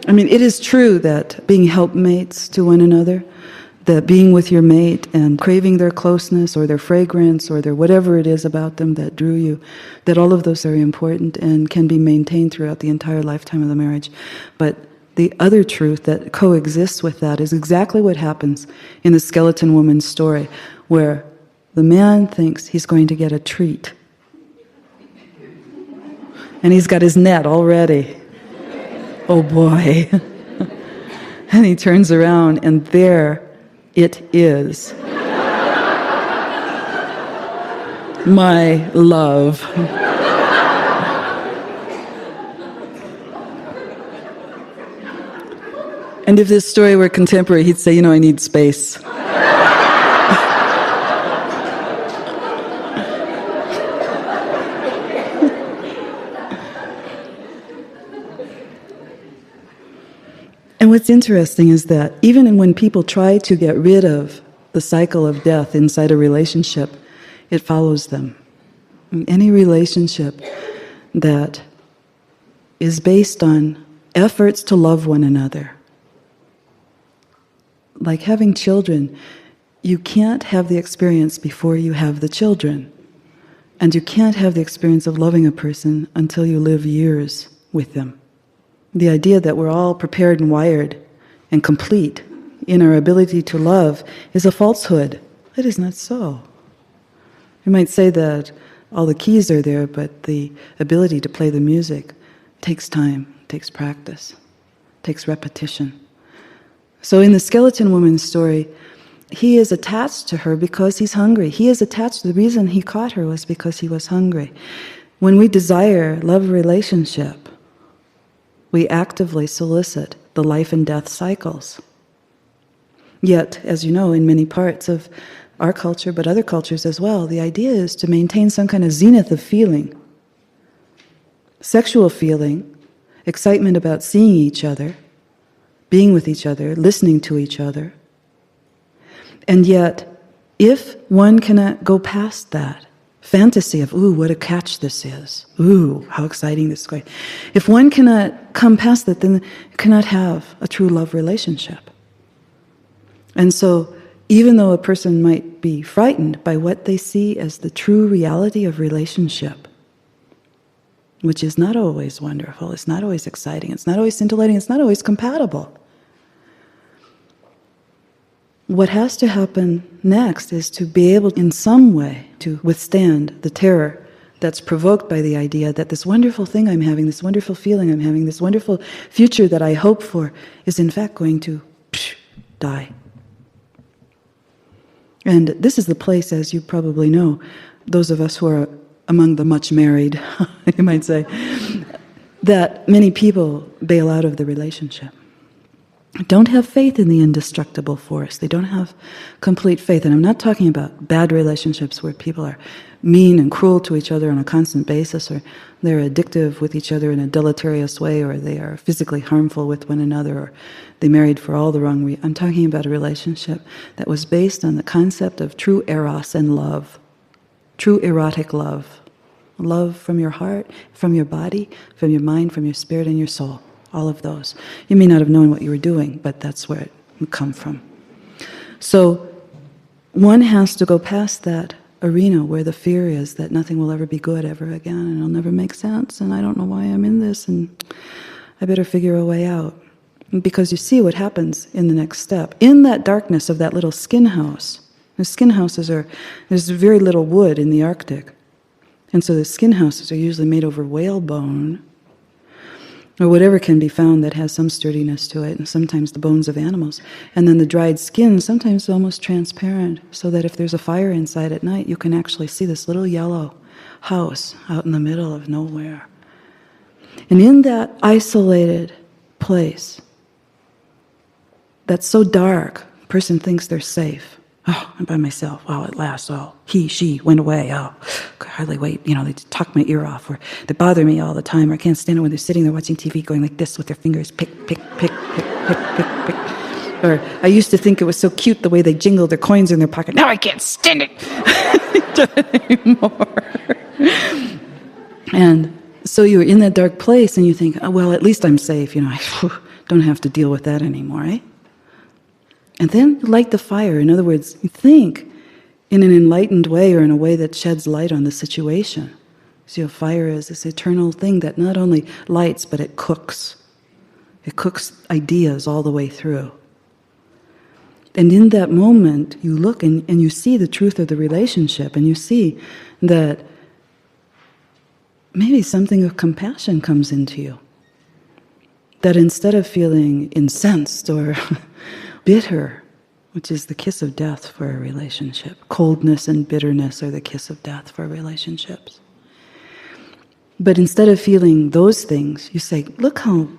Speaker 1: I mean, it is true that being helpmates to one another, that being with your mate and craving their closeness or their fragrance or their whatever it is about them that drew you, that all of those are important and can be maintained throughout the entire lifetime of the marriage. But the other truth that coexists with that is exactly what happens in the skeleton woman's story, where the man thinks he's going to get a treat. And he's got his net all ready. Oh boy. And he turns around and there it is. My love. And if this story were contemporary, he'd say, you know, I need space. And what's interesting is that even when people try to get rid of the cycle of death inside a relationship, it follows them. Any relationship that is based on efforts to love one another, like having children, you can't have the experience before you have the children. And you can't have the experience of loving a person until you live years with them. The idea that we're all prepared and wired and complete in our ability to love is a falsehood. It is not so. You might say that all the keys are there, but the ability to play the music takes time, takes practice, takes repetition. So in the skeleton woman's story, he is attached to her because he's hungry. He is attached. The reason he caught her was because he was hungry. When we desire love relationship, we actively solicit the life and death cycles. Yet, as you know, in many parts of our culture, but other cultures as well, the idea is to maintain some kind of zenith of feeling. Sexual feeling excitement about seeing each other, being with each other, listening to each other. And yet, if one cannot go past that fantasy of, ooh, what a catch this is, ooh, how exciting this is going. If one cannot come past that, then you cannot have a true love relationship. And so, even though a person might be frightened by what they see as the true reality of relationship, which is not always wonderful, it's not always exciting, it's not always scintillating, it's not always compatible. What has to happen next is to be able in some way to withstand the terror that's provoked by the idea that this wonderful thing I'm having, this wonderful feeling I'm having, this wonderful future that I hope for is in fact going to die. And this is the place, as you probably know, those of us who are among the much married, you might say, that many people bail out of the relationship. Don't have faith in the indestructible force. They don't have complete faith. And I'm not talking about bad relationships where people are mean and cruel to each other on a constant basis, or they're addictive with each other in a deleterious way, or they are physically harmful with one another, or they married for all the wrong reasons. I'm talking about a relationship that was based on the concept of true eros and love, true erotic love. Love from your heart, from your body, from your mind, from your spirit and your soul. All of those. You may not have known what you were doing, but that's where it would come from. So one has to go past that arena where the fear is that nothing will ever be good ever again, and it'll never make sense, and I don't know why I'm in this, and I better figure a way out. Because you see what happens in the next step. In that darkness of that little skin house, the skin houses there's very little wood in the Arctic, and so the skin houses are usually made over whale bone, or whatever can be found that has some sturdiness to it, and sometimes the bones of animals. And then the dried skin, sometimes almost transparent, so that if there's a fire inside at night, you can actually see this little yellow house out in the middle of nowhere. And in that isolated place, that's so dark, a person thinks they're safe. Oh, I'm by myself. Oh, at last. Oh, he, she went away. Oh, I could hardly wait. They talk my ear off, or they bother me all the time, or I can't stand it when they're sitting there watching TV going like this with their fingers, pick, pick, pick, pick, pick, pick, pick. Or I used to think it was so cute the way they jingled their coins in their pocket. Now I can't stand it anymore. And so you're in that dark place and you think, oh, well, at least I'm safe. I don't have to deal with that anymore, right? And then light the fire. In other words, you think in an enlightened way, or in a way that sheds light on the situation. So fire is this eternal thing that not only lights, but it cooks. It cooks ideas all the way through. And in that moment, you look and you see the truth of the relationship, and you see that maybe something of compassion comes into you. That instead of feeling incensed or bitter, which is the kiss of death for a relationship. Coldness and bitterness are the kiss of death for relationships. But instead of feeling those things, you say, look how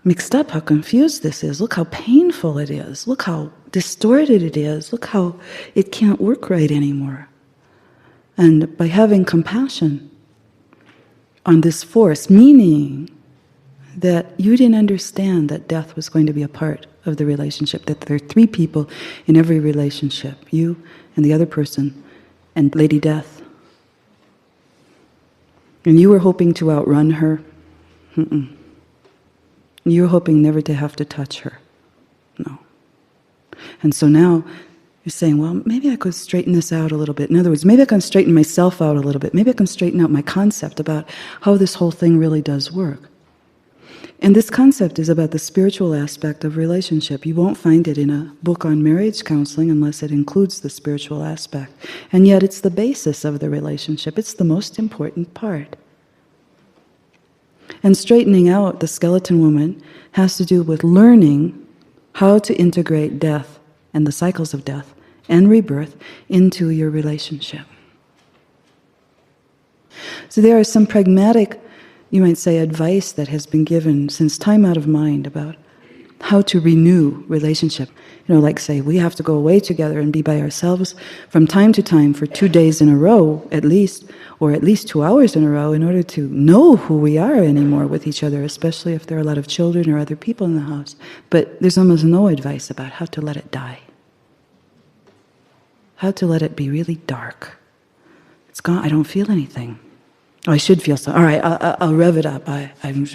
Speaker 1: mixed up, how confused this is. Look how painful it is. Look how distorted it is. Look how it can't work right anymore. And by having compassion on this force, meaning that you didn't understand that death was going to be a part of the relationship, that there are three people in every relationship, you and the other person and Lady Death. And you were hoping to outrun her. You were hoping never to have to touch her. No. And so now you're saying, well, maybe I could straighten this out a little bit. In other words, maybe I can straighten myself out a little bit. Maybe I can straighten out my concept about how this whole thing really does work. And this concept is about the spiritual aspect of relationship. You won't find it in a book on marriage counseling unless it includes the spiritual aspect. And yet it's the basis of the relationship. It's the most important part. And straightening out the skeleton woman has to do with learning how to integrate death and the cycles of death and rebirth into your relationship. So there are some pragmatic, you might say, advice that has been given since time out of mind about how to renew relationship. Like say, we have to go away together and be by ourselves from time to time for 2 days in a row, at least, or at least 2 hours in a row, in order to know who we are anymore with each other, especially if there are a lot of children or other people in the house. But there's almost no advice about how to let it die. How to let it be really dark. It's gone. I don't feel anything. Oh, I should feel so. All right, I'll rev it up. I'm.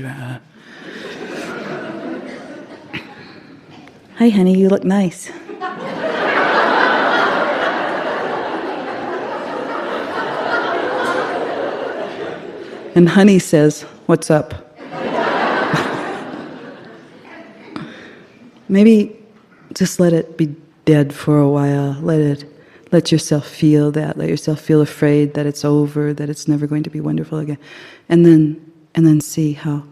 Speaker 1: Hi, honey, you look nice. And honey says, "What's up?" Maybe just let it be dead for a while. Let yourself feel that. Let yourself feel afraid that it's over, that it's never going to be wonderful again. And then see how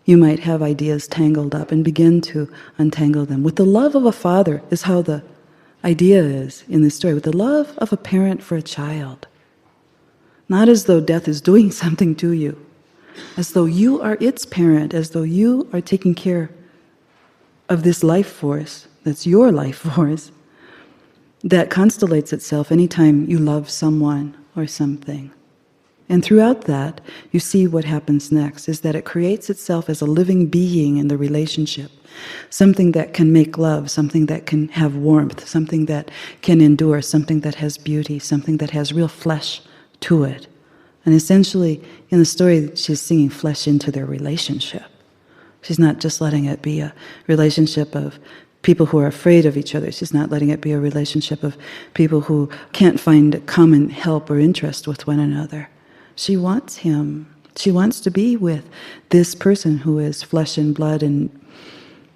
Speaker 1: you might have ideas tangled up and begin to untangle them. With the love of a father is how the idea is in this story. With the love of a parent for a child. Not as though death is doing something to you. As though you are its parent. As though you are taking care of this life force. That's your life force. That constellates itself anytime you love someone or something. And throughout that, you see what happens next, is that it creates itself as a living being in the relationship. Something that can make love, something that can have warmth, something that can endure, something that has beauty, something that has real flesh to it. And essentially, in the story, she's singing flesh into their relationship. She's not just letting it be a relationship of people who are afraid of each other. She's not letting it be a relationship of people who can't find common help or interest with one another. She wants him. She wants to be with this person who is flesh and blood and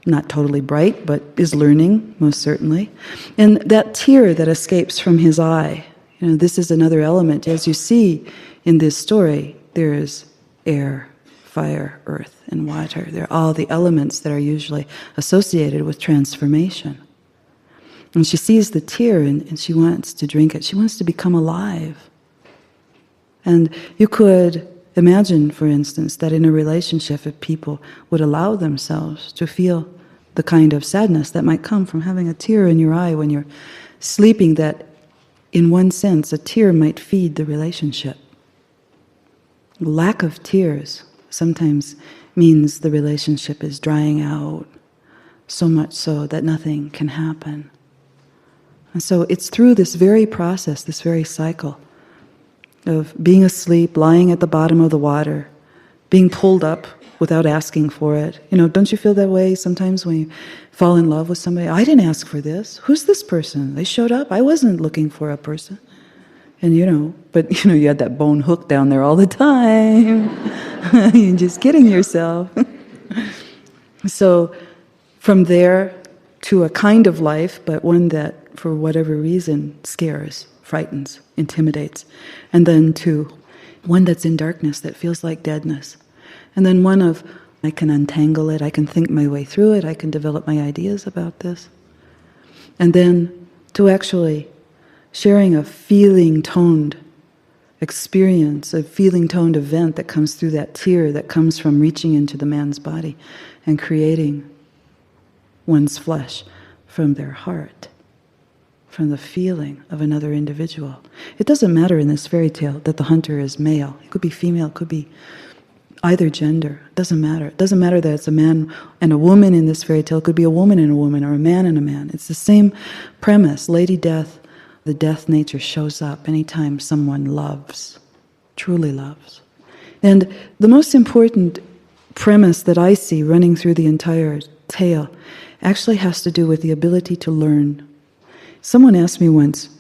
Speaker 1: not totally bright, but is learning, most certainly. And that tear that escapes from his eye, this is another element. As you see in this story, there is air, fire, earth, and water. They're all the elements that are usually associated with transformation. And she sees the tear and she wants to drink it. She wants to become alive. And you could imagine, for instance, that in a relationship, if people would allow themselves to feel the kind of sadness that might come from having a tear in your eye when you're sleeping, that in one sense, a tear might feed the relationship. Lack of tears sometimes means the relationship is drying out, so much so that nothing can happen. And so it's through this very process, this very cycle, of being asleep, lying at the bottom of the water, being pulled up without asking for it. Don't you feel that way sometimes when you fall in love with somebody? I didn't ask for this. Who's this person? They showed up. I wasn't looking for a person. And but you had that bone hook down there all the time. You're just kidding yourself. So from there to a kind of life, but one that, for whatever reason, scares, frightens, intimidates. And then to one that's in darkness, that feels like deadness. And then one of, I can untangle it, I can think my way through it, I can develop my ideas about this. And then to actually sharing a feeling-toned experience, a feeling-toned event that comes through that tear, that comes from reaching into the man's body and creating one's flesh from their heart, from the feeling of another individual. It doesn't matter in this fairy tale that the hunter is male. It could be female, it could be either gender. It doesn't matter. It doesn't matter that it's a man and a woman in this fairy tale. It could be a woman and a woman, or a man and a man. It's the same premise. Lady Death, the death nature, shows up anytime someone loves, truly loves. And the most important premise that I see running through the entire tale actually has to do with the ability to learn. Someone asked me once,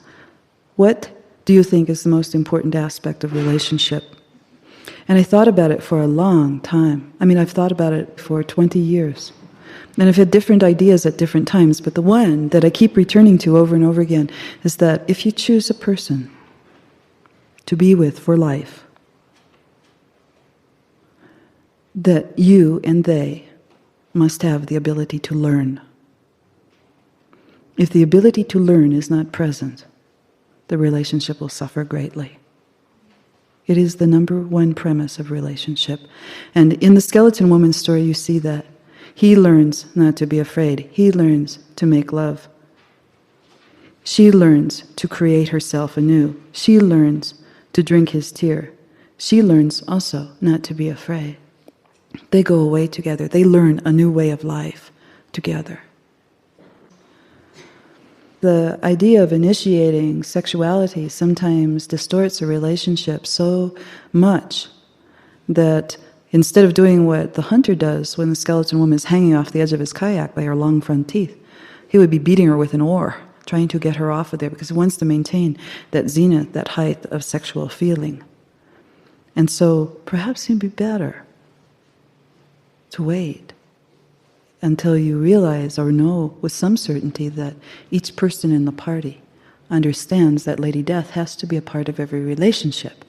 Speaker 1: what do you think is the most important aspect of relationship? And I thought about it for a long time. I've thought about it for 20 years. And I've had different ideas at different times, but the one that I keep returning to over and over again is that if you choose a person to be with for life, that you and they must have the ability to learn. If the ability to learn is not present, the relationship will suffer greatly. It is the number one premise of relationship. And in the Skeleton Woman story, you see that. He learns not to be afraid. He learns to make love. She learns to create herself anew. She learns to drink his tear. She learns also not to be afraid. They go away together. They learn a new way of life together. The idea of initiating sexuality sometimes distorts a relationship so much that instead of doing what the hunter does when the skeleton woman is hanging off the edge of his kayak by her long front teeth, he would be beating her with an oar, trying to get her off of there, because he wants to maintain that zenith, that height of sexual feeling. And so perhaps it'd be better to wait until you realize or know with some certainty that each person in the party understands that Lady Death has to be a part of every relationship.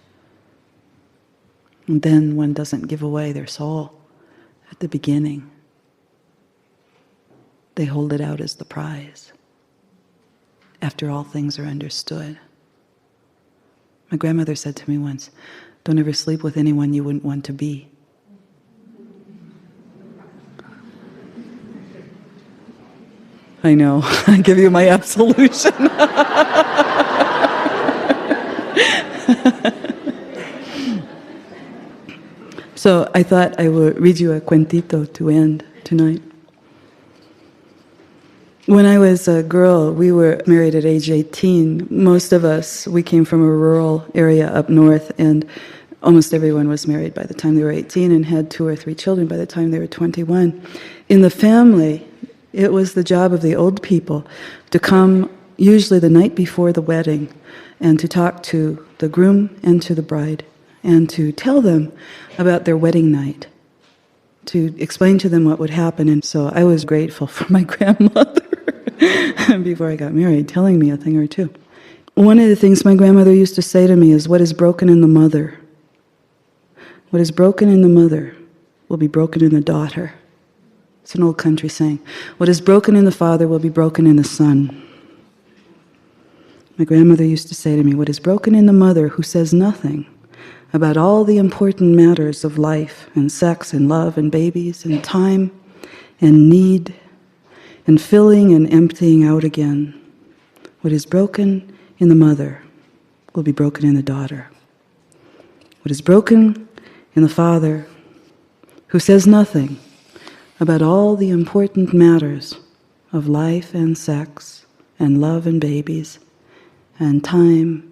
Speaker 1: And then one doesn't give away their soul at the beginning. They hold it out as the prize after all things are understood. My grandmother said to me once, "Don't ever sleep with anyone you wouldn't want to be." I know, I give you my absolution. So I thought I would read you a cuentito to end tonight. When I was a girl, we were married at age 18. Most of us, we came from a rural area up north, and almost everyone was married by the time they were 18 and had 2 or 3 children by the time they were 21. In the family, it was the job of the old people to come usually the night before the wedding and to talk to the groom and to the bride and to tell them about their wedding night, to explain to them what would happen. And so I was grateful for my grandmother before I got married, telling me a thing or two. One of the things my grandmother used to say to me is, "What is broken in the mother, what is broken in the mother will be broken in the daughter." It's an old country saying. What is broken in the father will be broken in the son. My grandmother used to say to me, what is broken in the mother who says nothing about all the important matters of life and sex and love and babies and time and need and filling and emptying out again. What is broken in the mother will be broken in the daughter. What is broken in the father who says nothing about all the important matters of life and sex and love and babies and time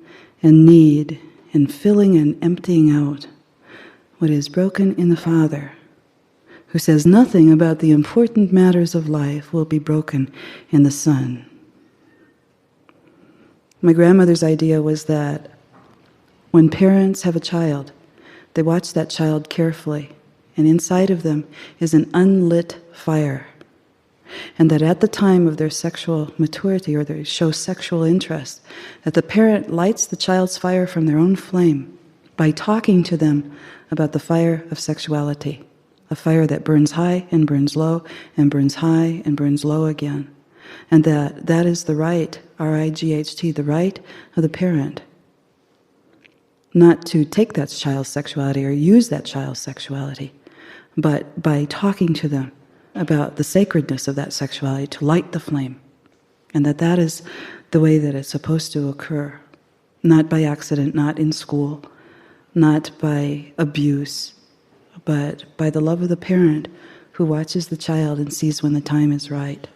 Speaker 1: and need and filling and emptying out. What is broken in the father who says nothing about the important matters of life will be broken in the son. My grandmother's idea was that when parents have a child, they watch that child carefully, and inside of them is an unlit fire. And that at the time of their sexual maturity, or they show sexual interest, that the parent lights the child's fire from their own flame by talking to them about the fire of sexuality, a fire that burns high and burns low and burns high and burns low again. And that is the right, R-I-G-H-T, the right of the parent, not to take that child's sexuality or use that child's sexuality, but by talking to them about the sacredness of that sexuality, to light the flame, and that is the way that it's supposed to occur, not by accident, not in school, not by abuse, but by the love of the parent who watches the child and sees when the time is right.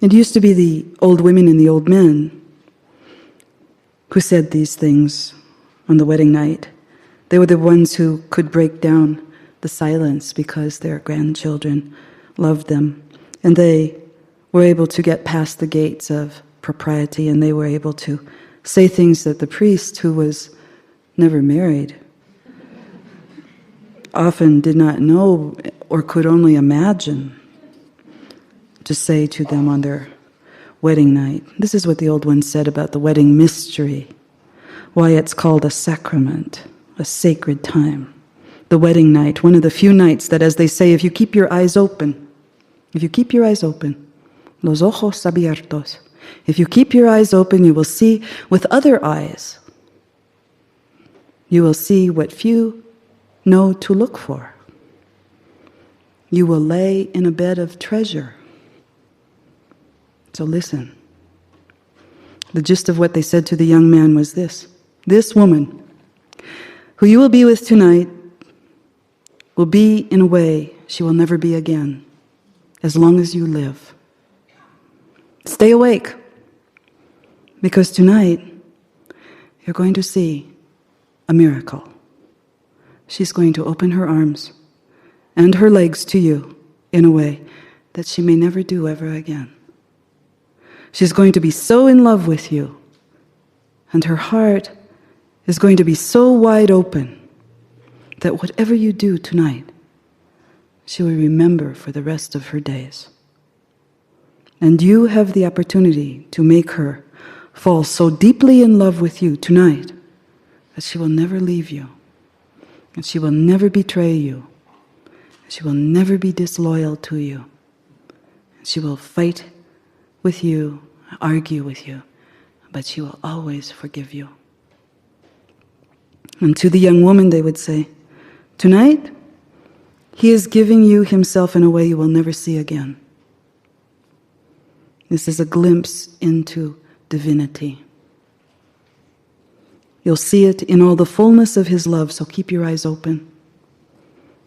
Speaker 1: It used to be the old women and the old men who said these things on the wedding night. They were the ones who could break down the silence because their grandchildren loved them. And they were able to get past the gates of propriety, and they were able to say things that the priest, who was never married, often did not know or could only imagine to say to them on their wedding night. This is what the old ones said about the wedding mystery, why it's called a sacrament, a sacred time. The wedding night, one of the few nights that, as they say, if you keep your eyes open, los ojos abiertos, if you keep your eyes open, you will see with other eyes. You will see what few know to look for. you will lay in a bed of treasure. So listen. The gist of what they said to the young man was this. This woman, who you will be with tonight, will be in a way she will never be again, as long as you live. Stay awake, because tonight you're going to see a miracle. She's going to open her arms and her legs to you in a way that she may never do ever again. She's going to be so in love with you, and her heart is going to be so wide open that whatever you do tonight, she will remember for the rest of her days. And you have the opportunity to make her fall so deeply in love with you tonight that she will never leave you, and she will never betray you, and she will never be disloyal to you, and she will fight with you, argue with you, but she will always forgive you. And to the young woman they would say, tonight, he is giving you himself in a way you will never see again. This is a glimpse into divinity. You'll see it in all the fullness of his love, so keep your eyes open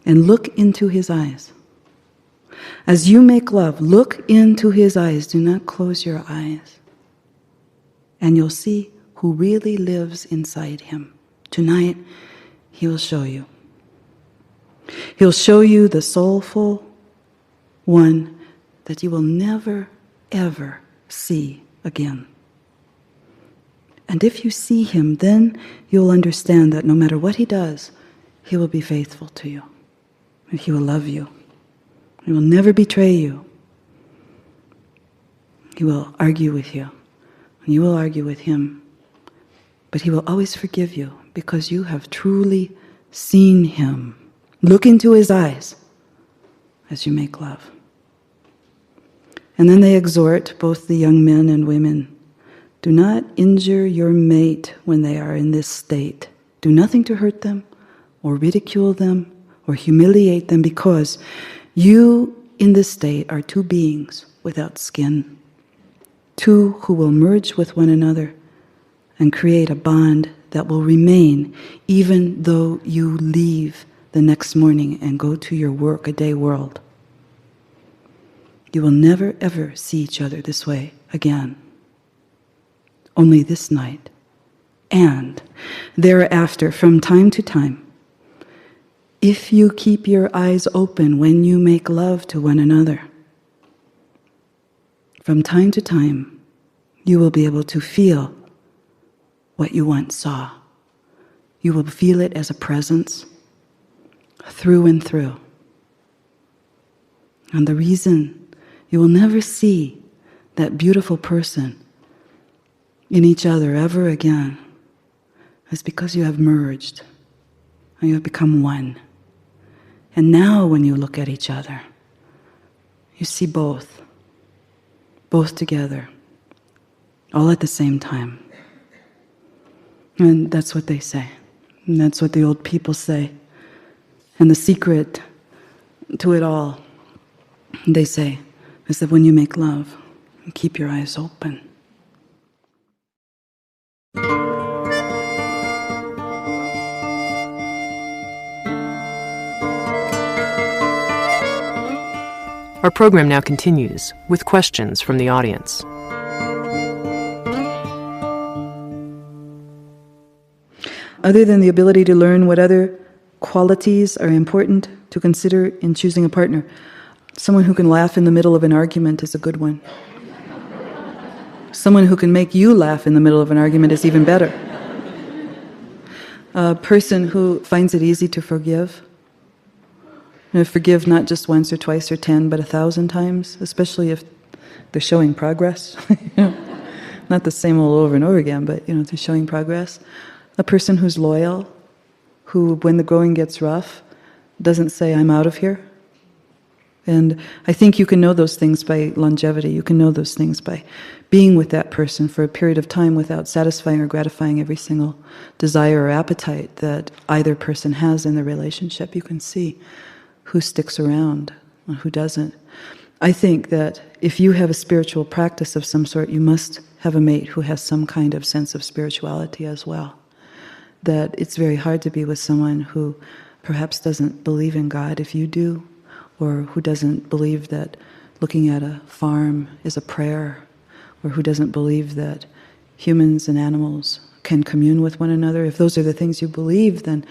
Speaker 1: and look into his eyes. As you make love, look into his eyes. Do not close your eyes. And you'll see who really lives inside him. Tonight, he will show you. He'll show you the soulful one that you will never, ever see again. And if you see him, then you'll understand that no matter what he does, he will be faithful to you. And he will love you. He will never betray you. He will argue with you, and you will argue with him. But he will always forgive you because you have truly seen him. Look into his eyes as you make love. And then they exhort both the young men and women, do not injure your mate when they are in this state. Do nothing to hurt them, or ridicule them, or humiliate them, because you in this state are two beings without skin, two who will merge with one another and create a bond that will remain even though you leave the next morning and go to your work-a-day world. You will never ever see each other this way again. Only this night. And thereafter, from time to time, if you keep your eyes open when you make love to one another, from time to time, you will be able to feel what you once saw. You will feel it as a presence through and through. And the reason you will never see that beautiful person in each other ever again is because you have merged and you have become one. And now when you look at each other, you see both together, all at the same time. And that's what they say. And that's what the old people say. And the secret to it all, they say, is that when you make love, keep your eyes open.
Speaker 2: Our program now continues with questions from the audience.
Speaker 1: Other than the ability to learn what other qualities are important to consider in choosing a partner, someone who can laugh in the middle of an argument is a good one. Someone who can make you laugh in the middle of an argument is even better. A person who finds it easy to forgive. Forgive not just once or twice or 10, but 1,000 times, especially if they're showing progress. Not the same old over and over again, but they're showing progress. A person who's loyal, who, when the going gets rough, doesn't say, I'm out of here. And I think you can know those things by longevity. You can know those things by being with that person for a period of time without satisfying or gratifying every single desire or appetite that either person has in the relationship. You can see who sticks around and who doesn't. I think that if you have a spiritual practice of some sort, you must have a mate who has some kind of sense of spirituality as well. That it's very hard to be with someone who perhaps doesn't believe in God if you do, or who doesn't believe that looking at a farm is a prayer, or who doesn't believe that humans and animals can commune with one another. If those are the things you believe, then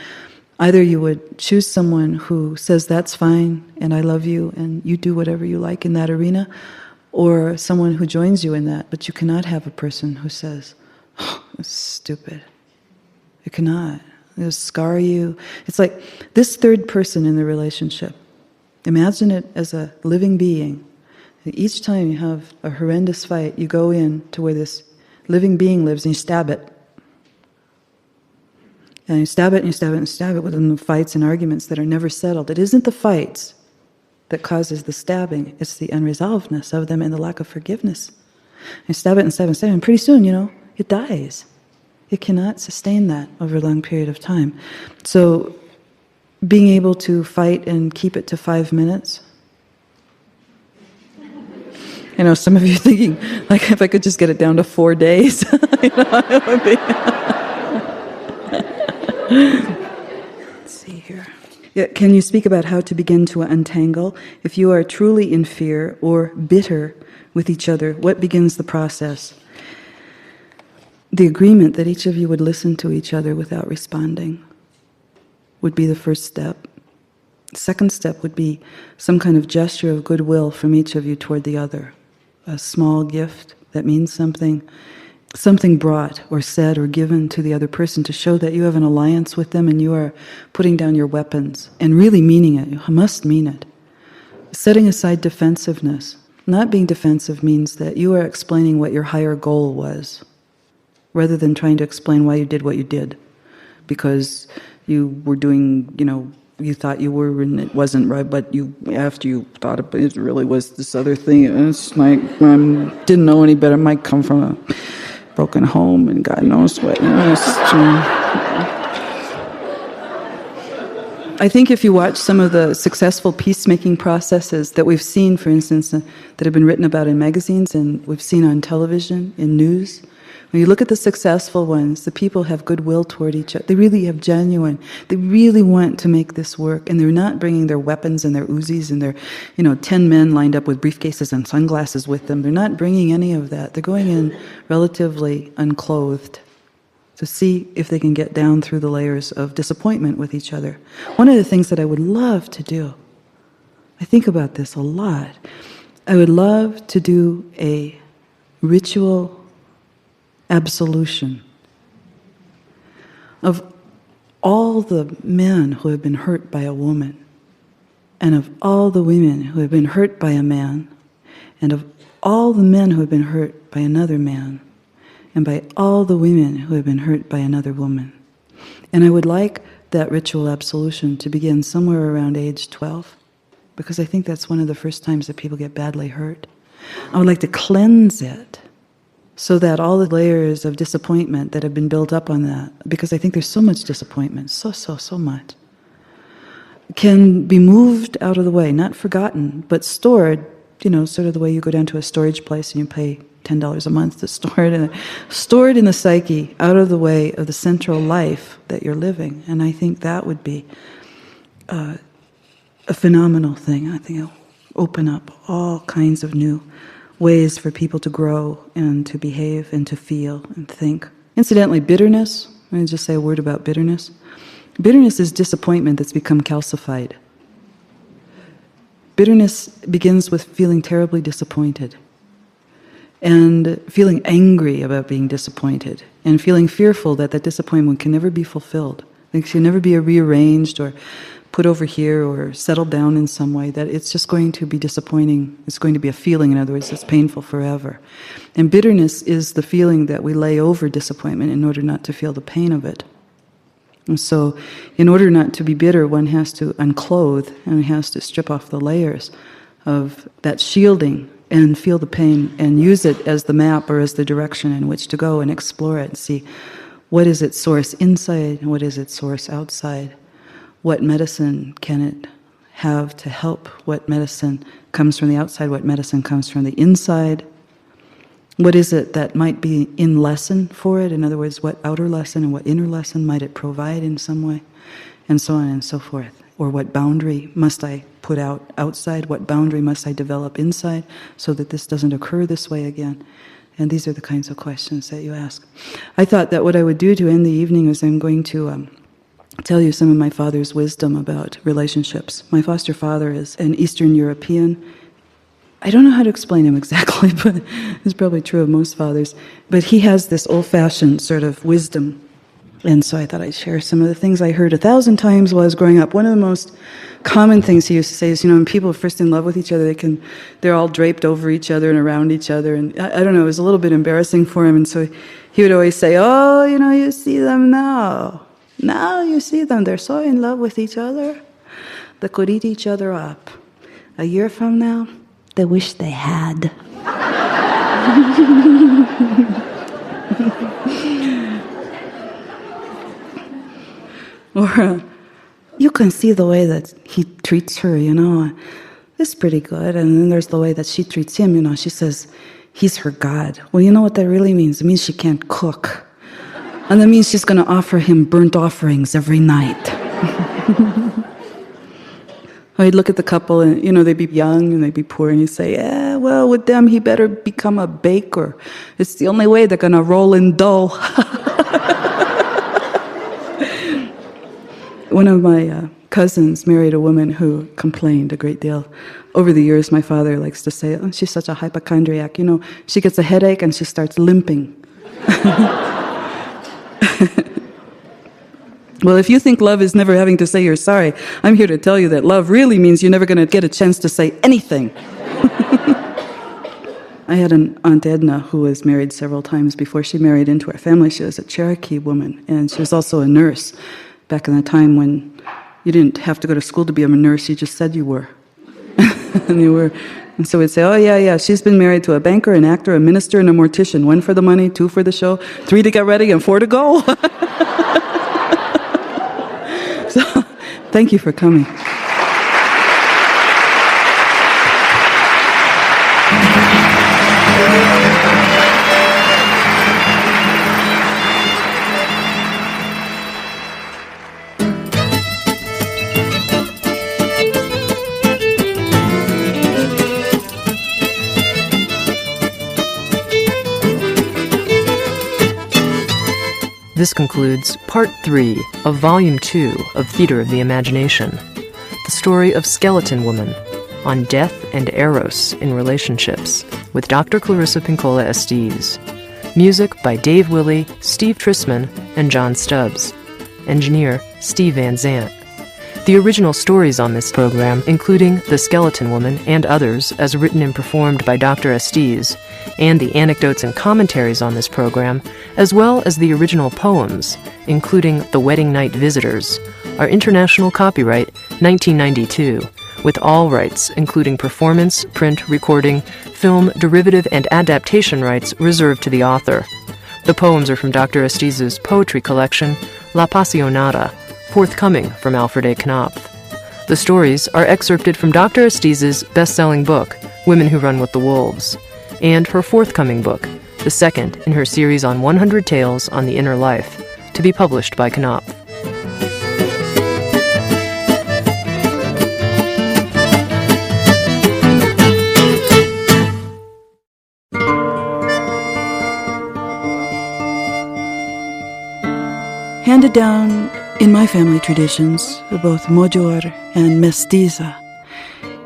Speaker 1: either you would choose someone who says that's fine and I love you and you do whatever you like in that arena, or someone who joins you in that. But you cannot have a person who says, oh, it's stupid. It cannot. It'll scar you. It's like this third person in the relationship. Imagine it as a living being. Each time you have a horrendous fight, you go in to where this living being lives and you stab it. And you stab it and you stab it and you stab it within the fights and arguments that are never settled. It isn't the fights that causes the stabbing. It's the unresolvedness of them and the lack of forgiveness. And stab it and stab it and stab it, and pretty soon, it dies. It cannot sustain that over a long period of time. So being able to fight and keep it to 5 minutes. I know some of you are thinking, like, if I could just get it down to 4 days, it would be. Let's see here. Yeah, can you speak about how to begin to untangle? If you are truly in fear or bitter with each other, what begins the process? The agreement that each of you would listen to each other without responding would be the first step. The second step would be some kind of gesture of goodwill from each of you toward the other. A small gift that means something brought or said or given to the other person to show that you have an alliance with them and you are putting down your weapons and really meaning it. You must mean it. Setting aside defensiveness. Not being defensive means that you are explaining what your higher goal was, rather than trying to explain why you did what you did. Because you were doing, you thought you were and it wasn't right, but after you thought it really was this other thing. And it's like, didn't know any better. It might come from a broken home and God knows what. I think if you watch some of the successful peacemaking processes that we've seen, for instance, that have been written about in magazines and we've seen on television, in news, when you look at the successful ones, the people have goodwill toward each other. They really have genuine. They really want to make this work, and they're not bringing their weapons and their Uzis and their, 10 men lined up with briefcases and sunglasses with them. They're not bringing any of that. They're going in relatively unclothed to see if they can get down through the layers of disappointment with each other. One of the things that I would love to do, I think about this a lot, I would love to do a ritual absolution of all the men who have been hurt by a woman, and of all the women who have been hurt by a man, and of all the men who have been hurt by another man, and by all the women who have been hurt by another woman. And I would like that ritual absolution to begin somewhere around age 12, because I think that's one of the first times that people get badly hurt. I would like to cleanse it, so that all the layers of disappointment that have been built up on that, because I think there's so much disappointment, so much, can be moved out of the way, not forgotten, but stored, sort of the way you go down to a storage place and you pay $10 a month to store it, and stored in the psyche, out of the way of the central life that you're living. And I think that would be a phenomenal thing. I think it'll open up all kinds of new ways for people to grow and to behave and to feel and think. Incidentally, bitterness, let me just say a word about bitterness. Bitterness is disappointment that's become calcified. Bitterness begins with feeling terribly disappointed and feeling angry about being disappointed and feeling fearful that that disappointment can never be fulfilled. It can never be rearranged or put over here or settled down in some way, that it's just going to be disappointing. It's going to be a feeling, in other words, that's painful forever. And bitterness is the feeling that we lay over disappointment in order not to feel the pain of it. And so, in order not to be bitter, one has to unclothe and has to strip off the layers of that shielding and feel the pain and use it as the map or as the direction in which to go and explore it and see what is its source inside and what is its source outside. What medicine can it have to help what medicine comes from the outside, what medicine comes from the inside. What is it that might be in lesson for it? In other words, what outer lesson and what inner lesson might it provide in some way? And so on and so forth. Or what boundary must I put out outside? What boundary must I develop inside so that this doesn't occur this way again? And these are the kinds of questions that you ask. I thought that what I would do to end the evening is I'm going to tell you some of my father's wisdom about relationships. My foster father is an Eastern European. I don't know how to explain him exactly, but it's probably true of most fathers. But he has this old-fashioned sort of wisdom. And so I thought I'd share some of the things I heard 1,000 times while I was growing up. One of the most common things he used to say is, when people are first in love with each other, they're all draped over each other and around each other. And I don't know, it was a little bit embarrassing for him. And so he would always say, oh, you see them now. Now you see them. They're so in love with each other. They could eat each other up. A year from now, they wish they had. Or you can see the way that he treats her, It's pretty good. And then there's the way that she treats him, She says, he's her God. Well, you know what that really means? It means she can't cook. And that means she's going to offer him burnt offerings every night. I'd look at the couple and, they'd be young and they'd be poor. And he'd say, yeah, well, with them, he better become a baker. It's the only way they're going to roll in dough. One of my cousins married a woman who complained a great deal. Over the years, my father likes to say, oh, she's such a hypochondriac. She gets a headache and she starts limping. Well, if you think love is never having to say you're sorry, I'm here to tell you that love really means you're never going to get a chance to say anything. I had an Aunt Edna who was married several times before she married into our family. She was a Cherokee woman, and she was also a nurse back in the time when you didn't have to go to school to be a nurse, you just said you were. And you were. And so we'd say, oh, yeah, she's been married to a banker, an actor, a minister, and a mortician. 1 for the money, 2 for the show, 3 to get ready, and 4 to go. So, thank you for coming.
Speaker 2: This concludes Part 3 of Volume 2 of Theater of the Imagination, the story of Skeleton Woman, on death and eros in relationships, with Dr. Clarissa Pinkola Estés. Music by Dave Willey, Steve Trisman, and John Stubbs. Engineer, Steve Van Zandt. The original stories on this program, including The Skeleton Woman and others as written and performed by Dr. Estés, and the anecdotes and commentaries on this program, as well as the original poems, including The Wedding Night Visitors, are international copyright 1992, with all rights, including performance, print, recording, film, derivative, and adaptation rights reserved to the author. The poems are from Dr. Estés' poetry collection, La Passionata, forthcoming from Alfred A. Knopf. The stories are excerpted from Dr. Estés' best-selling book, Women Who Run with the Wolves, and her forthcoming book, the second in her series on 100 Tales on the Inner Life, to be published by Knopf.
Speaker 1: Handed down in my family traditions, both Mojor and Mestiza,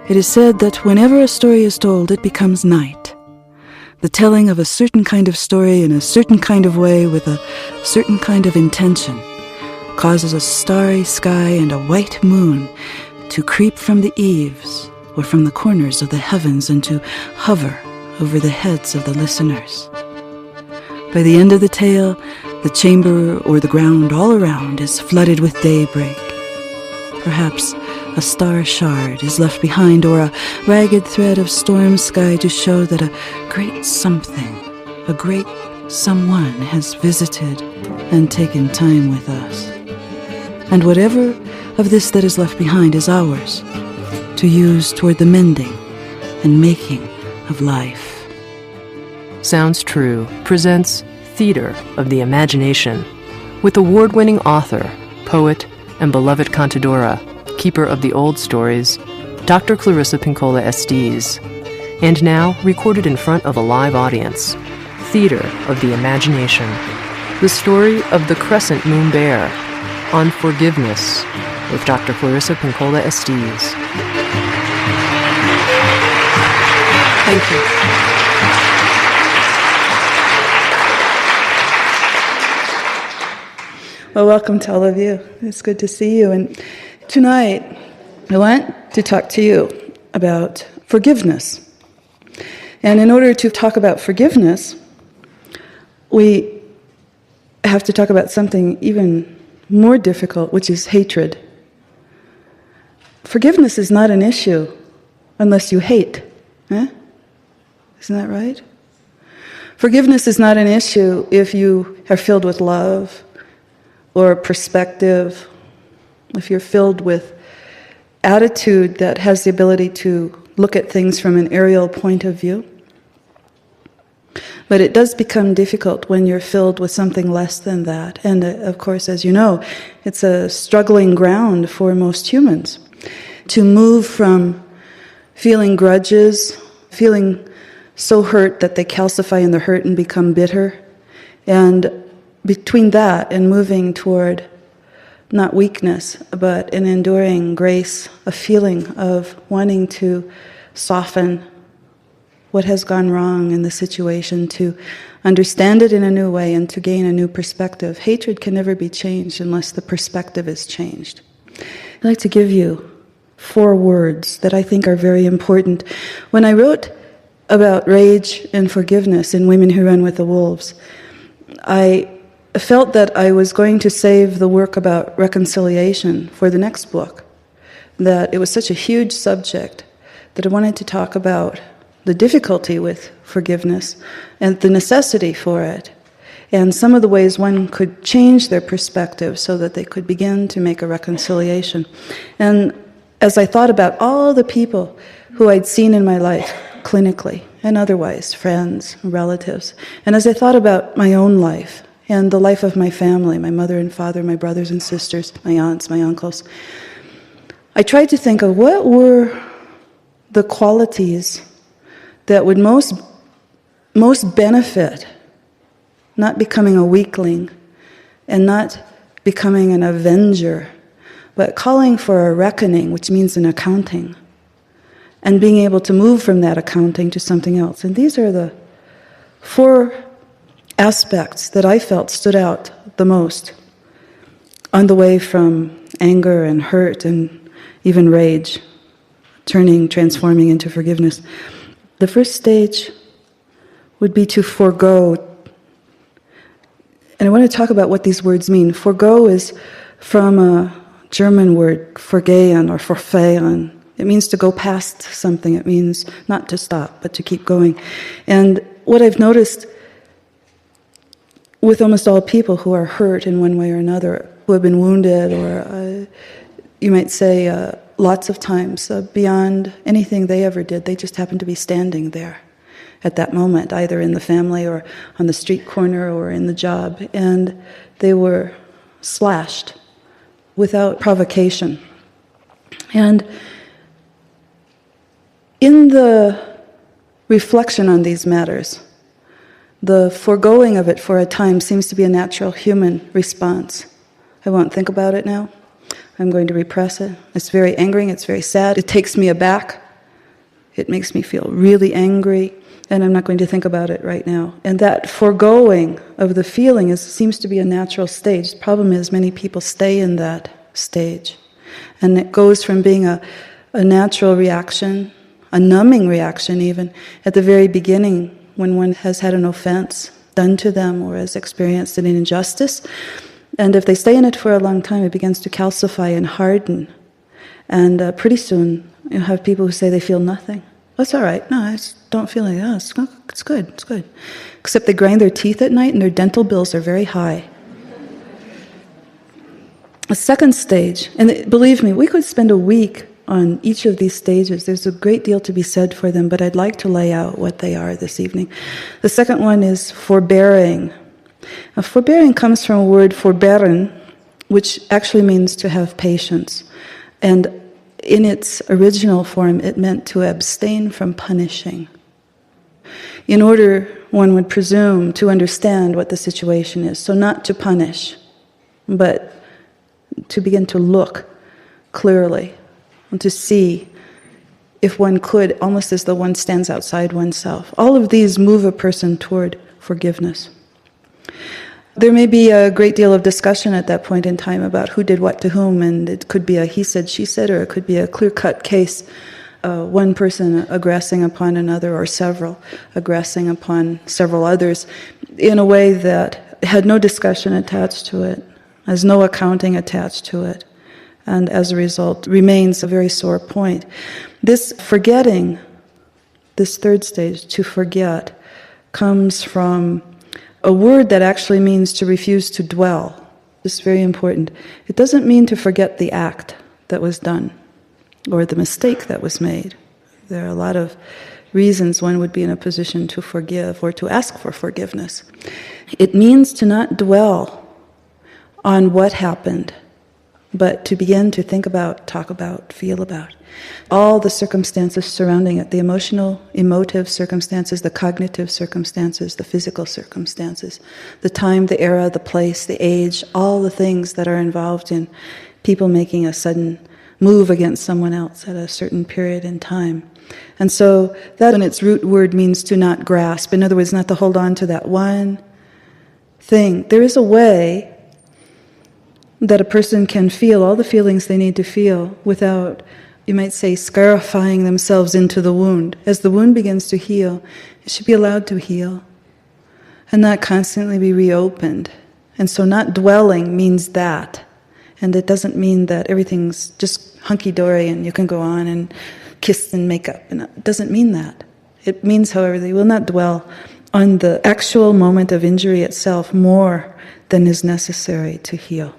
Speaker 1: it is said that whenever a story is told, it becomes night. The telling of a certain kind of story in a certain kind of way with a certain kind of intention causes a starry sky and a white moon to creep from the eaves or from the corners of the heavens and to hover over the heads of the listeners. By the end of the tale, the chamber or the ground all around is flooded with daybreak. Perhaps a star shard is left behind, or a ragged thread of storm sky to show that a great something, a great someone has visited and taken time with us. And whatever of this that is left behind is ours, to use toward the mending and making of life.
Speaker 2: Sounds True presents Theater of the Imagination with award-winning author, poet, and beloved cantadora, keeper of the old stories, Dr. Clarissa Pinkola Estés, and now recorded in front of a live audience, Theater of the Imagination, the story of the Crescent Moon Bear on Forgiveness with Dr. Clarissa Pinkola Estés.
Speaker 1: Thank you. Well, welcome to all of you. It's good to see you. And tonight, I want to talk to you about forgiveness. And in order to talk about forgiveness, we have to talk about something even more difficult, which is hatred. Forgiveness is not an issue unless you hate. Eh? Isn't that right? Forgiveness is not an issue if you are filled with love or perspective, if you're filled with attitude that has the ability to look at things from an aerial point of view. But it does become difficult when you're filled with something less than that. And of course, as you know, it's a struggling ground for most humans to move from feeling grudges, feeling so hurt that they calcify in the hurt and become bitter, and between that and moving toward not weakness, but an enduring grace, a feeling of wanting to soften what has gone wrong in the situation, to understand it in a new way and to gain a new perspective. Hatred can never be changed unless the perspective is changed. I'd like to give you 4 words that I think are very important. When I wrote about rage and forgiveness in Women Who Run with the Wolves, I felt that I was going to save the work about reconciliation for the next book, that it was such a huge subject that I wanted to talk about the difficulty with forgiveness and the necessity for it, and some of the ways one could change their perspective so that they could begin to make a reconciliation. And as I thought about all the people who I'd seen in my life, clinically and otherwise, friends, relatives, and as I thought about my own life and the life of my family, my mother and father, my brothers and sisters, my aunts, my uncles, I tried to think of what were the qualities that would most benefit not becoming a weakling and not becoming an avenger, but calling for a reckoning, which means an accounting, and being able to move from that accounting to something else. And these are the 4 aspects that I felt stood out the most on the way from anger and hurt and even rage, transforming into forgiveness. The first stage would be to forego. And I want to talk about what these words mean. Forego is from a German word, vergehen or verfehlen. It means to go past something. It means not to stop, but to keep going. And what I've noticed with almost all people who are hurt in one way or another, who have been wounded, or you might say lots of times beyond anything they ever did, they just happen to be standing there at that moment, either in the family or on the street corner or in the job, and they were slashed without provocation. And in the reflection on these matters, the foregoing of it for a time seems to be a natural human response. I won't think about it now. I'm going to repress it. It's very angering, it's very sad. It takes me aback. It makes me feel really angry, and I'm not going to think about it right now. And that foregoing of the feeling seems to be a natural stage. The problem is many people stay in that stage. And it goes from being a natural reaction, a numbing reaction even, at the very beginning when one has had an offense done to them or has experienced an injustice. And if they stay in it for a long time, it begins to calcify and harden. And pretty soon, you have people who say they feel nothing. That's all right. No, I just don't feel like that. It's good. It's good. Except they grind their teeth at night and their dental bills are very high. A second stage, and believe me, we could spend a week on each of these stages. There's a great deal to be said for them, but I'd like to lay out what they are this evening. The second one is forbearing. Now, forbearing comes from a word forberen, which actually means to have patience. And in its original form, it meant to abstain from punishing. In order, one would presume, to understand what the situation is. So not to punish, but to begin to look clearly and to see, if one could, almost as though one stands outside oneself. All of these move a person toward forgiveness. There may be a great deal of discussion at that point in time about who did what to whom, and it could be a he said, she said, or it could be a clear-cut case, one person aggressing upon another, or several aggressing upon several others, in a way that had no discussion attached to it, has no accounting attached to it, and as a result remains a very sore point. This forgetting, this third stage, to forget, comes from a word that actually means to refuse to dwell. This is very important. It doesn't mean to forget the act that was done or the mistake that was made. There are a lot of reasons one would be in a position to forgive or to ask for forgiveness. It means to not dwell on what happened, but to begin to think about, talk about, feel about all the circumstances surrounding it, the emotional, emotive circumstances, the cognitive circumstances, the physical circumstances, the time, the era, the place, the age, all the things that are involved in people making a sudden move against someone else at a certain period in time. And so that in its root word means to not grasp. In other words, not to hold on to that one thing. There is a way that a person can feel all the feelings they need to feel without, you might say, scarifying themselves into the wound. As the wound begins to heal, it should be allowed to heal and not constantly be reopened. And so not dwelling means that. And it doesn't mean that everything's just hunky-dory and you can go on and kiss and make up. And it doesn't mean that. It means, however, that you will not dwell on the actual moment of injury itself more than is necessary to heal.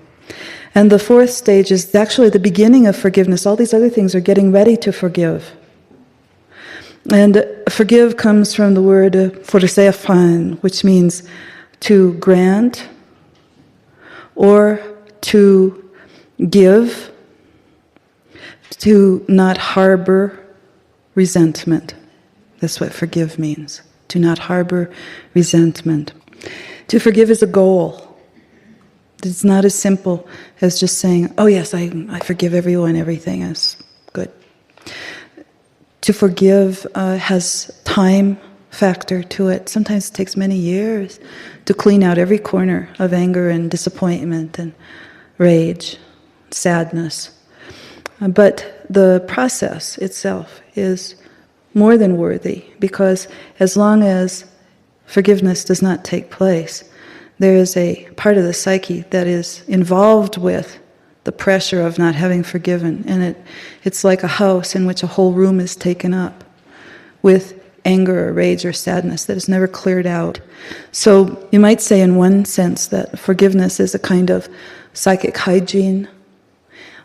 Speaker 1: And the fourth stage is actually the beginning of forgiveness. All these other things are getting ready to forgive. And forgive comes from the word forseafan, which means to grant or to give, to not harbor resentment. That's what forgive means, to not harbor resentment. To forgive is a goal. It's not as simple as just saying, oh yes, I forgive everyone, everything is good. To forgive has time factor to it. Sometimes it takes many years to clean out every corner of anger and disappointment and rage, sadness. But the process itself is more than worthy, because as long as forgiveness does not take place, there is a part of the psyche that is involved with the pressure of not having forgiven, and it's like a house in which a whole room is taken up with anger or rage or sadness that is never cleared out. So you might say in one sense that forgiveness is a kind of psychic hygiene.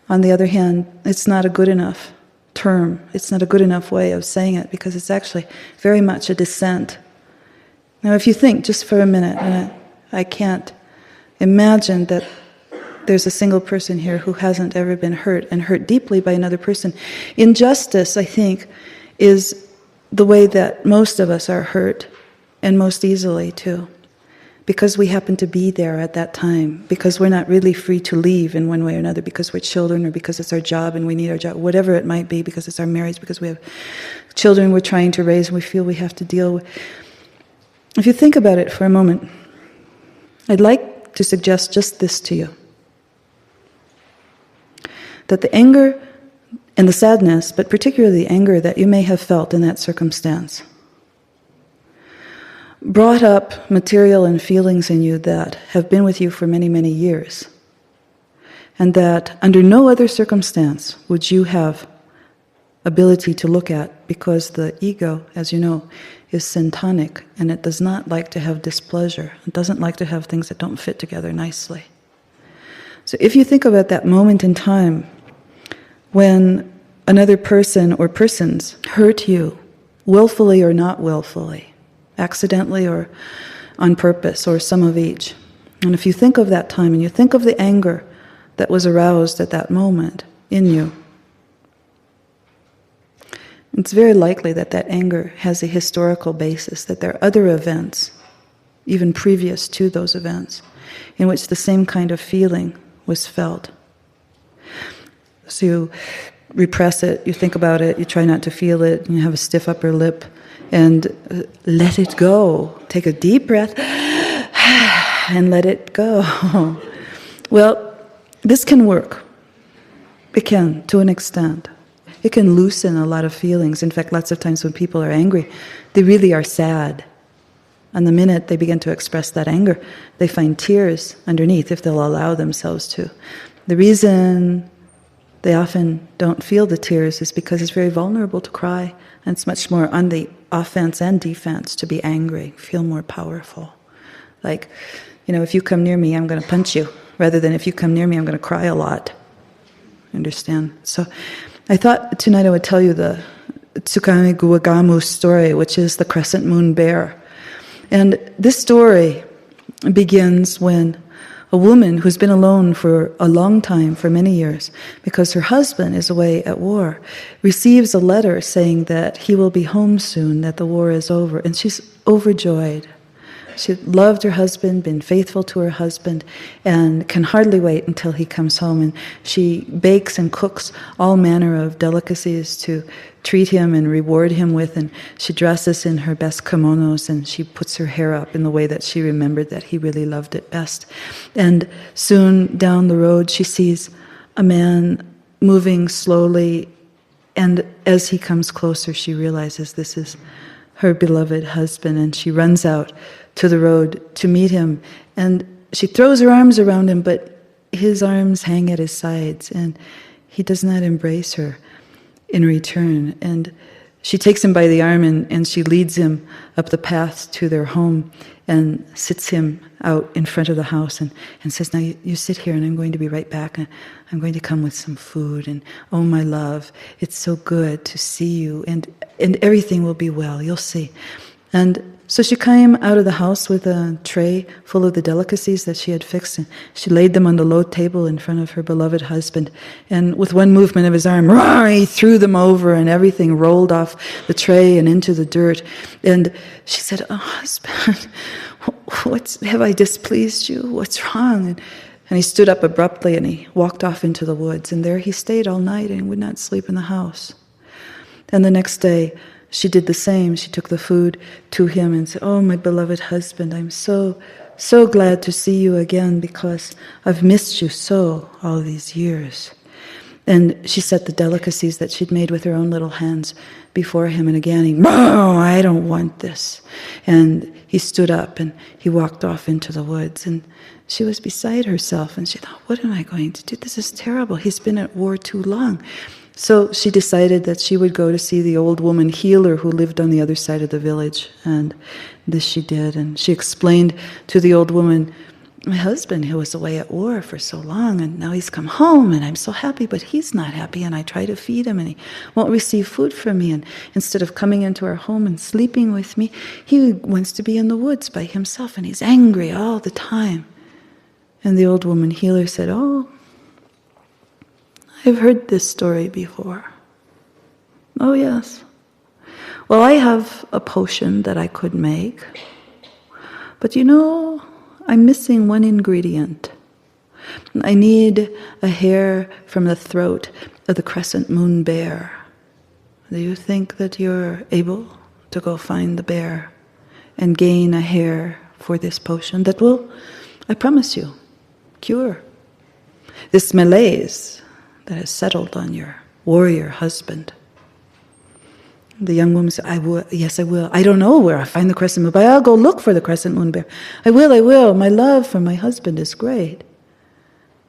Speaker 1: On the other hand, it's not a good enough term. It's not a good enough way of saying it, because it's actually very much a descent. Now if you think just for a minute, and I can't imagine that there's a single person here who hasn't ever been hurt, and hurt deeply by another person. Injustice, I think, is the way that most of us are hurt, and most easily too, because we happen to be there at that time, because we're not really free to leave in one way or another, because we're children, or because it's our job and we need our job, whatever it might be, because it's our marriage, because we have children we're trying to raise and we feel we have to deal with. If you think about it for a moment, I'd like to suggest just this to you. That the anger and the sadness, but particularly the anger that you may have felt in that circumstance, brought up material and feelings in you that have been with you for many, many years. And that under no other circumstance would you have ability to look at, because the ego, as you know, is syntonic, and it does not like to have displeasure. It doesn't like to have things that don't fit together nicely. So if you think about that moment in time when another person or persons hurt you, willfully or not willfully, accidentally or on purpose, or some of each. And if you think of that time and you think of the anger that was aroused at that moment in you, it's very likely that that anger has a historical basis, that there are other events, even previous to those events, in which the same kind of feeling was felt. So you repress it, you think about it, you try not to feel it, and you have a stiff upper lip, and let it go. Take a deep breath and let it go. Well, this can work. It can, to an extent. It can loosen a lot of feelings. In fact, lots of times when people are angry, they really are sad. And the minute they begin to express that anger, they find tears underneath, if they'll allow themselves to. The reason they often don't feel the tears is because it's very vulnerable to cry, and it's much more on the offense and defense to be angry, feel more powerful. Like, if you come near me, I'm going to punch you, rather than if you come near me, I'm going to cry a lot. Understand? So I thought tonight I would tell you the Tsukame Guagamu story, which is the crescent moon bear. And this story begins when a woman who's been alone for a long time, for many years, because her husband is away at war, receives a letter saying that he will be home soon, that the war is over, and she's overjoyed. She loved her husband, been faithful to her husband, and can hardly wait until he comes home. And she bakes and cooks all manner of delicacies to treat him and reward him with. And she dresses in her best kimonos, and she puts her hair up in the way that she remembered that he really loved it best. And soon down the road, she sees a man moving slowly, and as he comes closer, she realizes this is her beloved husband, and she runs out to the road to meet him, and she throws her arms around him, but his arms hang at his sides, and he does not embrace her in return. And she takes him by the arm, and she leads him up the path to their home, and sits him out in front of the house, and says, "Now you sit here, and I'm going to be right back, and I'm going to come with some food, and oh my love, it's so good to see you, and everything will be well, you'll see." And so she came out of the house with a tray full of the delicacies that she had fixed, and she laid them on the low table in front of her beloved husband. And with one movement of his arm, he threw them over, and everything rolled off the tray and into the dirt. And she said, "Oh, husband, have I displeased you? What's wrong?" And he stood up abruptly, and he walked off into the woods. And there he stayed all night and would not sleep in the house. And the next day, she did the same. She took the food to him and said, "Oh, my beloved husband, I'm so, so glad to see you again, because I've missed you so all these years." And she set the delicacies that she'd made with her own little hands before him, and again he, "Oh, I don't want this." And he stood up and he walked off into the woods, and she was beside herself, and she thought, "What am I going to do? This is terrible. He's been at war too long." So she decided that she would go to see the old woman healer who lived on the other side of the village, and this she did. And she explained to the old woman, "My husband, who was away at war for so long, and now he's come home, and I'm so happy, but he's not happy, and I try to feed him, and he won't receive food from me, and instead of coming into our home and sleeping with me, he wants to be in the woods by himself, and he's angry all the time." And the old woman healer said, "Oh, I've heard this story before." "Oh, yes. Well, I have a potion that I could make, but I'm missing one ingredient. I need a hair from the throat of the crescent moon bear. Do you think that you're able to go find the bear and gain a hair for this potion that will, I promise you, cure this malaise that has settled on your warrior husband?" The young woman said, "Yes, I will. I don't know where I find the crescent moon, but I'll go look for the crescent moon bear. I will. My love for my husband is great."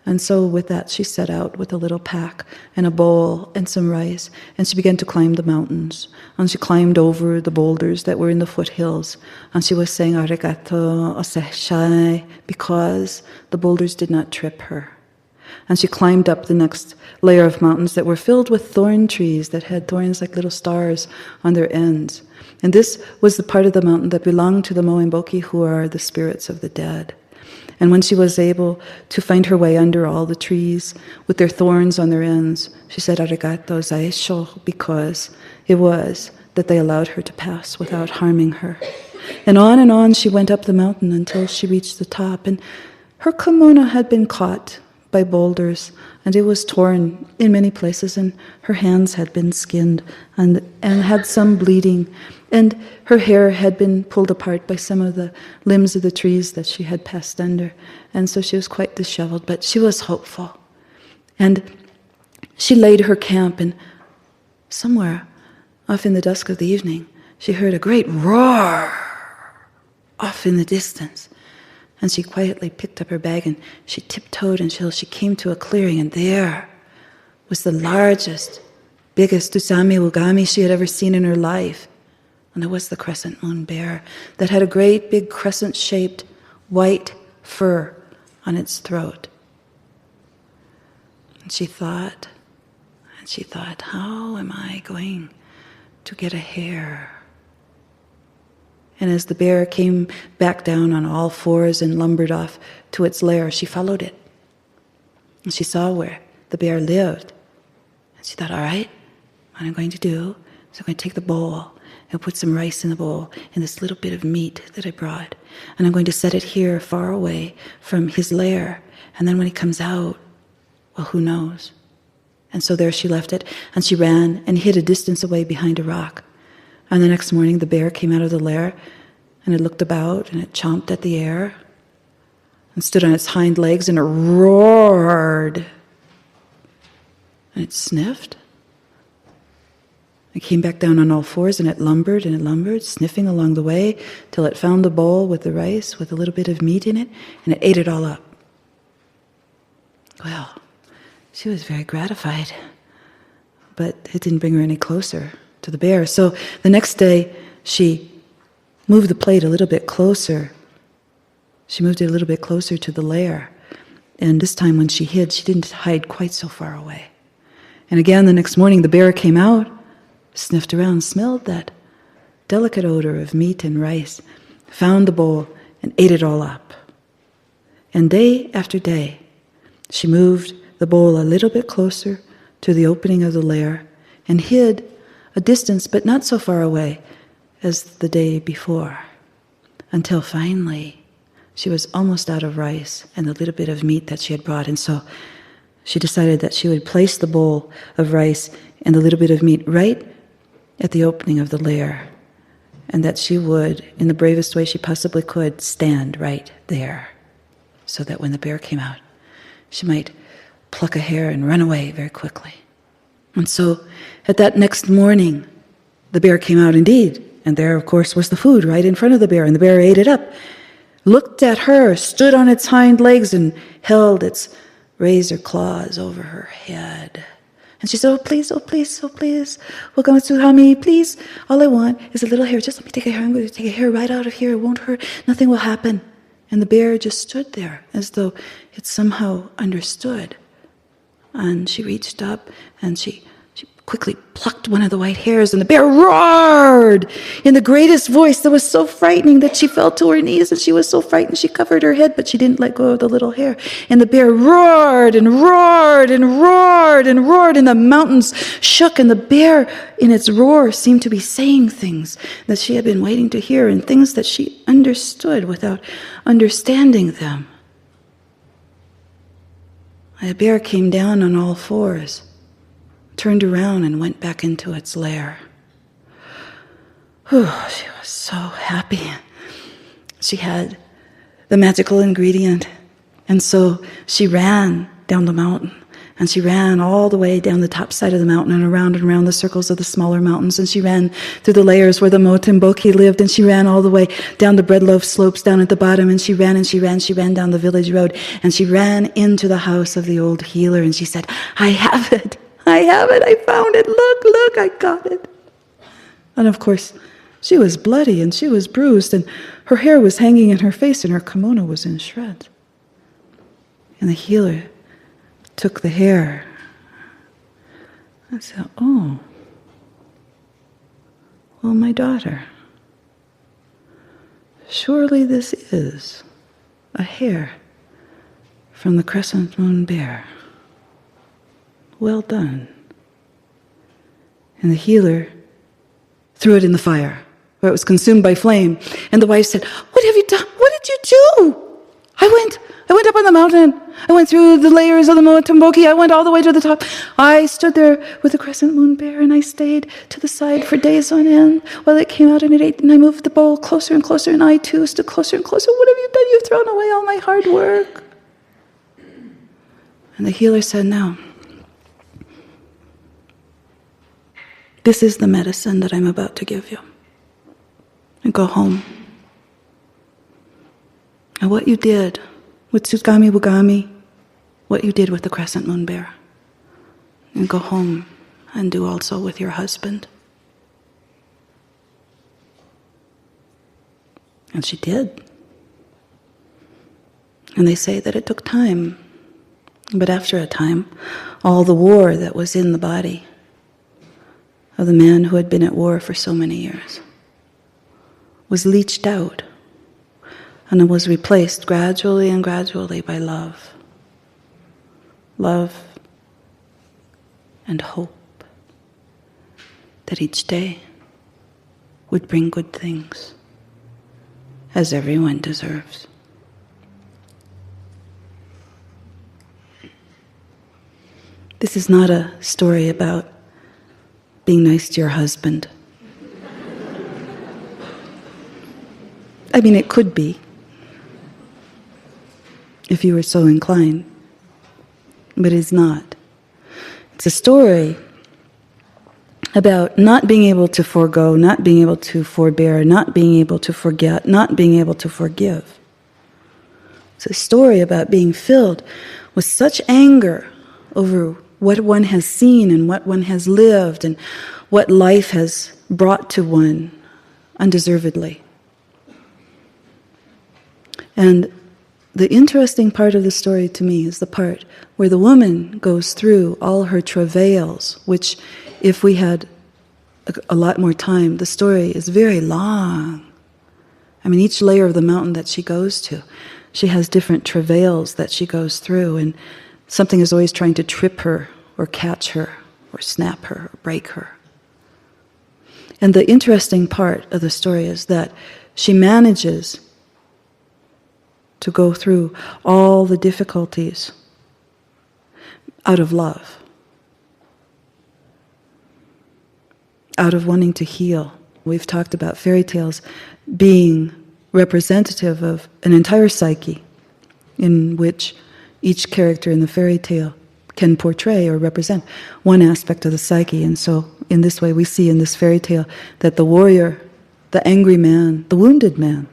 Speaker 1: And so with that, she set out with a little pack and a bowl and some rice, and she began to climb the mountains. And she climbed over the boulders that were in the foothills, and she was saying "Arigato oseshai" because the boulders did not trip her. And she climbed up the next layer of mountains that were filled with thorn trees that had thorns like little stars on their ends. And this was the part of the mountain that belonged to the Moimboki, who are the spirits of the dead. And when she was able to find her way under all the trees with their thorns on their ends, she said, "Arigato zaisho," because it was that they allowed her to pass without harming her. And on she went up the mountain until she reached the top. And her kimono had been caught by boulders, and it was torn in many places, and her hands had been skinned and had some bleeding, and her hair had been pulled apart by some of the limbs of the trees that she had passed under, and so she was quite disheveled, but she was hopeful. And she laid her camp, and somewhere off in the dusk of the evening, she heard a great roar off in the distance. And she quietly picked up her bag and she tiptoed until she came to a clearing, and there was the largest, biggest Usami Ugami she had ever seen in her life. And it was the crescent moon bear that had a great big crescent-shaped white fur on its throat. And she thought, how am I going to get a hare? And as the bear came back down on all fours and lumbered off to its lair, she followed it. And she saw where the bear lived. And she thought, all right, what I'm going to do is I'm going to take the bowl and put some rice in the bowl and this little bit of meat that I brought. And I'm going to set it here far away from his lair. And then when he comes out, well, who knows? And so there she left it, and she ran and hid a distance away behind a rock. And the next morning the bear came out of the lair, and it looked about, and it chomped at the air, and stood on its hind legs, and it roared. And it sniffed. It came back down on all fours, and it lumbered, sniffing along the way, till it found the bowl with the rice, with a little bit of meat in it, and it ate it all up. Well, she was very gratified, but it didn't bring her any closer to the bear. So the next day, she moved the plate a little bit closer. She moved it a little bit closer to the lair. And this time when she hid, she didn't hide quite so far away. And again, the next morning, the bear came out, sniffed around, smelled that delicate odor of meat and rice, found the bowl, and ate it all up. And day after day, she moved the bowl a little bit closer to the opening of the lair and hid a distance, but not so far away as the day before, until finally she was almost out of rice and the little bit of meat that she had brought. And so she decided that she would place the bowl of rice and the little bit of meat right at the opening of the lair, and that she would, in the bravest way she possibly could, stand right there, so that when the bear came out, she might pluck a hair and run away very quickly. And so at that next morning, the bear came out indeed, and there, of course, was the food right in front of the bear, and the bear ate it up, looked at her, stood on its hind legs, and held its razor claws over her head. And she said, oh, please, welcome to Hami, please. All I want is a little hair. Just let me take a hair. I'm going to take a hair right out of here. It won't hurt. Nothing will happen. And the bear just stood there as though it somehow understood. And she reached up and she quickly plucked one of the white hairs, and the bear roared in the greatest voice that was so frightening that she fell to her knees, and she was so frightened she covered her head, but she didn't let go of the little hair. And the bear roared and roared and roared and roared, and the mountains shook, and the bear in its roar seemed to be saying things that she had been waiting to hear, and things that she understood without understanding them. The bear came down on all fours, turned around and went back into its lair. Whew, she was so happy. She had the magical ingredient. And so she ran down the mountain, and she ran all the way down the top side of the mountain and around the circles of the smaller mountains, and she ran through the layers where the Motimboki lived, and she ran all the way down the bread loaf slopes down at the bottom, and she ran down the village road, and she ran into the house of the old healer, and she said, I have it, I found it, look, I got it. And of course, she was bloody and she was bruised, and her hair was hanging in her face, and her kimono was in shreds. And the healer took the hair. I said, oh, well, my daughter, surely this is a hair from the crescent moon bear. Well done. And the healer threw it in the fire, where it was consumed by flame. And the wife said, what have you done? What did you do? I went up on the mountain. I went through the layers of the Motamboki. I went all the way to the top. I stood there with the crescent moon bear, and I stayed to the side for days on end while it came out and it ate. And I moved the bowl closer and closer, and I too stood closer and closer. What have you done? You've thrown away all my hard work. And the healer said, now, this is the medicine that I'm about to give you. And go home. And what you did with Tsukami Wugami, what you did with the crescent moon bear, and go home and do also with your husband. And she did. And they say that it took time. But after a time, all the war that was in the body of the man who had been at war for so many years was leached out, and it was replaced gradually and gradually by love. Love and hope that each day would bring good things, as everyone deserves. This is not a story about being nice to your husband. I mean, it could be, if you were so inclined, but it's not. It's a story about not being able to forego, not being able to forbear, not being able to forget, not being able to forgive. It's a story about being filled with such anger over what one has seen and what one has lived and what life has brought to one undeservedly. And the interesting part of the story to me is the part where the woman goes through all her travails, which, if we had a lot more time, the story is very long. I mean, each layer of the mountain that she goes to, she has different travails that she goes through, and something is always trying to trip her or catch her or snap her or break her. And the interesting part of the story is that she manages to go through all the difficulties out of love, out of wanting to heal. We've talked about fairy tales being representative of an entire psyche in which each character in the fairy tale can portray or represent one aspect of the psyche. And so in this way we see in this fairy tale that the warrior, the angry man, the wounded man,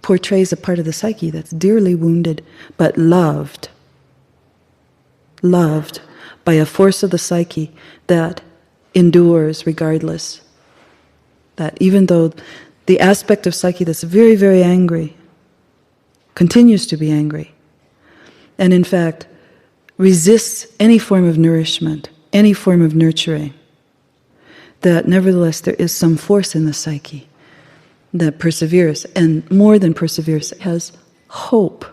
Speaker 1: portrays a part of the psyche that's dearly wounded but loved by a force of the psyche that endures regardless. That even though the aspect of psyche that's very, very angry continues to be angry, and in fact resists any form of nourishment, any form of nurturing, that nevertheless there is some force in the psyche that perseveres, and more than perseveres, has hope.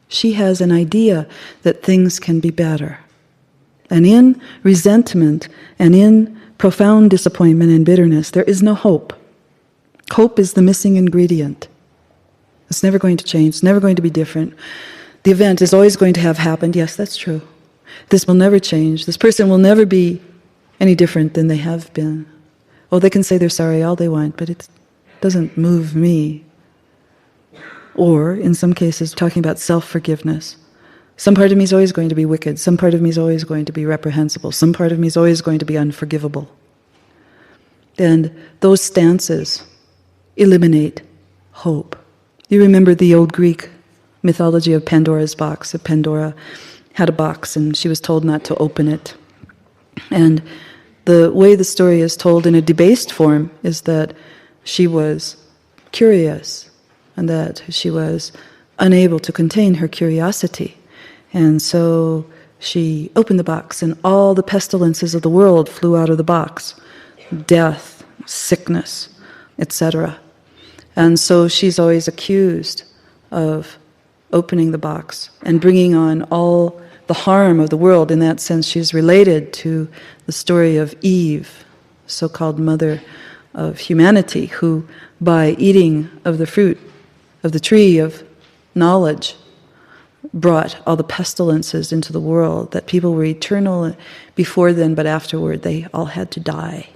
Speaker 1: She has an idea that things can be better. And in resentment and in profound disappointment and bitterness, there is no hope. Hope is the missing ingredient. It's never going to change, it's never going to be different. The event is always going to have happened. Yes, that's true. This will never change. This person will never be any different than they have been. Oh, they can say they're sorry all they want, but it doesn't move me. Or, in some cases, talking about self-forgiveness. Some part of me is always going to be wicked. Some part of me is always going to be reprehensible. Some part of me is always going to be unforgivable. And those stances eliminate hope. You remember the old Greek mythology of Pandora's box. That Pandora had a box and she was told not to open it. And the way the story is told in a debased form is that she was curious and that she was unable to contain her curiosity. And so she opened the box, and all the pestilences of the world flew out of the box. Death, sickness, etc. And so she's always accused of opening the box and bringing on all the harm of the world. In that sense, she's related to the story of Eve, so-called mother of humanity, who, by eating of the fruit of the tree of knowledge, brought all the pestilences into the world, that people were eternal before then, but afterward they all had to die.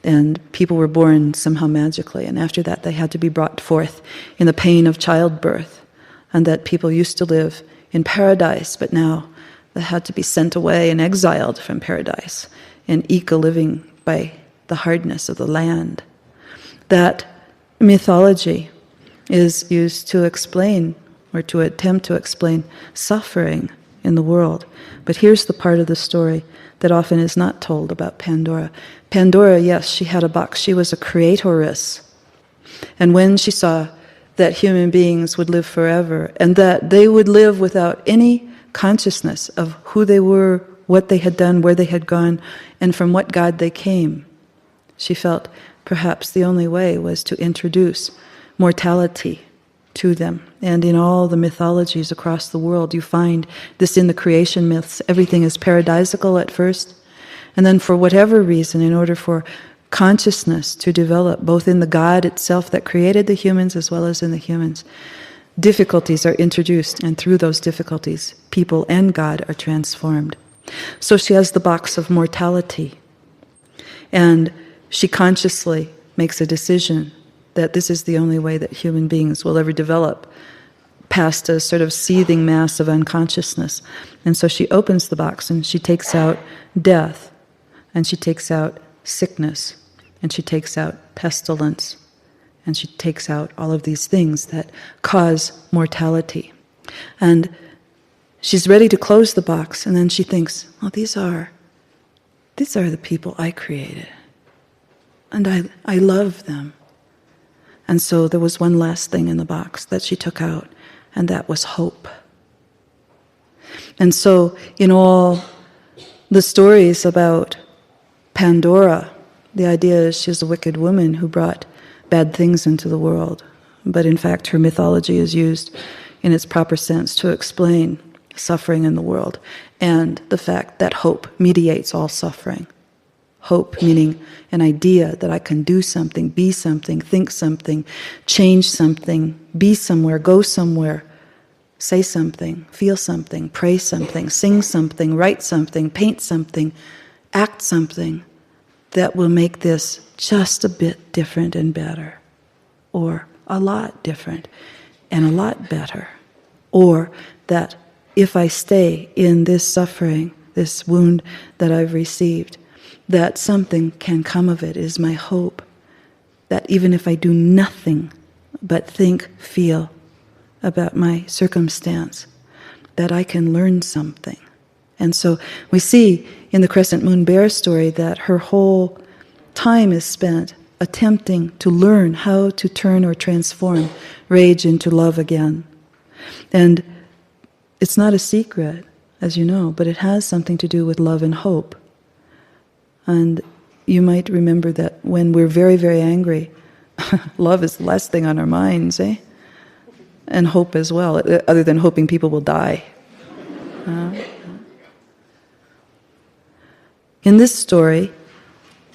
Speaker 1: And people were born somehow magically, and after that they had to be brought forth in the pain of childbirth, and that people used to live in paradise, but now they had to be sent away and exiled from paradise and eke a living by the hardness of the land. That mythology is used to explain, or to attempt to explain, suffering in the world. But here's the part of the story that often is not told about Pandora. Pandora, yes, she had a box. She was a creatoress. And when she saw that human beings would live forever, and that they would live without any consciousness of who they were, what they had done, where they had gone, and from what God they came, she felt perhaps the only way was to introduce mortality to them. And in all the mythologies across the world, you find this in the creation myths. Everything is paradisical at first, and then for whatever reason, in order for consciousness to develop, both in the God itself that created the humans as well as in the humans, difficulties are introduced, and through those difficulties, people and God are transformed. So she has the box of mortality, and she consciously makes a decision that this is the only way that human beings will ever develop past a sort of seething mass of unconsciousness. And so she opens the box, and she takes out death, and she takes out sickness, and she takes out pestilence, and she takes out all of these things that cause mortality. And she's ready to close the box, and then she thinks, oh, these are the people I created, and I love them. And so there was one last thing in the box that she took out, and that was hope. And so in all the stories about Pandora, the idea is she's a wicked woman who brought bad things into the world. But in fact, her mythology is used in its proper sense to explain suffering in the world, and the fact that hope mediates all suffering. Hope meaning an idea that I can do something, be something, think something, change something, be somewhere, go somewhere, say something, feel something, pray something, sing something, write something, paint something, act something that will make this just a bit different and better, or a lot different and a lot better, or that if I stay in this suffering, this wound that I've received, that something can come of it is my hope. That even if I do nothing but think, feel about my circumstance, that I can learn something. And so we see in the Crescent Moon Bear story that her whole time is spent attempting to learn how to turn or transform rage into love again. And it's not a secret, as you know, but it has something to do with love and hope. And you might remember that when we're very, very angry, love is the last thing on our minds, eh? And hope as well, other than hoping people will die. In this story,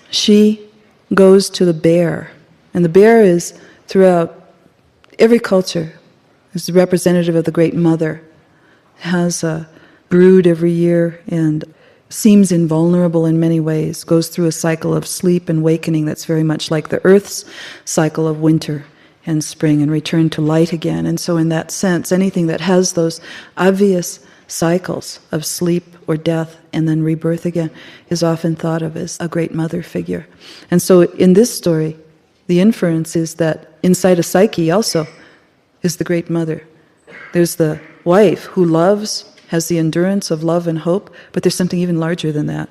Speaker 1: she goes to the bear. And the bear is, throughout every culture, is the representative of the Great Mother. It has a brood every year and seems invulnerable in many ways, goes through a cycle of sleep and wakening that's very much like the Earth's cycle of winter and spring and return to light again. And so in that sense, anything that has those obvious cycles of sleep or death and then rebirth again is often thought of as a great mother figure. And so in this story, the inference is that inside a psyche also is the great mother. There's the wife who loves, has the endurance of love and hope, but there's something even larger than that.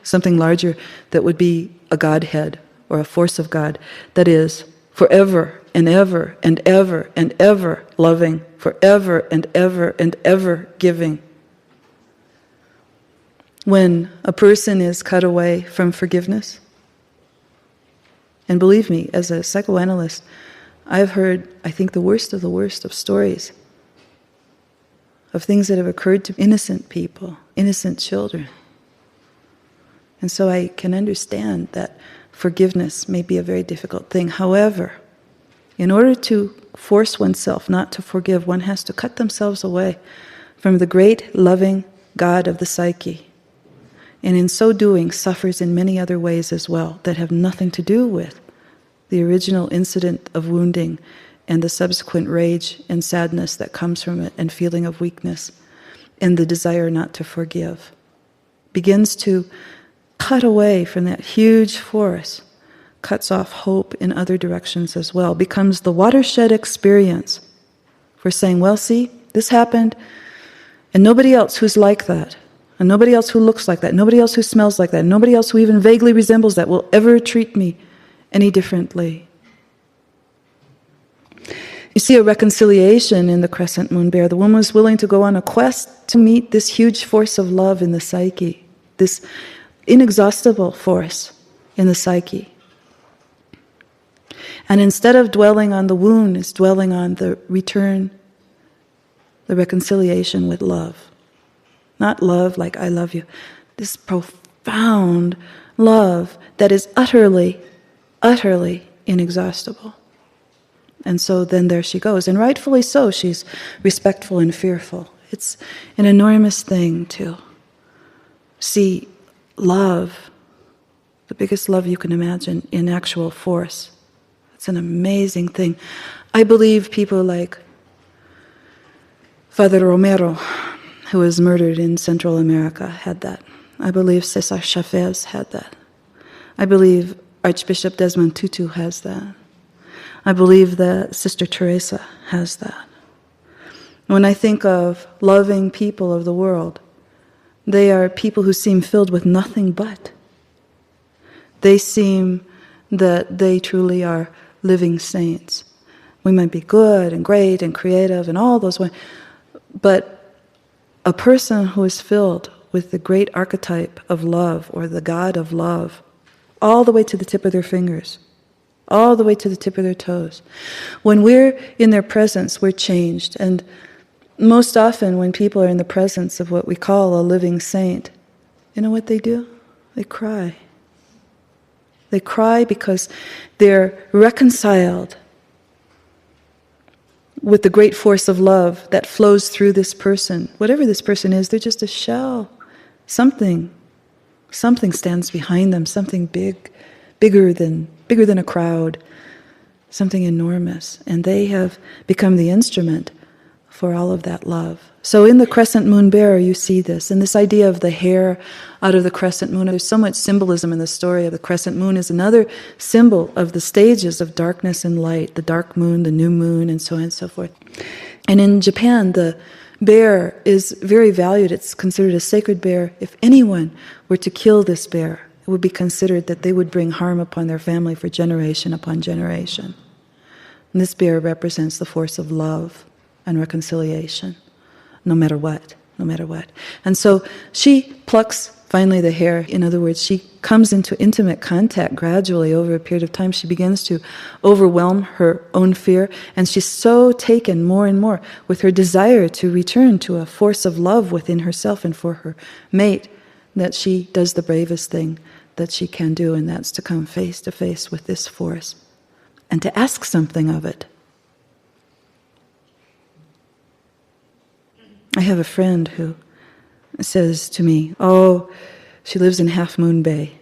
Speaker 1: Something larger that would be a Godhead or a force of God that is forever and ever and ever and ever loving, forever and ever giving, when a person is cut away from forgiveness. And believe me, as a psychoanalyst, I've heard, I think, the worst of stories of things that have occurred to innocent people, innocent children. And so I can understand that forgiveness may be a very difficult thing. However, in order to force oneself not to forgive, one has to cut themselves away from the great, loving God of the psyche. And in so doing, suffers in many other ways as well that have nothing to do with the original incident of wounding and the subsequent rage and sadness that comes from it, and feeling of weakness, and the desire not to forgive. Begins to cut away from that huge force, cuts off hope in other directions as well, becomes the watershed experience for saying, well, see, this happened, and nobody else who's like that, and nobody else who looks like that, nobody else who smells like that, nobody else who even vaguely resembles that will ever treat me any differently. You see a reconciliation in the crescent moon bear. The woman was willing to go on a quest to meet this huge force of love in the psyche, this inexhaustible force in the psyche. And instead of dwelling on the wound, is dwelling on the return, the reconciliation with love. Not love like I love you. This profound love that is utterly, utterly inexhaustible. And so then there she goes. And rightfully so, she's respectful and fearful. It's an enormous thing to see love, the biggest love you can imagine, in actual force. It's an amazing thing. I believe people like Father Romero, who was murdered in Central America, had that. I believe Cesar Chavez had that. I believe Archbishop Desmond Tutu has that. I believe that Sister Teresa has that. When I think of loving people of the world, they are people who seem filled with nothing but. They seem that they truly are living saints. We might be good and great and creative and all those ways, but a person who is filled with the great archetype of love, or the God of love, all the way to the tip of their fingers, all the way to the tip of their toes. When we're in their presence, we're changed. And most often when people are in the presence of what we call a living saint, you know what they do? They cry. They cry because they're reconciled with the great force of love that flows through this person. Whatever this person is, they're just a shell. Something stands behind them, something bigger than a crowd, something enormous. And they have become the instrument for all of that love. So in the crescent moon bearer, you see this. And this idea of the hair out of the crescent moon, there's so much symbolism in the story of the crescent moon, is another symbol of the stages of darkness and light, the dark moon, the new moon, and so on and so forth. And in Japan, the bear is very valued. It's considered a sacred bear. If anyone were to kill this bear, it would be considered that they would bring harm upon their family for generation upon generation. And this bear represents the force of love and reconciliation, no matter what. And so she plucks finally the hair. In other words, she comes into intimate contact gradually over a period of time. She begins to overwhelm her own fear, and she's so taken more and more with her desire to return to a force of love within herself and for her mate, that she does the bravest thing that she can do, and that's to come face to face with this force and to ask something of it. I have a friend who says to me, oh, she lives in Half Moon Bay.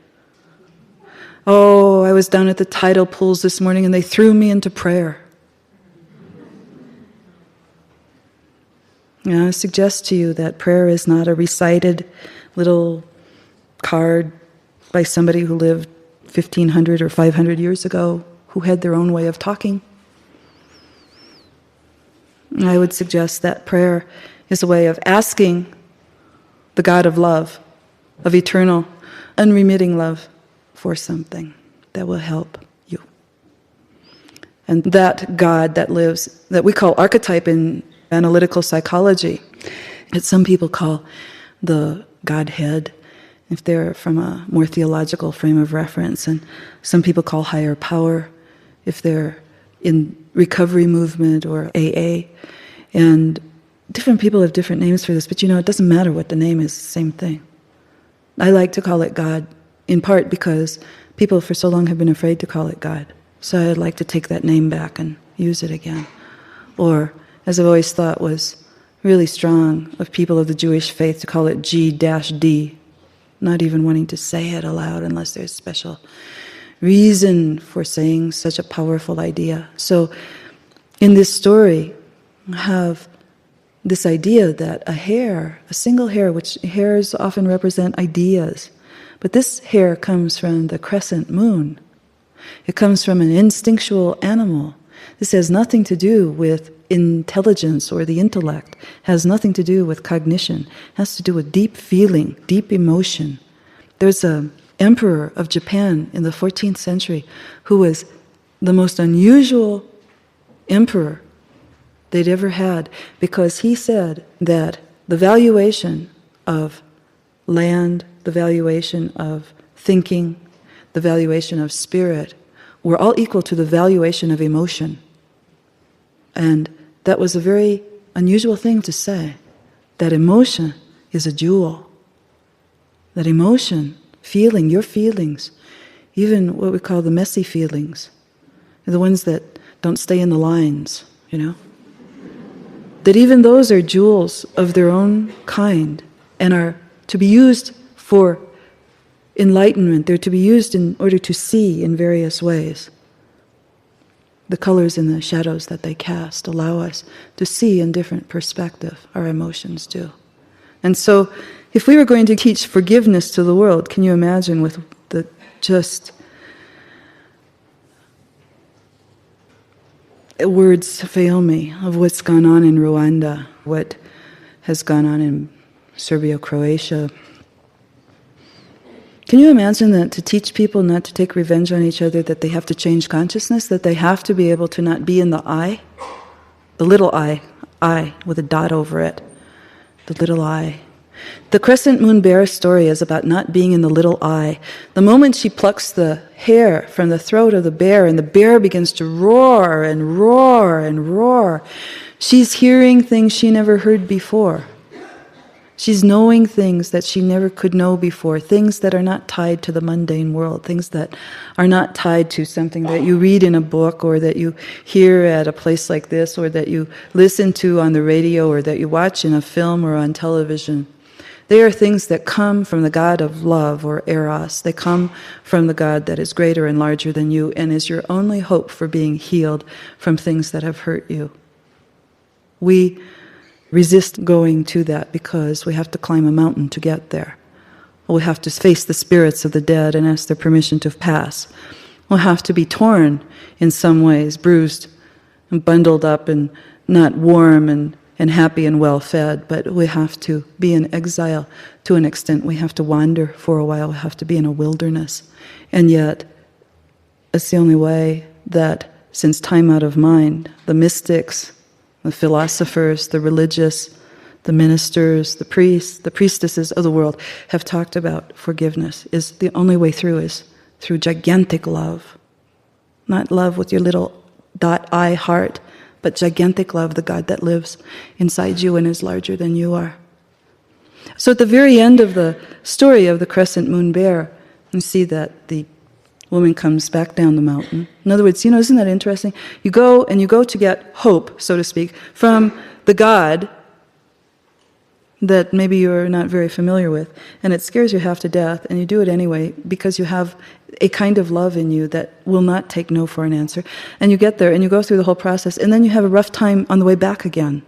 Speaker 1: Oh, I was down at the tidal pools this morning and they threw me into prayer. I suggest to you that prayer is not a recited little card by somebody who lived 1,500 or 500 years ago, who had their own way of talking. I would suggest that prayer is a way of asking the God of love, of eternal, unremitting love, for something that will help you. And that God that lives, that we call archetype in analytical psychology, that some people call the Godhead, if they're from a more theological frame of reference, and some people call higher power if they're in recovery movement or AA, and different people have different names for this, but it doesn't matter what the name is, same thing. I like to call it God, in part because people for so long have been afraid to call it God. So I'd like to take that name back and use it again. Or, as I've always thought was really strong of people of the Jewish faith, to call it G-D, not even wanting to say it aloud unless there's special reason for saying such a powerful idea. So in this story, I have this idea that a single hair, which hairs often represent ideas, but this hair comes from the crescent moon. It comes from an instinctual animal. This has nothing to do with intelligence or the intellect, has nothing to do with cognition, has to do with deep feeling, deep emotion. There's an emperor of Japan in the 14th century who was the most unusual emperor they'd ever had, because he said that the valuation of land, the valuation of thinking, the valuation of spirit were all equal to the valuation of emotion. And that was a very unusual thing to say, that emotion is a jewel. That emotion, feeling, your feelings, even what we call the messy feelings, the ones that don't stay in the lines, that even those are jewels of their own kind and are to be used for enlightenment. They're to be used in order to see in various ways. The colors and the shadows that they cast allow us to see in different perspective. Our emotions do. And so, if we were going to teach forgiveness to the world, can you imagine with the just words fail me of what's gone on in Rwanda, what has gone on in Serbia, Croatia. Can you imagine that to teach people not to take revenge on each other, that they have to change consciousness, that they have to be able to not be in the I, the little I with a dot over it, the little I. The crescent moon bear story is about not being in the little I. The moment she plucks the hair from the throat of the bear and the bear begins to roar and roar and roar, she's hearing things she never heard before. She's knowing things that she never could know before, things that are not tied to the mundane world, things that are not tied to something that you read in a book or that you hear at a place like this or that you listen to on the radio or that you watch in a film or on television. They are things that come from the God of love, or Eros. They come from the God that is greater and larger than you and is your only hope for being healed from things that have hurt you. We resist going to that because we have to climb a mountain to get there. We have to face the spirits of the dead and ask their permission to pass. We'll have to be torn in some ways, bruised and bundled up and not warm and happy and well-fed, but we have to be in exile to an extent. We have to wander for a while. We have to be in a wilderness. And yet, it's the only way that, since time out of mind, the mystics, the philosophers, the religious, the ministers, the priests, the priestesses of the world have talked about forgiveness. Is the only way through is through gigantic love. Not love with your little .I heart, but gigantic love, the God that lives inside you and is larger than you are. So at the very end of the story of the crescent moon bear, you see that the woman comes back down the mountain. In other words, isn't that interesting? You go to get hope, so to speak, from the God that maybe you're not very familiar with, and it scares you half to death, and you do it anyway because you have a kind of love in you that will not take no for an answer. And you get there, and you go through the whole process, and then you have a rough time on the way back again.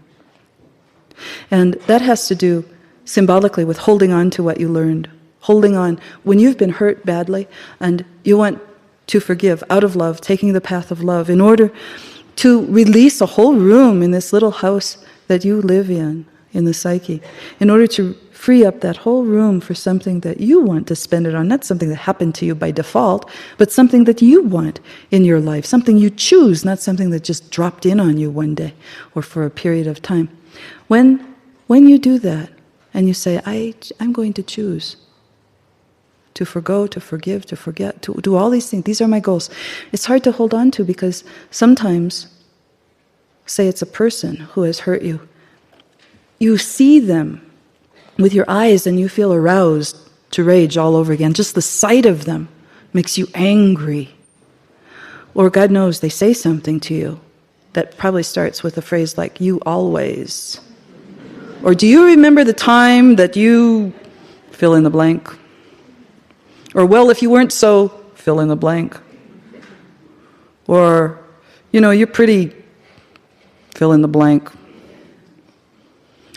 Speaker 1: And that has to do symbolically with holding on to what you learned. Holding on when you've been hurt badly, and you want to forgive out of love, taking the path of love, in order to release a whole room in this little house that you live in the psyche, in order to free up that whole room for something that you want to spend it on, not something that happened to you by default, but something that you want in your life, something you choose, not something that just dropped in on you one day or for a period of time. When you do that and you say, I'm going to choose, to forgo, to forgive, to forget, to do all these things. These are my goals. It's hard to hold on to because sometimes, say it's a person who has hurt you, you see them with your eyes and you feel aroused to rage all over again. Just the sight of them makes you angry. Or God knows they say something to you that probably starts with a phrase like, "you always." Or, "do you remember the time that you fill in the blank?" Or, "well, if you weren't so fill in the blank." Or, "you're pretty fill in the blank."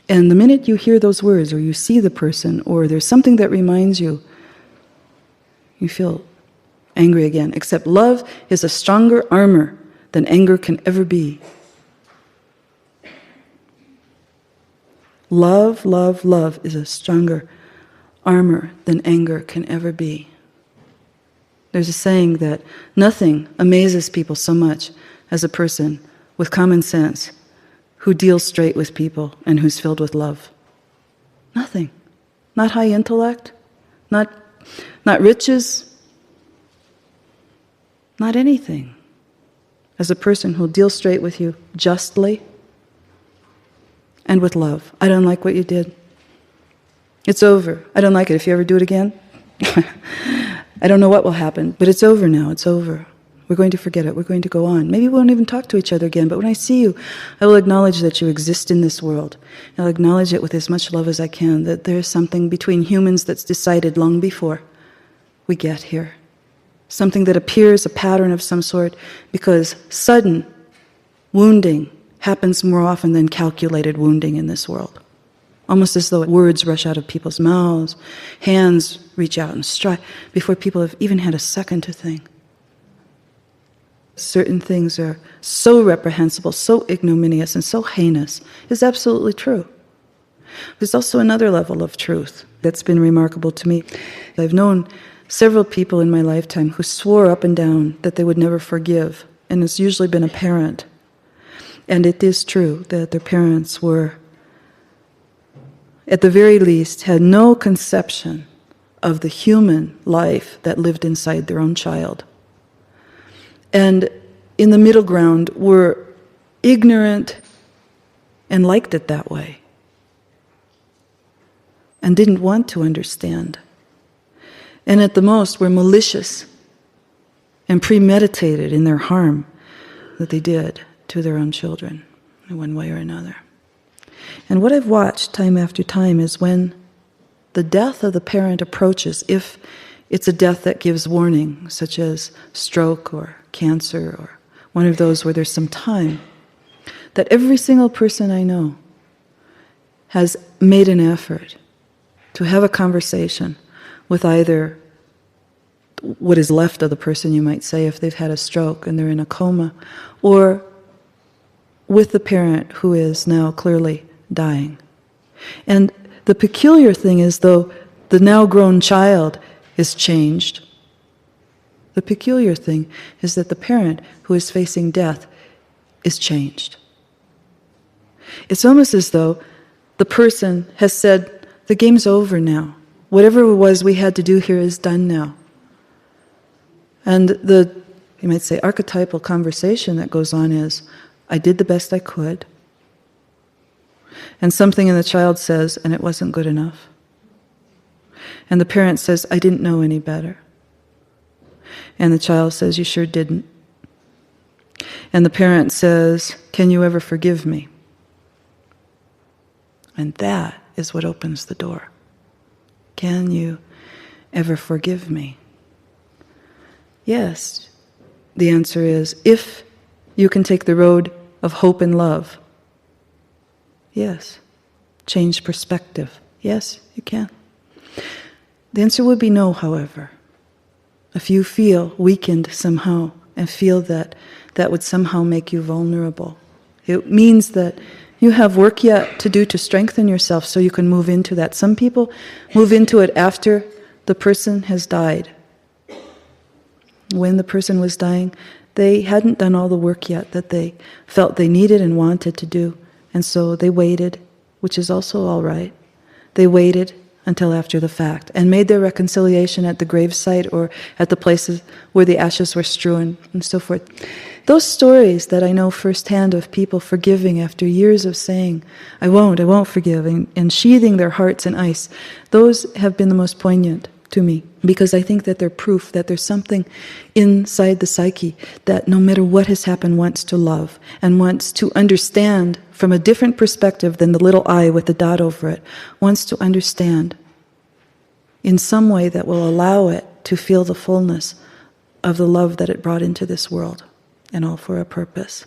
Speaker 1: And the minute you hear those words, or you see the person, or there's something that reminds you, you feel angry again. Except love is a stronger armor than anger can ever be. Love, love, love is a stronger armor than anger can ever be. There's a saying that nothing amazes people so much as a person with common sense who deals straight with people and who's filled with love. Nothing. Not high intellect, not riches, not anything. As a person who'll deal straight with you justly and with love. "I don't like what you did. It's over. I don't like it. If you ever do it again, I don't know what will happen, but it's over now. It's over. We're going to forget it. We're going to go on. Maybe we won't even talk to each other again, but when I see you, I will acknowledge that you exist in this world. I'll acknowledge it with as much love as I can, that there's something between humans that's decided long before we get here. Something that appears a pattern of some sort, because sudden wounding happens more often than calculated wounding in this world. Almost as though words rush out of people's mouths, hands reach out and strike before people have even had a second to think. Certain things are so reprehensible, so ignominious, and so heinous is absolutely true. There's also another level of truth that's been remarkable to me. I've known several people in my lifetime who swore up and down that they would never forgive, and it's usually been a parent. And it is true that their parents were, at the very least, had no conception of the human life that lived inside their own child. And in the middle ground were ignorant and liked it that way, and didn't want to understand. And at the most were malicious and premeditated in their harm that they did to their own children in one way or another. And what I've watched time after time is when the death of the parent approaches, if it's a death that gives warning, such as stroke or cancer or one of those where there's some time, that every single person I know has made an effort to have a conversation with either what is left of the person, you might say, if they've had a stroke and they're in a coma, or with the parent who is now clearly dying. And the peculiar thing is, though the now grown child is changed, the peculiar thing is that the parent who is facing death is changed. It's almost as though the person has said, the game's over now. Whatever it was we had to do here is done now. And the, you might say, archetypal conversation that goes on is, I did the best I could. And something in the child says, and it wasn't good enough. And the parent says, I didn't know any better. And the child says, you sure didn't. And the parent says, can you ever forgive me? And that is what opens the door. Can you ever forgive me? Yes. The answer is, if you can take the road of hope and love, yes. Change perspective, yes, you can. The answer would be no, however. If you feel weakened somehow and feel that that would somehow make you vulnerable, it means that you have work yet to do to strengthen yourself so you can move into that. Some people move into it after the person has died. When the person was dying, they hadn't done all the work yet that they felt they needed and wanted to do. And so they waited, which is also all right. They waited until after the fact, and made their reconciliation at the gravesite or at the places where the ashes were strewn and so forth. Those stories that I know firsthand of people forgiving after years of saying, I won't forgive, and sheathing their hearts in ice, those have been the most poignant to me, because I think that they're proof that there's something inside the psyche that no matter what has happened wants to love and wants to understand from a different perspective than the little I with the dot over it, wants to understand in some way that will allow it to feel the fullness of the love that it brought into this world, and all for a purpose.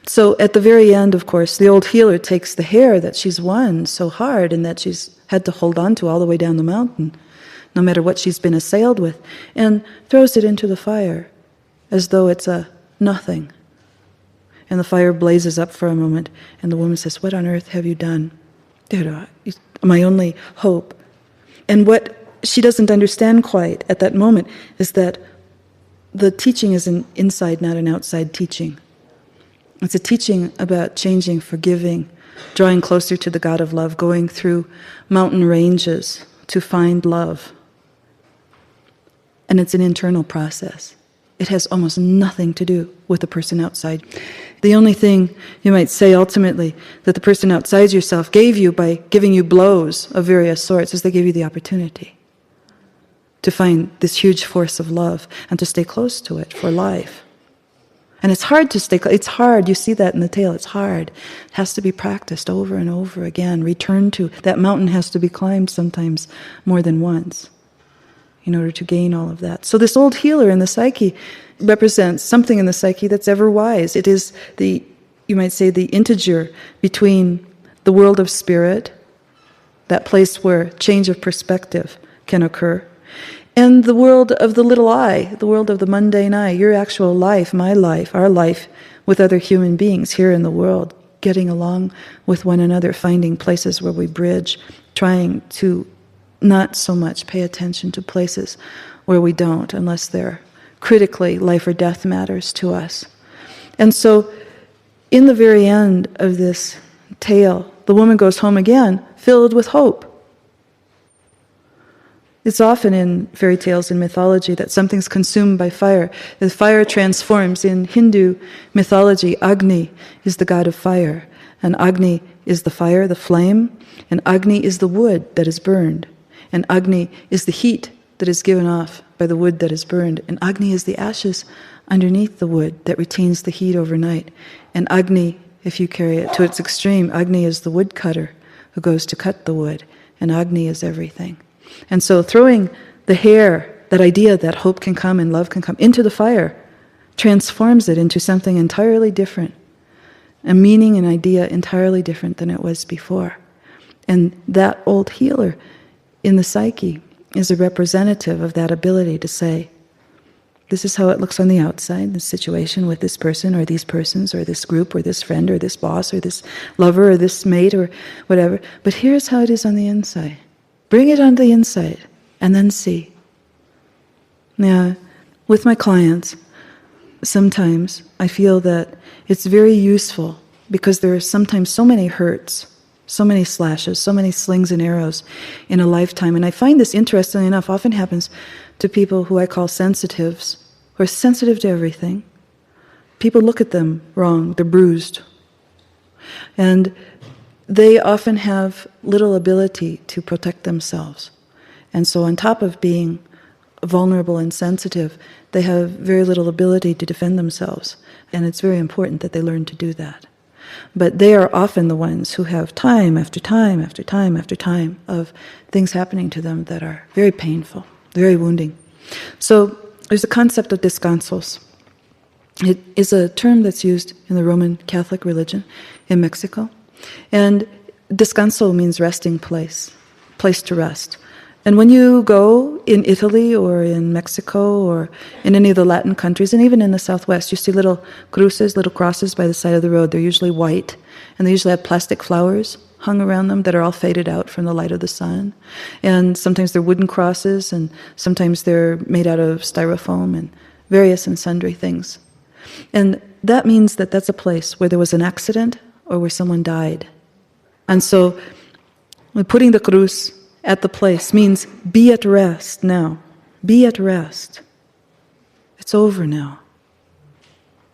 Speaker 1: So at the very end, of course, the old healer takes the hair that she's won so hard and that she's had to hold on to all the way down the mountain, no matter what she's been assailed with, and throws it into the fire as though it's a nothing. And the fire blazes up for a moment, and the woman says, what on earth have you done? My only hope. And what she doesn't understand quite at that moment is that the teaching is an inside, not an outside teaching. It's a teaching about changing, forgiving, drawing closer to the God of love, going through mountain ranges to find love. And it's an internal process. It has almost nothing to do with the person outside. The only thing you might say ultimately that the person outside yourself gave you by giving you blows of various sorts is they gave you the opportunity to find this huge force of love and to stay close to it for life. And it's hard to stay close. It's hard. You see that in the tale. It's hard. It has to be practiced over and over again. Returned to. That mountain has to be climbed sometimes more than once in order to gain all of that. So this old healer in the psyche represents something in the psyche that's ever wise. It is the, you might say, the integer between the world of spirit, that place where change of perspective can occur, and the world of the little I, the world of the mundane I, your actual life, my life, our life with other human beings here in the world, getting along with one another, finding places where we bridge, trying to not so much pay attention to places where we don't, unless they're critically life or death matters to us. And so, in the very end of this tale, the woman goes home again, filled with hope. It's often in fairy tales and mythology that something's consumed by fire. The fire transforms. In Hindu mythology, Agni is the god of fire. And Agni is the fire, the flame. And Agni is the wood that is burned. And Agni is the heat that is given off by the wood that is burned. And Agni is the ashes underneath the wood that retains the heat overnight. And Agni, if you carry it to its extreme, Agni is the woodcutter who goes to cut the wood. And Agni is everything. And so throwing the hair, that idea that hope can come and love can come, into the fire, transforms it into something entirely different, a meaning and idea entirely different than it was before. And that old healer in the psyche is a representative of that ability to say, this is how it looks on the outside, this situation with this person or these persons or this group or this friend or this boss or this lover or this mate or whatever, but here's how it is on the inside. Bring it on the inside and then see. Now, with my clients, sometimes I feel that it's very useful because there are sometimes so many hurts, so many slashes, so many slings and arrows in a lifetime. And I find this, interestingly enough, often happens to people who I call sensitives, who are sensitive to everything. People look at them wrong, they're bruised. And they often have little ability to protect themselves. And so on top of being vulnerable and sensitive, they have very little ability to defend themselves. And it's very important that they learn to do that. But they are often the ones who have time after time after time after time of things happening to them that are very painful, very wounding. So there's a concept of descansos. It is a term that's used in the Roman Catholic religion in Mexico. And descanso means resting place, place to rest. And when you go in Italy or in Mexico or in any of the Latin countries, and even in the Southwest, you see little cruces, little crosses by the side of the road. They're usually white, and they usually have plastic flowers hung around them that are all faded out from the light of the sun. And sometimes they're wooden crosses, and sometimes they're made out of styrofoam and various and sundry things. And that means that that's a place where there was an accident or where someone died. And so, putting the cruz at the place means be at rest now. Be at rest. It's over now.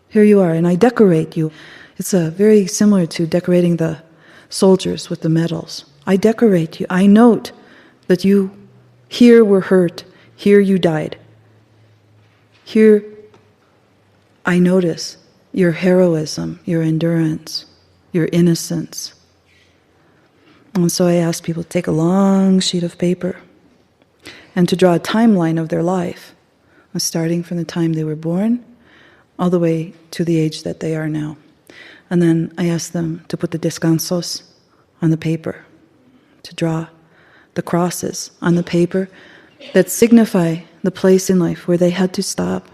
Speaker 1: Here you are, and I decorate you. It's very similar to decorating the soldiers with the medals. I decorate you. I note that you here were hurt, here you died. Here I notice your heroism, your endurance, your innocence. And so I ask people to take a long sheet of paper and to draw a timeline of their life, starting from the time they were born all the way to the age that they are now. And then I ask them to put the descansos on the paper, to draw the crosses on the paper that signify the place in life where they had to stop,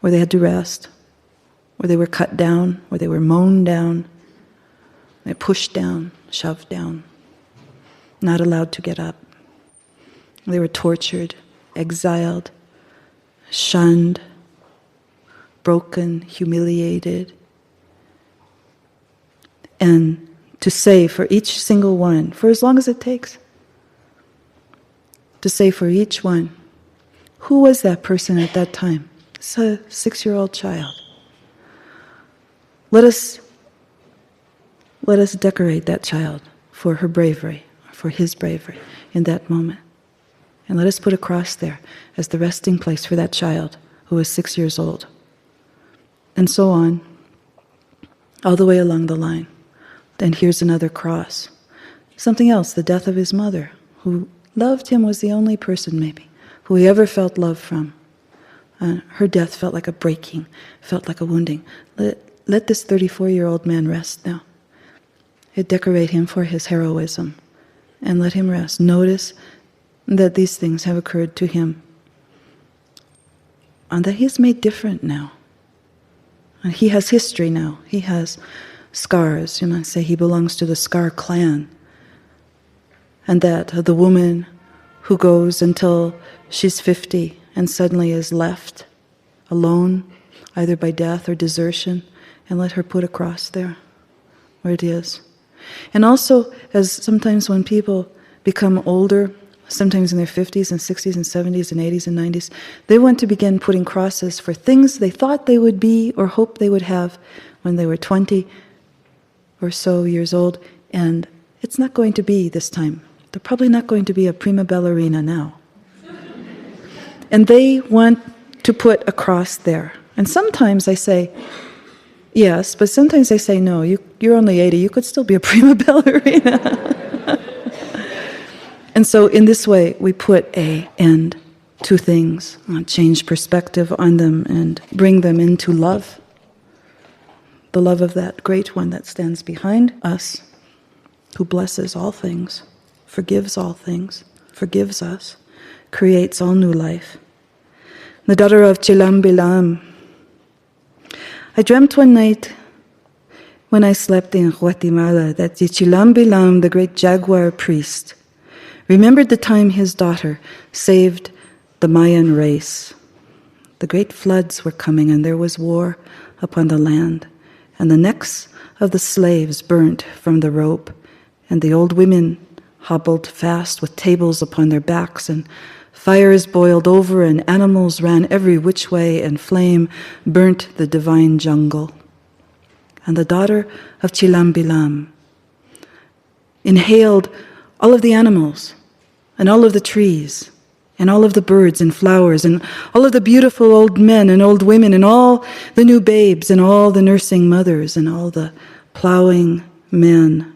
Speaker 1: where they had to rest, where they were cut down, where they were mown down, they were pushed down, shoved down, not allowed to get up. They were tortured, exiled, shunned, broken, humiliated. And to say for each single one, for as long as it takes, to say for each one, who was that person at that time? It's a 6-year-old child. Let us decorate that child for her bravery, for his bravery in that moment. And let us put a cross there as the resting place for that child who was 6 years old. And so on, all the way along the line. Then here's another cross. Something else, the death of his mother, who loved him, was the only person maybe who he ever felt love from. Her death felt like a breaking, felt like a wounding. Let this 34-year-old man rest now. Decorate him for his heroism and let him rest. Notice that these things have occurred to him and that he is made different now. And he has history now. He has scars. You might say he belongs to the Scar clan. And that the woman who goes until she's 50 and suddenly is left alone, either by death or desertion, and let her put a cross there where it is. And also, as sometimes when people become older, sometimes in their 50s and 60s and 70s and 80s and 90s, they want to begin putting crosses for things they thought they would be or hoped they would have when they were 20 or so years old, and it's not going to be this time. They're probably not going to be a prima ballerina now. And they want to put a cross there. And sometimes I say, yes, but sometimes I say, no, you're only 80, you could still be a prima ballerina. And so in this way, we put an end to things, change perspective on them, and bring them into love. The love of that great one that stands behind us, who blesses all things, forgives all things, forgives us, creates all new life. The daughter of Chilam Bilam. I dreamt one night when I slept in Guatemala that the Chilam Bilam, the great jaguar priest, remembered the time his daughter saved the Mayan race. The great floods were coming and there was war upon the land, and the necks of the slaves burnt from the rope, and the old women hobbled fast with tables upon their backs, and fires boiled over, and animals ran every which way, and flame burnt the divine jungle. And the daughter of Chilam Bilam inhaled all of the animals, and all of the trees, and all of the birds and flowers, and all of the beautiful old men and old women, and all the new babes, and all the nursing mothers, and all the plowing men.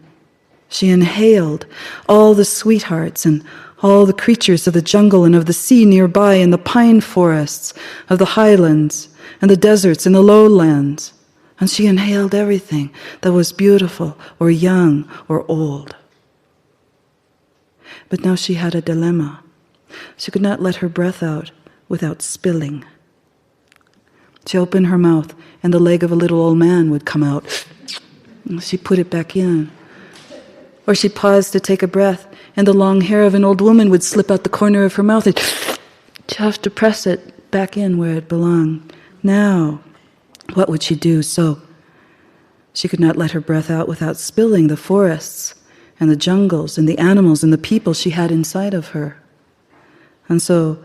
Speaker 1: She inhaled all the sweethearts, and all the creatures of the jungle and of the sea nearby, and the pine forests of the highlands, and the deserts and the lowlands. And she inhaled everything that was beautiful, or young, or old. But now she had a dilemma. She could not let her breath out without spilling. She opened her mouth, and the leg of a little old man would come out. She put it back in. Or she paused to take a breath, and the long hair of an old woman would slip out the corner of her mouth, and she'd have to press it back in where it belonged. Now, what would she do? So she could not let her breath out without spilling. The forests and the jungles and the animals and the people she had inside of her. And so,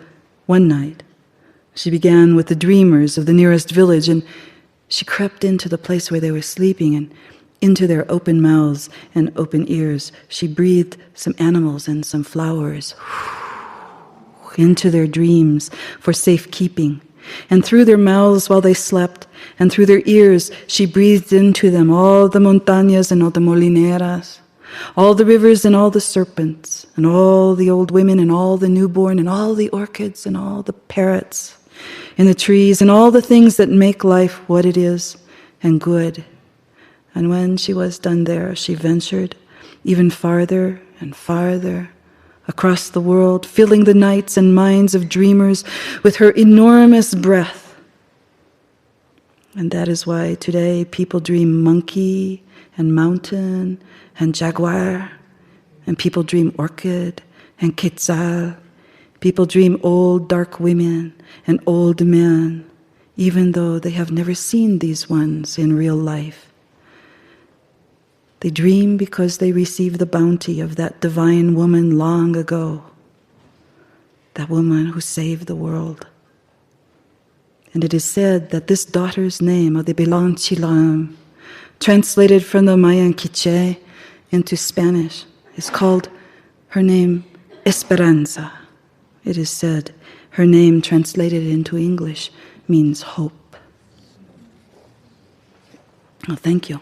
Speaker 1: one night, she began with the dreamers of the nearest village, and she crept into the place where they were sleeping, and into their open mouths and open ears she breathed some animals and some flowers into their dreams for safekeeping. And through their mouths while they slept, and through their ears, she breathed into them all the montañas and all the molineras, all the rivers and all the serpents, and all the old women and all the newborn, and all the orchids and all the parrots in the trees, and all the things that make life what it is and good. And when she was done there, she ventured even farther and farther across the world, filling the nights and minds of dreamers with her enormous breath. And that is why today people dream monkey and mountain and jaguar, and people dream orchid and quetzal. People dream old dark women and old men, even though they have never seen these ones in real life. They dream because they receive the bounty of that divine woman long ago, that woman who saved the world. And it is said that this daughter's name of the Bilang Chilam, translated from the Mayan Quiche into Spanish, is called her name Esperanza. It is said her name translated into English means hope. Oh, thank you.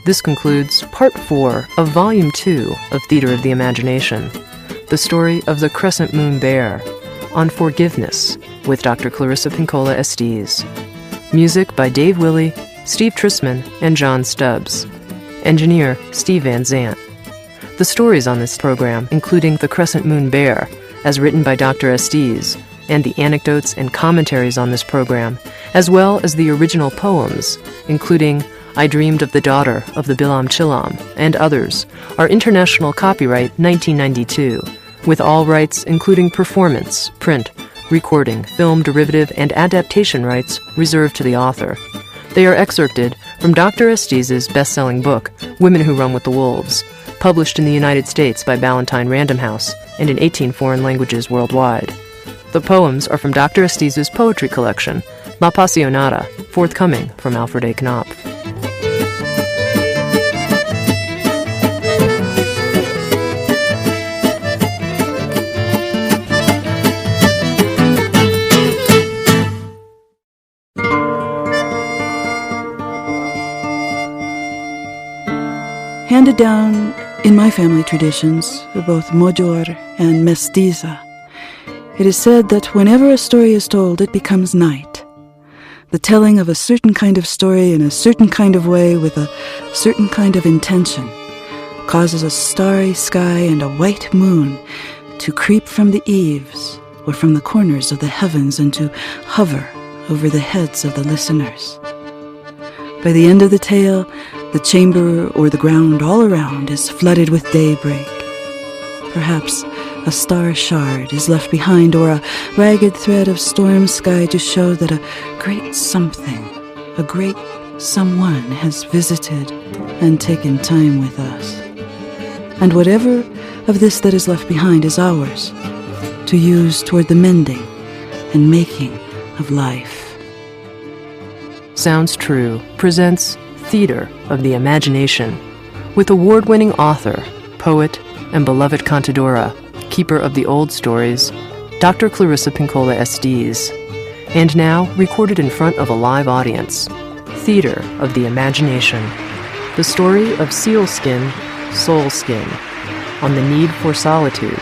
Speaker 2: This concludes Part 4 of Volume 2 of Theater of the Imagination, the story of the Crescent Moon Bear, on forgiveness, with Dr. Clarissa Pinkola Estés. Music by Dave Willey, Steve Trissman, and John Stubbs. Engineer, Steve Van Zandt. The stories on this program, including The Crescent Moon Bear, as written by Dr. Estés, and the anecdotes and commentaries on this program, as well as the original poems, including I Dreamed of the Daughter of the Bilam Chilam, and others, are international copyright 1992, with all rights including performance, print, recording, film derivative, and adaptation rights reserved to the author. They are excerpted from Dr. Estés' best-selling book, Women Who Run with the Wolves, published in the United States by Ballantine Random House and in 18 foreign languages worldwide. The poems are from Dr. Estés' poetry collection, La Pasionata, forthcoming from Alfred A. Knopf.
Speaker 1: Handed down in my family traditions, both Mojor and Mestiza, it is said that whenever a story is told, it becomes night. The telling of a certain kind of story in a certain kind of way with a certain kind of intention causes a starry sky and a white moon to creep from the eaves or from the corners of the heavens and to hover over the heads of the listeners. By the end of the tale, the chamber or the ground all around is flooded with daybreak. Perhaps a star shard is left behind, or a ragged thread of storm sky to show that a great something, a great someone has visited and taken time with us. And whatever of this that is left behind is ours, to use toward the mending and making of life.
Speaker 2: Sounds True presents Theater of the Imagination, with award-winning author, poet, and beloved cantadora, keeper of the old stories, Dr. Clarissa Pinkola Estés, and now recorded in front of a live audience, Theater of the Imagination, the story of sealskin, soulskin, on the need for solitude,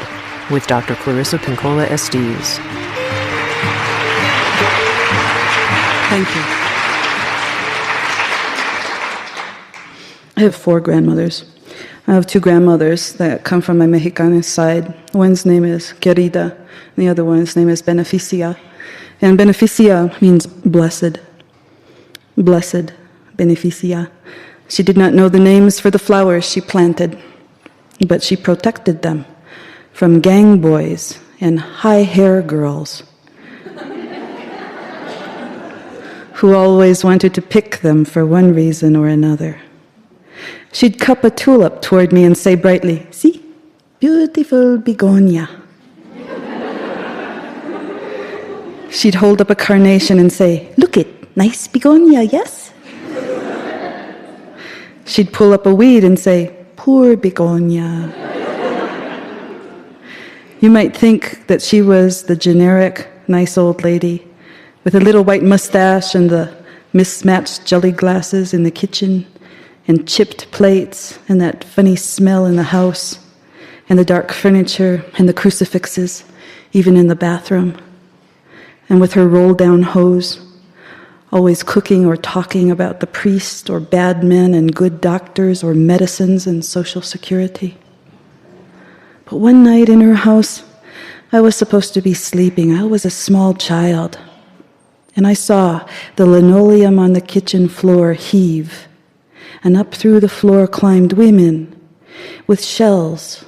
Speaker 2: with Dr. Clarissa Pinkola Estés.
Speaker 1: Thank you. I have 4 grandmothers. I have 2 grandmothers that come from my Mexicana side. One's name is Querida, and the other one's name is Beneficia. And beneficia means blessed. Blessed, beneficia. She did not know the names for the flowers she planted, but she protected them from gang boys and high hair girls who always wanted to pick them for one reason or another. She'd cup a tulip toward me and say brightly, "See, beautiful begonia." She'd hold up a carnation and say, "Look it, nice begonia, yes?" She'd pull up a weed and say, "Poor begonia." You might think that she was the generic nice old lady with a little white mustache and the mismatched jelly glasses in the kitchen and chipped plates and that funny smell in the house and the dark furniture and the crucifixes, even in the bathroom. And with her roll-down hose, always cooking or talking about the priest or bad men and good doctors or medicines and social security. But one night in her house, I was supposed to be sleeping. I was a small child. And I saw the linoleum on the kitchen floor heave. And up through the floor climbed women with shells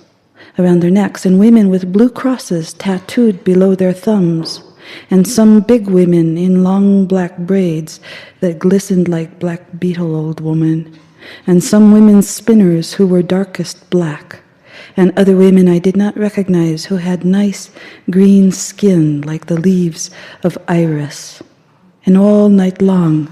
Speaker 1: around their necks, and women with blue crosses tattooed below their thumbs, and some big women in long black braids that glistened like black beetle old woman, and some women spinners who were darkest black, and other women I did not recognize who had nice green skin like the leaves of iris. And all night long,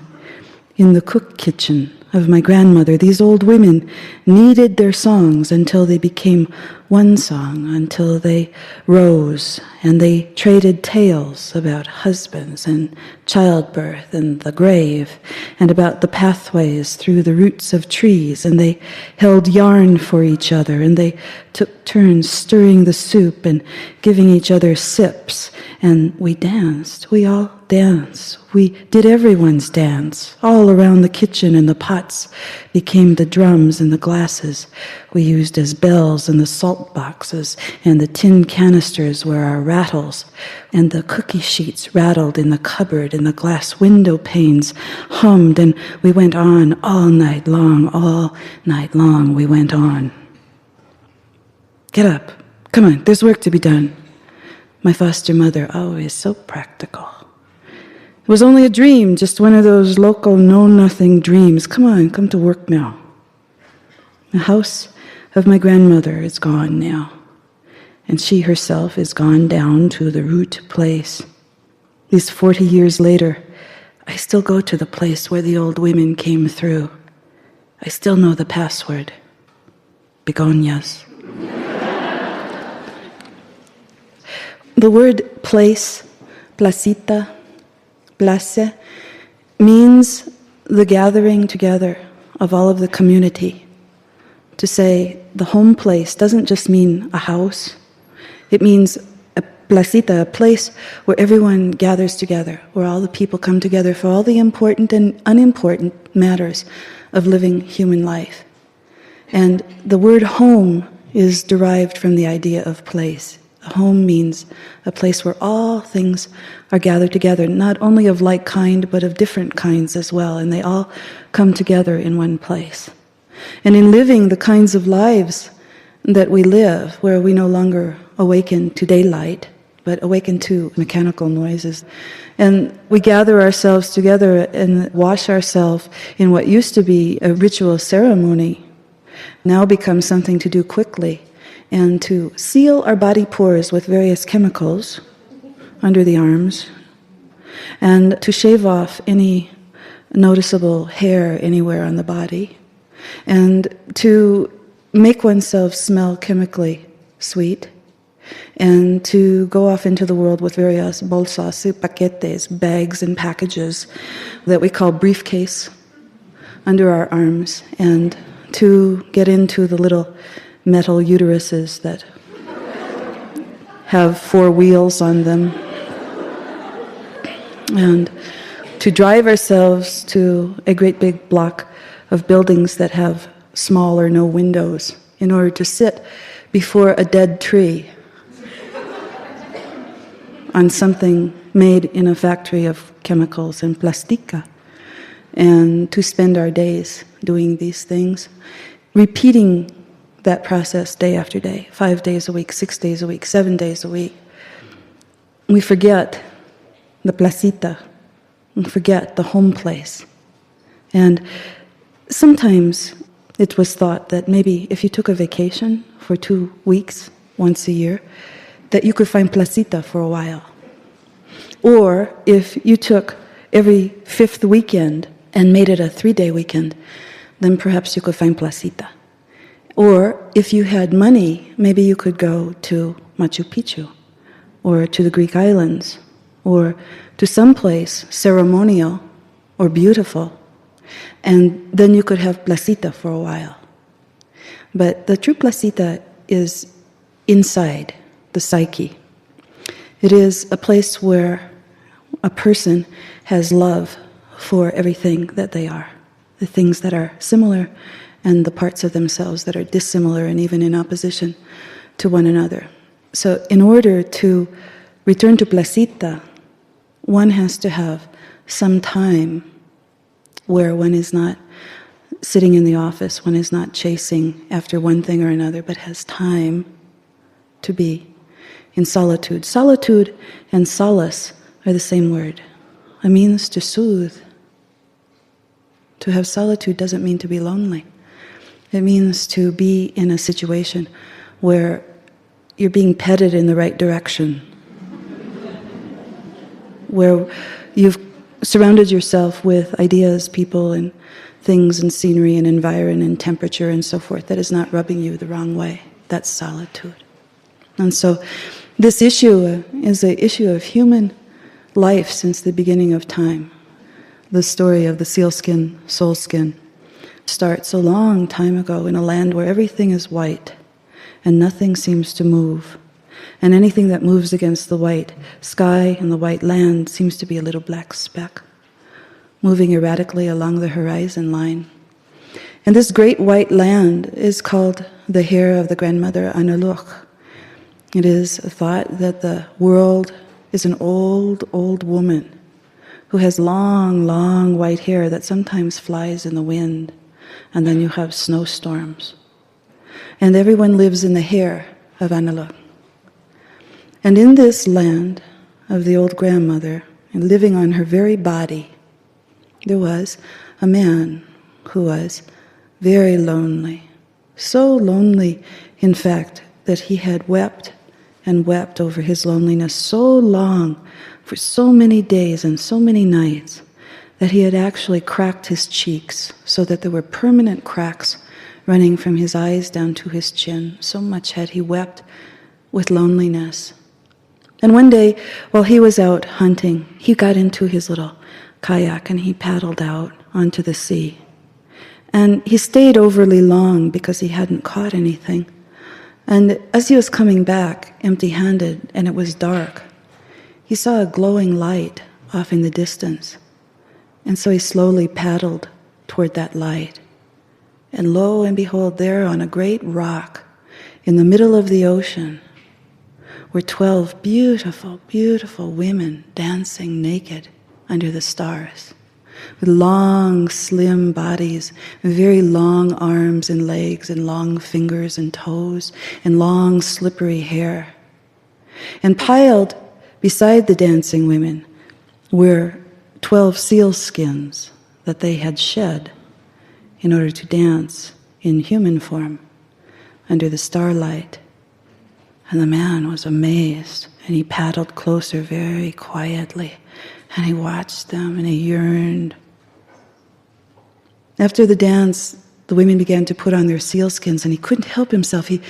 Speaker 1: in the cook kitchen of my grandmother, these old women kneaded their songs until they became one song, until they rose, and they traded tales about husbands and childbirth and the grave, and about the pathways through the roots of trees, and they held yarn for each other, and they took turns stirring the soup and giving each other sips, and we danced. We all danced. We did everyone's dance. All around the kitchen, and the pots became the drums, and the glasses we used as bells, and the salt boxes, and the tin canisters were our rattles, and the cookie sheets rattled in the cupboard, and the glass window panes hummed, and we went on all night long we went on. Get up. Come on, there's work to be done. My foster mother, always so practical. It was only a dream, just one of those local know-nothing dreams. Come on, come to work now. The house of my grandmother is gone now, and she herself is gone down to the root place. These 40 years later, I still go to the place where the old women came through. I still know the password. Begonias. The word place, placita, place, means the gathering together of all of the community. To say the home place doesn't just mean a house. It means a placita, a place where everyone gathers together, where all the people come together for all the important and unimportant matters of living human life. And the word home is derived from the idea of place. A home means a place where all things are gathered together, not only of like kind, but of different kinds as well, and they all come together in one place. And in living the kinds of lives that we live, where we no longer awaken to daylight, but awaken to mechanical noises, and we gather ourselves together and wash ourselves in what used to be a ritual ceremony, now becomes something to do quickly, and to seal our body pores with various chemicals under the arms, and to shave off any noticeable hair anywhere on the body, and to make oneself smell chemically sweet, and to go off into the world with various bolsas, paquetes, bags and packages that we call briefcase under our arms, and to get into the little metal uteruses that have 4 wheels on them, and to drive ourselves to a great big block of buildings that have small or no windows in order to sit before a dead tree on something made in a factory of chemicals and plastica, and to spend our days doing these things, repeating that process day after day, 5 days a week, 6 days a week, 7 days a week. We forget the placita, we forget the home place. And sometimes it was thought that maybe if you took a vacation for 2 weeks, once a year, that you could find placita for a while. Or if you took every 5th weekend and made it a 3-day weekend, then perhaps you could find placita. Or if you had money, maybe you could go to Machu Picchu, or to the Greek islands, or to some place ceremonial or beautiful, and then you could have placita for a while. But the true placita is inside the psyche. It is a place where a person has love for everything that they are, the things that are similar and the parts of themselves that are dissimilar and even in opposition to one another. So in order to return to placita, one has to have some time where one is not sitting in the office, one is not chasing after one thing or another, but has time to be in solitude. Solitude and solace are the same word. It means to soothe. To have solitude doesn't mean to be lonely. It means to be in a situation where you're being petted in the right direction, where you've surrounded yourself with ideas, people, and things, and scenery, and environment, and temperature, and so forth, that is not rubbing you the wrong way. That's solitude. And so this issue is an issue of human life since the beginning of time. The story of the sealskin, soulskin, starts a long time ago in a land where everything is white and nothing seems to move. And anything that moves against the white sky and the white land seems to be a little black speck, moving erratically along the horizon line. And this great white land is called the hair of the grandmother Analuch. It is thought that the world is an old, old woman who has long, long white hair that sometimes flies in the wind, and then you have snowstorms. And everyone lives in the hair of Analuch. And in this land of the old grandmother, and living on her very body, there was a man who was very lonely. So lonely, in fact, that he had wept and wept over his loneliness so long, for so many days and so many nights, that he had actually cracked his cheeks so that there were permanent cracks running from his eyes down to his chin. So much had he wept with loneliness. And one day, while he was out hunting, he got into his little kayak and he paddled out onto the sea. And he stayed overly long because he hadn't caught anything. And as he was coming back, empty-handed, and it was dark, he saw a glowing light off in the distance. And so he slowly paddled toward that light. And lo and behold, there on a great rock in the middle of the ocean were 12 beautiful, beautiful women dancing naked under the stars, with long, slim bodies, very long arms and legs, and long fingers and toes, and long, slippery hair. And piled beside the dancing women were 12 seal skins that they had shed in order to dance in human form under the starlight. And the man was amazed, and he paddled closer very quietly, and he watched them, and he yearned. After the dance, the women began to put on their sealskins, and he couldn't help himself. He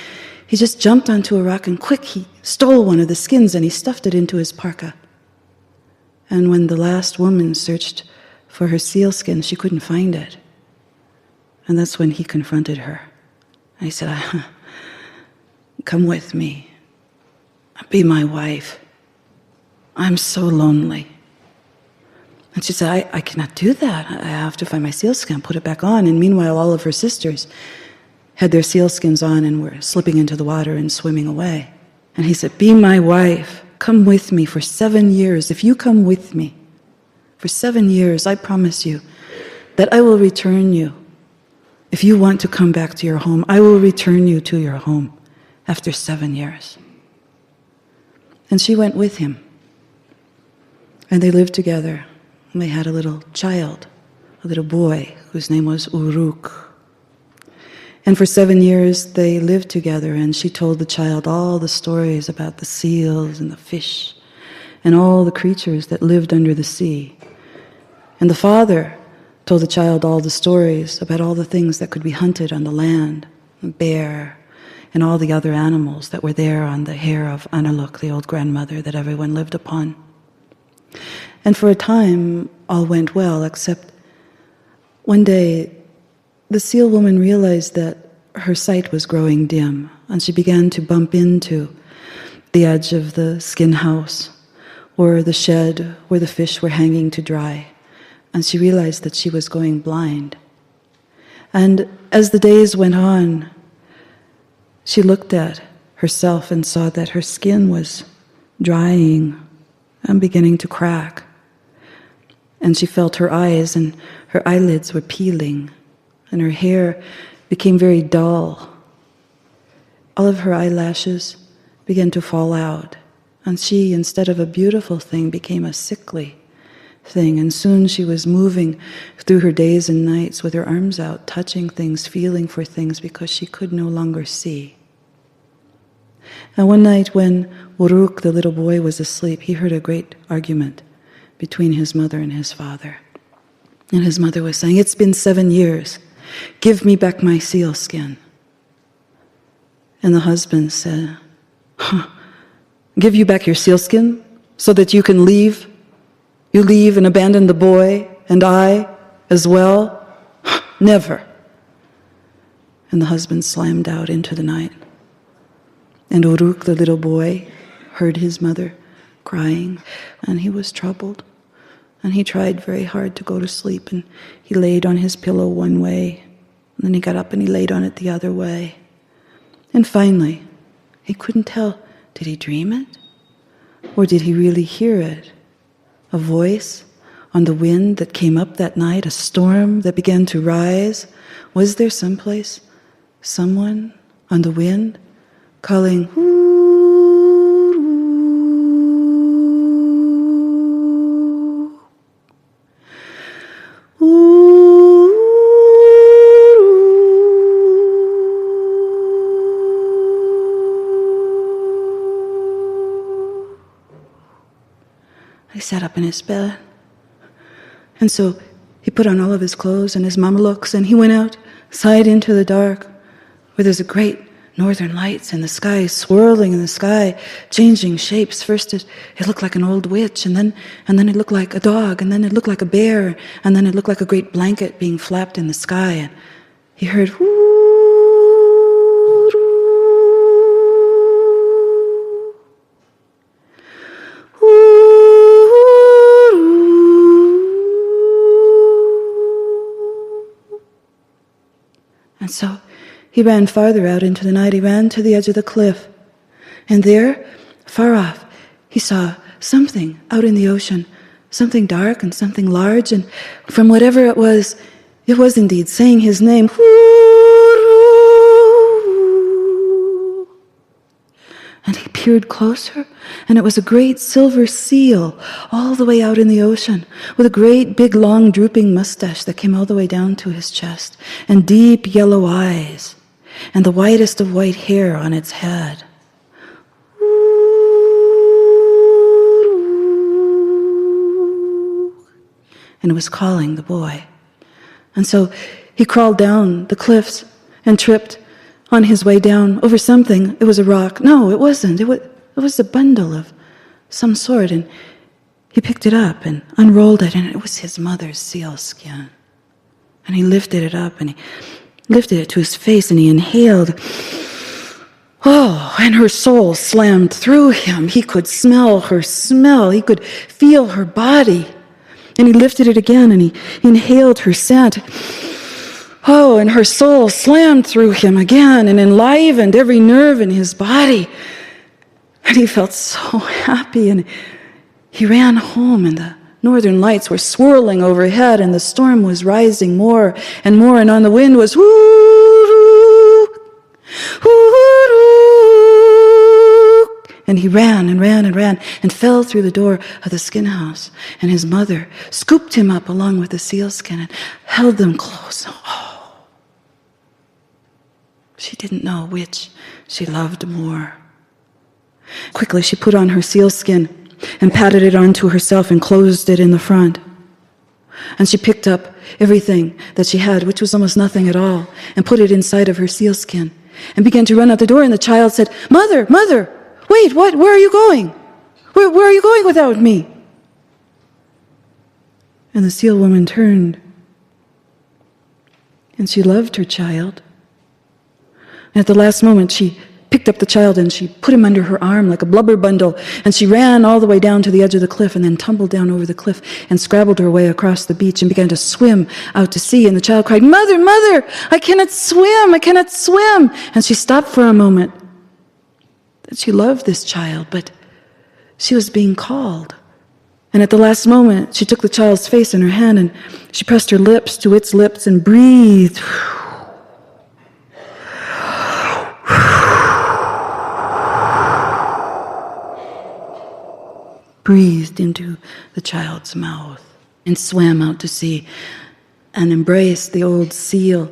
Speaker 1: just jumped onto a rock, and quick, he stole one of the skins, and he stuffed it into his parka. And when the last woman searched for her sealskin, she couldn't find it. And that's when he confronted her. And he said, "Come with me. Be my wife. I'm so lonely." And she said, I cannot do that. I have to find my sealskin, put it back on. And meanwhile, all of her sisters had their sealskins on and were slipping into the water and swimming away. And he said, "Be my wife. come with me for 7 years. If you come with me for 7 years, I promise you that I will return you. If you want to come back to your home, I will return you to your home after 7 years. And she went with him. And they lived together. And they had a little child, a little boy, whose name was Uruk. And for 7 years they lived together, and she told the child all the stories about the seals and the fish and all the creatures that lived under the sea. And the father told the child all the stories about all the things that could be hunted on the land, the bear, and all the other animals that were there on the hair of Analuk, the old grandmother that everyone lived upon. And for a time, all went well, except one day, the seal woman realized that her sight was growing dim, and she began to bump into the edge of the skin house, or the shed where the fish were hanging to dry, and she realized that she was going blind. And as the days went on, she looked at herself and saw that her skin was drying and beginning to crack. And she felt her eyes, and her eyelids were peeling, and her hair became very dull. All of her eyelashes began to fall out, and she, instead of a beautiful thing, became a sickly thing. And soon she was moving through her days and nights with her arms out, touching things, feeling for things, because she could no longer see. And one night when Uruk, the little boy, was asleep, he heard a great argument between his mother and his father. And his mother was saying, "It's been 7 years. Give me back my seal skin." And the husband said, "Give you back your seal skin so that you can leave? You leave and abandon the boy and I as well? Never." And the husband slammed out into the night. And Uruk, the little boy, heard his mother crying, and he was troubled. And he tried very hard to go to sleep, and he laid on his pillow one way, and then he got up and he laid on it the other way. And finally, he couldn't tell, did he dream it? Or did he really hear it? A voice on the wind that came up that night, a storm that began to rise. Was there someplace, someone on the wind calling, He sat up in his bed. And so he put on all of his clothes and his mamelukes, and he went outside into the dark, where there's a great northern lights in the sky, swirling in the sky, changing shapes. First it looked like an old witch, and then it looked like a dog, and then it looked like a bear, and then it looked like a great blanket being flapped in the sky. And he heard, and so he ran farther out into the night. He ran to the edge of the cliff. And there, far off, he saw something out in the ocean, something dark and something large. And from whatever it was indeed saying his name. And he peered closer, and it was a great silver seal all the way out in the ocean, with a great big long drooping mustache that came all the way down to his chest, and deep yellow eyes, and the whitest of white hair on its head. And it was calling the boy. And so he crawled down the cliffs and tripped on his way down over something. It was a rock. No, it wasn't. It was a bundle of some sort, and he picked it up and unrolled it, and it was his mother's seal skin. And he lifted it up, and he lifted it to his face, and he inhaled. Oh, and her soul slammed through him. He could smell her smell. He could feel her body. And he lifted it again, and he inhaled her scent. Oh, and her soul slammed through him again and enlivened every nerve in his body. And he felt so happy, and he ran home, and the northern lights were swirling overhead, and the storm was rising more and more, and on the wind was whoo-roo, whoo-roo. And he ran and ran and ran and fell through the door of the skin house, and his mother scooped him up along with the sealskin and held them close. Oh, she didn't know which she loved more. Quickly, she put on her sealskin and patted it onto herself and closed it in the front. And she picked up everything that she had, which was almost nothing at all, and put it inside of her sealskin and began to run out the door. And the child said, "Mother, Mother, wait, what? Where are you going? Where are you going without me?" And the seal woman turned, and she loved her child. And at the last moment, she picked up the child and she put him under her arm like a blubber bundle, and she ran all the way down to the edge of the cliff and then tumbled down over the cliff and scrabbled her way across the beach and began to swim out to sea. And the child cried, "Mother, Mother, I cannot swim, I cannot swim." And she stopped for a moment. She loved this child, but she was being called. And at the last moment, she took the child's face in her hand and she pressed her lips to its lips and breathed. Breathed into the child's mouth and swam out to sea and embraced the old seal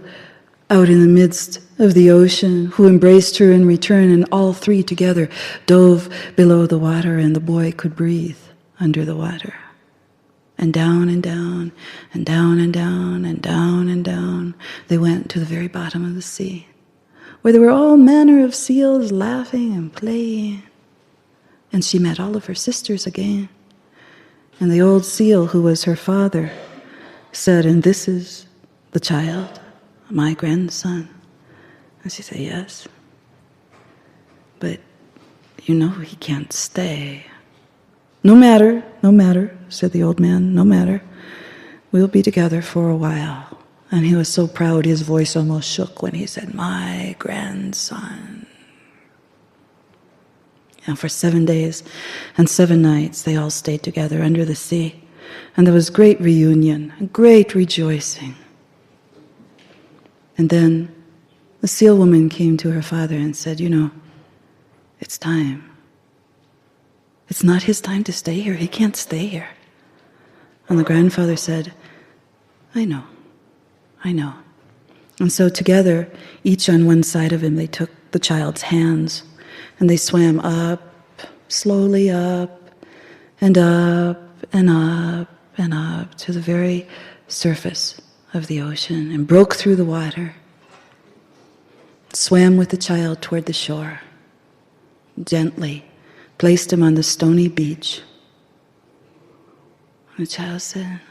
Speaker 1: out in the midst of the ocean, who embraced her in return, and all three together dove below the water, and the boy could breathe under the water. And down and down and down and down and down and down they went to the very bottom of the sea, where there were all manner of seals laughing and playing. And she met all of her sisters again. And the old seal, who was her father, said, "And this is the child, my grandson?" And she said, "Yes. But you know he can't stay." No matter, said the old man, "no matter. We'll be together for a while." And he was so proud his voice almost shook when he said, "My grandson." And for 7 days and 7 nights they all stayed together under the sea. And there was great reunion, great rejoicing. And then the seal woman came to her father and said, "You know, it's time. It's not his time to stay here. He can't stay here." And the grandfather said, I know. And so together, each on one side of him, they took the child's hands and they swam up, slowly up, and up, and up, and up to the very surface of the ocean and broke through the water, swam with the child toward the shore, gently placed him on the stony beach. And the child said,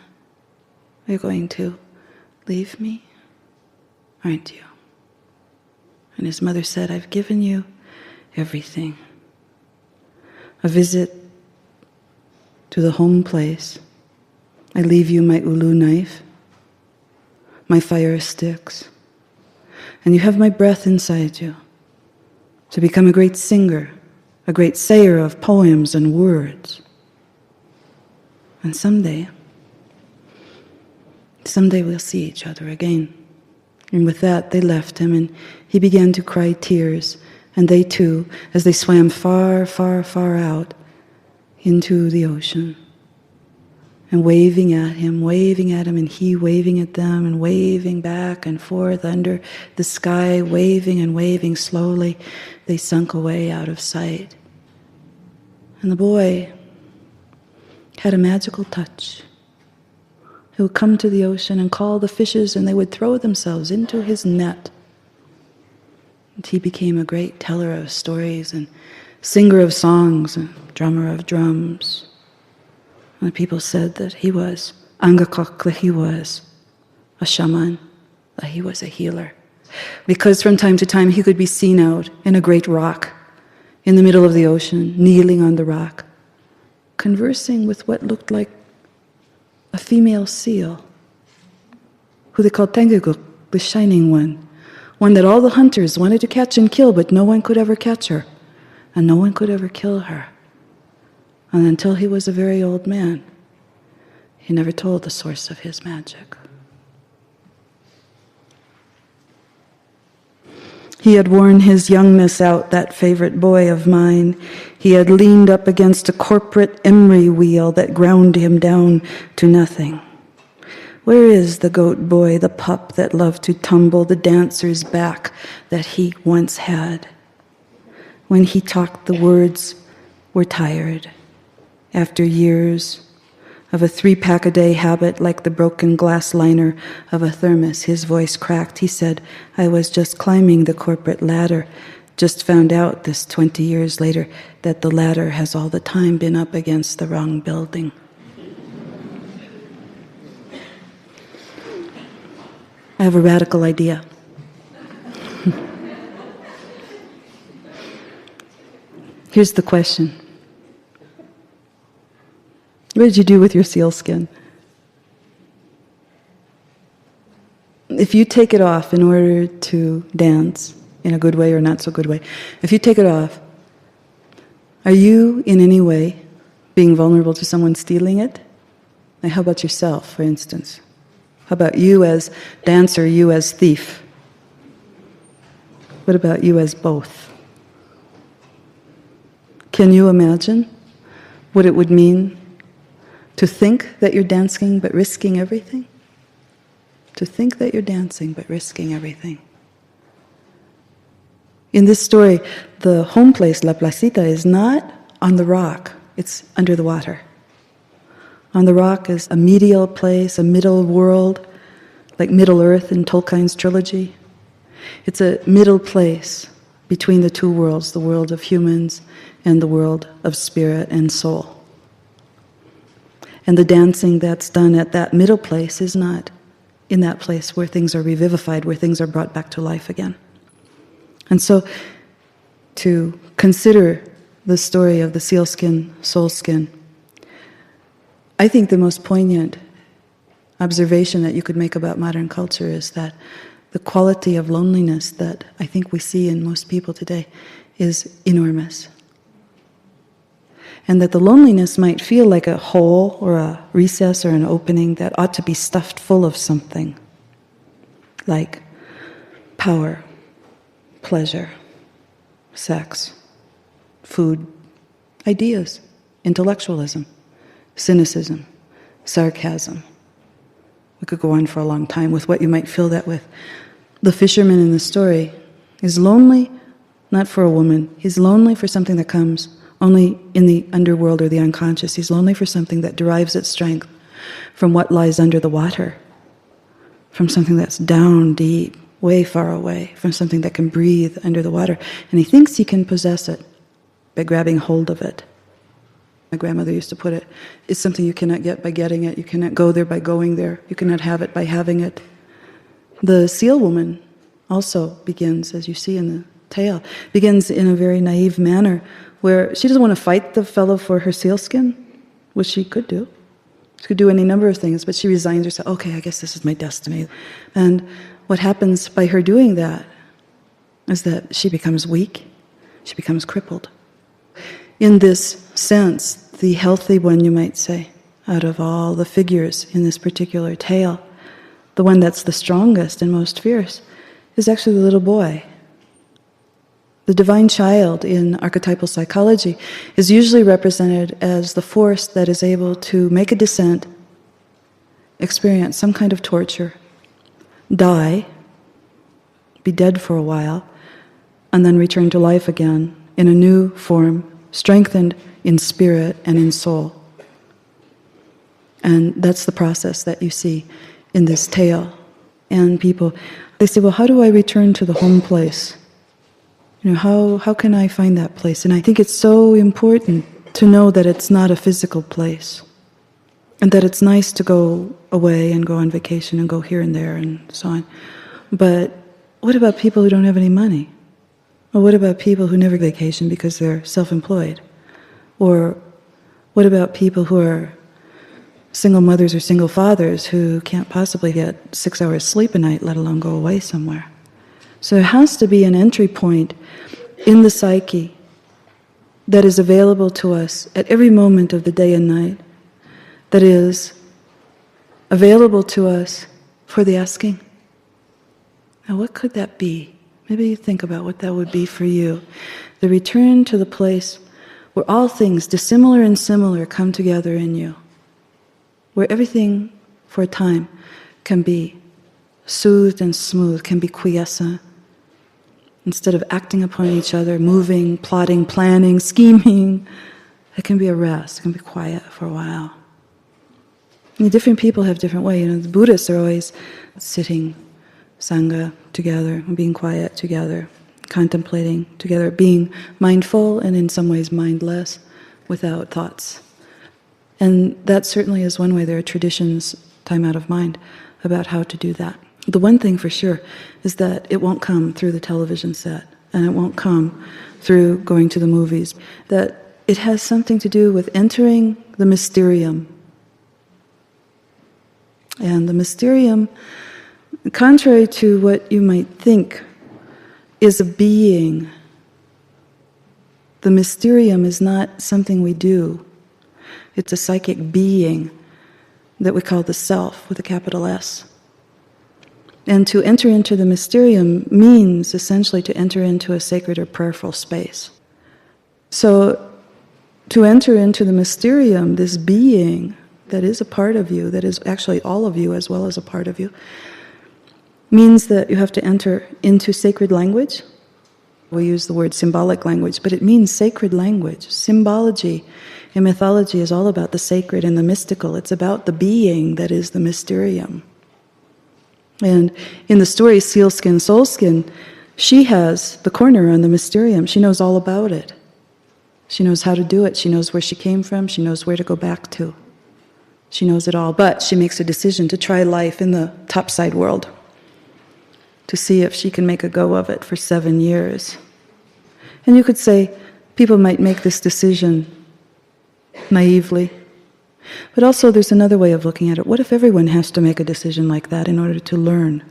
Speaker 1: "You're going to leave me, aren't you?" And his mother said, "I've given you everything. A visit to the home place. I leave you my ulu knife, my fire sticks, and you have my breath inside you to become a great singer, a great sayer of poems and words. And someday we'll see each other again." And with that, they left him, and he began to cry tears. And they too, as they swam far, far, far out into the ocean, and waving at him, and he waving at them, and waving back and forth under the sky, waving and waving slowly, they sunk away out of sight. And the boy had a magical touch. He would come to the ocean and call the fishes, and they would throw themselves into his net. And he became a great teller of stories and singer of songs and drummer of drums. And the people said that he was Angakok, that he was a shaman, that he was a healer. Because from time to time he could be seen out in a great rock in the middle of the ocean, kneeling on the rock, conversing with what looked like a female seal, who they called Tenguguk, the shining one that all the hunters wanted to catch and kill, but no one could ever catch her. and no one could ever kill her. And until he was a very old man, he never told the source of his magic. He had worn his youngness out, that favorite boy of mine. He had leaned up against a corporate emery wheel that ground him down to nothing. Where is the goat boy, the pup that loved to tumble the dancer's back that he once had? When he talked, the words were tired. After years of a 3-pack-a-day habit, like the broken glass liner of a thermos, his voice cracked. He said, I was just climbing the corporate ladder. Just found out this 20 years later that the ladder has all the time been up against the wrong building. I have a radical idea. Here's the question. What did you do with your sealskin? If you take it off in order to dance, in a good way or not so good way, if you take it off, are you in any way being vulnerable to someone stealing it? Now, how about yourself, for instance? How about you as dancer, you as thief? What about you as both? Can you imagine what it would mean to think that you're dancing but risking everything? To think that you're dancing but risking everything. In this story, the home place, La Placita, is not on the rock, it's under the water. On the rock is a medial place, a middle world, like Middle Earth in Tolkien's trilogy. It's a middle place between the two worlds, the world of humans and the world of spirit and soul. And the dancing that's done at that middle place is not in that place where things are revivified, where things are brought back to life again. And so, to consider the story of the sealskin, soulskin, I think the most poignant observation that you could make about modern culture is that the quality of loneliness that I think we see in most people today is enormous. And that the loneliness might feel like a hole or a recess or an opening that ought to be stuffed full of something, like power, pleasure, sex, food, ideas, intellectualism, cynicism, sarcasm. We could go on for a long time with what you might fill that with. The fisherman in the story is lonely, not for a woman. He's lonely for something that comes only in the underworld or the unconscious. He's lonely for something that derives its strength from what lies under the water, from something that's down deep, way far away, from something that can breathe under the water. And he thinks he can possess it by grabbing hold of it. My grandmother used to put it, it's something you cannot get by getting it. You cannot go there by going there. You cannot have it by having it. The seal woman also begins, as you see in the tale, begins in a very naive manner where she doesn't want to fight the fellow for her sealskin, which she could do. She could do any number of things, but she resigns herself. Okay, I guess this is my destiny. And what happens by her doing that is that she becomes weak. She becomes crippled. In this sense, the healthy one, you might say, out of all the figures in this particular tale, the one that's the strongest and most fierce, is actually the little boy. The divine child in archetypal psychology is usually represented as the force that is able to make a descent, experience some kind of torture, die, be dead for a while, and then return to life again in a new form, strengthened in spirit and in soul. And that's the process that you see in this tale. And people, they say, well, how do I return to the home place? You know, how can I find that place? And I think it's so important to know that it's not a physical place, and that it's nice to go away and go on vacation and go here and there and so on. But what about people who don't have any money? Or what about people who never vacation because they're self-employed? Or what about people who are single mothers or single fathers who can't possibly get 6 hours sleep a night, let alone go away somewhere? So there has to be an entry point in the psyche that is available to us at every moment of the day and night, that is available to us for the asking. Now, what could that be? Maybe you think about what that would be for you. The return to the place where all things dissimilar and similar come together in you, where everything for a time can be soothed and smooth, can be quiescent. Instead of acting upon each other, moving, plotting, planning, scheming, it can be a rest, it can be quiet for a while. And different people have different ways. The Buddhists are always sitting, sangha, together, being quiet together, contemplating together, being mindful and in some ways mindless, without thoughts. And that certainly is one way. There are traditions, time out of mind, about how to do that. The one thing for sure is that it won't come through the television set, and it won't come through going to the movies. That it has something to do with entering the mysterium. And the mysterium, contrary to what you might think, is a being. The mysterium is not something we do. It's a psychic being that we call the self with a capital S. And to enter into the mysterium means essentially to enter into a sacred or prayerful space. So to enter into the mysterium, this being that is a part of you, that is actually all of you as well as a part of you, means that you have to enter into sacred language. We use the word symbolic language, but it means sacred language. Symbology in mythology is all about the sacred and the mystical. It's about the being that is the mysterium. And in the story Sealskin, Soulskin, she has the corner on the mysterium. She knows all about it. She knows how to do it. She knows where she came from. She knows where to go back to. She knows it all. But she makes a decision to try life in the topside world, to see if she can make a go of it for 7 years. And you could say people might make this decision naively. But also there's another way of looking at it. What if everyone has to make a decision like that in order to learn,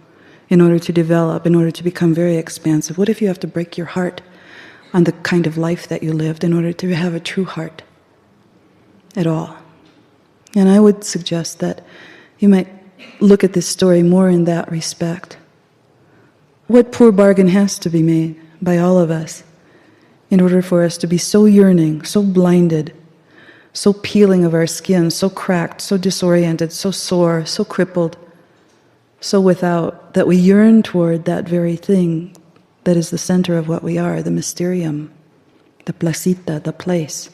Speaker 1: in order to develop, in order to become very expansive? What if you have to break your heart on the kind of life that you lived in order to have a true heart at all? And I would suggest that you might look at this story more in that respect. What poor bargain has to be made by all of us in order for us to be so yearning, so blinded, so peeling of our skin, so cracked, so disoriented, so sore, so crippled, so without, that we yearn toward that very thing that is the center of what we are, the mysterium, the placita, the place,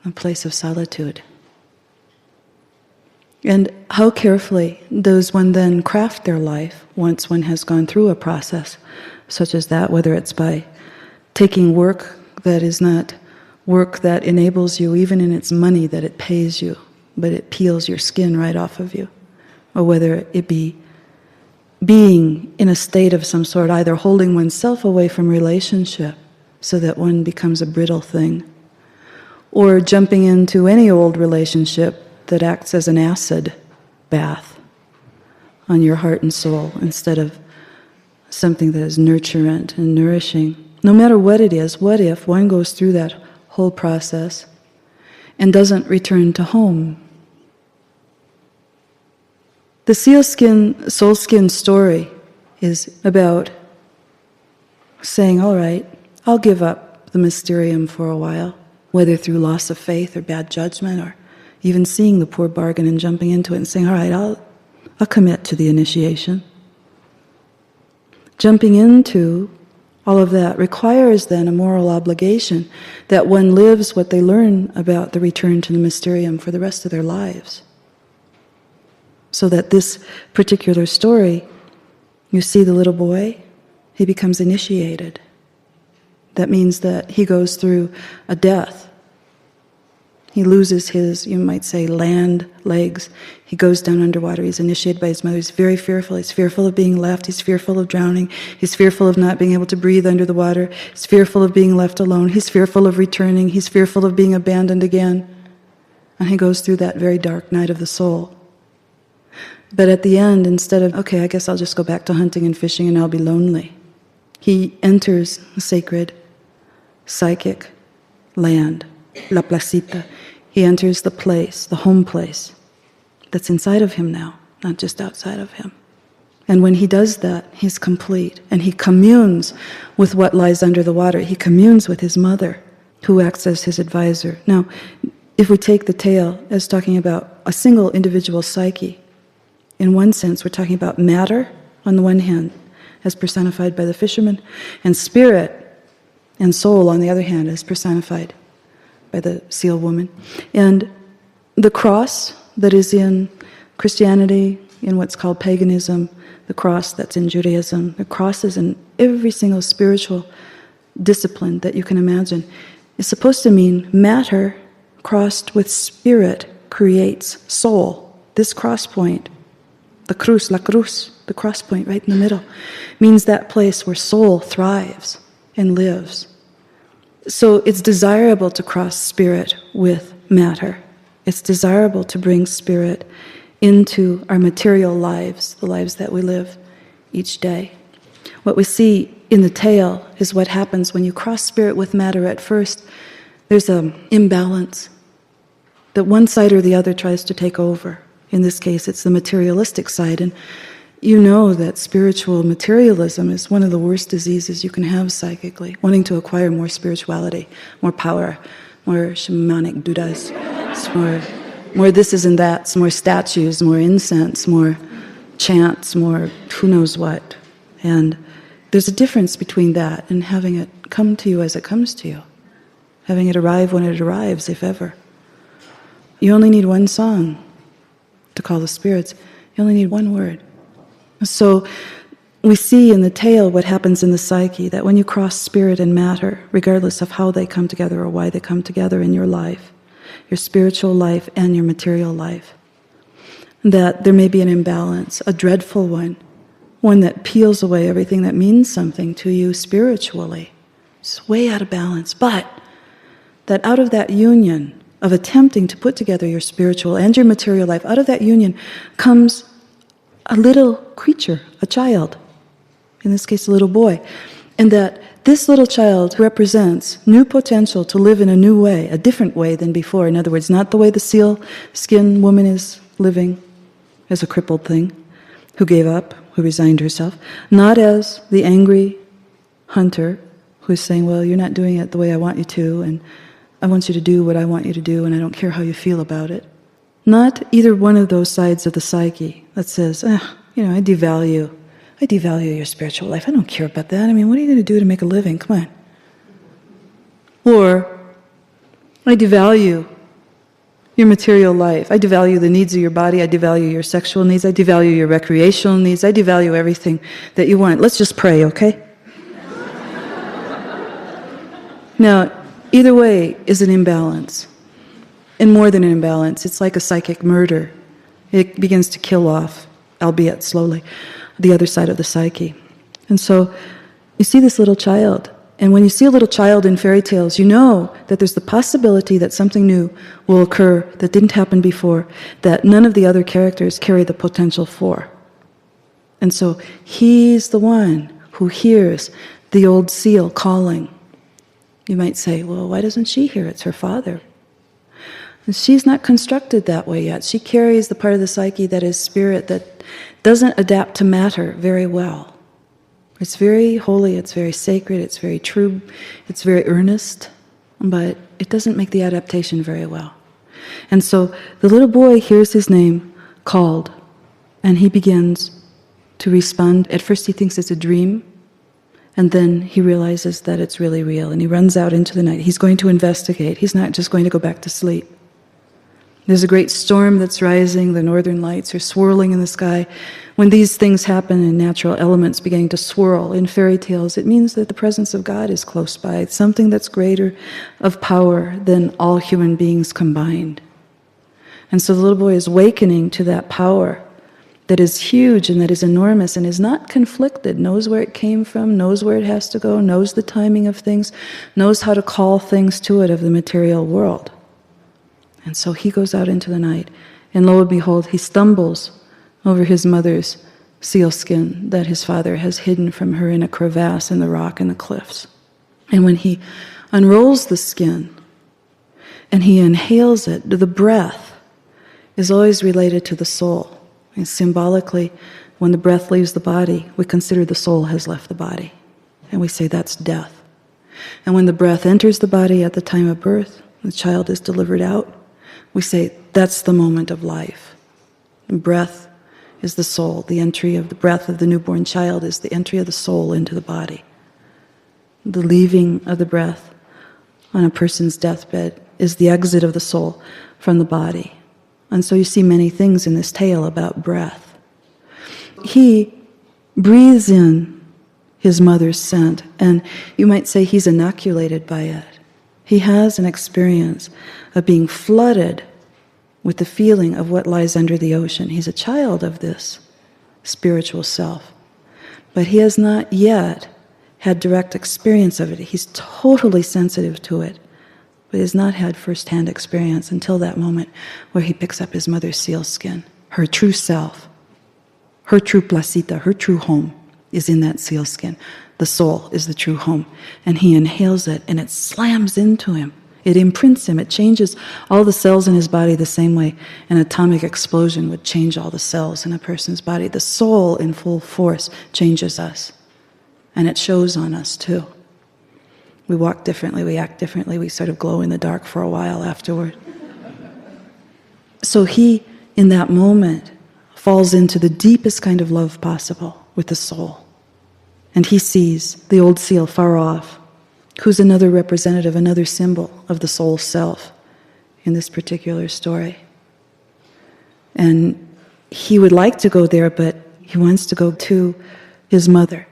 Speaker 1: a place of solitude. And how carefully does one then craft their life once one has gone through a process such as that, whether it's by taking work that is not work that enables you, even in its money, that it pays you, but it peels your skin right off of you. Or whether it be being in a state of some sort, either holding oneself away from relationship so that one becomes a brittle thing, or jumping into any old relationship that acts as an acid bath on your heart and soul instead of something that is nurturant and nourishing. No matter what it is, what if one goes through that whole process and doesn't return to home? The sealskin, soulskin story is about saying, all right, I'll give up the mysterium for a while, whether through loss of faith or bad judgment, or even seeing the poor bargain and jumping into it and saying, all right, I'll commit to the initiation. Jumping into all of that requires then a moral obligation that one lives what they learn about the return to the mysterium for the rest of their lives. So that this particular story, you see the little boy, he becomes initiated. That means that he goes through a death. He loses his, you might say, land legs. He goes down underwater. He's initiated by his mother. He's very fearful. He's fearful of being left. He's fearful of drowning. He's fearful of not being able to breathe under the water. He's fearful of being left alone. He's fearful of returning. He's fearful of being abandoned again. And he goes through that very dark night of the soul. But at the end, instead of, okay, I guess I'll just go back to hunting and fishing and I'll be lonely, he enters a sacred, psychic, land, la placita. He enters the place, the home place, that's inside of him now, not just outside of him. And when he does that, he's complete, and he communes with what lies under the water. He communes with his mother, who acts as his advisor. Now, if we take the tale as talking about a single individual psyche, in one sense, we're talking about matter, on the one hand, as personified by the fisherman, and spirit and soul, on the other hand, as personified by the seal woman. And the cross that is in Christianity, in what's called paganism, the cross that's in Judaism, the cross is in every single spiritual discipline that you can imagine, is supposed to mean matter crossed with spirit creates soul. This cross point, the cruz, la cruz, the cross point right in the middle, means that place where soul thrives and lives. So it's desirable to cross spirit with matter. It's desirable to bring spirit into our material lives, the lives that we live each day. What we see in the tale is what happens when you cross spirit with matter at first. There's an imbalance that one side or the other tries to take over. In this case, it's the materialistic side, and you know that spiritual materialism is one of the worst diseases you can have psychically, wanting to acquire more spirituality, more power, more shamanic dudas, more thises and that's, more statues, more incense, more chants, more who knows what. And there's a difference between that and having it come to you as it comes to you, having it arrive when it arrives, if ever. You only need one song to call the spirits. You only need one word. So we see in the tale what happens in the psyche, that when you cross spirit and matter, regardless of how they come together or why they come together in your life, your spiritual life and your material life, that there may be an imbalance, a dreadful one that peels away everything that means something to you spiritually. It's way out of balance. But that out of that union of attempting to put together your spiritual and your material life, out of that union comes a little creature, a child, in this case a little boy, and that this little child represents new potential to live in a new way, a different way than before. In other words, not the way the seal skin woman is living as a crippled thing, who gave up, who resigned herself, not as the angry hunter who's saying, well, you're not doing it the way I want you to, and I want you to do what I want you to do, and I don't care how you feel about it. Not either one of those sides of the psyche that says, I devalue your spiritual life. I don't care about that. I mean, what are you going to do to make a living? Come on. Or, I devalue your material life. I devalue the needs of your body. I devalue your sexual needs. I devalue your recreational needs. I devalue everything that you want. Let's just pray, okay? Now, either way is an imbalance. And more than an imbalance, it's like a psychic murder. It begins to kill off, albeit slowly, the other side of the psyche. And so you see this little child. And when you see a little child in fairy tales, you know that there's the possibility that something new will occur that didn't happen before, that none of the other characters carry the potential for. And so he's the one who hears the old seal calling. You might say, well, why doesn't she hear? It's her father. And she's not constructed that way yet. She carries the part of the psyche that is spirit that doesn't adapt to matter very well. It's very holy, it's very sacred, it's very true, it's very earnest, but it doesn't make the adaptation very well. And so the little boy hears his name called, and he begins to respond. At first he thinks it's a dream, and then he realizes that it's really real, and he runs out into the night. He's going to investigate. He's not just going to go back to sleep. There's a great storm that's rising. The northern lights are swirling in the sky. When these things happen and natural elements beginning to swirl in fairy tales, it means that the presence of God is close by. It's something that's greater of power than all human beings combined. And so the little boy is awakening to that power that is huge and that is enormous and is not conflicted, knows where it came from, knows where it has to go, knows the timing of things, knows how to call things to it of the material world. And so he goes out into the night, and lo and behold, he stumbles over his mother's sealskin that his father has hidden from her in a crevasse in the rock and the cliffs. And when he unrolls the skin, and he inhales it. The breath is always related to the soul. And symbolically, when the breath leaves the body, we consider the soul has left the body. And we say that's death. And when the breath enters the body at the time of birth, the child is delivered out, we say that's the moment of life. And breath is the soul. The entry of the breath of the newborn child is the entry of the soul into the body. The leaving of the breath on a person's deathbed is the exit of the soul from the body. And so you see many things in this tale about breath. He breathes in his mother's scent, and you might say he's inoculated by it. He has an experience of being flooded with the feeling of what lies under the ocean. He's a child of this spiritual self, but he has not yet had direct experience of it. He's totally sensitive to it, but he has not had first-hand experience until that moment where he picks up his mother's sealskin. Her true self, her true placita, her true home is in that sealskin. The soul is the true home. And he inhales it, and it slams into him. It imprints him. It changes all the cells in his body the same way an atomic explosion would change all the cells in a person's body. The soul in full force changes us. And it shows on us too. We walk differently, we act differently, we sort of glow in the dark for a while afterward. So he, in that moment, falls into the deepest kind of love possible with the soul. And he sees the old seal far off, who's another representative, another symbol of the soul self in this particular story. And he would like to go there, but he wants to go to his mother.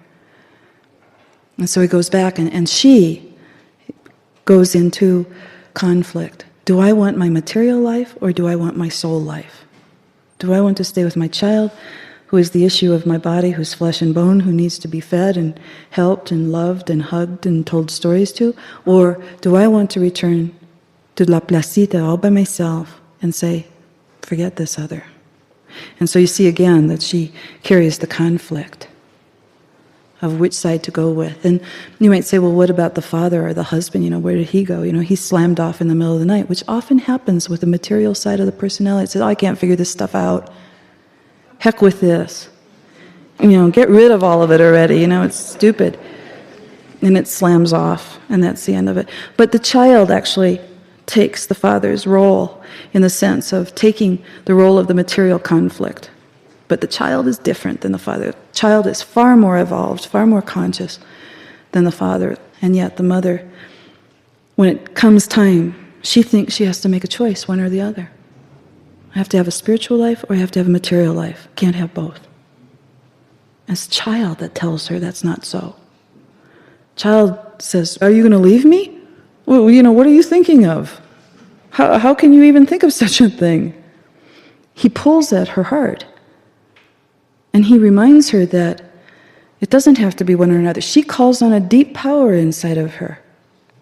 Speaker 1: And so he goes back, and she goes into conflict. Do I want my material life, or do I want my soul life? Do I want to stay with my child, who is the issue of my body, who's flesh and bone, who needs to be fed and helped and loved and hugged and told stories to? Or do I want to return to La Placita all by myself and say, forget this other? And so you see again that she carries the conflict of which side to go with. And you might say, well, what about the father or the husband? Where did he go? He slammed off in the middle of the night, which often happens with the material side of the personality. It says, I can't figure this stuff out. Heck with this. Get rid of all of it already. It's stupid. And it slams off, and that's the end of it. But the child actually takes the father's role in the sense of taking the role of the material conflict. But the child is different than the father. The child is far more evolved, far more conscious than the father. And yet the mother, when it comes time, she thinks she has to make a choice, one or the other. I have to have a spiritual life, or I have to have a material life. Can't have both. It's the child that tells her that's not so. Child says, are you going to leave me? Well, what are you thinking of? How can you even think of such a thing? He pulls at her heart. And he reminds her that it doesn't have to be one or another. She calls on a deep power inside of her.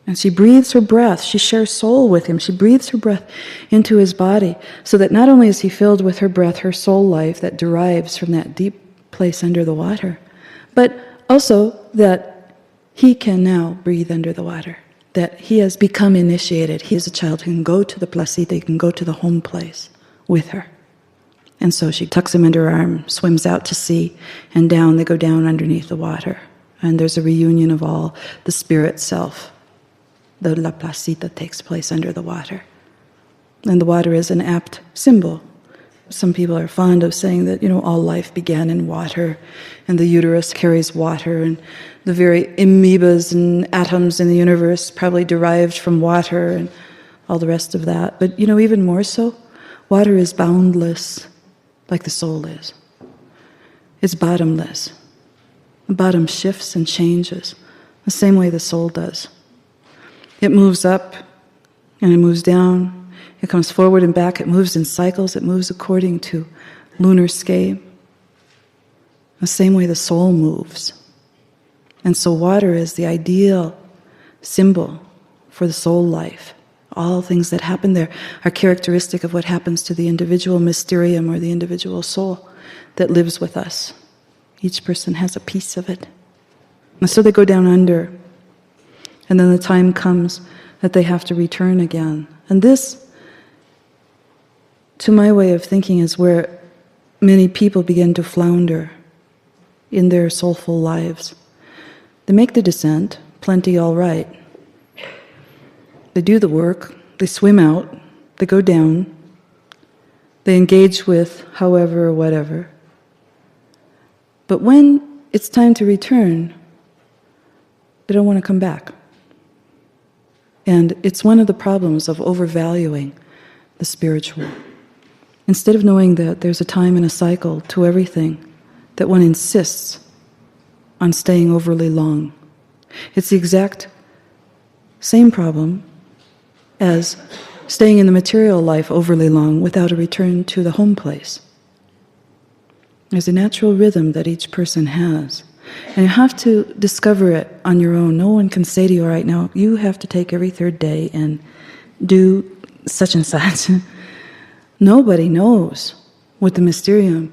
Speaker 1: And she breathes her breath. She shares soul with him. She breathes her breath into his body so that not only is he filled with her breath, her soul life that derives from that deep place under the water, but also that he can now breathe under the water, that he has become initiated. He is a child who can go to the placita, he can go to the home place with her. And so she tucks him under her arm, swims out to sea, and down, they go down underneath the water. And there's a reunion of all the spirit self. The La Placita takes place under the water. And the water is an apt symbol. Some people are fond of saying that, all life began in water, and the uterus carries water, and the very amoebas and atoms in the universe probably derived from water, and all the rest of that. But, even more so, water is boundless, like the soul is. It's bottomless. The bottom shifts and changes, the same way the soul does. It moves up, and it moves down. It comes forward and back. It moves in cycles. It moves according to lunar scale. The same way the soul moves. And so water is the ideal symbol for the soul life. All things that happen there are characteristic of what happens to the individual mysterium or the individual soul that lives with us. Each person has a piece of it. And so they go down under. And then the time comes that they have to return again. And this, to my way of thinking, is where many people begin to flounder in their soulful lives. They make the descent, plenty all right. They do the work, they swim out, they go down, they engage with however or whatever. But when it's time to return, they don't want to come back. And it's one of the problems of overvaluing the spiritual. Instead of knowing that there's a time and a cycle to everything, that one insists on staying overly long. It's the exact same problem as staying in the material life overly long without a return to the home place. There's a natural rhythm that each person has, and you have to discover it on your own. No one can say to you right now, you have to take every third day and do such and such. Nobody knows what the Mysterium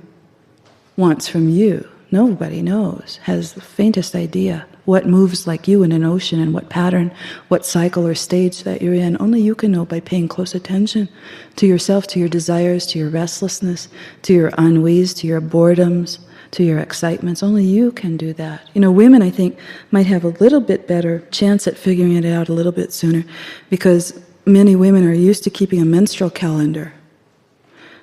Speaker 1: wants from you. Nobody knows, has the faintest idea what moves like you in an ocean and what pattern, what cycle or stage that you're in. Only you can know by paying close attention to yourself, to your desires, to your restlessness, to your ennuis, to your boredoms, to your excitements. Only you can do that. You know, women, I think, might have a little bit better chance at figuring it out a little bit sooner, because many women are used to keeping a menstrual calendar,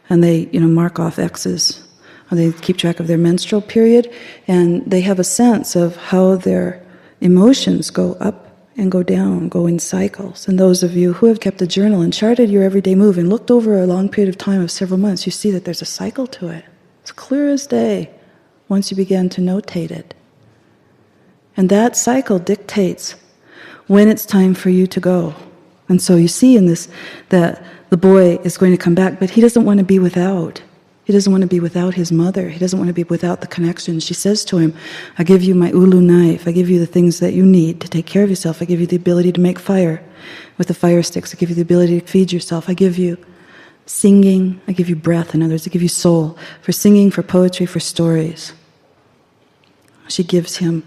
Speaker 1: and they, mark off X's. They keep track of their menstrual period, and they have a sense of how their emotions go up and go down, go in cycles. And those of you who have kept a journal and charted your everyday move and looked over a long period of time of several months, you see that there's a cycle to it. It's clear as day once you begin to notate it. And that cycle dictates when it's time for you to go. And so you see in this that the boy is going to come back, but he doesn't want to be without. He doesn't want to be without his mother. He doesn't want to be without the connection. She says to him, I give you my ulu knife. I give you the things that you need to take care of yourself. I give you the ability to make fire with the fire sticks. I give you the ability to feed yourself. I give you singing. I give you breath. In other words, I give you soul for singing, for poetry, for stories. She gives him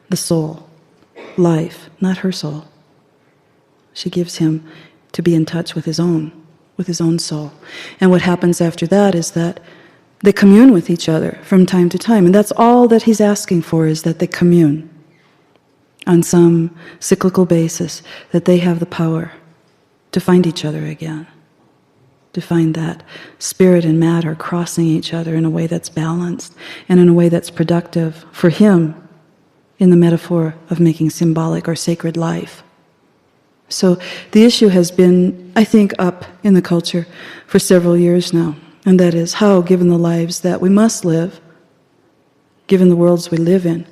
Speaker 1: the soul, life, not her soul. She gives him to be in touch with his own soul. And what happens after that is that they commune with each other from time to time. And that's all that he's asking for, is that they commune on some cyclical basis, that they have the power to find each other again, to find that spirit and matter crossing each other in a way that's balanced and in a way that's productive for him in the metaphor of making symbolic or sacred life. So the issue has been, I think, up in the culture for several years now, and that is how, given the lives that we must live, given the worlds we live in,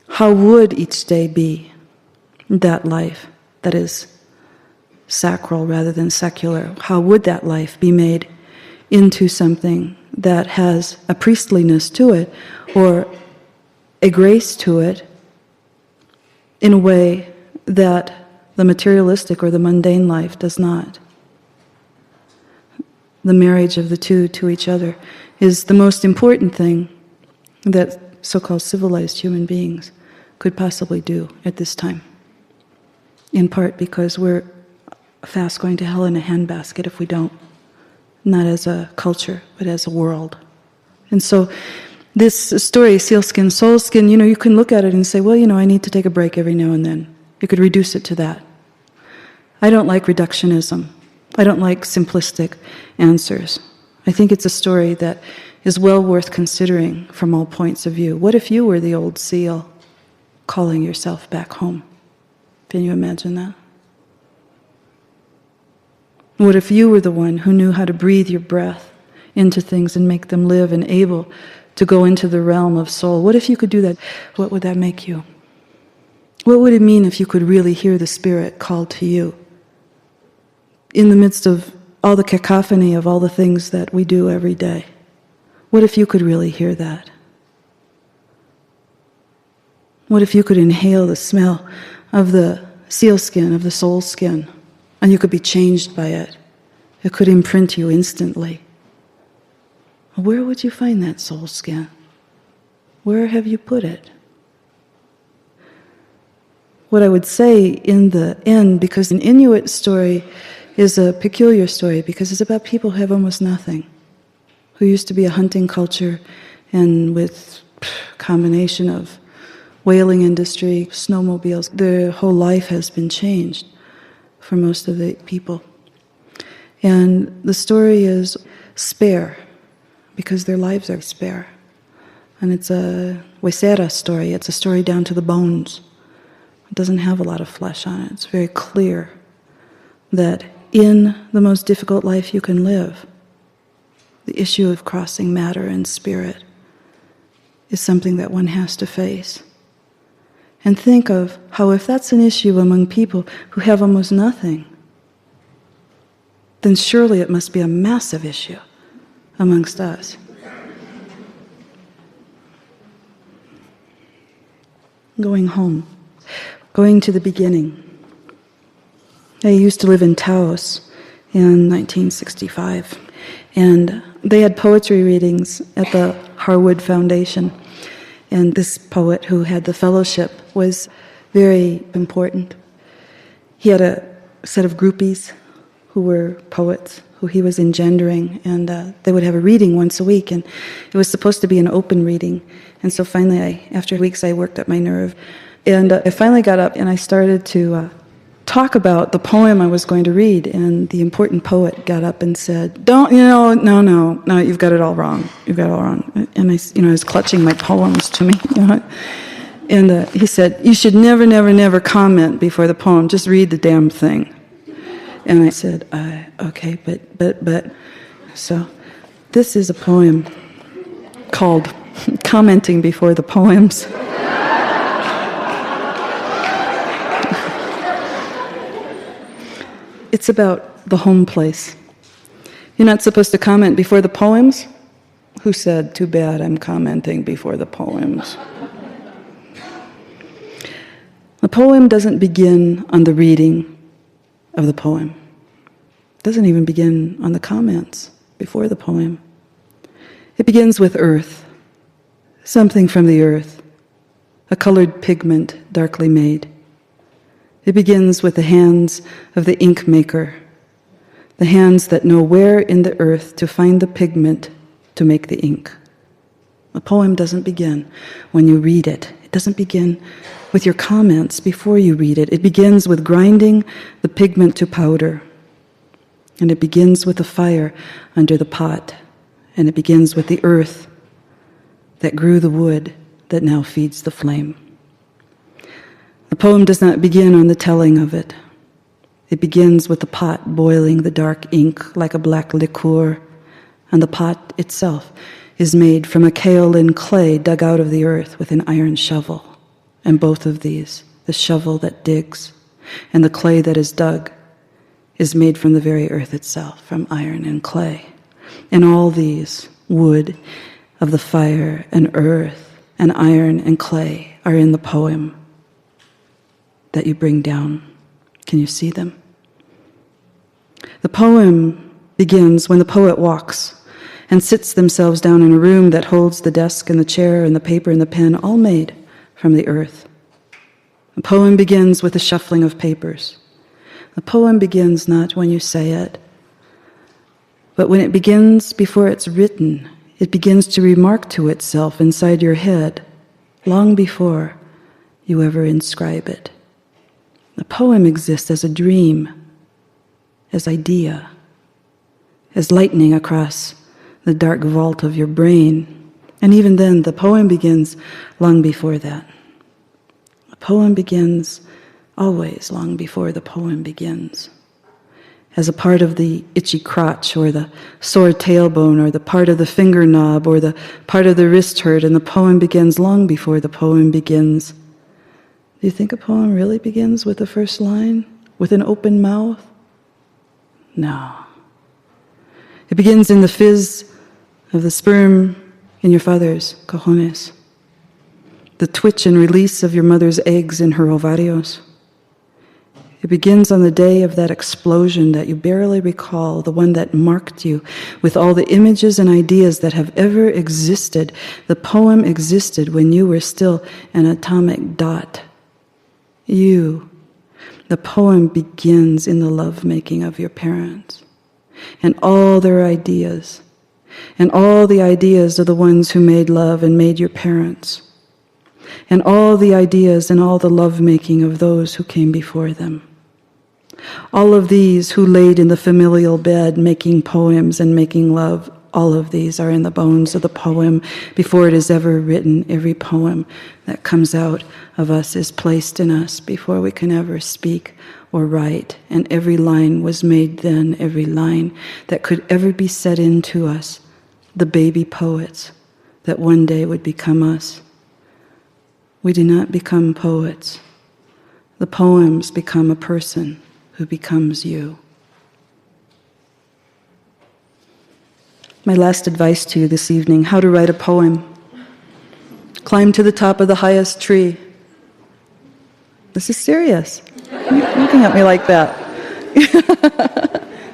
Speaker 1: how would each day be that life that is sacral rather than secular? How would that life be made into something that has a priestliness to it, or a grace to it, in a way that the materialistic or the mundane life does not? The marriage of the two to each other is the most important thing that so-called civilized human beings could possibly do at this time. In part because we're fast going to hell in a handbasket if we don't. Not as a culture, but as a world. And so this story, sealskin, soulskin, you can look at it and say, well, I need to take a break every now and then. You could reduce it to that. I don't like reductionism. I don't like simplistic answers. I think it's a story that is well worth considering from all points of view. What if you were the old seal calling yourself back home? Can you imagine that? What if you were the one who knew how to breathe your breath into things and make them live and able to go into the realm of soul? What if you could do that? What would that make you? What would it mean if you could really hear the Spirit call to you in the midst of all the cacophony of all the things that we do every day? What if you could really hear that? What if you could inhale the smell of the sealskin, of the soul skin, and you could be changed by it? It could imprint you instantly. Where would you find that soul skin? Where have you put it? What I would say in the end, because an Inuit story is a peculiar story because it's about people who have almost nothing, who used to be a hunting culture, and with combination of whaling industry, snowmobiles, their whole life has been changed for most of the people. And the story is spare, because their lives are spare. And it's a huesera story. It's a story down to the bones. It doesn't have a lot of flesh on it. It's very clear that in the most difficult life you can live, the issue of crossing matter and spirit is something that one has to face. And think of how if that's an issue among people who have almost nothing, then surely it must be a massive issue amongst us. Going home, going to the beginning. I used to live in Taos in 1965, and they had poetry readings at the Harwood Foundation. And this poet who had the fellowship was very important. He had a set of groupies who were poets, who he was engendering, and they would have a reading once a week, and it was supposed to be an open reading. And so finally, after weeks, I worked up my nerve, and I finally got up and I started to talk about the poem I was going to read, and the important poet got up and said, no, you've got it all wrong. You've got it all wrong. And I was clutching my poems to me, and he said, you should never, never, never comment before the poem. Just read the damn thing. And I said, okay, but. So this is a poem called Commenting Before the Poems. It's about the home place. You're not supposed to comment before the poems? Who said, too bad I'm commenting before the poems? The poem doesn't begin on the reading of the poem. It doesn't even begin on the comments before the poem. It begins with earth, something from the earth, a colored pigment darkly made. It begins with the hands of the ink maker, the hands that know where in the earth to find the pigment to make the ink. The poem doesn't begin when you read it. It doesn't begin with your comments before you read it. It begins with grinding the pigment to powder. And it begins with the fire under the pot. And it begins with the earth that grew the wood that now feeds the flame. The poem does not begin on the telling of it. It begins with the pot boiling the dark ink like a black liqueur, and the pot itself is made from a kaolin clay dug out of the earth with an iron shovel. And both of these, the shovel that digs and the clay that is dug, is made from the very earth itself, from iron and clay. And all these, wood of the fire and earth and iron and clay, are in the poem that you bring down. Can you see them? The poem begins when the poet walks and sits themselves down in a room that holds the desk and the chair and the paper and the pen, all made from the earth. The poem begins with the shuffling of papers. The poem begins not when you say it, but when it begins before it's written. It begins to remark to itself inside your head, long before you ever inscribe it. The poem exists as a dream, as idea, as lightning across the dark vault of your brain. And even then, the poem begins long before that. The poem begins always long before the poem begins, as a part of the itchy crotch or the sore tailbone or the part of the finger knob or the part of the wrist hurt, and the poem begins long before the poem begins. Do you think a poem really begins with the first line, with an open mouth? No. It begins in the fizz of the sperm in your father's cojones, the twitch and release of your mother's eggs in her ovarios. It begins on the day of that explosion that you barely recall, the one that marked you with all the images and ideas that have ever existed. The poem existed when you were still an atomic dot. You, The poem begins in the lovemaking of your parents and all their ideas. And all the ideas are the ones who made love and made your parents. And all the ideas and all the lovemaking of those who came before them. All of these who laid in the familial bed making poems and making love, all of these are in the bones of the poem before it is ever written. Every poem that comes out of us is placed in us before we can ever speak or write. And every line was made then, every line that could ever be set into us, the baby poets that one day would become us. We do not become poets. The poems become a person who becomes you. My last advice to you this evening, how to write a poem. Climb to the top of the highest tree. This is serious. You're looking at me like that.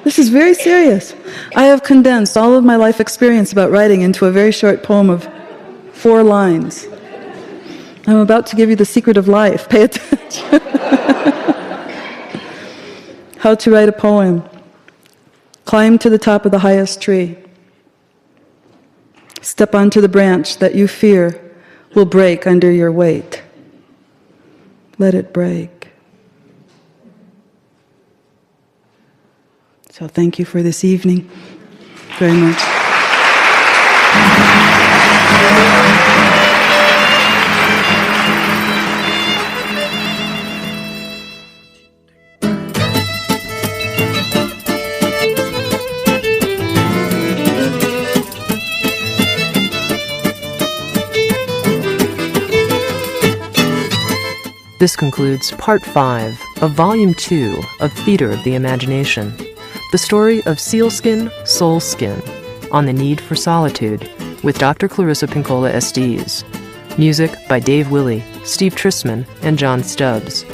Speaker 1: This is very serious. I have condensed all of my life experience about writing into a very short poem of 4 lines. I'm about to give you the secret of life. Pay attention. How to write a poem. Climb to the top of the highest tree. Step onto the branch that you fear will break under your weight. Let it break. So thank you for this evening very much.
Speaker 2: This concludes Part 5 of Volume 2 of Theater of the Imagination, the story of Sealskin, Soulskin, on the need for solitude, with Dr. Clarissa Pinkola Estés. Music by Dave Willey, Steve Tristman, and John Stubbs.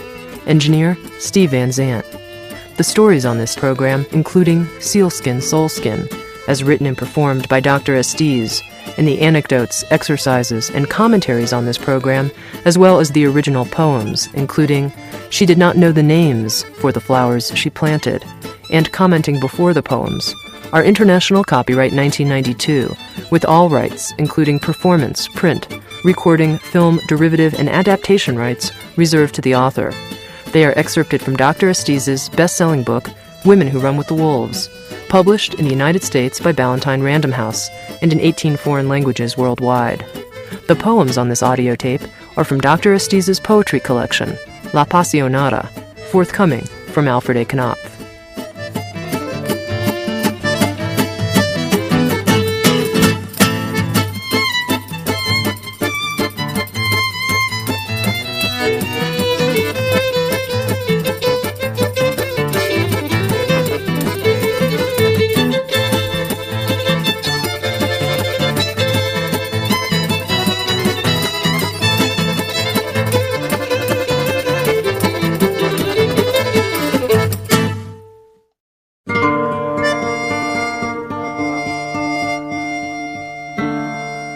Speaker 2: Engineer, Steve Van Zant. The stories on this program, including Sealskin, Soulskin, as written and performed by Dr. Estés, and the anecdotes, exercises, and commentaries on this program, as well as the original poems, including She Did Not Know the Names for the Flowers She Planted, and commenting before the poems, are international copyright 1992, with all rights, including performance, print, recording, film, derivative, and adaptation rights, reserved to the author. They are excerpted from Dr. Estés' best-selling book, Women Who Run with the Wolves, published in the United States by Ballantine Random House and in 18 foreign languages worldwide. The poems on this audio tape are from Dr. Estés' poetry collection, La Passionata, forthcoming from Alfred A. Knopf.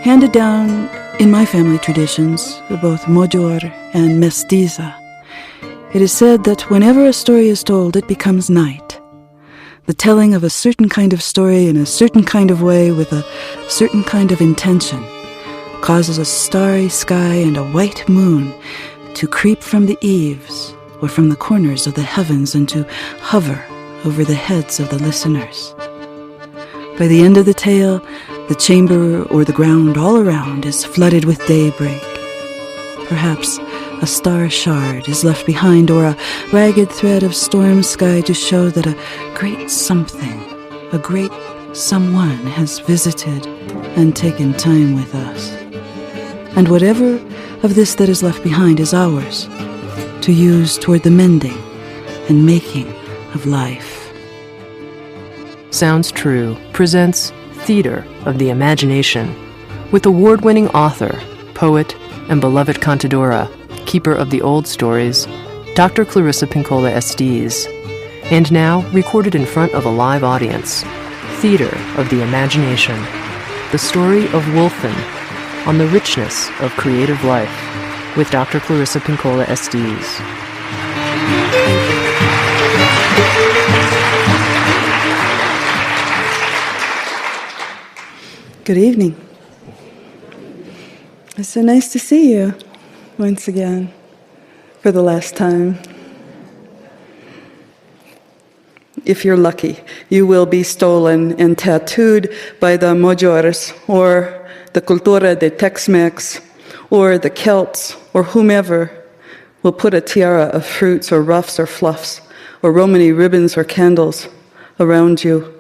Speaker 1: Handed down in my family traditions, both Mojor and Mestiza, it is said that whenever a story is told, it becomes night. The telling of a certain kind of story in a certain kind of way with a certain kind of intention causes a starry sky and a white moon to creep from the eaves or from the corners of the heavens and to hover over the heads of the listeners. By the end of the tale, the chamber or the ground all around is flooded with daybreak. Perhaps a star shard is left behind or a ragged thread of storm sky to show that a great something, a great someone has visited and taken time with us. And whatever of this that is left behind is ours to use toward the mending and making of life.
Speaker 2: Sounds True presents Theater of the Imagination with award-winning author, poet, and beloved cantadora, keeper of the old stories, Dr. Clarissa Pinkola Estés. And now, recorded in front of a live audience, Theater of the Imagination, the story of Wolfen on the richness of creative life, with Dr. Clarissa Pinkola Estés.
Speaker 1: Good evening. It's so nice to see you once again, for the last time. If you're lucky, you will be stolen and tattooed by the Mojors, or the Cultura de Tex-Mex, or the Celts, or whomever will put a tiara of fruits or ruffs or fluffs, or Romany ribbons or candles around you,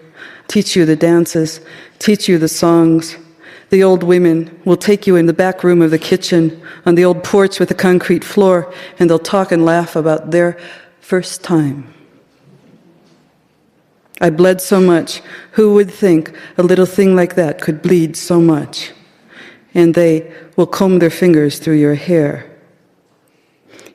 Speaker 1: teach you the dances, teach you the songs. The old women will take you in the back room of the kitchen, on the old porch with the concrete floor, and they'll talk and laugh about their first time. I bled so much. Who would think a little thing like that could bleed so much? And they will comb their fingers through your hair.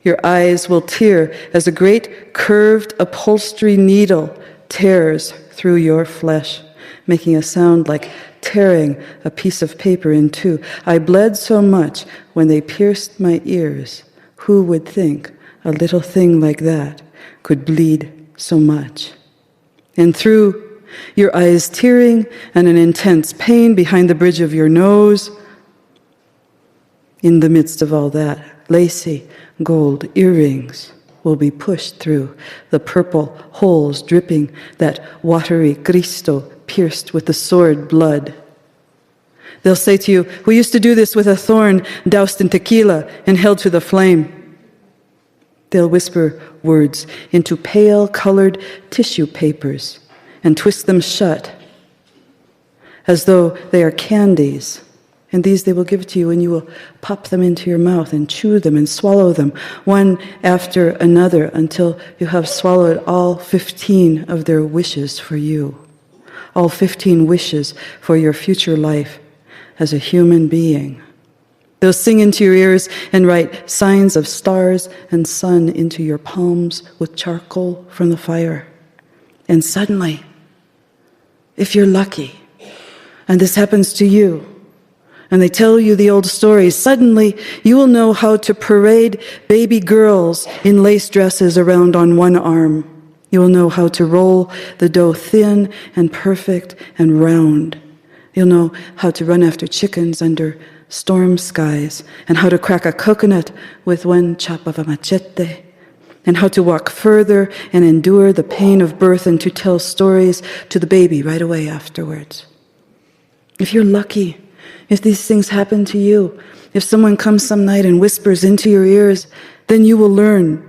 Speaker 1: Your eyes will tear as a great curved upholstery needle tears through your flesh, making a sound like tearing a piece of paper in two. I bled so much when they pierced my ears. Who would think a little thing like that could bleed so much? And through your eyes tearing and an intense pain behind the bridge of your nose, in the midst of all that, lacy gold earrings will be pushed through the purple holes dripping that watery Cristo pierced with the sword blood. They'll say to you, we used to do this with a thorn doused in tequila and held to the flame. They'll whisper words into pale-colored tissue papers and twist them shut as though they are candies. And these they will give to you, and you will pop them into your mouth and chew them and swallow them, one after another, until you have swallowed all 15 of their wishes for you, all 15 wishes for your future life as a human being. They'll sing into your ears and write signs of stars and sun into your palms with charcoal from the fire. And suddenly, if you're lucky, and this happens to you, and they tell you the old stories, suddenly you will know how to parade baby girls in lace dresses around on one arm. You will know how to roll the dough thin and perfect and round. You'll know how to run after chickens under storm skies, and how to crack a coconut with one chop of a machete, and how to walk further and endure the pain of birth and to tell stories to the baby right away afterwards. If you're lucky, if these things happen to you, if someone comes some night and whispers into your ears, then you will learn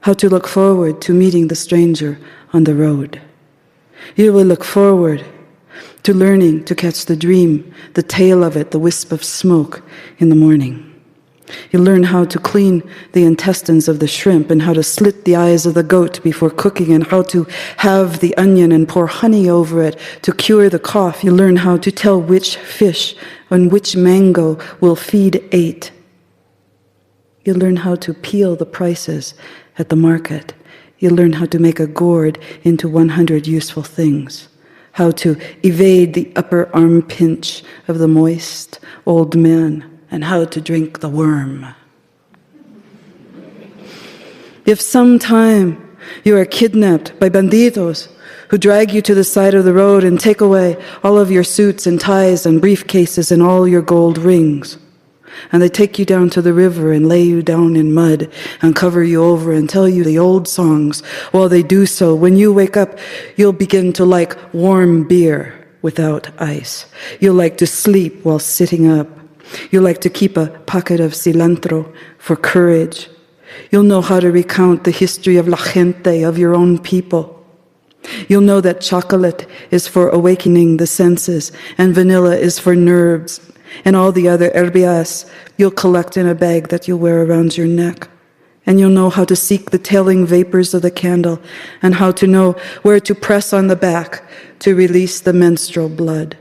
Speaker 1: how to look forward to meeting the stranger on the road. You will look forward to learning to catch the dream, the tail of it, the wisp of smoke in the morning. You learn how to clean the intestines of the shrimp, and how to slit the eyes of the goat before cooking, and how to halve the onion and pour honey over it to cure the cough. You learn how to tell which fish and which mango will feed 8. You learn how to peel the prices at the market. You learn how to make a gourd into 100 useful things. How to evade the upper arm pinch of the moist old man, and how to drink the worm. If sometime you are kidnapped by bandidos who drag you to the side of the road and take away all of your suits and ties and briefcases and all your gold rings, and they take you down to the river and lay you down in mud and cover you over and tell you the old songs, while they do so, when you wake up, you'll begin to like warm beer without ice. You'll like to sleep while sitting up. You'll like to keep a pocket of cilantro for courage. You'll know how to recount the history of la gente, of your own people. You'll know that chocolate is for awakening the senses, and vanilla is for nerves, and all the other herbias you'll collect in a bag that you'll wear around your neck. And you'll know how to seek the tailing vapors of the candle, and how to know where to press on the back to release the menstrual blood.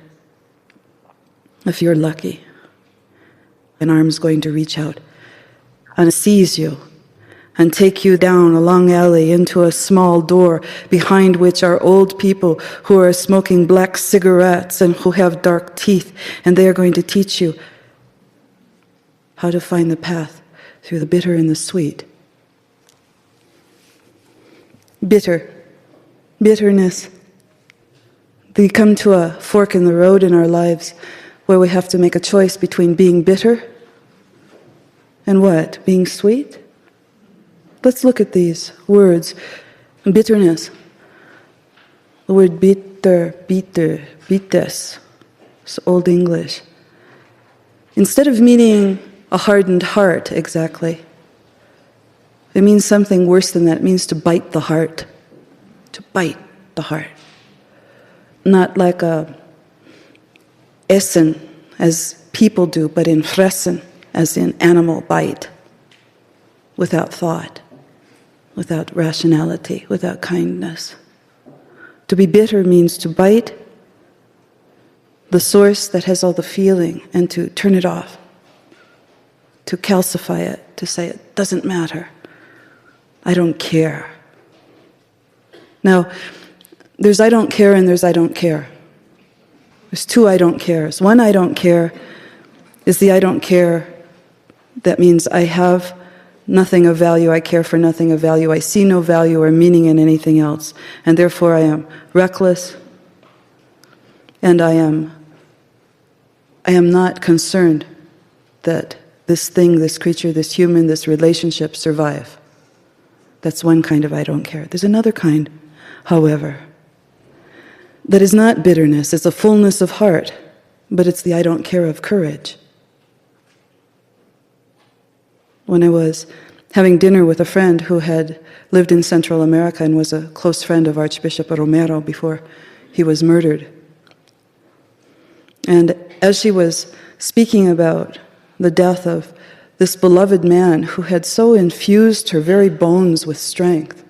Speaker 1: If you're lucky, an arm's going to reach out and seize you and take you down a long alley into a small door behind which are old people who are smoking black cigarettes and who have dark teeth, and they are going to teach you how to find the path through the bitter and the sweet. Bitterness, We come to a fork in the road in our lives where we have to make a choice between being bitter and what? Being sweet? Let's look at these words. Bitterness. The word bitter, bites. It's Old English. Instead of meaning a hardened heart exactly, it means something worse than that. It means to bite the heart. To bite the heart. Not like a essen, as people do, but in fressen, as in animal bite, without thought, without rationality, without kindness. To be bitter means to bite the source that has all the feeling and to turn it off, to calcify it, to say it doesn't matter, I don't care. Now, there's I don't care and there's I don't care. There's two I don't cares. One I don't care is the I don't care that means I have nothing of value, I care for nothing of value, I see no value or meaning in anything else, and therefore I am reckless, and I am not concerned that this thing, this creature, this human, this relationship survive. That's one kind of I don't care. There's another kind, however, that is not bitterness, it's a fullness of heart, but it's the I don't care of courage. When I was having dinner with a friend who had lived in Central America and was a close friend of Archbishop Romero before he was murdered. And as she was speaking about the death of this beloved man who had so infused her very bones with strength,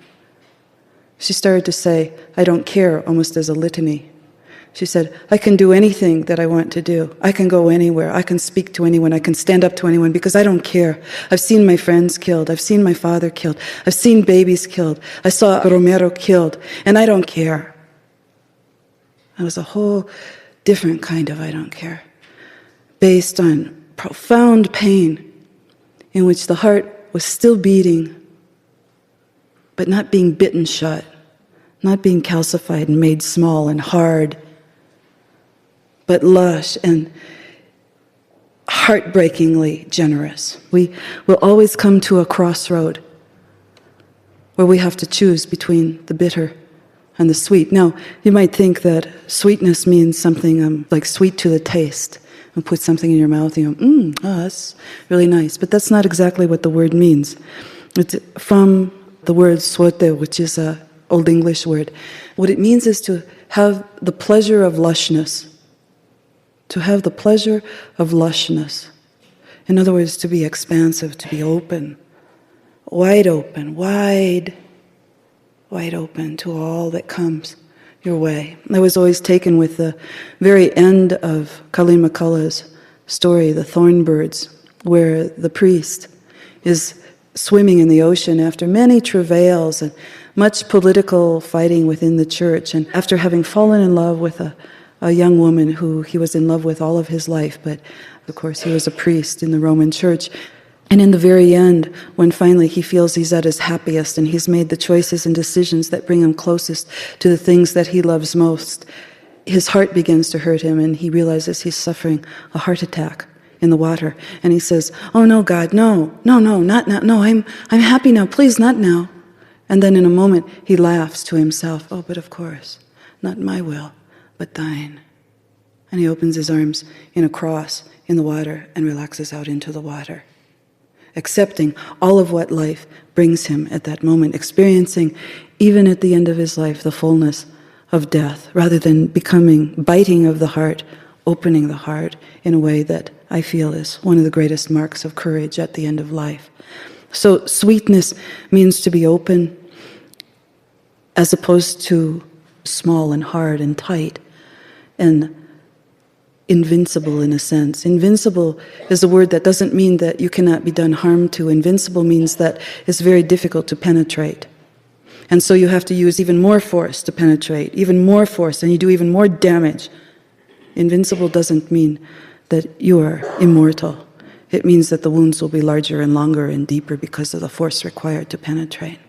Speaker 1: she started to say, I don't care, almost as a litany. She said, I can do anything that I want to do. I can go anywhere. I can speak to anyone. I can stand up to anyone because I don't care. I've seen my friends killed. I've seen my father killed. I've seen babies killed. I saw Romero killed, and I don't care. It was a whole different kind of I don't care, based on profound pain in which the heart was still beating, but not being bitten shut, not being calcified and made small and hard, but lush and heartbreakingly generous. We will always come to a crossroad where we have to choose between the bitter and the sweet. Now, you might think that sweetness means something like sweet to the taste, and put something in your mouth and you go, that's really nice. But that's not exactly what the word means. It's from the word suote, which is an Old English word. What it means is to have the pleasure of lushness. To have the pleasure of lushness. In other words, to be expansive, to be open, wide open to all that comes your way. I was always taken with the very end of Kali Makala's story, the thorn birds, where the priest is swimming in the ocean after many travails and much political fighting within the church, and after having fallen in love with a young woman who he was in love with all of his life, but of course he was a priest in the Roman Church. And in the very end, when finally he feels he's at his happiest and he's made the choices and decisions that bring him closest to the things that he loves most, his heart begins to hurt him and he realizes he's suffering a heart attack in the water. And he says, oh no, God, no, not now, no, I'm happy now, please, not now. And then in a moment he laughs to himself, oh, but of course, not my will, but thine. And he opens his arms in a cross in the water and relaxes out into the water, accepting all of what life brings him at that moment, experiencing, even at the end of his life, the fullness of death, rather than becoming biting of the heart, opening the heart in a way that I feel is one of the greatest marks of courage at the end of life. So sweetness means to be open, as opposed to small and hard and tight and invincible in a sense. Invincible is a word that doesn't mean that you cannot be done harm to. Invincible means that it's very difficult to penetrate. And so you have to use even more force to penetrate, even more force, and you do even more damage. Invincible doesn't mean that you are immortal. It means that the wounds will be larger and longer and deeper because of the force required to penetrate.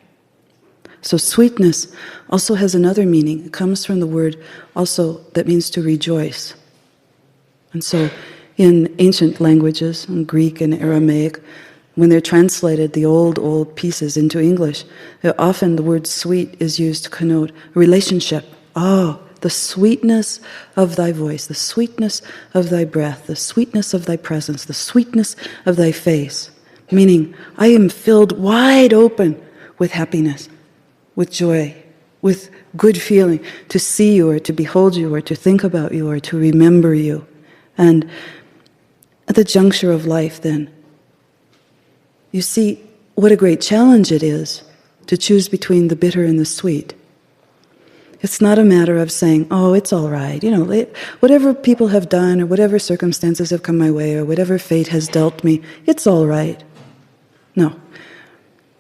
Speaker 1: So sweetness also has another meaning. It comes from the word also that means to rejoice. And so in ancient languages, in Greek and Aramaic, when they're translated, the old pieces into English, often the word sweet is used to connote a relationship. Oh, the sweetness of thy voice, the sweetness of thy breath, the sweetness of thy presence, the sweetness of thy face. Meaning, I am filled wide open with happiness, with joy, with good feeling to see you or to behold you or to think about you or to remember you. And at the juncture of life then, you see what a great challenge it is to choose between the bitter and the sweet. It's not a matter of saying, oh, it's all right, whatever people have done or whatever circumstances have come my way or whatever fate has dealt me, it's all right. No.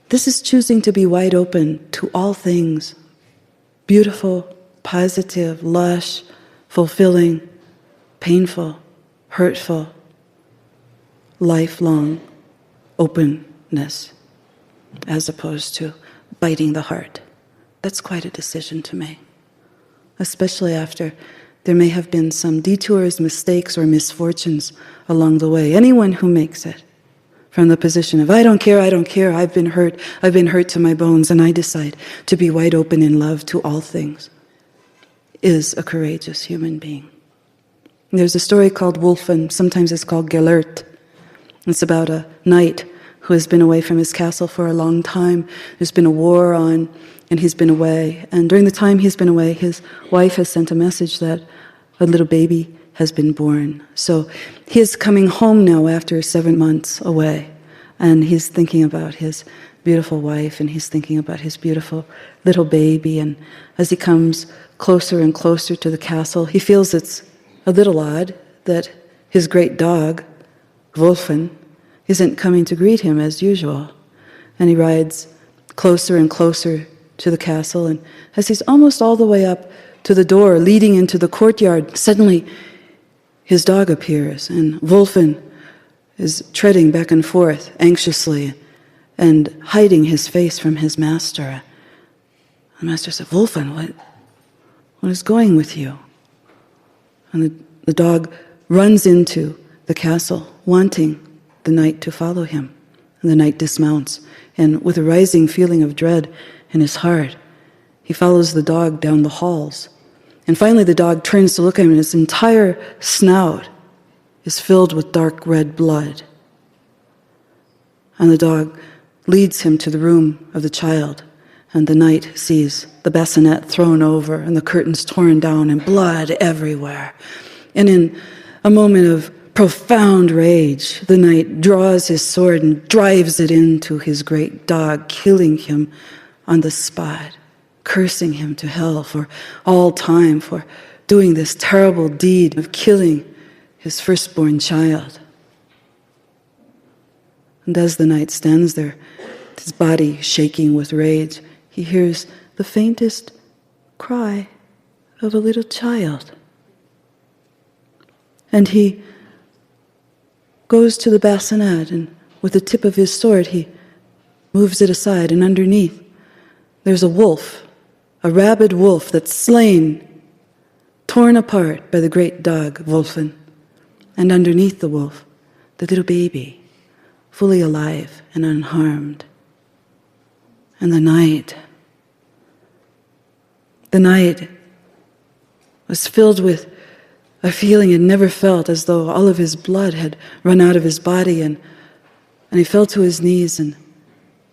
Speaker 1: This is choosing to be wide open to all things beautiful, positive, lush, fulfilling, painful, hurtful, lifelong openness, as opposed to biting the heart. That's quite a decision to make, especially after there may have been some detours, mistakes, or misfortunes along the way. Anyone who makes it from the position of, I don't care, I've been hurt to my bones, and I decide to be wide open in love to all things, is a courageous human being. There's a story called Wolfen, sometimes it's called Gellert. It's about a knight who has been away from his castle for a long time. There's been a war on, and he's been away. And during the time he's been away, his wife has sent a message that a little baby has been born. So he's coming home now after 7 months away, and he's thinking about his beautiful wife, and he's thinking about his beautiful little baby. And as he comes closer and closer to the castle, he feels it's a little odd that his great dog, Wolfen, isn't coming to greet him as usual. And he rides closer and closer to the castle, and as he's almost all the way up to the door leading into the courtyard, suddenly his dog appears, and Wolfen is treading back and forth anxiously and hiding his face from his master. The master said, Wolfen, what is going with you? And the dog runs into the castle, wanting the knight to follow him. And the knight dismounts, and with a rising feeling of dread in his heart, he follows the dog down the halls. And finally the dog turns to look at him, and his entire snout is filled with dark red blood. And the dog leads him to the room of the child, and the knight sees the bassinet thrown over and the curtains torn down and blood everywhere. And in a moment of profound rage, the knight draws his sword and drives it into his great dog, killing him on the spot, cursing him to hell for all time for doing this terrible deed of killing his firstborn child. And as the knight stands there, his body shaking with rage, he hears the faintest cry of a little child. And he goes to the bassinet, and with the tip of his sword he moves it aside, and underneath there's a wolf, a rabid wolf that's slain, torn apart by the great dog, Wolfen. And underneath the wolf, the little baby, fully alive and unharmed. And the night was filled with a feeling he'd never felt, as though all of his blood had run out of his body, and he fell to his knees and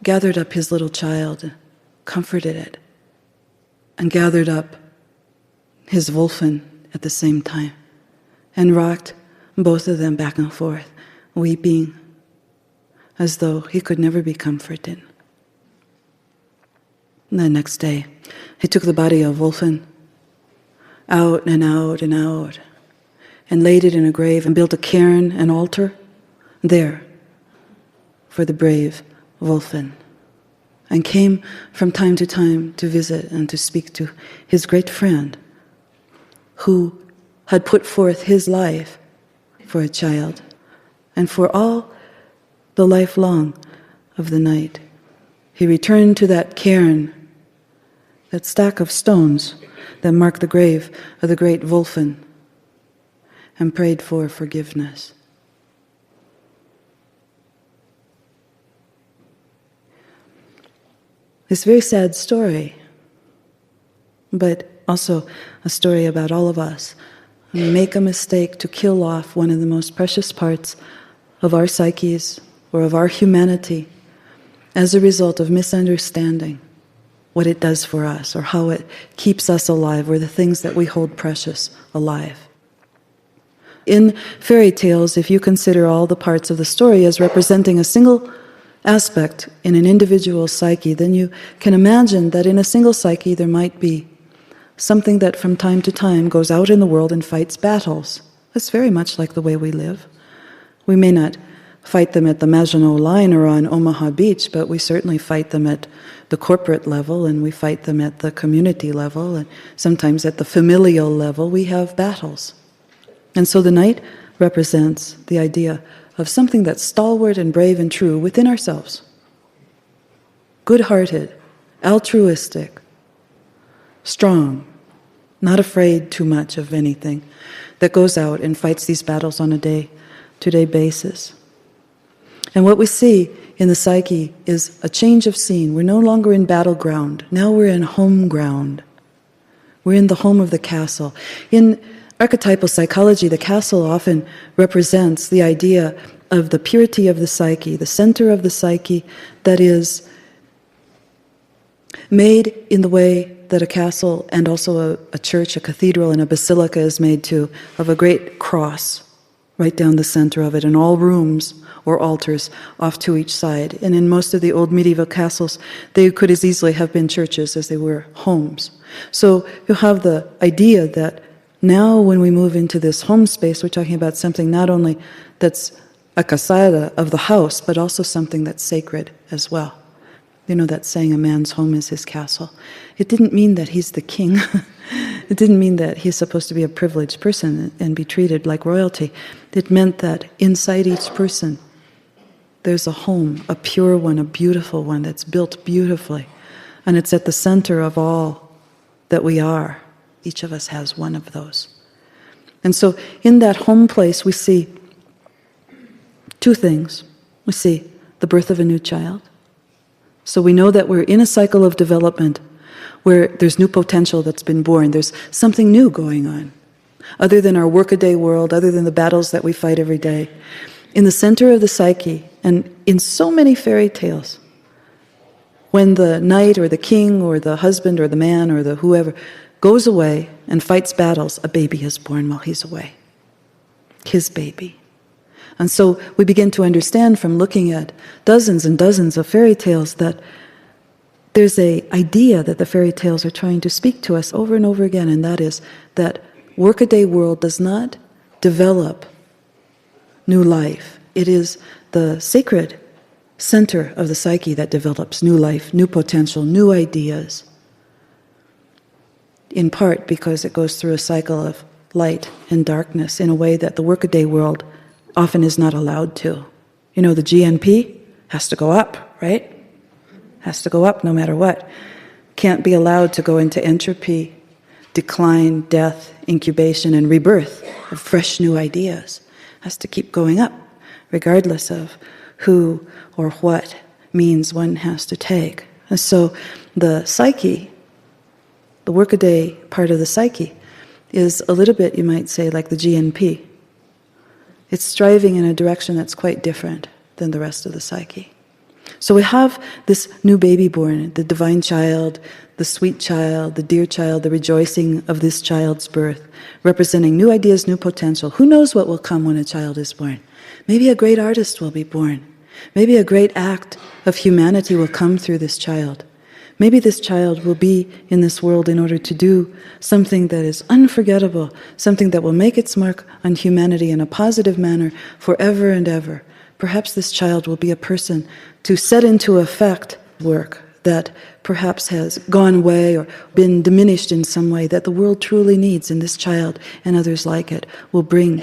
Speaker 1: gathered up his little child, and comforted it, and gathered up his Wolfen at the same time, and rocked both of them back and forth, weeping as though he could never be comforted. And the next day, he took the body of Wolfen out and out and out, and laid it in a grave and built a cairn, an altar, there for the brave Wolfen, and came from time to time to visit and to speak to his great friend who had put forth his life for a child and for all the lifelong of the night. He returned to that cairn that stack of stones that mark the grave of the great Wolfen, and prayed for forgiveness. This very sad story, but also a story about all of us who make a mistake to kill off one of the most precious parts of our psyches or of our humanity as a result of misunderstanding what it does for us or how it keeps us alive, or the things that we hold precious alive. In fairy tales, if you consider all the parts of the story as representing a single aspect in an individual psyche, then you can imagine that in a single psyche there might be something that from time to time goes out in the world and fights battles. That's very much like the way we live. We may not fight them at the Maginot Line or on Omaha Beach, but we certainly fight them at the corporate level, and we fight them at the community level, and sometimes at the familial level we have battles. And so the night represents the idea of something that's stalwart and brave and true within ourselves. Good-hearted, altruistic, strong, not afraid too much of anything, that goes out and fights these battles on a day-to-day basis. And what we see in the psyche is a change of scene. We're no longer in battleground. Now we're in home ground. We're in the home of the castle. In archetypal psychology, the castle often represents the idea of the purity of the psyche, the center of the psyche that is made in the way that a castle and also a church, a cathedral, and a basilica is made too, of a great cross right down the center of it, and all rooms or altars off to each side. And in most of the old medieval castles, they could as easily have been churches as they were homes. So you have the idea that now when we move into this home space, we're talking about something not only that's a casada of the house, but also something that's sacred as well. You know that saying, a man's home is his castle. It didn't mean that he's the king. It didn't mean that he's supposed to be a privileged person and be treated like royalty. It meant that inside each person, there's a home, a pure one, a beautiful one that's built beautifully. And it's at the center of all that we are. Each of us has one of those. And so in that home place, we see two things. We see the birth of a new child. So we know that we're in a cycle of development where there's new potential that's been born. There's something new going on, other than our workaday world, other than the battles that we fight every day. In the center of the psyche, and in so many fairy tales, when the knight or the king or the husband or the man or the whoever goes away and fights battles, a baby is born while he's away. His baby. And so we begin to understand from looking at dozens and dozens of fairy tales that there's an idea that the fairy tales are trying to speak to us over and over again, and that is that workaday world does not develop new life. It is the sacred center of the psyche that develops new life, new potential, new ideas, in part because it goes through a cycle of light and darkness in a way that the workaday world often is not allowed to. You know, the GNP has to go up, right? Has to go up no matter what. Can't be allowed to go into entropy, decline, death, incubation, and rebirth of fresh new ideas. Has to keep going up, regardless of who or what means one has to take. And so the psyche, the workaday part of the psyche, is a little bit, you might say, like the GNP. It's striving in a direction that's quite different than the rest of the psyche. So we have this new baby born, the divine child, the sweet child, the dear child, the rejoicing of this child's birth, representing new ideas, new potential. Who knows what will come when a child is born? Maybe a great artist will be born. Maybe a great act of humanity will come through this child. Maybe this child will be in this world in order to do something that is unforgettable, something that will make its mark on humanity in a positive manner forever and ever. Perhaps this child will be a person to set into effect work that perhaps has gone away or been diminished in some way that the world truly needs, and this child and others like it will bring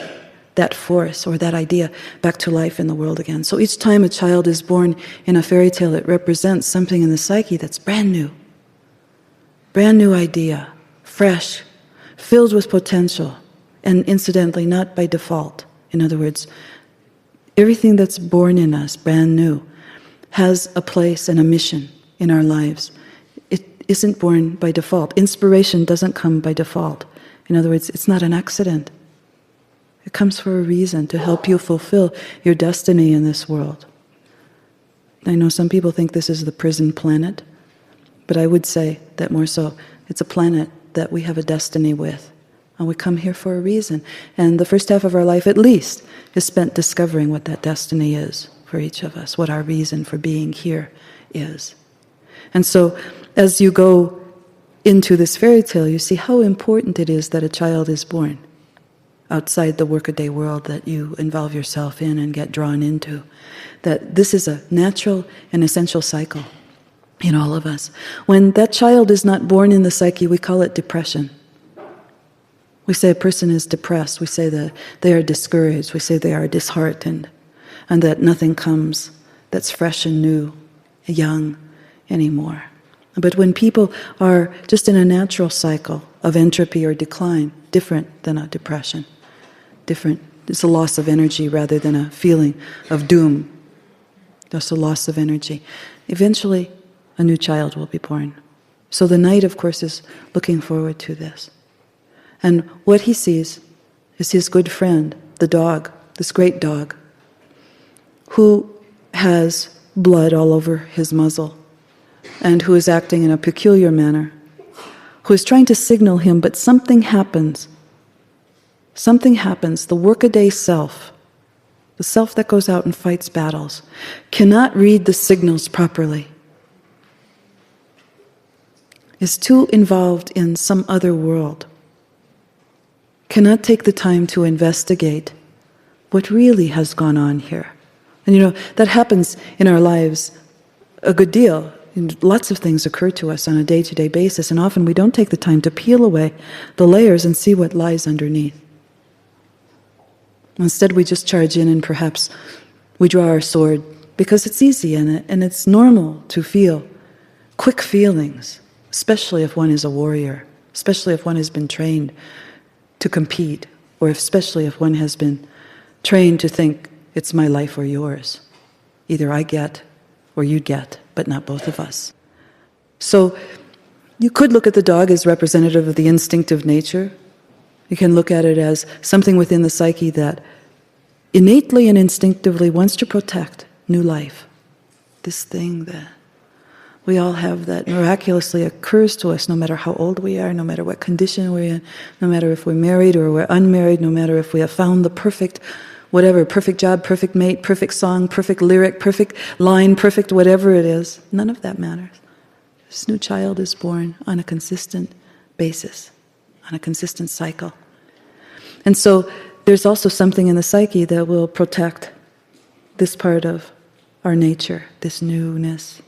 Speaker 1: that force or that idea back to life in the world again. So each time a child is born in a fairy tale, it represents something in the psyche that's brand new. brand new idea, fresh, filled with potential, and incidentally, not by default. In other words, everything that's born in us, brand new, has a place and a mission in our lives. It isn't born by default. Inspiration doesn't come by default. In other words, it's not an accident. It comes for a reason, to help you fulfill your destiny in this world. I know some people think this is the prison planet, but I would say that more so, it's a planet that we have a destiny with. And we come here for a reason. And the first half of our life, at least, is spent discovering what that destiny is for each of us, what our reason for being here is. And so, as you go into this fairy tale, you see how important it is that a child is born outside the workaday world that you involve yourself in and get drawn into. That this is a natural and essential cycle in all of us. When that child is not born in the psyche, we call it depression. We say a person is depressed, we say that they are discouraged, we say they are disheartened, and that nothing comes that's fresh and new, young anymore. But when people are just in a natural cycle of entropy or decline, different than a depression, different, it's a loss of energy rather than a feeling of doom, just a loss of energy. Eventually, a new child will be born. So the knight, of course, is looking forward to this. And what he sees is his good friend, the dog, this great dog, who has blood all over his muzzle and who is acting in a peculiar manner, who is trying to signal him, but something happens. Something happens. The workaday self, the self that goes out and fights battles, cannot read the signals properly, is too involved in some other world, cannot take the time to investigate what really has gone on here. And that happens in our lives a good deal. Lots of things occur to us on a day-to-day basis, and often we don't take the time to peel away the layers and see what lies underneath. Instead, we just charge in and perhaps we draw our sword because it's easy and it's normal to feel quick feelings, especially if one is a warrior, especially if one has been trained to compete, or especially if one has been trained to think it's my life or yours. Either I get or you get, but not both of us. So you could look at the dog as representative of the instinctive nature. You can look at it as something within the psyche that innately and instinctively wants to protect new life. This thing that we all have that miraculously occurs to us no matter how old we are, no matter what condition we're in, no matter if we're married or we're unmarried, no matter if we have found the perfect whatever, perfect job, perfect mate, perfect song, perfect lyric, perfect line, perfect whatever it is. None of that matters. This new child is born on a consistent basis, on a consistent cycle. And so there's also something in the psyche that will protect this part of our nature, this newness.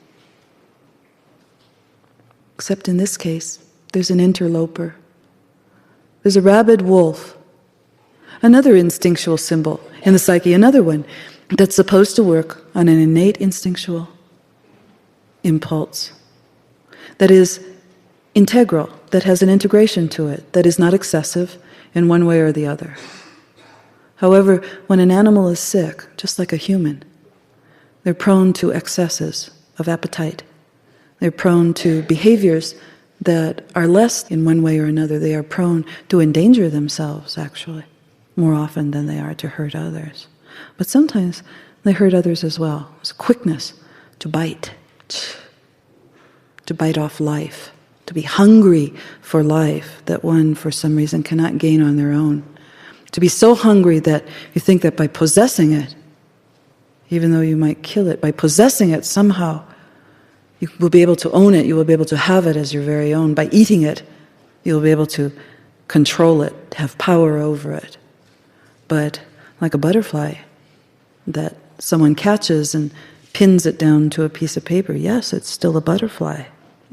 Speaker 1: Except in this case, there's an interloper. There's a rabid wolf, another instinctual symbol in the psyche, another one that's supposed to work on an innate instinctual impulse that is integral, that has an integration to it, that is not excessive in one way or the other. However, when an animal is sick, just like a human, they're prone to excesses of appetite. They're prone to behaviors that are less in one way or another. They are prone to endanger themselves, actually, more often than they are to hurt others. But sometimes they hurt others as well. There's a quickness to bite off life, to be hungry for life that one, for some reason, cannot gain on their own. To be so hungry that you think that by possessing it, even though you might kill it, by possessing it somehow, you will be able to own it, you will be able to have it as your very own. By eating it, you'll be able to control it, have power over it. But like a butterfly that someone catches and pins it down to a piece of paper, yes, it's still a butterfly,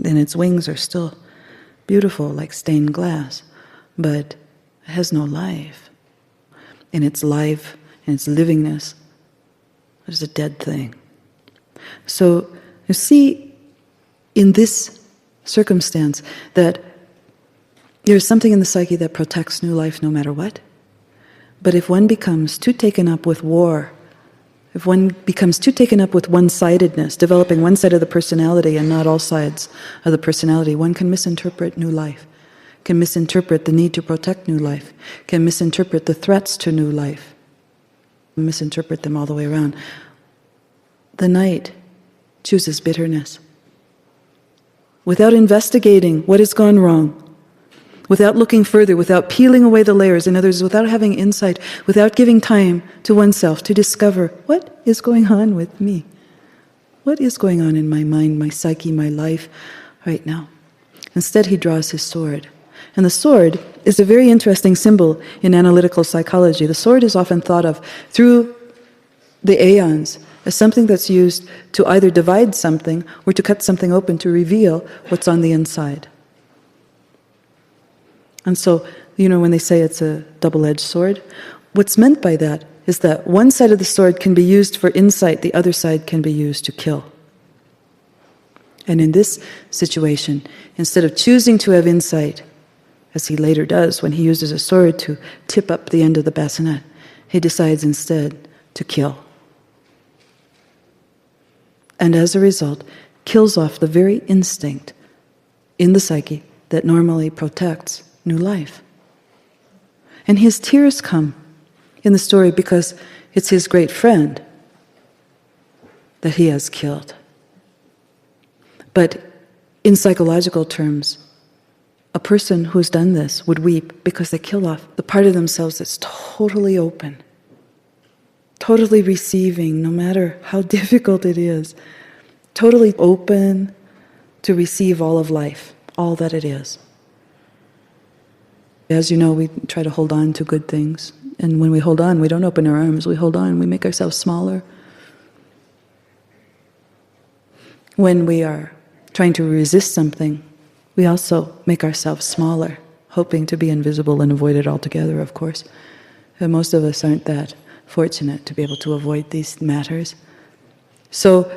Speaker 1: and its wings are still beautiful like stained glass, but it has no life. In its life, in its livingness, it is a dead thing. So you see, in this circumstance that there's something in the psyche that protects new life no matter what. But if one becomes too taken up with war, if one becomes too taken up with one-sidedness, developing one side of the personality and not all sides of the personality, one can misinterpret new life, can misinterpret the need to protect new life, can misinterpret the threats to new life, misinterpret them all the way around. The knight chooses bitterness. Without investigating what has gone wrong, without looking further, without peeling away the layers, in other words, without having insight, without giving time to oneself to discover what is going on with me, what is going on in my mind, my psyche, my life right now. Instead, he draws his sword. And the sword is a very interesting symbol in analytical psychology. The sword is often thought of through the aeons as something that's used to either divide something or to cut something open to reveal what's on the inside. And so, when they say it's a double-edged sword, what's meant by that is that one side of the sword can be used for insight, the other side can be used to kill. And in this situation, instead of choosing to have insight, as he later does when he uses a sword to tip up the end of the bassinet, he decides instead to kill. And as a result, kills off the very instinct in the psyche that normally protects new life. And his tears come in the story because it's his great friend that he has killed. But in psychological terms, a person who's done this would weep because they kill off the part of themselves that's totally open, totally receiving, no matter how difficult it is, totally open to receive all of life, all that it is. As you know, we try to hold on to good things. And when we hold on, we don't open our arms. We hold on, we make ourselves smaller. When we are trying to resist something, we also make ourselves smaller, hoping to be invisible and avoid it altogether, of course. And most of us aren't that fortunate to be able to avoid these matters. So,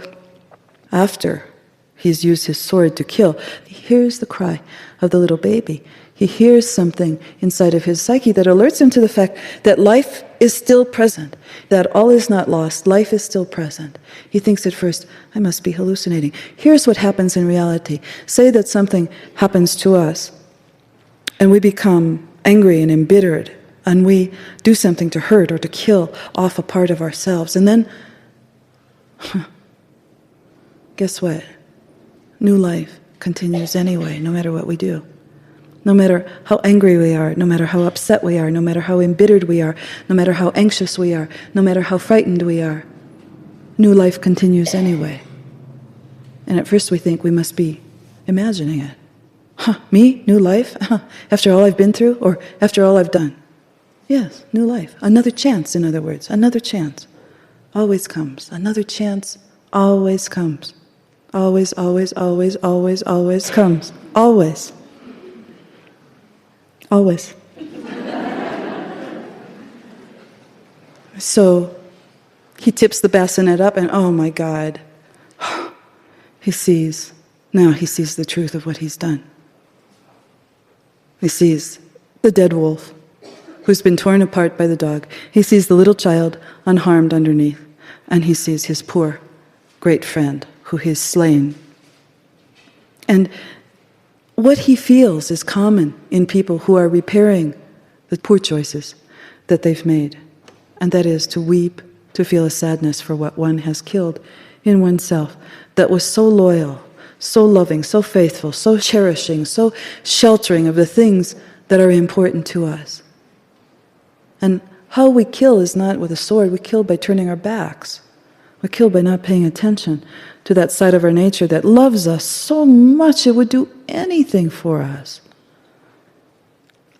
Speaker 1: after he's used his sword to kill, he hears the cry of the little baby. He hears something inside of his psyche that alerts him to the fact that life is still present, that all is not lost, life is still present. He thinks at first, I must be hallucinating. Here's what happens in reality. Say that something happens to us, and we become angry and embittered, and we do something to hurt or to kill off a part of ourselves. And then, guess what? New life continues anyway, no matter what we do. No matter how angry we are, no matter how upset we are, no matter how embittered we are, no matter how anxious we are, no matter how frightened we are, new life continues anyway. And at first we think we must be imagining it. Me? New life? After all I've been through? Or after all I've done? Yes, new life. Another chance, in other words. Another chance. Always comes. Another chance always comes. Always, always, always, always, always comes. Always. Always. So he tips the bassinet up and oh my God, he sees the truth of what he's done. He sees the dead wolf who's been torn apart by the dog. He sees the little child unharmed underneath, and he sees his poor great friend who he's slain. And what he feels is common in people who are repairing the poor choices that they've made, and that is to weep, to feel a sadness for what one has killed in oneself that was so loyal, so loving, so faithful, so cherishing, so sheltering of the things that are important to us. And how we kill is not with a sword, we kill by turning our backs. We kill by not paying attention to that side of our nature that loves us so much it would do anything for us.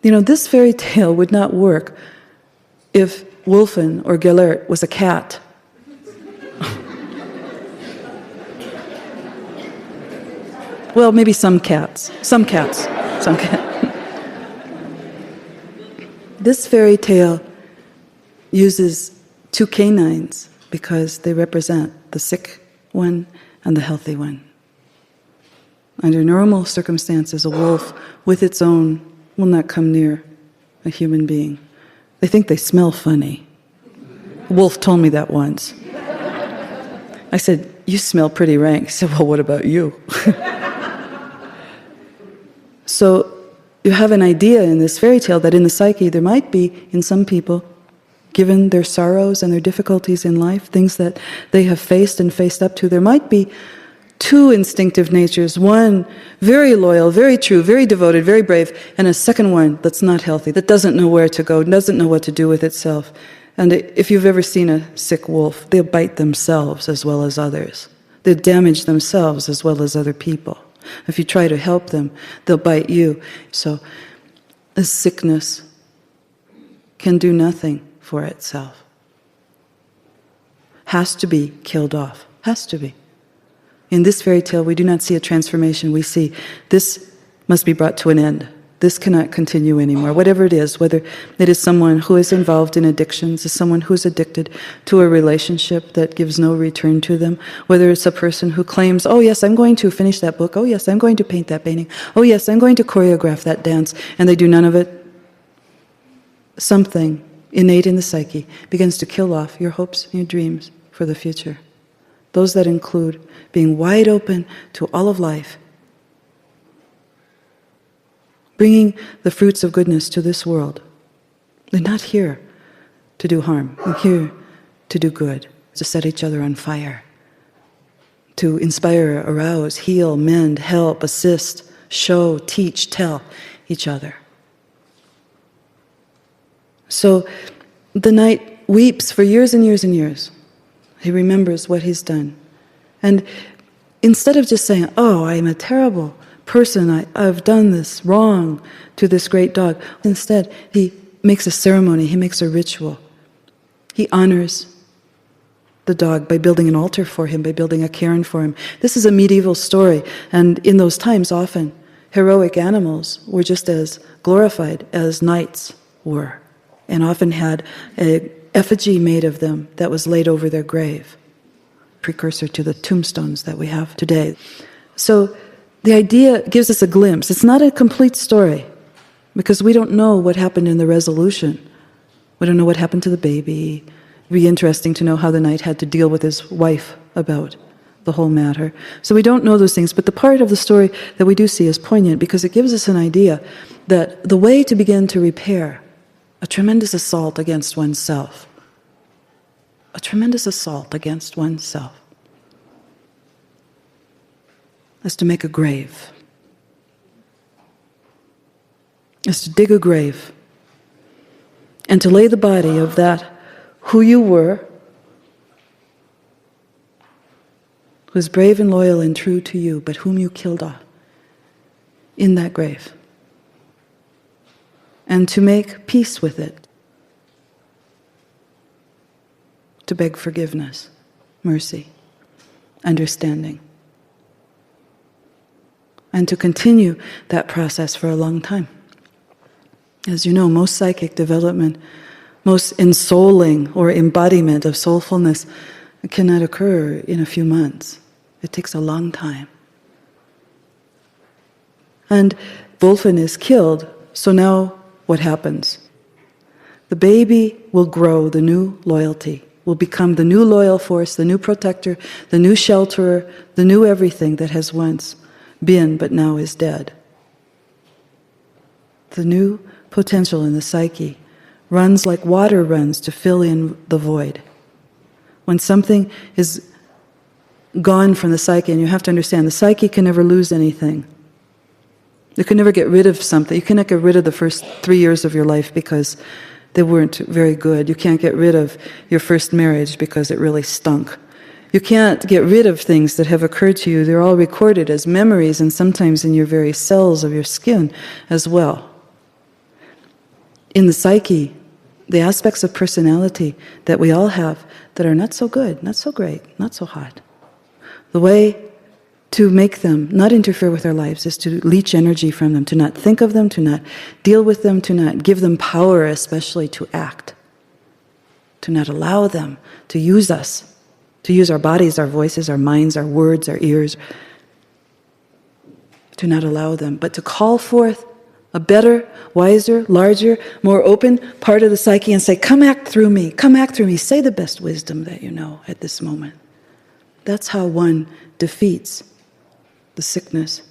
Speaker 1: This fairy tale would not work if Wolfen or Gellert was a cat. Well, maybe some cats. This fairy tale uses two canines because they represent the sick one and the healthy one. Under normal circumstances, a wolf with its own will not come near a human being. They think they smell funny. A wolf told me that once. I said, "You smell pretty rank." He said, "Well, what about you?" So you have an idea in this fairy tale that in the psyche there might be, in some people, given their sorrows and their difficulties in life, things that they have faced and faced up to, there might be two instinctive natures, one very loyal, very true, very devoted, very brave, and a second one that's not healthy, that doesn't know where to go, doesn't know what to do with itself. And if you've ever seen a sick wolf, they'll bite themselves as well as others. They'll damage themselves as well as other people. If you try to help them, they'll bite you. So this sickness can do nothing for itself. Has to be killed off. Has to be. In this fairy tale, we do not see a transformation. We see this must be brought to an end. This cannot continue anymore. Whatever it is, whether it is someone who is involved in addictions, is someone who is addicted to a relationship that gives no return to them, whether it's a person who claims, "Oh yes, I'm going to finish that book. Oh yes, I'm going to paint that painting. Oh yes, I'm going to choreograph that dance," and they do none of it. Something innate in the psyche begins to kill off your hopes and your dreams for the future. Those that include being wide open to all of life, bringing the fruits of goodness to this world. They're not here to do harm. We're here to do good, to set each other on fire, to inspire, arouse, heal, mend, help, assist, show, teach, tell each other. So the knight weeps for years and years and years. He remembers what he's done. And instead of just saying, "Oh, I am a terrible person, I've done this wrong to this great dog," instead he makes a ceremony, he makes a ritual. He honors the dog by building an altar for him, by building a cairn for him. This is a medieval story, and in those times often heroic animals were just as glorified as knights were, and often had an effigy made of them that was laid over their grave, precursor to the tombstones that we have today. So the idea gives us a glimpse. It's not a complete story, because we don't know what happened in the resolution. We don't know what happened to the baby. It'd be interesting to know how the knight had to deal with his wife about the whole matter. So we don't know those things, but the part of the story that we do see is poignant, because it gives us an idea that the way to begin to repair a tremendous assault against oneself, a tremendous assault against oneself, is to make a grave, is to dig a grave and to lay the body of that who you were, who is brave and loyal and true to you, but whom you killed off, in that grave, and to make peace with it, to beg forgiveness, mercy, understanding, and to continue that process for a long time. As you know, most psychic development, most ensouling or embodiment of soulfulness cannot occur in a few months. It takes a long time. And Wolfen is killed, so now what happens? The baby will grow the new loyalty, will become the new loyal force, the new protector, the new shelterer, the new everything that has once been but now is dead. The new potential in the psyche runs like water runs to fill in the void. When something is gone from the psyche, and you have to understand, the psyche can never lose anything. You can never get rid of something. You cannot get rid of the first 3 years of your life because they weren't very good. You can't get rid of your first marriage because it really stunk. You can't get rid of things that have occurred to you. They're all recorded as memories, and sometimes in your very cells of your skin as well. In the psyche, the aspects of personality that we all have that are not so good, not so great, not so hot, the way to make them not interfere with our lives is to leech energy from them, to not think of them, to not deal with them, to not give them power, especially to act, to not allow them to use us, to use our bodies, our voices, our minds, our words, our ears, to not allow them, but to call forth a better, wiser, larger, more open part of the psyche and say, come act through me, say the best wisdom that you know at this moment. That's how one defeats the sickness.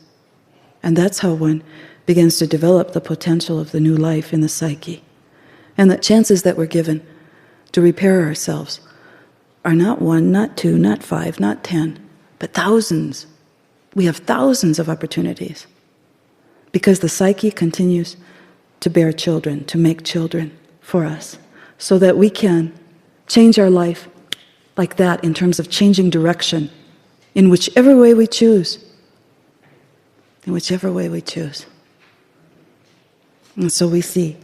Speaker 1: And that's how one begins to develop the potential of the new life in the psyche. And the chances that we're given to repair ourselves are not 1, not 2, not 5, not 10, but thousands. We have thousands of opportunities because the psyche continues to bear children, to make children for us, so that we can change our life like that in terms of changing direction in whichever way we choose. In whichever way we choose. And so we see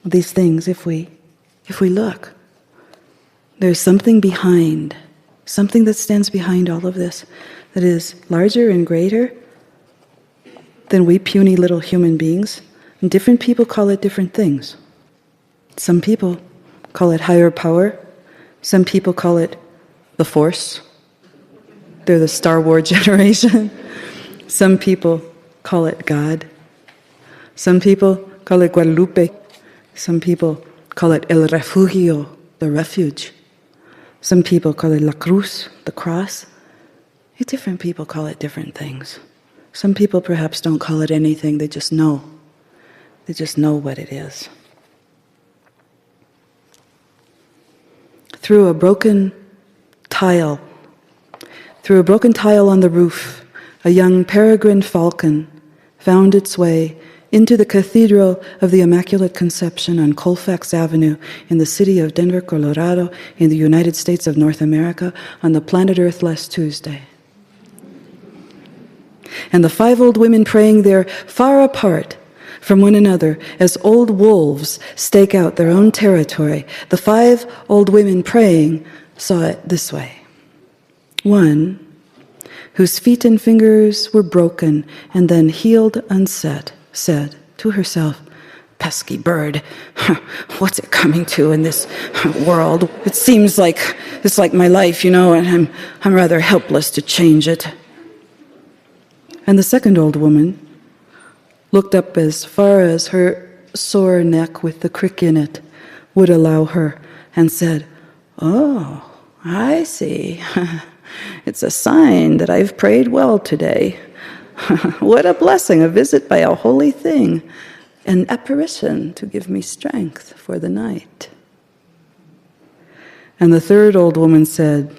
Speaker 1: these things if we look. There's something behind, something that stands behind all of this that is larger and greater than we puny little human beings. And different people call it different things. Some people call it higher power. Some people call it the Force. They're the Star Wars generation. Some people call it God. Some people call it Guadalupe. Some people call it El Refugio, the refuge. Some people call it La Cruz, the cross. Different people call it different things. Some people perhaps don't call it anything, they just know. They just know what it is. Through a broken tile on the roof, a young peregrine falcon found its way into the Cathedral of the Immaculate Conception on Colfax Avenue in the city of Denver, Colorado, in the United States of North America, on the planet Earth last Tuesday. And the 5 old women praying there, far apart from one another, as old wolves stake out their own territory, the 5 old women praying saw it this way. One, whose feet and fingers were broken and then healed unset, said to herself, pesky bird, what's it coming to in this world? It seems like it's like my life, and I'm rather helpless to change it. And the second old woman looked up as far as her sore neck with the crick in it would allow her and said, oh, I see. It's a sign that I've prayed well today. What a blessing, a visit by a holy thing, an apparition to give me strength for the night. And the third old woman said,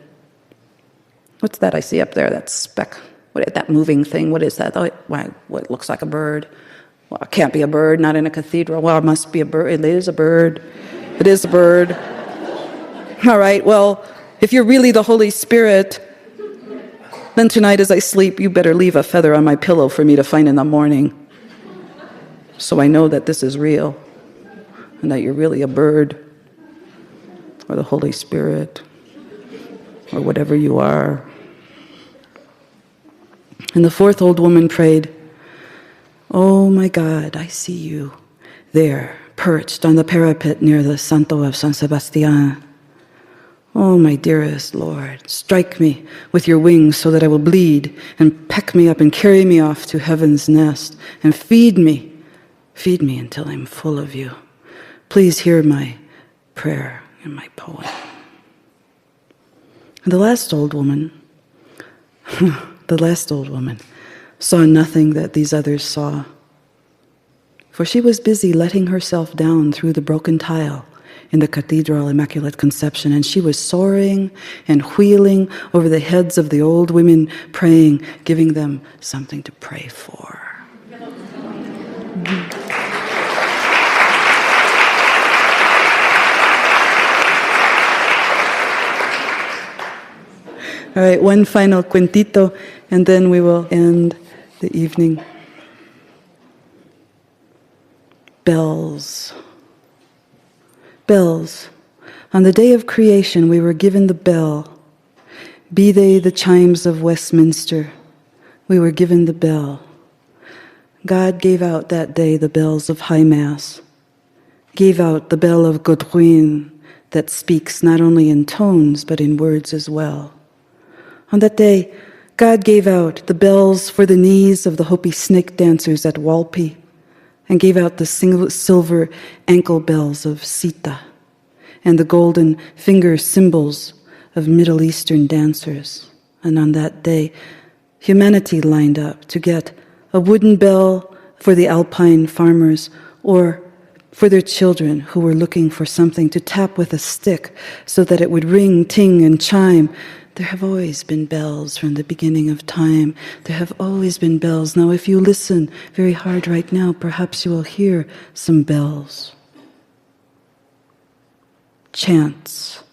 Speaker 1: what's that I see up there, that speck? What is that moving thing? What is that? Oh, what looks like a bird? Well, it can't be a bird, not in a cathedral. Well, it must be a bird. It is a bird. It is a bird. All right, well, if you're really the Holy Spirit, then tonight as I sleep, you better leave a feather on my pillow for me to find in the morning, so I know that this is real and that you're really a bird or the Holy Spirit or whatever you are. And the fourth old woman prayed, oh my God, I see you there, perched on the parapet near the Santo of San Sebastian. Oh, my dearest Lord, strike me with your wings so that I will bleed, and peck me up and carry me off to heaven's nest, and feed me until I'm full of you. Please hear my prayer and my poem. And the last old woman saw nothing that these others saw, for she was busy letting herself down through the broken tile in the Cathedral Immaculate Conception, and she was soaring and wheeling over the heads of the old women, praying, giving them something to pray for. All right, one final cuentito, and then we will end the evening. Bells. Bells. On the day of creation, we were given the bell. Be they the chimes of Westminster, we were given the bell. God gave out that day the bells of High Mass, gave out the bell of Godwin that speaks not only in tones but in words as well. On that day, God gave out the bells for the knees of the Hopi snake dancers at Walpi, and gave out the silver ankle bells of Sita, and the golden finger cymbals of Middle Eastern dancers. And on that day, humanity lined up to get a wooden bell for the alpine farmers, or for their children who were looking for something to tap with a stick so that it would ring, ting, and chime. There have always been bells from the beginning of time. There have always been bells. Now, if you listen very hard right now, perhaps you will hear some bells. Chants.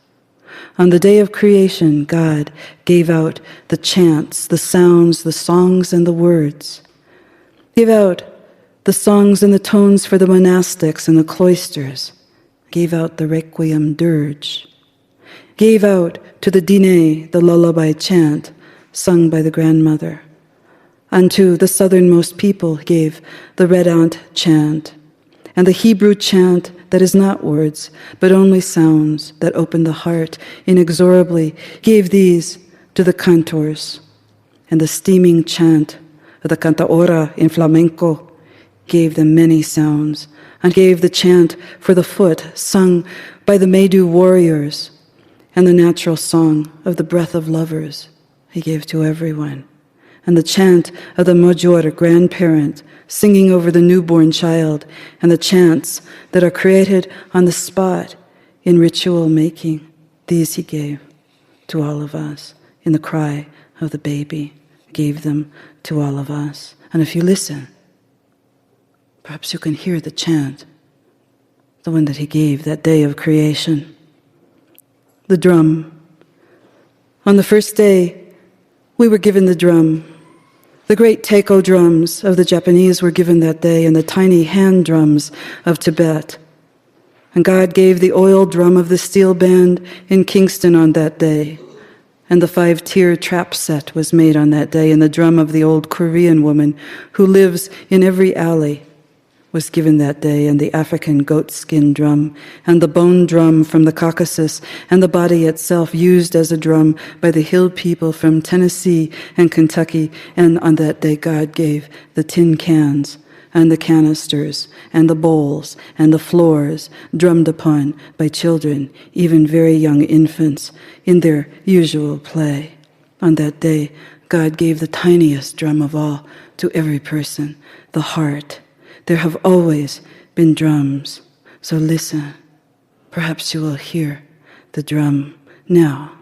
Speaker 1: On the day of creation, God gave out the chants, the sounds, the songs, and the words. Gave out the songs and the tones for the monastics and the cloisters. Gave out the requiem dirge. Gave out to the dine, the lullaby chant, sung by the grandmother. Unto the southernmost people gave the red ant chant, and the Hebrew chant that is not words, but only sounds that open the heart inexorably, gave these to the cantors, and the steaming chant of the cantaora in flamenco gave them many sounds, and gave the chant for the foot sung by the Medu warriors, and the natural song of the breath of lovers he gave to everyone, and the chant of the Mojor grandparent singing over the newborn child, and the chants that are created on the spot in ritual making. These he gave to all of us in the cry of the baby, gave them to all of us. And if you listen, perhaps you can hear the chant, the one that he gave that day of creation. The drum. On the first day, we were given the drum. The great taiko drums of the Japanese were given that day, and the tiny hand drums of Tibet. And God gave the oil drum of the steel band in Kingston on that day. And the 5-tier trap set was made on that day, and the drum of the old Korean woman who lives in every alley was given that day, and the African goatskin drum, and the bone drum from the Caucasus, and the body itself used as a drum by the hill people from Tennessee and Kentucky. And on that day God gave the tin cans and the canisters and the bowls and the floors drummed upon by children, even very young infants, in their usual play. On that day God gave the tiniest drum of all to every person, the heart. There have always been drums, so listen. Perhaps you will hear the drum now.